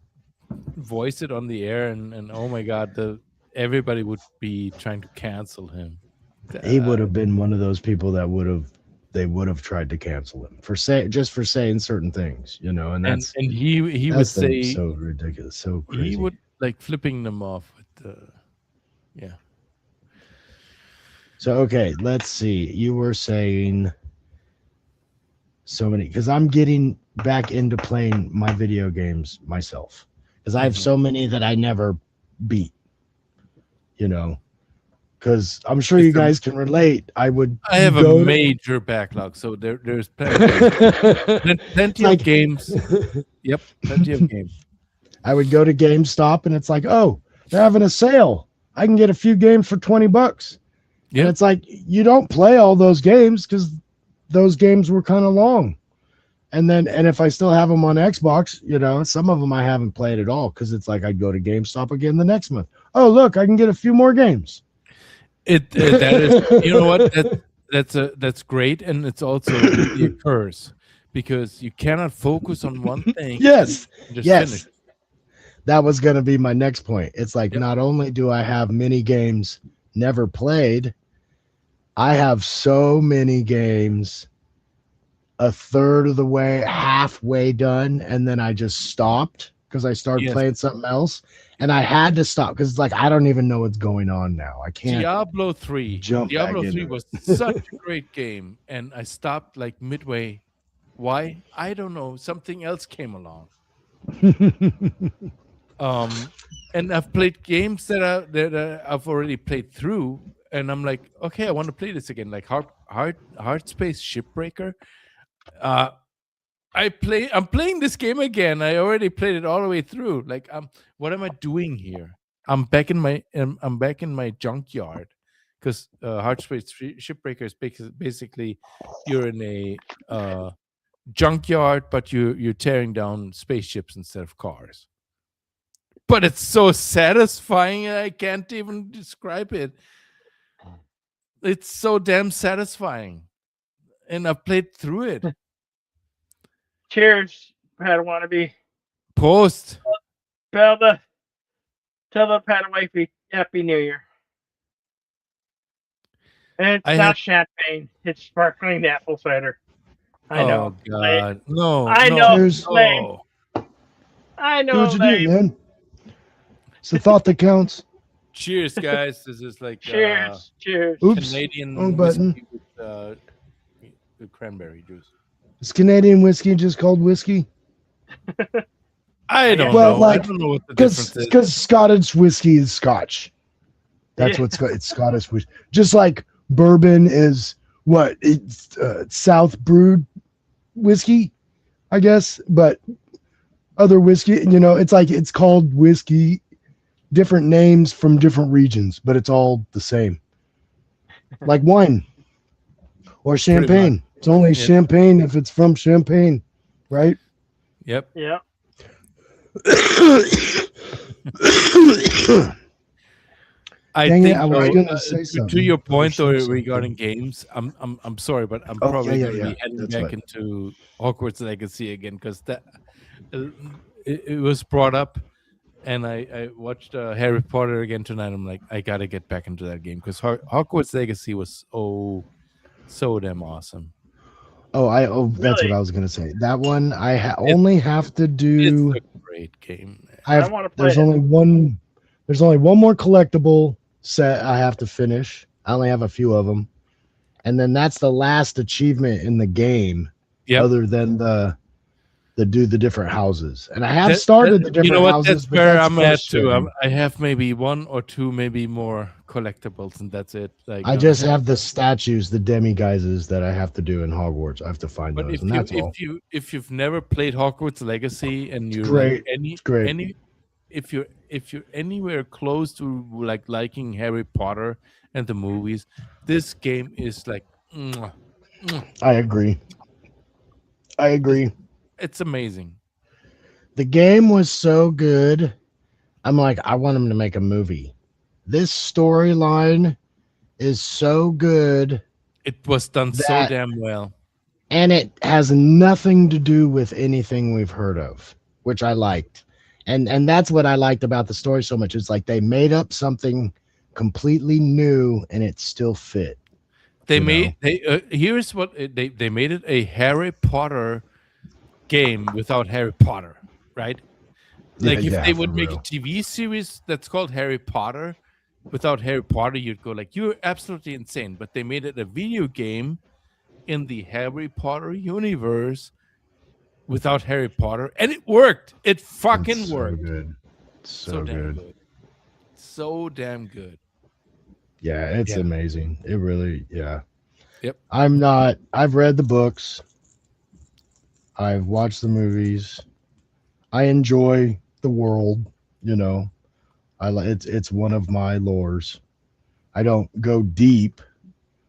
voice it on the air, and oh my God, everybody would be trying to cancel him. He would have been one of those people that they would have tried to cancel him for saying certain things, and that's and he would that's say so ridiculous, so crazy. he would like flipping them off with yeah. So okay, let's see. You were saying so many because I'm getting back into playing my video games myself because I have so many that I never beat. Because I'm sure you guys can relate. I have a major backlog, so there's plenty of games. Yep, plenty of games. I would go to GameStop and it's like, oh, they're having a sale. I can get a few games for $20. Yeah, And it's like you don't play all those games because those games were kind of long. And if I still have them on Xbox, some of them I haven't played at all because it's like I'd go to GameStop again the next month. Oh, look, I can get a few more games. that is, you know what? That's great, and it's also really a curse because you cannot focus on one thing. Yes, and just yes. finish. That was going to be my next point. It's like Yep. not only do I have many games never played, I have so many games a third of the way, halfway done, and then I just stopped because I started Yes. playing something else, and I had to stop because it's like I don't even know what's going on now. I can't. Diablo 3. jump back Diablo 3 into was such a great game, and I stopped like midway. Why? I don't know. Something else came along. And I've played games that I've already played through, and I'm like, okay, I want to play this again. Like Hard Space Shipbreaker. I'm playing this game again. I already played it all the way through. Like, what am I doing here? I'm back in my junkyard because Hard Space Shipbreaker is basically you're in a junkyard, but you're tearing down spaceships instead of cars. But it's so satisfying, I can't even describe it. It's so damn satisfying, and I've played through it. Cheers, Padawannabe. Post. Tell the Padawannabe Happy New Year. And it's I not have- champagne; it's sparkling apple cider. I know. Oh God, no! I no, know. Cheers. no. I Do know. what you do, lame. man. It's the thought that counts. Cheers, guys! This is like Cheers. Cheers. Oops, Canadian wrong button. whiskey with cranberry juice. Is Canadian whiskey just called whiskey? I don't Well, know. like, I don't know what the difference is. Because Scottish whiskey is Scotch. That's Yeah. it's Scottish whiskey. Just like bourbon is what it's South brewed whiskey, I guess. But other whiskey, it's like it's called whiskey, different names from different regions, but it's all the same. Like wine or champagne. It's only Yeah. champagne if it's from Champagne, right? Yep. Yeah. I Dang it, think I was though, gonna say to something. your I point was though, saying something. regarding games, I'm sorry, but I'm Oh, probably yeah, going to yeah, be heading that's back fine. into Hogwarts Legacy again because that it was brought up, and I watched Harry Potter again tonight. I'm like, I gotta get back into that game because Hogwarts Legacy was so damn awesome. That's Really? what I was gonna say. That one I only have to do. It's a great game. I wanna play There's it. only one more collectible set I have to finish. I only have a few of them, and then that's the last achievement in the game. Yep. Other than the do the different houses, and I have That- started that- the different you know what? houses. That's but where I'm at too. frustrating. I have maybe one or two, maybe more collectibles, and that's it. Like I just have the statues, the demiguises that I have to do in Hogwarts. I have to find But those, if and that's all. if you've never played Hogwarts Legacy and you're great. like great. if you're anywhere close to like liking Harry Potter and the movies, this game is like mwah, I agree. it's amazing. The game was so good. I'm like, I want them to make a movie. This storyline is so good, It was done so That- damn well. and it has nothing to do with anything we've heard of, which I liked. And that's what I liked about the story so much. It's like they made up something completely new and it still fit. They you know? made here's what they made it a Harry Potter game without Harry Potter, right? Like if Yeah, they for would make a real. TV series that's called Harry Potter without Harry Potter, you'd go like, you're absolutely insane. But they made it a video game in the Harry Potter universe without Harry Potter, and it worked. It fucking It's so worked. good. So damn good. So damn good. Yeah, it's Yeah. amazing. It really, yeah. Yep. I've read the books. I've watched the movies. I enjoy the world, you know. It's one of my lores. I don't go deep.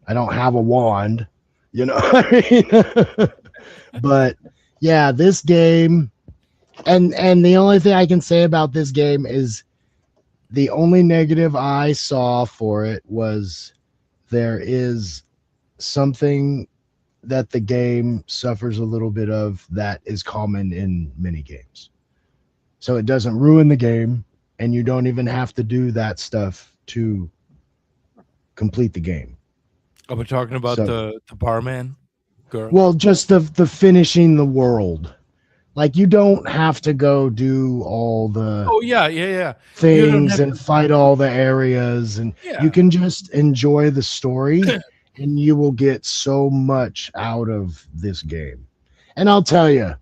I don't have a wand, you know. I mean? But yeah, this game and the only thing I can say about this game is the only negative I saw for it was there is something that the game suffers a little bit of that is common in mini games. So it doesn't ruin the game, and you don't even have to do that stuff to complete the game. Are we talking about So- the barman girl? Well, just the finishing the world. Like you don't have to go do all the oh yeah. You don't things have and fight all the areas, and Yeah. you can just enjoy the story and you will get so much out of this game. And I'll tell you,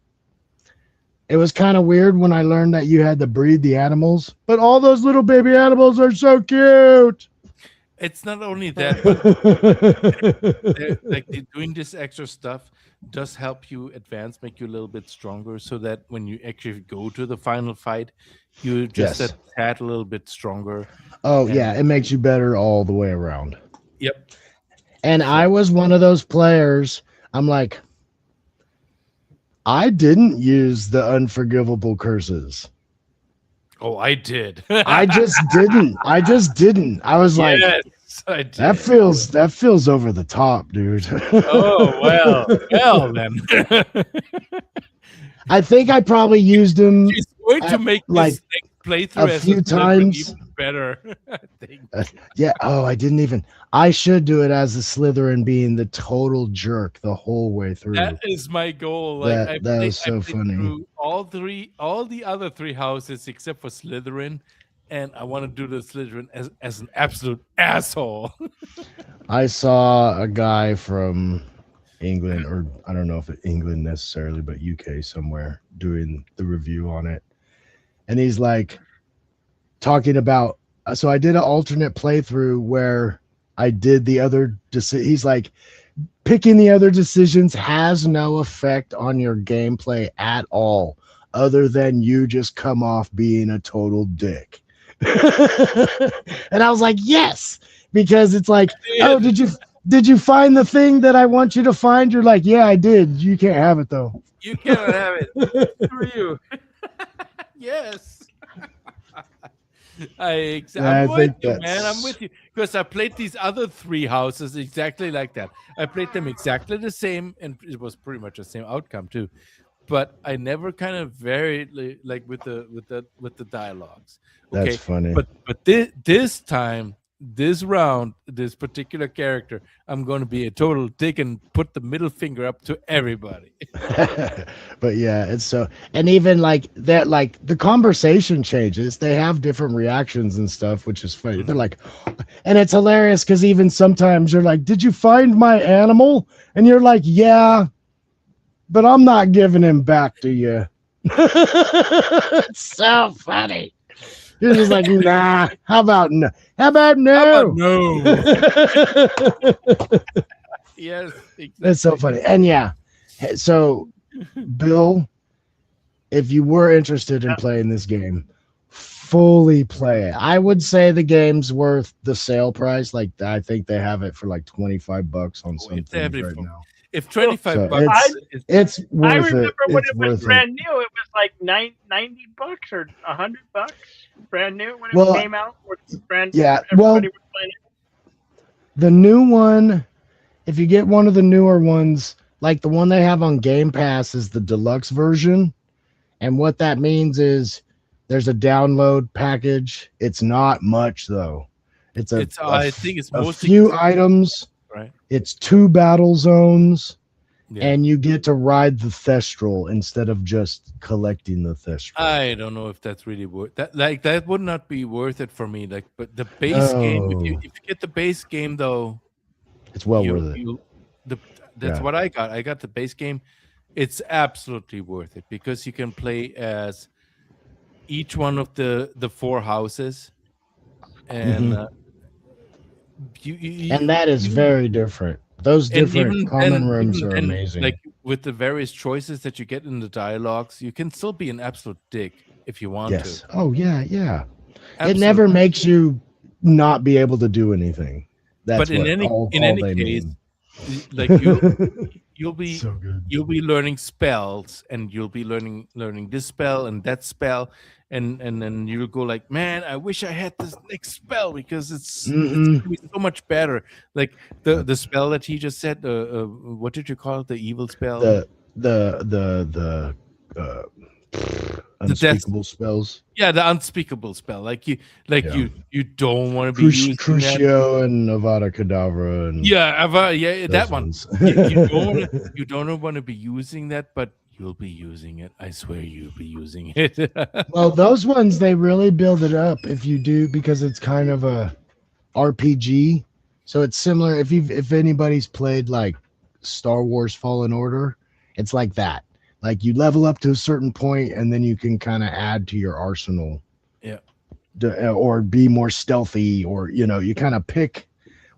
it was kind of weird when I learned that you had to breed the animals, but all those little baby animals are so cute. It's not only that, but they're doing this extra stuff does help you advance, make you a little bit stronger, so that when you actually go to the final fight, you just Yes. a tad a little bit stronger. Oh yeah, it makes you better all the way around. Yep. And I was one of those players. I'm like, I didn't use the unforgivable curses. Oh, I did. I just didn't. I was like, yes, I did. that feels over the top, dude. Oh well then. I think I probably used them. She's going to make like, this next playthrough a as few Slytherin times. even better. I think. Yeah. Oh, I didn't even. I should do it as a Slytherin being the total jerk the whole way through. That is my goal. Like That was so I played funny. through all the other three houses except for Slytherin, and I want to do the Slytherin as an absolute asshole. I saw a guy from England, or I don't know if it's England necessarily, but UK somewhere, doing the review on it. And he's like talking about, so I did an alternate playthrough where I did the other, he's like, picking the other decisions has no effect on your gameplay at all, other than you just come off being a total dick. And I was like, yes, because it's like, oh, did you find the thing that I want you to find? You're like, yeah, I did. You can't have it though. You cannot have it. Screw you. Yes. I'm with think you, man. that's- I'm with you because I played these other three houses exactly like that. I played them exactly the same, and it was pretty much the same outcome too. But I never kind of varied like with the dialogues. Okay, That's funny. but this time, this round, this particular character, I'm going to be a total dick and put the middle finger up to everybody. But yeah, it's so, and even like that, like the conversation changes. They have different reactions and stuff, which is funny. They're like, and it's hilarious because even sometimes you're like, "Did you find my animal?" And you're like, "Yeah, but I'm not giving him back to you." It's so funny. You're just like, nah. How about no? How about no? No. Yes, exactly. That's so funny. And yeah, so Bill, if you were interested in playing this game, fully play it. I would say the game's worth the sale price. Like I think they have it for like $25 on some it's things every right phone. now. If 25 So bucks, It's worth I remember it. when It's it was worth brand new, it was like $90 or $100 brand new when it Well, came out. Brand yeah, well, everybody was playing it. The new one, if you get one of the newer ones, like the one they have on Game Pass is the deluxe version. And what that means is There's a download package. It's not much though. It's I think it's a mostly few items. right. It's 2 battle zones, Yeah. and you get to ride the Thestral instead of just collecting the Thestral. I don't know if that's really worth that. Like that would not be worth it for me. Like, but the base game, if you get the base game though, It's well worth it. That's Yeah. what I got. I got the base game. It's absolutely worth it because you can play as each one of the 4 houses, and And that is very different. Those and different even common then- rooms even are then, amazing. Like with the various choices that you get in the dialogues, you can still be an absolute dick if you want Yes. to. Oh yeah, yeah. It Absolutely. never makes you not be able to do anything. That's But in what any all they case, mean. like you'll be So good. you'll be learning spells, and you'll be learning this spell and that spell, and then you'll go like, man, I wish I had this next spell because it's gonna be so much better. Like the spell that he just said. What did you call it? The evil spell. The unspeakable spells. Yeah, the unspeakable spell. Like you don't want to be using that. Crucio and Avada Kedavra and Yeah, that those one. ones. You don't want to be using that, but you'll be using it. I swear you'll be using it. Well, those ones they really build it up if you do, because it's kind of a RPG. So it's similar if anybody's played like Star Wars Fallen Order, it's like that. Like you level up to a certain point and then you can kind of add to your arsenal. Yeah. Or be more stealthy, or you kind of pick.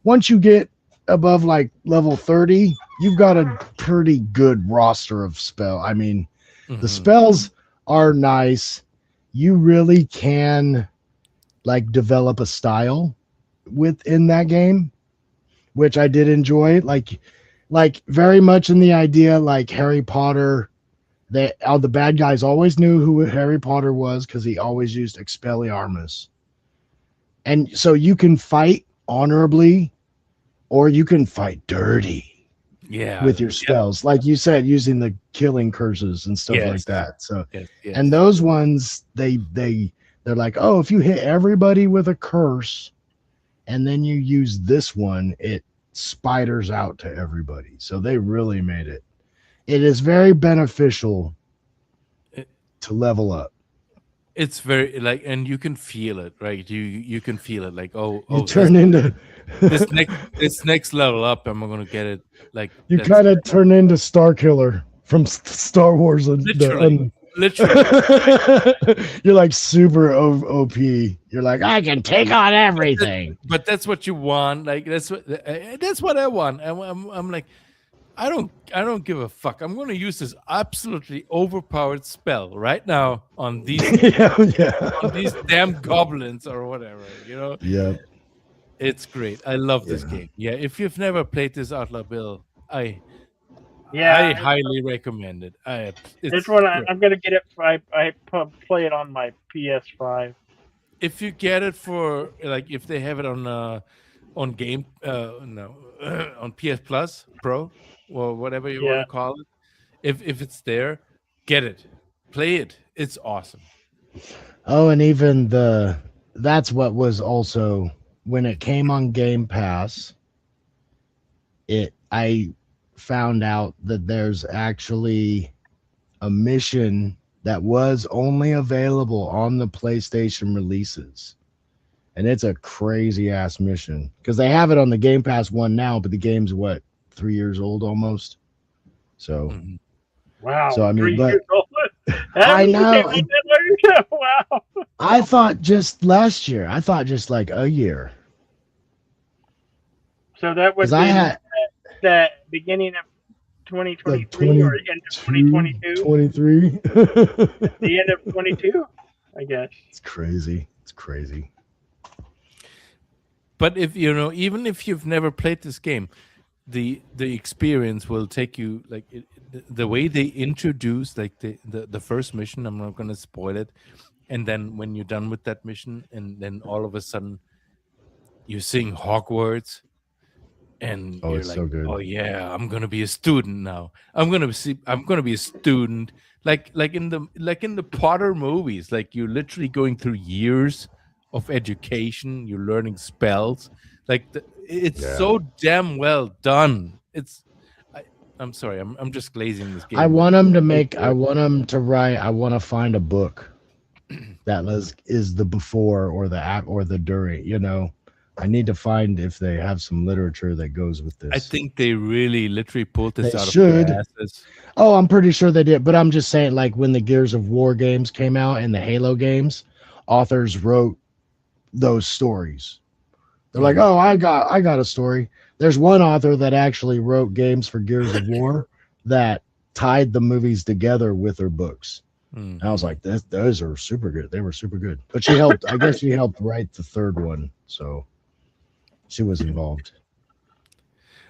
Once you get above like level 30, you've got a pretty good roster of spell. I mean, the spells are nice. You really can like develop a style within that game, which I did enjoy. Like very much in the idea, like Harry Potter, the bad guys always knew who Harry Potter was because he always used Expelliarmus. And so you can fight honorably or you can fight dirty with your spells. Like you said, using the killing curses and stuff like that. So and those ones, they're like, oh, if you hit everybody with a curse and then you use this one, it spiders out to everybody. So they really made it. It is very beneficial to level up. It's very like, and you can feel it, right? You can feel it, like you turn into this next level up. I'm gonna get it. Like you kind of turn into Starkiller from Star Wars. Literally. You're like super OP. You're like, I can take on everything. But that's what you want. Like that's what I want. I'm like, I don't give a fuck. I'm going to use this absolutely overpowered spell right now on these on these damn goblins or whatever, Yeah. It's great. I love this game. Yeah, if you've never played this Outlaw Bill, I highly recommend it. This one I'm going to get it. I play it on my PS5. If you get it for like, if they have it on game on PS Plus Pro or whatever you want to call it, if it's there, get it, play it. It's awesome. Oh, and even that's what was also when it came on Game Pass. I found out that there's actually a mission that was only available on the PlayStation releases. And it's a crazy ass mission because they have it on the Game Pass one now, but the game's 3 years old almost. So, wow. So I mean, 3 years old. I know. Wow. I thought just last year. I thought just like a year. So that was the beginning of 2023 or end of 2022. 23. The end of 22, I guess. It's crazy. It's crazy. But if even if you've never played this game, the experience will take you like the way they introduce like the first mission. I'm not going to spoil it, and then when you're done with that mission, and then all of a sudden you're seeing Hogwarts, and Oh, you're it's like, so good. oh yeah, I'm gonna be a student now. I'm gonna be a student. Like in the Potter movies, like you're literally going through years of education. You're learning spells. Like it's Yeah. so damn well done. I'm sorry, I'm just glazing this game. I but want them to it's so make. I good. want them to write. I want to find a book that is the before or the at or the during. You know, I need to find if they have some literature that goes with this. I think they really literally pulled this They out of should. their asses. Oh, I'm pretty sure they did, but I'm just saying, like when the Gears of War games came out and the Halo games, authors wrote those stories. They're like, oh, I got a story. There's one author that actually wrote games for Gears of War that tied the movies together with her books. And I was like, those are super good. They were super good. But she helped. I guess she helped write the third one, so she was involved.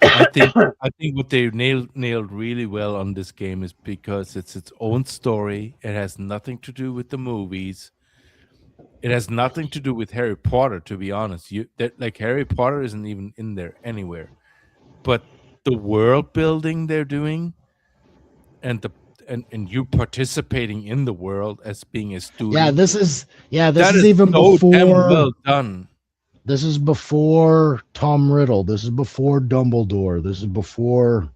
I think what they nailed really well on this game is because it's its own story. It has nothing to do with the movies. It has nothing to do with Harry Potter, to be honest. Like Harry Potter isn't even in there anywhere. But the world building they're doing and you participating in the world as being a student. Yeah, this is that is even so damn before well done. This is before Tom Riddle. This is before Dumbledore. This is before.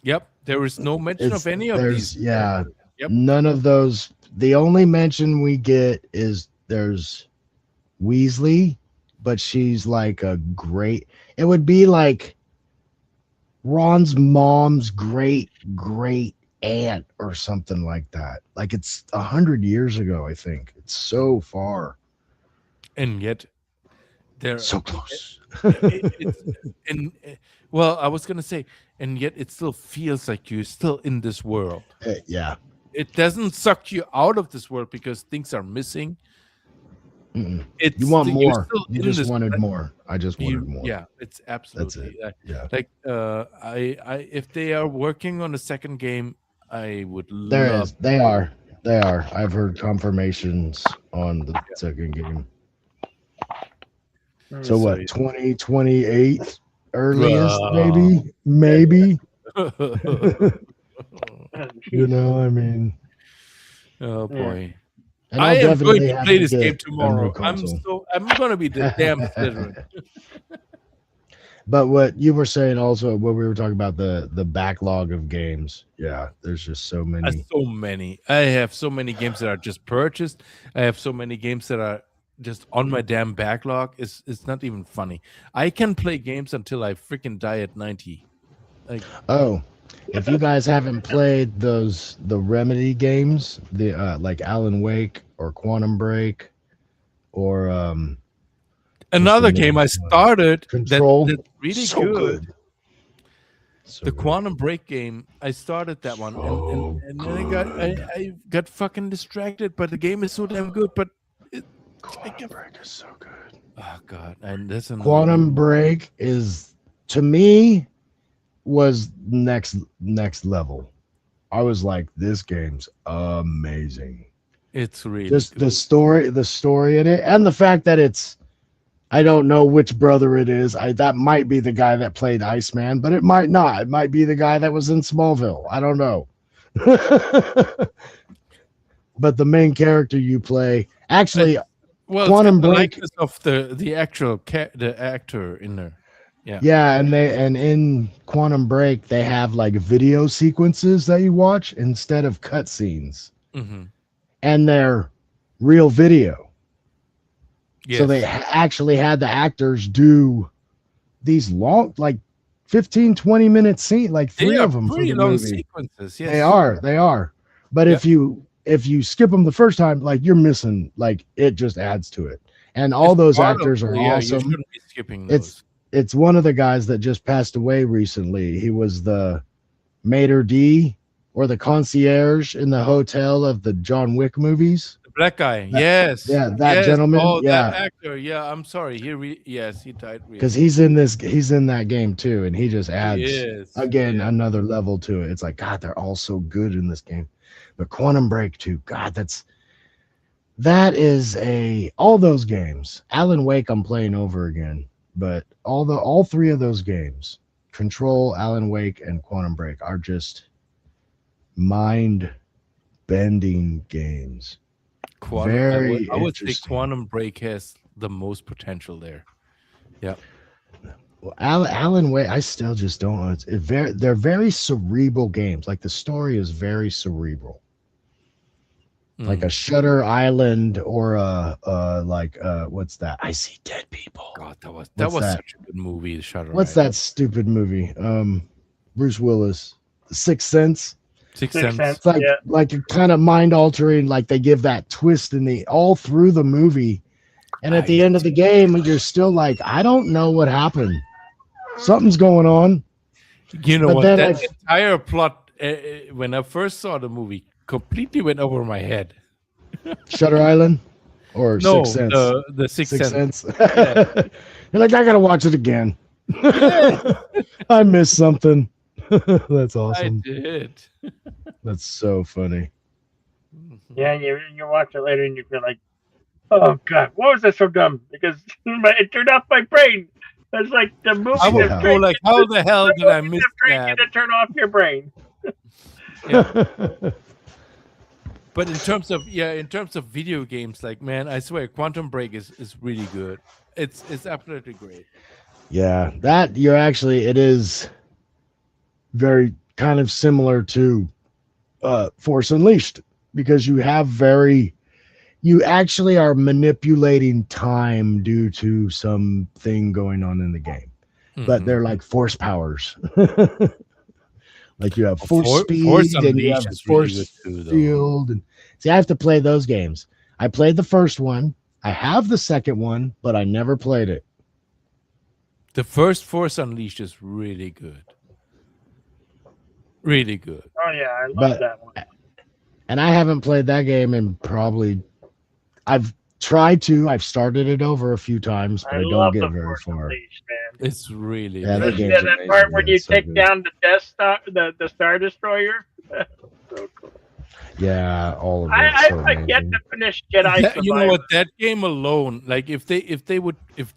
Yep, there is no mention of any of these. Yeah, Yep. none of those. The only mention we get is there's Weasley, but she's like a great. It would be like Ron's mom's great aunt or something like that. Like it's 100 years ago, I think. It's so far. And yet they're So close. Well, I was gonna say, and yet it still feels like you're still in this world. Yeah. It doesn't suck you out of this world because things are missing. Mm-mm. It's You want you're more. still You in just this- wanted more. I just wanted more. Yeah, it's absolutely. Yeah. Like I if they are working on a second game, I would There love. is. They are. They are. I've heard confirmations on the second game. So what? 2028 earliest, maybe. You know, I mean, Oh boy. and I I'll am going definitely to have play to this get game a new tomorrow. console. I'm gonna be the damn Slytherin. But what you were saying also, when we were talking about the backlog of games, yeah, there's just so many. So many. I have so many games that are just purchased. I have so many games that are just on my damn backlog. It's not even funny. I can play games until I freaking die at 90. Like, Oh, if you guys haven't played the Remedy games, the like Alan Wake or Quantum Break or another the game I newest one? started Control, that's really so good. So The good. Quantum Break game, I started that one, and then I got fucking distracted. But the game is so damn good. But Quantum Break is so good. oh god, and that's another Quantum one. Break is, to me, was next level. I was like, this game's amazing. It's really Just good. the story in it, and the fact that it's, I don't know which brother it is. That might be the guy that played Iceman, but it might not. It might be the guy that was in Smallville. I don't know. But the main character you play, actually, Well, Quantum it's got the Break- likeness of the actual the actor in there. yeah, and in Quantum Break they have like video sequences that you watch instead of cutscenes, Mm-hmm. and they're real video. Yes. So they actually had the actors do these long, like 15, 20 minute scene, like three of them for pretty the long movie. sequences. Yes. They are. But Yeah. if you skip them the first time, like you're missing, like it just adds to it. And all It's those part of- actors are You awesome. shouldn't be skipping those. It's one of the guys that just passed away recently. He was the maitre d' or the concierge in the hotel of the John Wick movies. The black guy. Yes. that Yes. gentleman, Oh, yeah. that actor. Yeah. I'm sorry. He died. Because he's in that game too, and he just adds Yes. again Yeah. another level to it. It's like, God, they're all so good in this game. But Quantum Break too, God, that is all those games. Alan Wake I'm playing over again, but all three of those games, Control, Alan Wake, and Quantum Break are just mind-bending games. Very I would say interesting. Quantum Break has the most potential there. Yeah. Well, Alan Wake, I still just don't know. They're very cerebral games. Like the story is very cerebral. Like a Shutter Island or what's that? I See Dead People. God, that was that? such a good movie. Shutter What's Island. that stupid movie? Bruce Willis, The Sixth Sense. Sixth Sixth Sense. It's like Yeah. like a kind of mind altering. Like they give that twist in the all through the movie, and at the end of the game, you're still like, I don't know what happened. Something's going on. You know But what? then That entire plot, when I first saw the movie, completely went over my head. Shutter Island or No, Sixth Sense. the Sixth Sense. You're like, I gotta watch it again. I missed something. That's I awesome. did. That's so funny. Yeah, you watch it later and you feel like, oh God, why was that so dumb? Because it turned off my brain. It's like the movie. I would Yeah. go like, how the hell did I miss trying that? to turn off your brain. But in terms of video games, like man, I swear, Quantum Break is really good. It's absolutely great. Yeah, that it is very kind of similar to Force Unleashed because you actually are manipulating time due to something going on in the game, but Mhm. they're like force powers. Like you have force Force speed and you Unleashed have is really force good too, though. field. And see, I have to play those games. I played the first one. I have the second one, but I never played it. The first Force Unleashed is really good. Really good. Oh yeah, I love But- that one. And I haven't played that game in I've tried to. I've started it over a few times, but I don't love get the very Force far. Unleashed, man. It's really Yeah, good. that game's That amazing, part where man. you It's so take good. down the Death Star, the Star Destroyer. So cool. Yeah, all of it. I get amazing. to finish Jedi That- you know Survivor. what? That game alone, like if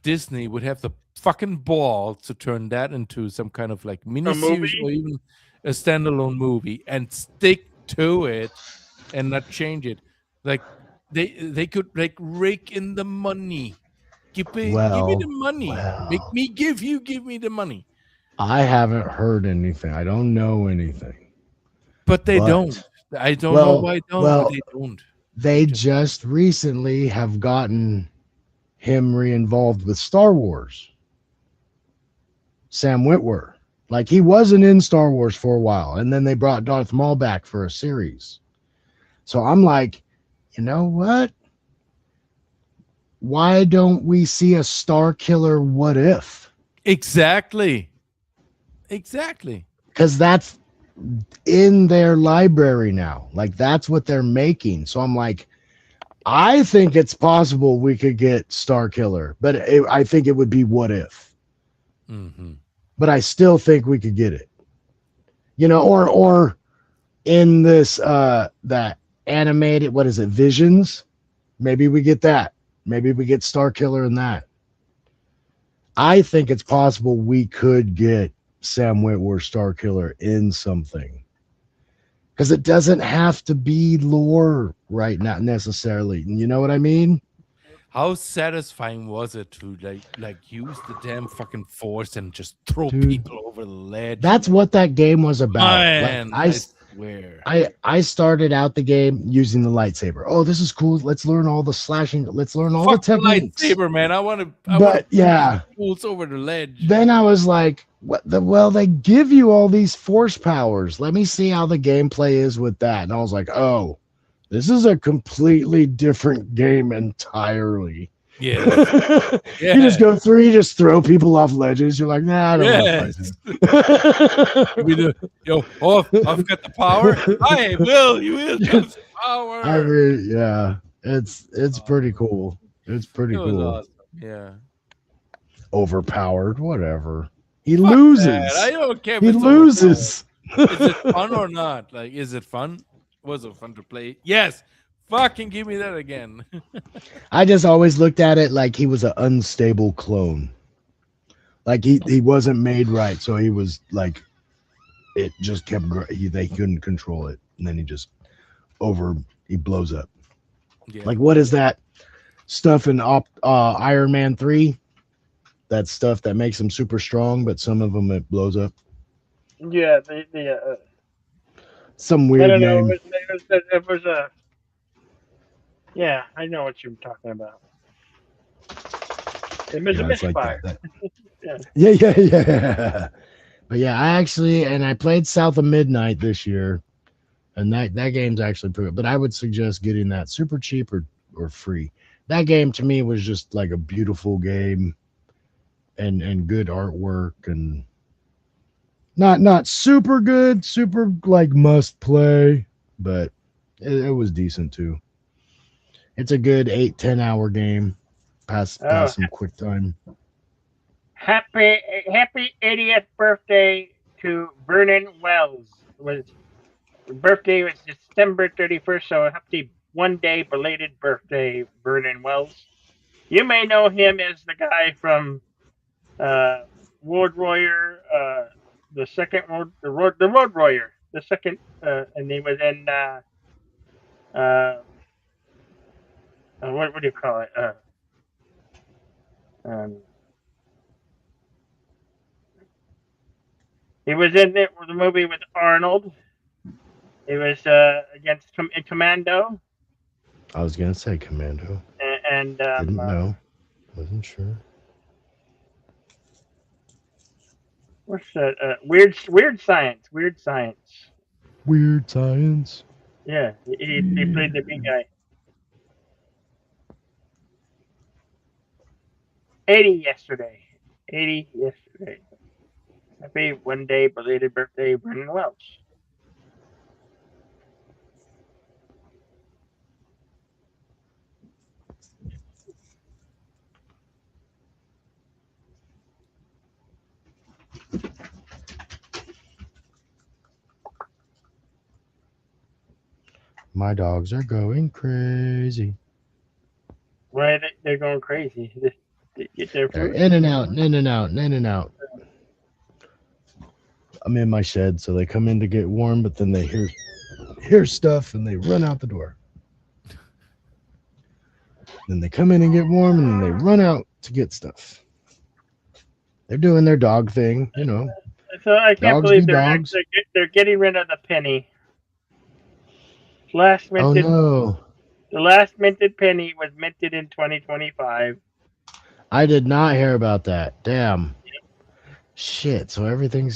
Disney would have the fucking balls to turn that into some kind of like mini series movie? or even a standalone movie and stick to it and not change it, like they could like rake in the money. Give me the money. Make me give me the money. I haven't heard anything. I don't know anything. But they But- don't. I don't know well- why don't. well- but they don't. They just recently have gotten him re-involved with Star Wars. Sam Witwer. Like he wasn't in Star Wars for a while, and then they brought Darth Maul back for a series. So I'm like, you know what? Why don't we see a Star Killer What If? Exactly. Because that's in their library now. Like that's what they're making. So I'm like, I think it's possible we could get Star Killer, but I think it would be What If. Mm-hmm. But I still think we could get it. You know, or in this that animated, what is it, Visions? Maybe we get that. Maybe we get Star Killer in that. I think it's possible we could get Sam Witwer Star Killer in something. Because it doesn't have to be lore right now necessarily. You know what I mean? How satisfying was it to like use the damn fucking force and just throw Dude, people over the ledge? That's what that game was about. Man, Like, I swear. I started out the game using the lightsaber. Oh, this is cool. Let's learn all the slashing. Let's learn all Fuck the the techniques. lightsaber, man. I want to. But yeah, fools over the ledge. then I was like, what the well, they give you all these force powers. Let me see how the gameplay is with that. And I was like, oh, this is a completely different game entirely. Yeah. You just go through, you just throw people off ledges. You're like, nah, I don't want to fight him. I've got the power. I will. You will use the power. I mean, yeah, it's pretty cool. It's pretty It was cool. awesome. Yeah. Overpowered, whatever. He Fuck loses. that. I don't care if He it's loses. overpowered. Is it fun or not? Like, is it fun? Was it fun to play? Yes. Fucking give me that again. I just always looked at it like he was an unstable clone. Like he wasn't made right, so he was like, it just kept they couldn't control it, and then he blows up. Yeah. Like, what is that stuff in Iron Man 3? That stuff that makes them super strong, but some of them it blows up. Yeah, Some weird name. It was a. Yeah, I know what you're talking about. It was a Yeah, it's like misfire. that. Yeah. But yeah, I played South of Midnight this year, and that game's actually pretty good. But I would suggest getting that super cheap or free. That game to me was just like a beautiful game, and good artwork, and not super good, super like must play, but it was decent too. It's a good 8-10 hour game. Pass some quick time. Happy 80th birthday to Vernon Wells. Birthday was December 31st, so happy 1 day belated birthday, Vernon Wells. You may know him as the guy from Road Warrior, the Road Warrior, the second, and he was in what do you call it? He was in the movie with Arnold. He was against Commando. I was gonna say Commando. And didn't know. Wasn't sure. What's that? Weird Science. Weird Science. Weird Science. Yeah, he played the big guy. 80 yesterday. Happy 1 day belated birthday, Vernon Welch. My dogs are going crazy. Why they're going crazy? They get their They're food. in and out. I'm in my shed, so they come in to get warm, but then they hear stuff and they run out the door. Then they come in and get warm, and then they run out to get stuff. They're doing their dog thing, you know. So I can't Dogs believe be dogs. they're getting rid of the penny. Last minted. Oh no! The last minted penny was minted in 2025. I did not hear about that. Damn. Shit. So everything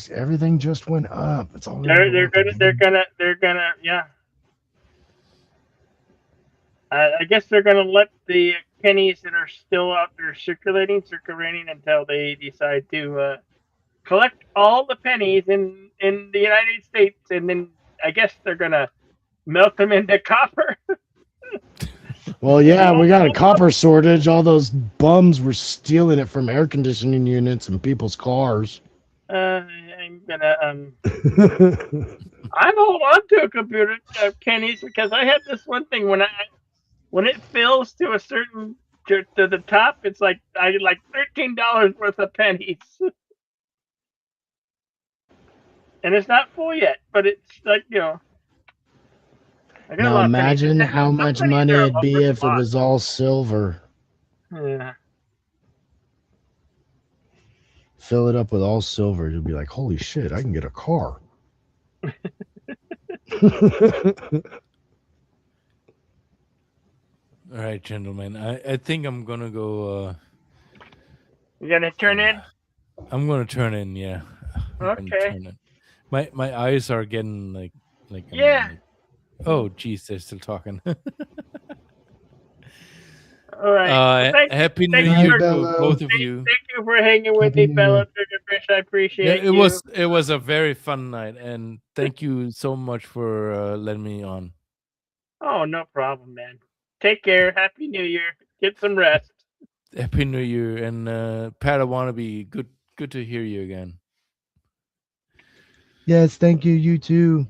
just went up. It's all. They're gonna. Yeah. I guess they're gonna let the pennies that are still out there circulating until they decide to collect all the pennies in the United States, and then I guess they're gonna melt them into copper. Well, yeah, we got a copper shortage. All those bums were stealing it from air conditioning units and people's cars. I'm gonna I'm hold on to a computer pennies because I have this one thing when it fills to a certain to the top, it's like I get like $13 worth of pennies. And it's not full yet, but it's like, you know. Now imagine how much money it'd be if it was all silver. Yeah. Fill it up with all silver. You'll be like, holy shit, I can get a car. All right, gentlemen. I think I'm gonna go. You gonna turn in? I'm gonna turn in. Yeah. Okay. My eyes are getting like. Yeah. Oh, geez, they're still talking. All right. Happy New Year to both of you. Thank you for hanging with me, fellow Triggerfish. I appreciate it. you. It was a very fun night, and thank you so much for letting me on. Oh, no problem, man. Take care. Happy New Year. Get some rest. Happy New Year, and Pat, I want to be good to hear you again. Yes, thank you. You too.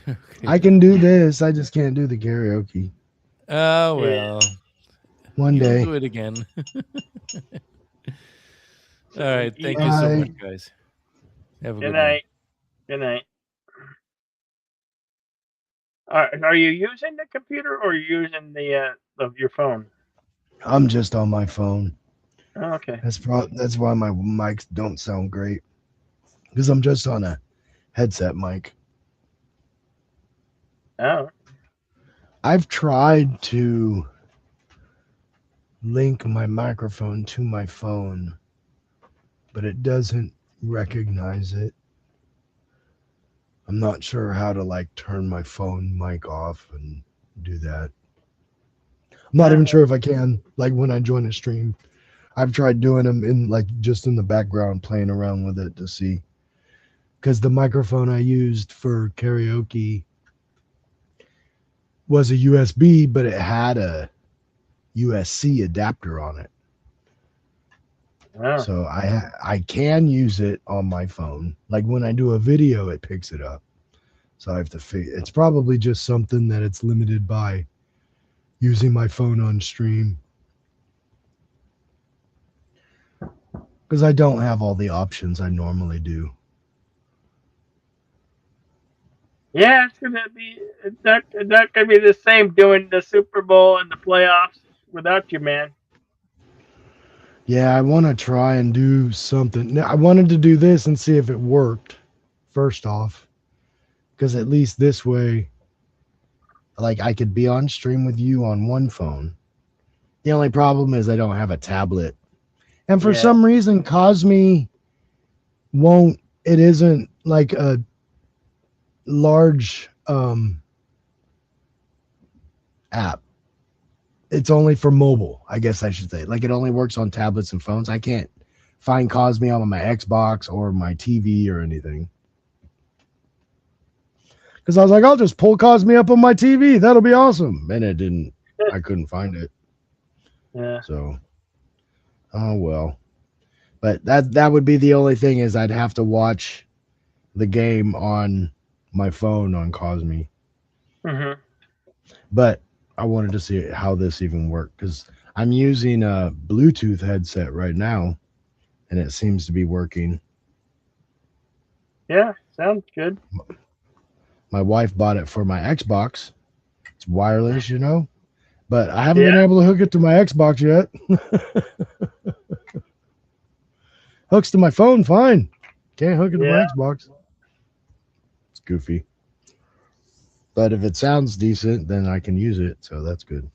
Okay. I can do this. I just can't do the karaoke. Oh well. One day. Do it again. All right. Thank Yeah. you so Bye. much, guys. Have a Good good night. Good night. Are you using the computer or using the your phone? I'm just on my phone. Oh, okay. That's why my mics don't sound great. Because I'm just on a headset mic. Oh. I've tried to link my microphone to my phone, but it doesn't recognize it. I'm not sure how to like turn my phone mic off and do that. I'm not even sure if I can. Like when I join a stream, I've tried doing them in like just in the background, playing around with it to see. Because the microphone I used for karaoke was a USB, but it had a USB adapter on it. Oh. So I can use it on my phone. Like when I do a video, it picks it up. So I have to figure. It's probably just something that it's limited by using my phone on stream. Because I don't have all the options I normally do. Yeah, it's gonna be not gonna be the same doing the Super Bowl and the playoffs without you, man. Yeah, I want to try and do something. I wanted to do this and see if it worked, first off. Because at least this way, like I could be on stream with you on one phone. The only problem is I don't have a tablet. And for Yeah. some reason, Cosme won't, it isn't like a large app. It's only for mobile, I guess I should say. Like it only works on tablets and phones. I can't find Cosme on my Xbox or my TV or anything. Because I was like, I'll just pull Cosme up on my TV. That'll be awesome. And it didn't. I couldn't find it. Yeah. So, oh well. But that would be the only thing is I'd have to watch the game on my phone on Cosme. Mm-hmm. But I wanted to see how this even worked because I'm using a Bluetooth headset right now, and it seems to be working. Yeah, sounds good. My wife bought it for my Xbox. It's wireless, you know, but I haven't been able to hook it to my Xbox yet. Hooks to my phone, fine. Can't hook it to my Xbox. It's goofy. But if it sounds decent, then I can use it, so that's good.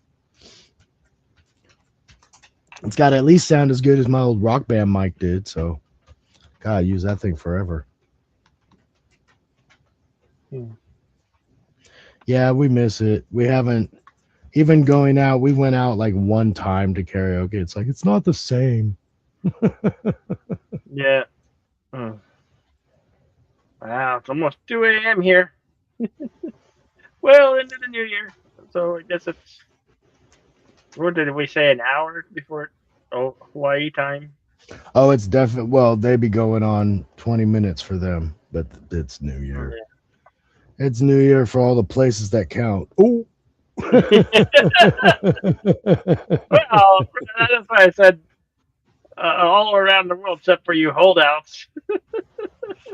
It's got to at least sound as good as my old Rock Band mic did, so God, I use that thing forever. Yeah, we miss it. We haven't even going out. We went out like one time to karaoke. It's like it's not the same. Yeah. Wow, it's almost 2 a.m. here. Well, into the new year. So I guess it's, what did we say, an hour before Hawaii time? Oh, it's definitely, well, they'd be going on 20 minutes for them, but it's New Year. Yeah. It's New Year for all the places that count. Oh. Well, that's why I said all around the world except for you holdouts.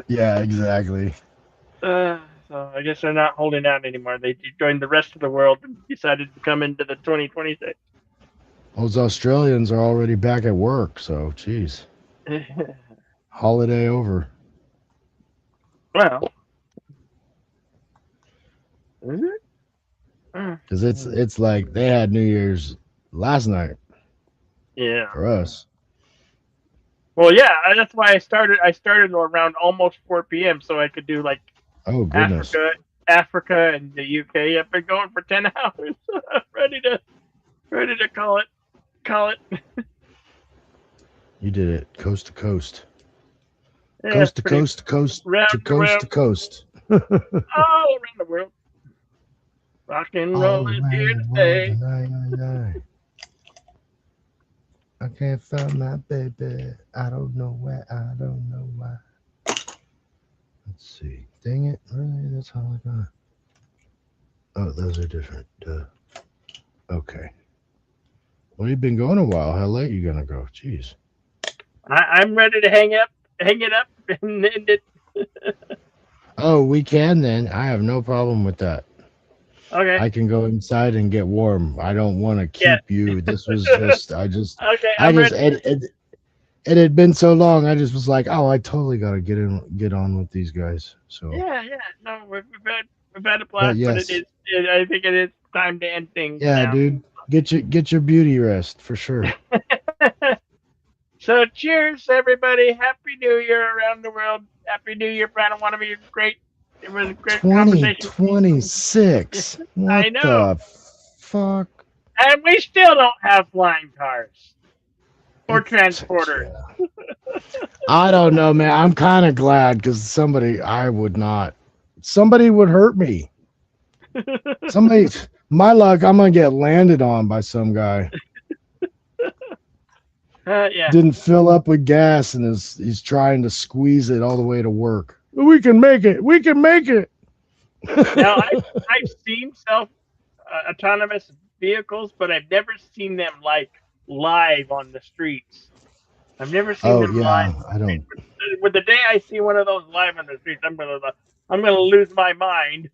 Yeah, exactly. So I guess they're not holding out anymore. They joined the rest of the world and decided to come into the 2026. Those Australians are already back at work, so geez. Holiday over. Well, is it? Because it's like they had New Year's last night. Yeah. For us. Well, yeah, that's why I started around almost 4 p.m. so I could do like Africa and the UK. I've been going for 10 hours. ready to call it. You did it coast to coast. Yeah, coast to coast to coast to coast to coast. All around the world. Rock and roll is here to stay. I can't find my baby. I don't know where. I don't know why. Let's see. Dang it. Really? That's all I got. Oh, those are different. Okay. Well, you've been going a while. How late you gonna go? Jeez. I'm ready to hang it up, and end it. Oh, we can then. I have no problem with that. Okay. I can go inside and get warm. I don't want to Yeah. keep you. This was just, Okay. I I'm just, ready. it had been so long. I just was like, oh, I totally got to get on with these guys. So, Yeah. No, we've had a blast, but yes, I think it is time to end things yeah, now. dude, get your beauty rest for sure. So cheers, everybody! Happy New Year around the world. Happy New Year, Brad. I want to be great. It was a great conversation. 2026. What I know. the fuck? And we still don't have flying cars or It's- transporters. yeah. I don't know, man. I'm kind of glad because somebody would hurt me. Somebody, my luck, I'm gonna get landed on by some guy. Yeah. Didn't fill up with gas and he's trying to squeeze it all the way to work. We can make it. We can make it. Now I've seen autonomous vehicles, but I've never seen them like live on the streets. I've never seen them live. I don't. With the day I see one of those live on the streets, I'm gonna lose my mind.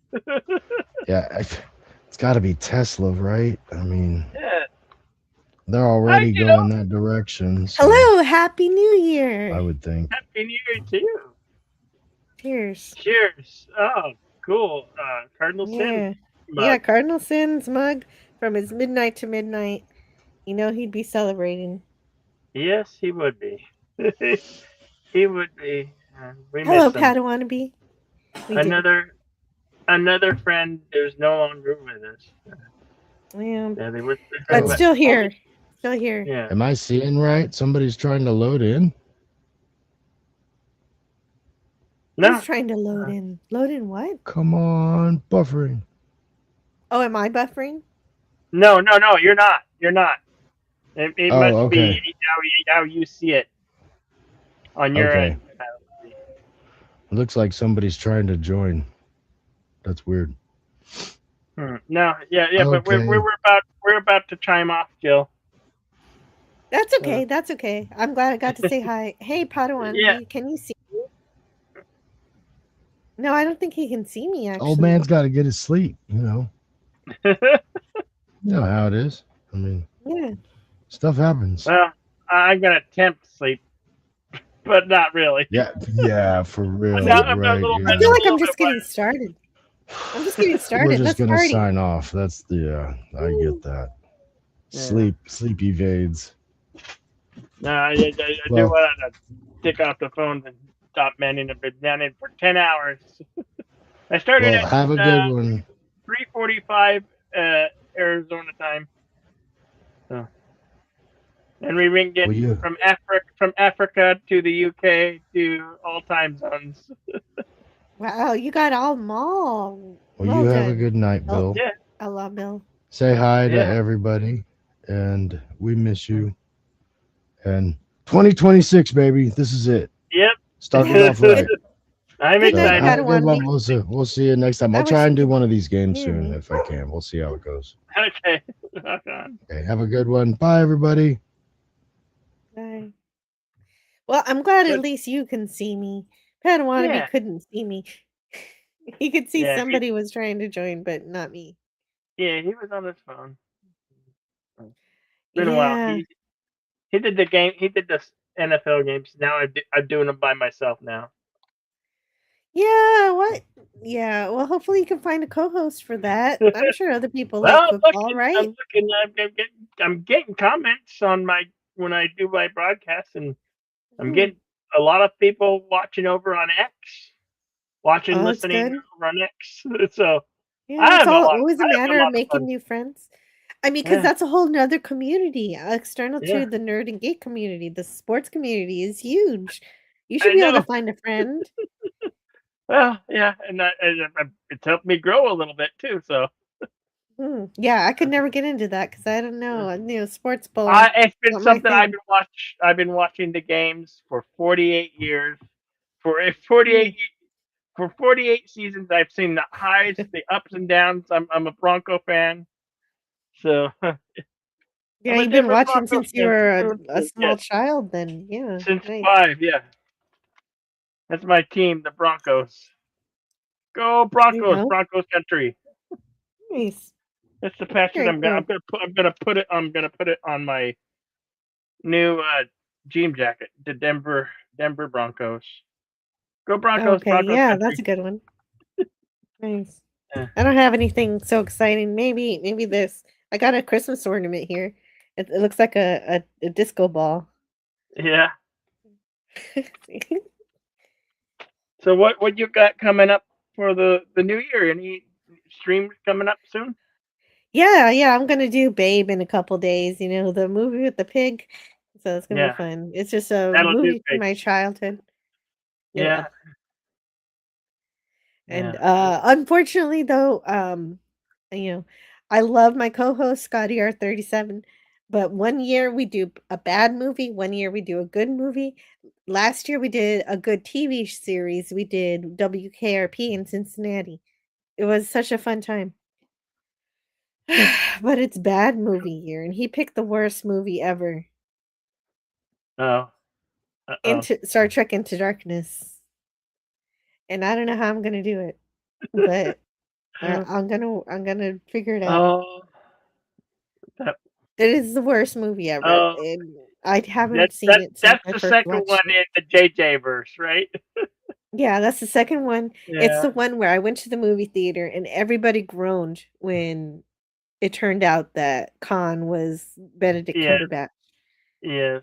Yeah, it's got to be Tesla, right? I mean, Yeah. they're already going that direction. So Hello, Happy New Year. I would think. Happy New Year to you. Cheers. Cheers. Oh, cool. Cardinal Yeah. Sin. Yeah, Cardinal Sin's mug from his midnight to midnight. You know he'd be celebrating. Yes, he would be. He would be. We Hello, miss him. Padawannabe. Another friend who's no longer with us. Yeah. Yeah, they were. But still here. Still here. Yeah. Am I seeing right? Somebody's trying to load in. No. Who's trying to load in? Load in what? Come on, buffering. Oh, am I buffering? No, you're not. You're not. It Oh, must okay. be how you see it on your Okay. end. It looks like somebody's trying to join. That's weird. No, yeah, but Okay. we're about to chime off, Jill. That's okay. That's okay. I'm glad I got to say hi. Hey, Padawan, Yeah. can you see me? No, I don't think he can see me, actually. Old man's got to get his sleep. You know. You know how it is. I mean, Yeah. stuff happens. Well, I'm gonna attempt to sleep, but not really. Yeah, for real. Now I'm a Right, little I bit- yeah. feel like I'm just getting started. I'm just getting started. We're just Let's gonna party. sign off. That's I get that. Yeah. Sleep evades. No, I do Well- want to take off the phone and stop manning. I've been manning for 10 hours. I started Well, at have a good one. 3:45 Arizona time. So, and we ring it Well, you- from Africa to the UK to all time zones. Wow, you got all them all. Well, you have a done. good night, Oh, Bill. Yeah. I love Bill. Say hi to Yeah. everybody, and we miss you. And 2026, baby, this is it. Yep. Starting off right. I'm Good night, excited. Have a good one. Padawan. We'll see you next time. I I'll try wish and you do one of these games hear soon me. if I can. We'll see how it goes. Okay. Rock on. Okay, have a good one. Bye, everybody. Bye. Well, I'm glad at But- least you can see me. Padawannabe Yeah. couldn't see me. He could see Yeah, he- somebody was trying to join, but not me. Yeah, he was on his phone. Been a while. Yeah. He did the game. He did the NFL games. Now I'm doing them by myself now. Yeah, what? Yeah, well, hopefully you can find a co-host for that. I'm sure other people Well, like I'm football, looking. right? I'm getting comments on when I do my broadcast, and I'm Hmm. getting a lot of people watching over on X, watching, Oh, that's listening good. over on X. So Yeah, I it's have a lot- always a I have a matter lot of of making fun. new friends. I mean, because Yeah. that's a whole nother community, external Yeah. to the nerd and geek community. The sports community is huge. You I should be able know. to find a friend. well, yeah, and it's helped me grow a little bit too. So Yeah, I could never get into that because I don't know. Sports ball. it's been not my something I've thing. been I've been watching the games for 48 years. For 48 seasons, I've seen the highs, the ups and downs. I'm a Bronco fan, so Yeah, I'm a you've been Denver watching Broncos since you fan were through and a through. small Yes, child. Then yeah, since nice. 5. Yeah, that's my team, the Broncos. Go There you Broncos, go. Broncos country. Nice. That's the passion. Very cool. I'm gonna put it on my new jean jacket. The Denver Broncos. Go Broncos, Okay, Broncos yeah, that's country. a good one. Nice. Yeah. I don't have anything so exciting. Maybe this. I got a Christmas ornament here. It looks like a disco ball. Yeah. So what you got coming up for the new year? Any streams coming up soon? Yeah, I'm gonna do Babe in a couple days. You know, the movie with the pig. So it's gonna be Yeah, fun. It's just a that'll do, movie from Paige. my childhood. Yeah, And yeah. unfortunately though, you know, I love my co-host Scotty R37, but one year we do a bad movie, one year we do a good movie. Last year we did a good TV series. We did WKRP in Cincinnati. It was such a fun time. But it's bad movie year and he picked the worst movie ever. Oh, Into Star Trek Into Darkness. And I don't know how I'm going to do it, but I'm gonna figure it out. oh, that, It is the worst movie ever, oh. and I haven't seen it since That's I the first second one watched it. in the JJ verse, right? Yeah, that's the second one. It's Yeah, the one where I went to the movie theater and everybody groaned when it turned out that Khan was Benedict yeah, Cumberbatch. yes.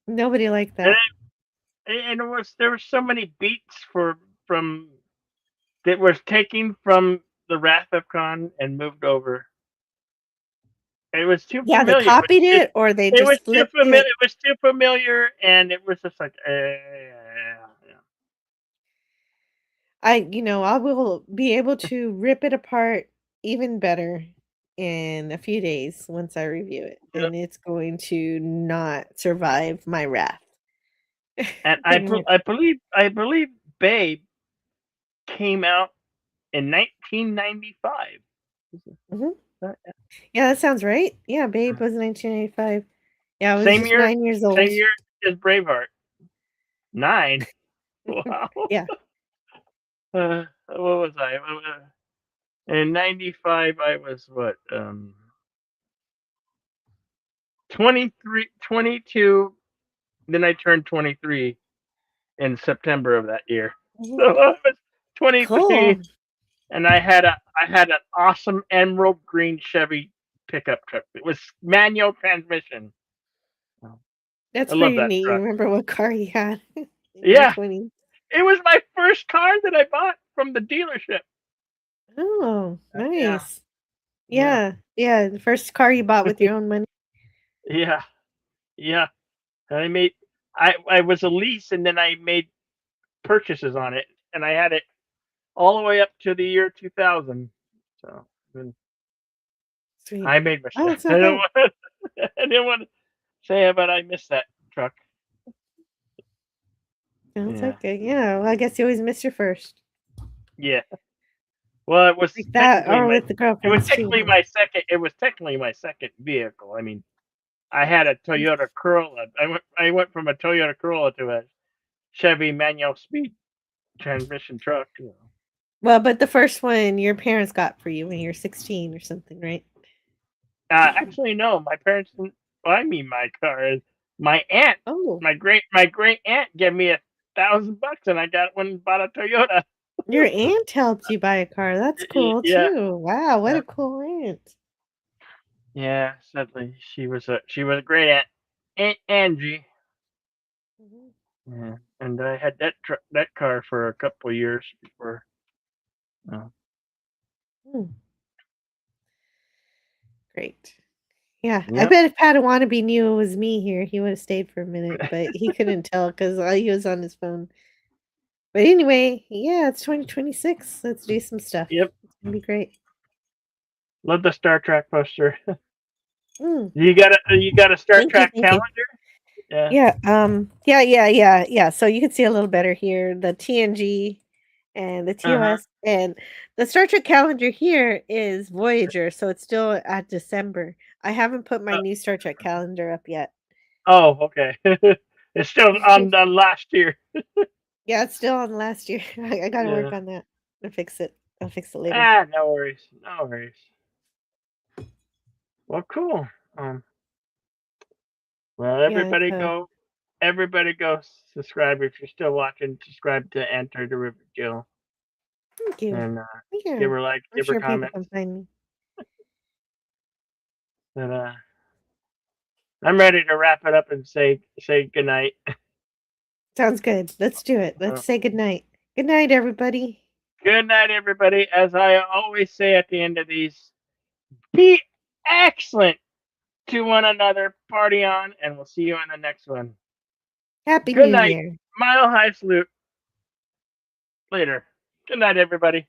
Nobody liked And that. there were so many beats from that was taken from the Wrath of Khan and moved over. It was too Yeah, they familiar. copied it or they It was just too flipped familiar. it. It was too familiar, and it was just like, I will be able to rip it apart even better in a few days once I review it, yeah. and it's going to not survive my wrath. And Pretty much. I believe Babe came out in 1995. Mhm. Yeah, that sounds right. Yeah, Babe was 1985. Yeah, I was Same just year, 9 years old. same year as Braveheart. 9. Wow. Yeah. What was I? In 95, I was what? 23, 22. Then I turned 23 in September of that year. Mhm. So I was 23, Cool. and I had an awesome emerald green Chevy pickup truck. It was manual transmission. That's I love pretty that neat. You truck. remember what car you had in Yeah, your 20s. it was my first car that I bought from the dealership. Oh, Yeah, nice. yeah, Yeah, the first car you bought with your own money. yeah, yeah. And I was a lease, and then I made purchases on it, and I had it all the way up to the year 2000. So then Sweet. I made Oh, mistakes. it's not bad. I didn't want to say it, but I missed that truck. Sounds Yeah, like it. Yeah, well, I guess you always miss your first. yeah. Well, it was Like that technically or my with the girlfriends too. Huh? It was technically my second vehicle. I mean, I had a Toyota Corolla. I went from a Toyota Corolla to a Chevy manual speed transmission truck. Well, but the first one your parents got for you when you were 16 or something, right? Actually, no. My parents didn't buy me my car. My aunt, Oh, my great aunt, gave me $1,000, and I bought a Toyota. your aunt helped you buy a car. That's cool Yeah, too. Wow, what yeah, a cool aunt. yeah. Sadly, she was a great aunt, Aunt Angie. Mhm. Yeah, and I had that car for a couple of years before. Hmm, great. Yeah, I Yep. bet if Padawannabe knew it was me here, he would have stayed for a minute, but he couldn't tell because he was on his phone. But anyway, yeah, it's 2026. Let's do some stuff. Yep. It's gonna be great. Love the Star Trek poster. Mm, You got a Star thank you, Trek thank you. calendar? Yeah. Yeah. So you can see a little better here, the TNG and the Uh-huh. TOS, and the Star Trek calendar here is Voyager, so it's still at December. I haven't put my new Star Trek calendar up yet. Oh, okay. It's still on last year. Yeah, it's still on last year. I gotta work Yeah. on that. I'll fix it. I'll fix it later. Ah, no worries. No worries. Well, cool. Well, Yeah, everybody go subscribe if you're still watching. Subscribe to Enter the River Jill thank you. and Yeah, give her like, I'm give her sure people comments. can find me. And I'm ready to wrap it up and say goodnight. Sounds good. Let's do it. Let's say goodnight. Good night, everybody. Good night, everybody. As I always say at the end of these, be excellent to one another. Party on, and we'll see you on the next one. Happy Good New night. Year. Mile high salute. Later. Good night, everybody.